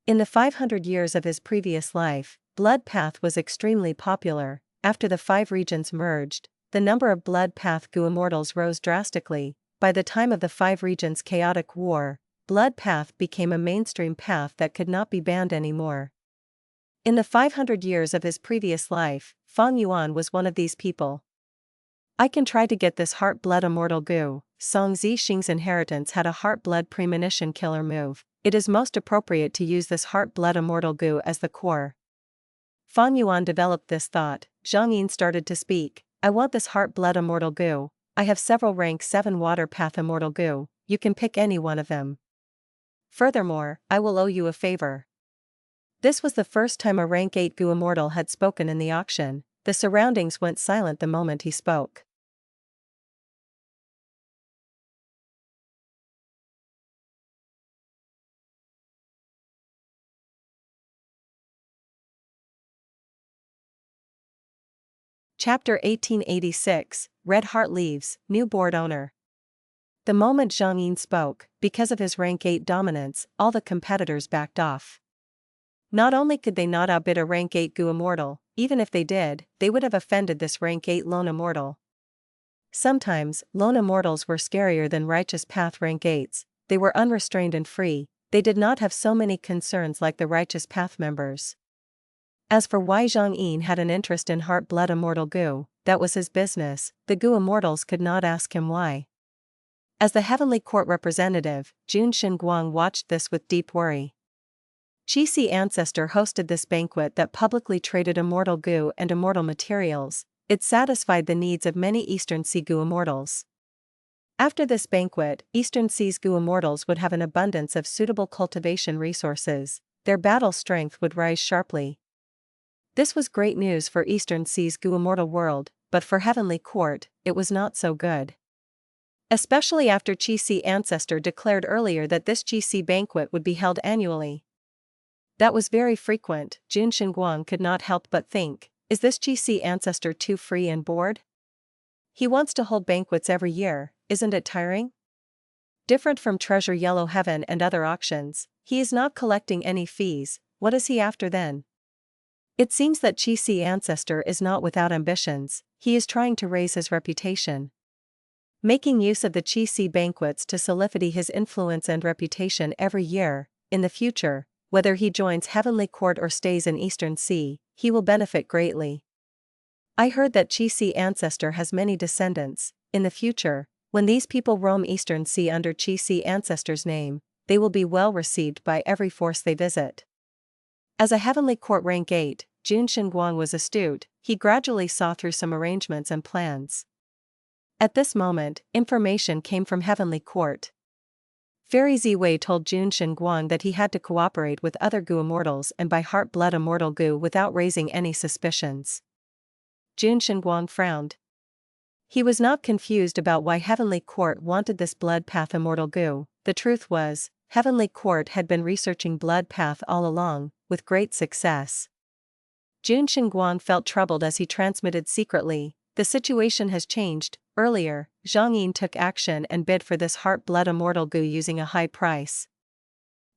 In the 500 years of his previous life, blood path was extremely popular. After the 5 regions merged, the number of blood path Gu immortals rose drastically. By the time of the 5 regions' chaotic war, blood path became a mainstream path that could not be banned anymore. In the 500 years of his previous life, Fang Yuan was one of these people. I can try to get this heart-blood immortal Gu. Song Zixing's inheritance had a heart-blood premonition killer move. It is most appropriate to use this heart-blood immortal Gu as the core. Fang Yuan developed this thought. Zhang Yin started to speak. I want this heart-blood immortal Gu. I have several rank 7 water path immortal Gu. You can pick any one of them. Furthermore, I will owe you a favor. This was the first time a rank 8 Gu immortal had spoken in the auction. The surroundings went silent the moment he spoke. Chapter 1886, Red Heart leaves, new board owner. The moment Zhang Yin spoke, because of his rank 8 dominance, all the competitors backed off. Not only could they not outbid a rank 8 Gu immortal, even if they did, they would have offended this rank 8 lone immortal. Sometimes, lone immortals were scarier than righteous path rank 8s, they were unrestrained and free, they did not have so many concerns like the righteous path members. As for why Zhang Yin had an interest in heart-blood immortal Gu, that was his business, the Gu immortals could not ask him why. As the Heavenly Court representative, Jun Guang watched this with deep worry. Qixi Ancestor hosted this banquet that publicly traded immortal Gu and immortal materials. It satisfied the needs of many Eastern Sea Gu immortals. After this banquet, Eastern Sea's Gu immortals would have an abundance of suitable cultivation resources, their battle strength would rise sharply. This was great news for Eastern Sea's Gu immortal world, but for Heavenly Court, it was not so good. Especially after Qixi Ancestor declared earlier that this Qixi banquet would be held annually. That was very frequent. Jun Guang could not help but think, is this Qixi Ancestor too free and bored? He wants to hold banquets every year, isn't it tiring? Different from Treasure Yellow Heaven and other auctions, he is not collecting any fees. What is he after then? It seems that Qixi Ancestor is not without ambitions, he is trying to raise his reputation. Making use of the Qixi banquets to solidify his influence and reputation every year, in the future, whether he joins Heavenly Court or stays in Eastern Sea, he will benefit greatly. I heard that Qixi Ancestor has many descendants. In the future, when these people roam Eastern Sea under Qixi Ancestor's name, they will be well received by every force they visit. As a Heavenly Court rank 8, Jun Guang was astute, he gradually saw through some arrangements and plans. At this moment, information came from Heavenly Court. Fairy Ziwei told Jun Guang that he had to cooperate with other Gu immortals and buy heart-blood immortal Gu without raising any suspicions. Jun Guang frowned. He was not confused about why Heavenly Court wanted this blood path immortal Gu. The truth was, Heavenly Court had been researching blood path all along, with great success. Jun Guang felt troubled as he transmitted secretly, the situation has changed. Earlier, Zhang Yin took action and bid for this heart-blood immortal Gu using a high price.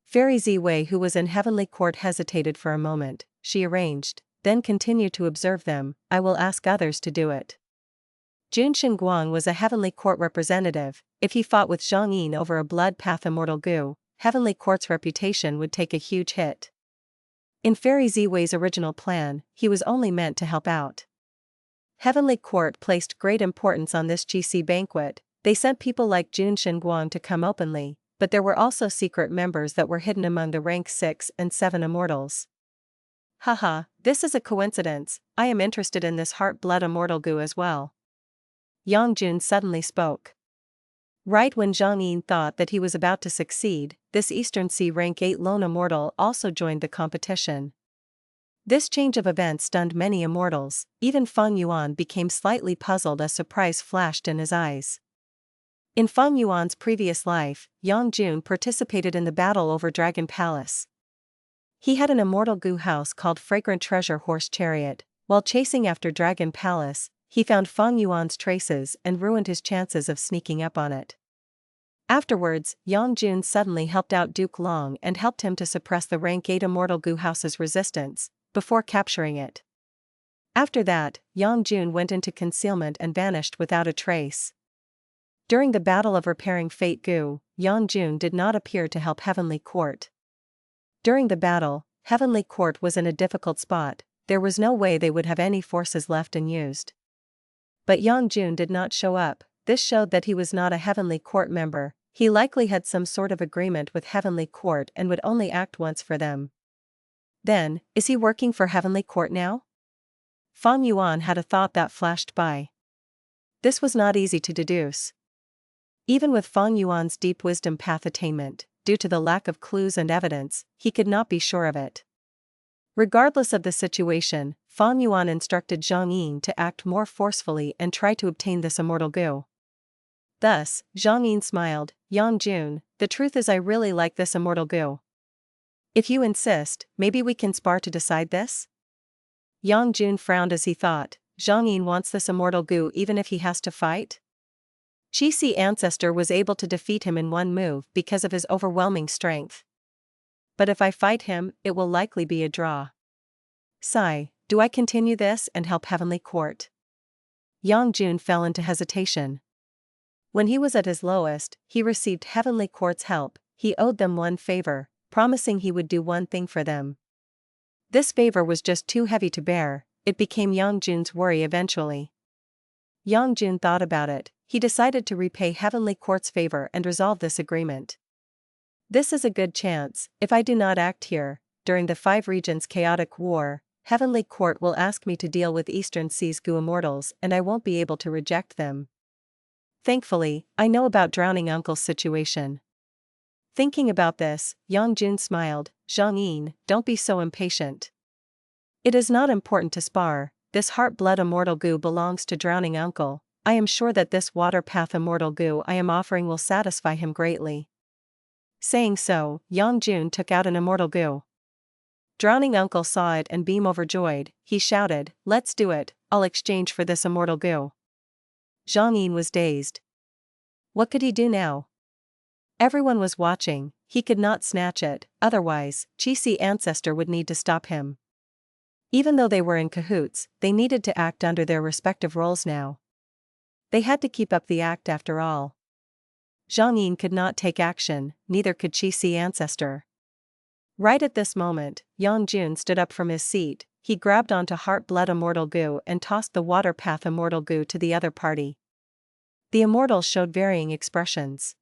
Fairy Ziwei, who was in Heavenly Court, hesitated for a moment, she arranged, then continued to observe them, I will ask others to do it. Jun Guang was a Heavenly Court representative, if he fought with Zhang Yin over a blood path immortal Gu, Heavenly Court's reputation would take a huge hit. In Fairy Ziwei's original plan, he was only meant to help out. Heavenly Court placed great importance on this Qixi banquet, they sent people like Jun Guang to come openly, but there were also secret members that were hidden among the rank 6 and 7 immortals. Haha, this is a coincidence, I am interested in this heart-blood immortal Gu as well. Yang Jun suddenly spoke. Right when Zhang Yin thought that he was about to succeed, this Eastern Sea rank 8 lone immortal also joined the competition. This change of events stunned many immortals, even Fang Yuan became slightly puzzled as surprise flashed in his eyes. In Fang Yuan's previous life, Yang Jun participated in the battle over Dragon Palace. He had an immortal goo house called Fragrant Treasure Horse Chariot. While chasing after Dragon Palace, he found Fang Yuan's traces and ruined his chances of sneaking up on it. Afterwards, Yang Jun suddenly helped out Duke Long and helped him to suppress the rank 8 immortal goo house's resistance, before capturing it. After that, Yang Jun went into concealment and vanished without a trace. During the battle of repairing Fate Goo, Yang Jun did not appear to help Heavenly Court. During the battle, Heavenly Court was in a difficult spot. There was no way they would have any forces left unused. But Yang Jun did not show up. This showed that he was not a Heavenly Court member. He likely had some sort of agreement with Heavenly Court and would only act once for them. Then, is he working for Heavenly Court now? Fang Yuan had a thought that flashed by. This was not easy to deduce. Even with Fang Yuan's deep wisdom path attainment, due to the lack of clues and evidence, he could not be sure of it. Regardless of the situation, Fang Yuan instructed Zhang Ying to act more forcefully and try to obtain this immortal goo. Thus, Zhang Ying smiled, Yang Jun, the truth is I really like this immortal goo. If you insist, maybe we can spar to decide this? Yang Jun frowned as he thought, Zhang Ying wants this immortal goo even if he has to fight? Qi Ancestor was able to defeat him in one move because of his overwhelming strength. But if I fight him, it will likely be a draw. Sigh, do I continue this and help Heavenly Court? Yang Jun fell into hesitation. When he was at his lowest, he received Heavenly Court's help. He owed them one favor, promising he would do one thing for them. This favor was just too heavy to bear. It became Yang Jun's worry eventually. Yang Jun thought about it. He decided to repay Heavenly Court's favor and resolve this agreement. This is a good chance. If I do not act here, during the 5 regions chaotic war, Heavenly Court will ask me to deal with Eastern Seas Goo Immortals and I won't be able to reject them. Thankfully, I know about Drowning Uncle's situation. Thinking about this, Yang Jun smiled, Zhang Ying, don't be so impatient. It is not important to spar. This heart-blood immortal goo belongs to Drowning Uncle. I am sure that this water path immortal goo I am offering will satisfy him greatly. Saying so, Yang Jun took out an immortal goo. Drowning Uncle saw it and beamed overjoyed. He shouted, let's do it, I'll exchange for this immortal goo. Zhang Ying was dazed. What could he do now? Everyone was watching. He could not snatch it, otherwise, Qi Ancestor would need to stop him. Even though they were in cahoots, they needed to act under their respective roles now. They had to keep up the act after all. Zhang Ying could not take action, neither could Qi Ancestor. Right at this moment, Yang Jun stood up from his seat. He grabbed onto Heart-Blood Immortal Goo and tossed the Water Path Immortal Goo to the other party. The immortals showed varying expressions.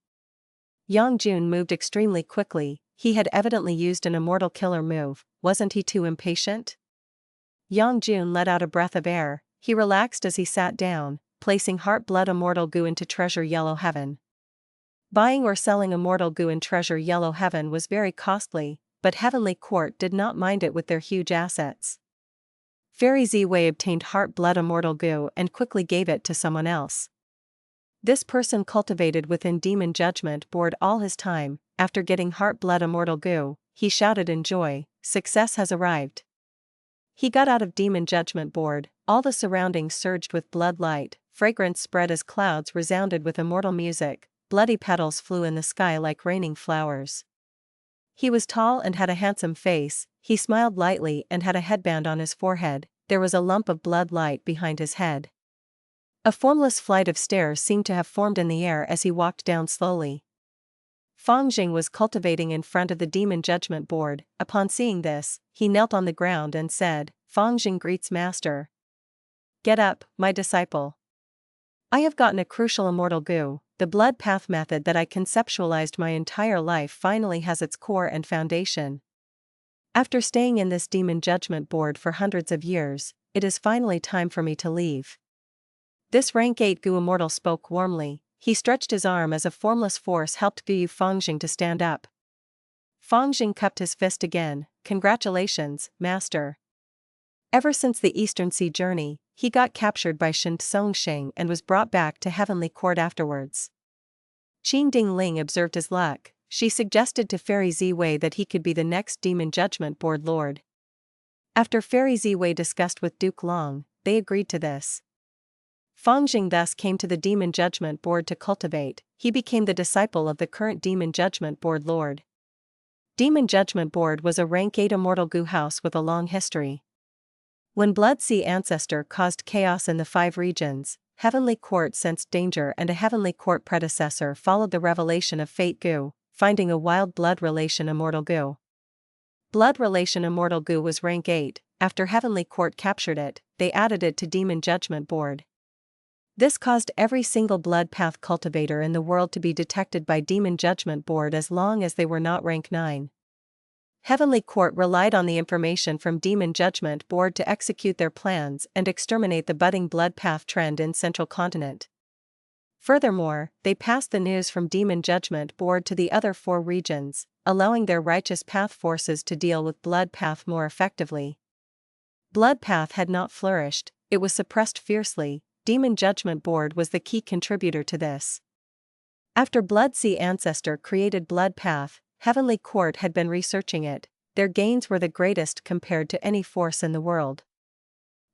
Yang Jun moved extremely quickly. He had evidently used an immortal killer move. Wasn't he too impatient? Yang Jun let out a breath of air. He relaxed as he sat down, placing Heart-Blood Immortal Goo into Treasure Yellow Heaven. Buying or selling immortal goo in Treasure Yellow Heaven was very costly, but Heavenly Court did not mind it with their huge assets. Fairy Ziwei obtained Heart-Blood Immortal Goo and quickly gave it to someone else. This person cultivated within Demon Judgment Board all his time. After getting Heart-Blood Immortal Goo, he shouted in joy, success has arrived. He got out of Demon Judgment Board, all the surroundings surged with blood light, fragrance spread as clouds resounded with immortal music, bloody petals flew in the sky like raining flowers. He was tall and had a handsome face. He smiled lightly and had a headband on his forehead. There was a lump of blood light behind his head. A formless flight of stairs seemed to have formed in the air as he walked down slowly. Fang Jing was cultivating in front of the Demon Judgment Board. Upon seeing this, he knelt on the ground and said, Fang Jing greets Master. Get up, my disciple. I have gotten a crucial immortal goo. The blood path method that I conceptualized my entire life finally has its core and foundation. After staying in this Demon Judgment Board for hundreds of years, it is finally time for me to leave. This rank 8 Goo Immortal spoke warmly. He stretched his arm as a formless force helped Gu Fang Jing to stand up. Fang Jing cupped his fist again. Congratulations, Master. Ever since the Eastern Sea journey, he got captured by Shen Songsheng and was brought back to Heavenly Court afterwards. Qin Ding Ling observed his luck. she suggested to Fairy Ziwei that he could be the next Demon Judgment Board Lord. After Fairy Ziwei discussed with Duke Long, they agreed to this. Fang Jing thus came to the Demon Judgment Board to cultivate. He became the disciple of the current Demon Judgment Board Lord. Demon Judgment Board was a rank 8 immortal goo house with a long history. When Blood Sea Ancestor caused chaos in the 5 regions, Heavenly Court sensed danger and a Heavenly Court predecessor followed the revelation of Fate Goo, finding a wild blood relation immortal goo. Blood relation immortal goo was rank 8, after Heavenly Court captured it, they added it to Demon Judgment Board. This caused every single blood path cultivator in the world to be detected by Demon Judgment Board as long as they were not rank 9. Heavenly Court relied on the information from Demon Judgment Board to execute their plans and exterminate the budding blood path trend in Central Continent. Furthermore, they passed the news from Demon Judgment Board to the other 4 regions, allowing their righteous path forces to deal with blood path more effectively. Blood path had not flourished, it was suppressed fiercely. Demon Judgment Board was the key contributor to this. After Blood Sea Ancestor created Blood Path, Heavenly Court had been researching it. Their gains were the greatest compared to any force in the world.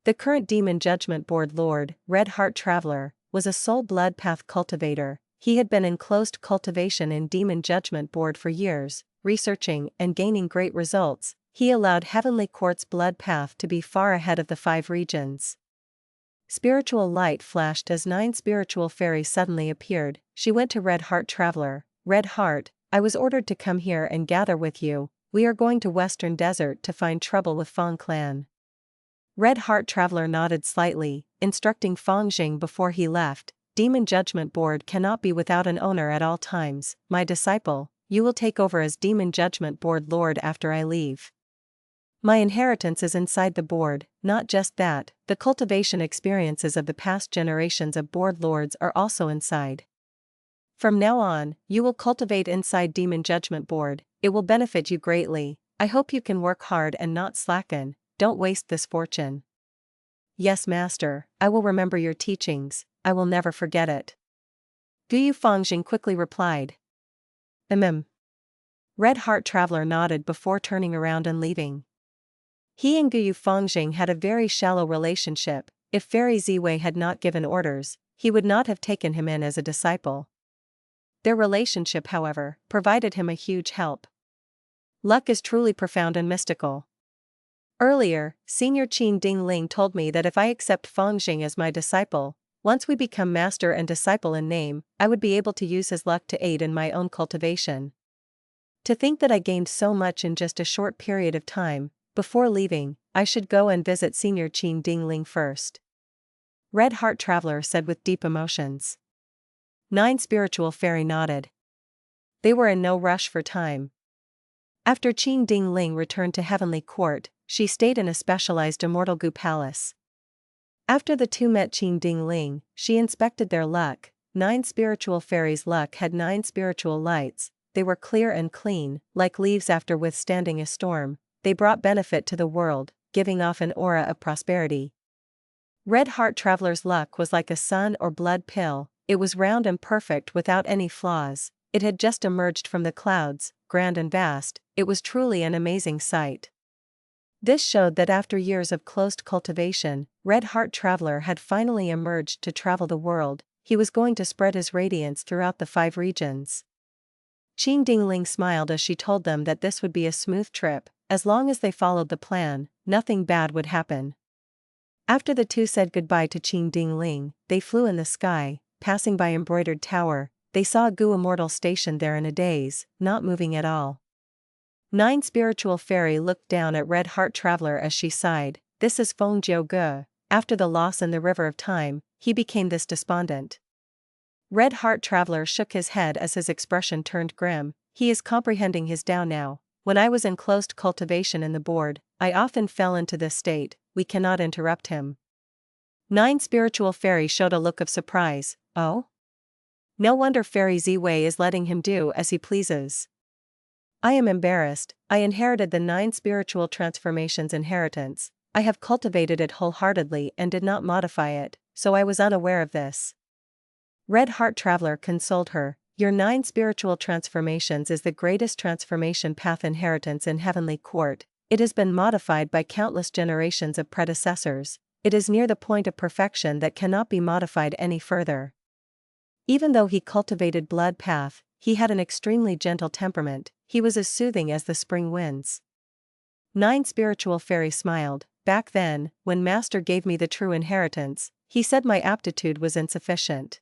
The current Demon Judgment Board Lord, Red Heart Traveler, was a soul blood path cultivator. He had been in closed cultivation in Demon Judgment Board for years, researching and gaining great results. He allowed Heavenly Court's blood path to be far ahead of the 5 regions. Spiritual light flashed as 9 spiritual fairies suddenly appeared. She went to Red Heart Traveler. Red Heart, I was ordered to come here and gather with you. We are going to Western Desert to find trouble with Fang clan. Red Heart Traveler nodded slightly, instructing Fang Jing before he left. Demon Judgment Board cannot be without an owner at all times. My disciple, you will take over as Demon Judgment Board Lord after I leave. My inheritance is inside the board. Not just that, the cultivation experiences of the past generations of board lords are also inside. From now on, you will cultivate inside Demon Judgment Board. It will benefit you greatly. I hope you can work hard and not slacken. Don't waste this fortune. Yes, Master, I will remember your teachings. I will never forget it. Guyu Fangjing quickly replied. Red Heart Traveler nodded before turning around and leaving. He and Guyu Fangjing had a very shallow relationship. If Fairy Ziwei had not given orders, he would not have taken him in as a disciple. Their relationship, however, provided him a huge help. Luck is truly profound and mystical. Earlier, Senior Qin Ding Ling told me that if I accept Fangjing as my disciple, once we become master and disciple in name, I would be able to use his luck to aid in my own cultivation. To think that I gained so much in just a short period of time. Before leaving, I should go and visit Senior Qin Ding Ling first. Red Heart Traveler said with deep emotions. 9 spiritual fairy nodded. They were in no rush for time. After Qin Ding Ling returned to Heavenly Court, she stayed in a specialized immortal goo palace. After the 2 met Qin Ding Ling, she inspected their luck. 9 spiritual fairies' luck had 9 spiritual lights. They were clear and clean, like leaves after withstanding a storm. They brought benefit to the world, giving off an aura of prosperity. Red Heart Traveler's luck was like a sun or blood pill. It was round and perfect without any flaws. It had just emerged from the clouds, grand and vast. It was truly an amazing sight. This showed that after years of closed cultivation, Red Heart Traveler had finally emerged to travel the world. He was going to spread his radiance throughout the 5 regions. Qin Dingling smiled as she told them that this would be a smooth trip. As long as they followed the plan, nothing bad would happen. After the 2 said goodbye to Qin Dingling, they flew in the sky. Passing by Embroidered Tower, they saw a Gu Immortal stationed there in a daze, not moving at all. 9 spiritual fairy looked down at Red Heart Traveler as she sighed. This is Feng Jiu Ge. After the loss in the River of Time, he became this despondent. Red Heart Traveler shook his head as his expression turned grim. He is comprehending his Tao now. When I was in closed cultivation in the board, I often fell into this state. We cannot interrupt him. 9 spiritual fairy showed a look of surprise. Oh? No wonder Fairy Ziwei is letting him do as he pleases. I am embarrassed. I inherited the 9 spiritual transformations inheritance. I have cultivated it wholeheartedly and did not modify it, so I was unaware of this. Red Heart Traveler consoled her. Your 9 spiritual transformations is the greatest transformation path inheritance in Heavenly Court. It has been modified by countless generations of predecessors. It is near the point of perfection that cannot be modified any further. Even though he cultivated blood path, he had an extremely gentle temperament. He was as soothing as the spring winds. 9 spiritual fairy smiled. Back then, when Master gave me the true inheritance, he said my aptitude was insufficient.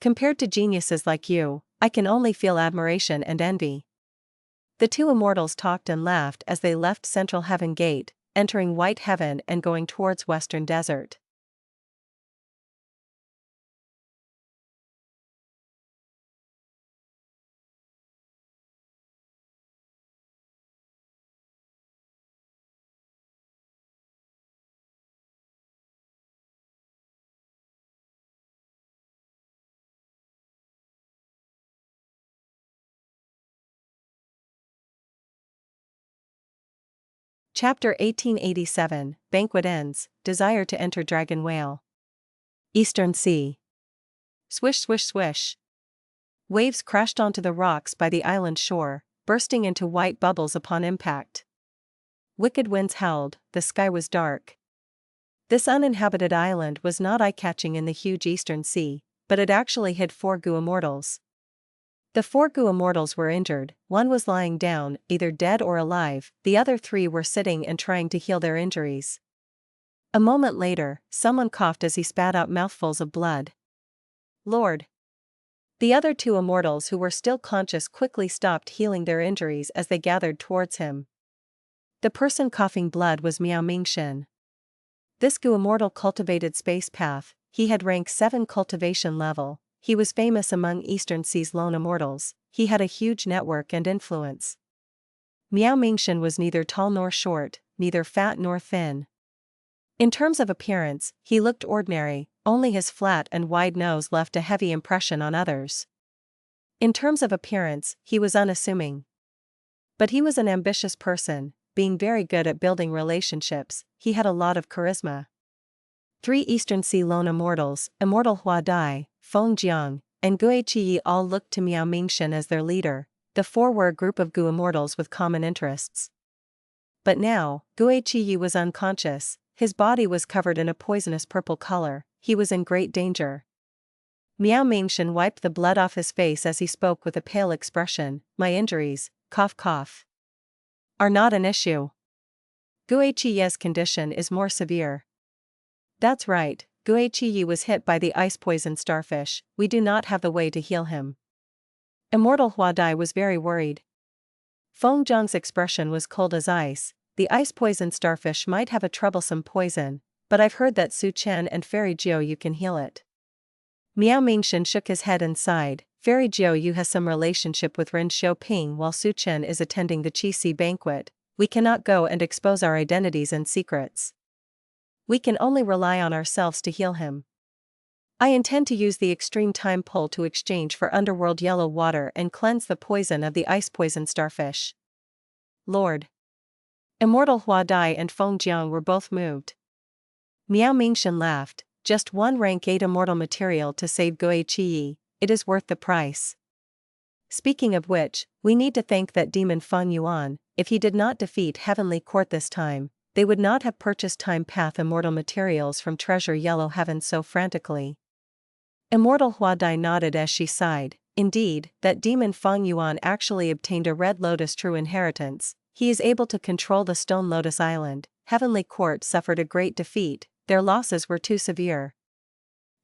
Compared to geniuses like you, I can only feel admiration and envy. The 2 immortals talked and laughed as they left Central Heaven Gate, entering White Heaven and going towards Western Desert. Chapter 1887, Banquet ends, desire to enter Dragon Whale. Eastern Sea. Swish swish swish. Waves crashed onto the rocks by the island shore, bursting into white bubbles upon impact. Wicked winds howled, the sky was dark. This uninhabited island was not eye-catching in the huge Eastern Sea, but it actually hid 4 Gu immortals. The 4 Gu immortals were injured, one was lying down, either dead or alive, the other 3 were sitting and trying to heal their injuries. A moment later, someone coughed as he spat out mouthfuls of blood. Lord! The other 2 immortals who were still conscious quickly stopped healing their injuries as they gathered towards him. The person coughing blood was Miao Mingshin. This Gu immortal cultivated space path, he had rank 7 cultivation level. He was famous among Eastern Sea's lone immortals. He had a huge network and influence. Miao Mingshin was neither tall nor short, neither fat nor thin. In terms of appearance, he looked ordinary, only his flat and wide nose left a heavy impression on others. In terms of appearance, he was unassuming. But he was an ambitious person, being very good at building relationships. He had a lot of charisma. 3 Eastern Sea lone immortals, Immortal Hua Dai, Feng Jiang, and Gui Qiyi all looked to Miao Mingshin as their leader. The 4 were a group of Gu immortals with common interests. But now, Gui Qiyi was unconscious, his body was covered in a poisonous purple color, he was in great danger. Miao Mingshin wiped the blood off his face as he spoke with a pale expression. My injuries, cough cough, are not an issue. Gui Qiyi's condition is more severe. That's right, Gui Qiyi was hit by the ice-poisoned starfish, we do not have the way to heal him. Immortal Hua Dai was very worried. Feng Jiang's expression was cold as ice. The ice-poisoned starfish might have a troublesome poison, but I've heard that Su Chen and Fairy Jiao Yu can heal it. Miao Mingshin shook his head and sighed. Fairy Jiao Yu has some relationship with Ren Xiaoping while Su Chen is attending the Qi Si banquet. We cannot go and expose our identities and secrets. We can only rely on ourselves to heal him. I intend to use the extreme time pull to exchange for underworld yellow water and cleanse the poison of the ice-poisoned starfish. Lord! Immortal Hua Dai and Feng Jiang were both moved. Miao Mingshin laughed. Just 1 rank 8 immortal material to save Gui Qiyi, it is worth the price. Speaking of which, we need to thank that demon Fang Yuan. If he did not defeat Heavenly Court this time, they would not have purchased Time Path immortal materials from Treasure Yellow Heaven so frantically. Immortal Hua Dai nodded as she sighed. Indeed, that demon Fang Yuan actually obtained a Red Lotus true inheritance. He is able to control the Stone Lotus Island. Heavenly Court suffered a great defeat, their losses were too severe.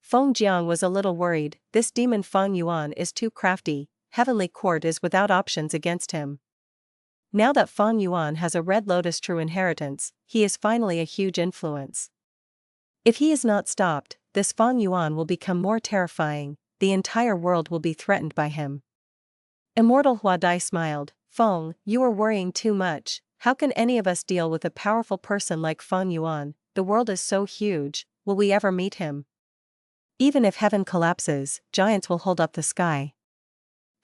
Feng Jiang was a little worried. This demon Fang Yuan is too crafty, Heavenly Court is without options against him. Now that Fang Yuan has a Red Lotus true inheritance, he is finally a huge influence. If he is not stopped, this Fang Yuan will become more terrifying, the entire world will be threatened by him. Immortal Hua Dai smiled. Feng, you are worrying too much. How can any of us deal with a powerful person like Fang Yuan? The world is so huge, will we ever meet him? Even if heaven collapses, giants will hold up the sky.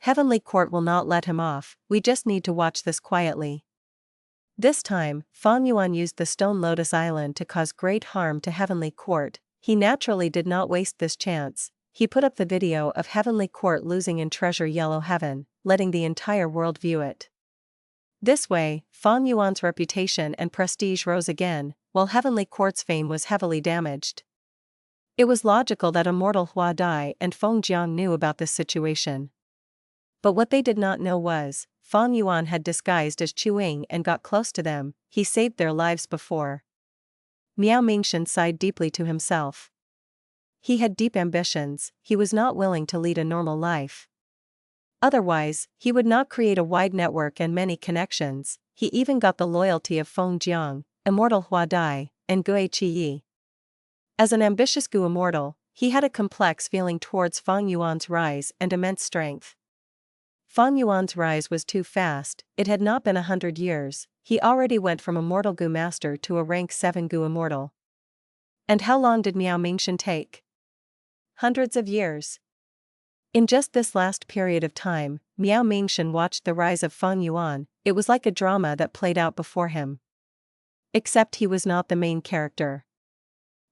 Heavenly Court will not let him off, we just need to watch this quietly. This time, Fang Yuan used the Stone Lotus Island to cause great harm to Heavenly Court. He naturally did not waste this chance. he put up the video of Heavenly Court losing in Treasure Yellow Heaven, letting the entire world view it. This way, Fang Yuan's reputation and prestige rose again, while Heavenly Court's fame was heavily damaged. It was logical that Immortal Hua Dai and Feng Jiang knew about this situation. But what they did not know was, Fang Yuan had disguised as Ying and got close to them. He saved their lives before. Miao Mingshan sighed deeply to himself. He had deep ambitions, he was not willing to lead a normal life. Otherwise, he would not create a wide network and many connections. He even got the loyalty of Feng Jiang, Immortal Hua Dai, and Gui Qiyi. As an ambitious Gu Immortal, he had a complex feeling towards Fang Yuan's rise and immense strength. Fang Yuan's rise was too fast, it had not been 100 years, he already went from Immortal Gu Master to a rank 7 Gu Immortal. And how long did Miao Mingshan take? Hundreds of years. In just this last period of time, Miao Mingshan watched the rise of Fang Yuan. It was like a drama that played out before him. Except he was not the main character.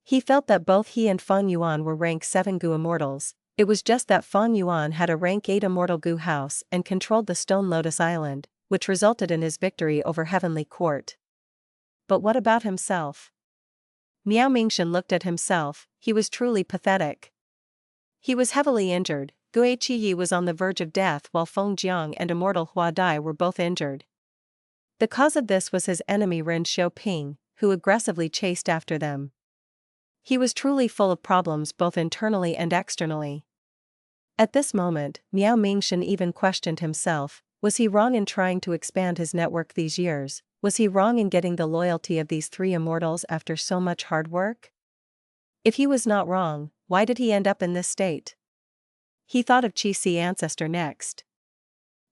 He felt that both he and Fang Yuan were rank 7 Gu Immortals, it was just that Fang Yuan had a rank 8 Immortal Gu house and controlled the Stone Lotus Island, which resulted in his victory over Heavenly Court. But what about himself? Miao Mingshan looked at himself, he was truly pathetic. He was heavily injured, Gui Qiyi was on the verge of death while Feng Jiang and Immortal Hua Dai were both injured. The cause of this was his enemy Ren Xiaoping, who aggressively chased after them. He was truly full of problems both internally and externally. At this moment, Miao Mingshan even questioned himself, was he wrong in trying to expand his network these years? Was he wrong in getting the loyalty of these 3 immortals after so much hard work? If he was not wrong, why did he end up in this state? He thought of Qi Ancestor next.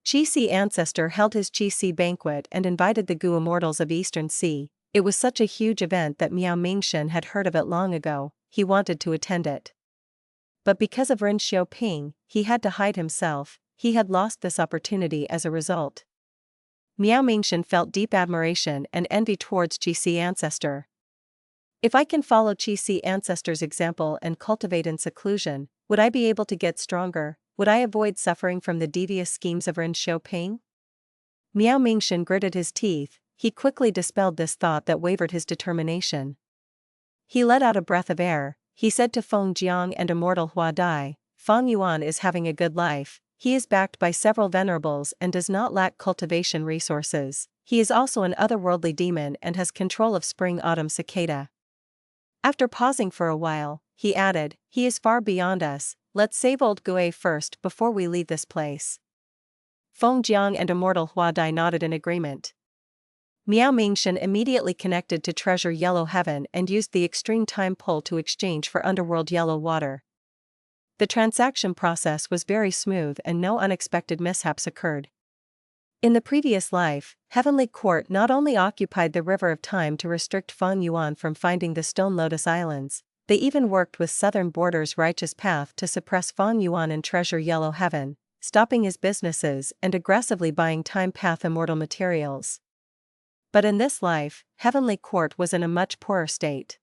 Qi Ancestor held his Qi Banquet and invited the Gu Immortals of Eastern Sea. It was such a huge event that Miao Mingshan had heard of it long ago, he wanted to attend it. But because of Ren Xiaoping, he had to hide himself, he had lost this opportunity as a result. Miao Mingshan felt deep admiration and envy towards Qi Ancestor. If I can follow Qi Ancestor's example and cultivate in seclusion, would I be able to get stronger? Would I avoid suffering from the devious schemes of Ren Xiaoping? Miao Mingshan gritted his teeth, he quickly dispelled this thought that wavered his determination. He let out a breath of air, he said to Feng Jiang and Immortal Hua Dai, Fang Yuan is having a good life, he is backed by several venerables and does not lack cultivation resources, he is also an otherworldly demon and has control of spring-autumn cicada. After pausing for a while, he added, he is far beyond us, let's save old Gui first before we leave this place. Feng Jiang and Immortal Hua Dai nodded in agreement. Miao Mingshan immediately connected to Treasure Yellow Heaven and used the extreme time pull to exchange for Underworld Yellow Water. The transaction process was very smooth and no unexpected mishaps occurred. In the previous life, Heavenly Court not only occupied the River of Time to restrict Fang Yuan from finding the Stone Lotus Islands, they even worked with Southern Border's Righteous Path to suppress Fang Yuan in Treasure Yellow Heaven, stopping his businesses and aggressively buying Time Path immortal materials. But in this life, Heavenly Court was in a much poorer state.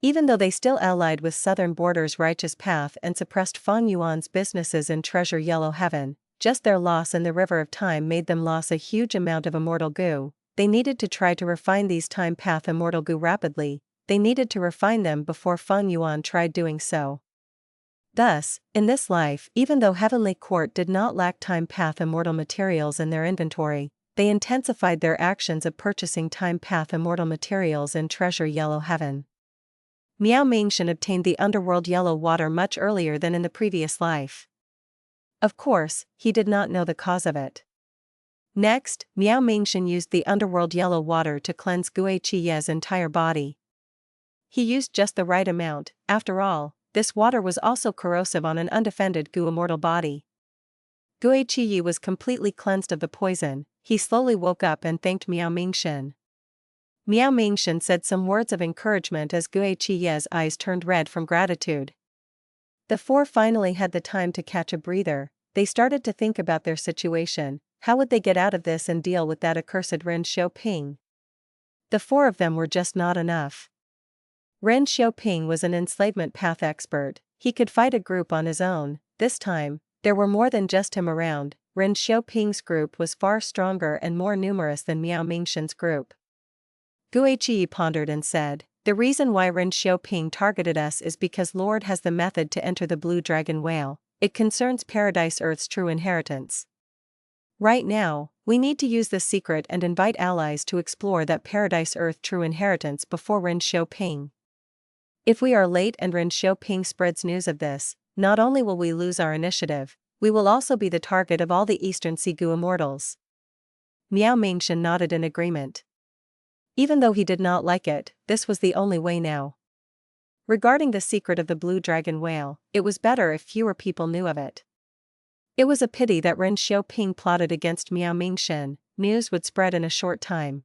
Even though they still allied with Southern Border's Righteous Path and suppressed Fang Yuan's businesses in Treasure Yellow Heaven, just their loss in the River of Time made them lose a huge amount of immortal goo. They needed to try to refine these Time Path immortal goo rapidly, they needed to refine them before Fang Yuan tried doing so. Thus, in this life, even though Heavenly Court did not lack Time Path immortal materials in their inventory, they intensified their actions of purchasing Time Path immortal materials in Treasure Yellow Heaven. Miao Mingshan obtained the Underworld Yellow Water much earlier than in the previous life. Of course, he did not know the cause of it. Next, Miao Mingshan used the Underworld Yellow Water to cleanse Gui Qiyi's entire body. He used just the right amount, after all, this water was also corrosive on an undefended Gu immortal body. Gui Qiyi was completely cleansed of the poison, he slowly woke up and thanked Miao Mingshan. Miao Mingshan said some words of encouragement as Gui Qiyi's eyes turned red from gratitude. The 4 finally had the time to catch a breather, they started to think about their situation, how would they get out of this and deal with that accursed Ren Xiaoping? The 4 of them were just not enough. Ren Xiaoping was an enslavement path expert. He could fight a group on his own. This time, there were more than just him around. Ren Xiaoping's group was far stronger and more numerous than Miao Mingshen's group. Guiqi pondered and said, "The reason why Ren Xiaoping targeted us is because Lord has the method to enter the Blue Dragon Whale. It concerns Paradise Earth's true inheritance. Right now, we need to use this secret and invite allies to explore that Paradise Earth true inheritance before Ren Xiaoping. If we are late and Ren Xiaoping spreads news of this, not only will we lose our initiative, we will also be the target of all the Eastern Sea Gu immortals." Miao Mingshen nodded in agreement. Even though he did not like it, this was the only way now. Regarding the secret of the Blue Dragon Whale, it was better if fewer people knew of it. It was a pity that Ren Xiaoping plotted against Miao Mingshen. News would spread in a short time.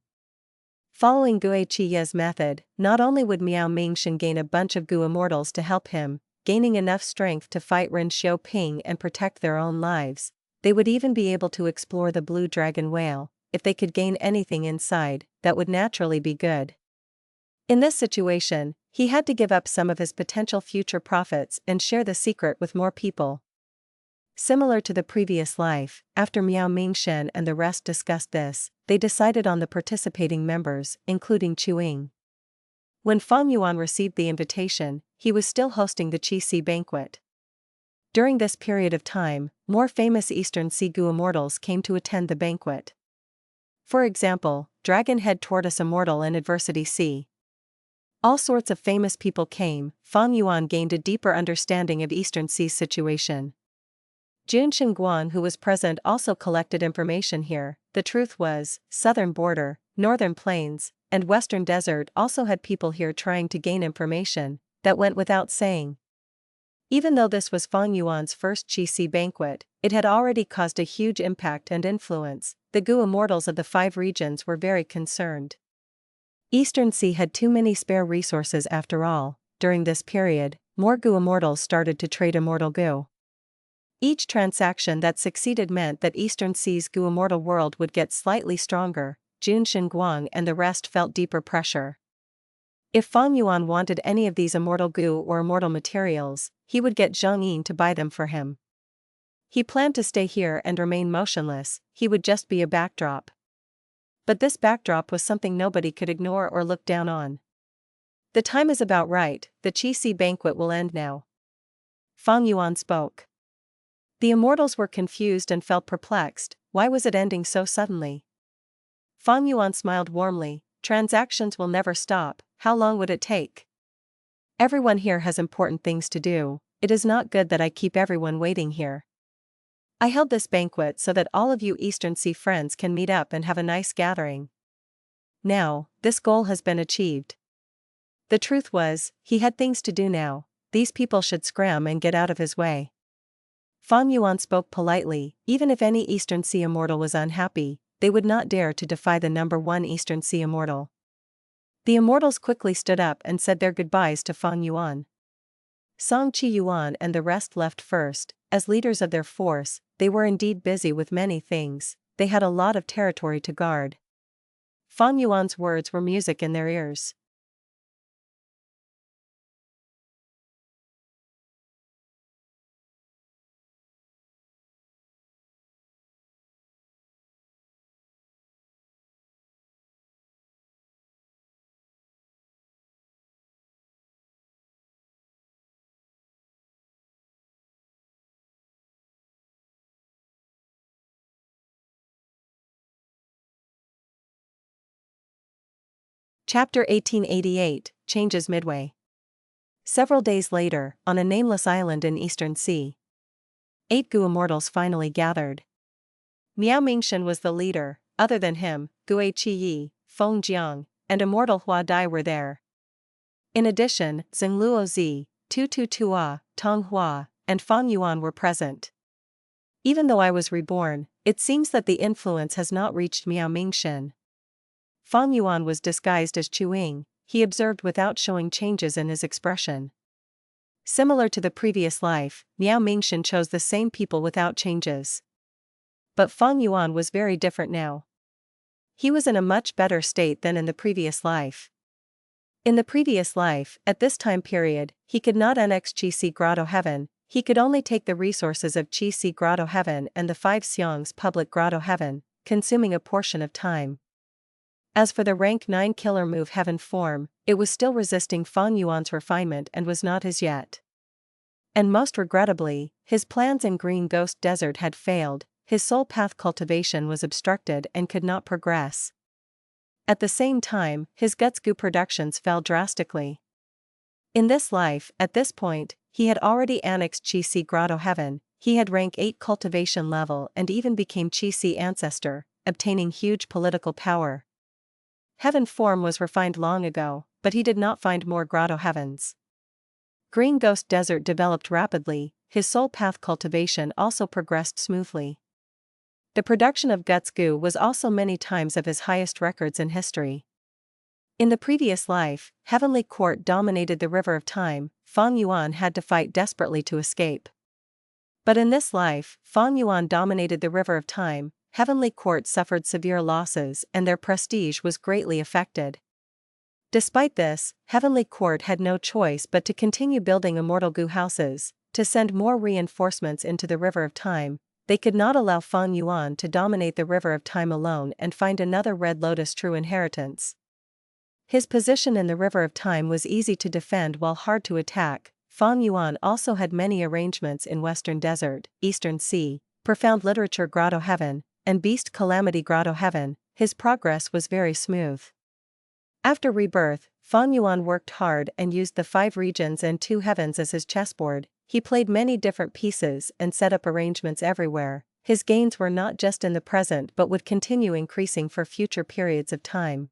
Following Guiqi's method, not only would Miao Mingshen gain a bunch of Gu immortals to help him, gaining enough strength to fight Ren Xiaoping and protect their own lives, they would even be able to explore the Blue Dragon Whale. If they could gain anything inside, that would naturally be good. In this situation, he had to give up some of his potential future profits and share the secret with more people. Similar to the previous life, after Miao Mingshen and the rest discussed this, they decided on the participating members, including Ying. When Fang Yuan received the invitation, he was still hosting the Qi Banquet. During this period of time, more famous Eastern Sea Gu immortals came to attend the banquet. For example, Dragonhead Tortoise Immortal and Adversity Sea. All sorts of famous people came. Fang Yuan gained a deeper understanding of Eastern Sea's situation. Jun Guan, who was present, also collected information here. The truth was, Southern Border, Northern Plains, and Western Desert also had people here trying to gain information. That went without saying. Even though this was Fang Yuan's first Qi banquet, it had already caused a huge impact and influence. The Gu immortals of the 5 regions were very concerned. Eastern Sea had too many spare resources after all. During this period, more Gu immortals started to trade immortal Gu. Each transaction that succeeded meant that Eastern Sea's Gu immortal world would get slightly stronger. Jun Guang and the rest felt deeper pressure. If Fang Yuan wanted any of these immortal Gu or immortal materials, he would get Zhang Yin to buy them for him. He planned to stay here and remain motionless. He would just be a backdrop. But this backdrop was something nobody could ignore or look down on. "The time is about right, the Qi banquet will end now." Fang Yuan spoke. The immortals were confused and felt perplexed. Why was it ending so suddenly? Fang Yuan smiled warmly. "Transactions will never stop. How long would it take? Everyone here has important things to do. It is not good that I keep everyone waiting here. I held this banquet so that all of you Eastern Sea friends can meet up and have a nice gathering. Now, this goal has been achieved." The truth was, he had things to do now. These people should scram and get out of his way. Fang Yuan spoke politely. Even if any Eastern Sea immortal was unhappy, they would not dare to defy the number 1 Eastern Sea immortal. The immortals quickly stood up and said their goodbyes to Fang Yuan. Song Qi Yuan and the rest left first. As leaders of their force, they were indeed busy with many things. They had a lot of territory to guard. Fang Yuan's words were music in their ears. Chapter 1888, Changes Midway. Several days later, on a nameless island in Eastern Sea, 8 Gu immortals finally gathered. Miao Mingshen was the leader. Other than him, Guiqi, Feng Jiang, and immortal Hua Dai were there. In addition, Zhengluo Zi, Tu Tua, Tong Hua, and Fang Yuan were present. Even though I was reborn, it seems that the influence has not reached Miao Mingshen. Fang Yuan was disguised as Ying. He observed without showing changes in his expression. Similar to the previous life, Miao Mingshen chose the same people without changes. But Fang Yuan was very different now. He was in a much better state than in the previous life. In the previous life, at this time period, he could not annex Qi Grotto Heaven, he could only take the resources of Qi Grotto Heaven and the 5 Xiong's public Grotto Heaven, consuming a portion of time. As for the rank 9 killer move Heaven form, it was still resisting Fang Yuan's refinement and was not his yet. And most regrettably, his plans in Green Ghost Desert had failed, his soul path cultivation was obstructed and could not progress. At the same time, his guts goo productions fell drastically. In this life, at this point, he had already annexed Qi Grotto Heaven, he had rank 8 cultivation level and even became Qi Ancestor, obtaining huge political power. Heaven form was refined long ago, but he did not find more Grotto Heavens. Green Ghost Desert developed rapidly, his soul path cultivation also progressed smoothly. The production of guts goo was also many times of his highest records in history. In the previous life, Heavenly Court dominated the River of Time, Fang Yuan had to fight desperately to escape. But in this life, Fang Yuan dominated the River of Time, Heavenly Court suffered severe losses and their prestige was greatly affected. Despite this, Heavenly Court had no choice but to continue building immortal goo houses, to send more reinforcements into the River of Time. They could not allow Fang Yuan to dominate the River of Time alone and find another Red Lotus true inheritance. His position in the River of Time was easy to defend while hard to attack. Fang Yuan also had many arrangements in Western Desert, Eastern Sea, Profound Literature Grotto Heaven, and Beast Calamity Grotto Heaven. His progress was very smooth. After rebirth, Fang Yuan worked hard and used the 5 regions and 2 heavens as his chessboard. He played many different pieces and set up arrangements everywhere. His gains were not just in the present but would continue increasing for future periods of time.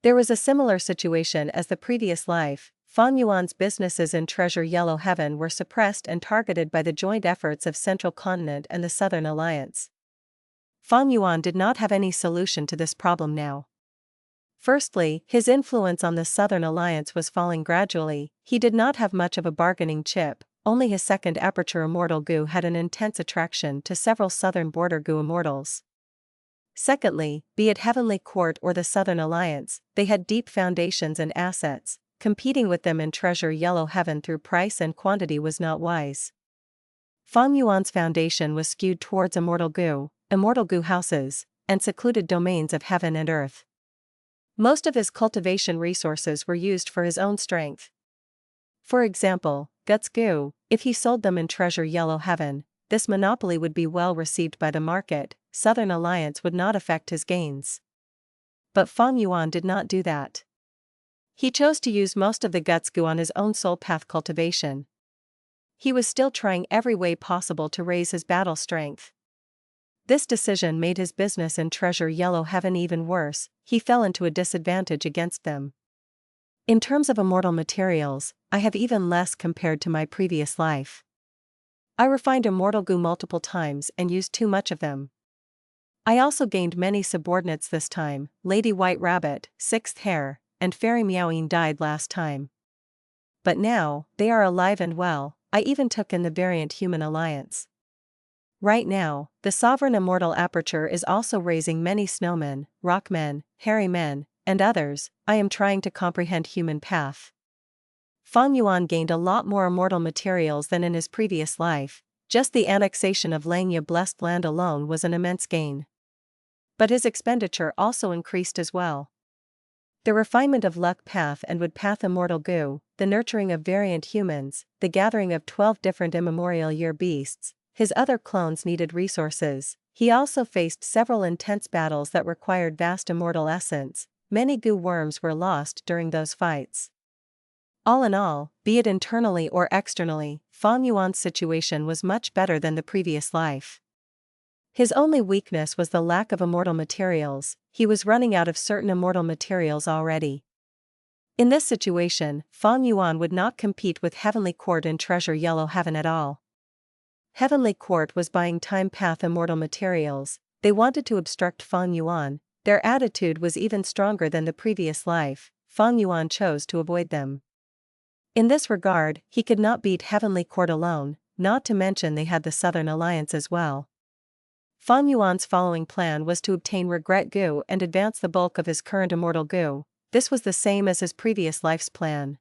There was a similar situation as the previous life. Fang Yuan's businesses in Treasure Yellow Heaven were suppressed and targeted by the joint efforts of Central Continent and the Southern Alliance. Fang Yuan did not have any solution to this problem now. Firstly, his influence on the Southern Alliance was falling gradually, he did not have much of a bargaining chip. Only his second Aperture Immortal Goo had an intense attraction to several Southern Border Goo Immortals. Secondly, be it Heavenly Court or the Southern Alliance, they had deep foundations and assets, competing with them in Treasure Yellow Heaven through price and quantity was not wise. Fang Yuan's foundation was skewed towards Immortal Goo houses, and secluded domains of heaven and earth. Most of his cultivation resources were used for his own strength. For example, guts goo, if he sold them in Treasure Yellow Heaven, this monopoly would be well received by the market, Southern Alliance would not affect his gains. But Fang Yuan did not do that. He chose to use most of the guts goo on his own soul path cultivation. He was still trying every way possible to raise his battle strength. This decision made his business in Treasure Yellow Heaven even worse, he fell into a disadvantage against them. In terms of immortal materials, I have even less compared to my previous life. I refined immortal goo multiple times and used too much of them. I also gained many subordinates this time. Lady White Rabbit, Sixth Hare, and Fairy Meowing died last time. But now, they are alive and well. I even took in the variant Human Alliance. Right now, the Sovereign Immortal Aperture is also raising many snowmen, rockmen, hairy men, and others. I am trying to comprehend human path. Fang Yuan gained a lot more immortal materials than in his previous life, just the annexation of Langya Blessed Land alone was an immense gain. But his expenditure also increased as well. The refinement of Luck Path and Wood Path Immortal Goo, the nurturing of variant humans, the gathering of 12 different immemorial year beasts, his other clones needed resources. He also faced several intense battles that required vast immortal essence. Many goo worms were lost during those fights. All in all, be it internally or externally, Fang Yuan's situation was much better than the previous life. His only weakness was the lack of immortal materials, he was running out of certain immortal materials already. In this situation, Fang Yuan would not compete with Heavenly Court in Treasure Yellow Heaven at all. Heavenly Court was buying Time Path immortal materials, they wanted to obstruct Fang Yuan, their attitude was even stronger than the previous life. Fang Yuan chose to avoid them. In this regard, he could not beat Heavenly Court alone, not to mention they had the Southern Alliance as well. Fang Yuan's following plan was to obtain Regret Goo and advance the bulk of his current immortal goo. This was the same as his previous life's plan.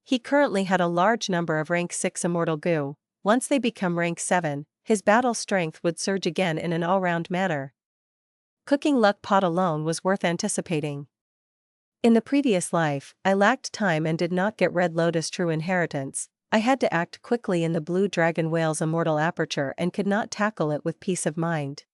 He currently had a large number of rank 6 immortal goo. Once they become rank 7, his battle strength would surge again in an all-round manner. Cooking luck pot alone was worth anticipating. In the previous life, I lacked time and did not get Red Lotus True Inheritance. I had to act quickly in the Blue Dragon Whale's immortal Aperture and could not tackle it with peace of mind.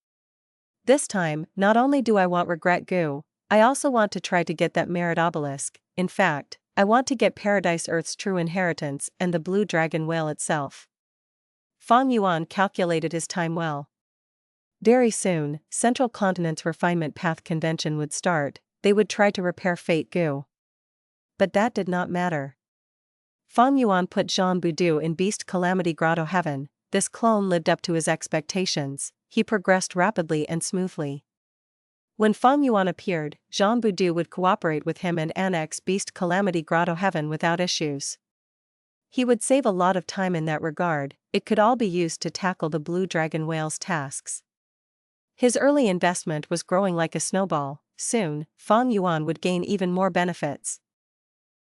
This time, not only do I want regret goo, I also want to try to get that merit obelisk. In fact, I want to get Paradise Earth's True Inheritance and the Blue Dragon Whale itself. Fang Yuan calculated his time well. Very soon, Central Continent's Refinement Path Convention would start. They would try to repair Fate Goo. But that did not matter. Fang Yuan put Jean Boudou in Beast Calamity Grotto Heaven. This clone lived up to his expectations. He progressed rapidly and smoothly. When Fang Yuan appeared, Jean Boudou would cooperate with him and annex Beast Calamity Grotto Heaven without issues. He would save a lot of time in that regard. It could all be used to tackle the Blue Dragon Whale's tasks. His early investment was growing like a snowball. Soon, Fang Yuan would gain even more benefits.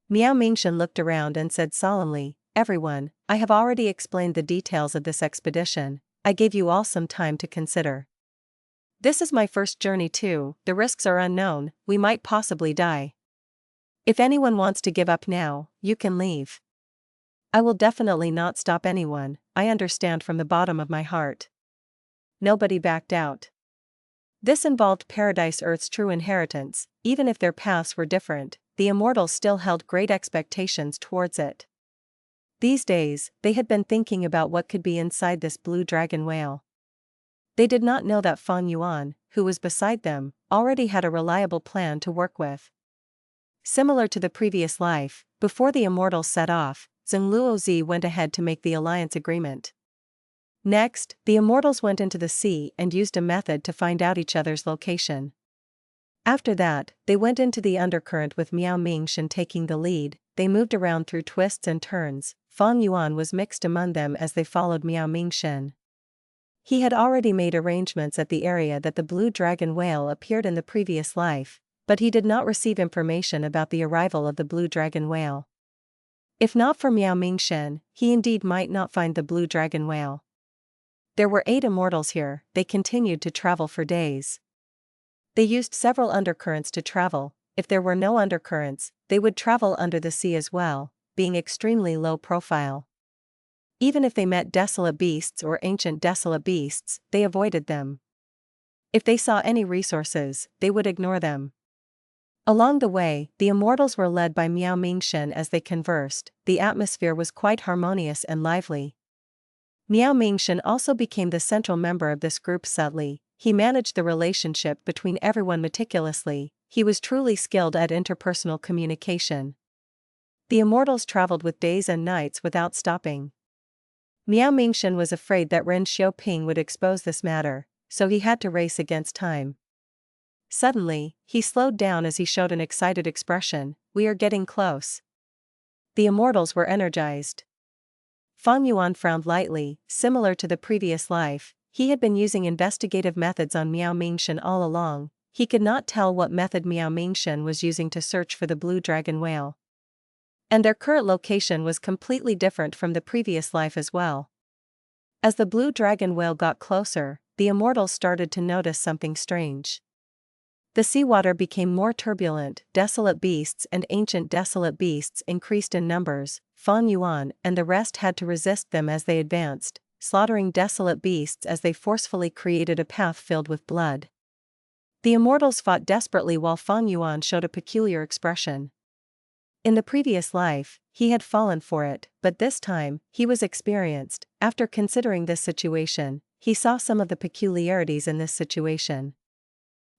Miao Mingshan looked around and said solemnly, "Everyone, I have already explained the details of this expedition. I gave you all some time to consider. This is my first journey too, the risks are unknown, we might possibly die. If anyone wants to give up now, you can leave. I will definitely not stop anyone, I understand from the bottom of my heart." Nobody backed out. This involved Paradise Earth's true inheritance. Even if their paths were different, the immortals still held great expectations towards it. These days, they had been thinking about what could be inside this Blue Dragon Whale. They did not know that Fang Yuan, who was beside them, already had a reliable plan to work with. Similar to the previous life, before the immortals set off, Zheng Luozi went ahead to make the alliance agreement. Next, the immortals went into the sea and used a method to find out each other's location. After that, they went into the undercurrent with Miao Mingshan taking the lead. They moved around through twists and turns. Fang Yuan was mixed among them as they followed Miao Mingshan. He had already made arrangements at the area that the Blue Dragon Whale appeared in the previous life, but he did not receive information about the arrival of the Blue Dragon Whale. If not for Miao Mingshan, he indeed might not find the Blue Dragon Whale. There were 8 immortals here. They continued to travel for days. They used several undercurrents to travel. If there were no undercurrents, they would travel under the sea as well, being extremely low profile. Even if they met desolate beasts or ancient desolate beasts, they avoided them. If they saw any resources, they would ignore them. Along the way, the immortals were led by Miao Mingshan as they conversed. The atmosphere was quite harmonious and lively. Miao Mingshan also became the central member of this group subtly. He managed the relationship between everyone meticulously. He was truly skilled at interpersonal communication. The immortals traveled with days and nights without stopping. Miao Mingshan was afraid that Ren Xiaoping would expose this matter, so he had to race against time. Suddenly, he slowed down as he showed an excited expression. "We are getting close." The immortals were energized. Fang Yuan frowned lightly. Similar to the previous life, he had been using investigative methods on Miao Mingshan all along. He could not tell what method Miao Mingshan was using to search for the Blue Dragon Whale. And their current location was completely different from the previous life as well. As the Blue Dragon Whale got closer, the immortals started to notice something strange. The seawater became more turbulent. Desolate beasts and ancient desolate beasts increased in numbers. Fang Yuan and the rest had to resist them as they advanced, slaughtering desolate beasts as they forcefully created a path filled with blood. The immortals fought desperately while Fang Yuan showed a peculiar expression. In the previous life, he had fallen for it, but this time, he was experienced. After considering this situation, he saw some of the peculiarities in this situation.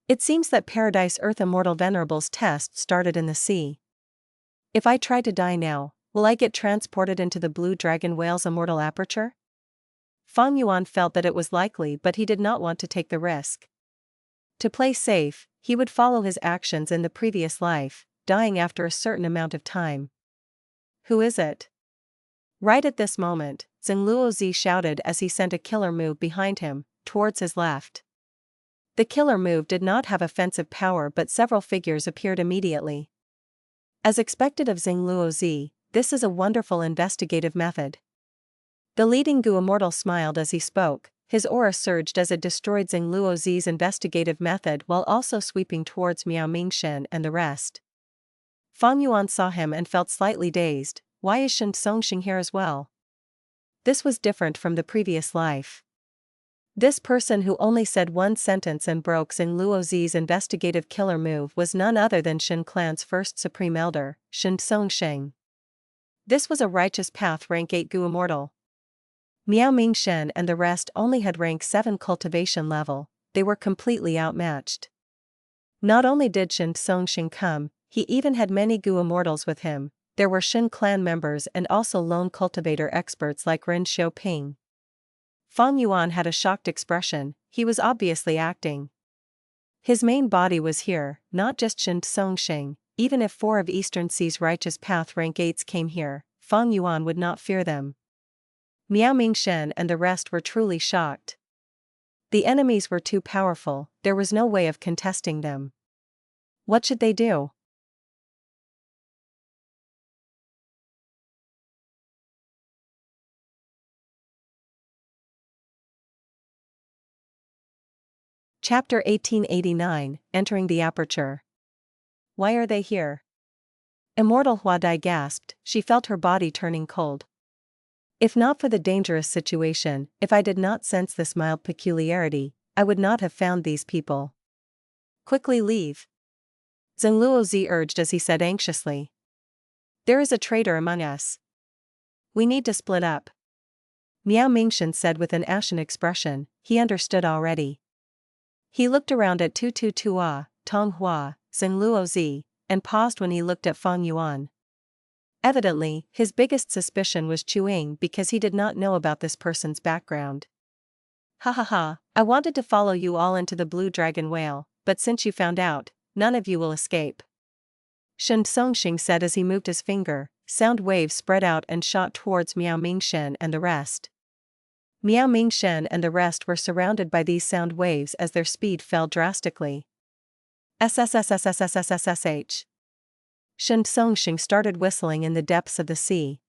It seems that Paradise Earth Immortal Venerable's test started in the sea. If I try to die now, will I get transported into the Blue Dragon Whale's immortal aperture? Fang Yuan felt that it was likely, but he did not want to take the risk. To play safe, he would follow his actions in the previous life, dying after a certain amount of time. "Who is it?" Right at this moment, Zheng Luozi shouted as he sent a killer move behind him, towards his left. The killer move did not have offensive power, but several figures appeared immediately. As expected of Xing Luozi, this is a wonderful investigative method. The leading Gu immortal smiled as he spoke, his aura surged as it destroyed Xing Luozi's investigative method while also sweeping towards Miao Mingshen and the rest. Fang Yuan saw him and felt slightly dazed. Why is Shen Songxing here as well? This was different from the previous life. This person who only said one sentence and broke Xing Luozi's investigative killer move was none other than Shen clan's first supreme elder, Shen Songxing. This was a righteous path rank 8 Gu immortal. Miao Mingshen and the rest only had rank 7 cultivation level, they were completely outmatched. Not only did Shen Songxing come, he even had many Gu immortals with him. There were Shen clan members and also lone cultivator experts like Ren Xiaoping. Fang Yuan had a shocked expression, he was obviously acting. His main body was here, not just Shen Songxing. Even if 4 of Eastern Sea's righteous path rank 8s came here, Fang Yuan would not fear them. Miao Mingshen and the rest were truly shocked. The enemies were too powerful, there was no way of contesting them. What should they do? Chapter 1889, Entering the Aperture. Why are they here? Immortal Huadai gasped, she felt her body turning cold. If not for the dangerous situation, if I did not sense this mild peculiarity, I would not have found these people. Quickly leave. Xing Luozi urged as he said anxiously. There is a traitor among us. We need to split up. Miao Mingshen said with an ashen expression, he understood already. He looked around at Tu Tua, Tong Hua, Xing Luozi, and paused when he looked at Fang Yuan. Evidently, his biggest suspicion was Ying because he did not know about this person's background. Ha ha ha, I wanted to follow you all into the blue dragon whale, but since you found out, none of you will escape. Shen Songxing said as he moved his finger, sound waves spread out and shot towards Miao Mingshen and the rest. Miao Mingshen and the rest were surrounded by these sound waves as their speed fell drastically. SSSSSSSSSH. Shen Songxing started whistling in the depths of the sea.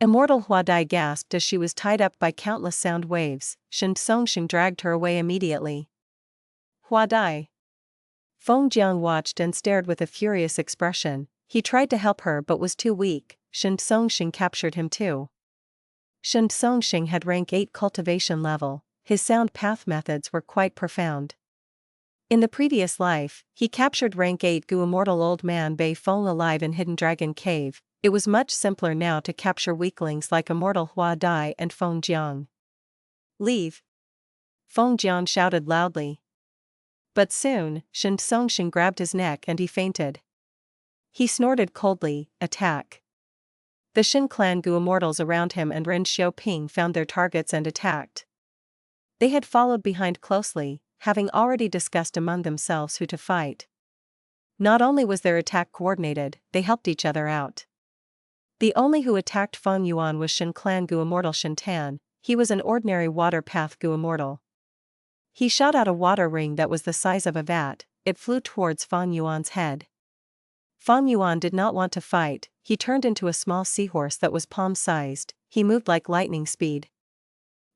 Immortal Huadai gasped as she was tied up by countless sound waves. Shen Songxing dragged her away immediately. Huadai. Feng Jiang watched and stared with a furious expression. He tried to help her but was too weak. Shen Songxing captured him too. Shen Songxing had rank 8 cultivation level, his sound path methods were quite profound. In the previous life, he captured rank 8 Gu immortal old man Bei Feng alive in Hidden Dragon Cave. It was much simpler now to capture weaklings like Immortal Hua Dai and Feng Jiang. Leave! Feng Jiang shouted loudly. But soon, Shen Songxing grabbed his neck and he fainted. He snorted coldly, attack. The Shen clan Gu immortals around him and Ren Xiaoping found their targets and attacked. They had followed behind closely, having already discussed among themselves who to fight. Not only was their attack coordinated, they helped each other out. The only who attacked Fang Yuan was Shen clan Gu immortal Shen Tan. He was an ordinary water path Gu immortal. He shot out a water ring that was the size of a vat, it flew towards Fang Yuan's head. Fang Yuan did not want to fight, he turned into a small seahorse that was palm-sized, he moved like lightning speed.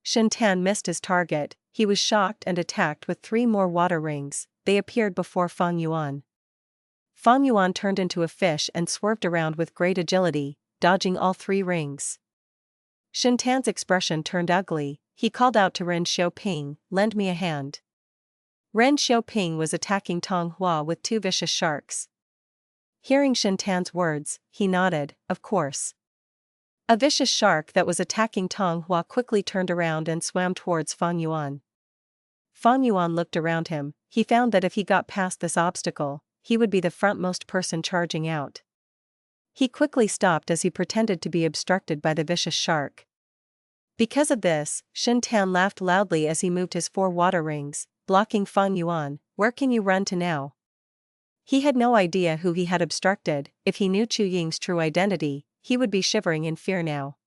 Shen Tan missed his target, he was shocked and attacked with 3 more water rings, they appeared before Fang Yuan. Fang Yuan turned into a fish and swerved around with great agility, dodging all 3 rings. Shen Tan's expression turned ugly, he called out to Ren Xiaoping, lend me a hand. Ren Xiaoping was attacking Tong Hua with 2 vicious sharks. Hearing Shen Tan's words, he nodded, of course. A vicious shark that was attacking Tong Hua quickly turned around and swam towards Fang Yuan. Fang Yuan looked around him, he found that if he got past this obstacle, he would be the frontmost person charging out. He quickly stopped as he pretended to be obstructed by the vicious shark. Because of this, Shen Tan laughed loudly as he moved his 4 water rings, blocking Fang Yuan. Where can you run to now? He had no idea who he had obstructed. If he knew Ying's true identity, he would be shivering in fear now.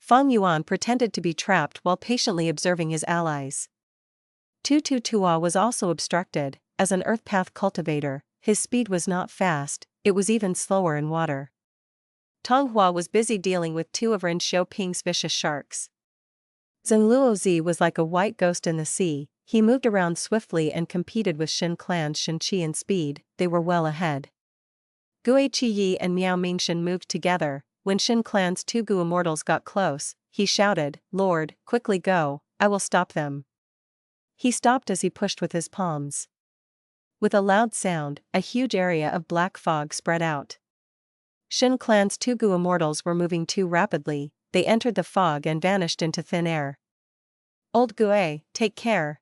Fang Yuan pretended to be trapped while patiently observing his allies. Tua was also obstructed. As an earth path cultivator, his speed was not fast, it was even slower in water. Tong Hua was busy dealing with two of Ren Xiaoping's vicious sharks. Zheng Luozi was like a white ghost in the sea. He moved around swiftly and competed with Shin Clan's Shin Qi in speed. They were well ahead. Gui Qiyi and Miao Mingshan moved together. When Shin Clan's two Gu immortals got close, he shouted, "Lord, quickly go, I will stop them." He stopped as he pushed with his palms. With a loud sound, a huge area of black fog spread out. Shin Clan's two Gu immortals were moving too rapidly. They entered the fog and vanished into thin air. "Old Gue, take care."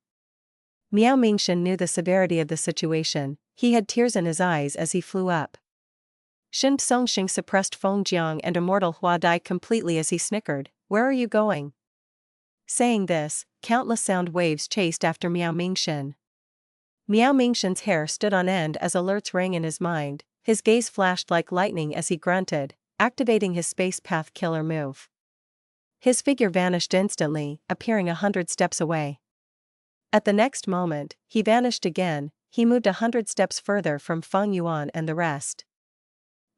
Miao Mingshan knew the severity of the situation. He had tears in his eyes as he flew up. Shin Songxing suppressed Feng Jiang and Immortal Hua Dai completely as he snickered, "Where are you going?" Saying this, countless sound waves chased after Miao Mingshan. Miao Mingshan's hair stood on end as alerts rang in his mind. His gaze flashed like lightning as he grunted, activating his space path killer move. His figure vanished instantly, appearing 100 steps away. At the next moment, he vanished again. He moved 100 steps further from Feng Yuan and the rest.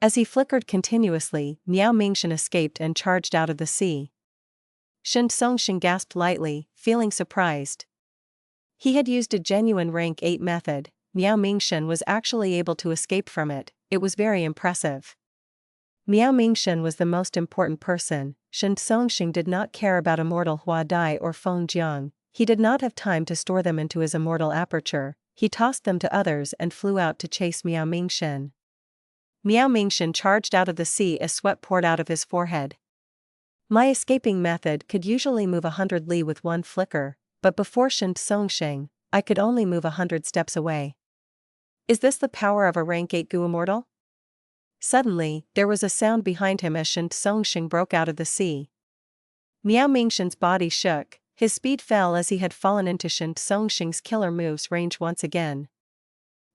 As he flickered continuously, Miao Mingshan escaped and charged out of the sea. Shin Songxing gasped lightly, feeling surprised. He had used a genuine rank 8 method. Miao Mingshan was actually able to escape from it. It was very impressive. Miao Mingshan was the most important person. Shin Songxing did not care about Immortal Hua Dai or Feng Jiang. He did not have time to store them into his immortal aperture. He tossed them to others and flew out to chase Miao Mingshan. Miao Mingshan charged out of the sea as sweat poured out of his forehead. My escaping method could usually move 100 li with one flicker, but before Shin Songxing, I could only move 100 steps away. Is this the power of a rank 8 Gu immortal? Suddenly, there was a sound behind him as Shin Songxing broke out of the sea. Miao Mingshan's body shook, his speed fell as he had fallen into Shin Songxing's killer move's range once again.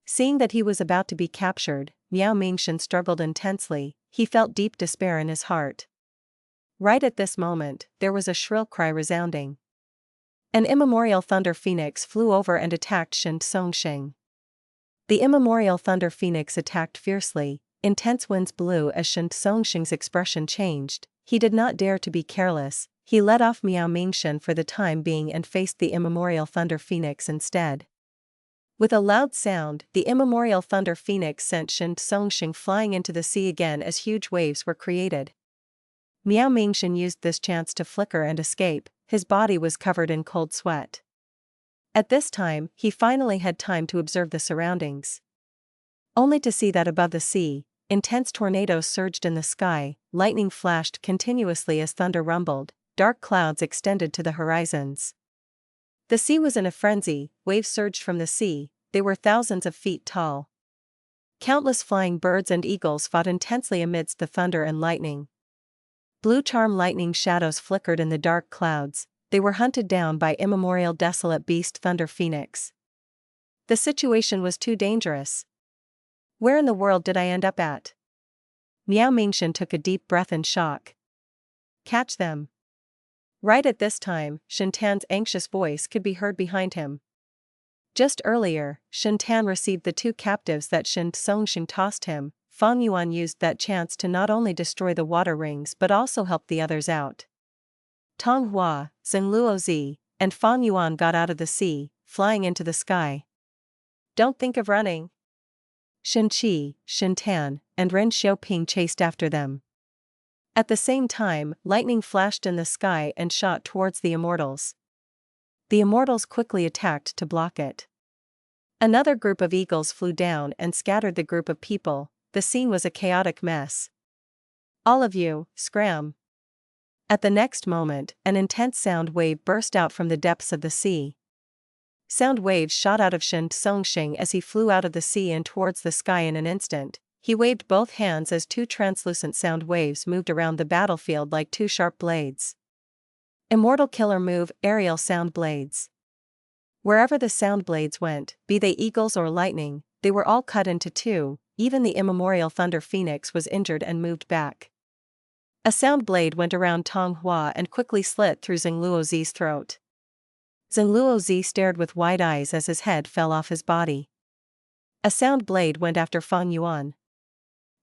Seeing that he was about to be captured, Miao Mingshan struggled intensely. He felt deep despair in his heart. Right at this moment, there was a shrill cry resounding. An immemorial thunder phoenix flew over and attacked Shin Songxing. The immemorial thunder phoenix attacked fiercely. Intense winds blew as Shin Songxing's expression changed. He did not dare to be careless. He let off Miao Mingshan for the time being and faced the immemorial thunder phoenix instead. With a loud sound, the immemorial thunder phoenix sent Shin Songxing flying into the sea again as huge waves were created. Miao Mingshan used this chance to flicker and escape. His body was covered in cold sweat. At this time, he finally had time to observe the surroundings. Only to see that above the sea, intense tornadoes surged in the sky, lightning flashed continuously as thunder rumbled, dark clouds extended to the horizons. The sea was in a frenzy, waves surged from the sea, they were thousands of feet tall. Countless flying birds and eagles fought intensely amidst the thunder and lightning. Blue charm lightning shadows flickered in the dark clouds. They were hunted down by immemorial desolate beast Thunder Phoenix. The situation was too dangerous. Where in the world did I end up at? Miao Mingshan took a deep breath in shock. Catch them. Right at this time, Shin Tan's anxious voice could be heard behind him. Just earlier, Shin Tan received the two captives that Shin Songxing tossed him. Fang Yuan used that chance to not only destroy the water rings but also help the others out. Tong Hua, Zheng Luozi, and Fang Yuan got out of the sea, flying into the sky. Don't think of running. Shin Qi, Shin Tan, and Ren Xiaoping chased after them. At the same time, lightning flashed in the sky and shot towards the immortals. The immortals quickly attacked to block it. Another group of eagles flew down and scattered the group of people. The scene was a chaotic mess. All of you, scram. At the next moment, an intense sound wave burst out from the depths of the sea. Sound waves shot out of Shin Songxing as he flew out of the sea and towards the sky in an instant. He waved both hands as two translucent sound waves moved around the battlefield like two sharp blades. Immortal killer move, aerial sound blades. Wherever the sound blades went, be they eagles or lightning, they were all cut into two. Even the immemorial Thunder Phoenix was injured and moved back. A sound blade went around Tong Hua and quickly slit through Zheng Luozi's throat. Zheng Luozi stared with wide eyes as his head fell off his body. A sound blade went after Fang Yuan.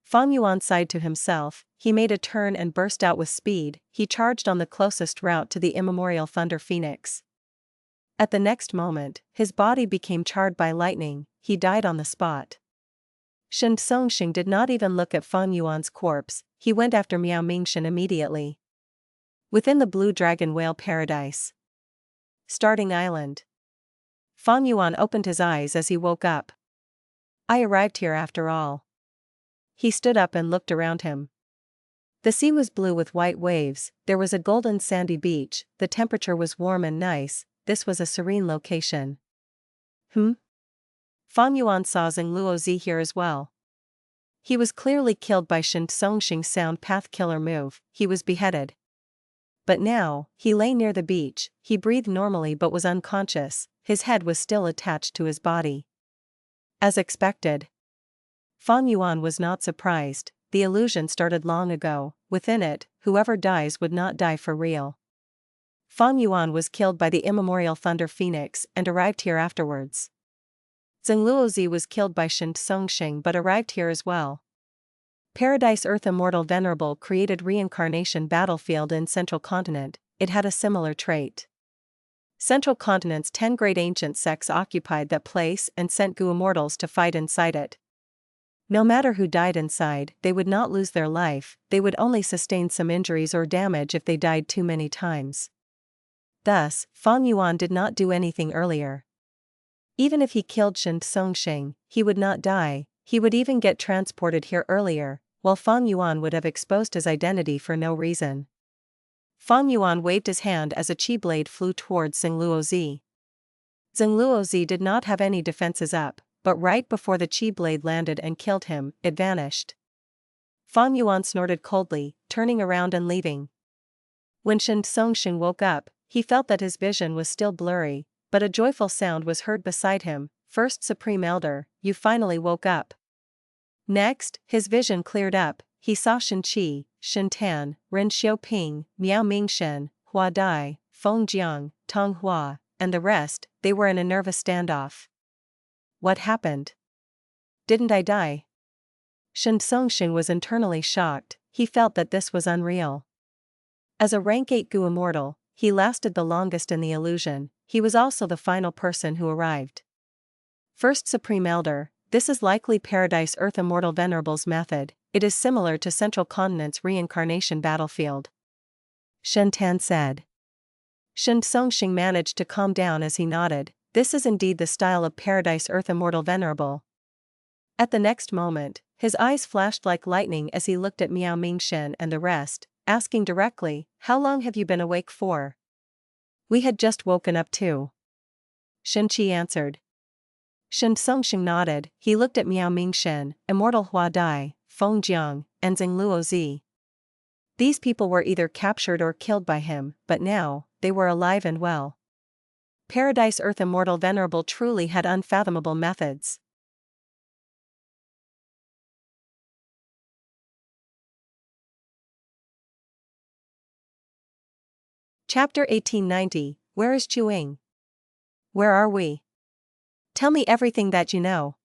Fang Yuan sighed to himself, he made a turn and burst out with speed, he charged on the closest route to the immemorial Thunder Phoenix. At the next moment, his body became charred by lightning, he died on the spot. Shen Songxing did not even look at Fang Yuan's corpse, he went after Miao Mingshan immediately. Within the Blue Dragon Whale Paradise. Starting Island. Fang Yuan opened his eyes as he woke up. I arrived here after all. He stood up and looked around him. The sea was blue with white waves, there was a golden sandy beach, the temperature was warm and nice, this was a serene location. Fang Yuan saw Zheng Luozi here as well. He was clearly killed by Shen Songxing's sound path killer move, he was beheaded. But now, he lay near the beach, he breathed normally but was unconscious, his head was still attached to his body. As expected. Fang Yuan was not surprised, the illusion started long ago, within it, whoever dies would not die for real. Fang Yuan was killed by the immemorial Thunder Phoenix and arrived here afterwards. Zheng Luozi was killed by Shen Songxing but arrived here as well. Paradise Earth Immortal Venerable created reincarnation battlefield in Central Continent, it had a similar trait. Central Continent's 10 great ancient sects occupied that place and sent Gu immortals to fight inside it. No matter who died inside, they would not lose their life, they would only sustain some injuries or damage if they died too many times. Thus, Fang Yuan did not do anything earlier. Even if he killed Shen Songxing, he would not die, he would even get transported here earlier, while Fang Yuan would have exposed his identity for no reason. Fang Yuan waved his hand as a chi blade flew towards Zheng Luozi. Zheng Luozi did not have any defenses up, but right before the chi blade landed and killed him, it vanished. Fang Yuan snorted coldly, turning around and leaving. When Shen Songxing woke up, he felt that his vision was still blurry, but a joyful sound was heard beside him, First Supreme Elder, you finally woke up. Next, his vision cleared up, he saw Shen Qi, Shen Tan, Ren Xiaoping, Miao Mingshen, Hua Dai, Feng Jiang, Tong Hua, and the rest, they were in a nervous standoff. What happened? Didn't I die? Shen Songxing was internally shocked, he felt that this was unreal. As a rank 8 Gu immortal, he lasted the longest in the illusion, he was also the final person who arrived. First Supreme Elder, this is likely Paradise Earth Immortal Venerable's method, it is similar to Central Continent's reincarnation battlefield. Shen Tan said. Shen Songxing managed to calm down as he nodded, this is indeed the style of Paradise Earth Immortal Venerable. At the next moment, his eyes flashed like lightning as he looked at Miao Mingshen and the rest, asking directly, how long have you been awake for? We had just woken up too. Shen Qi answered. Shen Songxing nodded, he looked at Miao Mingshen, Immortal Hua Dai, Feng Jiang, and Zheng Luozi. These people were either captured or killed by him, but now, they were alive and well. Paradise Earth Immortal Venerable truly had unfathomable methods. Chapter 1890, Where is Ying? Where are we? Tell me everything that you know.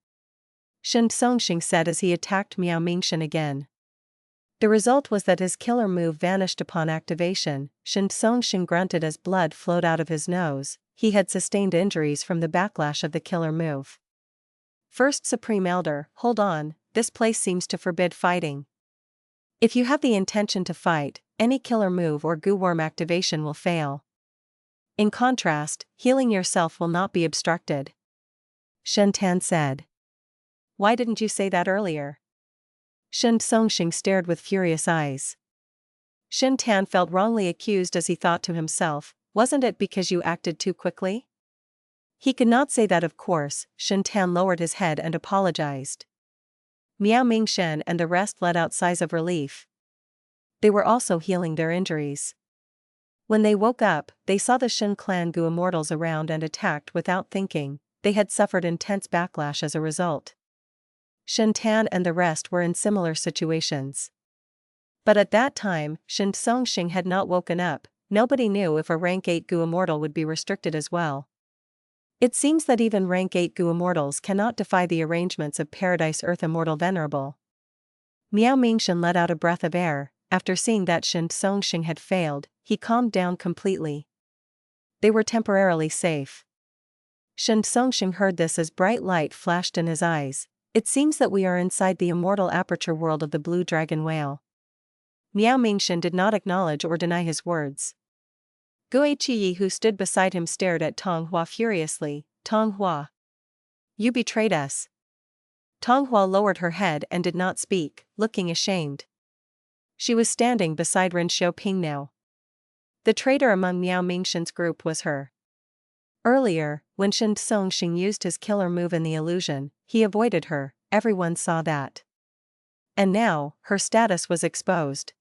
Shen Songxing said as he attacked Miao Mingshen again. The result was that his killer move vanished upon activation, Shen Songxing grunted as blood flowed out of his nose, he had sustained injuries from the backlash of the killer move. First Supreme Elder, hold on, this place seems to forbid fighting. If you have the intention to fight, any killer move or goo worm activation will fail. In contrast, healing yourself will not be obstructed. Shen Tan said. Why didn't you say that earlier? Shen Songxing stared with furious eyes. Shen Tan felt wrongly accused as he thought to himself, wasn't it because you acted too quickly? He could not say that of course, Shen Tan lowered his head and apologized. Miao Mingshen and the rest let out sighs of relief. They were also healing their injuries. When they woke up, they saw the Shen clan Gu immortals around and attacked without thinking, they had suffered intense backlash as a result. Shen Tan and the rest were in similar situations. But at that time, Shen Songxing had not woken up, nobody knew if a rank 8 Gu immortal would be restricted as well. It seems that even rank 8 Gu immortals cannot defy the arrangements of Paradise Earth Immortal Venerable. Miao Mingxin let out a breath of air. After seeing that Shen Songxing had failed, he calmed down completely. They were temporarily safe. Shen Songxing heard this as bright light flashed in his eyes. It seems that we are inside the immortal Aperture world of the blue dragon whale. Miao Mingxin did not acknowledge or deny his words. Gui Qiyi, who stood beside him, stared at Tong Hua furiously. Tong Hua, you betrayed us. Tong Hua lowered her head and did not speak, looking ashamed. She was standing beside Ren Xiaoping now. The traitor among Miao Mingxin's group was her. Earlier, when Shen Songxing used his killer move in the illusion, he avoided her, everyone saw that. And now, her status was exposed.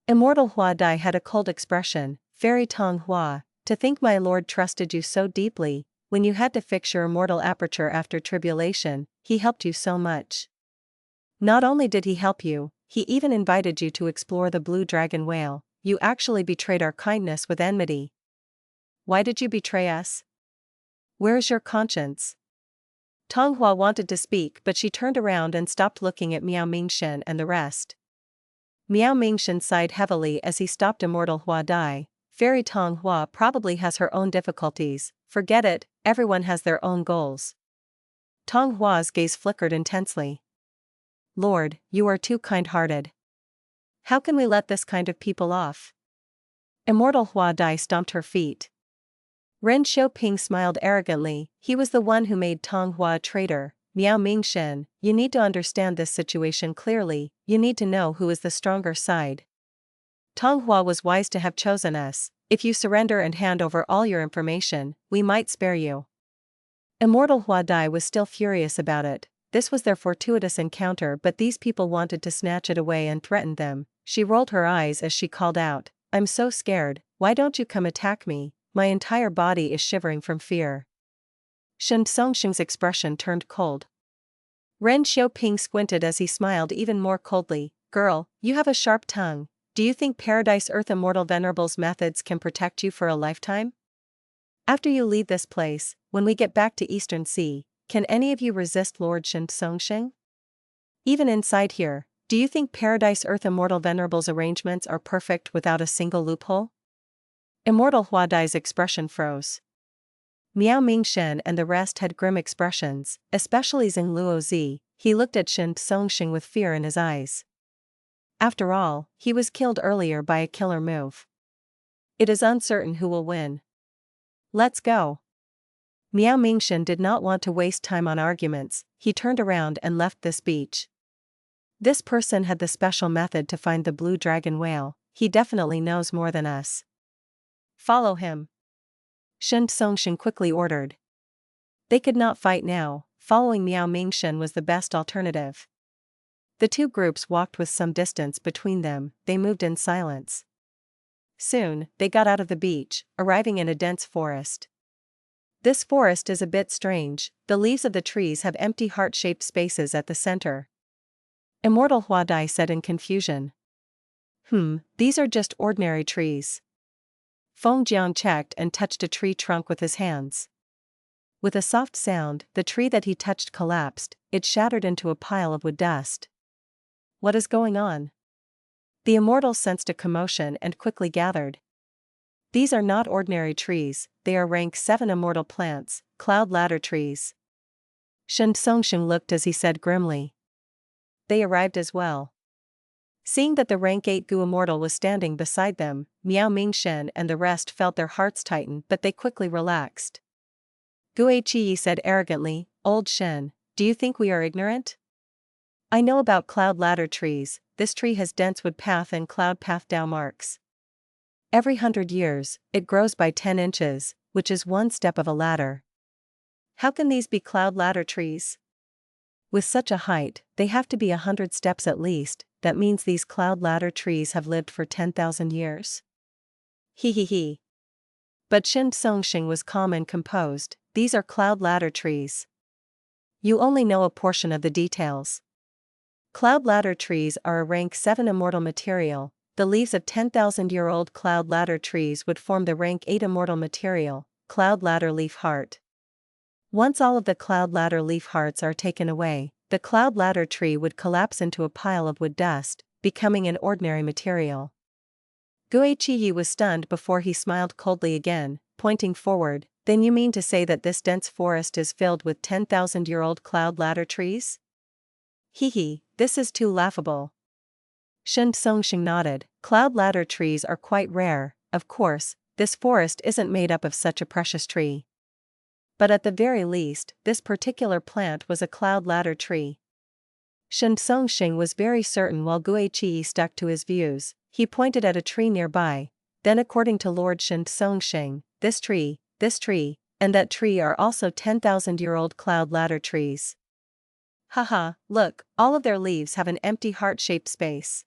Immortal Hua Dai had a cold expression. Fairy Tong Hua, to think my lord trusted you so deeply. When you had to fix your immortal aperture after tribulation, he helped you so much. Not only did he help you, he even invited you to explore the blue dragon whale. You actually betrayed our kindness with enmity. Why did you betray us? Where is your conscience? Tong Hua wanted to speak, but she turned around and stopped, looking at Miao Mingxin and the rest. Miao Mingxin sighed heavily as he stopped Immortal Hua Dai. Fairy Tong Hua probably has her own difficulties. Forget it, everyone has their own goals. Tong Hua's gaze flickered intensely. Lord, you are too kind-hearted. How can we let this kind of people off? Immortal Hua Dai stomped her feet. Ren Xiaoping smiled arrogantly. He was the one who made Tong Hua a traitor. Miao Mingxin, you need to understand this situation clearly. You need to know who is the stronger side. Tong Hua was wise to have chosen us. If you surrender and hand over all your information, we might spare you. Immortal Hua Dai was still furious about it. This was their fortuitous encounter, but these people wanted to snatch it away and threatened them. She rolled her eyes as she called out, I'm so scared, why don't you come attack me? My entire body is shivering from fear. Shen Songxing's expression turned cold. Ren Xiaoping squinted as he smiled even more coldly. Girl, you have a sharp tongue. Do you think Paradise Earth Immortal Venerable's methods can protect you for a lifetime? After you leave this place, when we get back to Eastern Sea, can any of you resist Lord Shen Songxing? Even inside here, do you think Paradise Earth Immortal Venerable's arrangements are perfect without a single loophole? Immortal Hua Dai's expression froze. Miao Mingxin and the rest had grim expressions, especially Xing Luozi. He looked at Shen Songxing with fear in his eyes. After all, he was killed earlier by a killer move. It is uncertain who will win. Let's go. Miao Mingxin did not want to waste time on arguments. He turned around and left this beach. This person had the special method to find the blue dragon whale. He definitely knows more than us. Follow him. Shen Songxing quickly ordered. They could not fight now. Following Miao Mingxin was the best alternative. The two groups walked with some distance between them. They moved in silence. Soon, they got out of the beach, arriving in a dense forest. This forest is a bit strange. The leaves of the trees have empty heart-shaped spaces at the center. Immortal Hua Dai said in confusion. These are just ordinary trees. Feng Jiang checked and touched a tree trunk with his hands. With a soft sound, the tree that he touched collapsed. It shattered into a pile of wood dust. What is going on? The immortal sensed a commotion and quickly gathered. These are not ordinary trees, they are rank 7 immortal plants, cloud ladder trees. Shen Songxing looked as he said grimly. They arrived as well. Seeing that the rank 8 Gu immortal was standing beside them, Miao Mingxin and the rest felt their hearts tighten, but they quickly relaxed. Gui Qiyi said arrogantly, Old Shen, do you think we are ignorant? I know about cloud ladder trees. This tree has dense wood path and cloud path Dao marks. Every 100 years, it grows by 10 inches, which is one step of a ladder. How can these be cloud ladder trees? With such a height, they have to be 100 steps at least. That means these cloud ladder trees have lived for 10,000 years. He. But Shen Songxing was calm and composed. These are cloud ladder trees. You only know a portion of the details. Cloud ladder trees are a rank 7 immortal material. The leaves of 10,000-year-old cloud ladder trees would form the rank 8 immortal material, cloud ladder leaf heart. Once all of the cloud ladder leaf hearts are taken away, the cloud ladder tree would collapse into a pile of wood dust, becoming an ordinary material. Guiqiyi was stunned before he smiled coldly again, pointing forward. Then you mean to say that this dense forest is filled with 10,000-year-old cloud ladder trees? Hee, this is too laughable. Shen Songxing nodded. Cloud ladder trees are quite rare, of course, this forest isn't made up of such a precious tree. But at the very least, this particular plant was a cloud ladder tree. Shen Songxing was very certain while Guiqiyi stuck to his views. He pointed at a tree nearby. Then according to Lord Shen Songxing, this tree, and that tree are also 10,000-year-old cloud ladder trees. Haha, look, all of their leaves have an empty heart-shaped space.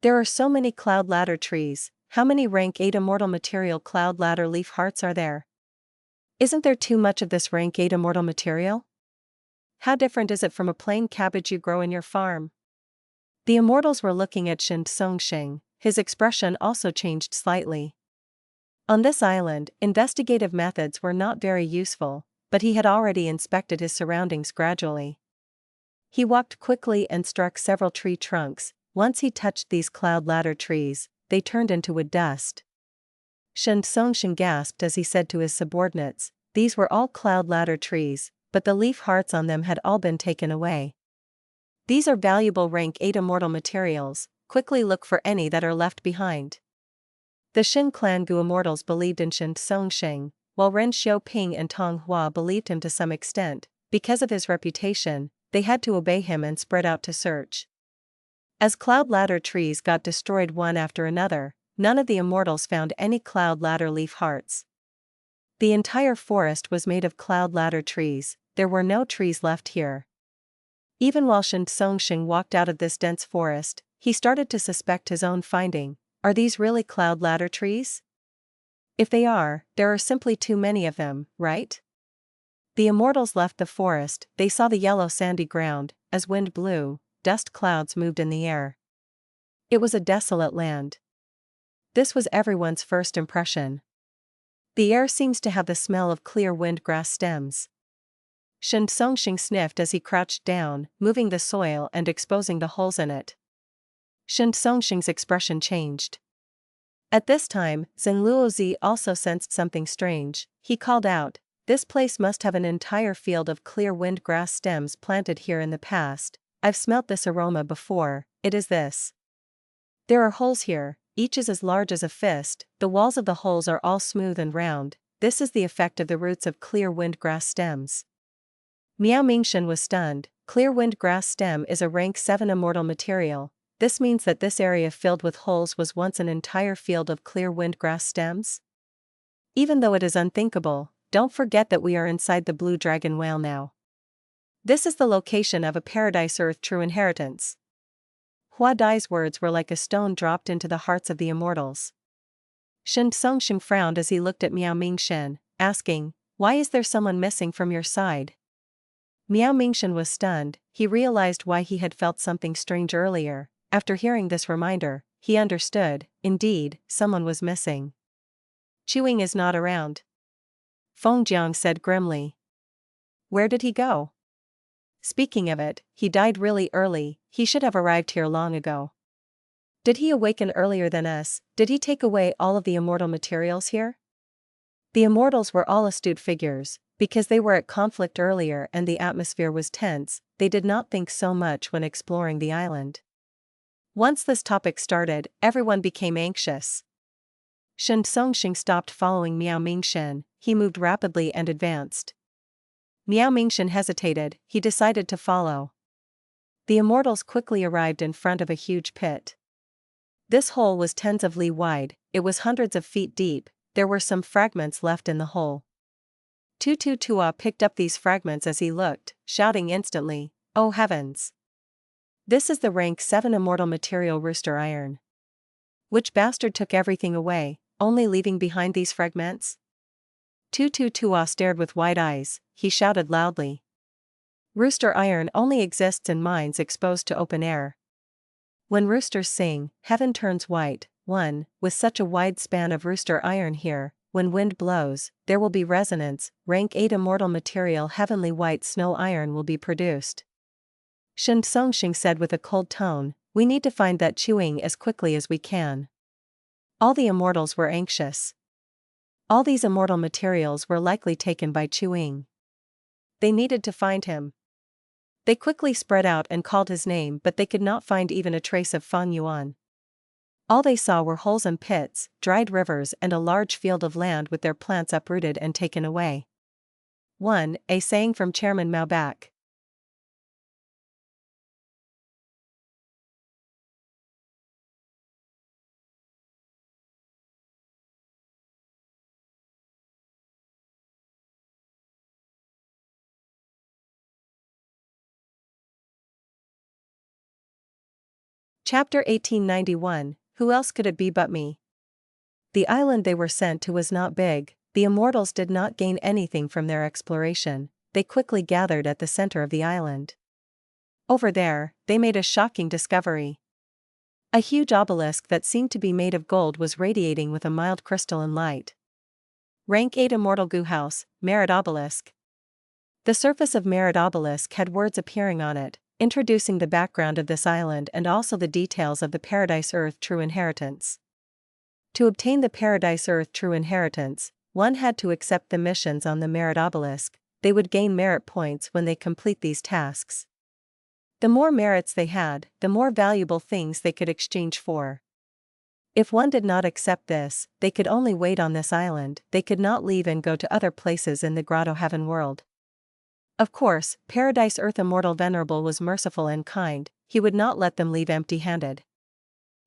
There are so many cloud ladder trees, how many rank 8 immortal material cloud ladder leaf hearts are there? Isn't there too much of this rank 8 immortal material? How different is it from a plain cabbage you grow in your farm? The immortals were looking at Shen Songxing, his expression also changed slightly. On this island, investigative methods were not very useful, but he had already inspected his surroundings gradually. He walked quickly and struck several tree trunks. Once he touched these cloud ladder trees, they turned into wood dust. Shen Songxing gasped as he said to his subordinates, these were all cloud ladder trees, but the leaf hearts on them had all been taken away. These are valuable rank 8 immortal materials, quickly look for any that are left behind. The Xin clan Gu immortals believed in Shen Songxing, while Ren Xiaoping and Tong Hua believed him to some extent. Because of his reputation, they had to obey him and spread out to search. As cloud ladder trees got destroyed one after another, none of the immortals found any cloud ladder leaf hearts. The entire forest was made of cloud ladder trees, there were no trees left here. Even while Shen Songxing walked out of this dense forest, he started to suspect his own finding. Are these really cloud ladder trees? If they are, there are simply too many of them, right? The immortals left the forest. They saw the yellow sandy ground. As wind blew, dust clouds moved in the air. It was a desolate land. This was everyone's first impression. The air seems to have the smell of clear wind grass stems. Shen Songxing sniffed as he crouched down, moving the soil and exposing the holes in it. Shen Songxing's expression changed. At this time, Zheng Luozi also sensed something strange. He called out, this place must have an entire field of clear wind grass stems planted here in the past. I've smelt this aroma before. It is this. There are holes here, each is as large as a fist. The walls of the holes are all smooth and round. This is the effect of the roots of clear wind grass stems. Miao Mingshen was stunned. Clear wind grass stem is a rank 7 immortal material. This means that this area filled with holes was once an entire field of clear wind grass stems? Even though it is unthinkable, don't forget that we are inside the blue dragon whale now. This is the location of a paradise earth true inheritance. Hua Dai's words were like a stone dropped into the hearts of the immortals. Shen Songxing frowned as he looked at Miao Mingshen, asking, why is there someone missing from your side? Miao Mingshen was stunned. He realized why he had felt something strange earlier. After hearing this reminder, he understood. Indeed, someone was missing. Ying is not around. Feng Jiang said grimly. Where did he go? Speaking of it, he died really early. He should have arrived here long ago. Did he awaken earlier than us? Did he take away all of the immortal materials here? The immortals were all astute figures. Because they were at conflict earlier and the atmosphere was tense, they did not think so much when exploring the island. Once this topic started, everyone became anxious. Shen Songxing stopped following Miao Mingshen. He moved rapidly and advanced. Miao Mingshen hesitated. He decided to follow. The immortals quickly arrived in front of a huge pit. This hole was tens of li wide. It was hundreds of feet deep. There were some fragments left in the hole. Tua picked up these fragments as he looked, shouting instantly, "Oh heavens! This is the rank 7 immortal material rooster iron. Which bastard took everything away, only leaving behind these fragments?" Tua stared with wide eyes. He shouted loudly. Rooster iron only exists in mines exposed to open air. When roosters sing, heaven turns white. With such a wide span of rooster iron here, when wind blows, there will be resonance. Rank 8 immortal material heavenly white snow iron will be produced. Shen Songxing said with a cold tone, we need to find that Ying as quickly as we can. All the immortals were anxious. All these immortal materials were likely taken by Ying. They needed to find him. They quickly spread out and called his name, but they could not find even a trace of Fang Yuan. All they saw were holes and pits, dried rivers and a large field of land with their plants uprooted and taken away. 1. A saying from Chairman Mao back. Chapter 1891, Who else could it be but me? The island they were sent to was not big. The immortals did not gain anything from their exploration. They quickly gathered at the center of the island. Over there, they made a shocking discovery. A huge obelisk that seemed to be made of gold was radiating with a mild crystalline light. Rank 8 Immortal Goo House, Merit Obelisk. The surface of Merit Obelisk had words appearing on it, introducing the background of this island and also the details of the Paradise Earth True Inheritance. To obtain the Paradise Earth True Inheritance, one had to accept the missions on the Merit Obelisk. They would gain merit points when they complete these tasks. The more merits they had, the more valuable things they could exchange for. If one did not accept this, they could only wait on this island. They could not leave and go to other places in the Grotto Heaven world. Of course, Paradise Earth Immortal Venerable was merciful and kind. He would not let them leave empty-handed.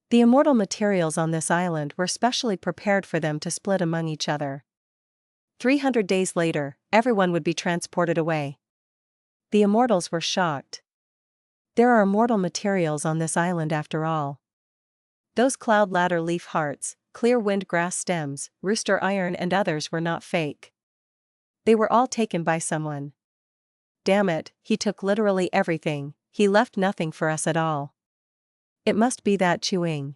The immortal materials on this island were specially prepared for them to split among each other. 300 days later, everyone would be transported away. The immortals were shocked. There are immortal materials on this island after all. Those cloud ladder leaf hearts, clear wind grass stems, rooster iron and others were not fake. They were all taken by someone. Damn it, he took literally everything. He left nothing for us at all. It must be that Ying.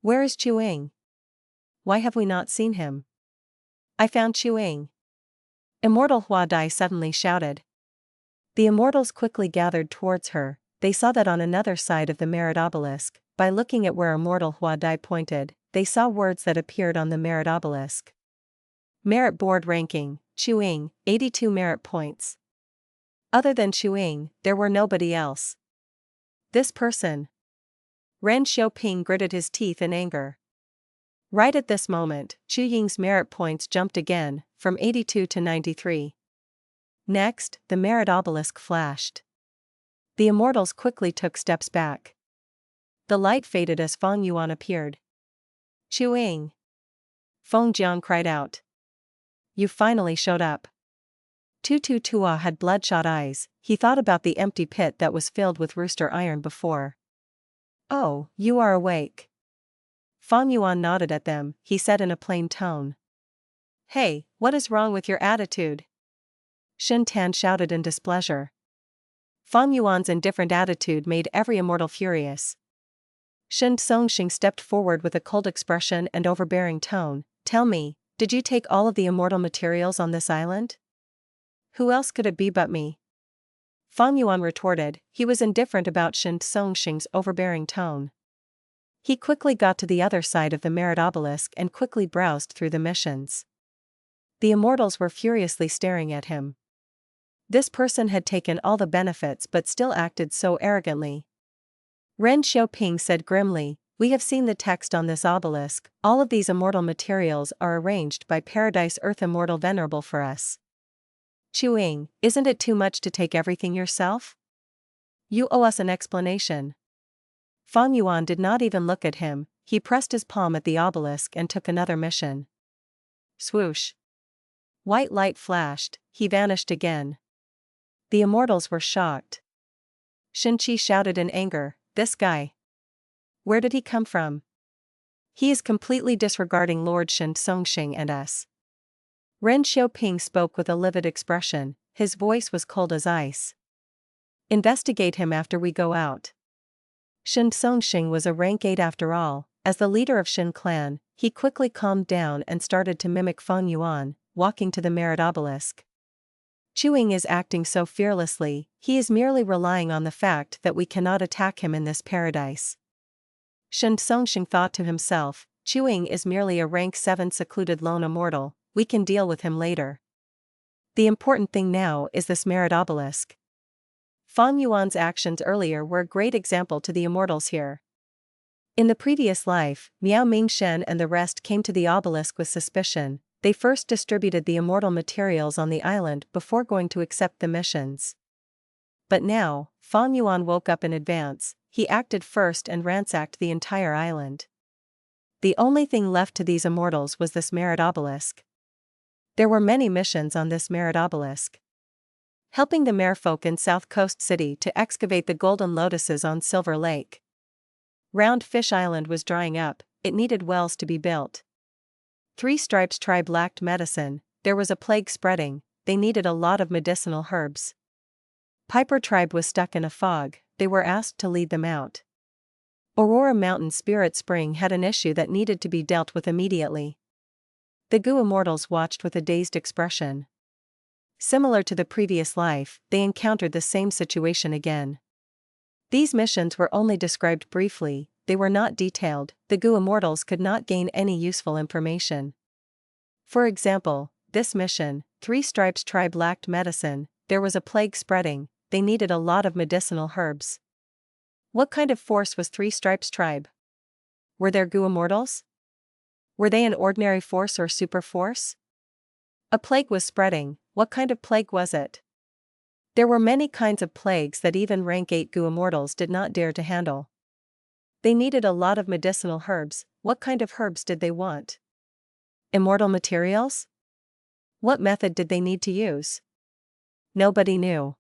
Where is Ying? Why have we not seen him? I found Ying. Immortal Hua Dai suddenly shouted. The immortals quickly gathered towards her. They saw that on another side of the Merit Obelisk, by looking at where Immortal Hua Dai pointed, they saw words that appeared on the Merit Obelisk. Merit Board Ranking, Ying, 82 merit points. Other than Ying, there were nobody else. This person. Ren Xiaoping gritted his teeth in anger. Right at this moment, Ying's merit points jumped again, from 82 to 93. Next, the Merit Obelisk flashed. The immortals quickly took steps back. The light faded as Fang Yuan appeared. Ying! Feng Jiang cried out. You finally showed up. Tutu Tua had bloodshot eyes. He thought about the empty pit that was filled with rooster iron before. Oh, you are awake. Fang Yuan nodded at them. He said in a plain tone. Hey, what is wrong with your attitude? Shen Tan shouted in displeasure. Fang Yuan's indifferent attitude made every immortal furious. Shen Songxing stepped forward with a cold expression and overbearing tone. Tell me, did you take all of the immortal materials on this island? Who else could it be but me? Fang Yuan retorted. He was indifferent about Shen Songxing's overbearing tone. He quickly got to the other side of the Merit Obelisk and quickly browsed through the missions. The immortals were furiously staring at him. This person had taken all the benefits but still acted so arrogantly. Ren Xiaoping said grimly, we have seen the text on this obelisk. All of these immortal materials are arranged by Paradise Earth Immortal Venerable for us. Ying, isn't it too much to take everything yourself? You owe us an explanation. Fang Yuan did not even look at him. He pressed his palm at the obelisk and took another mission. Swoosh. White light flashed. He vanished again. The immortals were shocked. Shen Qi shouted in anger, this guy. Where did he come from? He is completely disregarding Lord Shen Songxing and us. Ren Xiaoping spoke with a livid expression. His voice was cold as ice. Investigate him after we go out. Shen Songxing was a rank 8 after all. As the leader of Shen clan, he quickly calmed down and started to mimic Fang Yuan, walking to the Merit Obelisk. Ying is acting so fearlessly, he is merely relying on the fact that we cannot attack him in this paradise. Shen Songxing thought to himself, Ying is merely a rank 7 secluded lone immortal, we can deal with him later. The important thing now is this merit obelisk. Fang Yuan's actions earlier were a great example to the immortals here. In the previous life, Miao Mingshen and the rest came to the obelisk with suspicion. They first distributed the immortal materials on the island before going to accept the missions. But now, Fang Yuan woke up in advance, he acted first and ransacked the entire island. The only thing left to these immortals was this merit obelisk. There were many missions on this merit obelisk. Helping the merfolk in South Coast City to excavate the golden lotuses on Silver Lake. Round Fish Island was drying up, it needed wells to be built. Three Stripes tribe lacked medicine, there was a plague spreading, they needed a lot of medicinal herbs. Piper tribe was stuck in a fog, they were asked to lead them out. Aurora Mountain Spirit Spring had an issue that needed to be dealt with immediately. The Gu immortals watched with a dazed expression. Similar to the previous life, they encountered the same situation again. These missions were only described briefly, they were not detailed, the Gu immortals could not gain any useful information. For example, this mission, Three Stripes tribe lacked medicine, there was a plague spreading, they needed a lot of medicinal herbs. What kind of force was Three Stripes tribe? Were there Gu immortals? Were they an ordinary force or super force? A plague was spreading, what kind of plague was it? There were many kinds of plagues that even rank 8 Gu immortals did not dare to handle. They needed a lot of medicinal herbs, what kind of herbs did they want? Immortal materials? What method did they need to use? Nobody knew.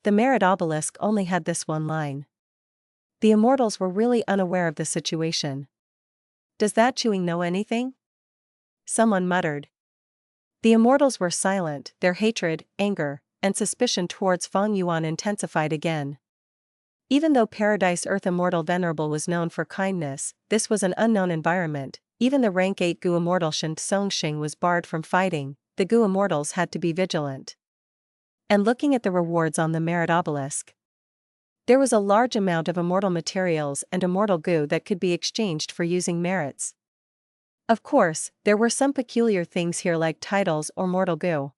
The merit obelisk only had this one line. The immortals were really unaware of the situation. Does that Ying know anything? Someone muttered. The immortals were silent, their hatred, anger, and suspicion towards Fang Yuan intensified again. Even though Paradise Earth Immortal Venerable was known for kindness, this was an unknown environment, even the rank 8 Gu immortal Shen Songxing was barred from fighting, the Gu immortals had to be vigilant. And looking at the rewards on the merit obelisk. There was a large amount of immortal materials and immortal Gu that could be exchanged for using merits. Of course, there were some peculiar things here like titles or mortal Gu.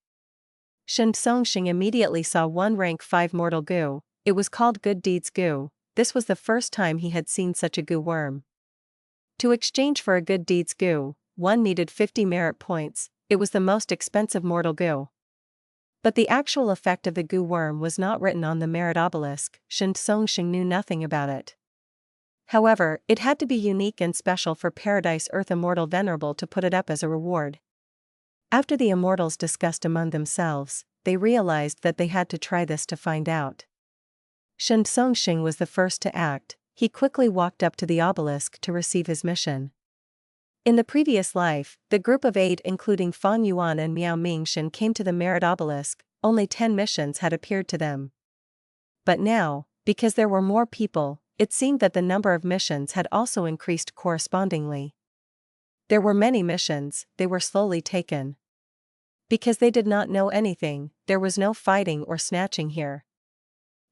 Shen Songxing immediately saw one rank 5 mortal Gu, it was called Good Deeds Gu, this was the first time he had seen such a Gu worm. To exchange for a Good Deeds Gu, one needed 50 merit points, it was the most expensive mortal Gu. But the actual effect of the Gu worm was not written on the merit obelisk, Shen Songxing knew nothing about it. However, it had to be unique and special for Paradise Earth Immortal Venerable to put it up as a reward. After the immortals discussed among themselves, they realized that they had to try this to find out. Shen Songxing was the first to act, he quickly walked up to the obelisk to receive his mission. In the previous life, the group of 8 including Fang Yuan and Miao Mingshen came to the merit obelisk, only 10 missions had appeared to them. But now, because there were more people, it seemed that the number of missions had also increased correspondingly. There were many missions, they were slowly taken. Because they did not know anything, there was no fighting or snatching here.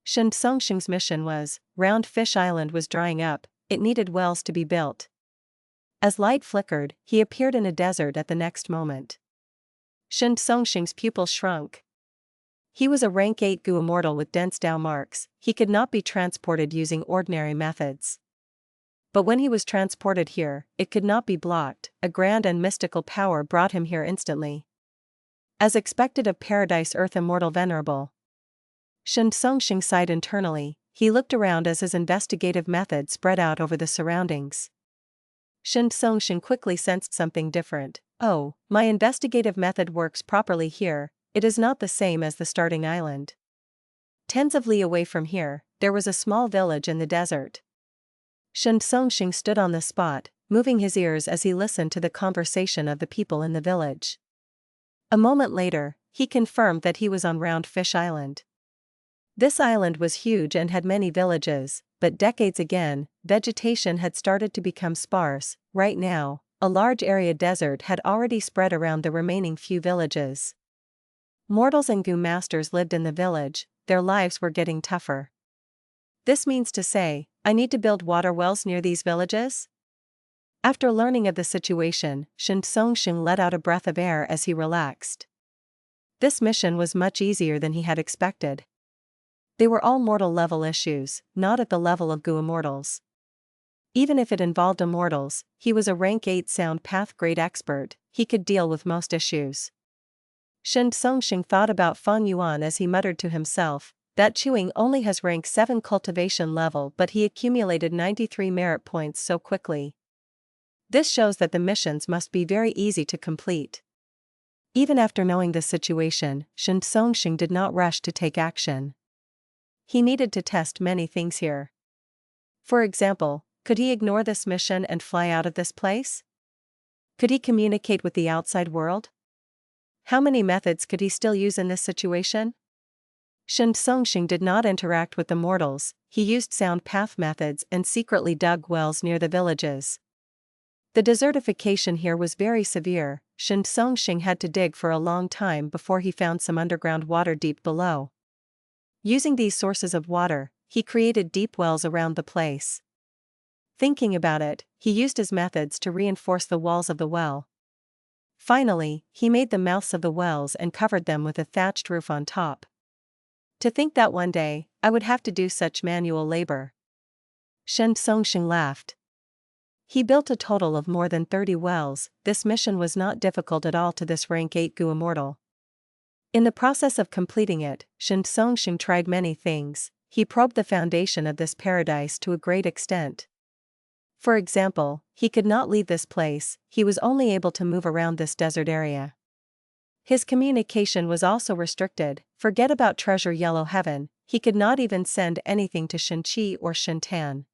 Shen Songxing's mission was, Round Fish Island was drying up, it needed wells to be built. As light flickered, he appeared in a desert at the next moment. Shen Songxing's pupils shrunk. He was a rank 8 Gu immortal with dense Dao marks, he could not be transported using ordinary methods. But when he was transported here, it could not be blocked, a grand and mystical power brought him here instantly. As expected of Paradise Earth Immortal Venerable. Shen Songxing sighed internally, he looked around as his investigative method spread out over the surroundings. Shen Songxing quickly sensed something different. Oh, my investigative method works properly here, it is not the same as the starting island. Tens of li away from here, there was a small village in the desert. Shen Songxing stood on the spot, moving his ears as he listened to the conversation of the people in the village. A moment later, he confirmed that he was on Round Fish Island. This island was huge and had many villages, but decades again, vegetation had started to become sparse. Right now, a large area desert had already spread around the remaining few villages. Mortals and Gu masters lived in the village, their lives were getting tougher. This means to say, I need to build water wells near these villages? After learning of the situation, Shen Songxing let out a breath of air as he relaxed. This mission was much easier than he had expected. They were all mortal-level issues, not at the level of Gu immortals. Even if it involved immortals, he was a rank 8 sound path grade expert, he could deal with most issues. Shen Songxing thought about Fang Yuan as he muttered to himself, that Chuing only has rank 7 cultivation level but he accumulated 93 merit points so quickly. This shows that the missions must be very easy to complete. Even after knowing this situation, Shen Songxing did not rush to take action. He needed to test many things here. For example, could he ignore this mission and fly out of this place? Could he communicate with the outside world? How many methods could he still use in this situation? Shen Songxing did not interact with the mortals, he used sound path methods and secretly dug wells near the villages. The desertification here was very severe, Shen Songxing had to dig for a long time before he found some underground water deep below. Using these sources of water, he created deep wells around the place. Thinking about it, he used his methods to reinforce the walls of the well. Finally, he made the mouths of the wells and covered them with a thatched roof on top. To think that one day, I would have to do such manual labor. Shen Songxing laughed. He built a total of more than 30 wells, this mission was not difficult at all to this rank 8 Gu immortal. In the process of completing it, Shen Songxing tried many things, he probed the foundation of this paradise to a great extent. For example, he could not leave this place, he was only able to move around this desert area. His communication was also restricted, forget about treasure yellow heaven, he could not even send anything to Shenqi or Shentan.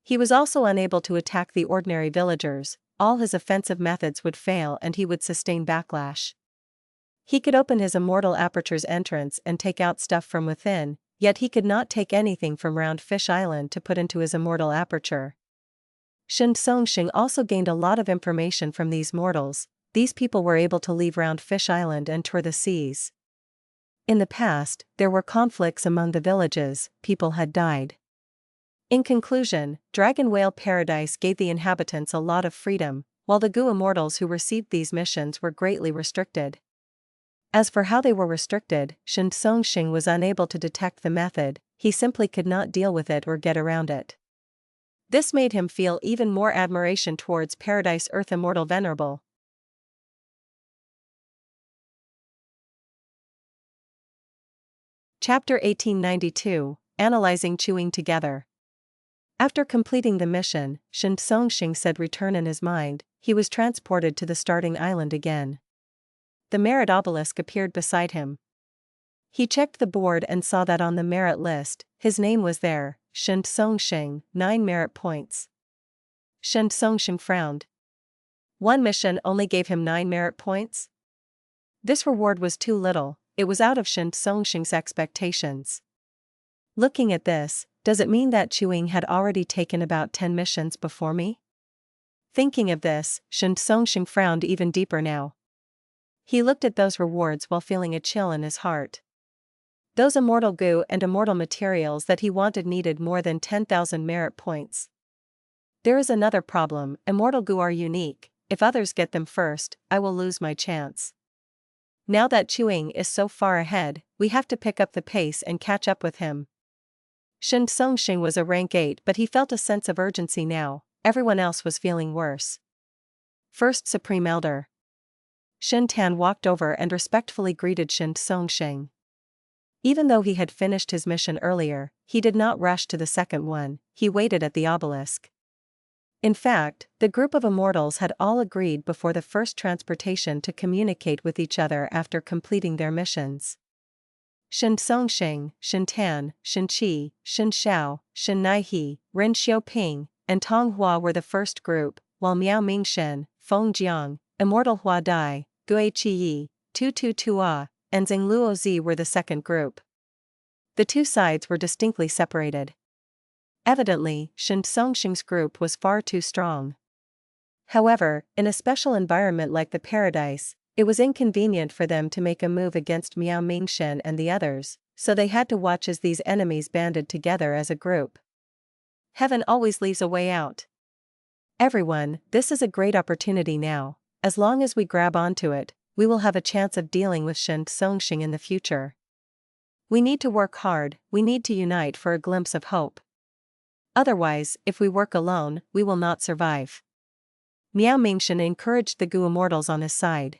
He was also unable to attack the ordinary villagers, all his offensive methods would fail and he would sustain backlash. He could open his immortal Aperture's entrance and take out stuff from within, yet he could not take anything from Round Fish Island to put into his immortal Aperture. Shen Songxing also gained a lot of information from these mortals, these people were able to leave Round Fish Island and tour the seas. In the past, there were conflicts among the villages, people had died. In conclusion, Dragon Whale Paradise gave the inhabitants a lot of freedom, while the Gu immortals who received these missions were greatly restricted. As for how they were restricted, Shen Songxing was unable to detect the method, he simply could not deal with it or get around it. This made him feel even more admiration towards Paradise Earth Immortal Venerable. Chapter 1892, Analyzing Chewing Together. After completing the mission, Shen Songxing said return in his mind, he was transported to the starting island again. The merit obelisk appeared beside him. He checked the board and saw that on the merit list, his name was there, Shen Songxing, 9 merit points. Shen Songxing frowned. One mission only gave him 9 merit points? This reward was too little, it was out of Shen Songxing's expectations. Looking at this, does it mean that Chuing had already taken about 10 missions before me? Thinking of this, Shen Songxing frowned even deeper now. He looked at those rewards while feeling a chill in his heart. Those immortal Gu and immortal materials that he wanted needed more than 10,000 merit points. There is another problem, immortal Gu are unique, if others get them first, I will lose my chance. Now that Chuing is so far ahead, we have to pick up the pace and catch up with him. Shen Songxing was a rank 8 but he felt a sense of urgency now, everyone else was feeling worse. First Supreme Elder. Shen Tan walked over and respectfully greeted Shen Songxing. Even though he had finished his mission earlier, he did not rush to the second one, he waited at the obelisk. In fact, the group of immortals had all agreed before the first transportation to communicate with each other after completing their missions. Shen Songxing, Shen Tan, Shen Qi, Shen Xiao, Shen Naihe, Ren Xiaoping, and Tong Hua were the first group, while Miao Mingshen, Feng Jiang, Immortal Hua Dai, Gui Qiyi, Tu Tu Tua, and Zheng Luozi were the second group. The two sides were distinctly separated. Evidently, Shen Songxing's group was far too strong. However, in a special environment like the paradise, It was inconvenient for them to make a move against Miao Mingshen and the others, so they had to watch as these enemies banded together as a group. Heaven always leaves a way out. Everyone, this is a great opportunity now. As long as we grab onto it, we will have a chance of dealing with Shen Songxing in the future. We need to work hard, we need to unite for a glimpse of hope. Otherwise, if we work alone, we will not survive. Miao Mingshen encouraged the Gu immortals on his side.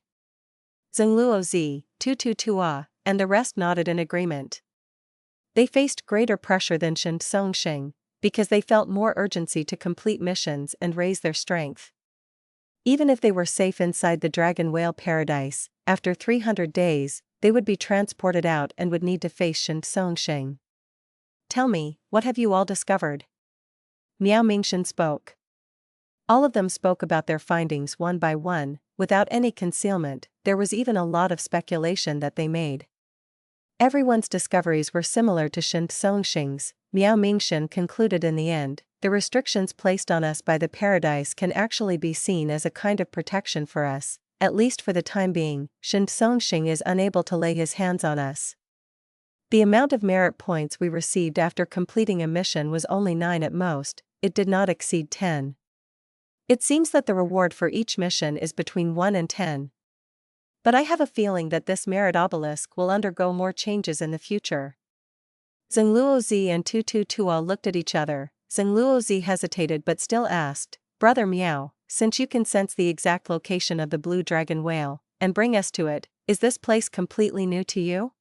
Zhengluo Zi, Tua, and the rest nodded in agreement. They faced greater pressure than Shen Songxing, because they felt more urgency to complete missions and raise their strength. Even if they were safe inside the Dragon Whale Paradise, after 300 days, they would be transported out and would need to face Shen Songxing. Tell me, what have you all discovered? Miao Mingshen spoke. All of them spoke about their findings one by one, without any concealment. There was even a lot of speculation that they made. Everyone's discoveries were similar to Shen Songxing's. Miao Mingshen concluded in the end, the restrictions placed on us by the paradise can actually be seen as a kind of protection for us, at least for the time being. Shen Songxing is unable to lay his hands on us. The amount of merit points we received after completing a mission was only 9 at most, it did not exceed 10. It seems that the reward for each mission is between 1 and 10. But I have a feeling that this merit obelisk will undergo more changes in the future. Zhengluo Zi and Tua looked at each other. Zhengluo Zi hesitated but still asked, Brother Miao, since you can sense the exact location of the blue dragon whale, and bring us to it, is this place completely new to you?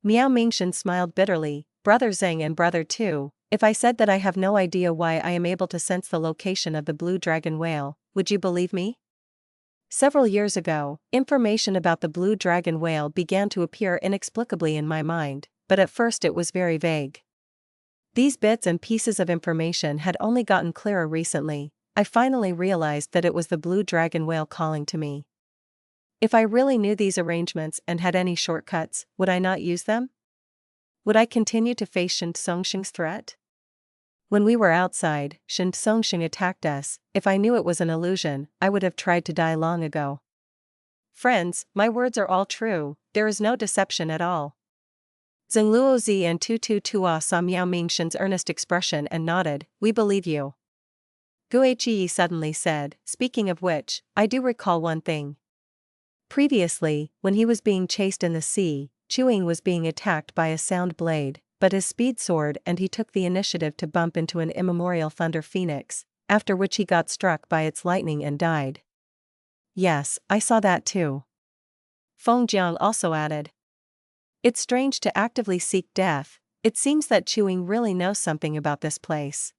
Miao Mingshen smiled bitterly, Brother Zheng and Brother Tu, if I said that I have no idea why I am able to sense the location of the blue dragon whale, would you believe me? Several years ago, information about the blue dragon whale began to appear inexplicably in my mind, but at first it was very vague. These bits and pieces of information had only gotten clearer recently. I finally realized that it was the blue dragon whale calling to me. If I really knew these arrangements and had any shortcuts, would I not use them? Would I continue to face Shen Songxing's threat? When we were outside, Shen Songxing attacked us. If I knew it was an illusion, I would have tried to die long ago. Friends, my words are all true, there is no deception at all. Zhengluo Zi and Tua saw Miao Mingshen's earnest expression and nodded, we believe you. Guiyi suddenly said, speaking of which, I do recall one thing. Previously, when he was being chased in the sea, Ying was being attacked by a sound blade, but his speed soared and he took the initiative to bump into an immemorial thunder phoenix, after which he got struck by its lightning and died. Yes, I saw that too. Feng Jiang also added. It's strange to actively seek death, it seems that Ying really knows something about this place.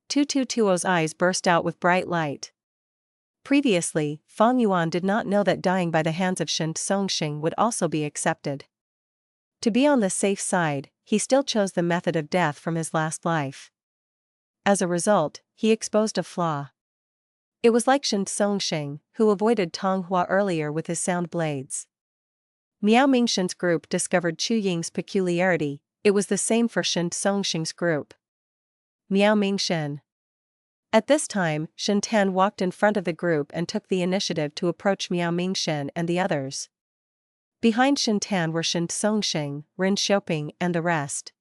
Tuo's eyes burst out with bright light. Previously, Fang Yuan did not know that dying by the hands of Shen Songxing would also be accepted. To be on the safe side, he still chose the method of death from his last life. As a result, he exposed a flaw. It was like Shen Songxing, who avoided Tong Hua earlier with his sound blades. Miao Mingshen's group discovered Ying's peculiarity, it was the same for Shen Songxing's group. Miao Mingshen. At this time, Shen Tan walked in front of the group and took the initiative to approach Miao Mingshen and the others. Behind Shen Tan were Shen Songxing, Ren Xiaoping, and the rest.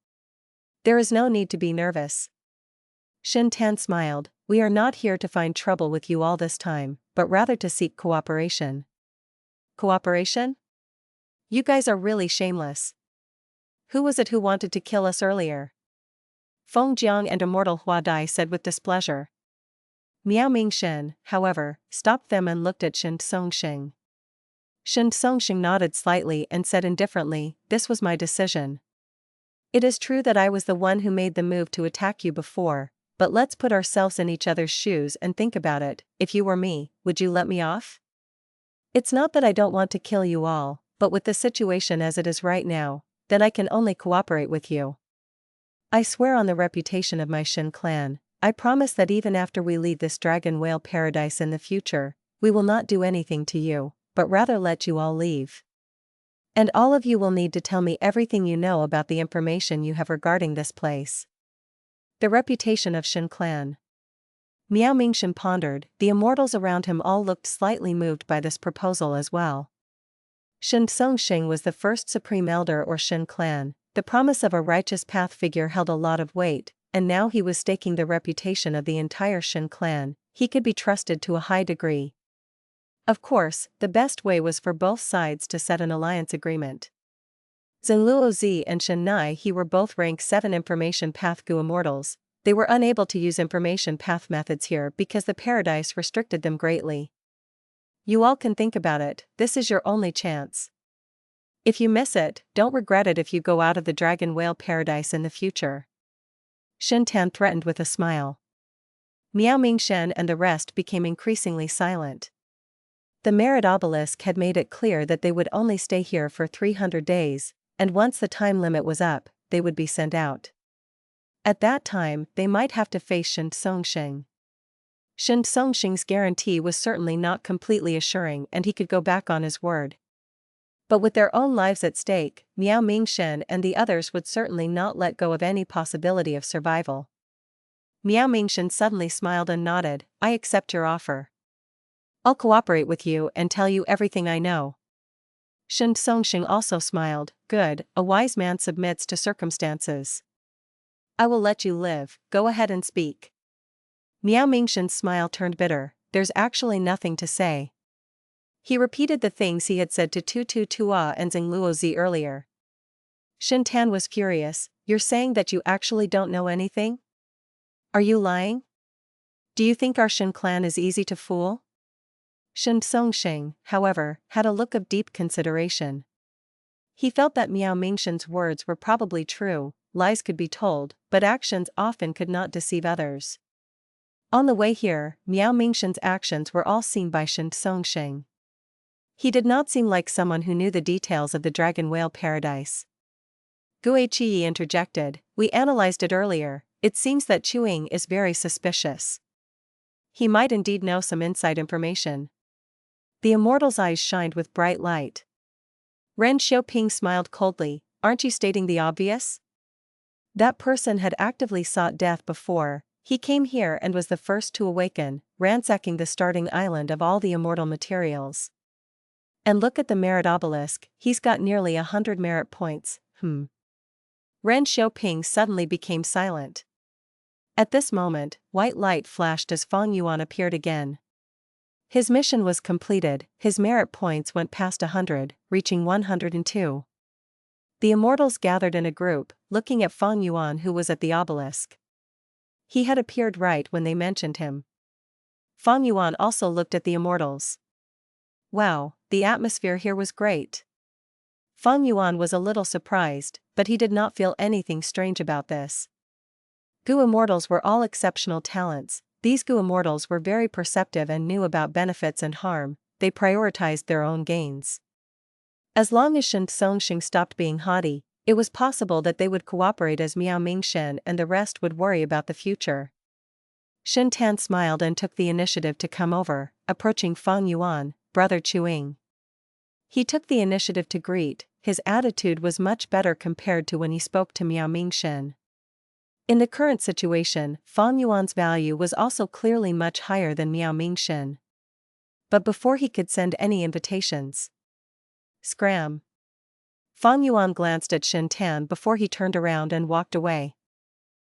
There is no need to be nervous. Shen Tan smiled, we are not here to find trouble with you all this time, but rather to seek cooperation. Cooperation? You guys are really shameless. Who was it who wanted to kill us earlier? Feng Jiang and Immortal Hua Dai said with displeasure. Miao Mingshen, however, stopped them and looked at Shen Songxing. Shen Songxing nodded slightly and said indifferently, this was my decision. It is true that I was the one who made the move to attack you before, but let's put ourselves in each other's shoes and think about it, if you were me, would you let me off? It's not that I don't want to kill you all, but with the situation as it is right now, then I can only cooperate with you. I swear on the reputation of my Shen clan, I promise that even after we leave this dragon whale paradise in the future, we will not do anything to you, but rather let you all leave. And all of you will need to tell me everything you know about the information you have regarding this place. The reputation of Shen clan. Miao Mingshan pondered. The immortals around him all looked slightly moved by this proposal as well. Shen Songxing was the first supreme elder or Shen clan. The promise of a righteous path figure held a lot of weight, and now he was staking the reputation of the entire Shen clan. He could be trusted to a high degree. Of course, the best way was for both sides to set an alliance agreement. Zheng Luozi and Shen Nai He were both rank 7 Information Path Gu immortals. They were unable to use information path methods here because the paradise restricted them greatly. You all can think about it, this is your only chance. If you miss it, don't regret it if you go out of the Dragon Whale Paradise in the future. Shen Tan threatened with a smile. Miao Mingshan and the rest became increasingly silent. The Merit Obelisk had made it clear that they would only stay here for 300 days, and once the time limit was up, they would be sent out. At that time, they might have to face Shen Songxing. Shen Songxing's guarantee was certainly not completely assuring and he could go back on his word. But with their own lives at stake, Miao Mingshan and the others would certainly not let go of any possibility of survival. Miao Mingshan suddenly smiled and nodded. I accept your offer. I'll cooperate with you and tell you everything I know. Shen Songxing also smiled. Good, a wise man submits to circumstances. I will let you live, go ahead and speak. Miao Mingshan's smile turned bitter. There's actually nothing to say. He repeated the things he had said to Tutu Tua and Zheng Luozi earlier. Shen Tan was furious. You're saying that you actually don't know anything? Are you lying? Do you think our Shen clan is easy to fool? Shen Songxing, however, had a look of deep consideration. He felt that Miao Mingshan's words were probably true, lies could be told, but actions often could not deceive others. On the way here, Miao Mingshan's actions were all seen by Shen Songxing. He did not seem like someone who knew the details of the Dragon Whale Paradise. Gue Qi interjected, we analyzed it earlier, it seems that Chuing is very suspicious. He might indeed know some inside information. The immortal's eyes shined with bright light. Ren Xiaoping smiled coldly, aren't you stating the obvious? That person had actively sought death before, he came here and was the first to awaken, ransacking the starting island of all the immortal materials. And look at the merit obelisk, he's got nearly 100 merit points, Ren Xiaoping suddenly became silent. At this moment, white light flashed as Fang Yuan appeared again. His mission was completed, his merit points went past 100, reaching 102. The immortals gathered in a group, looking at Fang Yuan who was at the obelisk. He had appeared right when they mentioned him. Fang Yuan also looked at the immortals. Wow, the atmosphere here was great. Fang Yuan was a little surprised, but he did not feel anything strange about this. Gu immortals were all exceptional talents. These Gu immortals were very perceptive and knew about benefits and harm, they prioritized their own gains. As long as Shen Songxing stopped being haughty, it was possible that they would cooperate as Miao Mingshan and the rest would worry about the future. Shen Tan smiled and took the initiative to come over, approaching Fang Yuan, brother Chuing. He took the initiative to greet, his attitude was much better compared to when he spoke to Miao Mingshan. In the current situation, Fang Yuan's value was also clearly much higher than Miao Mingshan. But before he could send any invitations. Scram. Fang Yuan glanced at Shen Tan before he turned around and walked away.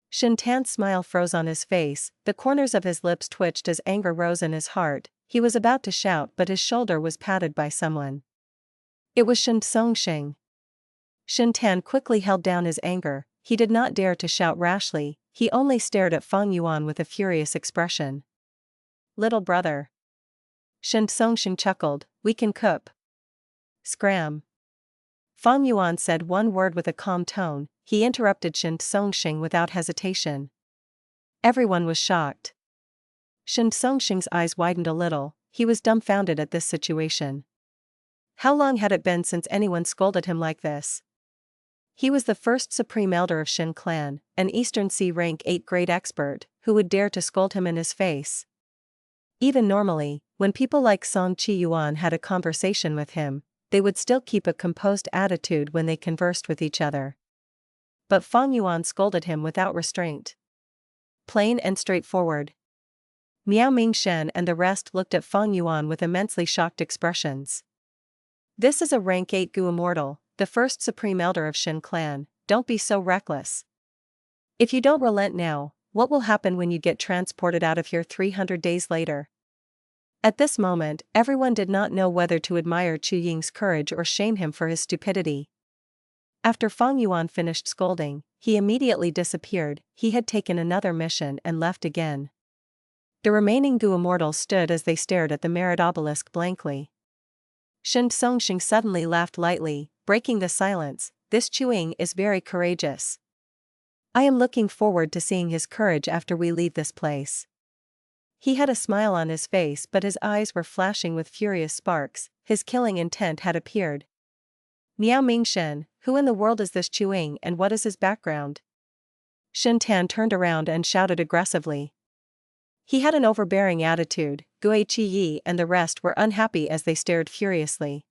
Shen Tan's smile froze on his face, the corners of his lips twitched as anger rose in his heart, he was about to shout but his shoulder was patted by someone. It was Shen Songxing. Shen Tan quickly held down his anger, he did not dare to shout rashly, he only stared at Fang Yuan with a furious expression. Little brother. Shen Songxing chuckled, we can cope. Scram. Fang Yuan said one word with a calm tone, he interrupted Shen Songxing without hesitation. Everyone was shocked. Shen Songxing's eyes widened a little, he was dumbfounded at this situation. How long had it been since anyone scolded him like this? He was the first supreme elder of Shen clan, an Eastern Sea rank 8 grade expert, who would dare to scold him in his face. Even normally, when people like Song Chi Yuan had a conversation with him, they would still keep a composed attitude when they conversed with each other. But Fang Yuan scolded him without restraint. Plain and straightforward. Miao Mingshen and the rest looked at Fang Yuan with immensely shocked expressions. This is a rank 8 Gu immortal, the first supreme elder of Shin clan. Don't be so reckless. If you don't relent now, what will happen when you get transported out of here 300 days later? At this moment, everyone did not know whether to admire Chu Ying's courage or shame him for his stupidity. After Fang Yuan finished scolding, he immediately disappeared. He had taken another mission and left again. The remaining Gu immortals stood as they stared at the merit obelisk blankly. Shen Songxing suddenly laughed lightly, breaking the silence. This Chu Ying is very courageous. I am looking forward to seeing his courage after we leave this place. He had a smile on his face, but his eyes were flashing with furious sparks. His killing intent had appeared. Miao Mingshen, who in the world is this Chu Ying and what is his background? Shen Tan turned around and shouted aggressively. He had an overbearing attitude. Gui Qi and the rest were unhappy as they stared furiously.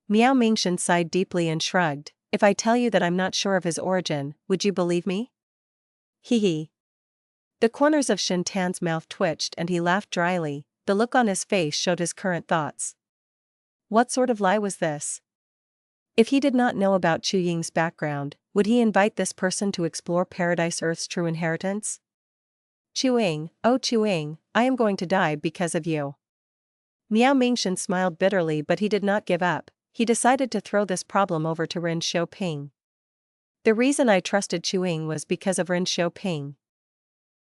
Miao Mingshen sighed deeply and shrugged. If I tell you that I'm not sure of his origin, would you believe me? Hee hee. The corners of Shen Tan's mouth twitched and he laughed dryly. The look on his face showed his current thoughts. What sort of lie was this? If he did not know about Chu Ying's background, would he invite this person to explore Paradise Earth's true inheritance? Chu Ying, oh Chu Ying, I am going to die because of you. Miao Mingshen smiled bitterly, but he did not give up. He decided to throw this problem over to Ren Xiaoping. The reason I trusted Chu Ying was because of Ren Xiaoping.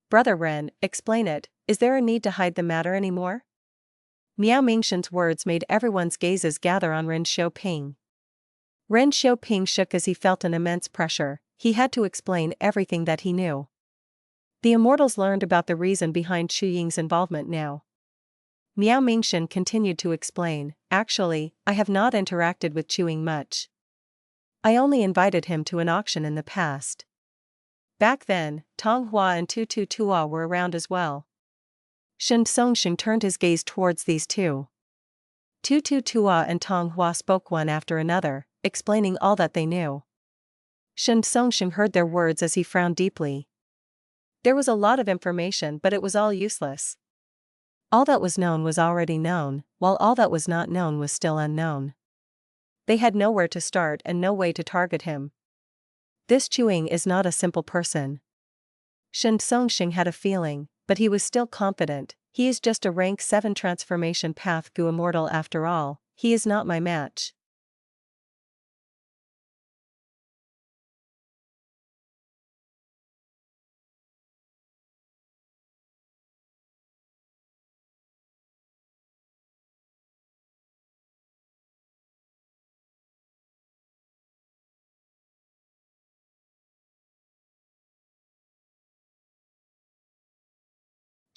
Brother Ren, explain it. Is there a need to hide the matter anymore? Miao Mingshen's words made everyone's gazes gather on Ren Xiaoping. Ren Xiaoping shook as he felt an immense pressure. He had to explain everything that he knew. The immortals learned about the reason behind Chu Ying's involvement now. Miao Mingshen continued to explain, actually, I have not interacted with Chu Ying much. I only invited him to an auction in the past. Back then, Tong Hua and Tu Tu Tua were around as well. Shen Songxing turned his gaze towards these two. Tu Tu Tua and Tong Hua spoke one after another, explaining all that they knew. Shen Songxing heard their words as he frowned deeply. There was a lot of information, but it was all useless. All that was known was already known, while all that was not known was still unknown. They had nowhere to start and no way to target him. This Chu Ying is not a simple person. Shen Songxing had a feeling, but he was still confident. He is just a rank 7 transformation path Gu immortal after all. He is not my match.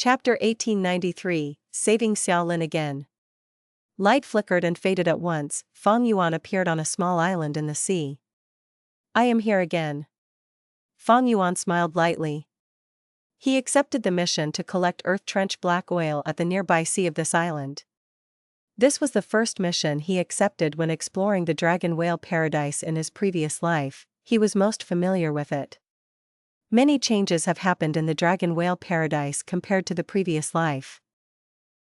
Chapter 1893, Saving Xiaolin again. Light flickered and faded at once. Fang Yuan appeared on a small island in the sea. I am here again. Fang Yuan smiled lightly. He accepted the mission to collect earth trench black oil at the nearby sea of this island. This was the first mission he accepted when exploring the dragon whale paradise in his previous life. He was most familiar with it. Many changes have happened in the dragon whale paradise compared to the previous life.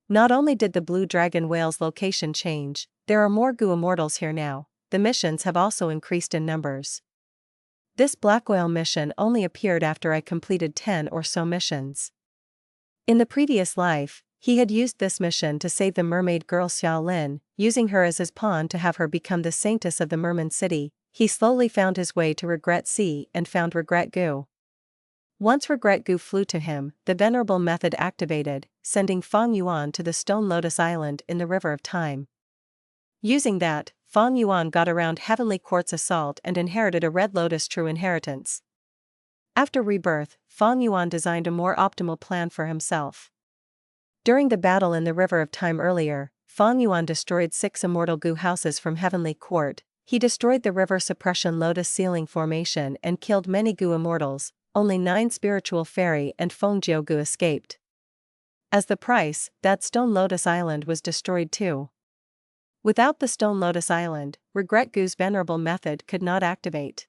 Not only did the blue dragon whale's location change, there are more Gu immortals here now. The missions have also increased in numbers. This black whale mission only appeared after I completed 10 or so missions. In the previous life, he had used this mission to save the mermaid girl Xiaolin, using her as his pawn to have her become the saintess of the Merman City. He slowly found his way to Regret Sea and found Regret Gu. Once Regret Gu flew to him, the Venerable method activated, sending Fang Yuan to the Stone Lotus Island in the River of Time. Using that, Fang Yuan got around Heavenly Quartz Assault and inherited a Red Lotus True Inheritance. After rebirth, Fang Yuan designed a more optimal plan for himself. During the battle in the River of Time earlier, Fang Yuan destroyed 6 immortal Gu houses from Heavenly Court. He destroyed the River Suppression Lotus Ceiling Formation and killed many Gu immortals. Only 9 spiritual fairy and Fengjiu Gu escaped. As the price, that Stone Lotus Island was destroyed too. Without the Stone Lotus Island, Regret Gu's Venerable method could not activate.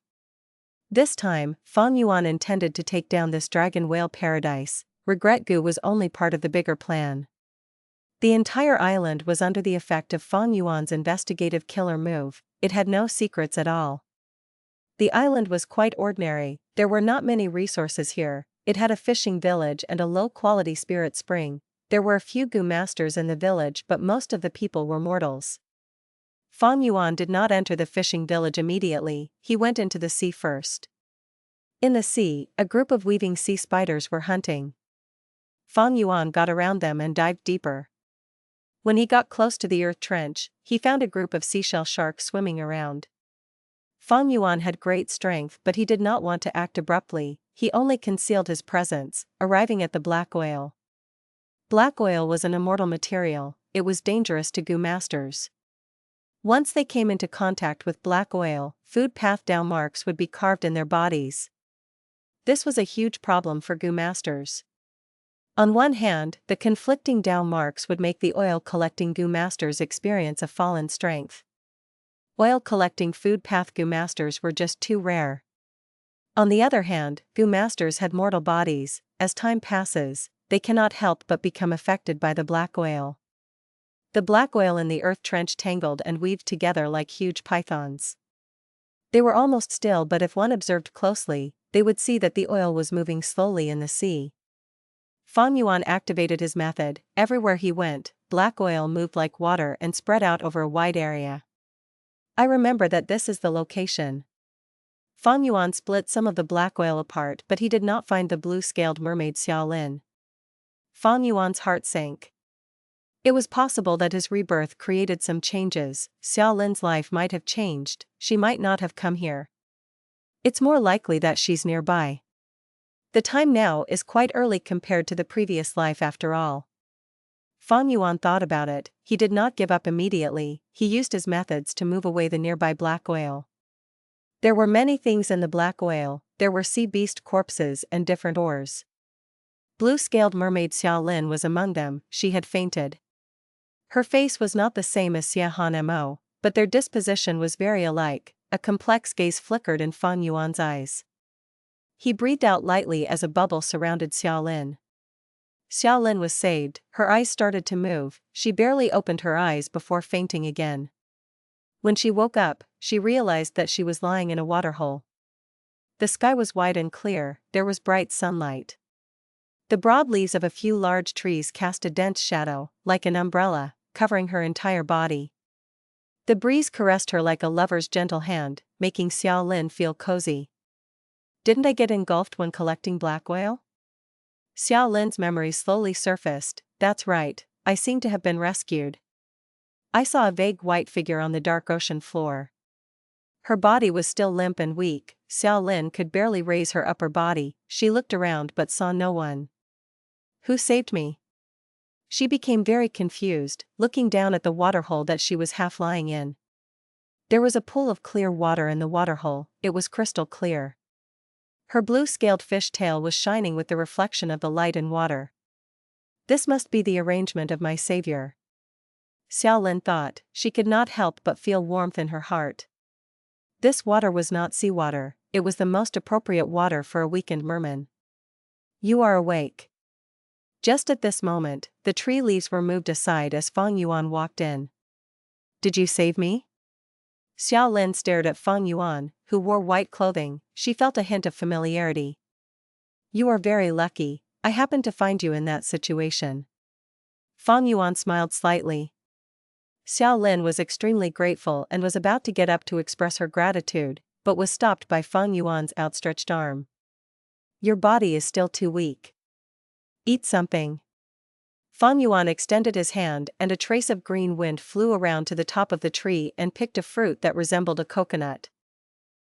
This time, Fang Yuan intended to take down this dragon whale paradise. regret goo was only part of the bigger plan. The entire island was under the effect of Fang Yuan's investigative killer move. It had no secrets at all. The island was quite ordinary, there were not many resources here. It had a fishing village and a low-quality spirit spring. There were a few goo masters in the village, but most of the people were mortals. Fang Yuan did not enter the fishing village immediately, he went into the sea first. In the sea, a group of weaving sea spiders were hunting. Fang Yuan got around them and dived deeper. When he got close to the earth trench, he found a group of seashell sharks swimming around. Fang Yuan had great strength, but he did not want to act abruptly, he only concealed his presence, arriving at the black oil. Black oil was an immortal material, it was dangerous to goo masters. Once they came into contact with black oil, food path down marks would be carved in their bodies. This was a huge problem for goo masters. On one hand, the conflicting down marks would make the oil-collecting goo masters experience a fall in strength. Oil-collecting food path goo masters were just too rare. On the other hand, goo masters had mortal bodies. As time passes, they cannot help but become affected by the black oil. The black oil in the earth trench tangled and weaved together like huge pythons. They were almost still, but if one observed closely, they would see that the oil was moving slowly in the sea. Fang Yuan activated his method. Everywhere he went, black oil moved like water and spread out over a wide area. I remember that this is the location. Fang Yuan split some of the black oil apart, but he did not find the blue-scaled mermaid Xiao. Fang Yuan's heart sank. It was possible that his rebirth created some changes. Xiaolin's life might have changed, she might not have come here. It's more likely that she's nearby. The time now is quite early compared to the previous life after all. Fang Yuan thought about it, he did not give up immediately, he used his methods to move away the nearby black oil. There were many things in the black oil, there were sea beast corpses and different ores. Blue-scaled mermaid Xiaolin was among them, she had fainted. Her face was not the same as Xiahan Mo, but their disposition was very alike. A complex gaze flickered in Fang Yuan's eyes. He breathed out lightly as a bubble surrounded Xiaolin. Xiaolin was saved, her eyes started to move, she barely opened her eyes before fainting again. When she woke up, she realized that she was lying in a waterhole. The sky was wide and clear, there was bright sunlight. The broad leaves of a few large trees cast a dense shadow, like an umbrella, covering her entire body. The breeze caressed her like a lover's gentle hand, making Xiaolin feel cozy. Didn't I get engulfed when collecting black oil? Xiaolin's memory slowly surfaced. That's right, I seem to have been rescued. I saw a vague white figure on the dark ocean floor. Her body was still limp and weak, Xiaolin could barely raise her upper body, she looked around but saw no one. Who saved me? She became very confused, looking down at the waterhole that she was half lying in. There was a pool of clear water in the waterhole, it was crystal clear. Her blue-scaled fish tail was shining with the reflection of the light and water. This must be the arrangement of my savior. Xiaolin thought, she could not help but feel warmth in her heart. This water was not seawater, it was the most appropriate water for a weakened merman. You are awake. Just at this moment, the tree leaves were moved aside as Fang Yuan walked in. Did you save me? Xiaolin stared at Fang Yuan, who wore white clothing, she felt a hint of familiarity. You are very lucky, I happened to find you in that situation. Fang Yuan smiled slightly. Xiaolin was extremely grateful and was about to get up to express her gratitude, but was stopped by Fang Yuan's outstretched arm. Your body is still too weak. Eat something. Fang Yuan extended his hand and a trace of green wind flew around to the top of the tree and picked a fruit that resembled a coconut.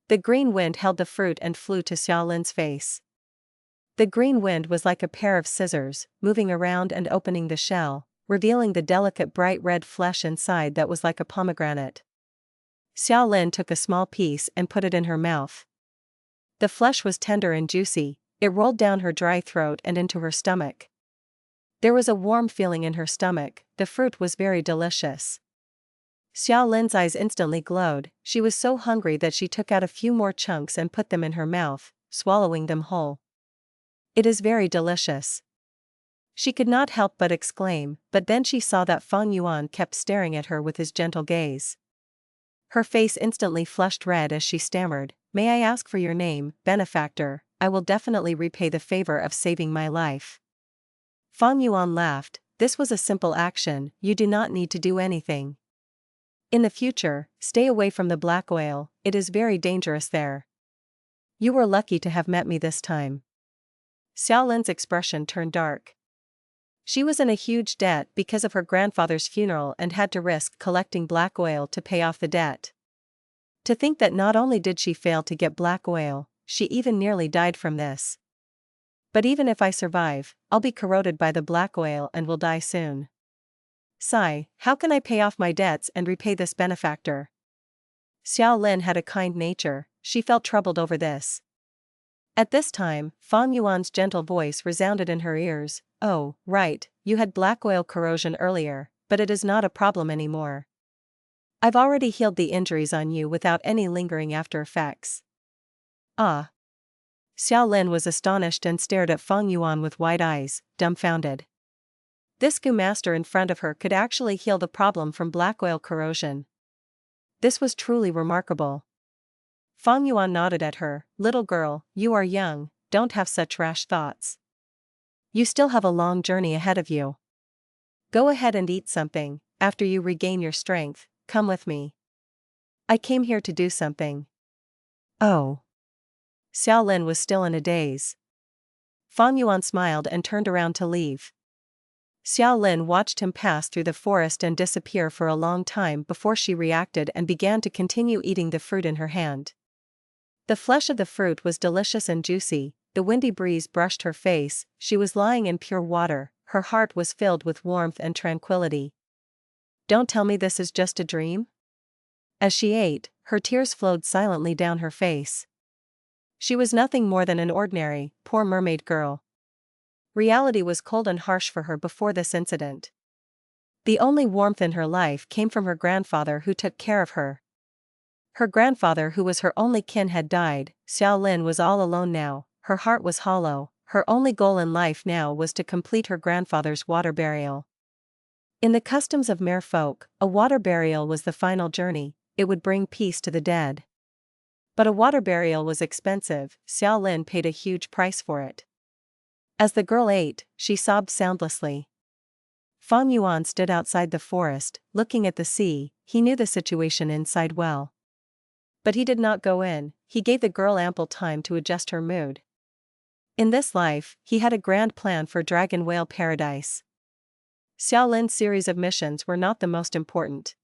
The green wind held the fruit and flew to Xiaolin's face. The green wind was like a pair of scissors, moving around and opening the shell, revealing the delicate bright red flesh inside that was like a pomegranate. Xiaolin took a small piece and put it in her mouth. The flesh was tender and juicy, it rolled down her dry throat and into her stomach. There was a warm feeling in her stomach, the fruit was very delicious. Xiaolin's eyes instantly glowed, she was so hungry that she took out a few more chunks and put them in her mouth, swallowing them whole. It is very delicious. She could not help but exclaim, but then she saw that Fang Yuan kept staring at her with his gentle gaze. Her face instantly flushed red as she stammered, "May I ask for your name, benefactor? I will definitely repay the favor of saving my life." Fang Yuan laughed, "This was a simple action, you do not need to do anything. In the future, stay away from the black oil, it is very dangerous there. You were lucky to have met me this time." Xiao Lin's expression turned dark. She was in a huge debt because of her grandfather's funeral and had to risk collecting black oil to pay off the debt. To think that not only did she fail to get black oil, she even nearly died from this. "But even if I survive, I'll be corroded by the black oil and will die soon. Sigh, how can I pay off my debts and repay this benefactor?" Xiao Lin had a kind nature, she felt troubled over this. At this time, Fang Yuan's gentle voice resounded in her ears, "Oh, right, you had black oil corrosion earlier, but it is not a problem anymore. I've already healed the injuries on you without any lingering after effects." "Ah." Xiao Lin was astonished and stared at Fang Yuan with wide eyes, dumbfounded. This Gu master in front of her could actually heal the problem from black oil corrosion. This was truly remarkable. Fang Yuan nodded at her, "Little girl, you are young, don't have such rash thoughts. You still have a long journey ahead of you. Go ahead and eat something, after you regain your strength, come with me. I came here to do something." "Oh." Xiao Lin was still in a daze. Fang Yuan smiled and turned around to leave. Xiao Lin watched him pass through the forest and disappear for a long time before she reacted and began to continue eating the fruit in her hand. The flesh of the fruit was delicious and juicy, the windy breeze brushed her face, she was lying in pure water, her heart was filled with warmth and tranquility. "Don't tell me this is just a dream?" As she ate, her tears flowed silently down her face. She was nothing more than an ordinary, poor mermaid girl. Reality was cold and harsh for her before this incident. The only warmth in her life came from her grandfather who took care of her. Her grandfather who was her only kin had died, Xiao Lin was all alone now, her heart was hollow, her only goal in life now was to complete her grandfather's water burial. In the customs of mere folk, a water burial was the final journey, it would bring peace to the dead. But a water burial was expensive, Xiao Lin paid a huge price for it. As the girl ate, she sobbed soundlessly. Fang Yuan stood outside the forest, looking at the sea, he knew the situation inside well. But he did not go in, he gave the girl ample time to adjust her mood. In this life, he had a grand plan for Dragon Whale Paradise. Xiao Lin's series of missions were not the most important.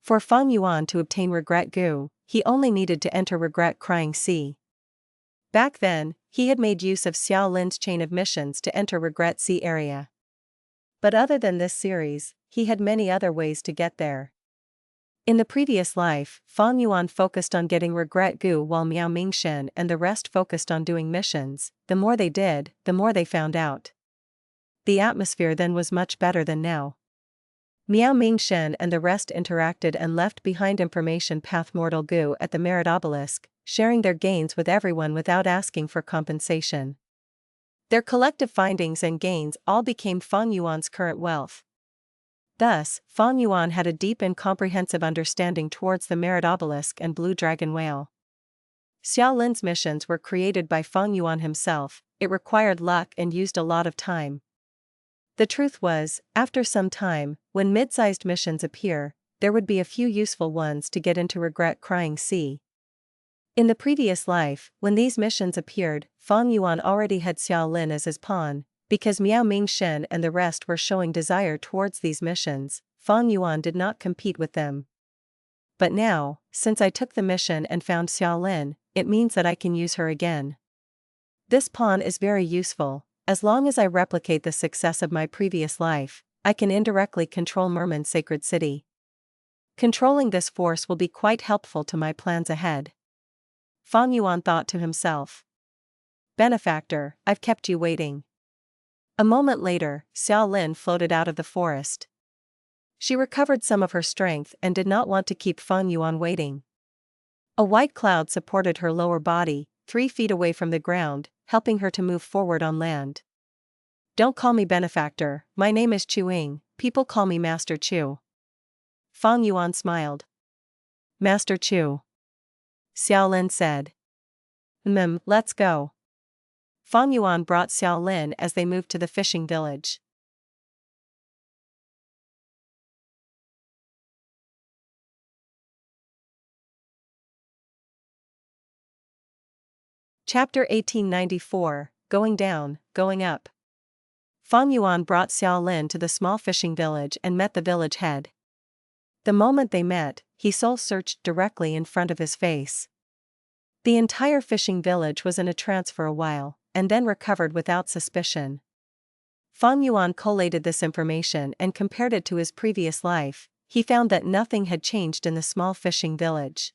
For Fang Yuan to obtain Regret Gu, he only needed to enter Regret Crying Sea. Back then, he had made use of Xiao Lin's chain of missions to enter Regret Sea area. But other than this series, he had many other ways to get there. In the previous life, Fang Yuan focused on getting Regret Gu while Miao Mingshen and the rest focused on doing missions. The more they did, the more they found out. The atmosphere then was much better than now. Miao Mingshen and the rest interacted and left behind information path Mortal Gu at the Merit Obelisk, sharing their gains with everyone without asking for compensation. Their collective findings and gains all became Fang Yuan's current wealth. Thus, Fang Yuan had a deep and comprehensive understanding towards the Merit Obelisk and Blue Dragon Whale. Xiao Lin's missions were created by Fang Yuan himself, it required luck and used a lot of time. The truth was, after some time, when mid-sized missions appear, there would be a few useful ones to get into Regret Crying Sea. In the previous life, when these missions appeared, Fang Yuan already had Xiao Lin as his pawn. Because Miao Mingshen and the rest were showing desire towards these missions, Fang Yuan did not compete with them. But now, since I took the mission and found Xiao Lin, it means that I can use her again. This pawn is very useful, as long as I replicate the success of my previous life, I can indirectly control Merman's sacred city. Controlling this force will be quite helpful to my plans ahead. Fang Yuan thought to himself. Benefactor, I've kept you waiting. A moment later, Xiao Lin floated out of the forest. She recovered some of her strength and did not want to keep Fang Yuan waiting. A white cloud supported her lower body, 3 feet away from the ground, helping her to move forward on land. Don't call me benefactor, my name is Ying, people call me Master Chu. Fang Yuan smiled. Master Chu. Xiao Lin said. Let's go. Fang Yuan brought Xiao Lin as they moved to the fishing village. Chapter 1894, Going Down, Going Up. Fang Yuan brought Xiao Lin to the small fishing village and met the village head. The moment they met, he soul-searched directly in front of his face. The entire fishing village was in a trance for a while, and then recovered without suspicion. Fang Yuan collated this information and compared it to his previous life. He found that nothing had changed in the small fishing village.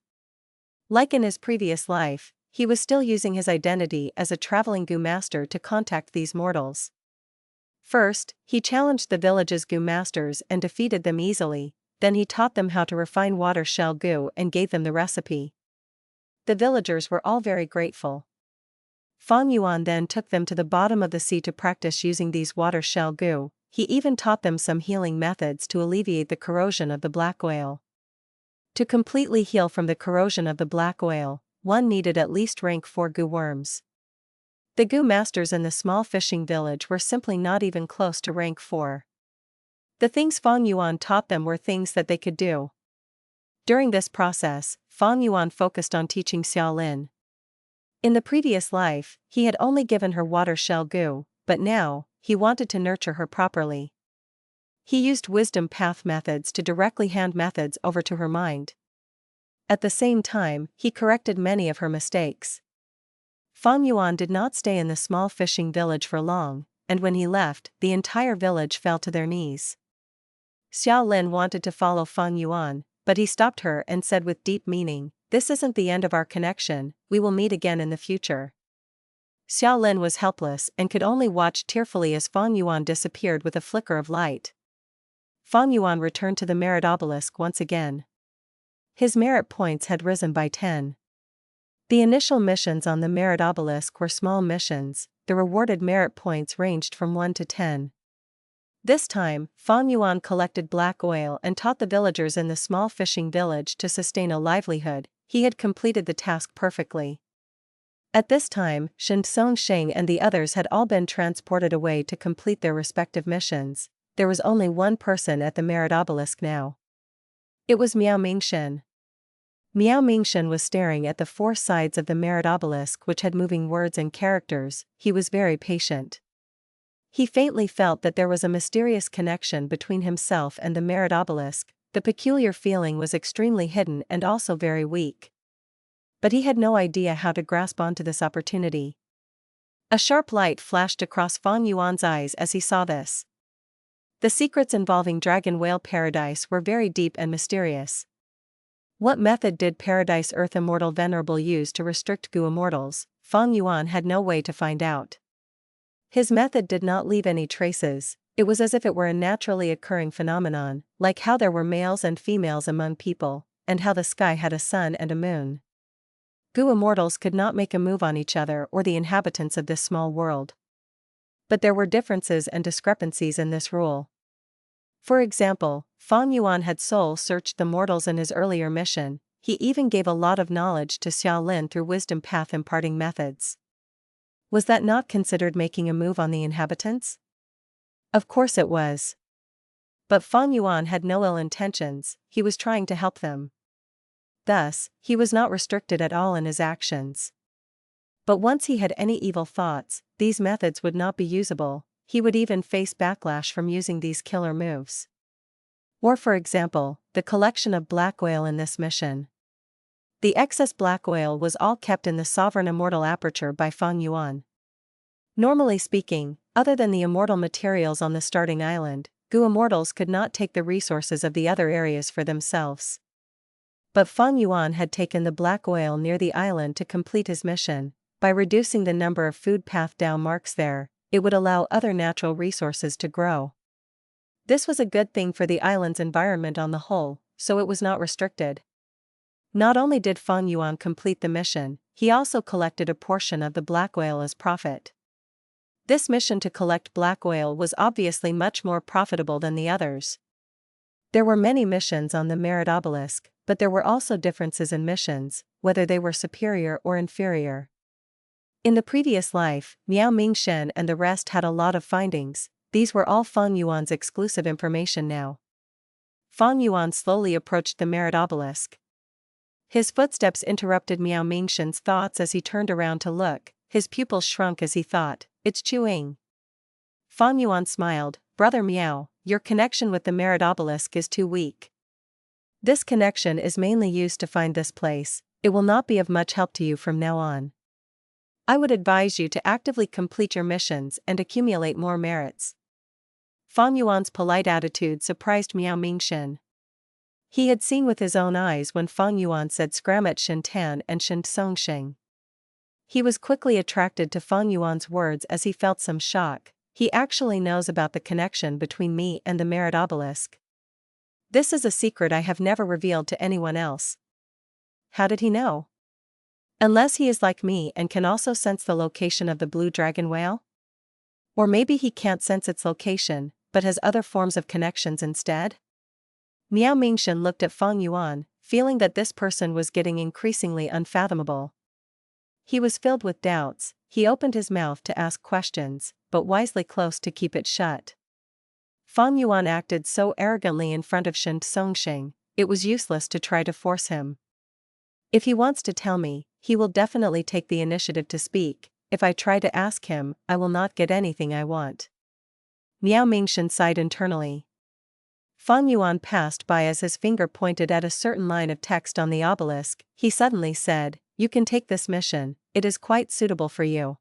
Like in his previous life, he was still using his identity as a traveling goo master to contact these mortals. First, he challenged the village's goo masters and defeated them easily, then he taught them how to refine water shell goo and gave them the recipe. The villagers were all very grateful. Fang Yuan then took them to the bottom of the sea to practice using these water shell goo. He even taught them some healing methods to alleviate the corrosion of the black oil. To completely heal from the corrosion of the black oil, one needed at least rank 4 goo worms. The goo masters in the small fishing village were simply not even close to rank 4. The things Fang Yuan taught them were things that they could do. During this process, Fang Yuan focused on teaching Xiao Lin. In the previous life, he had only given her water shell goo, but now, he wanted to nurture her properly. He used wisdom path methods to directly hand methods over to her mind. At the same time, he corrected many of her mistakes. Fang Yuan did not stay in the small fishing village for long, and when he left, the entire village fell to their knees. Xiao Lin wanted to follow Fang Yuan, but he stopped her and said with deep meaning, "This isn't the end of our connection, we will meet again in the future." Xiao Lin was helpless and could only watch tearfully as Fang Yuan disappeared with a flicker of light. Fang Yuan returned to the merit obelisk once again. His merit points had risen by 10. The initial missions on the merit obelisk were small missions, the rewarded merit points ranged from 1 to 10. This time, Fang Yuan collected black oil and taught the villagers in the small fishing village to sustain a livelihood. He had completed the task perfectly. At this time, Shen Sheng and the others had all been transported away to complete their respective missions. There was only one person at the merit obelisk now. It was Miao Mingshen. Miao Mingshen was staring at the 4 sides of the merit obelisk, which had moving words and characters. He was very patient. He faintly felt that there was a mysterious connection between himself and the merit obelisk. The peculiar feeling was extremely hidden and also very weak. But he had no idea how to grasp onto this opportunity. A sharp light flashed across Fang Yuan's eyes as he saw this. The secrets involving Dragon Whale Paradise were very deep and mysterious. What method did Paradise Earth Immortal Venerable use to restrict goo immortals? Fang Yuan had no way to find out. His method did not leave any traces. It was as if it were a naturally occurring phenomenon, like how there were males and females among people, and how the sky had a sun and a moon. Goo immortals could not make a move on each other or the inhabitants of this small world. But there were differences and discrepancies in this rule. For example, Fang Yuan had soul-searched the mortals in his earlier mission. He even gave a lot of knowledge to Xiao Lin through wisdom path imparting methods. Was that not considered making a move on the inhabitants? Of course it was. But Fang Yuan had no ill intentions, he was trying to help them. Thus, he was not restricted at all in his actions. But once he had any evil thoughts, these methods would not be usable. He would even face backlash from using these killer moves. Or for example, the collection of black oil in this mission. The excess black oil was all kept in the sovereign immortal Aperture by Fang Yuan. Normally speaking, other than the immortal materials on the starting island, goo immortals could not take the resources of the other areas for themselves. But Fang Yuan had taken the black oil near the island to complete his mission. By reducing the number of food path Dao marks there, it would allow other natural resources to grow. This was a good thing for the island's environment on the whole, so it was not restricted. Not only did Fang Yuan complete the mission, he also collected a portion of the black oil as profit. This mission to collect black oil was obviously much more profitable than the others. There were many missions on the merit obelisk, but there were also differences in missions, whether they were superior or inferior. In the previous life, Miao Mingshen and the rest had a lot of findings. These were all Fang Yuan's exclusive information now. Fang Yuan slowly approached the merit obelisk. His footsteps interrupted Miao Mingshen's thoughts as he turned around to look. His pupils shrunk as he thought, "It's Ying." Fang Yuan smiled, "Brother Miao, your connection with the merit obelisk is too weak. This connection is mainly used to find this place. It will not be of much help to you from now on. I would advise you to actively complete your missions and accumulate more merits." Fang Yuan's polite attitude surprised Miao Mingshen. He had seen with his own eyes when Fang Yuan said Scramet Shintan and Shin Songsheng. He was quickly attracted to Fang Yuan's words as he felt some shock. He actually knows about the connection between me and the merit obelisk. This is a secret I have never revealed to anyone else. How did he know? Unless he is like me and can also sense the location of the blue dragon whale? Or maybe he can't sense its location, but has other forms of connections instead? Miao Mingshen looked at Fang Yuan, feeling that this person was getting increasingly unfathomable. He was filled with doubts. He opened his mouth to ask questions, but wisely close to keep it shut. Fang Yuan acted so arrogantly in front of Shin Songsheng, it was useless to try to force him. If he wants to tell me, he will definitely take the initiative to speak. If I try to ask him, I will not get anything I want. Miao Mingshen sighed internally. Fang Yuan passed by as his finger pointed at a certain line of text on the obelisk. He suddenly said, "You can take this mission, it is quite suitable for you.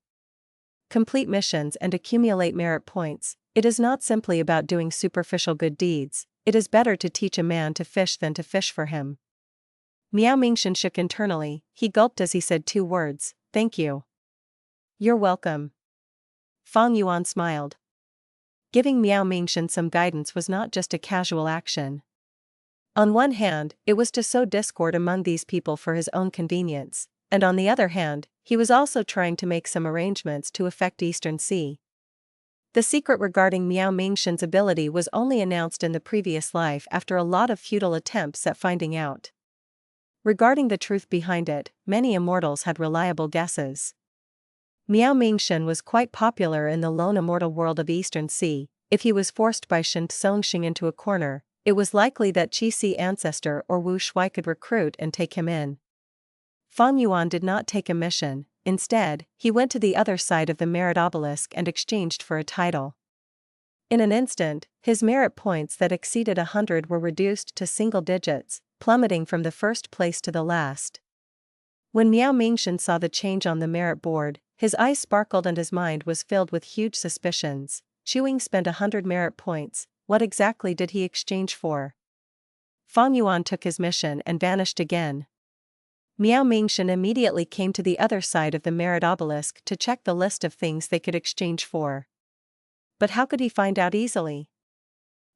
Complete missions and accumulate merit points. It is not simply about doing superficial good deeds. It is better to teach a man to fish than to fish for him." Miao Mingshen shook internally. He gulped as he said two words, "Thank you." "You're welcome." Fang Yuan smiled. Giving Miao Mingshen some guidance was not just a casual action. On one hand, it was to sow discord among these people for his own convenience, and on the other hand, he was also trying to make some arrangements to affect Eastern Sea. The secret regarding Miao Mingshen's ability was only announced in the previous life after a lot of futile attempts at finding out. Regarding the truth behind it, many immortals had reliable guesses. Miao Mingshen was quite popular in the lone immortal world of Eastern Sea. If he was forced by Shin Songxing into a corner, it was likely that Qi Ancestor or Wu Shui could recruit and take him in. Fang Yuan did not take a mission. Instead, he went to the other side of the merit obelisk and exchanged for a title. In an instant, his merit points that exceeded 100 were reduced to single digits, plummeting from the first place to the last. When Miao Mingshen saw the change on the merit board, his eyes sparkled and his mind was filled with huge suspicions. Ying spent 100 merit points. What exactly did he exchange for? Fang Yuan took his mission and vanished again. Miao Mingshen immediately came to the other side of the merit obelisk to check the list of things they could exchange for. But how could he find out easily?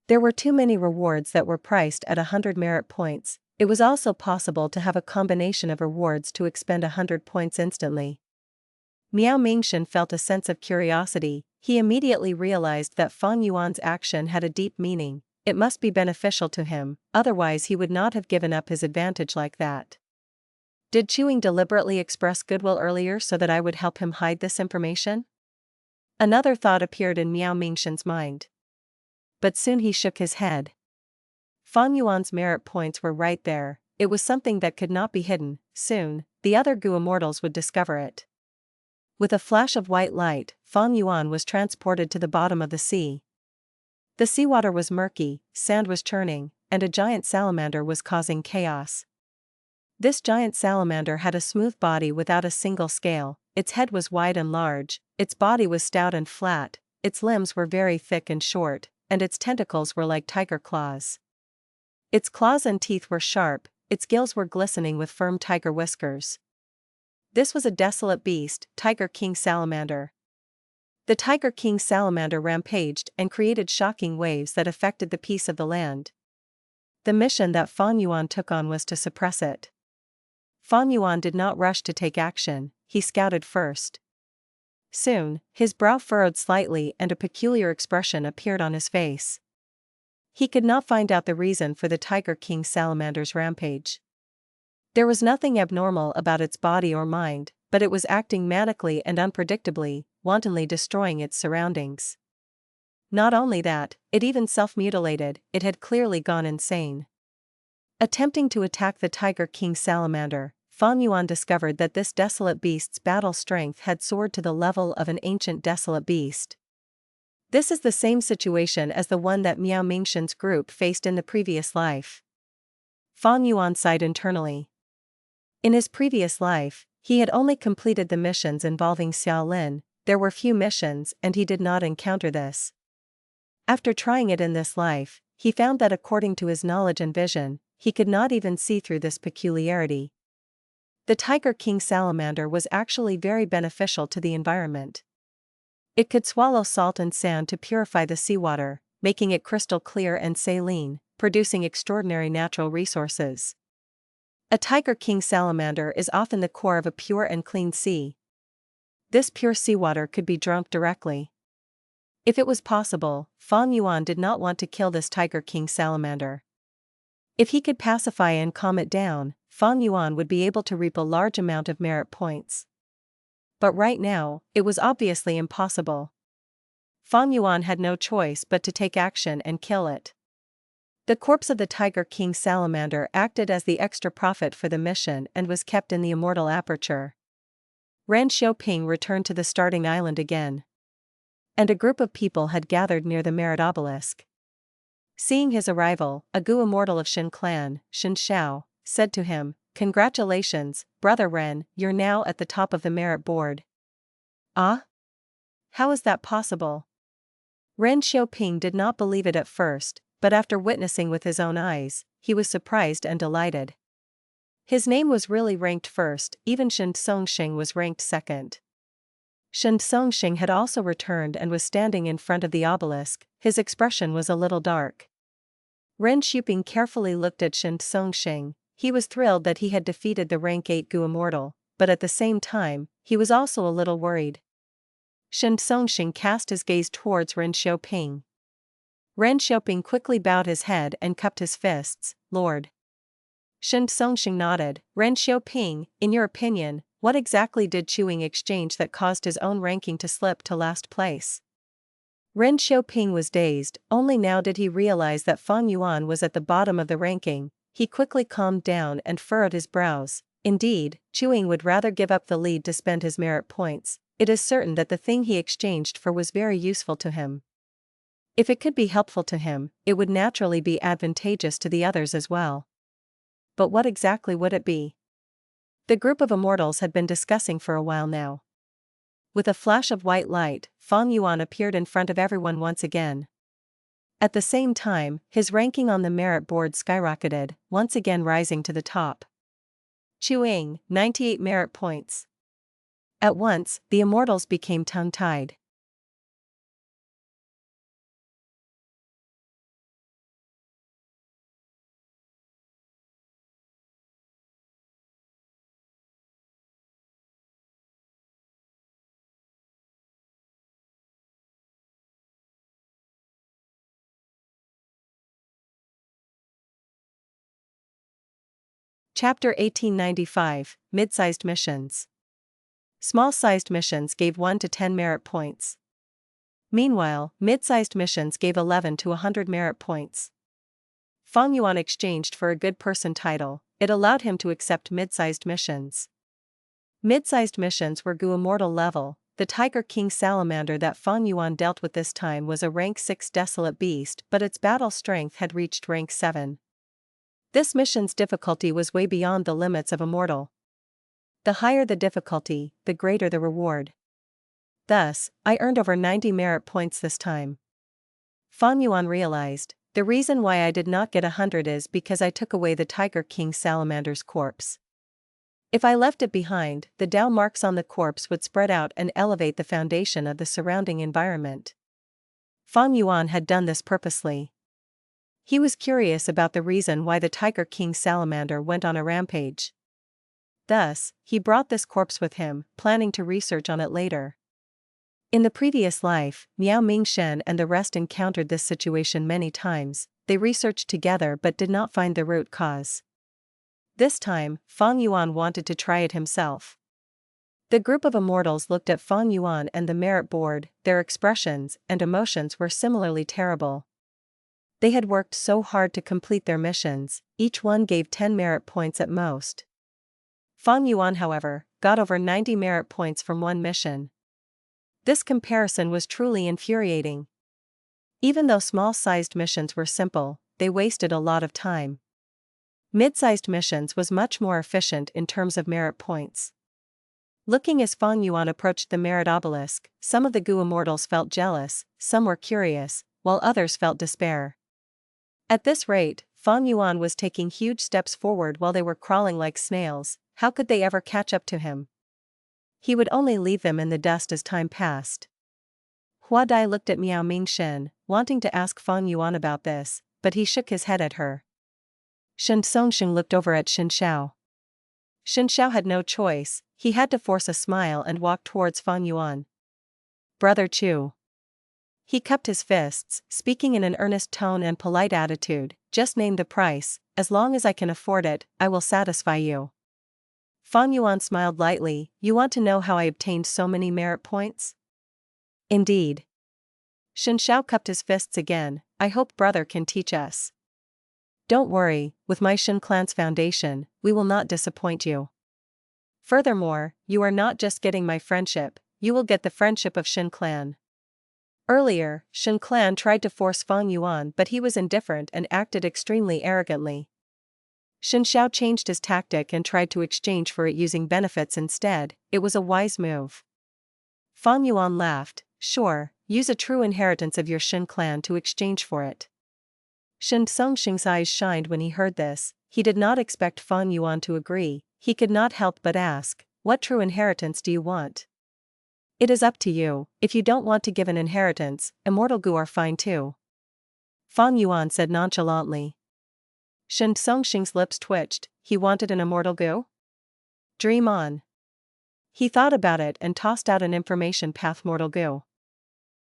There were too many rewards that were priced at 100 merit points. It was also possible to have a combination of rewards to expend 100 points instantly. Miao Mingshen felt a sense of curiosity. He immediately realized that Fang Yuan's action had a deep meaning. It must be beneficial to him, otherwise he would not have given up his advantage like that. Did Ying deliberately express goodwill earlier so that I would help him hide this information? Another thought appeared in Miao Mingshen's mind. But soon he shook his head. Fang Yuan's merit points were right there. It was something that could not be hidden. Soon, the other Gu immortals would discover it. With a flash of white light, Fang Yuan was transported to the bottom of the sea. The seawater was murky, sand was churning, and a giant salamander was causing chaos. This giant salamander had a smooth body without a single scale. Its head was wide and large, its body was stout and flat, its limbs were very thick and short, and its tentacles were like tiger claws. Its claws and teeth were sharp, its gills were glistening with firm tiger whiskers. This was a desolate beast, Tiger King Salamander. The Tiger King Salamander rampaged and created shocking waves that affected the peace of the land. The mission that Fang Yuan took on was to suppress it. Fang Yuan did not rush to take action, he scouted first. Soon, his brow furrowed slightly and a peculiar expression appeared on his face. He could not find out the reason for the Tiger King salamander's rampage. There was nothing abnormal about its body or mind, but it was acting manically and unpredictably, wantonly destroying its surroundings. Not only that, it even self-mutilated. It had clearly gone insane. Attempting to attack the Tiger King salamander, Fang Yuan discovered that this desolate beast's battle strength had soared to the level of an ancient desolate beast. This is the same situation as the one that Miao Mingshen's group faced in the previous life. Fang Yuan sighed internally. In his previous life, he had only completed the missions involving Xiao Lin. There were few missions and he did not encounter this. After trying it in this life, he found that according to his knowledge and vision, he could not even see through this peculiarity. The Tiger King salamander was actually very beneficial to the environment. It could swallow salt and sand to purify the seawater, making it crystal clear and saline, producing extraordinary natural resources. A Tiger King salamander is often the core of a pure and clean sea. This pure seawater could be drunk directly. If it was possible, Fang Yuan did not want to kill this Tiger King salamander. If he could pacify and calm it down, Fang Yuan would be able to reap a large amount of merit points. But right now, it was obviously impossible. Fang Yuan had no choice but to take action and kill it. The corpse of the Tiger King salamander acted as the extra profit for the mission and was kept in the immortal Aperture. Ren Xiaoping returned to the starting island again. And a group of people had gathered near the merit obelisk. Seeing his arrival, a Gu immortal of Shin clan, Shin Xiao, said to him, "Congratulations, Brother Ren, you're now at the top of the merit board." "Ah? How is that possible?" Ren Xiaoping did not believe it at first, but after witnessing with his own eyes, he was surprised and delighted. His name was really ranked first, even Shen Songxing was ranked second. Shen Songxing had also returned and was standing in front of the obelisk. His expression was a little dark. Ren Xiaoping carefully looked at Shen Songxing. He was thrilled that he had defeated the rank 8 Gu immortal, but at the same time, he was also a little worried. Shen Songxing cast his gaze towards Ren Xiaoping. Ren Xiaoping quickly bowed his head and cupped his fists. "Lord." Shen Songxing nodded. "Ren Xiaoping, in your opinion, what exactly did Ying exchange that caused his own ranking to slip to last place?" Ren Xiaoping was dazed. Only now did he realize that Fang Yuan was at the bottom of the ranking. He quickly calmed down and furrowed his brows. Indeed, Ying would rather give up the lead to spend his merit points. It is certain that the thing he exchanged for was very useful to him. If it could be helpful to him, it would naturally be advantageous to the others as well. But what exactly would it be? The group of immortals had been discussing for a while now. With a flash of white light, Fang Yuan appeared in front of everyone once again. At the same time, his ranking on the merit board skyrocketed, once again rising to the top. Ying, 98 merit points. At once, the immortals became tongue-tied. Chapter 1895, Mid-sized missions. Small-sized missions gave 1 to 10 merit points. Meanwhile, mid-sized missions gave 11 to 100 merit points. Fang Yuan exchanged for a good person title. It allowed him to accept mid-sized missions. Mid-sized missions were Gu immortal level. The Tiger King salamander that Fang Yuan dealt with this time was a rank 6 desolate beast, but its battle strength had reached rank 7. This mission's difficulty was way beyond the limits of immortal. The higher the difficulty, the greater the reward. Thus, I earned over 90 merit points this time. Fang Yuan realized, the reason why I did not get 100 is because I took away the Tiger King salamander's corpse. If I left it behind, the Dao marks on the corpse would spread out and elevate the foundation of the surrounding environment. Fang Yuan had done this purposely. He was curious about the reason why the Tiger King salamander went on a rampage. Thus, he brought this corpse with him, planning to research on it later. In the previous life, Miao Mingshen and the rest encountered this situation many times. They researched together but did not find the root cause. This time, Fang Yuan wanted to try it himself. The group of immortals looked at Fang Yuan and the merit board. Their expressions and emotions were similarly terrible. They had worked so hard to complete their missions, each one gave 10 merit points at most. Fang Yuan, however, got over 90 merit points from one mission. This comparison was truly infuriating. Even though small-sized missions were simple, they wasted a lot of time. Mid-sized missions was much more efficient in terms of merit points. Looking as Fang Yuan approached the merit obelisk, some of the Gu immortals felt jealous, some were curious, while others felt despair. At this rate, Fang Yuan was taking huge steps forward while they were crawling like snails. How could they ever catch up to him? He would only leave them in the dust as time passed. Hua Dai looked at Miao Mingshen, wanting to ask Fang Yuan about this, but he shook his head at her. Shen Songxing looked over at Shen Xiao. Shen Xiao had no choice, he had to force a smile and walk towards Fang Yuan. Brother Chu. He cupped his fists, speaking in an earnest tone and polite attitude, just name the price, as long as I can afford it, I will satisfy you. Fang Yuan smiled lightly, you want to know how I obtained so many merit points? Indeed. Shen Xiao cupped his fists again, I hope brother can teach us. Don't worry, with my Shen clan's foundation, we will not disappoint you. Furthermore, you are not just getting my friendship, you will get the friendship of Shen clan. Earlier, Shen clan tried to force Fang Yuan but he was indifferent and acted extremely arrogantly. Shen Xiao changed his tactic and tried to exchange for it using benefits instead. It was a wise move. Fang Yuan laughed, sure, use a true inheritance of your Shen clan to exchange for it. Shen Songxing's eyes shined when he heard this. He did not expect Fang Yuan to agree. He could not help but ask, what true inheritance do you want? It is up to you, if you don't want to give an inheritance, immortal Gu are fine too. Fang Yuan said nonchalantly. Shen Songxing's lips twitched, he wanted an immortal Gu? Dream on. He thought about it and tossed out an information path mortal Gu.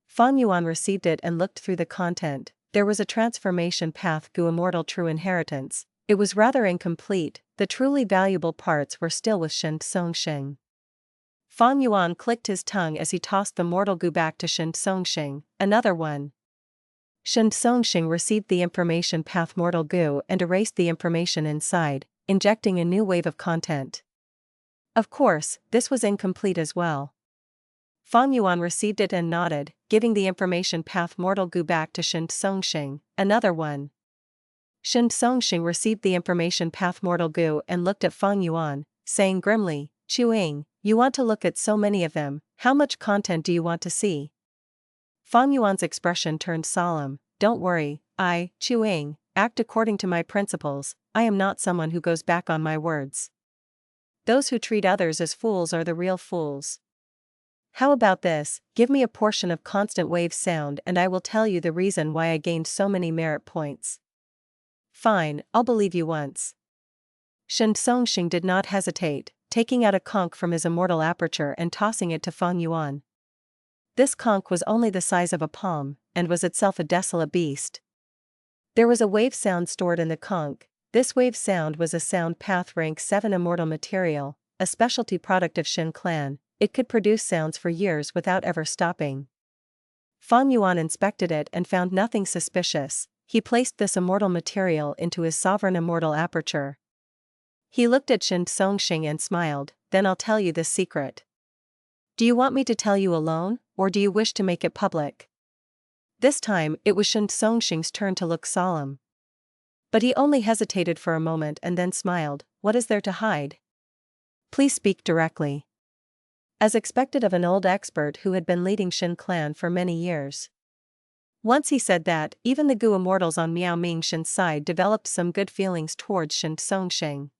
Fang Yuan received it and looked through the content. There was a transformation path Gu immortal true inheritance. It was rather incomplete, the truly valuable parts were still with Shen Songxing. Fang Yuan clicked his tongue as he tossed the mortal Gu back to Shen Songxing, another one. Shen Songxing received the information path mortal Gu and erased the information inside, injecting a new wave of content. Of course, this was incomplete as well. Fang Yuan received it and nodded, giving the information path mortal Gu back to Shen Songxing, another one. Shen Songxing received the information path mortal Gu and looked at Fang Yuan, saying grimly, Chu Ying, you want to look at so many of them, how much content do you want to see? Fang Yuan's expression turned solemn, don't worry, I, Chu Ying, act according to my principles, I am not someone who goes back on my words. Those who treat others as fools are the real fools. How about this, give me a portion of constant wave sound and I will tell you the reason why I gained so many merit points. Fine, I'll believe you once. Shen Songxing did not hesitate, taking out a conch from his immortal aperture and tossing it to Fang Yuan. This conch was only the size of a palm, and was itself a desolate beast. There was a wave sound stored in the conch. This wave sound was a sound path rank 7 immortal material, a specialty product of Shen clan. It could produce sounds for years without ever stopping. Fang Yuan inspected it and found nothing suspicious. He placed this immortal material into his sovereign immortal aperture. He looked at Shen Songxing and smiled, then I'll tell you this secret. Do you want me to tell you alone, or do you wish to make it public? This time, it was Shen Songxing's turn to look solemn. But he only hesitated for a moment and then smiled, what is there to hide? Please speak directly. As expected of an old expert who had been leading Shen clan for many years. Once he said that, even the Gu immortals on Miao Mingshen's side developed some good feelings towards Shen Songxing.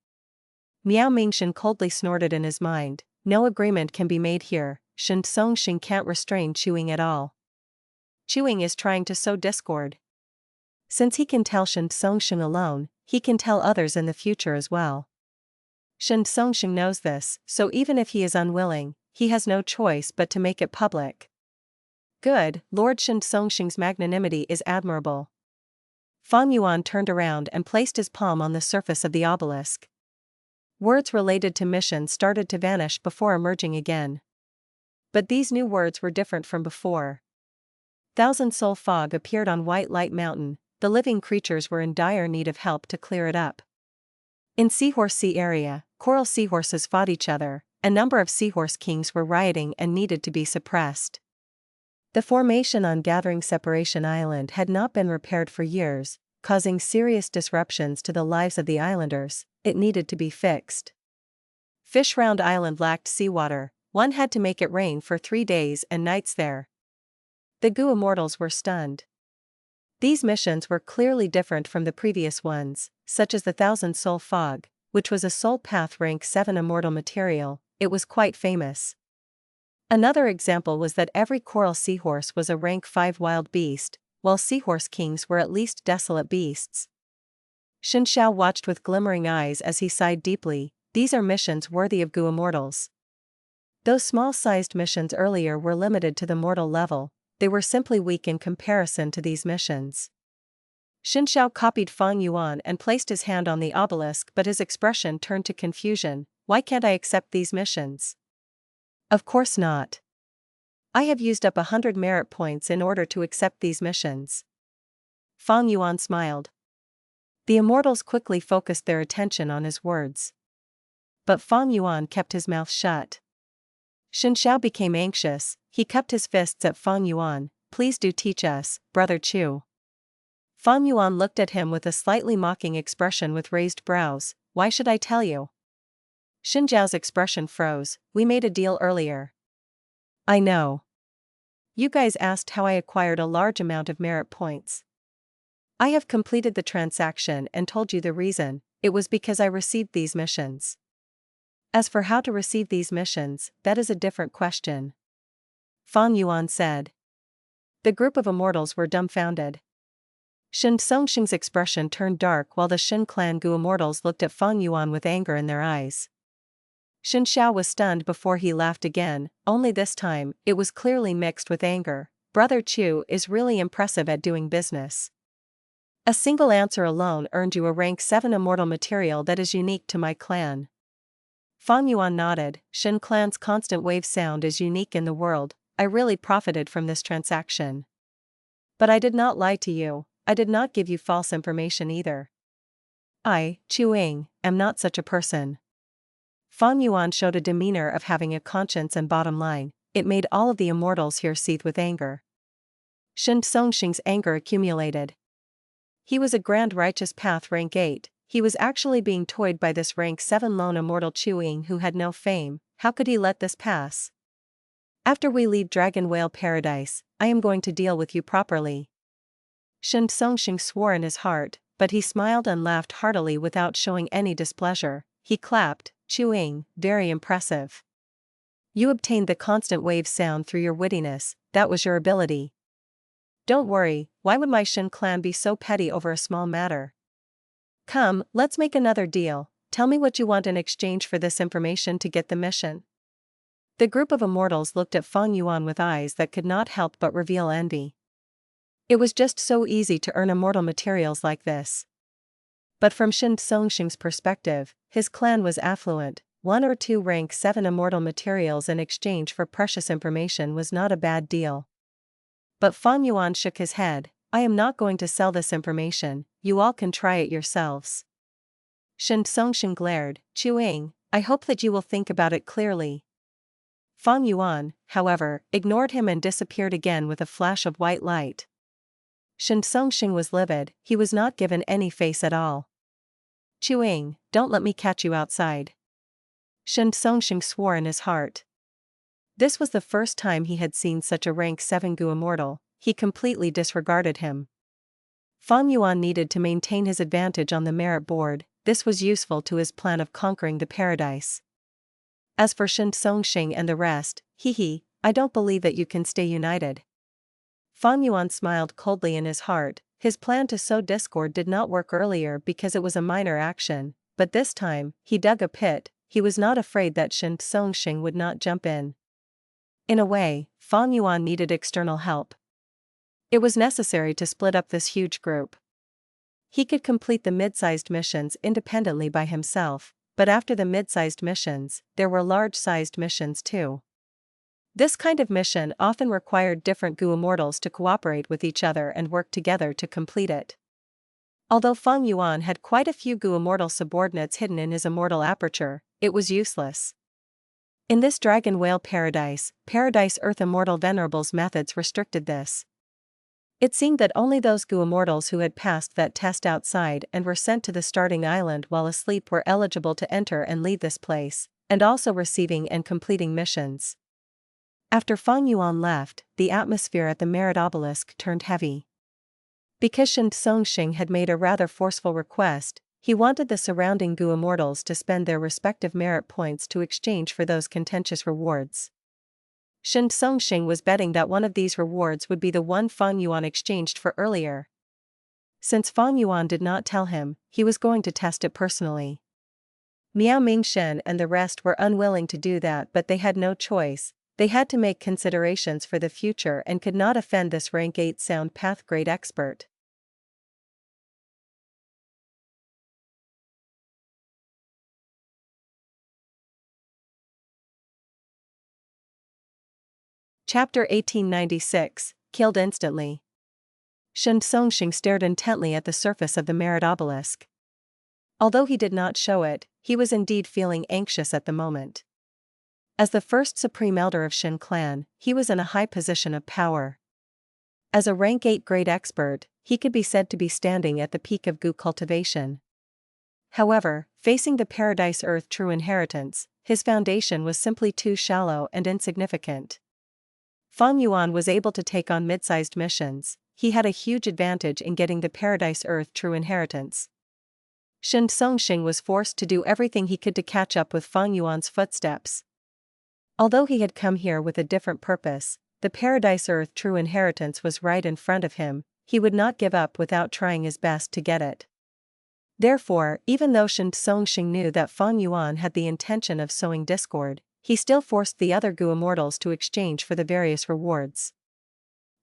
Miao Mingshen coldly snorted in his mind, no agreement can be made here, Shen Songxing can't restrain chewing at all. Chewing is trying to sow discord. Since he can tell Shen Songxing alone, he can tell others in the future as well. Shen Songxing knows this, so even if he is unwilling, he has no choice but to make it public. Good, Lord Shen Songxing's magnanimity is admirable. Fang Yuan turned around and placed his palm on the surface of the obelisk. Words related to mission started to vanish before emerging again. But these new words were different from before. Thousand Soul Fog appeared on White Light Mountain. The living creatures were in dire need of help to clear it up. In Seahorse Sea area, coral seahorses fought each other. A number of seahorse kings were rioting and needed to be suppressed. The formation on Gathering Separation Island had not been repaired for years, causing serious disruptions to the lives of the islanders. It needed to be fixed. Fish Round Island lacked seawater. One had to make it rain for 3 days and nights there. The Gu Immortals were stunned. These missions were clearly different from the previous ones, such as the Thousand Soul Fog, which was a Soul Path rank 7 immortal material. It was quite famous. Another example was that every coral seahorse was a rank 5 wild beast, while seahorse kings were at least desolate beasts. Shen Xiao watched with glimmering eyes as he sighed deeply. These are missions worthy of Gu Immortals. Those small-sized missions earlier were limited to the mortal level. They were simply weak in comparison to these missions. Shen Xiao copied Fang Yuan and placed his hand on the obelisk, but his expression turned to confusion. Why can't I accept these missions? Of course not. I have used up 100 merit points in order to accept these missions. Fang Yuan smiled. The immortals quickly focused their attention on his words. But Fang Yuan kept his mouth shut. Shen Xiao became anxious. He cupped his fists at Fang Yuan. Please do teach us, Brother Chu. Fang Yuan looked at him with a slightly mocking expression with raised brows. Why should I tell you? Shen Zhao's expression froze. We made a deal earlier. I know. You guys asked how I acquired a large amount of merit points. I have completed the transaction and told you the reason. It was because I received these missions. As for how to receive these missions, that is a different question. Fang Yuan said. The group of immortals were dumbfounded. Shen Songxing's expression turned dark while the Shen clan Gu immortals looked at Fang Yuan with anger in their eyes. Shen Xiao was stunned before he laughed again, only this time, it was clearly mixed with anger. Brother Chu is really impressive at doing business. A single answer alone earned you a rank 7 immortal material that is unique to my clan. Fang Yuan nodded. Shen clan's constant wave sound is unique in the world. I really profited from this transaction. But I did not lie to you. I did not give you false information either. I, Chu Ying, am not such a person. Fang Yuan showed a demeanor of having a conscience and bottom line. It made all of the immortals here seethe with anger. Shen Songxing's anger accumulated. He was a Grand Righteous Path rank 8. He was actually being toyed by this rank 7 lone immortal Chu Ying who had no fame. How could he let this pass? After we leave Dragon Whale Paradise, I am going to deal with you properly. Shen Songxing swore in his heart, but he smiled and laughed heartily without showing any displeasure. He clapped. Chu Ying, very impressive. You obtained the constant wave sound through your wittiness. That was your ability. Don't worry, why would my Shen clan be so petty over a small matter? Come, let's make another deal. Tell me what you want in exchange for this information to get the mission. The group of immortals looked at Fang Yuan with eyes that could not help but reveal envy. It was just so easy to earn immortal materials like this. But from Shen Songxing's perspective, his clan was affluent. 1 or 2 rank 7 immortal materials in exchange for precious information was not a bad deal. But Fang Yuan shook his head. I am not going to sell this information. You all can try it yourselves. Shen Songxing glared. Chu Ying, I hope that you will think about it clearly. Fang Yuan, however, ignored him and disappeared again with a flash of white light. Shen Songxing was livid. He was not given any face at all. Chu Ying, don't let me catch you outside. Shen Songxing swore in his heart. This was the first time he had seen such a rank 7 Gu immortal. He completely disregarded him. Fang Yuan needed to maintain his advantage on the merit board. This was useful to his plan of conquering the paradise. As for Shen Songxing and the rest, I don't believe that you can stay united. Fang Yuan smiled coldly in his heart. His plan to sow discord did not work earlier because it was a minor action, but this time, he dug a pit. He was not afraid that Shen Songxing would not jump in. In a way, Fang Yuan needed external help. It was necessary to split up this huge group. He could complete the mid-sized missions independently by himself, but after the mid-sized missions, there were large-sized missions too. This kind of mission often required different Gu immortals to cooperate with each other and work together to complete it. Although Fang Yuan had quite a few Gu immortal subordinates hidden in his immortal aperture, it was useless. In this dragon whale paradise, Paradise Earth immortal Venerable's methods restricted this. It seemed that only those Gu immortals who had passed that test outside and were sent to the starting island while asleep were eligible to enter and leave this place, and also receiving and completing missions. After Fang Yuan left, the atmosphere at the Merit Obelisk turned heavy. Because Shen Songxing had made a rather forceful request, he wanted the surrounding Gu immortals to spend their respective merit points to exchange for those contentious rewards. Shen Songxing was betting that one of these rewards would be the one Fang Yuan exchanged for earlier. Since Fang Yuan did not tell him, he was going to test it personally. Miao Mingshen and the rest were unwilling to do that, but they had no choice. They had to make considerations for the future and could not offend this rank 8 sound path grade expert. Chapter 1896, Killed Instantly. Shen Songxing stared intently at the surface of the Merit Obelisk. Although he did not show it, he was indeed feeling anxious at the moment. As the first supreme elder of Shen clan, he was in a high position of power. As a rank 8 grade expert, he could be said to be standing at the peak of Gu cultivation. However, facing the Paradise Earth true inheritance, his foundation was simply too shallow and insignificant. Fang Yuan was able to take on mid-sized missions. He had a huge advantage in getting the Paradise Earth true inheritance. Shen Songxing was forced to do everything he could to catch up with Fang Yuan's footsteps. Although he had come here with a different purpose, the Paradise Earth true inheritance was right in front of him. He would not give up without trying his best to get it. Therefore, even though Shen Songxing knew that Fang Yuan had the intention of sowing discord, he still forced the other Gu immortals to exchange for the various rewards.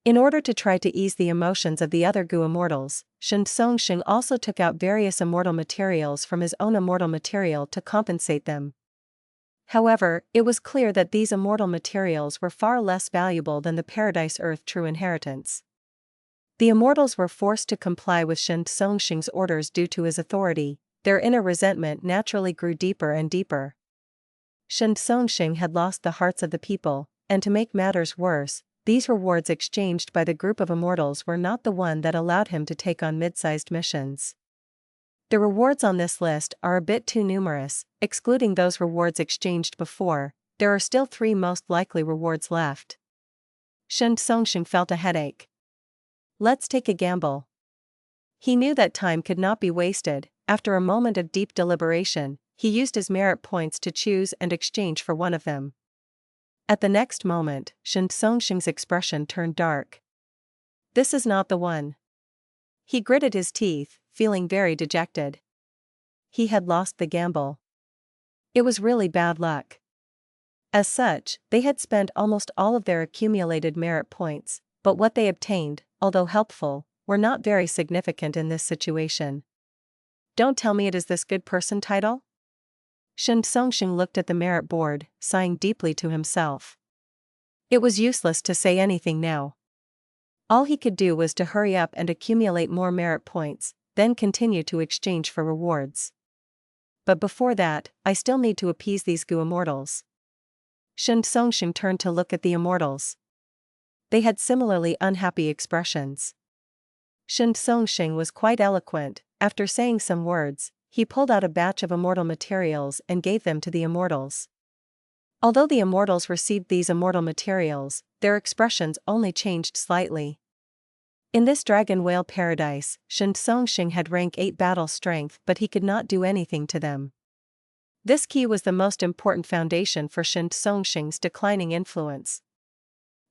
In order to try to ease the emotions of the other Gu immortals, Shen Songxing also took out various immortal materials from his own immortal material to compensate them. However, it was clear that these immortal materials were far less valuable than the Paradise Earth true inheritance. The immortals were forced to comply with Shen Songxing's orders due to his authority. Their inner resentment naturally grew deeper and deeper. Shen Songxing had lost the hearts of the people, and to make matters worse, these rewards exchanged by the group of immortals were not the one that allowed him to take on mid-sized missions. The rewards on this list are a bit too numerous. Excluding those rewards exchanged before, there are still 3 most likely rewards left. Shen Songxing felt a headache. Let's take a gamble. He knew that time could not be wasted. After a moment of deep deliberation, he used his merit points to choose and exchange for one of them. At the next moment, Shen Songxing's expression turned dark. This is not the one. He gritted his teeth, feeling very dejected. He had lost the gamble. It was really bad luck. As such, they had spent almost all of their accumulated merit points, but what they obtained, although helpful, were not very significant in this situation. Don't tell me it is this good person title? Shen Songxing looked at the merit board, sighing deeply to himself. It was useless to say anything now. All he could do was to hurry up and accumulate more merit points, then continue to exchange for rewards. But before that, I still need to appease these Gu immortals. Shen Songxing turned to look at the immortals. They had similarly unhappy expressions. Shen Songxing was quite eloquent. After saying some words, he pulled out a batch of immortal materials and gave them to the immortals. Although the immortals received these immortal materials, their expressions only changed slightly. In this dragon whale paradise, Shen Songxing had rank 8 battle strength, but he could not do anything to them. This key was the most important foundation for Shen Songxing's declining influence.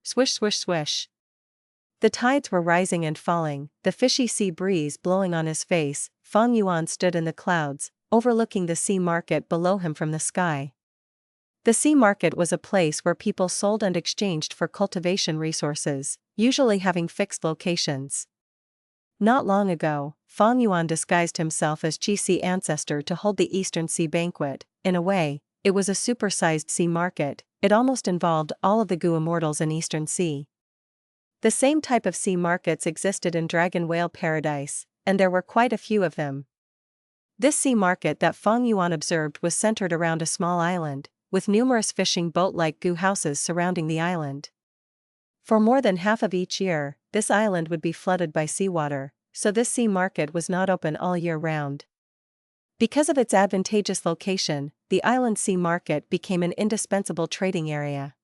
Swish swish swish. The tides were rising and falling, the fishy sea breeze blowing on his face. Fang Yuan stood in the clouds, overlooking the sea market below him from the sky. The sea market was a place where people sold and exchanged for cultivation resources, usually having fixed locations. Not long ago, Fang Yuan disguised himself as Qi Ancestor to hold the Eastern Sea Banquet. In a way, it was a supersized sea market. It almost involved all of the Gu immortals in Eastern Sea. The same type of sea markets existed in Dragon Whale Paradise, and there were quite a few of them. This sea market that Fang Yuan observed was centered around a small island, with numerous fishing boat-like Gu houses surrounding the island. For more than half of each year, this island would be flooded by seawater, so this sea market was not open all year round. Because of its advantageous location, the island sea market became an indispensable trading area.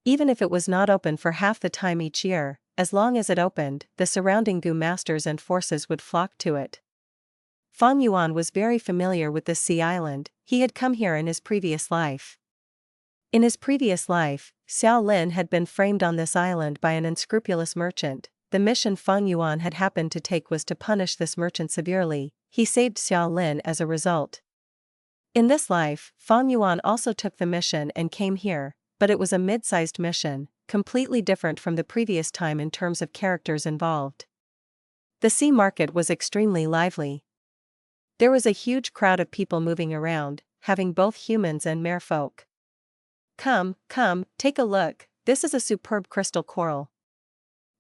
Even if it was not open for half the time each year, as long as it opened, the surrounding Gu masters and forces would flock to it. Fang Yuan was very familiar with this sea island. He had come here in his previous life. In his previous life, Xiao Lin had been framed on this island by an unscrupulous merchant. The mission Fang Yuan had happened to take was to punish this merchant severely. He saved Xiao Lin as a result. In this life, Fang Yuan also took the mission and came here, but it was a mid-sized mission, completely different from the previous time in terms of characters involved. The sea market was extremely lively. There was a huge crowd of people moving around, having both humans and merfolk. Come, take a look, this is a superb crystal coral.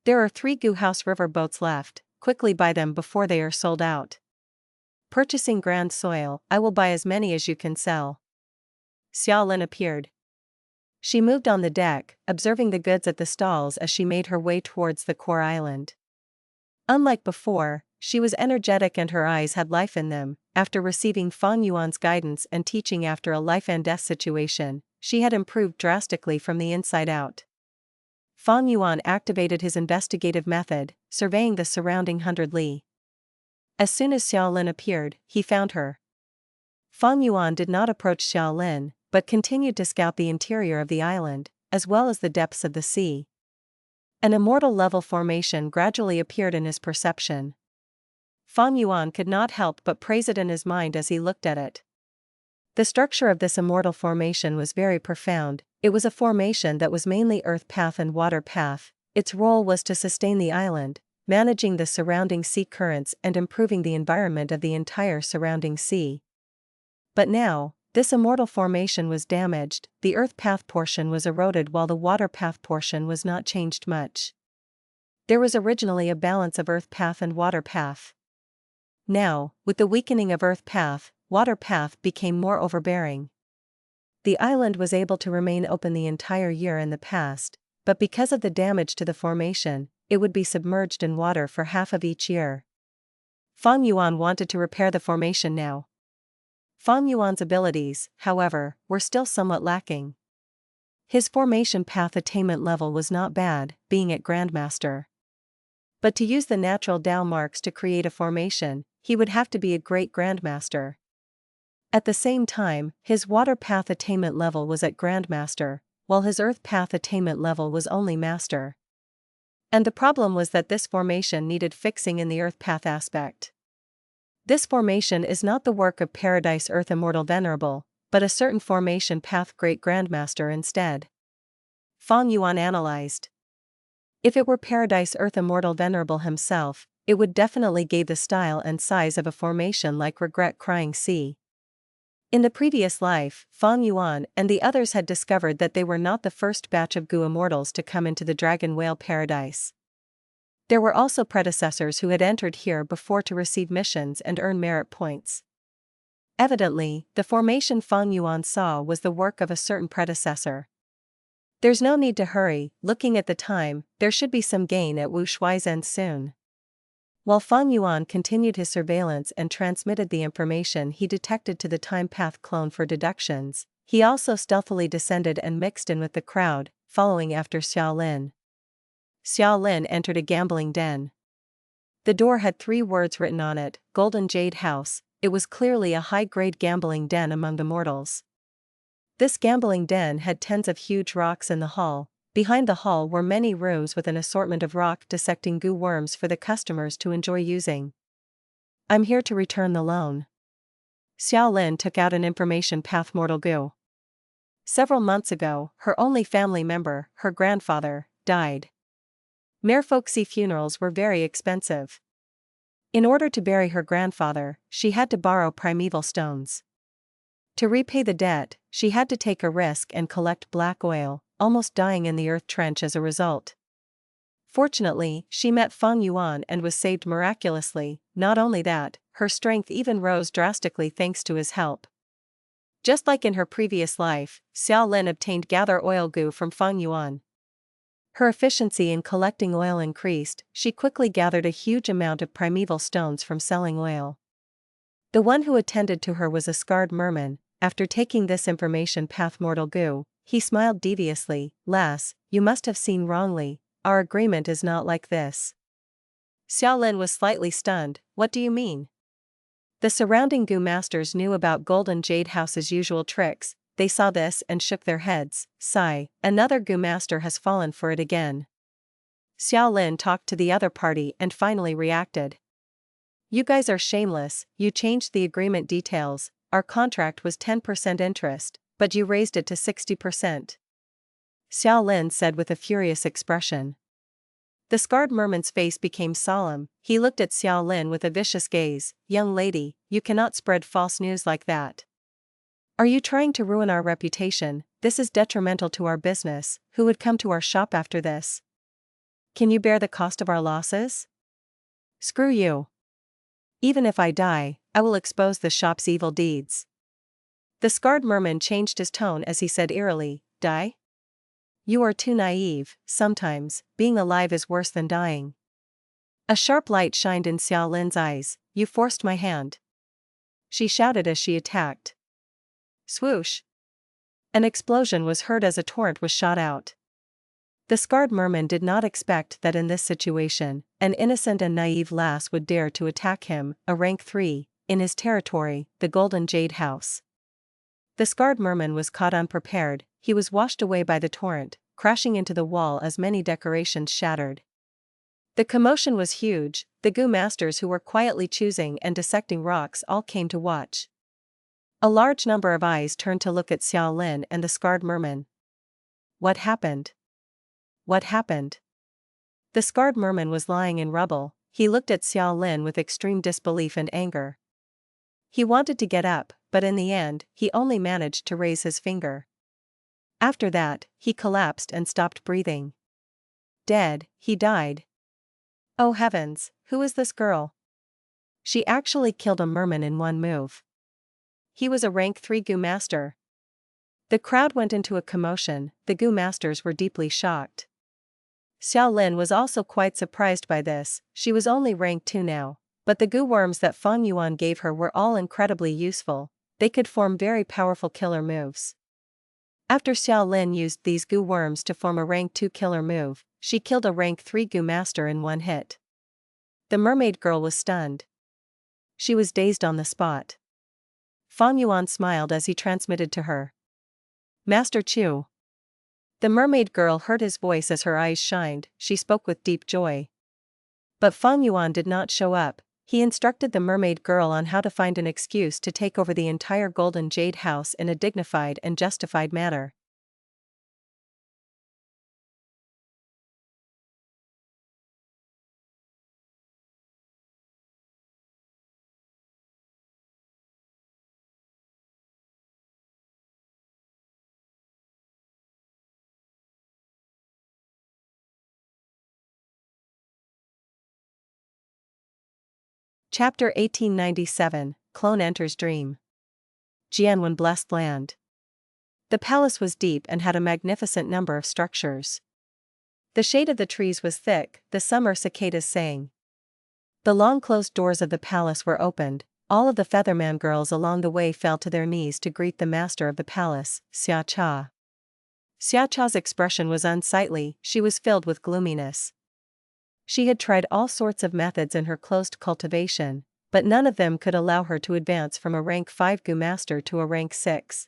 There are 3 Gu House river boats left, quickly buy them before they are sold out. Purchasing grand soil, I will buy as many as you can sell. Xiao Lin appeared. She moved on the deck, observing the goods at the stalls as she made her way towards the core island. Unlike before, she was energetic and her eyes had life in them. After receiving Fang Yuan's guidance and teaching after a life and death situation, she had improved drastically from the inside out. Fang Yuan activated his investigative method, surveying the surrounding 100 li. As soon as Xiao Lin appeared, he found her. Fang Yuan did not approach Xiao Lin, but continued to scout the interior of the island, as well as the depths of the sea. An immortal level formation gradually appeared in his perception. Fang Yuan could not help but praise it in his mind as he looked at it. The structure of this immortal formation was very profound. It was a formation that was mainly earth path and water path. Its role was to sustain the island, managing the surrounding sea currents and improving the environment of the entire surrounding sea. But now, this immortal formation was damaged. The earth path portion was eroded while the water path portion was not changed much. There was originally a balance of earth path and water path. Now, with the weakening of earth path, water path became more overbearing. The island was able to remain open the entire year in the past, but because of the damage to the formation, it would be submerged in water for half of each year. Fang Yuan wanted to repair the formation now. Fang Yuan's abilities, however, were still somewhat lacking. His formation path attainment level was not bad, being at Grandmaster. But to use the natural Dao marks to create a formation, he would have to be a great Grandmaster. At the same time, his water path attainment level was at Grandmaster, while his earth path attainment level was only Master. And the problem was that this formation needed fixing in the earth path aspect. This formation is not the work of Paradise Earth Immortal Venerable, but a certain formation path Great Grandmaster instead. Fang Yuan analyzed. If it were Paradise Earth Immortal Venerable himself, it would definitely give the style and size of a formation like Regret Crying Sea. In the previous life, Fang Yuan and the others had discovered that they were not the first batch of Gu immortals to come into the Dragon Whale Paradise. There were also predecessors who had entered here before to receive missions and earn merit points. Evidently, the formation Fang Yuan saw was the work of a certain predecessor. There's no need to hurry. Looking at the time, there should be some gain at Wu Shui's end soon. While Fang Yuan continued his surveillance and transmitted the information he detected to the time path clone for deductions, he also stealthily descended and mixed in with the crowd, following after Xiao Lin. Xiao Lin entered a gambling den. The door had 3 words written on it, Golden Jade House. It was clearly a high-grade gambling den among the mortals. This gambling den had tens of huge rocks in the hall. Behind the hall were many rooms with an assortment of rock-dissecting Gu worms for the customers to enjoy using. I'm here to return the loan. Xiao Lin took out an information path mortal Gu. Several months ago, her only family member, her grandfather, died. Merfolksy funerals were very expensive. In order to bury her grandfather, she had to borrow primeval stones. To repay the debt, she had to take a risk and collect black oil, almost dying in the earth trench as a result. Fortunately, she met Fang Yuan and was saved miraculously. Not only that, her strength even rose drastically thanks to his help. Just like in her previous life, Xiao Lin obtained gather oil goo from Fang Yuan. Her efficiency in collecting oil increased. She quickly gathered a huge amount of primeval stones from selling oil. The one who attended to her was a scarred merman. After taking this information path mortal goo, he smiled deviously. Lass, you must have seen wrongly, our agreement is not like this. Xiao Lin was slightly stunned. What do you mean? The surrounding goo masters knew about Golden Jade House's usual tricks. They saw this and shook their heads. Sigh, another goo master has fallen for it again. Xiao Lin talked to the other party and finally reacted. You guys are shameless, you changed the agreement details. Our contract was 10% interest, but you raised it to 60%. Xiao Lin said with a furious expression. The scarred merman's face became solemn. He looked at Xiao Lin with a vicious gaze. Young lady, you cannot spread false news like that. Are you trying to ruin our reputation? This is detrimental to our business. Who would come to our shop after this? Can you bear the cost of our losses? Screw you. Even if I die, I will expose the shop's evil deeds. The scarred merman changed his tone as he said eerily, Die? You are too naive. Sometimes, being alive is worse than dying. A sharp light shined in Xiao Lin's eyes. You forced my hand. She shouted as she attacked. Swoosh! An explosion was heard as a torrent was shot out. The scarred merman did not expect that in this situation, an innocent and naive lass would dare to attack him, a rank 3, in his territory, the Golden Jade House. The scarred merman was caught unprepared. He was washed away by the torrent, crashing into the wall as many decorations shattered. The commotion was huge. The goo masters who were quietly choosing and dissecting rocks all came to watch. A large number of eyes turned to look at Xiao Lin and the scarred merman. What happened? What happened? The scarred merman was lying in rubble. He looked at Xiao Lin with extreme disbelief and anger. He wanted to get up, but in the end, he only managed to raise his finger. After that, he collapsed and stopped breathing. Dead, he died. Oh heavens, who is this girl? She actually killed a merman in one move. He was a rank 3 goo master. The crowd went into a commotion. The goo masters were deeply shocked. Xiao Lin was also quite surprised by this. She was only rank 2 now, but the goo worms that Fang Yuan gave her were all incredibly useful. They could form very powerful killer moves. After Xiao Lin used these goo worms to form a rank 2 killer move, she killed a rank 3 goo master in one hit. The mermaid girl was stunned. She was dazed on the spot. Fang Yuan smiled as he transmitted to her. Master Chu. The mermaid girl heard his voice as her eyes shined. She spoke with deep joy. But Fang Yuan did not show up. He instructed the mermaid girl on how to find an excuse to take over the entire Golden Jade House in a dignified and justified manner. Chapter 1897, Clone Enters Dream. Jianwen Blessed Land. The palace was deep and had a magnificent number of structures. The shade of the trees was thick, the summer cicadas sang. The long closed doors of the palace were opened. All of the Featherman girls along the way fell to their knees to greet the master of the palace, Xia Cha. Xia Cha's expression was unsightly. She was filled with gloominess. She had tried all sorts of methods in her closed cultivation, but none of them could allow her to advance from a rank 5 goo master to a rank 6.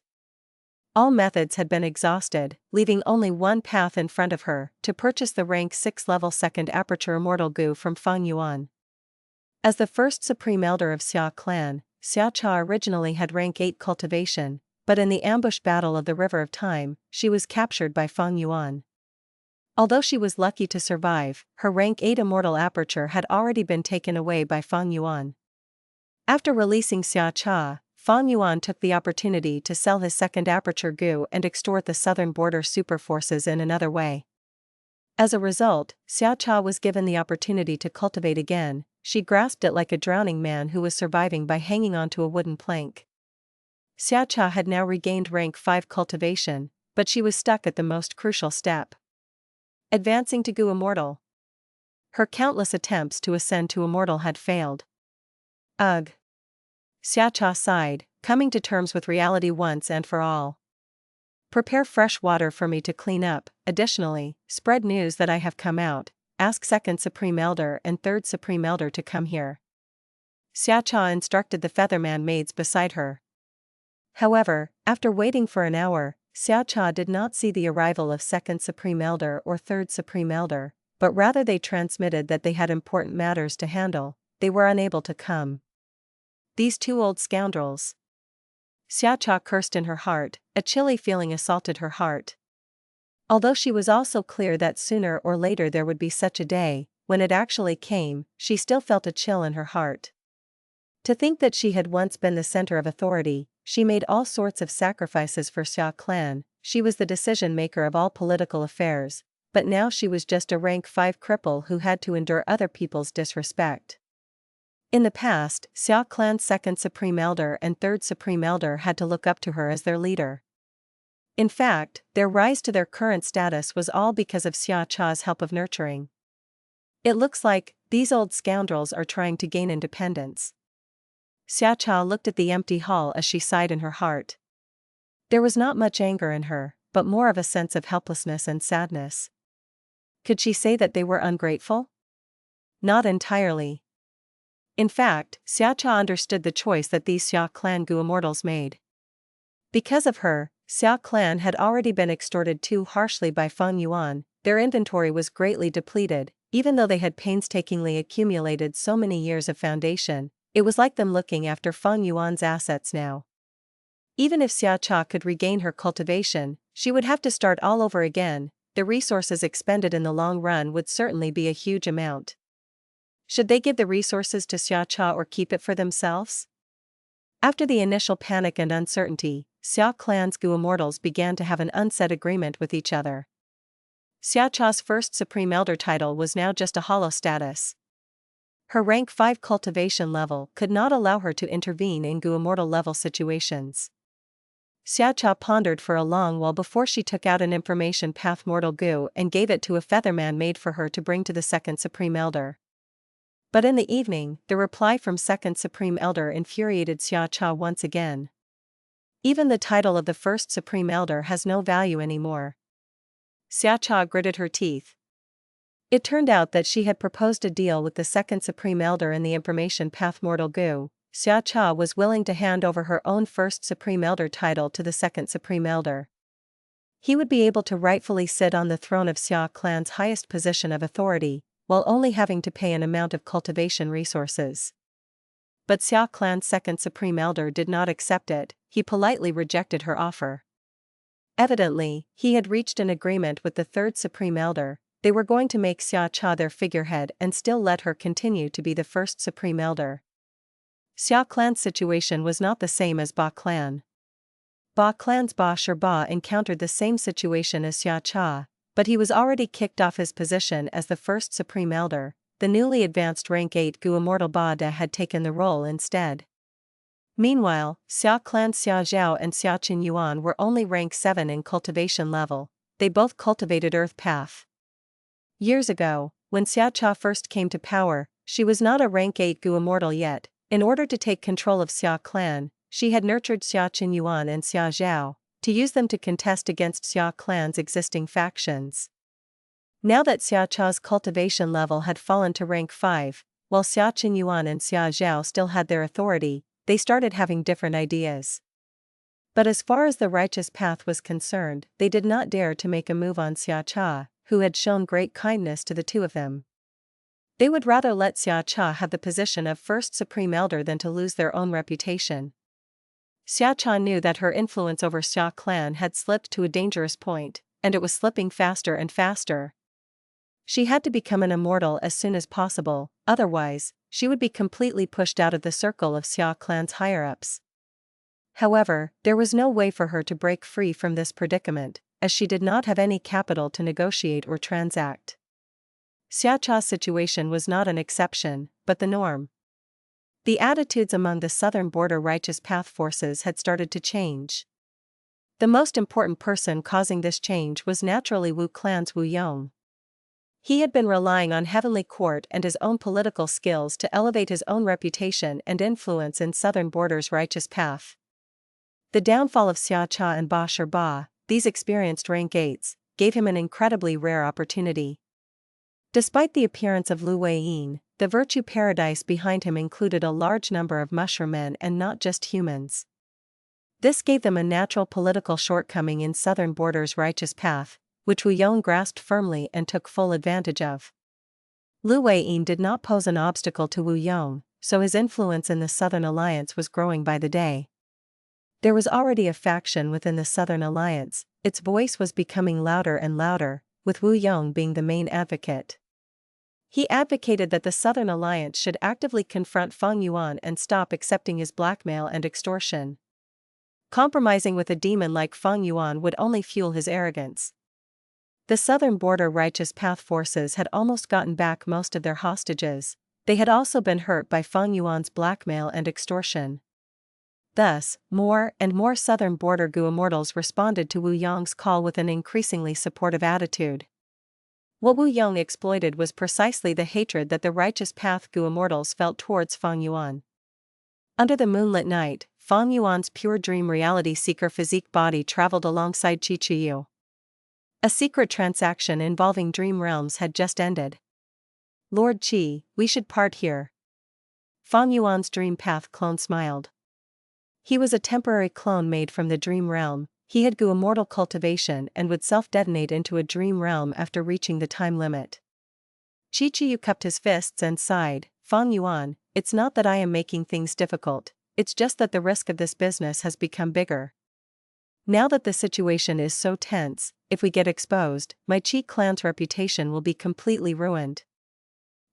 All methods had been exhausted, leaving only one path in front of her, to purchase the rank 6 level 2nd Aperture Immortal Goo from Fang Yuan. As the first supreme elder of Xia clan, Xia Cha originally had rank 8 cultivation, but in the ambush battle of the River of Time, she was captured by Fang Yuan. Although she was lucky to survive, her rank 8 immortal Aperture had already been taken away by Fang Yuan. After releasing Xiao, Fang Yuan took the opportunity to sell his second Aperture Gu and extort the southern border super forces in another way. As a result, Xiao was given the opportunity to cultivate again. She grasped it like a drowning man who was surviving by hanging onto a wooden plank. Xiao had now regained rank 5 cultivation, but she was stuck at the most crucial step: advancing to Gu Immortal. Her countless attempts to ascend to Immortal had failed. Ugh. Xiao sighed, coming to terms with reality once and for all. Prepare fresh water for me to clean up. Additionally, spread news that I have come out. Ask Second Supreme Elder and Third Supreme Elder to come here. Xiao instructed the Featherman maids beside her. However, after waiting for an hour, Xiao did not see the arrival of Second Supreme Elder or Third Supreme Elder, but rather they transmitted that they had important matters to handle. They were unable to come. These two old scoundrels. Xiao cursed in her heart. A chilly feeling assaulted her heart. Although she was also clear that sooner or later there would be such a day, when it actually came, she still felt a chill in her heart. To think that she had once been the center of authority, she made all sorts of sacrifices for Xiao clan, she was the decision-maker of all political affairs, but now she was just a rank 5 cripple who had to endure other people's disrespect. In the past, Xiao clan's second Supreme Elder and third Supreme Elder had to look up to her as their leader. In fact, their rise to their current status was all because of Xiao's help of nurturing. It looks like these old scoundrels are trying to gain independence. Xiao looked at the empty hall as she sighed in her heart. There was not much anger in her, but more of a sense of helplessness and sadness. Could she say that they were ungrateful? Not entirely. In fact, Xiao understood the choice that these Xiao clan Gu Immortals made. Because of her, Xiao clan had already been extorted too harshly by Fang Yuan. Their inventory was greatly depleted, even though they had painstakingly accumulated so many years of foundation. It was like them looking after Fang Yuan's assets now. Even if Xiao could regain her cultivation, she would have to start all over again. The resources expended in the long run would certainly be a huge amount. Should they give the resources to Xiao or keep it for themselves? After the initial panic and uncertainty, Xiao clan's Gu Immortals began to have an unsaid agreement with each other. Xiao's first Supreme Elder title was now just a hollow status. Her rank 5 cultivation level could not allow her to intervene in Gu Immortal level situations. Xiao pondered for a long while before she took out an information path Mortal Gu and gave it to a Featherman made for her to bring to the second Supreme Elder. But in the evening, the reply from Second Supreme Elder infuriated Xiao once again. Even the title of the First Supreme Elder has no value anymore. Xiao gritted her teeth. It turned out that she had proposed a deal with the Second Supreme Elder in the information path Mortal Gu. Xiao was willing to hand over her own First Supreme Elder title to the Second Supreme Elder. He would be able to rightfully sit on the throne of Xiao clan's highest position of authority, while only having to pay an amount of cultivation resources. But Xiao clan's second Supreme Elder did not accept it. He politely rejected her offer. Evidently, he had reached an agreement with the third Supreme Elder. They were going to make Xiao their figurehead and still let her continue to be the first Supreme Elder. Xiao clan's situation was not the same as Ba clan. Ba clan's Ba Shirba encountered the same situation as Xiao, but he was already kicked off his position as the first Supreme Elder. The newly advanced rank 8 Gu Immortal Ba De had taken the role instead. Meanwhile, Xiao clan's Xiao and Xiao Yuan were only rank 7 in cultivation level. They both cultivated Earth Path. Years ago, when Xiao first came to power, she was not a rank 8 Gu Immortal yet. In order to take control of Xiao clan, she had nurtured Xiao Yuan and Xiao to use them to contest against Xiao clan's existing factions. Now that Xiao's cultivation level had fallen to rank 5, while Xiao Yuan and Xiao still had their authority, they started having different ideas. But as far as the righteous path was concerned, they did not dare to make a move on Xiao, who had shown great kindness to the two of them. They would rather let Xiao have the position of first Supreme Elder than to lose their own reputation. Xiao knew that her influence over Xiao clan had slipped to a dangerous point, and it was slipping faster and faster. She had to become an immortal as soon as possible, otherwise, she would be completely pushed out of the circle of Xiao clan's higher-ups. However, there was no way for her to break free from this predicament, as she did not have any capital to negotiate or transact. Xiao's situation was not an exception, but the norm. The attitudes among the southern border righteous path forces had started to change. The most important person causing this change was naturally Wu clan's Wu Yong. He had been relying on Heavenly Court and his own political skills to elevate his own reputation and influence in southern border's righteous path. The downfall of Xiao and Ba Shirba, these experienced rank 8s, gave him an incredibly rare opportunity. Despite the appearance of Lu Weiyin, the virtue paradise behind him included a large number of mushroom men and not just humans. This gave them a natural political shortcoming in southern border's righteous path, which Wu Yong grasped firmly and took full advantage of. Lu Weiyin did not pose an obstacle to Wu Yong, so his influence in the Southern Alliance was growing by the day. There was already a faction within the Southern Alliance, its voice was becoming louder and louder, with Wu Yong being the main advocate. He advocated that the Southern Alliance should actively confront Fang Yuan and stop accepting his blackmail and extortion. Compromising with a demon like Fang Yuan would only fuel his arrogance. The southern border righteous path forces had almost gotten back most of their hostages. They had also been hurt by Fang Yuan's blackmail and extortion. Thus, more and more southern border Gu immortals responded to Wu Yong's call with an increasingly supportive attitude. What Wu Yong exploited was precisely the hatred that the righteous path Gu immortals felt towards Fang Yuan. Under the moonlit night, Fang Yuan's pure dream reality seeker physique body traveled alongside Qiqiyu. A secret transaction involving dream realms had just ended. Lord Qi, we should part here. Fang Yuan's dream path clone smiled. He was a temporary clone made from the dream realm. He had Gu immortal cultivation and would self-detonate into a dream realm after reaching the time limit. Qiqiyu cupped his fists and sighed, Fang Yuan, it's not that I am making things difficult, it's just that the risk of this business has become bigger. Now that the situation is so tense, if we get exposed, my Qi clan's reputation will be completely ruined.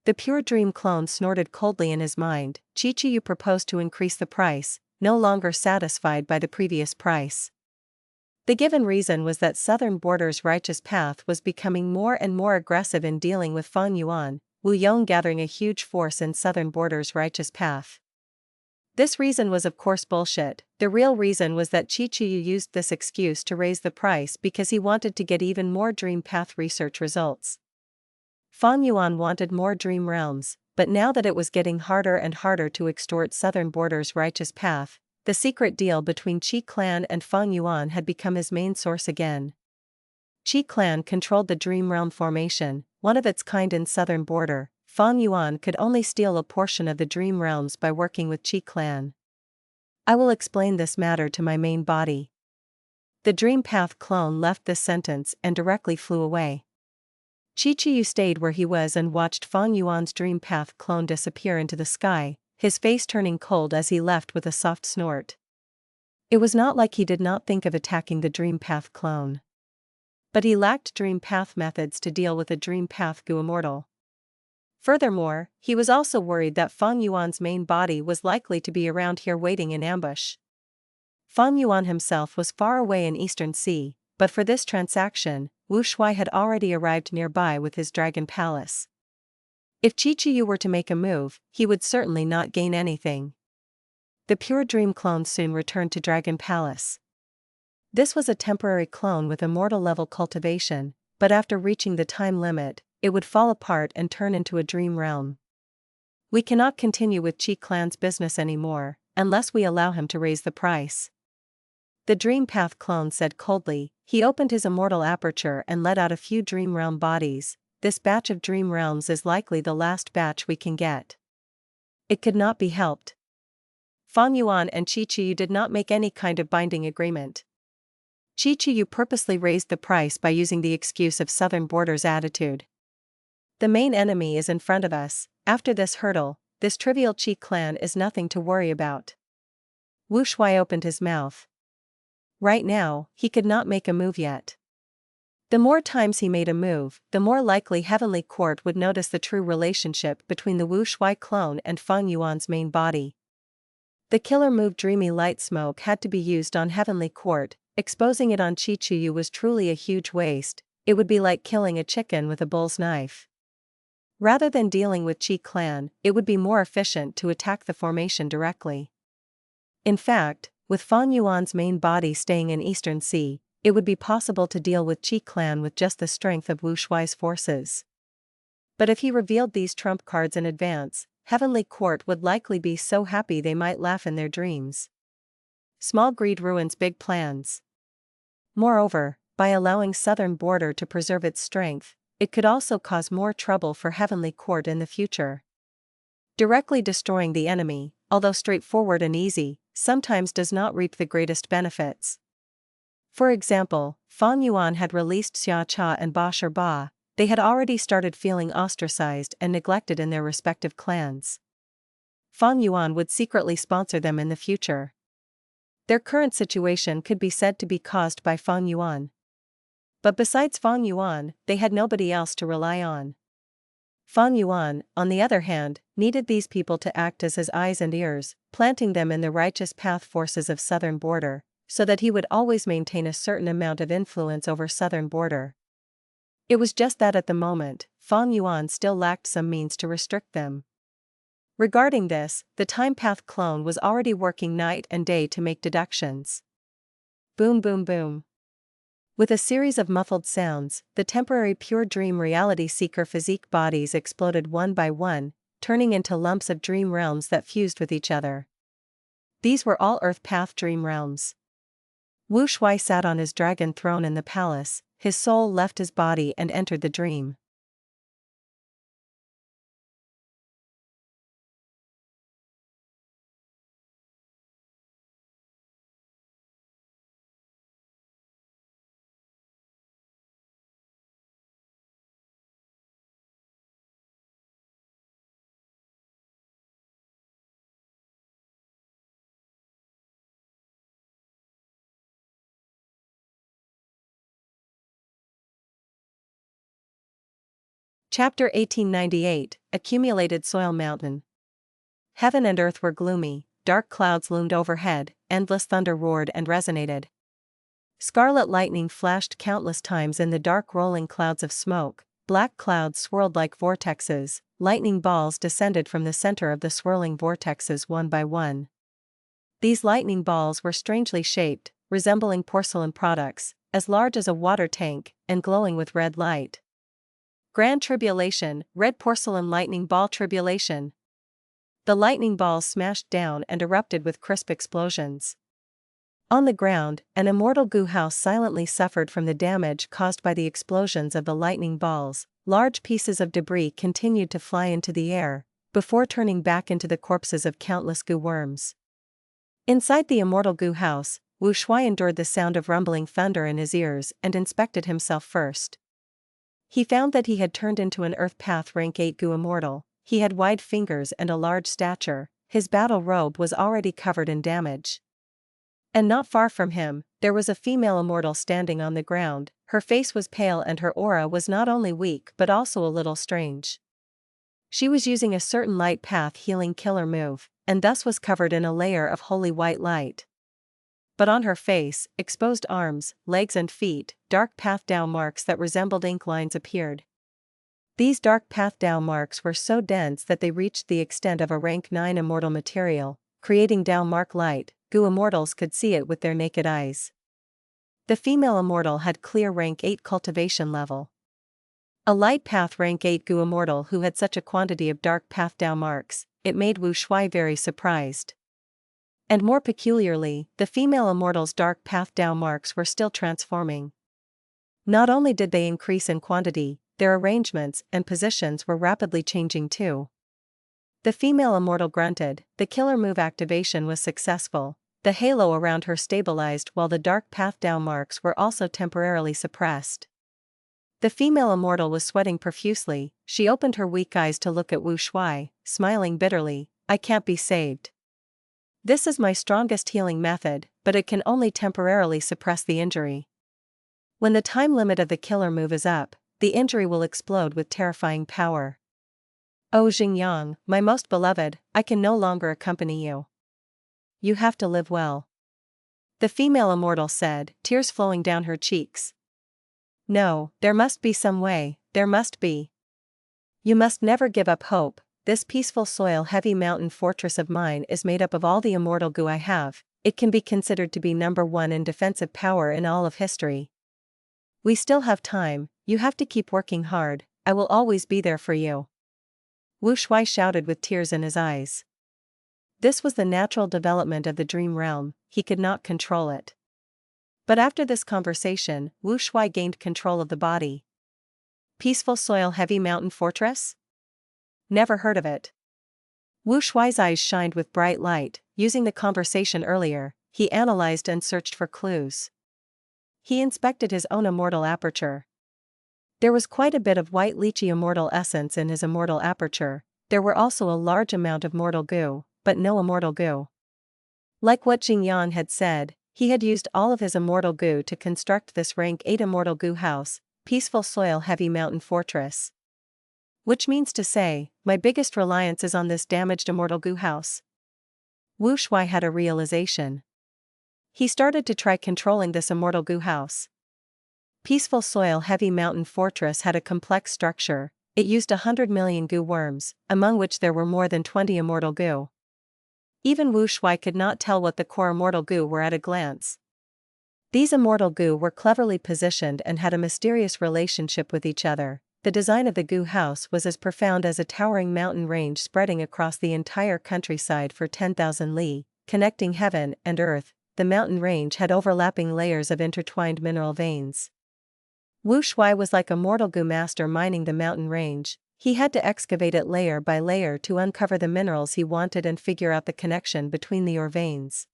The pure dream clone snorted coldly in his mind. Qiqiyu proposed to increase the price, no longer satisfied by the previous price. The given reason was that southern border's righteous path was becoming more and more aggressive in dealing with Fang Yuan, Wu Yong gathering a huge force in southern border's righteous path. This reason was of course bullshit. The real reason was that Qiqiyu used this excuse to raise the price because he wanted to get even more dream path research results. Fang Yuan wanted more dream realms, but now that it was getting harder and harder to extort southern border's righteous path, the secret deal between Qi clan and Fang Yuan had become his main source again. Qi clan controlled the dream realm formation, one of its kind in southern border. Fang Yuan could only steal a portion of the dream realms by working with Qi clan. I will explain this matter to my main body. The dream path clone left this sentence and directly flew away. Qiqiyu stayed where he was and watched Fang Yuan's dream path clone disappear into the sky, his face turning cold as he left with a soft snort. It was not like he did not think of attacking the dream path clone. But he lacked dream path methods to deal with a dream path Gu immortal. Furthermore, he was also worried that Fang Yuan's main body was likely to be around here waiting in ambush. Fang Yuan himself was far away in Eastern Sea, but for this transaction, Wu Shui had already arrived nearby with his dragon palace. If Qiqiyu were to make a move, he would certainly not gain anything. The pure dream clone soon returned to Dragon Palace. This was a temporary clone with immortal level cultivation, but after reaching the time limit, it would fall apart and turn into a dream realm. We cannot continue with Qi clan's business anymore, unless we allow him to raise the price. The dream path clone said coldly. He opened his immortal aperture and let out a few dream realm bodies. This batch of dream realms is likely the last batch we can get. It could not be helped. Fang Yuan and Qiqiyu did not make any kind of binding agreement. Qiqiyu purposely raised the price by using the excuse of southern border's attitude. The main enemy is in front of us. After this hurdle, this trivial Qi clan is nothing to worry about. Wu Shuai opened his mouth. Right now, he could not make a move yet. The more times he made a move, the more likely Heavenly Court would notice the true relationship between the Wu Shuai clone and Fang Yuan's main body. The killer move Dreamy Light Smoke had to be used on Heavenly Court. Exposing it on Chi Chuyu was truly a huge waste. It would be like killing a chicken with a bull's knife. Rather than dealing with Qi clan, it would be more efficient to attack the formation directly. In fact, with Fang Yuan's main body staying in Eastern Sea, it would be possible to deal with Qi clan with just the strength of Wu Shuai's forces. But if he revealed these trump cards in advance, Heavenly Court would likely be so happy they might laugh in their dreams. Small greed ruins big plans. Moreover, by allowing Southern Border to preserve its strength, it could also cause more trouble for Heavenly Court in the future. Directly destroying the enemy, although straightforward and easy, sometimes does not reap the greatest benefits. For example, Fang Yuan had released Xia Cha and Ba Shi Ba. They had already started feeling ostracized and neglected in their respective clans. Fang Yuan would secretly sponsor them in the future. Their current situation could be said to be caused by Fang Yuan. But besides Fang Yuan, they had nobody else to rely on. Fang Yuan, on the other hand, needed these people to act as his eyes and ears, planting them in the righteous path forces of Southern Border, so that he would always maintain a certain amount of influence over Southern Border. It was just that at the moment, Fang Yuan still lacked some means to restrict them. Regarding this, the Time Path clone was already working night and day to make deductions. Boom boom boom. With a series of muffled sounds, the temporary pure dream reality seeker physique bodies exploded one by one, turning into lumps of dream realms that fused with each other. These were all Earth Path dream realms. Wu Shuai sat on his dragon throne in the palace, his soul left his body and entered the dream. Chapter 1898, Accumulated Soil Mountain. Heaven and earth were gloomy, dark clouds loomed overhead, endless thunder roared and resonated. Scarlet lightning flashed countless times in the dark rolling clouds of smoke, black clouds swirled like vortexes, lightning balls descended from the center of the swirling vortexes one by one. These lightning balls were strangely shaped, resembling porcelain products, as large as a water tank, and glowing with red light. Grand Tribulation, Red Porcelain Lightning Ball Tribulation. The lightning balls smashed down and erupted with crisp explosions. On the ground, an immortal goo house silently suffered from the damage caused by the explosions of the lightning balls. Large pieces of debris continued to fly into the air, before turning back into the corpses of countless goo worms. Inside the immortal goo house, Wu Shuai endured the sound of rumbling thunder in his ears and inspected himself first. He found that he had turned into an Earth Path Rank 8 Goo Immortal. He had wide fingers and a large stature, his battle robe was already covered in damage. And not far from him, there was a female immortal standing on the ground. Her face was pale and her aura was not only weak but also a little strange. She was using a certain light path healing killer move, and thus was covered in a layer of holy white light. But on her face, exposed arms, legs and feet, dark path Dao marks that resembled ink lines appeared. These dark path Dao marks were so dense that they reached the extent of a rank 9 immortal material, creating Dao mark light. Goo immortals could see it with their naked eyes. The female immortal had clear rank 8 cultivation level. A light path rank 8 Goo immortal who had such a quantity of dark path Dao marks, it made Wu Shuai very surprised. And more peculiarly, the female immortal's dark path Dao marks were still transforming. Not only did they increase in quantity, their arrangements and positions were rapidly changing too. The female immortal grunted, the killer move activation was successful, the halo around her stabilized while the dark path Dao marks were also temporarily suppressed. The female immortal was sweating profusely, she opened her weak eyes to look at Wu Shuai, smiling bitterly, I can't be saved. This is my strongest healing method, but it can only temporarily suppress the injury. When the time limit of the killer move is up, the injury will explode with terrifying power. Oh Xingyang, my most beloved, I can no longer accompany you. You have to live well. The female immortal said, tears flowing down her cheeks. No, there must be some way, there must be. You must never give up hope. This peaceful soil-heavy mountain fortress of mine is made up of all the immortal goo I have. It can be considered to be number one in defensive power in all of history. We still have time, you have to keep working hard, I will always be there for you. Wu Shuai shouted with tears in his eyes. This was the natural development of the dream realm, he could not control it. But after this conversation, Wu Shuai gained control of the body. Peaceful soil-heavy mountain fortress? Never heard of it. Wu Shuai's eyes shined with bright light. Using the conversation earlier, he analyzed and searched for clues. He inspected his own immortal aperture. There was quite a bit of white lychee immortal essence in his immortal aperture. There were also a large amount of mortal goo, but no immortal goo. Like what Xingyang had said, he had used all of his immortal goo to construct this rank 8 immortal goo house, peaceful soil-heavy mountain fortress. Which means to say, my biggest reliance is on this damaged immortal goo house. Wu Shuai had a realization. He started to try controlling this immortal goo house. Peaceful soil-heavy mountain fortress had a complex structure. It used 100 million goo worms, among which there were more than 20 immortal goo. Even Wu Shuai could not tell what the core immortal goo were at a glance. These immortal goo were cleverly positioned and had a mysterious relationship with each other. The design of the goo house was as profound as a towering mountain range spreading across the entire countryside for 10,000 li, connecting heaven and earth. The mountain range had overlapping layers of intertwined mineral veins. Wu Shuai was like a mortal goo master mining the mountain range. He had to excavate it layer by layer to uncover the minerals he wanted and figure out the connection between the ore veins.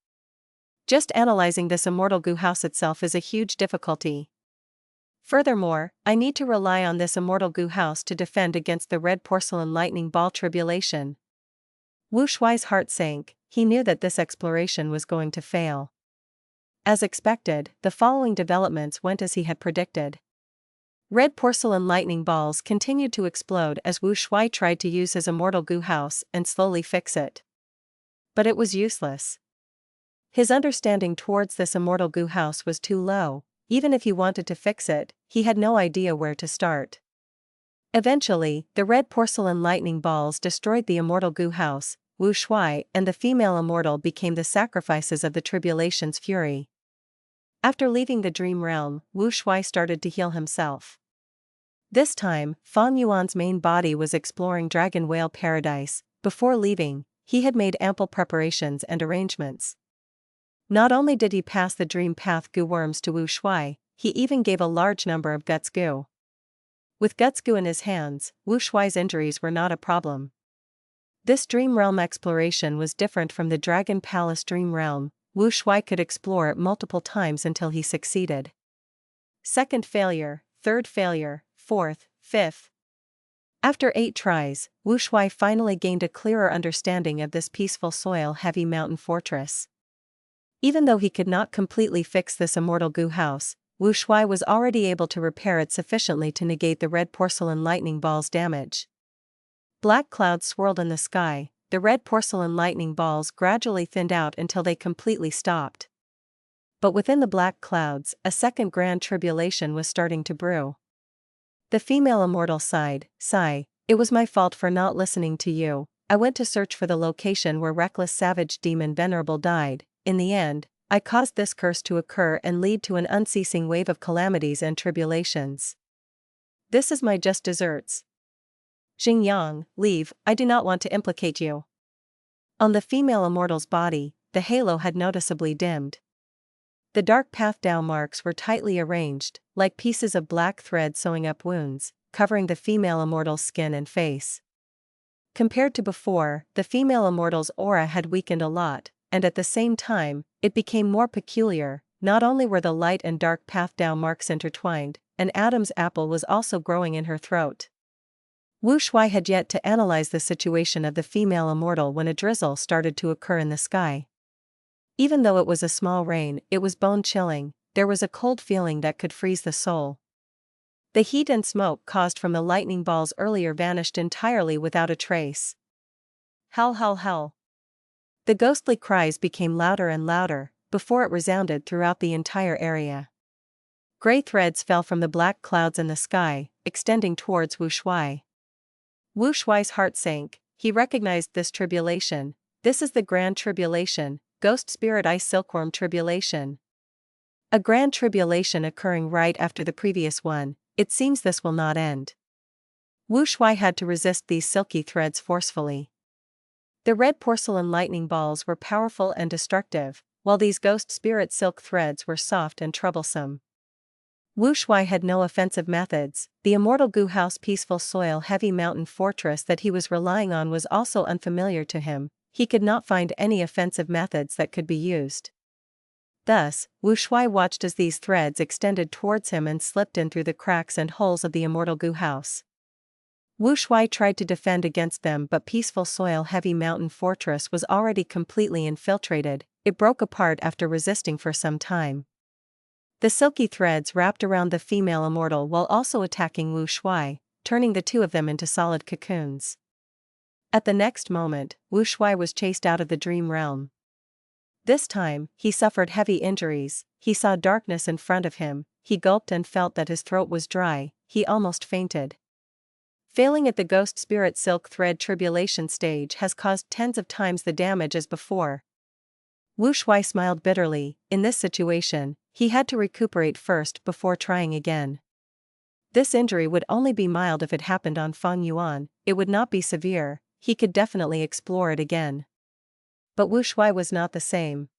Just analyzing this immortal goo house itself is a huge difficulty. Furthermore, I need to rely on this immortal goo house to defend against the red porcelain lightning ball tribulation. Wu Shuai's heart sank, he knew that this exploration was going to fail. As expected, the following developments went as he had predicted. Red porcelain lightning balls continued to explode as Wu Shuai tried to use his immortal goo house and slowly fix it. But it was useless. His understanding towards this immortal goo house was too low. Even if he wanted to fix it, he had no idea where to start. Eventually, the red porcelain lightning balls destroyed the immortal goo house. Wu Shuai and the female immortal became the sacrifices of the tribulation's fury. After leaving the dream realm, Wu Shuai started to heal himself. This time, Fang Yuan's main body was exploring Dragon Whale Paradise. Before leaving, he had made ample preparations and arrangements. Not only did he pass the dream path goo worms to Wu Shuai, he even gave a large number of guts goo. With guts goo in his hands, Wu Shuai's injuries were not a problem. This dream realm exploration was different from the Dragon Palace dream realm. Wu Shuai could explore it multiple times until he succeeded. Second failure, third failure, fourth, fifth. After 8 tries, Wu Shuai finally gained a clearer understanding of this peaceful soil-heavy mountain fortress. Even though he could not completely fix this immortal goo house, Wu Shuai was already able to repair it sufficiently to negate the red porcelain lightning ball's damage. Black clouds swirled in the sky. The red porcelain lightning balls gradually thinned out until they completely stopped. But within the black clouds, a second grand tribulation was starting to brew. The female immortal sighed, "It was my fault for not listening to you. I went to search for the location where reckless savage demon Venerable died. In the end, I caused this curse to occur and lead to an unceasing wave of calamities and tribulations. This is my just deserts. Xingyang, leave, I do not want to implicate you." On the female immortal's body, the halo had noticeably dimmed. The dark path Dao marks were tightly arranged, like pieces of black thread sewing up wounds, covering the female immortal's skin and face. Compared to before, the female immortal's aura had weakened a lot, and at the same time, it became more peculiar. Not only were the light and dark path Dao marks intertwined, an Adam's apple was also growing in her throat. Wu Shuai had yet to analyze the situation of the female immortal when a drizzle started to occur in the sky. Even though it was a small rain, it was bone-chilling. There was a cold feeling that could freeze the soul. The heat and smoke caused from the lightning balls earlier vanished entirely without a trace. Hell, hell, hell. The ghostly cries became louder and louder, before it resounded throughout the entire area. Gray threads fell from the black clouds in the sky, extending towards Wu Shuai. Wu Shuai's heart sank. He recognized this tribulation. This is the Grand Tribulation, Ghost Spirit Ice Silkworm Tribulation. A grand tribulation occurring right after the previous one. It seems this will not end. Wu Shuai had to resist these silky threads forcefully. The red porcelain lightning balls were powerful and destructive, while these ghost spirit silk threads were soft and troublesome. Wu Shuai had no offensive methods. The immortal goo house peaceful soil heavy mountain fortress that he was relying on was also unfamiliar to him. He could not find any offensive methods that could be used. Thus, Wu Shuai watched as these threads extended towards him and slipped in through the cracks and holes of the immortal goo house. Wu Shuai tried to defend against them, but peaceful soil heavy mountain fortress was already completely infiltrated. It broke apart after resisting for some time. The silky threads wrapped around the female immortal while also attacking Wu Shuai, turning the two of them into solid cocoons. At the next moment, Wu Shuai was chased out of the dream realm. This time, he suffered heavy injuries. He saw darkness in front of him. He gulped and felt that his throat was dry. He almost fainted. Failing at the ghost spirit silk thread tribulation stage has caused tens of times the damage as before. Wu Shuai smiled bitterly. In this situation, he had to recuperate first before trying again. This injury would only be mild if it happened on Fang Yuan. It would not be severe. He could definitely explore it again. But Wu Shuai was not the same.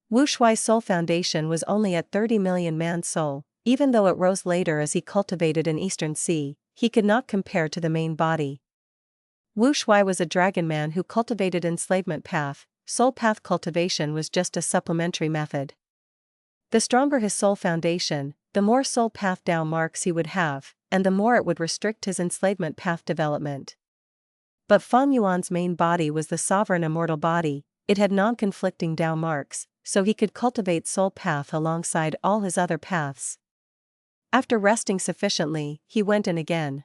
Wu Shuai's soul foundation was only at 30 million man soul. Even though it rose later as he cultivated an eastern sea, he could not compare to the main body. Wu Shuai was a dragon man who cultivated enslavement path. Soul path cultivation was just a supplementary method. The stronger his soul foundation, the more soul path Dao marks he would have, and the more it would restrict his enslavement path development. But Fang Yuan's main body was the sovereign immortal body. It had non-conflicting Dao marks, so he could cultivate soul path alongside all his other paths. After resting sufficiently, he went in again.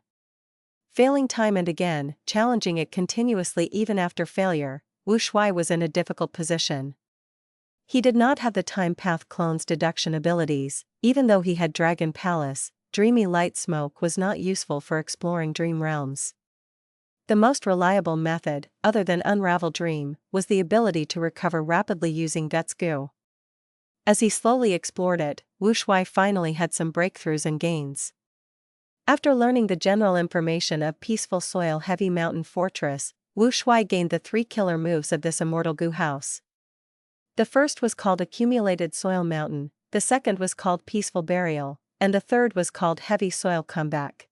Failing time and again, challenging it continuously even after failure, Wu Shuai was in a difficult position. He did not have the time path clone's deduction abilities. Even though he had Dragon Palace, dreamy light smoke was not useful for exploring dream realms. The most reliable method, other than Unravel Dream, was the ability to recover rapidly using Guts Goo. As he slowly explored it, Wu Shuai finally had some breakthroughs and gains. After learning the general information of Peaceful Soil Heavy Mountain Fortress, Wu Shuai gained the 3 killer moves of this immortal goo house. The first was called Accumulated Soil Mountain, the second was called Peaceful Burial, and the third was called Heavy Soil Comeback.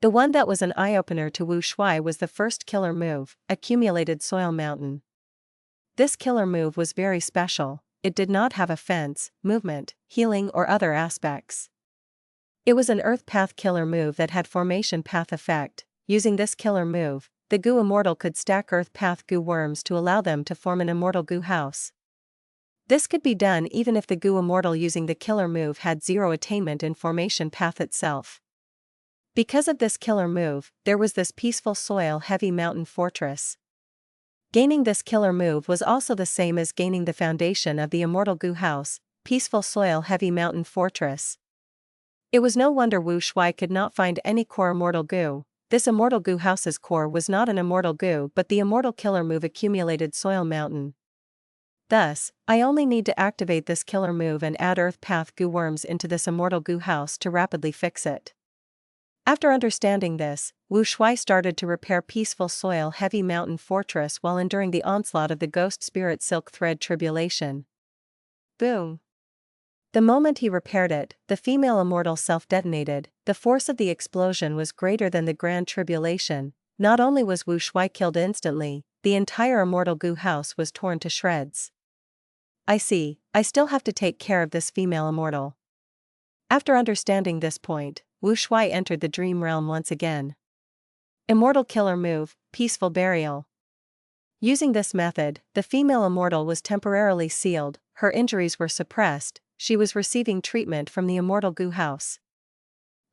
The one that was an eye-opener to Wu Shuai was the first killer move, Accumulated Soil Mountain. This killer move was very special. It did not have offense, movement, healing or other aspects. It was an earth path killer move that had formation path effect. Using this killer move, the goo immortal could stack earth path goo worms to allow them to form an immortal goo house. This could be done even if the goo immortal using the killer move had zero attainment in formation path itself. Because of this killer move, there was this Peaceful Soil Heavy Mountain Fortress. Gaining this killer move was also the same as gaining the foundation of the immortal goo house, Peaceful Soil Heavy Mountain Fortress. It was no wonder Wu Shuai could not find any core immortal goo. This immortal goo house's core was not an immortal goo but the immortal killer move Accumulated Soil Mountain. Thus, I only need to activate this killer move and add earth path goo worms into this immortal goo house to rapidly fix it. After understanding this, Wu Shuai started to repair Peaceful Soil Heavy Mountain Fortress while enduring the onslaught of the Ghost Spirit Silk Thread Tribulation. Boom! The moment he repaired it, the female immortal self-detonated. The force of the explosion was greater than the Grand Tribulation. Not only was Wu Shuai killed instantly, the entire immortal goo house was torn to shreds. I see, I still have to take care of this female immortal. After understanding this point, Wu Shuai entered the dream realm once again. Immortal killer move, Peaceful Burial. Using this method, the female immortal was temporarily sealed, her injuries were suppressed, she was receiving treatment from the immortal goo house.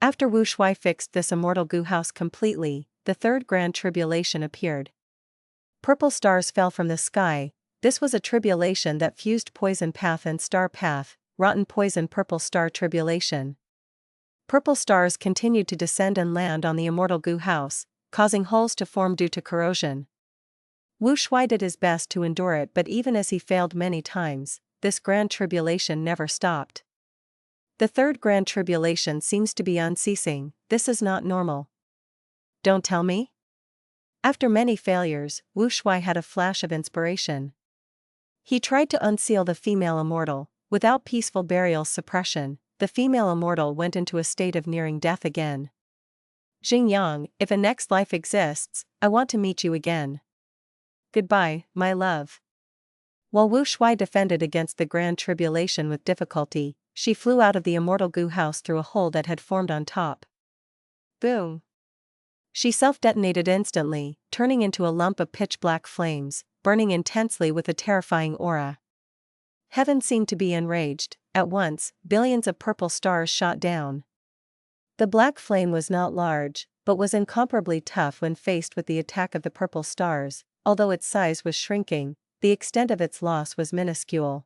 After Wu Shuai fixed this immortal goo house completely, the third grand tribulation appeared. Purple stars fell from the sky. This was a tribulation that fused poison path and star path, rotten poison purple star tribulation. Purple stars continued to descend and land on the immortal goo house, causing holes to form due to corrosion. Wu Shuai did his best to endure it, but even as he failed many times, this grand tribulation never stopped. The third grand tribulation seems to be unceasing. This is not normal. Don't tell me? After many failures, Wu Shuai had a flash of inspiration. He tried to unseal the female immortal. Without peaceful burial suppression, the female immortal went into a state of nearing death again. Xingyang, if a next life exists, I want to meet you again. Goodbye, my love. While Wu Shuai defended against the grand tribulation with difficulty, she flew out of the immortal goo house through a hole that had formed on top. Boom! She self-detonated instantly, turning into a lump of pitch-black flames, burning intensely with a terrifying aura. Heaven seemed to be enraged. At once, billions of purple stars shot down. The black flame was not large, but was incomparably tough when faced with the attack of the purple stars. Although its size was shrinking, the extent of its loss was minuscule.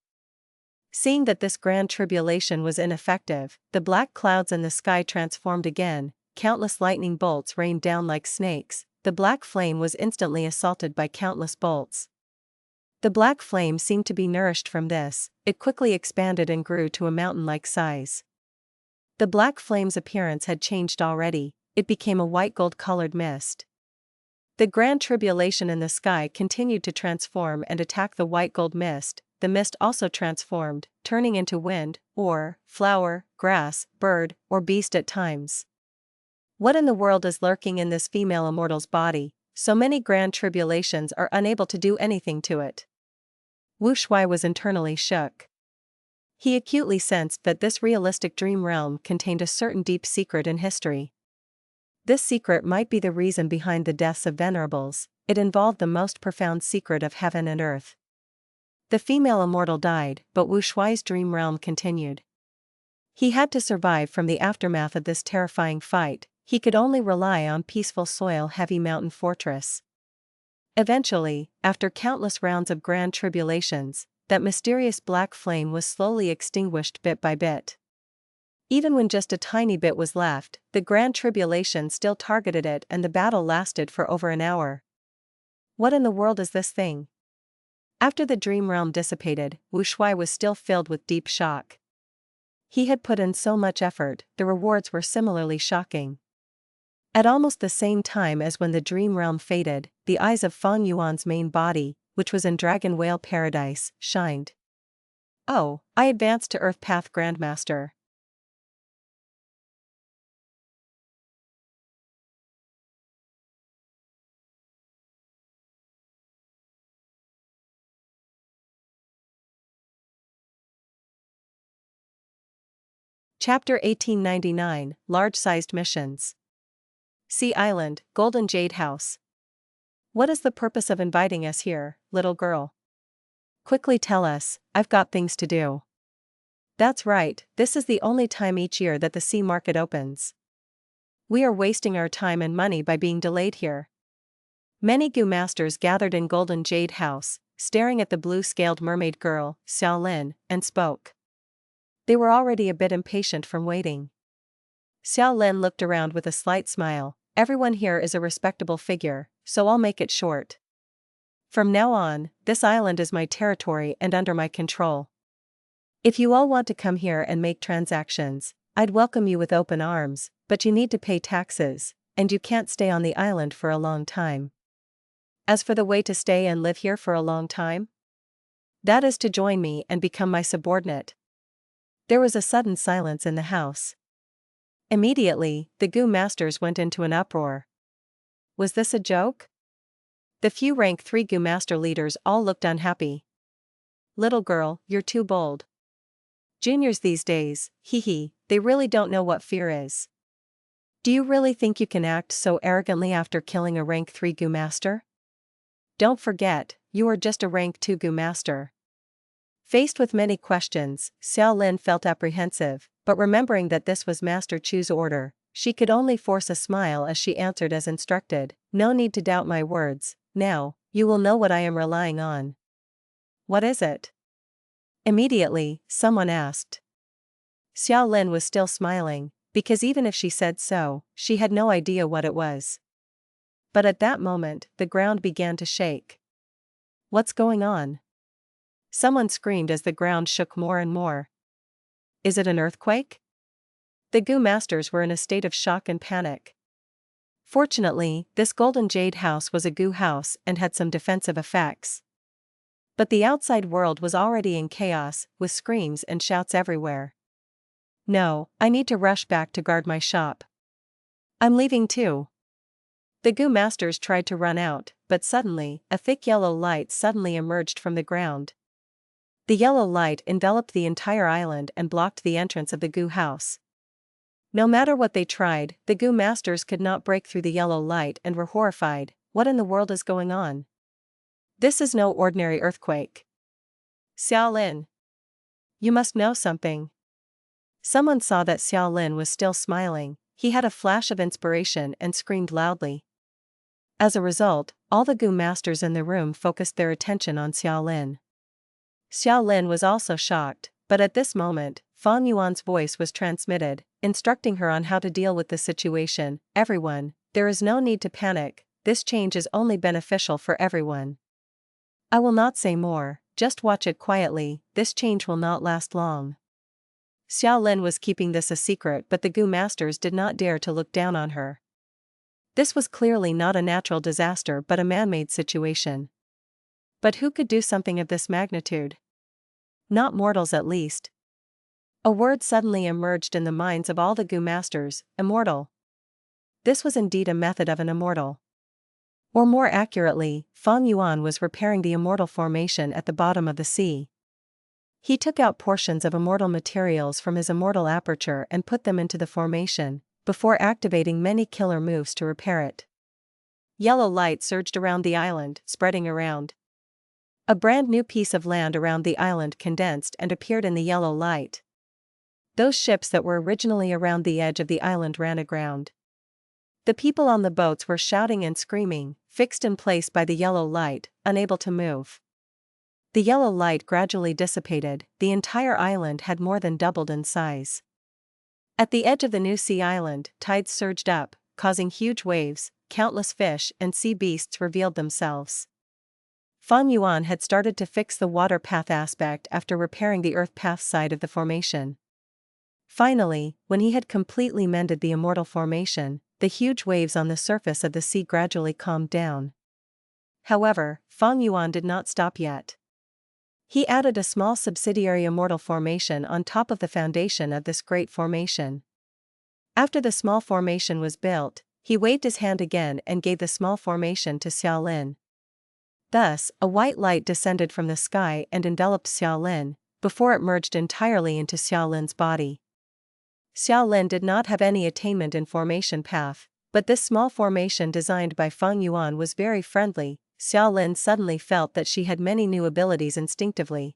Seeing that this grand tribulation was ineffective, the black clouds in the sky transformed again, countless lightning bolts rained down like snakes, the black flame was instantly assaulted by countless bolts. The black flame seemed to be nourished from this, it quickly expanded and grew to a mountain-like size. The black flame's appearance had changed already, it became a white gold-colored mist. The grand tribulation in the sky continued to transform and attack the white gold mist. The mist also transformed, turning into wind, or flower, grass, bird, or beast at times. What in the world is lurking in this female immortal's body? So many grand tribulations are unable to do anything to it. Wu Shuai was internally shook. He acutely sensed that this realistic dream realm contained a certain deep secret in history. This secret might be the reason behind the deaths of venerables. It involved the most profound secret of heaven and earth. The female immortal died, but Wu Shuai's dream realm continued. He had to survive from the aftermath of this terrifying fight. He could only rely on peaceful soil-heavy mountain fortress. Eventually, after countless rounds of grand tribulations, that mysterious black flame was slowly extinguished bit by bit. Even when just a tiny bit was left, the grand tribulation still targeted it and the battle lasted for over an hour. What in the world is this thing? After the dream realm dissipated, Wu Shuai was still filled with deep shock. He had put in so much effort, the rewards were similarly shocking. At almost the same time as when the dream realm faded, the eyes of Fang Yuan's main body, which was in Dragon Whale Paradise, shined. Oh, I advanced to Earth Path Grandmaster. Chapter 1899, Large-Sized Missions. Sea Island, Golden Jade House. What is the purpose of inviting us here, little girl? Quickly tell us, I've got things to do. That's right, this is the only time each year that the sea market opens. We are wasting our time and money by being delayed here. Many goo masters gathered in Golden Jade House, staring at the blue-scaled mermaid girl, Xiao, and spoke. They were already a bit impatient from waiting. Xiao looked around with a slight smile. Everyone here is a respectable figure, so I'll make it short. From now on, this island is my territory and under my control. If you all want to come here and make transactions, I'd welcome you with open arms, but you need to pay taxes, and you can't stay on the island for a long time. As for the way to stay and live here for a long time, that is to join me and become my subordinate. There was a sudden silence in the house. Immediately, the goo masters went into an uproar. Was this a joke? The few rank 3 goo master leaders all looked unhappy. Little girl, you're too bold. Juniors these days, they really don't know what fear is. Do you really think you can act so arrogantly after killing a rank 3 goo master? don't forget, you are just a rank 2 Gu master. Faced with many questions, Xiao Lin felt apprehensive, but remembering that this was Master Chu's order, she could only force a smile as she answered as instructed, no need to doubt my words, now, you will know what I am relying on. What is it? Immediately, someone asked. Xiao Lin was still smiling, because even if she said so, she had no idea what it was. But at that moment, the ground began to shake. What's going on? Someone screamed as the ground shook more and more. Is it an earthquake? The Gu masters were in a state of shock and panic. Fortunately, this golden jade house was a Gu house and had some defensive effects. But the outside world was already in chaos, with screams and shouts everywhere. No, I need to rush back to guard my shop. I'm leaving too. The Gu masters tried to run out, but suddenly, a thick yellow light suddenly emerged from the ground. The yellow light enveloped the entire island and blocked the entrance of the Gu house. No matter what they tried, the Gu masters could not break through the yellow light and were horrified. What in the world is going on? This is no ordinary earthquake. Xiao Lin. You must know something. Someone saw that Xiao Lin was still smiling. He had a flash of inspiration and screamed loudly. As a result, all the Gu masters in the room focused their attention on Xiao Lin. Xiao Lin was also shocked, but at this moment, Fang Yuan's voice was transmitted, instructing her on how to deal with the situation. Everyone, there is no need to panic, this change is only beneficial for everyone. I will not say more, just watch it quietly, this change will not last long. Xiao Lin was keeping this a secret, but the Gu masters did not dare to look down on her. This was clearly not a natural disaster but a man-made situation. But who could do something of this magnitude? Not mortals at least. A word suddenly emerged in the minds of all the Gu masters, immortal. This was indeed a method of an immortal. Or more accurately, Fang Yuan was repairing the immortal formation at the bottom of the sea. He took out portions of immortal materials from his immortal aperture and put them into the formation, before activating many killer moves to repair it. Yellow light surged around the island, spreading around. A brand new piece of land around the island condensed and appeared in the yellow light. Those ships that were originally around the edge of the island ran aground. The people on the boats were shouting and screaming, fixed in place by the yellow light, unable to move. The yellow light gradually dissipated, the entire island had more than doubled in size. At the edge of the new sea island, tides surged up, causing huge waves, countless fish and sea beasts revealed themselves. Fang Yuan had started to fix the water path aspect after repairing the earth path side of the formation. Finally, when he had completely mended the immortal formation, the huge waves on the surface of the sea gradually calmed down. However, Fang Yuan did not stop yet. He added a small subsidiary immortal formation on top of the foundation of this great formation. After the small formation was built, he waved his hand again and gave the small formation to Xiao Lin. Thus, a white light descended from the sky and enveloped Xiao Lin, before it merged entirely into Xiao Lin's body. Xiao Lin did not have any attainment in formation path, but this small formation designed by Fang Yuan was very friendly. Xiao Lin suddenly felt that she had many new abilities instinctively.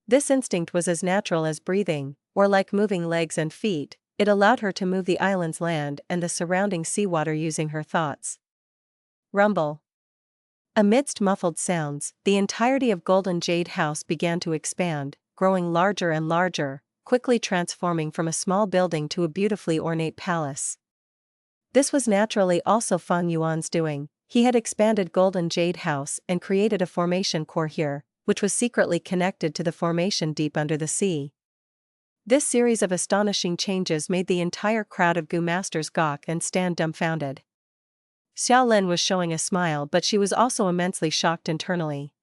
This instinct was as natural as breathing, or like moving legs and feet, it allowed her to move the island's land and the surrounding seawater using her thoughts. Rumble. Amidst muffled sounds, the entirety of Golden Jade House began to expand, growing larger and larger, quickly transforming from a small building to a beautifully ornate palace. This was naturally also Fang Yuan's doing. He had expanded Golden Jade House and created a formation core here, which was secretly connected to the formation deep under the sea. This series of astonishing changes made the entire crowd of Gu masters gawk and stand dumbfounded. Xiao Lin was showing a smile, but she was also immensely shocked internally.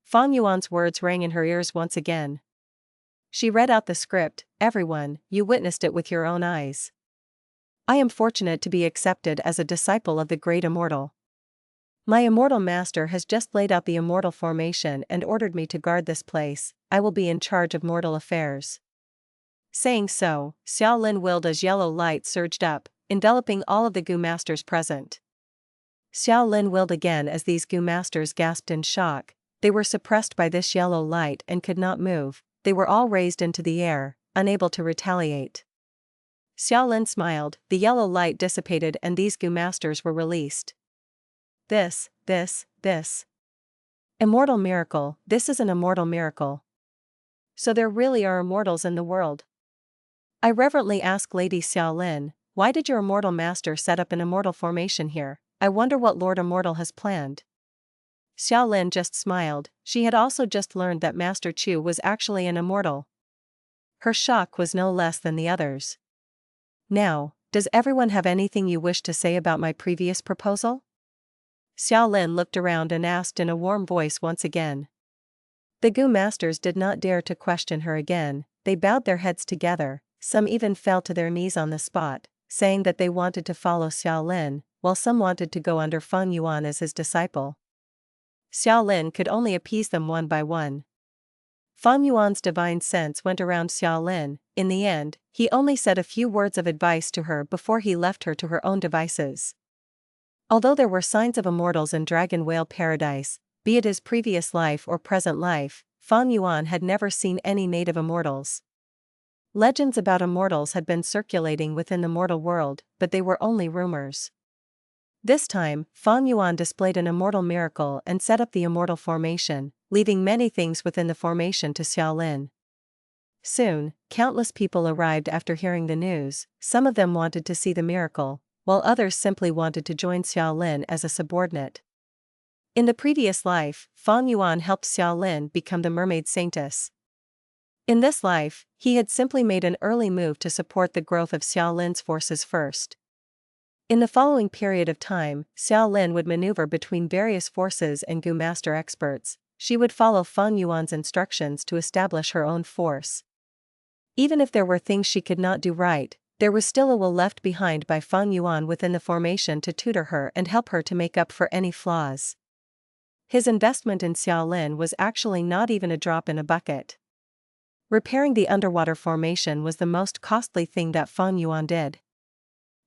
Fang Yuan's words rang in her ears once again. She read out the script, "Everyone, you witnessed it with your own eyes. I am fortunate to be accepted as a disciple of the great immortal. My immortal master has just laid out the immortal formation and ordered me to guard this place. I will be in charge of mortal affairs." Saying so, Xiao Lin willed as yellow light surged up, enveloping all of the Gu masters present. Xiao Lin willed again as these Gu masters gasped in shock. They were suppressed by this yellow light and could not move. They were all raised into the air, unable to retaliate. Xiao Lin smiled, the yellow light dissipated and these Gu masters were released. This. Immortal miracle, this is an immortal miracle. So there really are immortals in the world. I reverently ask Lady Xiao Lin, why did your immortal master set up an immortal formation here? I wonder what Lord Immortal has planned. Xiao Lin just smiled, she had also just learned that Master Chu was actually an immortal. Her shock was no less than the others. Now, does everyone have anything you wish to say about my previous proposal? Xiao Lin looked around and asked in a warm voice once again. The Gu masters did not dare to question her again, they bowed their heads together, some even fell to their knees on the spot, saying that they wanted to follow Xiao Lin, while some wanted to go under Fang Yuan as his disciple. Xiao Lin could only appease them one by one. Fang Yuan's divine sense went around Xiao Lin. In the end, he only said a few words of advice to her before he left her to her own devices. Although there were signs of immortals in Dragon Whale Paradise, be it his previous life or present life, Fang Yuan had never seen any native immortals. Legends about immortals had been circulating within the mortal world, but they were only rumors. This time, Fang Yuan displayed an immortal miracle and set up the immortal formation, leaving many things within the formation to Xiao Lin. Soon, countless people arrived after hearing the news, some of them wanted to see the miracle, while others simply wanted to join Xiao Lin as a subordinate. In the previous life, Fang Yuan helped Xiao Lin become the mermaid saintess. In this life, he had simply made an early move to support the growth of Xiao Lin's forces first. In the following period of time, Xiao Lin would maneuver between various forces and Gu master experts. She would follow Fang Yuan's instructions to establish her own force. Even if there were things she could not do right, there was still a will left behind by Fang Yuan within the formation to tutor her and help her to make up for any flaws. His investment in Xiao Lin was actually not even a drop in a bucket. Repairing the underwater formation was the most costly thing that Fang Yuan did.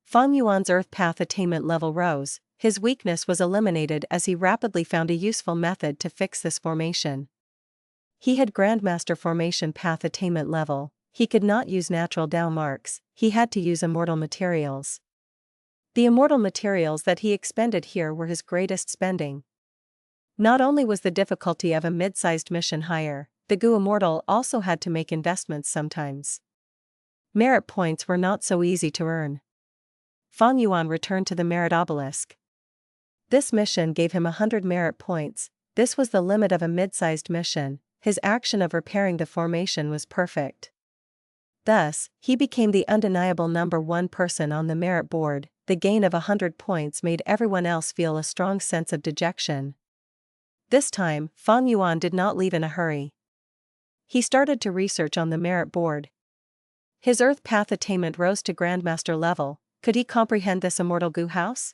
Fang Yuan's earth path attainment level rose, his weakness was eliminated as he rapidly found a useful method to fix this formation. He had Grandmaster formation path attainment level, he could not use natural Dao marks, he had to use immortal materials. The immortal materials that he expended here were his greatest spending. Not only was the difficulty of a mid-sized mission higher, the Gu Immortal also had to make investments sometimes. Merit points were not so easy to earn. Fang Yuan returned to the merit obelisk. This mission gave him 100 merit points, this was the limit of a mid-sized mission, his action of repairing the formation was perfect. Thus, he became the undeniable number one person on the merit board. The gain of 100 points made everyone else feel a strong sense of dejection. This time, Fang Yuan did not leave in a hurry. He started to research on the merit board. His earth path attainment rose to Grandmaster level. Could he comprehend this immortal Gu house?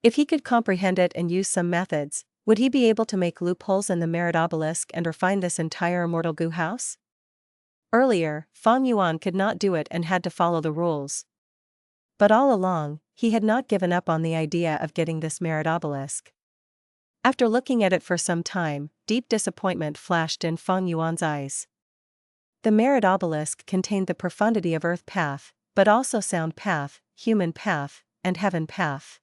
If he could comprehend it and use some methods, would he be able to make loopholes in the merit obelisk and refine this entire immortal Gu house? Earlier, Fang Yuan could not do it and had to follow the rules. But all along, he had not given up on the idea of getting this merit obelisk. After looking at it for some time, deep disappointment flashed in Fang Yuan's eyes. The merit obelisk contained the profundity of earth path, but also sound path, human path, and heaven path.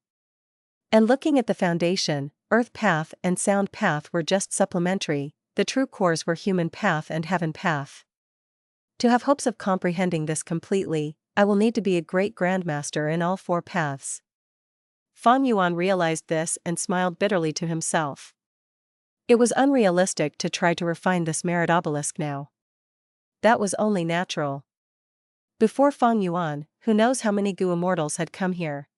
And looking at the foundation, earth path and sound path were just supplementary, the true cores were human path and heaven path. To have hopes of comprehending this completely, I will need to be a great grandmaster in all four paths. Fang Yuan realized this and smiled bitterly to himself. It was unrealistic to try to refine this merit obelisk now. That was only natural. Before Fang Yuan, who knows how many Gu immortals had come here.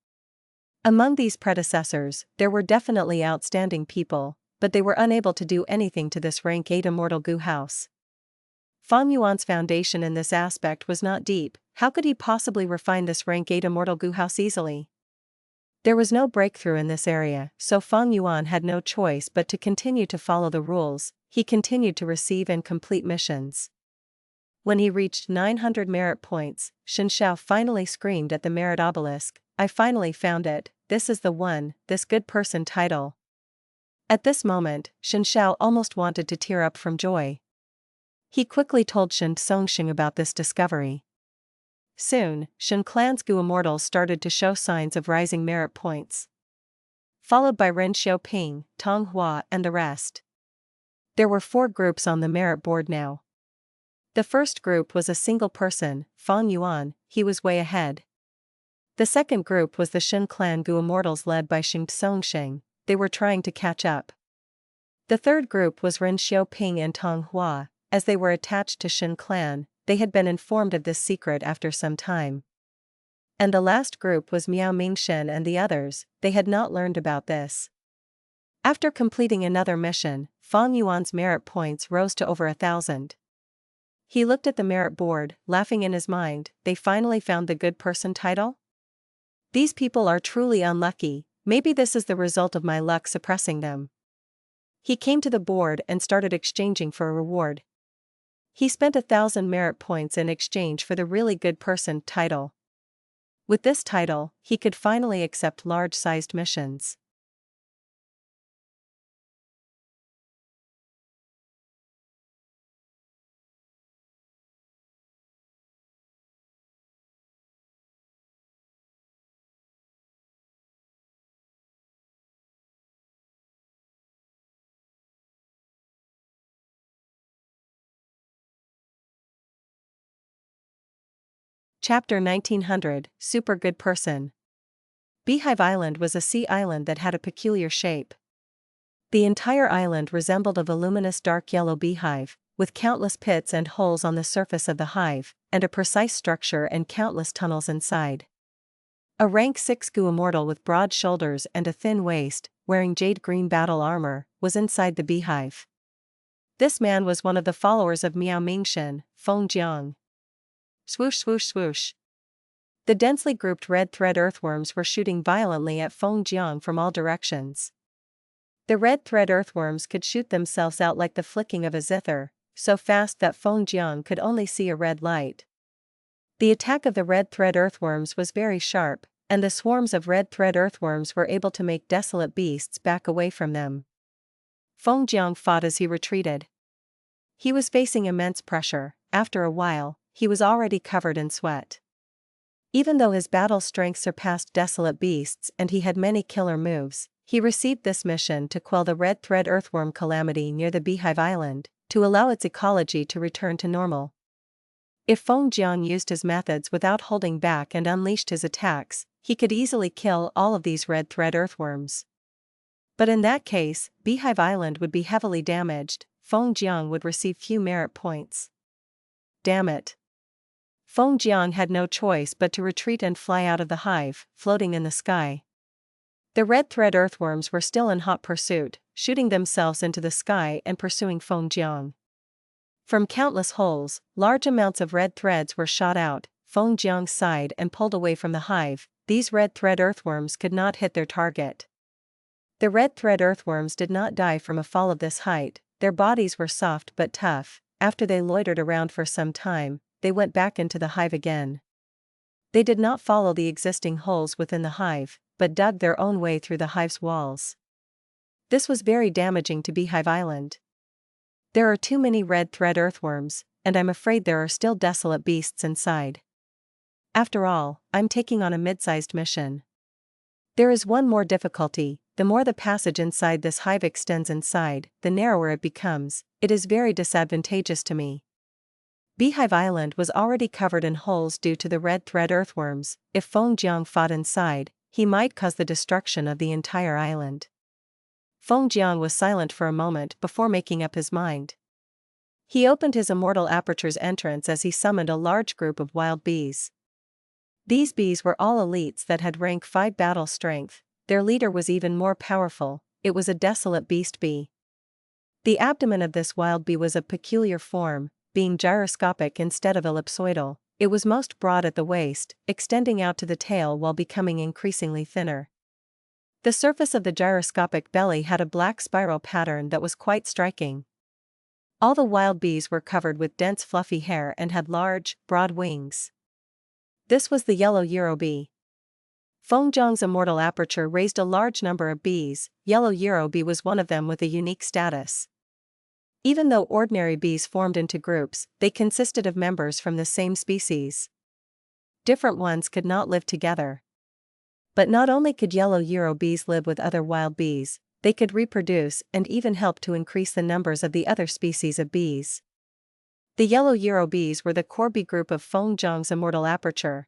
Among these predecessors, there were definitely outstanding people, but they were unable to do anything to this rank 8 immortal Gu house. Fang Yuan's foundation in this aspect was not deep, how could he possibly refine this rank 8 immortal Gu house easily? There was no breakthrough in this area, so Fang Yuan had no choice but to continue to follow the rules. He continued to receive and complete missions. When he reached 900 merit points, Xiao finally screamed at the merit obelisk, "I finally found it, this is the one, this good person title. At this moment, Xiao almost wanted to tear up from joy. He quickly told Shen Songxing about this discovery. Soon, Shen Clan's Gu immortals started to show signs of rising merit points, followed by Ren Xiaoping, Tong Hua and the rest. There were 4 groups on the merit board now. The first group was a single person, Fang Yuan, he was way ahead. The second group was the Shen Clan Gu immortals led by Xing Songxing, they were trying to catch up. The third group was Ren Xiaoping and Tong Hua, as they were attached to Shen Clan, they had been informed of this secret after some time. And the last group was Miao Mingshen and the others, they had not learned about this. After completing another mission, Fang Yuan's merit points rose to over 1,000. He looked at the merit board, laughing in his mind, they finally found the good person title? These people are truly unlucky, maybe this is the result of my luck suppressing them. He came to the board and started exchanging for a reward. He spent 1,000 merit points in exchange for the really good person title. With this title, he could finally accept large-sized missions. Chapter 1900, Super Good Person. Beehive Island was a sea island that had a peculiar shape. The entire island resembled a voluminous dark yellow beehive, with countless pits and holes on the surface of the hive, and a precise structure and countless tunnels inside. A rank 6 Gu immortal with broad shoulders and a thin waist, wearing jade green battle armor, was inside the beehive. This man was one of the followers of Miao Mingshen, Feng Jiang. Swoosh swoosh swoosh. The densely grouped red thread earthworms were shooting violently at Feng Jiang from all directions. The red thread earthworms could shoot themselves out like the flicking of a zither, so fast that Feng Jiang could only see a red light. The attack of the red thread earthworms was very sharp, and the swarms of red thread earthworms were able to make desolate beasts back away from them. Feng Jiang fought as he retreated. He was facing immense pressure, after a while, he was already covered in sweat. Even though his battle strength surpassed desolate beasts and he had many killer moves, he received this mission to quell the red thread earthworm calamity near the Beehive Island, to allow its ecology to return to normal. If Feng Jiang used his methods without holding back and unleashed his attacks, he could easily kill all of these red thread earthworms. But in that case, Beehive Island would be heavily damaged, Feng Jiang would receive few merit points. Damn it. Feng Jiang had no choice but to retreat and fly out of the hive, floating in the sky. The red thread earthworms were still in hot pursuit, shooting themselves into the sky and pursuing Feng Jiang. From countless holes, large amounts of red threads were shot out. Feng Jiang sighed and pulled away from the hive. These red thread earthworms could not hit their target. The red thread earthworms did not die from a fall of this height, their bodies were soft but tough. After they loitered around for some time, they went back into the hive again. They did not follow the existing holes within the hive, but dug their own way through the hive's walls. This was very damaging to Beehive Island. There are too many red thread earthworms, and I'm afraid there are still desolate beasts inside. After all, I'm taking on a mid-sized mission. There is one more difficulty: the more the passage inside this hive extends inside, the narrower it becomes. It is very disadvantageous to me. Beehive Island was already covered in holes due to the red thread earthworms. If Feng Jiang fought inside, he might cause the destruction of the entire island. Feng Jiang was silent for a moment before making up his mind. He opened his immortal Aperture's entrance as he summoned a large group of wild bees. These bees were all elites that had rank 5 battle strength. Their leader was even more powerful. It was a desolate beast bee. The abdomen of this wild bee was of peculiar form, being gyroscopic instead of ellipsoidal. It was most broad at the waist, extending out to the tail while becoming increasingly thinner. The surface of the gyroscopic belly had a black spiral pattern that was quite striking. All the wild bees were covered with dense fluffy hair and had large, broad wings. This was the yellow Euro bee. Feng Zhang's immortal aperture raised a large number of bees. Yellow Euro bee was one of them with a unique status. Even though ordinary bees formed into groups, they consisted of members from the same species. Different ones could not live together. But not only could yellow Euro bees live with other wild bees, they could reproduce and even help to increase the numbers of the other species of bees. The yellow Euro bees were the core bee group of Feng Zhang's immortal aperture.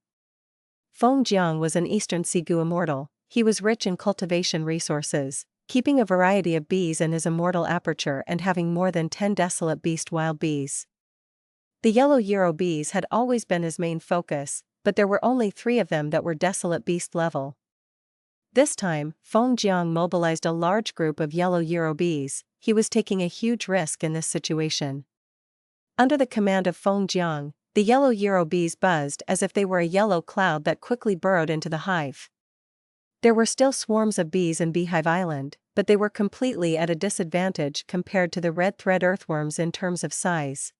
Feng Zhang was an Eastern Sigu immortal. He was rich in cultivation resources, keeping a variety of bees in his immortal aperture and having more than 10 desolate beast wild bees. The yellow Euro bees had always been his main focus, but there were only 3 of them that were desolate beast level. This time, Feng Zhang mobilized a large group of yellow Euro bees. He was taking a huge risk in this situation. Under the command of Feng Zhang, the yellow Euro bees buzzed as if they were a yellow cloud that quickly burrowed into the hive. There were still swarms of bees in Beehive Island, but they were completely at a disadvantage compared to the red thread earthworms in terms of size.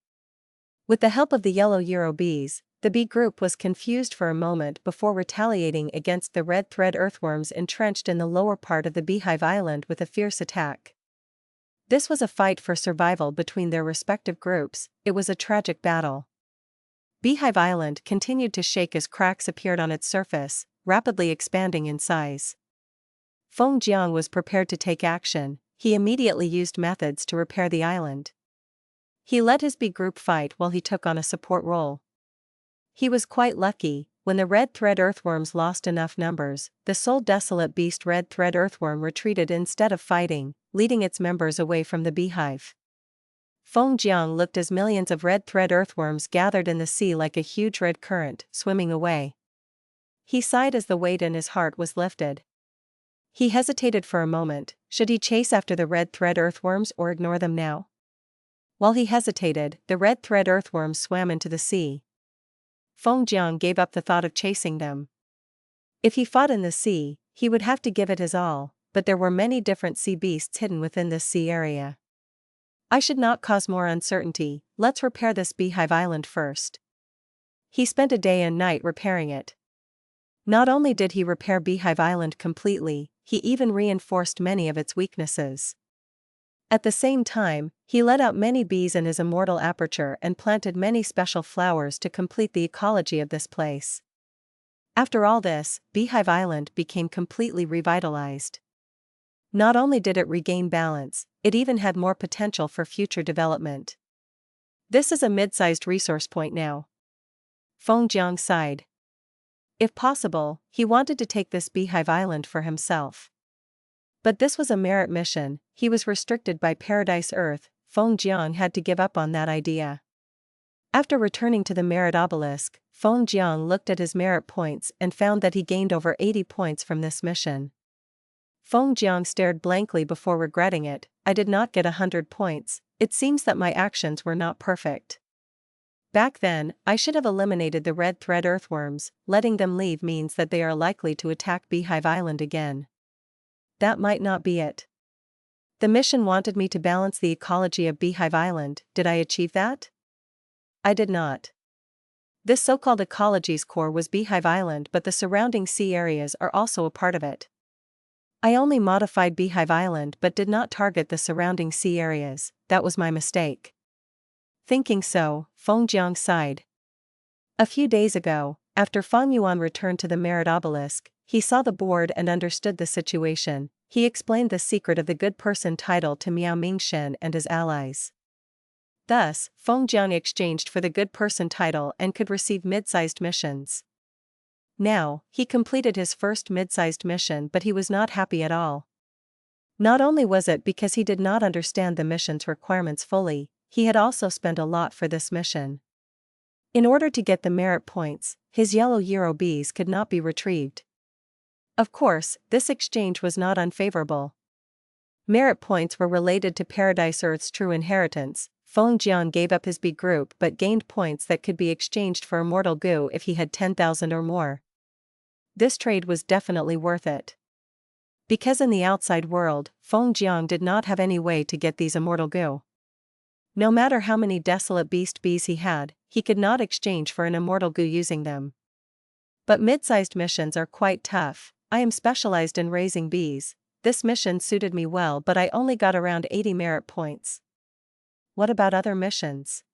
With the help of the yellow Euro bees, the bee group was confused for a moment before retaliating against the red thread earthworms entrenched in the lower part of the Beehive Island with a fierce attack. This was a fight for survival between their respective groups. It was a tragic battle. Beehive Island continued to shake as cracks appeared on its surface, rapidly expanding in size. Feng Zhang was prepared to take action. He immediately used methods to repair the island. He let his bee group fight while he took on a support role. He was quite lucky. When the red thread earthworms lost enough numbers, the sole desolate beast red thread earthworm retreated instead of fighting, leading its members away from the beehive. Feng Zhang looked as millions of red thread earthworms gathered in the sea like a huge red current, swimming away. He sighed as the weight in his heart was lifted. He hesitated for a moment. Should he chase after the red thread earthworms or ignore them now? While he hesitated, the red thread earthworms swam into the sea. Feng Zhang gave up the thought of chasing them. If he fought in the sea, he would have to give it his all, but there were many different sea beasts hidden within this sea area. I should not cause more uncertainty. Let's repair this beehive island first. He spent a day and night repairing it. Not only did he repair Beehive Island completely, he even reinforced many of its weaknesses. At the same time, he let out many bees in his immortal aperture and planted many special flowers to complete the ecology of this place. After all this, Beehive Island became completely revitalized. Not only did it regain balance, it even had more potential for future development. This is a mid-sized resource point now. Feng Zhang sighed. If possible, he wanted to take this Beehive Island for himself. But this was a merit mission. He was restricted by Paradise Earth. Feng Zhang had to give up on that idea. After returning to the merit obelisk, Feng Zhang looked at his merit points and found that he gained over 80 points from this mission. Feng Zhang stared blankly before regretting it. I did not get 100 points. It seems that my actions were not perfect. Back then, I should have eliminated the red thread earthworms. Letting them leave means that they are likely to attack Beehive Island again. That might not be it. The mission wanted me to balance the ecology of Beehive Island. Did I achieve that? I did not. This so-called ecology's core was Beehive Island, but the surrounding sea areas are also a part of it. I only modified Beehive Island but did not target the surrounding sea areas. That was my mistake. Thinking so, Feng Zhang sighed. A few days ago, after Fang Yuan returned to the merit obelisk, he saw the board and understood the situation. He explained the secret of the good person title to Miao Mingshen and his allies. Thus, Feng Zhang exchanged for the good person title and could receive mid-sized missions. Now, he completed his first mid-sized mission, but he was not happy at all. Not only was it because he did not understand the mission's requirements fully, he had also spent a lot for this mission. In order to get the merit points, his yellow Euro bees could not be retrieved. Of course, this exchange was not unfavorable. Merit points were related to Paradise Earth's true inheritance. Feng Zhang gave up his bee group but gained points that could be exchanged for immortal goo if he had 10,000 or more. This trade was definitely worth it. Because in the outside world, Feng Zhang did not have any way to get these immortal goo. No matter how many desolate beast bees he had, he could not exchange for an immortal goo using them. But mid-sized missions are quite tough. I am specialized in raising bees. This mission suited me well, but I only got around 80 merit points. What about other missions?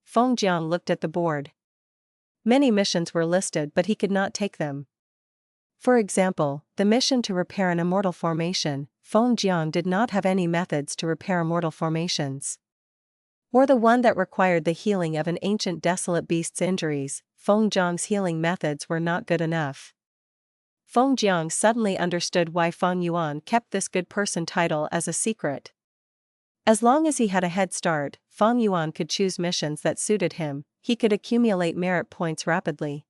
Feng Jiang looked at the board. Many missions were listed, but he could not take them. For example, the mission to repair an immortal formation. Feng Jiang did not have any methods to repair immortal formations. Or the one that required the healing of an ancient desolate beast's injuries. Feng Jiang's healing methods were not good enough. Feng Jiang suddenly understood why Fang Yuan kept this good person title as a secret. As long as he had a head start, Fang Yuan could choose missions that suited him. He could accumulate merit points rapidly.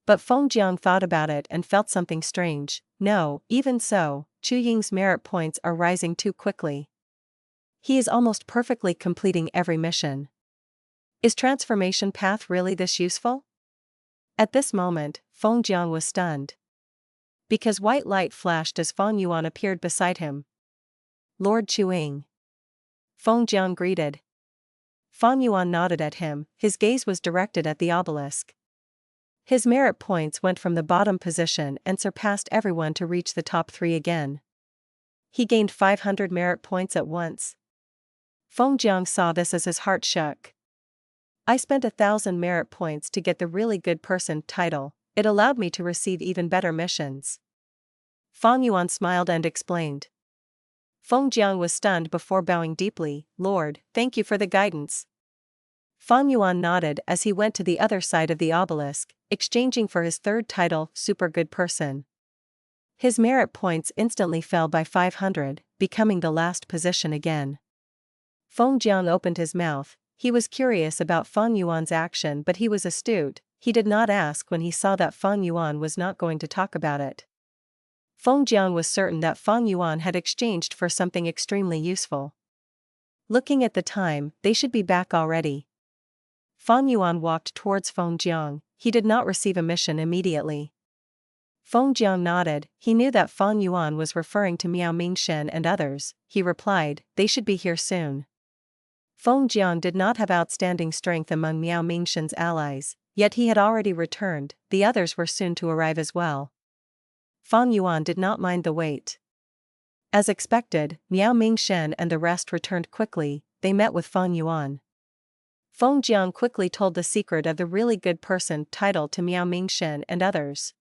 But Feng Jiang thought about it and felt something strange. No, even so, Chu Ying's merit points are rising too quickly. He is almost perfectly completing every mission. Is transformation path really this useful? At this moment, Feng Jiang was stunned. Because white light flashed as Fang Yuan appeared beside him. Lord Chu Ying. Feng Jiang greeted. Fang Yuan nodded at him, his gaze was directed at the obelisk. His merit points went from the bottom position and surpassed everyone to reach the top 3 again. He gained 500 merit points at once. Feng Jiang saw this as his heart shook. I spent 1,000 merit points to get the really good person title. It allowed me to receive even better missions. Fang Yuan smiled and explained. Feng Jiang was stunned before bowing deeply. Lord, thank you for the guidance. Fang Yuan nodded as he went to the other side of the obelisk, exchanging for his third title, Super Good Person. His merit points instantly fell by 500, becoming the last position again. Feng Jiang opened his mouth. He was curious about Fang Yuan's action, but he was astute. He did not ask when he saw that Fang Yuan was not going to talk about it. Feng Jiang was certain that Fang Yuan had exchanged for something extremely useful. Looking at the time, they should be back already. Fang Yuan walked towards Feng Jiang. He did not receive a mission immediately. Feng Jiang nodded. He knew that Fang Yuan was referring to Miao Mingshen and others. He replied, they should be here soon. Feng Jiang did not have outstanding strength among Miao Mingshen's allies, yet he had already returned. The others were soon to arrive as well. Fang Yuan did not mind the wait. As expected, Miao Mingshen and the rest returned quickly. They met with Fang Yuan. Feng Jiang quickly told the secret of the really good person title to Miao Mingshen and others.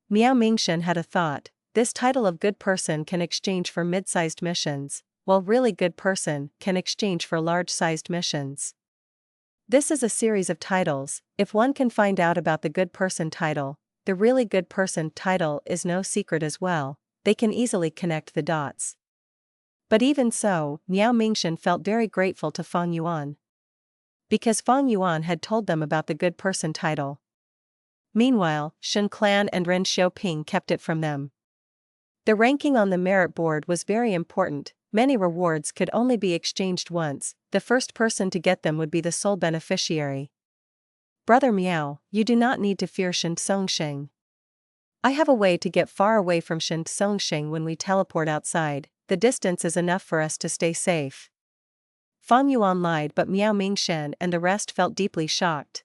Miao Mingshen had a thought. This title of good person can exchange for mid-sized missions, while really good person can exchange for large-sized missions. This is a series of titles. If one can find out about the good person title, the really good person title is no secret as well. They can easily connect the dots. But even so, Miao Mingshen felt very grateful to Fang Yuan. Because Fang Yuan had told them about the good person title. Meanwhile, Shen Clan and Ren Xiaoping kept it from them. The ranking on the merit board was very important. Many rewards could only be exchanged once. The first person to get them would be the sole beneficiary. Brother Miao, you do not need to fear Shen Songsheng. I have a way to get far away from Shen Songsheng when we teleport outside. The distance is enough for us to stay safe. Fang Yuan lied, but Miao Mingshen and the rest felt deeply shocked.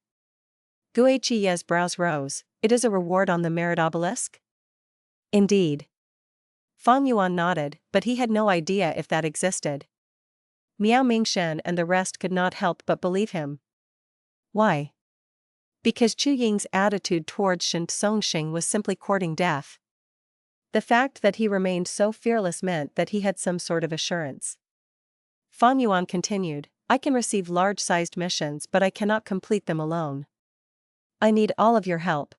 Guiqi's brows rose. It is a reward on the merit obelisk? Indeed. Fang Yuan nodded, but he had no idea if that existed. Miao Mingshen and the rest could not help but believe him. Why? Because Chu Ying's attitude towards Shen Songsheng was simply courting death. The fact that he remained so fearless meant that he had some sort of assurance. Fang Yuan continued, I can receive large-sized missions, but I cannot complete them alone. I need all of your help.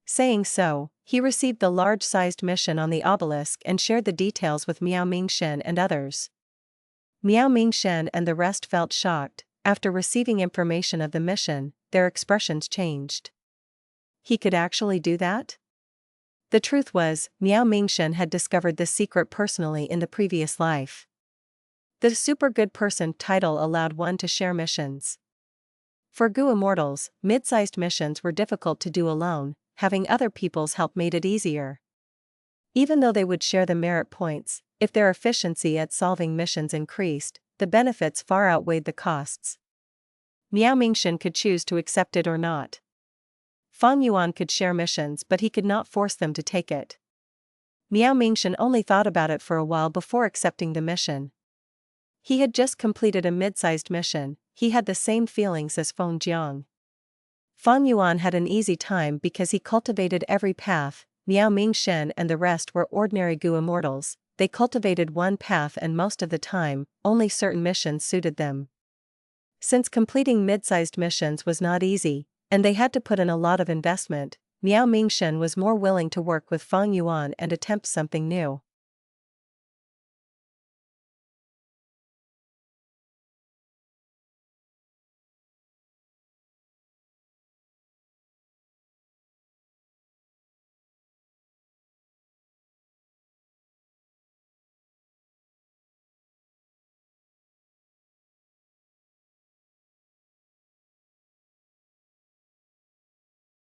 Saying so, he received the large-sized mission on the obelisk and shared the details with Miao Mingshen and others. Miao Mingshen and the rest felt shocked. After receiving information of the mission, their expressions changed. He could actually do that? The truth was, Miao Mingshen had discovered this secret personally in the previous life. The super good person title allowed one to share missions. For Gu immortals, mid-sized missions were difficult to do alone. Having other people's help made it easier. Even though they would share the merit points, if their efficiency at solving missions increased, the benefits far outweighed the costs. Miao Mingshen could choose to accept it or not. Fang Yuan could share missions, but he could not force them to take it. Miao Mingshan only thought about it for a while before accepting the mission. He had just completed a mid-sized mission. He had the same feelings as Feng Jiang. Fang Yuan had an easy time because he cultivated every path. Miao Mingshan and the rest were ordinary Gu immortals. They cultivated one path and most of the time, only certain missions suited them. Since completing mid-sized missions was not easy, and they had to put in a lot of investment, Miao Mingshan was more willing to work with Fang Yuan and attempt something new.